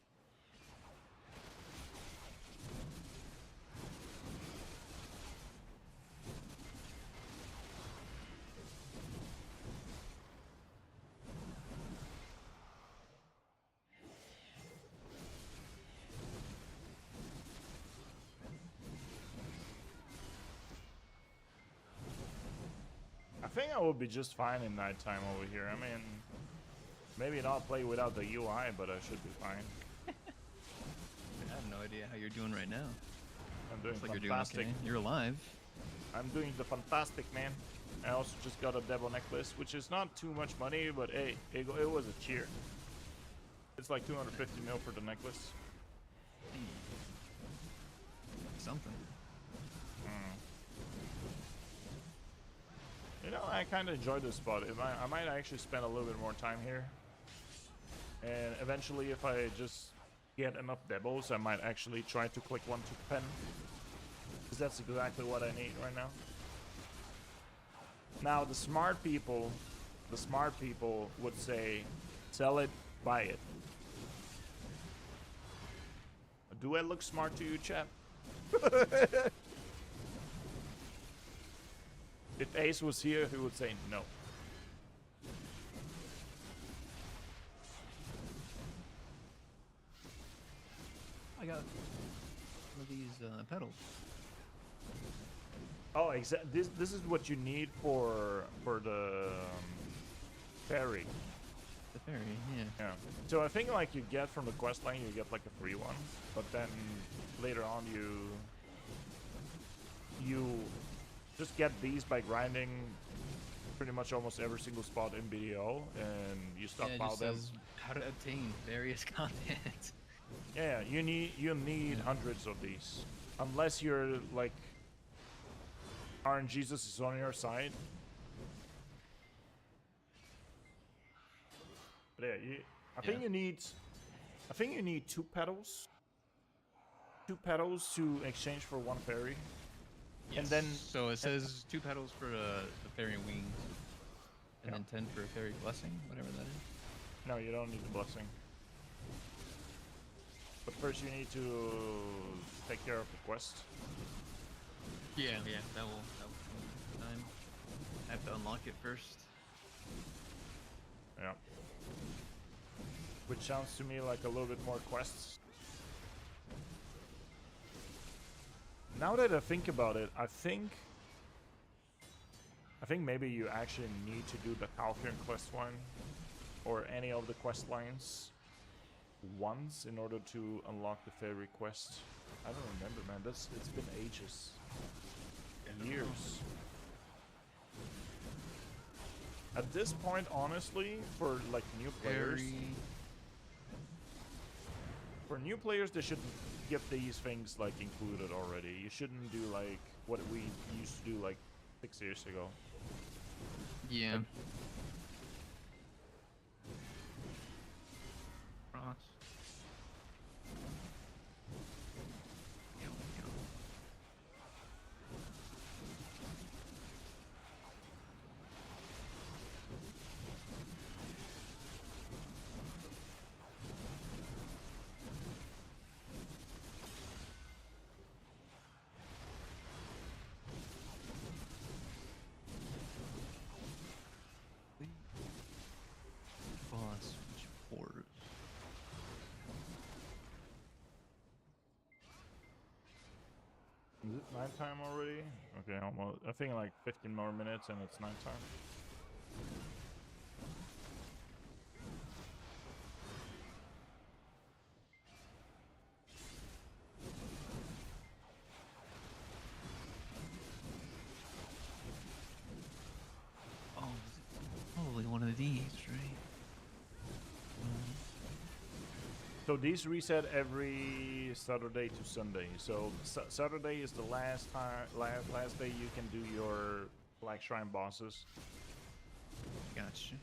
Speaker 2: I think I will be just fine in nighttime over here. I mean, maybe not play without the UI, but I should be fine.
Speaker 3: I have no idea how you're doing right now.
Speaker 2: I'm doing
Speaker 3: Looks like
Speaker 2: fantastic.
Speaker 3: you're doing okay. You're alive.
Speaker 2: I'm doing the fantastic, man. I also just got a Devil necklace, which is not too much money, but hey, it was a cheer. It's like 250 mil for the necklace.
Speaker 3: Something.
Speaker 2: You know, I kind of enjoy this spot. I might actually spend a little bit more time here. And eventually, if I just get enough devils, I might actually try to click 1 to pen. Because that's exactly what I need right now. Now, the smart people would say, sell it, buy it. Do I look smart to you, chap? If Ace was here, he would say no.
Speaker 3: I got one of these pedals.
Speaker 2: Oh, this is what you need for the ferry.
Speaker 3: The ferry, yeah.
Speaker 2: Yeah. So I think like you get from the quest line, you get like a free one, but then later on you just get these by grinding pretty much almost every single spot in BDO, and you stockpile them.
Speaker 3: Says how to obtain various content.
Speaker 2: Yeah, you need hundreds of these, unless you're like RNGesus is on your side. But yeah, I think you need 2 petals. 2 petals to exchange for 1 fairy.
Speaker 3: Yes.
Speaker 2: And then
Speaker 3: so it says 2 petals for the fairy wings, and then 10 for a fairy blessing, whatever that is.
Speaker 2: No, you don't need the blessing. But first you need to take care of the quest.
Speaker 3: Yeah, that will come time. I have to unlock it first.
Speaker 2: Yeah. Which sounds to me like a little bit more quests. Now that I think about it, I think maybe you actually need to do the Halcyon quest line or any of the quest lines once in order to unlock the fairy quest. I don't remember, man. It's been ages. Years. At this point, honestly, for like new players, they should get these things like included already. You shouldn't do like what we used to do like 6 years ago.
Speaker 3: Yeah. Cross. Boss port.
Speaker 2: Is it nighttime already? Okay, almost. I think like 15 more minutes and it's nighttime.
Speaker 3: these, right?
Speaker 2: So these reset every Saturday to Sunday. So Saturday is the last time, last day you can do your Black Shrine bosses.
Speaker 3: Gotcha.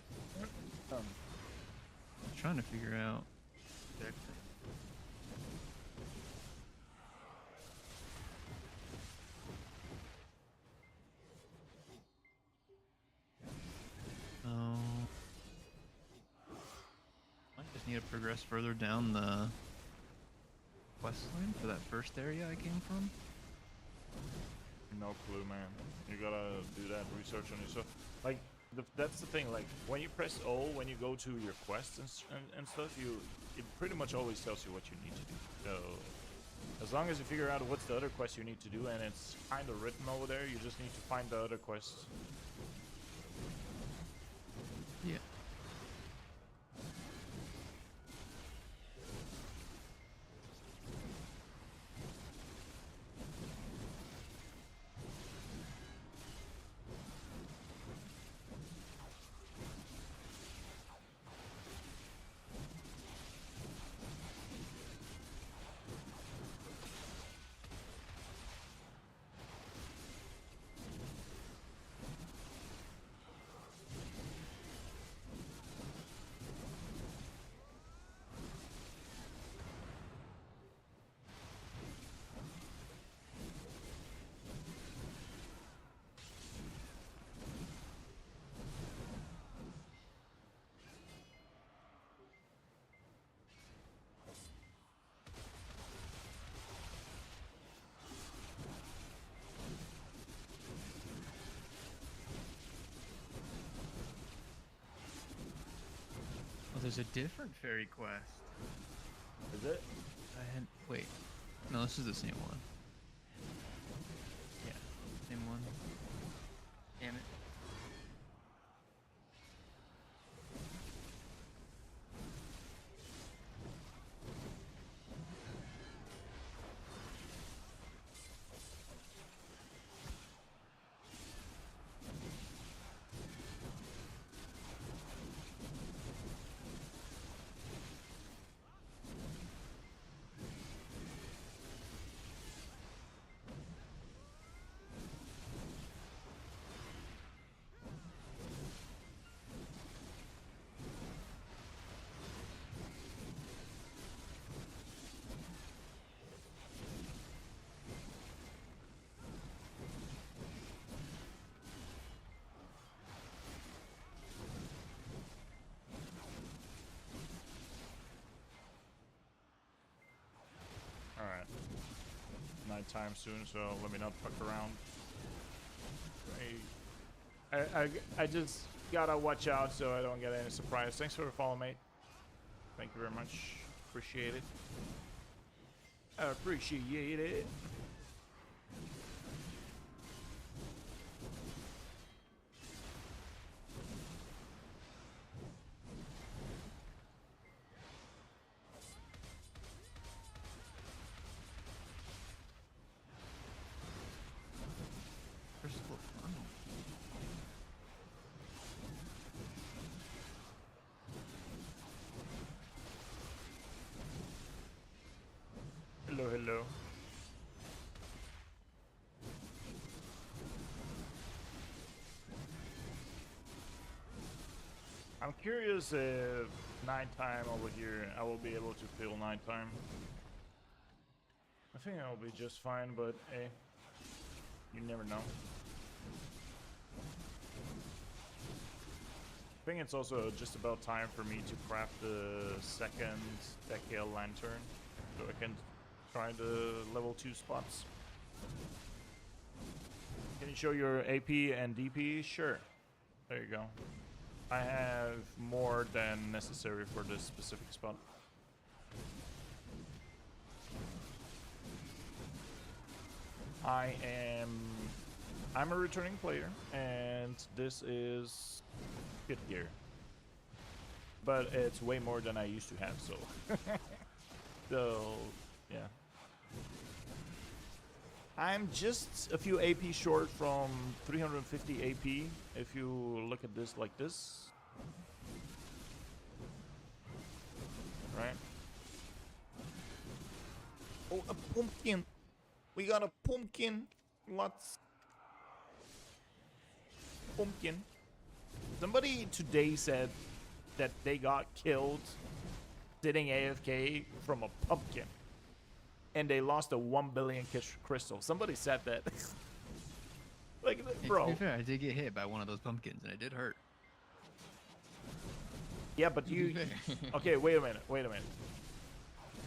Speaker 2: Um,
Speaker 3: I'm trying to figure out. Oh. I just need to progress further down the quest line for that first area I came from.
Speaker 2: No clue, man. You gotta do that research on yourself. Like, that's the thing. Like, when you press O, when you go to your quests and stuff, it pretty much always tells you what you need to do. So, as long as you figure out what's the other quest you need to do, and it's kind of written over there, you just need to find the other quests.
Speaker 3: Yeah. Oh, there's a different fairy quest.
Speaker 2: Is it?
Speaker 3: I had. Wait. No, this is the same one. Yeah, same one. Damn it.
Speaker 2: Alright. Nighttime soon, so let me not fuck around. I just gotta watch out so I don't get any surprise. Thanks for the follow, mate. Thank you very much. Appreciate it. I appreciate it.
Speaker 3: Crystal funnel.
Speaker 2: Hello, hello. I'm curious if nighttime over here, I will be able to feel nighttime. I think I'll be just fine, but hey, you never know. I think it's also just about time for me to craft the second Decal lantern, so I can try the level 2 spots. Can you show your AP and DP? Sure. There you go. I have more than necessary for this specific spot. I'm a returning player, and this is good gear. But it's way more than I used to have, so. So, yeah. I'm just a few AP short from 350 AP, if you look at this like this.
Speaker 1: right? Oh, a pumpkin. We got a pumpkin. Lots. Pumpkin. Somebody today said that they got killed sitting AFK from a pumpkin. And they lost a 1 billion crystal. Somebody said that. Like,
Speaker 3: Hey,
Speaker 1: bro.
Speaker 3: to be fair, I did get hit by one of those pumpkins, and it did hurt.
Speaker 1: Yeah, but
Speaker 3: To be
Speaker 1: you...
Speaker 3: fair.
Speaker 1: Okay, wait a minute.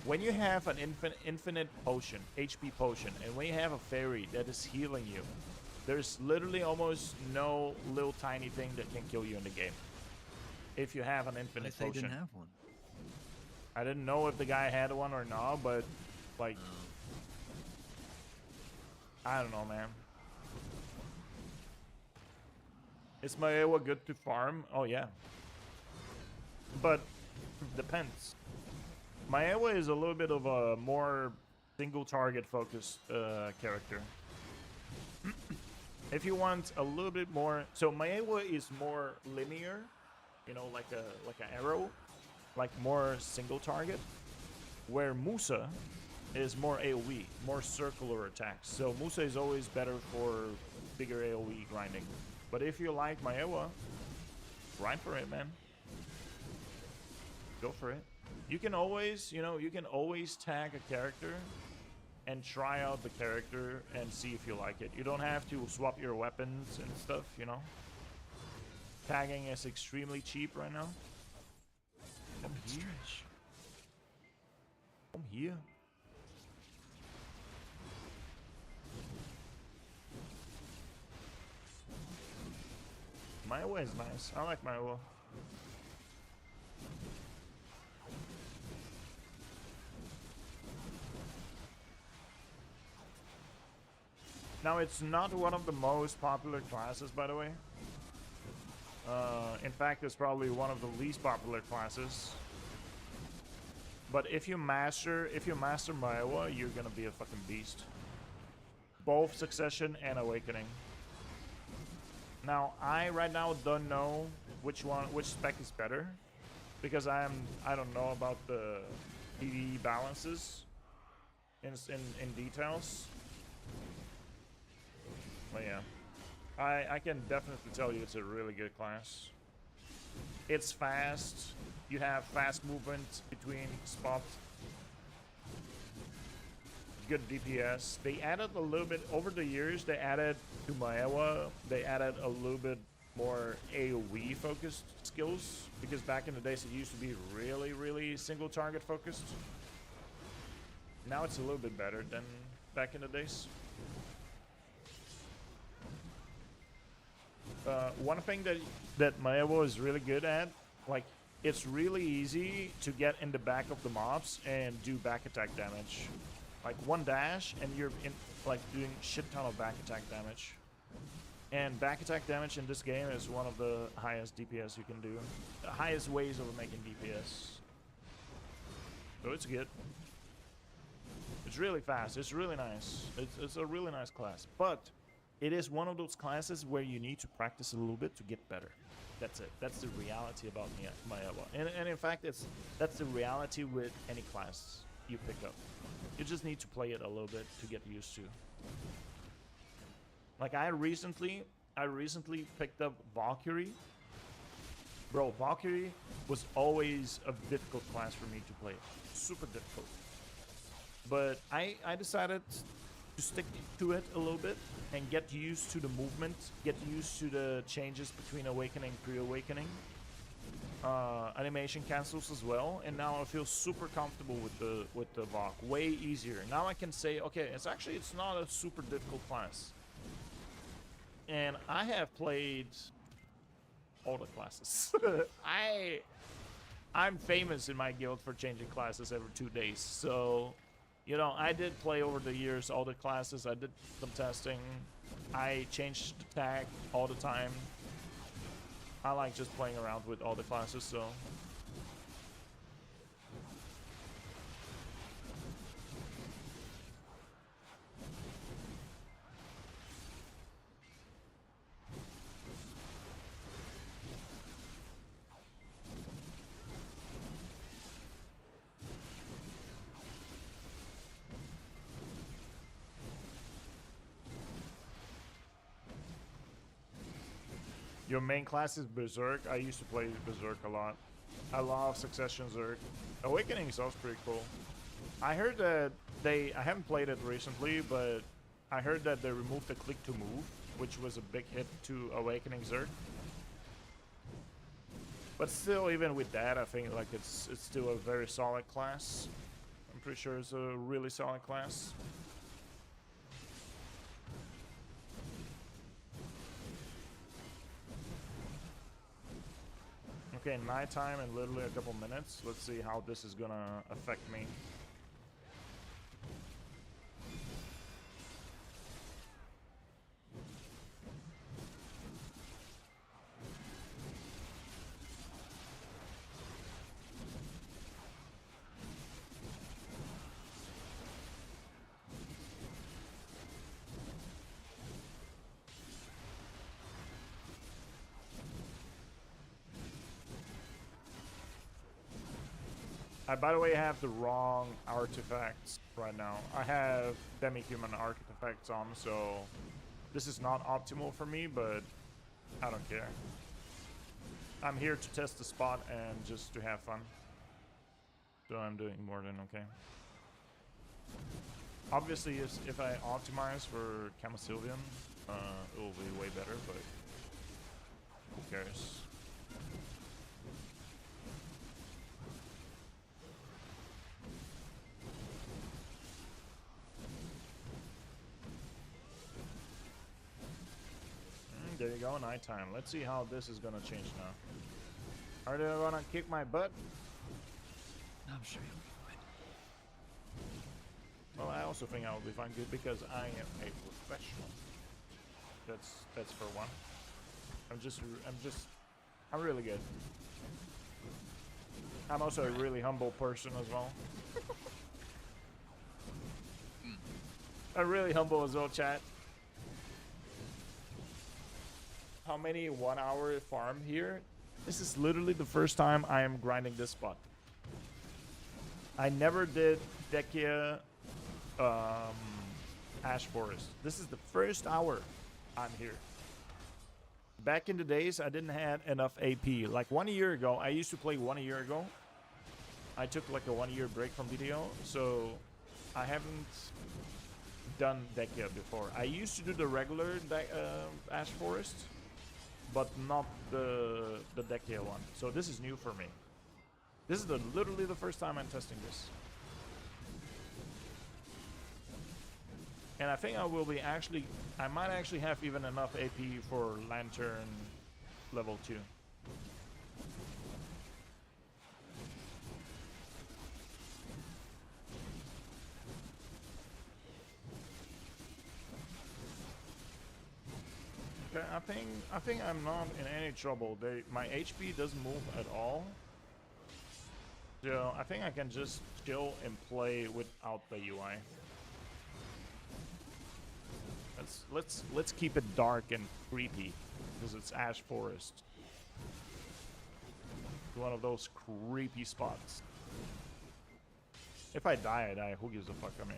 Speaker 1: When you have an infinite potion, HP potion, and when you have a fairy that is healing you, there's literally almost no little tiny thing that can kill you in the game. If you have an
Speaker 3: I
Speaker 1: infinite
Speaker 3: say
Speaker 1: potion.
Speaker 3: didn't have one.
Speaker 1: I didn't know if the guy had one or not, but like, I don't know, man. Is Maewa good to farm? Oh yeah. But depends. Maewa is a little bit of a more single target focused character. If you want a little bit more, so Maewa is more linear, you know, like an arrow, like more single target, where Musa is more AoE, more circular attacks. So Musa is always better for bigger AoE grinding. But if you like Maewa, grind for it, man. Go for it. You can always, you know, you can always tag a character and try out the character and see if you like it. You don't have to swap your weapons and stuff, you know. Tagging is extremely cheap right now. Come here. Come here. Maewa is nice. I like Maewa. Now, it's not one of the most popular classes, by the way. In fact, it's probably one of the least popular classes. But if you master Maewa, you're gonna be a fucking beast. Both Succession and Awakening. Now, I right now don't know which spec is better, because I don't know about the PvE balances in details. But yeah, I can definitely tell you it's a really good class. It's fast. You have fast movement between spots. Good DPS. They added a little bit over the years. They added to Maewa. They added a little bit more AoE focused skills, because back in the days it used to be really single target focused. Now it's a little bit better than back in the days. One thing that Maewa is really good at, like, it's really easy to get in the back of the mobs and do back attack damage. Like one dash and you're in, like, doing shit ton of back attack damage. And back attack damage in this game is one of the highest DPS you can do. The highest ways of making DPS. So it's good. It's really fast. It's really nice. It's a really nice class. But it is one of those classes where you need to practice a little bit to get better. That's it. That's the reality about Maewa. And in fact, that's the reality with any class you pick up. You just need to play it a little bit to get used to. Like, I recently picked up Valkyrie. Bro, Valkyrie was always a difficult class for me to play. Super difficult. But I decided to stick to it a little bit and get used to the movement, get used to the changes between Awakening and Pre-Awakening. Animation cancels as well, and now I feel super comfortable with the Valk. Way easier. Now I can say, okay, it's not a super difficult class. And I have played all the classes. I'm famous in my guild for changing classes every 2 days, so you know, I did play over the years all the classes. I did some testing. I changed the tag all the time. I like just playing around with all the classes, so.
Speaker 2: Your main class is Berserk. I used to play Berserk a lot. I love Succession Zerg. Awakening is also pretty cool. I heard that I haven't played it recently, but I heard that they removed the click to move, which was a big hit to Awakening Zerg. But still, even with that, I think like it's still a very solid class. I'm pretty sure it's a really solid class. Okay, nighttime in literally a couple minutes. Let's see how this is gonna affect me. I, by the way, have the wrong artifacts right now. I have demi-human artifacts on, so this is not optimal for me, but I don't care. I'm here to test the spot and just to have fun. So I'm doing more than okay. Obviously, if I optimize for Camasylvian, it will be way better, but who cares? There you go, nighttime. Let's see how this is gonna change now. Are they gonna kick my butt?
Speaker 3: I'm sure you'll be fine.
Speaker 2: Well, I also think I will be fine good because I am a professional. That's for one. I'm really good. I'm also a really humble person as well. I'm really humble as well, chat. How many 1 hour farm here? This is literally the first time I am grinding this spot. I never did Dekia Ash Forest. This is the first hour I'm here. Back in the days, I didn't have enough AP. Like 1 year ago, I used to play 1 year ago. I took like a 1 year break from BDO, so I haven't done Dekia before. I used to do the regular Ash Forest, but not the Dekia one. So this is new for me. This is literally the first time I'm testing this. And I think I will be I might actually have even enough AP for Lantern level 2. Okay, I think I'm not in any trouble. My HP doesn't move at all. So I think I can just chill and play without the UI. Let's keep it dark and creepy because it's Ash Forest. It's one of those creepy spots. If I die, I die. Who gives a fuck? I mean,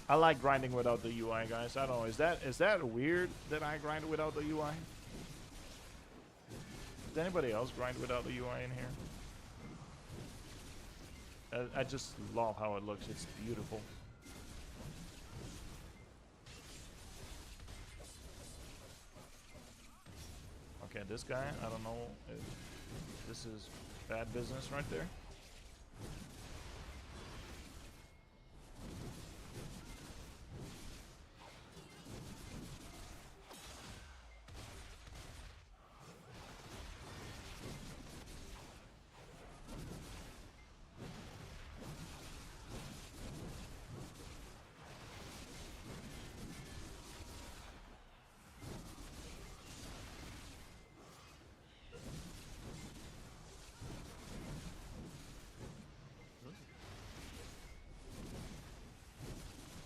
Speaker 2: I like grinding without the UI, guys. I don't know. Is that weird that I grind without the UI? Does anybody else grind without the UI in here? I just love how it looks. It's beautiful. Okay, this guy, I don't know if this is bad business right there.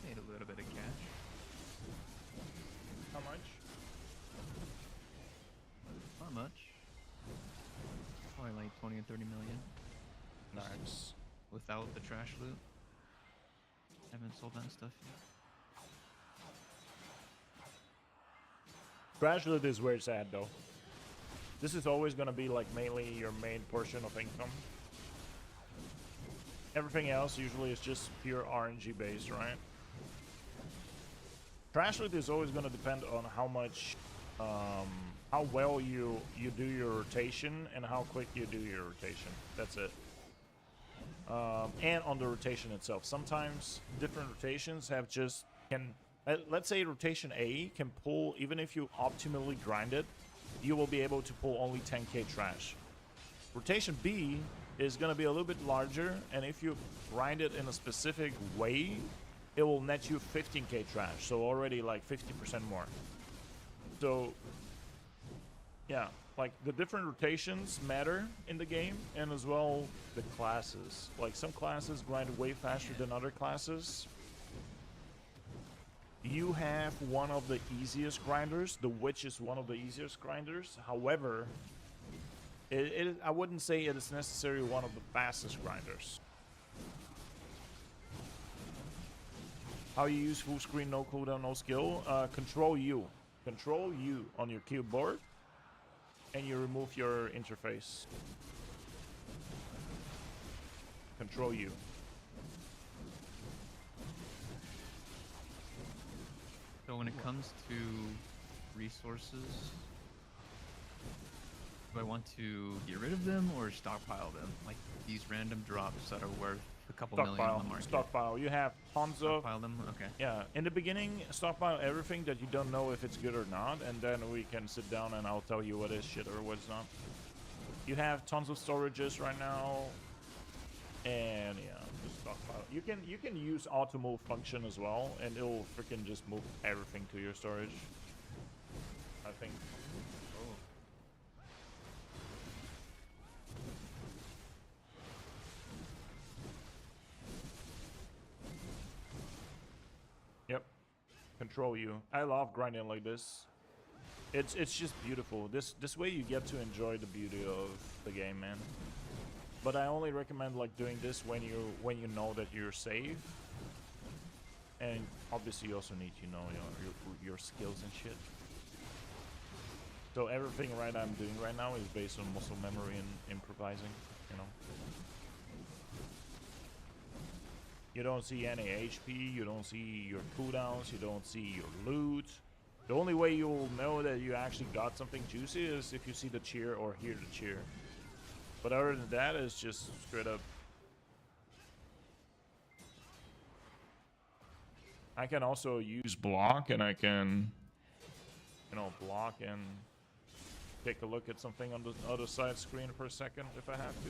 Speaker 3: Need a little bit of cash.
Speaker 2: How much?
Speaker 3: Not much. Probably like 20 or 30 million.
Speaker 2: Nice.
Speaker 3: Without the trash loot. Haven't sold that stuff yet.
Speaker 2: Crash loot is where it's at, though. This is always gonna be like mainly your main portion of income. Everything else usually is just pure RNG based, right? Crash loot is always gonna depend on how much, how well you do your rotation and how quick you do your rotation. That's it. And on the rotation itself. Sometimes different rotations have just let's say rotation A can pull, even if you optimally grind it, you will be able to pull only 10k trash. Rotation B is going to be a little bit larger, and if you grind it in a specific way, it will net you 15k trash, so already like 50% more. So yeah, like the different rotations matter in the game, and as well the classes. Like some classes grind way faster than other classes. You have one of the easiest grinders. The Witch is one of the easiest grinders. However, I wouldn't say it is necessarily one of the fastest grinders. How you use full screen, no cooldown, no skill? Control U. Control U on your keyboard, and you remove your interface. Control U.
Speaker 3: So when it comes to resources, do I want to get rid of them or stockpile them? Like these random drops that are worth a couple million on the market.
Speaker 2: Stockpile. You have tons of...
Speaker 3: Stockpile them? Okay.
Speaker 2: Yeah, in the beginning, stockpile everything that you don't know if it's good or not, and then we can sit down and I'll tell you what is shit or what's not. You have tons of storages right now, and yeah, just stockpile. You can use auto move function as well, and it'll freaking just move everything to your storage. I think. Oh. Yep. Control U. I love grinding like this. It's just beautiful. This way you get to enjoy the beauty of the game, man. But I only recommend like doing this when you know that you're safe. And obviously you also need to know your skills and shit. So everything I'm doing right now is based on muscle memory and improvising, you know. You don't see any HP, you don't see your cooldowns, you don't see your loot. The only way you'll know that you actually got something juicy is if you see the cheer or hear the cheer. But other than that, it's just straight up. I can also use block, and I can, you know, block and take a look at something on the other side screen for a second if I have to.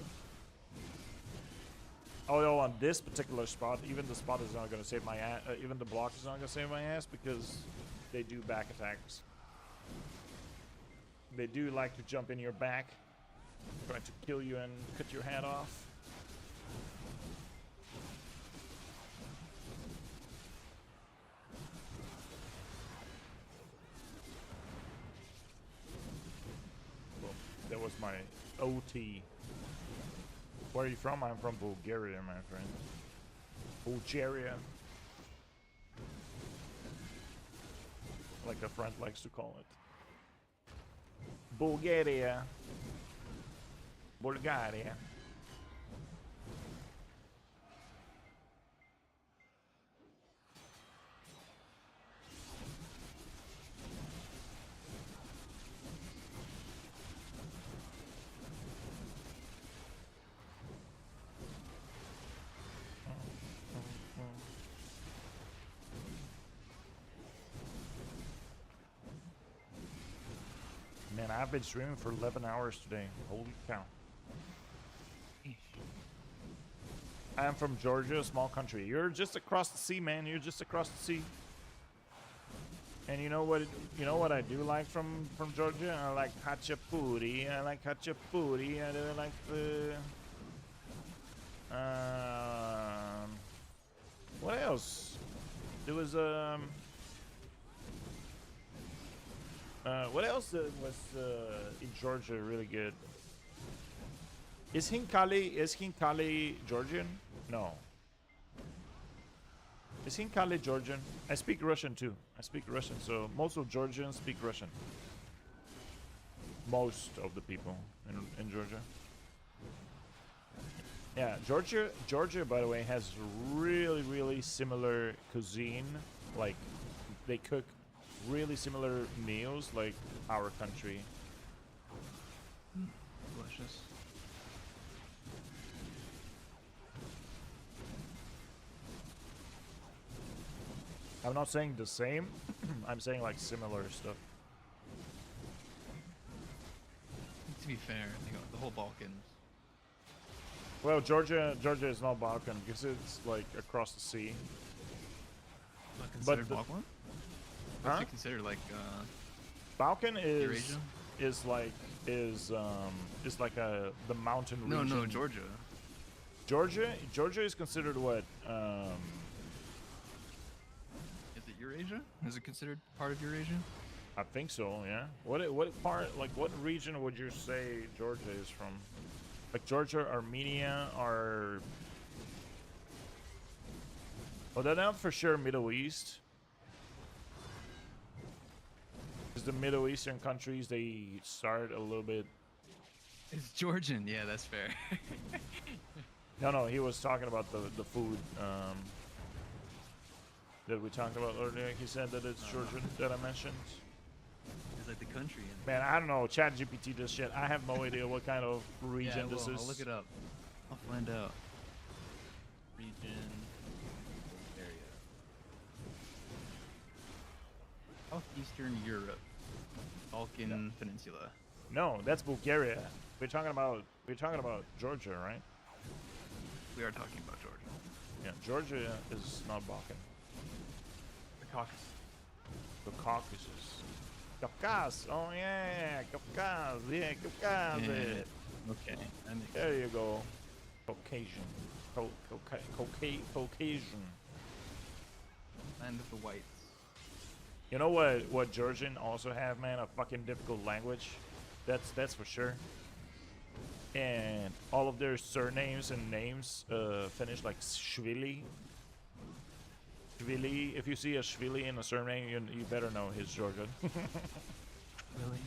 Speaker 2: Although on this particular spot, even the spot is not going to save my ass. Even the block is not going to save my ass because they do back attacks. They do like to jump in your back, trying to kill you and cut your head off. Boom. That was my OT. Where are you from? I'm from Bulgaria, my friend. Bulgaria. Like a friend likes to call it. Bulgaria. Bulgaria. Man, I've been streaming for 11 hours today. Holy cow. I am from Georgia, a small country. You're just across the sea, man. You're just across the sea. And you know what I do like from Georgia? I like hachapuri. I like hachapuri. I do like the what else? There was what else was in Georgia really good? Is Hinkali Georgian? No. Is he in Kali Georgian? I speak Russian too. I speak Russian, so most of Georgians speak Russian. Most of the people in Georgia. Yeah, Georgia, by the way, has really similar cuisine. Like, they cook really similar meals like our country.
Speaker 3: Delicious.
Speaker 2: I'm not saying the same. I'm saying like similar stuff.
Speaker 3: To be fair, the whole Balkans.
Speaker 2: Well, Georgia is not Balkan because it's like across the sea.
Speaker 3: Not considered
Speaker 2: the-
Speaker 3: Balkan?
Speaker 2: Huh?
Speaker 3: What's it considered, like,
Speaker 2: Balkan is
Speaker 3: Eurasia?
Speaker 2: is like the mountain
Speaker 3: No,
Speaker 2: region.
Speaker 3: no, Georgia.
Speaker 2: Georgia is considered what?
Speaker 3: Is it Eurasia? Is it considered part of Eurasia?
Speaker 2: I think so. Yeah. What part? Like, what region would you say Georgia is from? Like Georgia, Armenia, or well, they're not for sure Middle East. Because the Middle Eastern countries, they start a little bit.
Speaker 3: It's Georgian. Yeah, that's fair.
Speaker 2: No, he was talking about the food that we talked about earlier. He said that it's Georgian that I mentioned.
Speaker 3: It's like the country.
Speaker 2: Man, I don't know. ChatGPT this shit. I have no idea what kind of region
Speaker 3: Yeah,
Speaker 2: this
Speaker 3: well,
Speaker 2: is.
Speaker 3: I'll look it up. I'll find out. Region area. Southeastern Europe. Balkan Peninsula.
Speaker 2: No, that's Bulgaria. We're talking about Georgia, right?
Speaker 3: We are talking about Georgia.
Speaker 2: Yeah, Georgia is not Balkan.
Speaker 3: The Caucasus.
Speaker 2: The Caucasus. Caucasus. Oh yeah, Caucasus. Yeah, Caucasus.
Speaker 3: Yeah. Okay. That makes
Speaker 2: There you go. Caucasian. Caucasian.
Speaker 3: Land of the Whites.
Speaker 2: You know what Georgian also have, man? A fucking difficult language. That's for sure. And all of their surnames and names finish like Shvili. Shvili. If you see a Shvili in a surname, you better know he's Georgian.
Speaker 3: Really?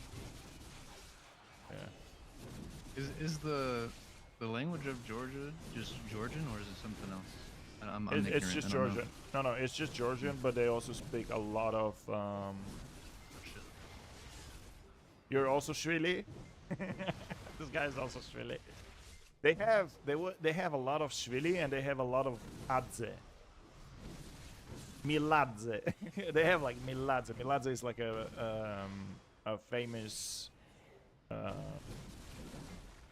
Speaker 2: Yeah.
Speaker 3: Is the language of Georgia just Georgian or is it something else? I'm
Speaker 2: It's
Speaker 3: ignorant,
Speaker 2: just
Speaker 3: I don't know.
Speaker 2: Georgian. No, it's just Georgian, but they also speak a lot of. You're also Shvili. This guy is also Shvili. They have a lot of Shvili and they have a lot of Adze. Miladze. They have like Miladze. Miladze is like a famous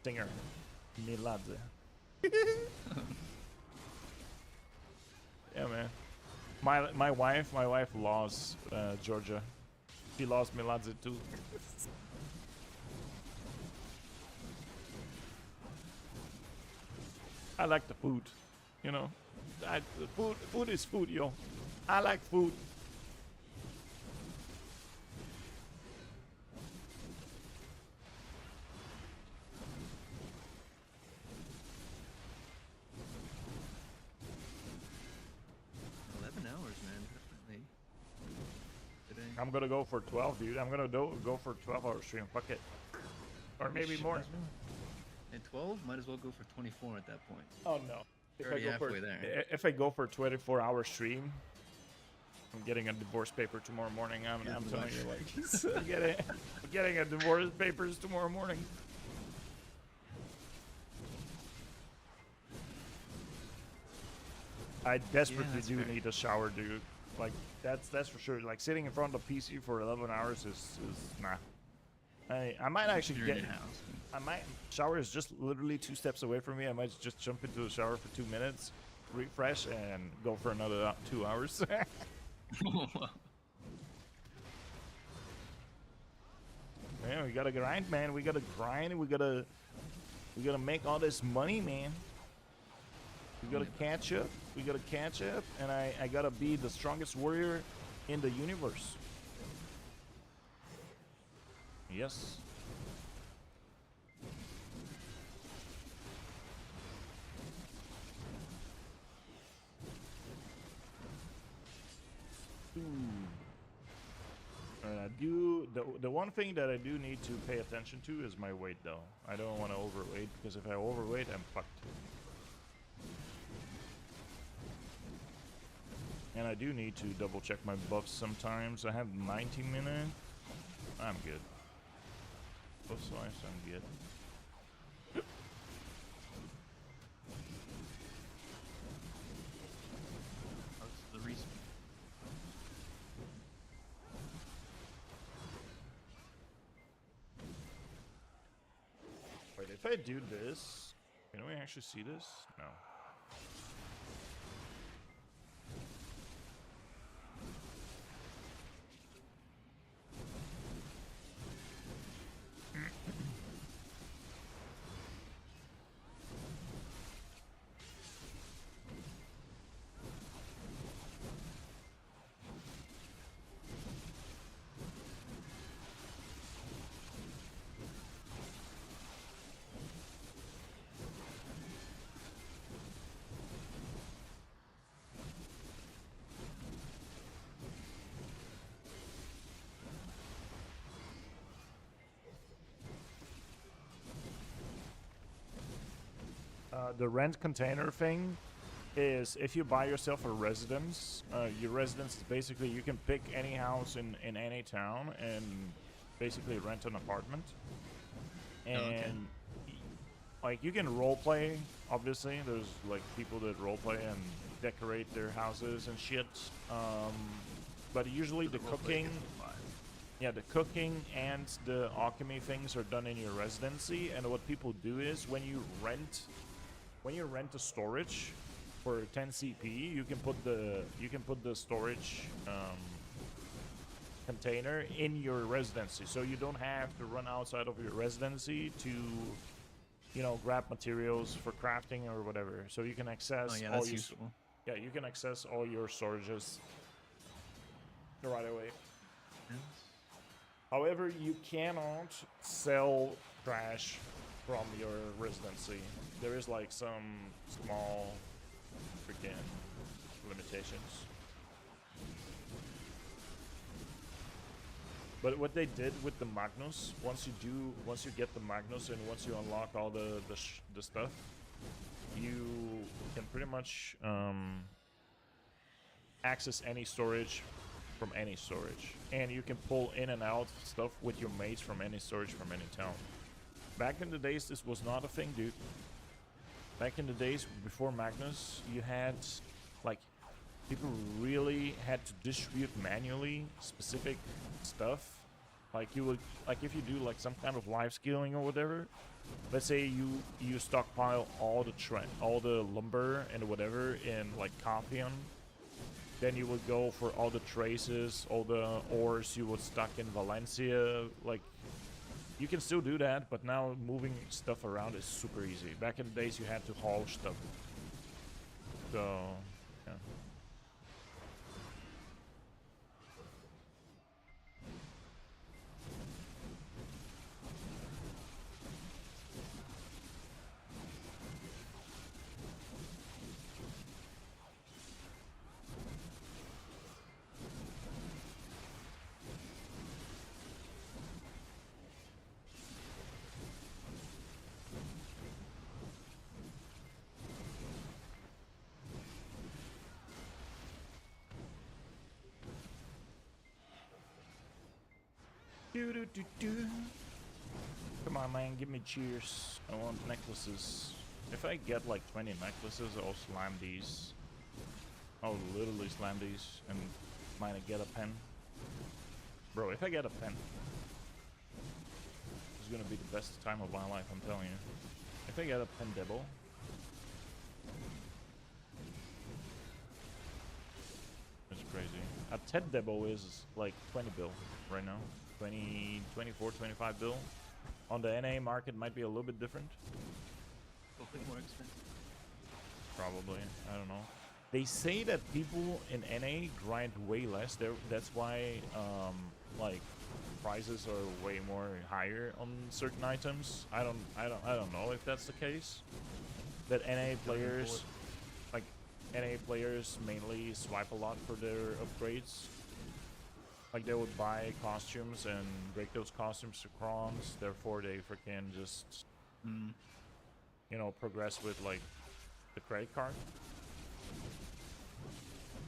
Speaker 2: singer. Miladze. Yeah, man. My wife lost Georgia. She lost Miladze too. I like the food, you know. Food is food, yo. I like food.
Speaker 3: Hours, man. Definitely. Today.
Speaker 2: I'm gonna go for 12, dude. I'm gonna go for 12-hour stream. Fuck it. Or maybe
Speaker 3: Shit,
Speaker 2: more.
Speaker 3: might as well. At 12, might as well go for 24 at that point.
Speaker 2: Oh no.
Speaker 3: You're already halfway there.
Speaker 2: If I go for a 24-hour stream, I'm getting a divorce paper tomorrow morning. I'm telling you, like, I'm getting a divorce papers tomorrow morning. I desperately
Speaker 3: that's
Speaker 2: do
Speaker 3: fair.
Speaker 2: need a shower, dude. Like, that's for sure. Like, sitting in front of the PC for 11 hours is nah. I might actually
Speaker 3: You're
Speaker 2: get.
Speaker 3: in your house.
Speaker 2: I might. Shower is just literally 2 steps away from me. I might just jump into the shower for 2 minutes, refresh, and go for another 2 hours. Man, we gotta grind, man. We gotta grind. We gotta make all this money, man. We gotta catch up. We gotta catch up, and I gotta be the strongest warrior in the universe. Yes. The one thing that I do need to pay attention to is my weight, though. I don't want to overweight, because if I overweight, I'm fucked. And I do need to double check my buffs sometimes. I have 90 minutes. I'm good. Buff slice, I'm good.
Speaker 3: How's the respawn?
Speaker 2: Wait, if I do this, can we actually see this? No. The rent container thing is if you buy yourself a residence, your residence is basically you can pick any house in any town and basically rent an apartment. And
Speaker 3: okay.
Speaker 2: like you can roleplay, obviously. There's like people that roleplay and decorate their houses and shit. But usually the cooking, yeah, the cooking and the alchemy things are done in your residency. And what people do is when you rent a storage for 10 CP, you can put the storage container in your residency, so you don't have to run outside of your residency to, you know, grab materials for crafting or whatever. So you can access
Speaker 3: Oh yeah,
Speaker 2: all
Speaker 3: that's
Speaker 2: your
Speaker 3: useful.
Speaker 2: yeah, you can access all your storages right away.
Speaker 3: Yes.
Speaker 2: However, you cannot sell trash from your residency. There is like some small freaking limitations. But what they did with the Magnus, once you get the Magnus and once you unlock all the stuff, you can pretty much access any storage from any storage, and you can pull in and out stuff with your mates from any storage from any town. Back in the days, this was not a thing, dude. Back in the days before Magnus, you had like people really had to distribute manually specific stuff. Like you would, like if you do like some kind of live scaling or whatever, let's say you stockpile all the lumber and whatever in like Carthion, then you would go for all the traces, all the ores you would stock in Valencia. Like you can still do that, but now moving stuff around is super easy. Back in the days, you had to haul stuff. So, yeah. Come on, man, give me cheers. I want necklaces. If I get like 20 necklaces, I'll slam these. I'll literally slam these and might get a pen. Bro, if I get a pen, it's gonna be the best time of my life, I'm telling you. If I get a pen devil, it's crazy. A Ted Debo is like 20 bill right now. 20, 24, 25 bill. On the NA market might be a little bit different.
Speaker 3: Hopefully more expensive.
Speaker 2: Probably. I don't know. They say that people in NA grind way less. That's why like prices are way more higher on certain items. I don't know if that's the case. That NA players, like NA players mainly swipe a lot for their upgrades. Like they would buy costumes and break those costumes to crons. Therefore, they freaking just
Speaker 3: Mm.
Speaker 2: you know progress with like the credit card.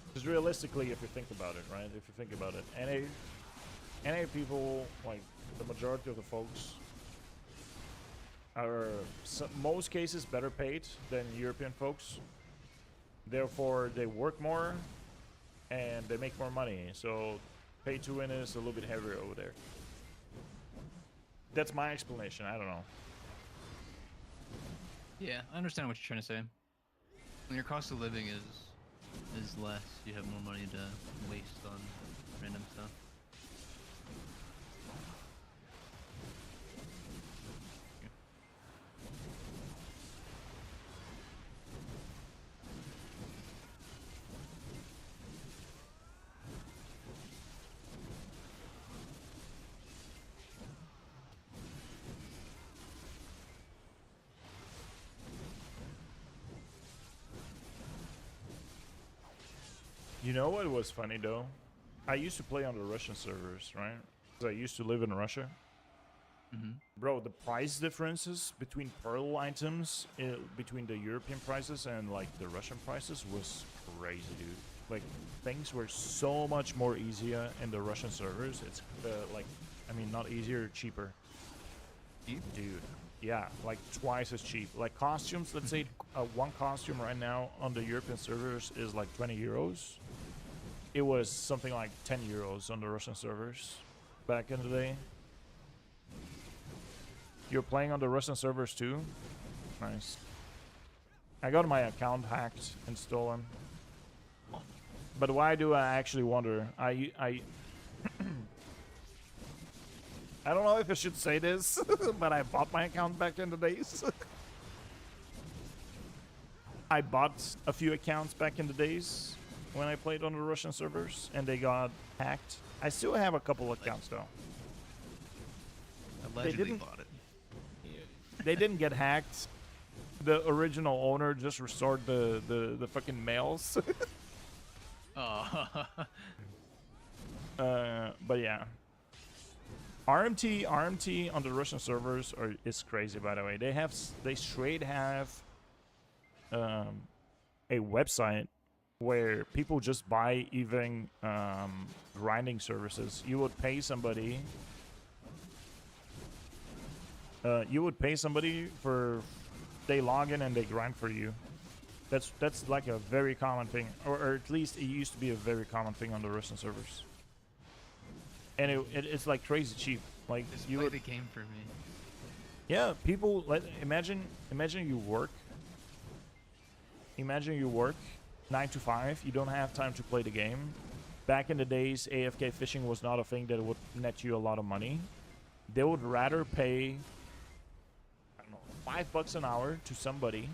Speaker 2: Because realistically, if you think about it, right? If you think about it, NA people, like the majority of the folks, are most cases better paid than European folks. Therefore, they work more and they make more money. So, pay to win is a little bit heavier over there. That's my explanation. I don't know.
Speaker 3: Yeah, I understand what you're trying to say. When your cost of living is less, you have more money to waste on random stuff.
Speaker 2: You know what was funny though? I used to play on the Russian servers, right? 'Cause I used to live in Russia.
Speaker 3: Mm-hmm.
Speaker 2: Bro, the price differences between pearl items, between the European prices and like the Russian prices was crazy, dude. Like things were so much more easier in the Russian servers. It's like, I mean, not easier, cheaper.
Speaker 3: Cheap?
Speaker 2: Dude, yeah, like twice as cheap. Like costumes, let's say one costume right now on the European servers is like 20 euros. It was something like 10 euros on the Russian servers back in the day. You're playing on the Russian servers too? Nice. I got my account hacked and stolen. But why do I actually wonder? I don't know if I should say this, but I bought my account back in the days. I bought a few accounts back in the days when I played on the Russian servers, and they got hacked. I still have a couple accounts though.
Speaker 3: Allegedly
Speaker 2: didn't-
Speaker 3: bought it.
Speaker 2: They didn't get hacked. The original owner just restored the fucking mails.
Speaker 3: Oh.
Speaker 2: But yeah. RMT on the Russian servers is crazy, by the way. They straight have a website where people just buy even grinding services. You would pay somebody. For they log in and they grind for you. That's like a very common thing, or at least it used to be a very common thing on the Russian servers. And it's like crazy cheap. Like
Speaker 3: Just
Speaker 2: you
Speaker 3: play
Speaker 2: would,
Speaker 3: the game for me.
Speaker 2: yeah. People imagine you work. Imagine you work 9 to 5. You don't have time to play the game. Back in the days, AFK fishing was not a thing that would net you a lot of money. They would rather pay, I don't know, $5 an hour to somebody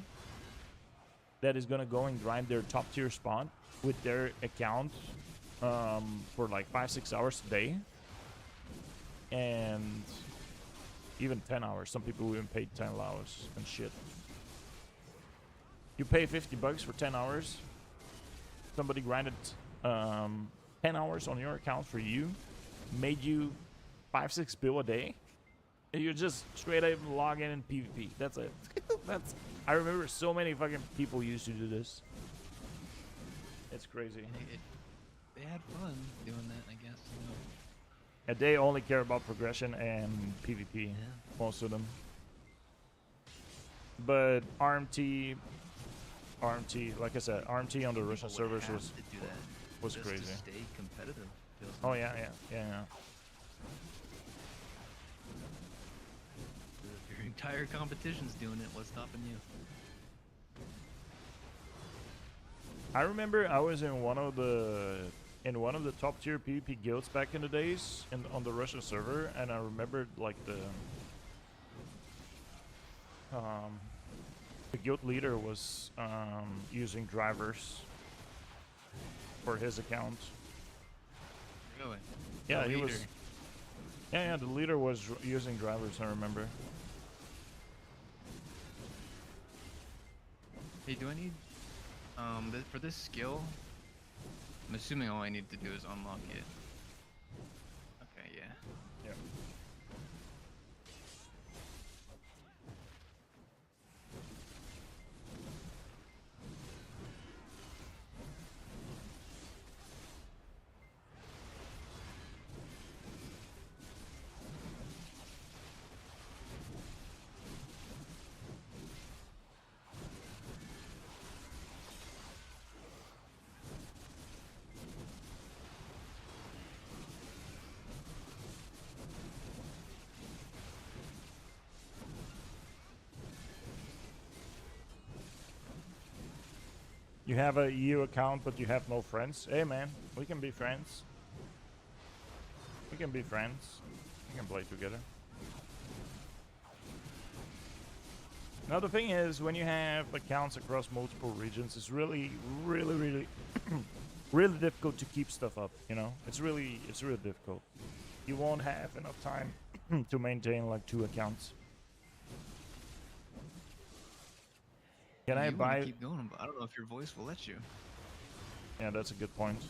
Speaker 2: that is gonna go and grind their top tier spot with their account for like 5-6 hours a day, and even 10 hours. Some people even paid 10 hours and shit. You pay $50 for 10 hours. Somebody grinded 10 hours on your account for you, made you 5-6 bill a day, and you just straight up log in PvP. That's it. I remember so many fucking people used to do this. It's crazy.
Speaker 3: They had fun doing that, I guess. You know.
Speaker 2: And they only care about progression and PvP,
Speaker 3: Yeah.
Speaker 2: most of them. But RMT, like I said, RMT on the Russian
Speaker 3: People would
Speaker 2: servers
Speaker 3: have
Speaker 2: was
Speaker 3: to do that
Speaker 2: was
Speaker 3: just
Speaker 2: crazy.
Speaker 3: to stay competitive. feels
Speaker 2: Oh
Speaker 3: like.
Speaker 2: yeah.
Speaker 3: If your entire competition's doing it, what's stopping you?
Speaker 2: I remember I was in one of the top tier PvP guilds back in the days on the Russian server, and I remembered like the guild leader was using drivers for his account.
Speaker 3: Really?
Speaker 2: Yeah,
Speaker 3: The
Speaker 2: he was.
Speaker 3: leader.
Speaker 2: Yeah, the leader was using drivers. I remember.
Speaker 3: Hey, do I need for this skill? I'm assuming all I need to do is unlock it.
Speaker 2: You have a EU account, but you have no friends. Hey man, we can be friends. We can be friends. We can play together. Now the thing is, when you have accounts across multiple regions, it's really, really difficult to keep stuff up. You know, it's really difficult. You won't have enough time to maintain like 2 accounts. Can I
Speaker 3: You wanna
Speaker 2: buy?
Speaker 3: keep going, but I don't know if your voice will let you.
Speaker 2: Yeah, that's a good point.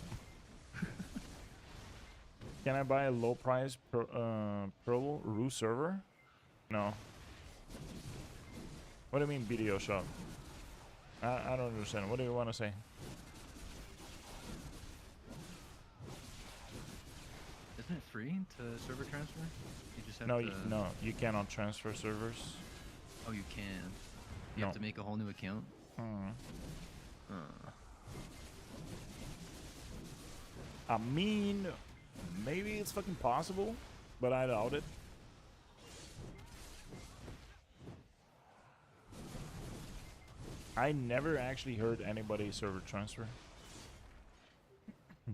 Speaker 2: Can I buy a low price Pro Roo server? No. What do you mean BDO shop? I don't understand. What do you want to say?
Speaker 3: Isn't it free to server transfer? You just have
Speaker 2: No,
Speaker 3: to...
Speaker 2: no, you cannot transfer servers.
Speaker 3: Oh, you can. You
Speaker 2: No.
Speaker 3: have to make a whole new account?
Speaker 2: Hmm.
Speaker 3: Huh.
Speaker 2: I mean, maybe it's fucking possible, but I doubt it. I never actually heard anybody server transfer.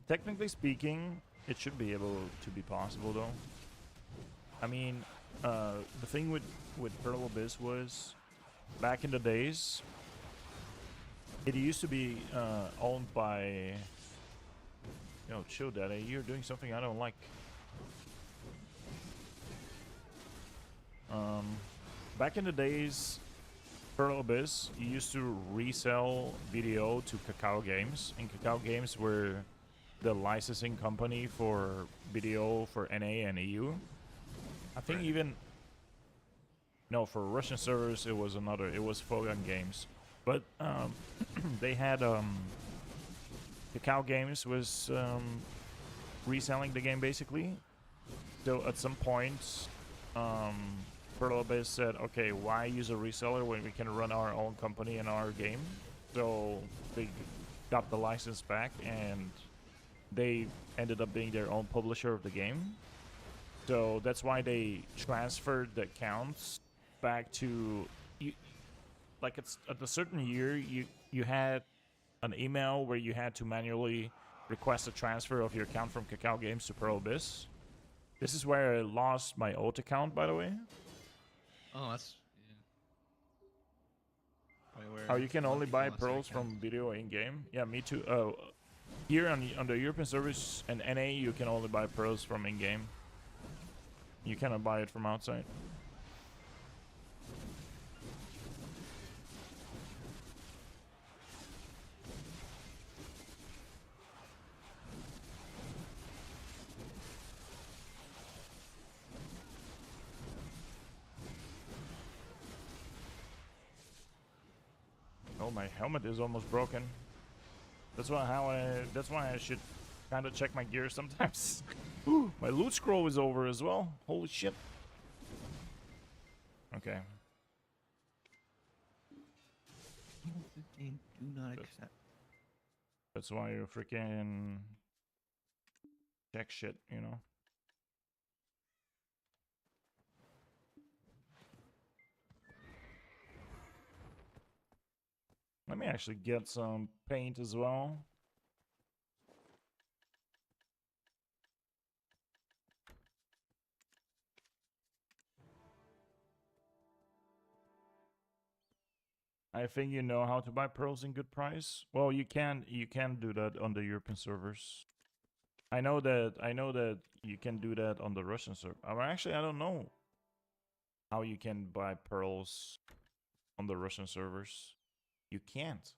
Speaker 2: Technically speaking, it should be able to be possible though. I mean, the thing with Pearl Abyss was, back in the days, it used to be owned by... Yo, chill, daddy. You're doing something I don't like. Back in the days, Pearl Abyss, you used to resell BDO to Kakao Games, and Kakao Games were the licensing company for BDO for NA and EU. I think
Speaker 3: Right.
Speaker 2: even... No, for Russian servers, it was another. It was Fogan Games. But they had... Kakao Games was reselling the game, basically. So at some point, Pearl Abyss said, okay, why use a reseller when we can run our own company and our game? So they got the license back, and they ended up being their own publisher of the game. So that's why they transferred the accounts back to... Like, it's at a certain year, you had an email where you had to manually request a transfer of your account from Kakao Games to Pearl Abyss. This is where I lost my old account, by the way.
Speaker 3: Oh, that's... Yeah. Probably where
Speaker 2: Oh, you can
Speaker 3: a lot of
Speaker 2: only
Speaker 3: people
Speaker 2: buy
Speaker 3: lost their
Speaker 2: pearls
Speaker 3: accounts.
Speaker 2: from video in-game? Yeah, me too. Here on the European service and NA, you can only buy pearls from in-game. You cannot buy it from outside. Oh, my helmet is almost broken. That's why I should kind of check my gear sometimes. Ooh, my loot scroll is over as well. Holy shit. Okay.
Speaker 3: Do not accept.
Speaker 2: That's why you freaking check shit, you know? Let me actually get some paint as well. I think you know how to buy pearls in good price. Well, you can do that on the European servers. I know that you can do that on the Russian server. Actually, I don't know how you can buy pearls on the Russian servers. You can't.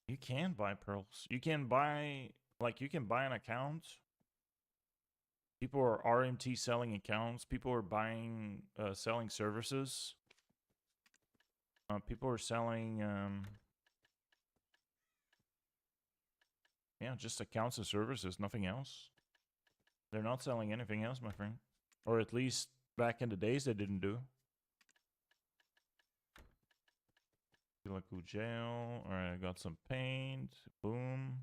Speaker 2: You can buy pearls. You can buy, like, you can buy an account. People are RMT selling accounts. People are buying, selling services. People are selling, yeah, just accounts and services, nothing else. They're not selling anything else, my friend. Or at least back in the days they didn't do. Silico gel. Alright, I got some paint. Boom.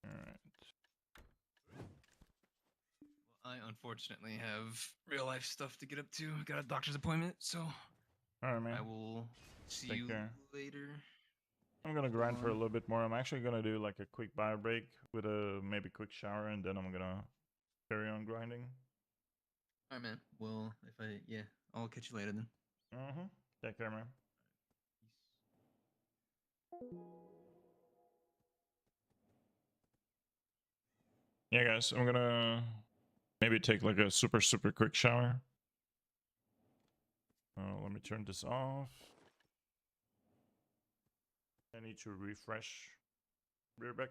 Speaker 2: Alright.
Speaker 3: I unfortunately have real life stuff to get up to. Got a doctor's appointment, so
Speaker 2: All right, man.
Speaker 3: I will see
Speaker 2: Take
Speaker 3: you
Speaker 2: care.
Speaker 3: later.
Speaker 2: I'm gonna grind for a
Speaker 3: on-
Speaker 2: little bit more. I'm actually gonna do like a quick bio break with a maybe quick shower, and then I'm gonna carry on grinding.
Speaker 3: All right, man. Well, yeah, I'll catch you later then.
Speaker 2: Mm-hmm. Take care, man. Yeah, guys, I'm gonna maybe take like a super quick shower. Let me turn this off. I need to refresh. Rear back.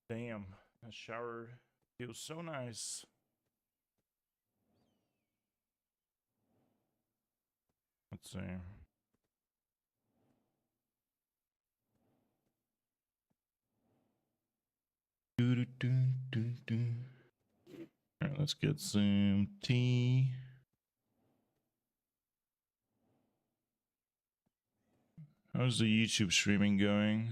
Speaker 2: Damn, that shower feels so nice. Let's see. All right, let's get some tea. How's the YouTube streaming going?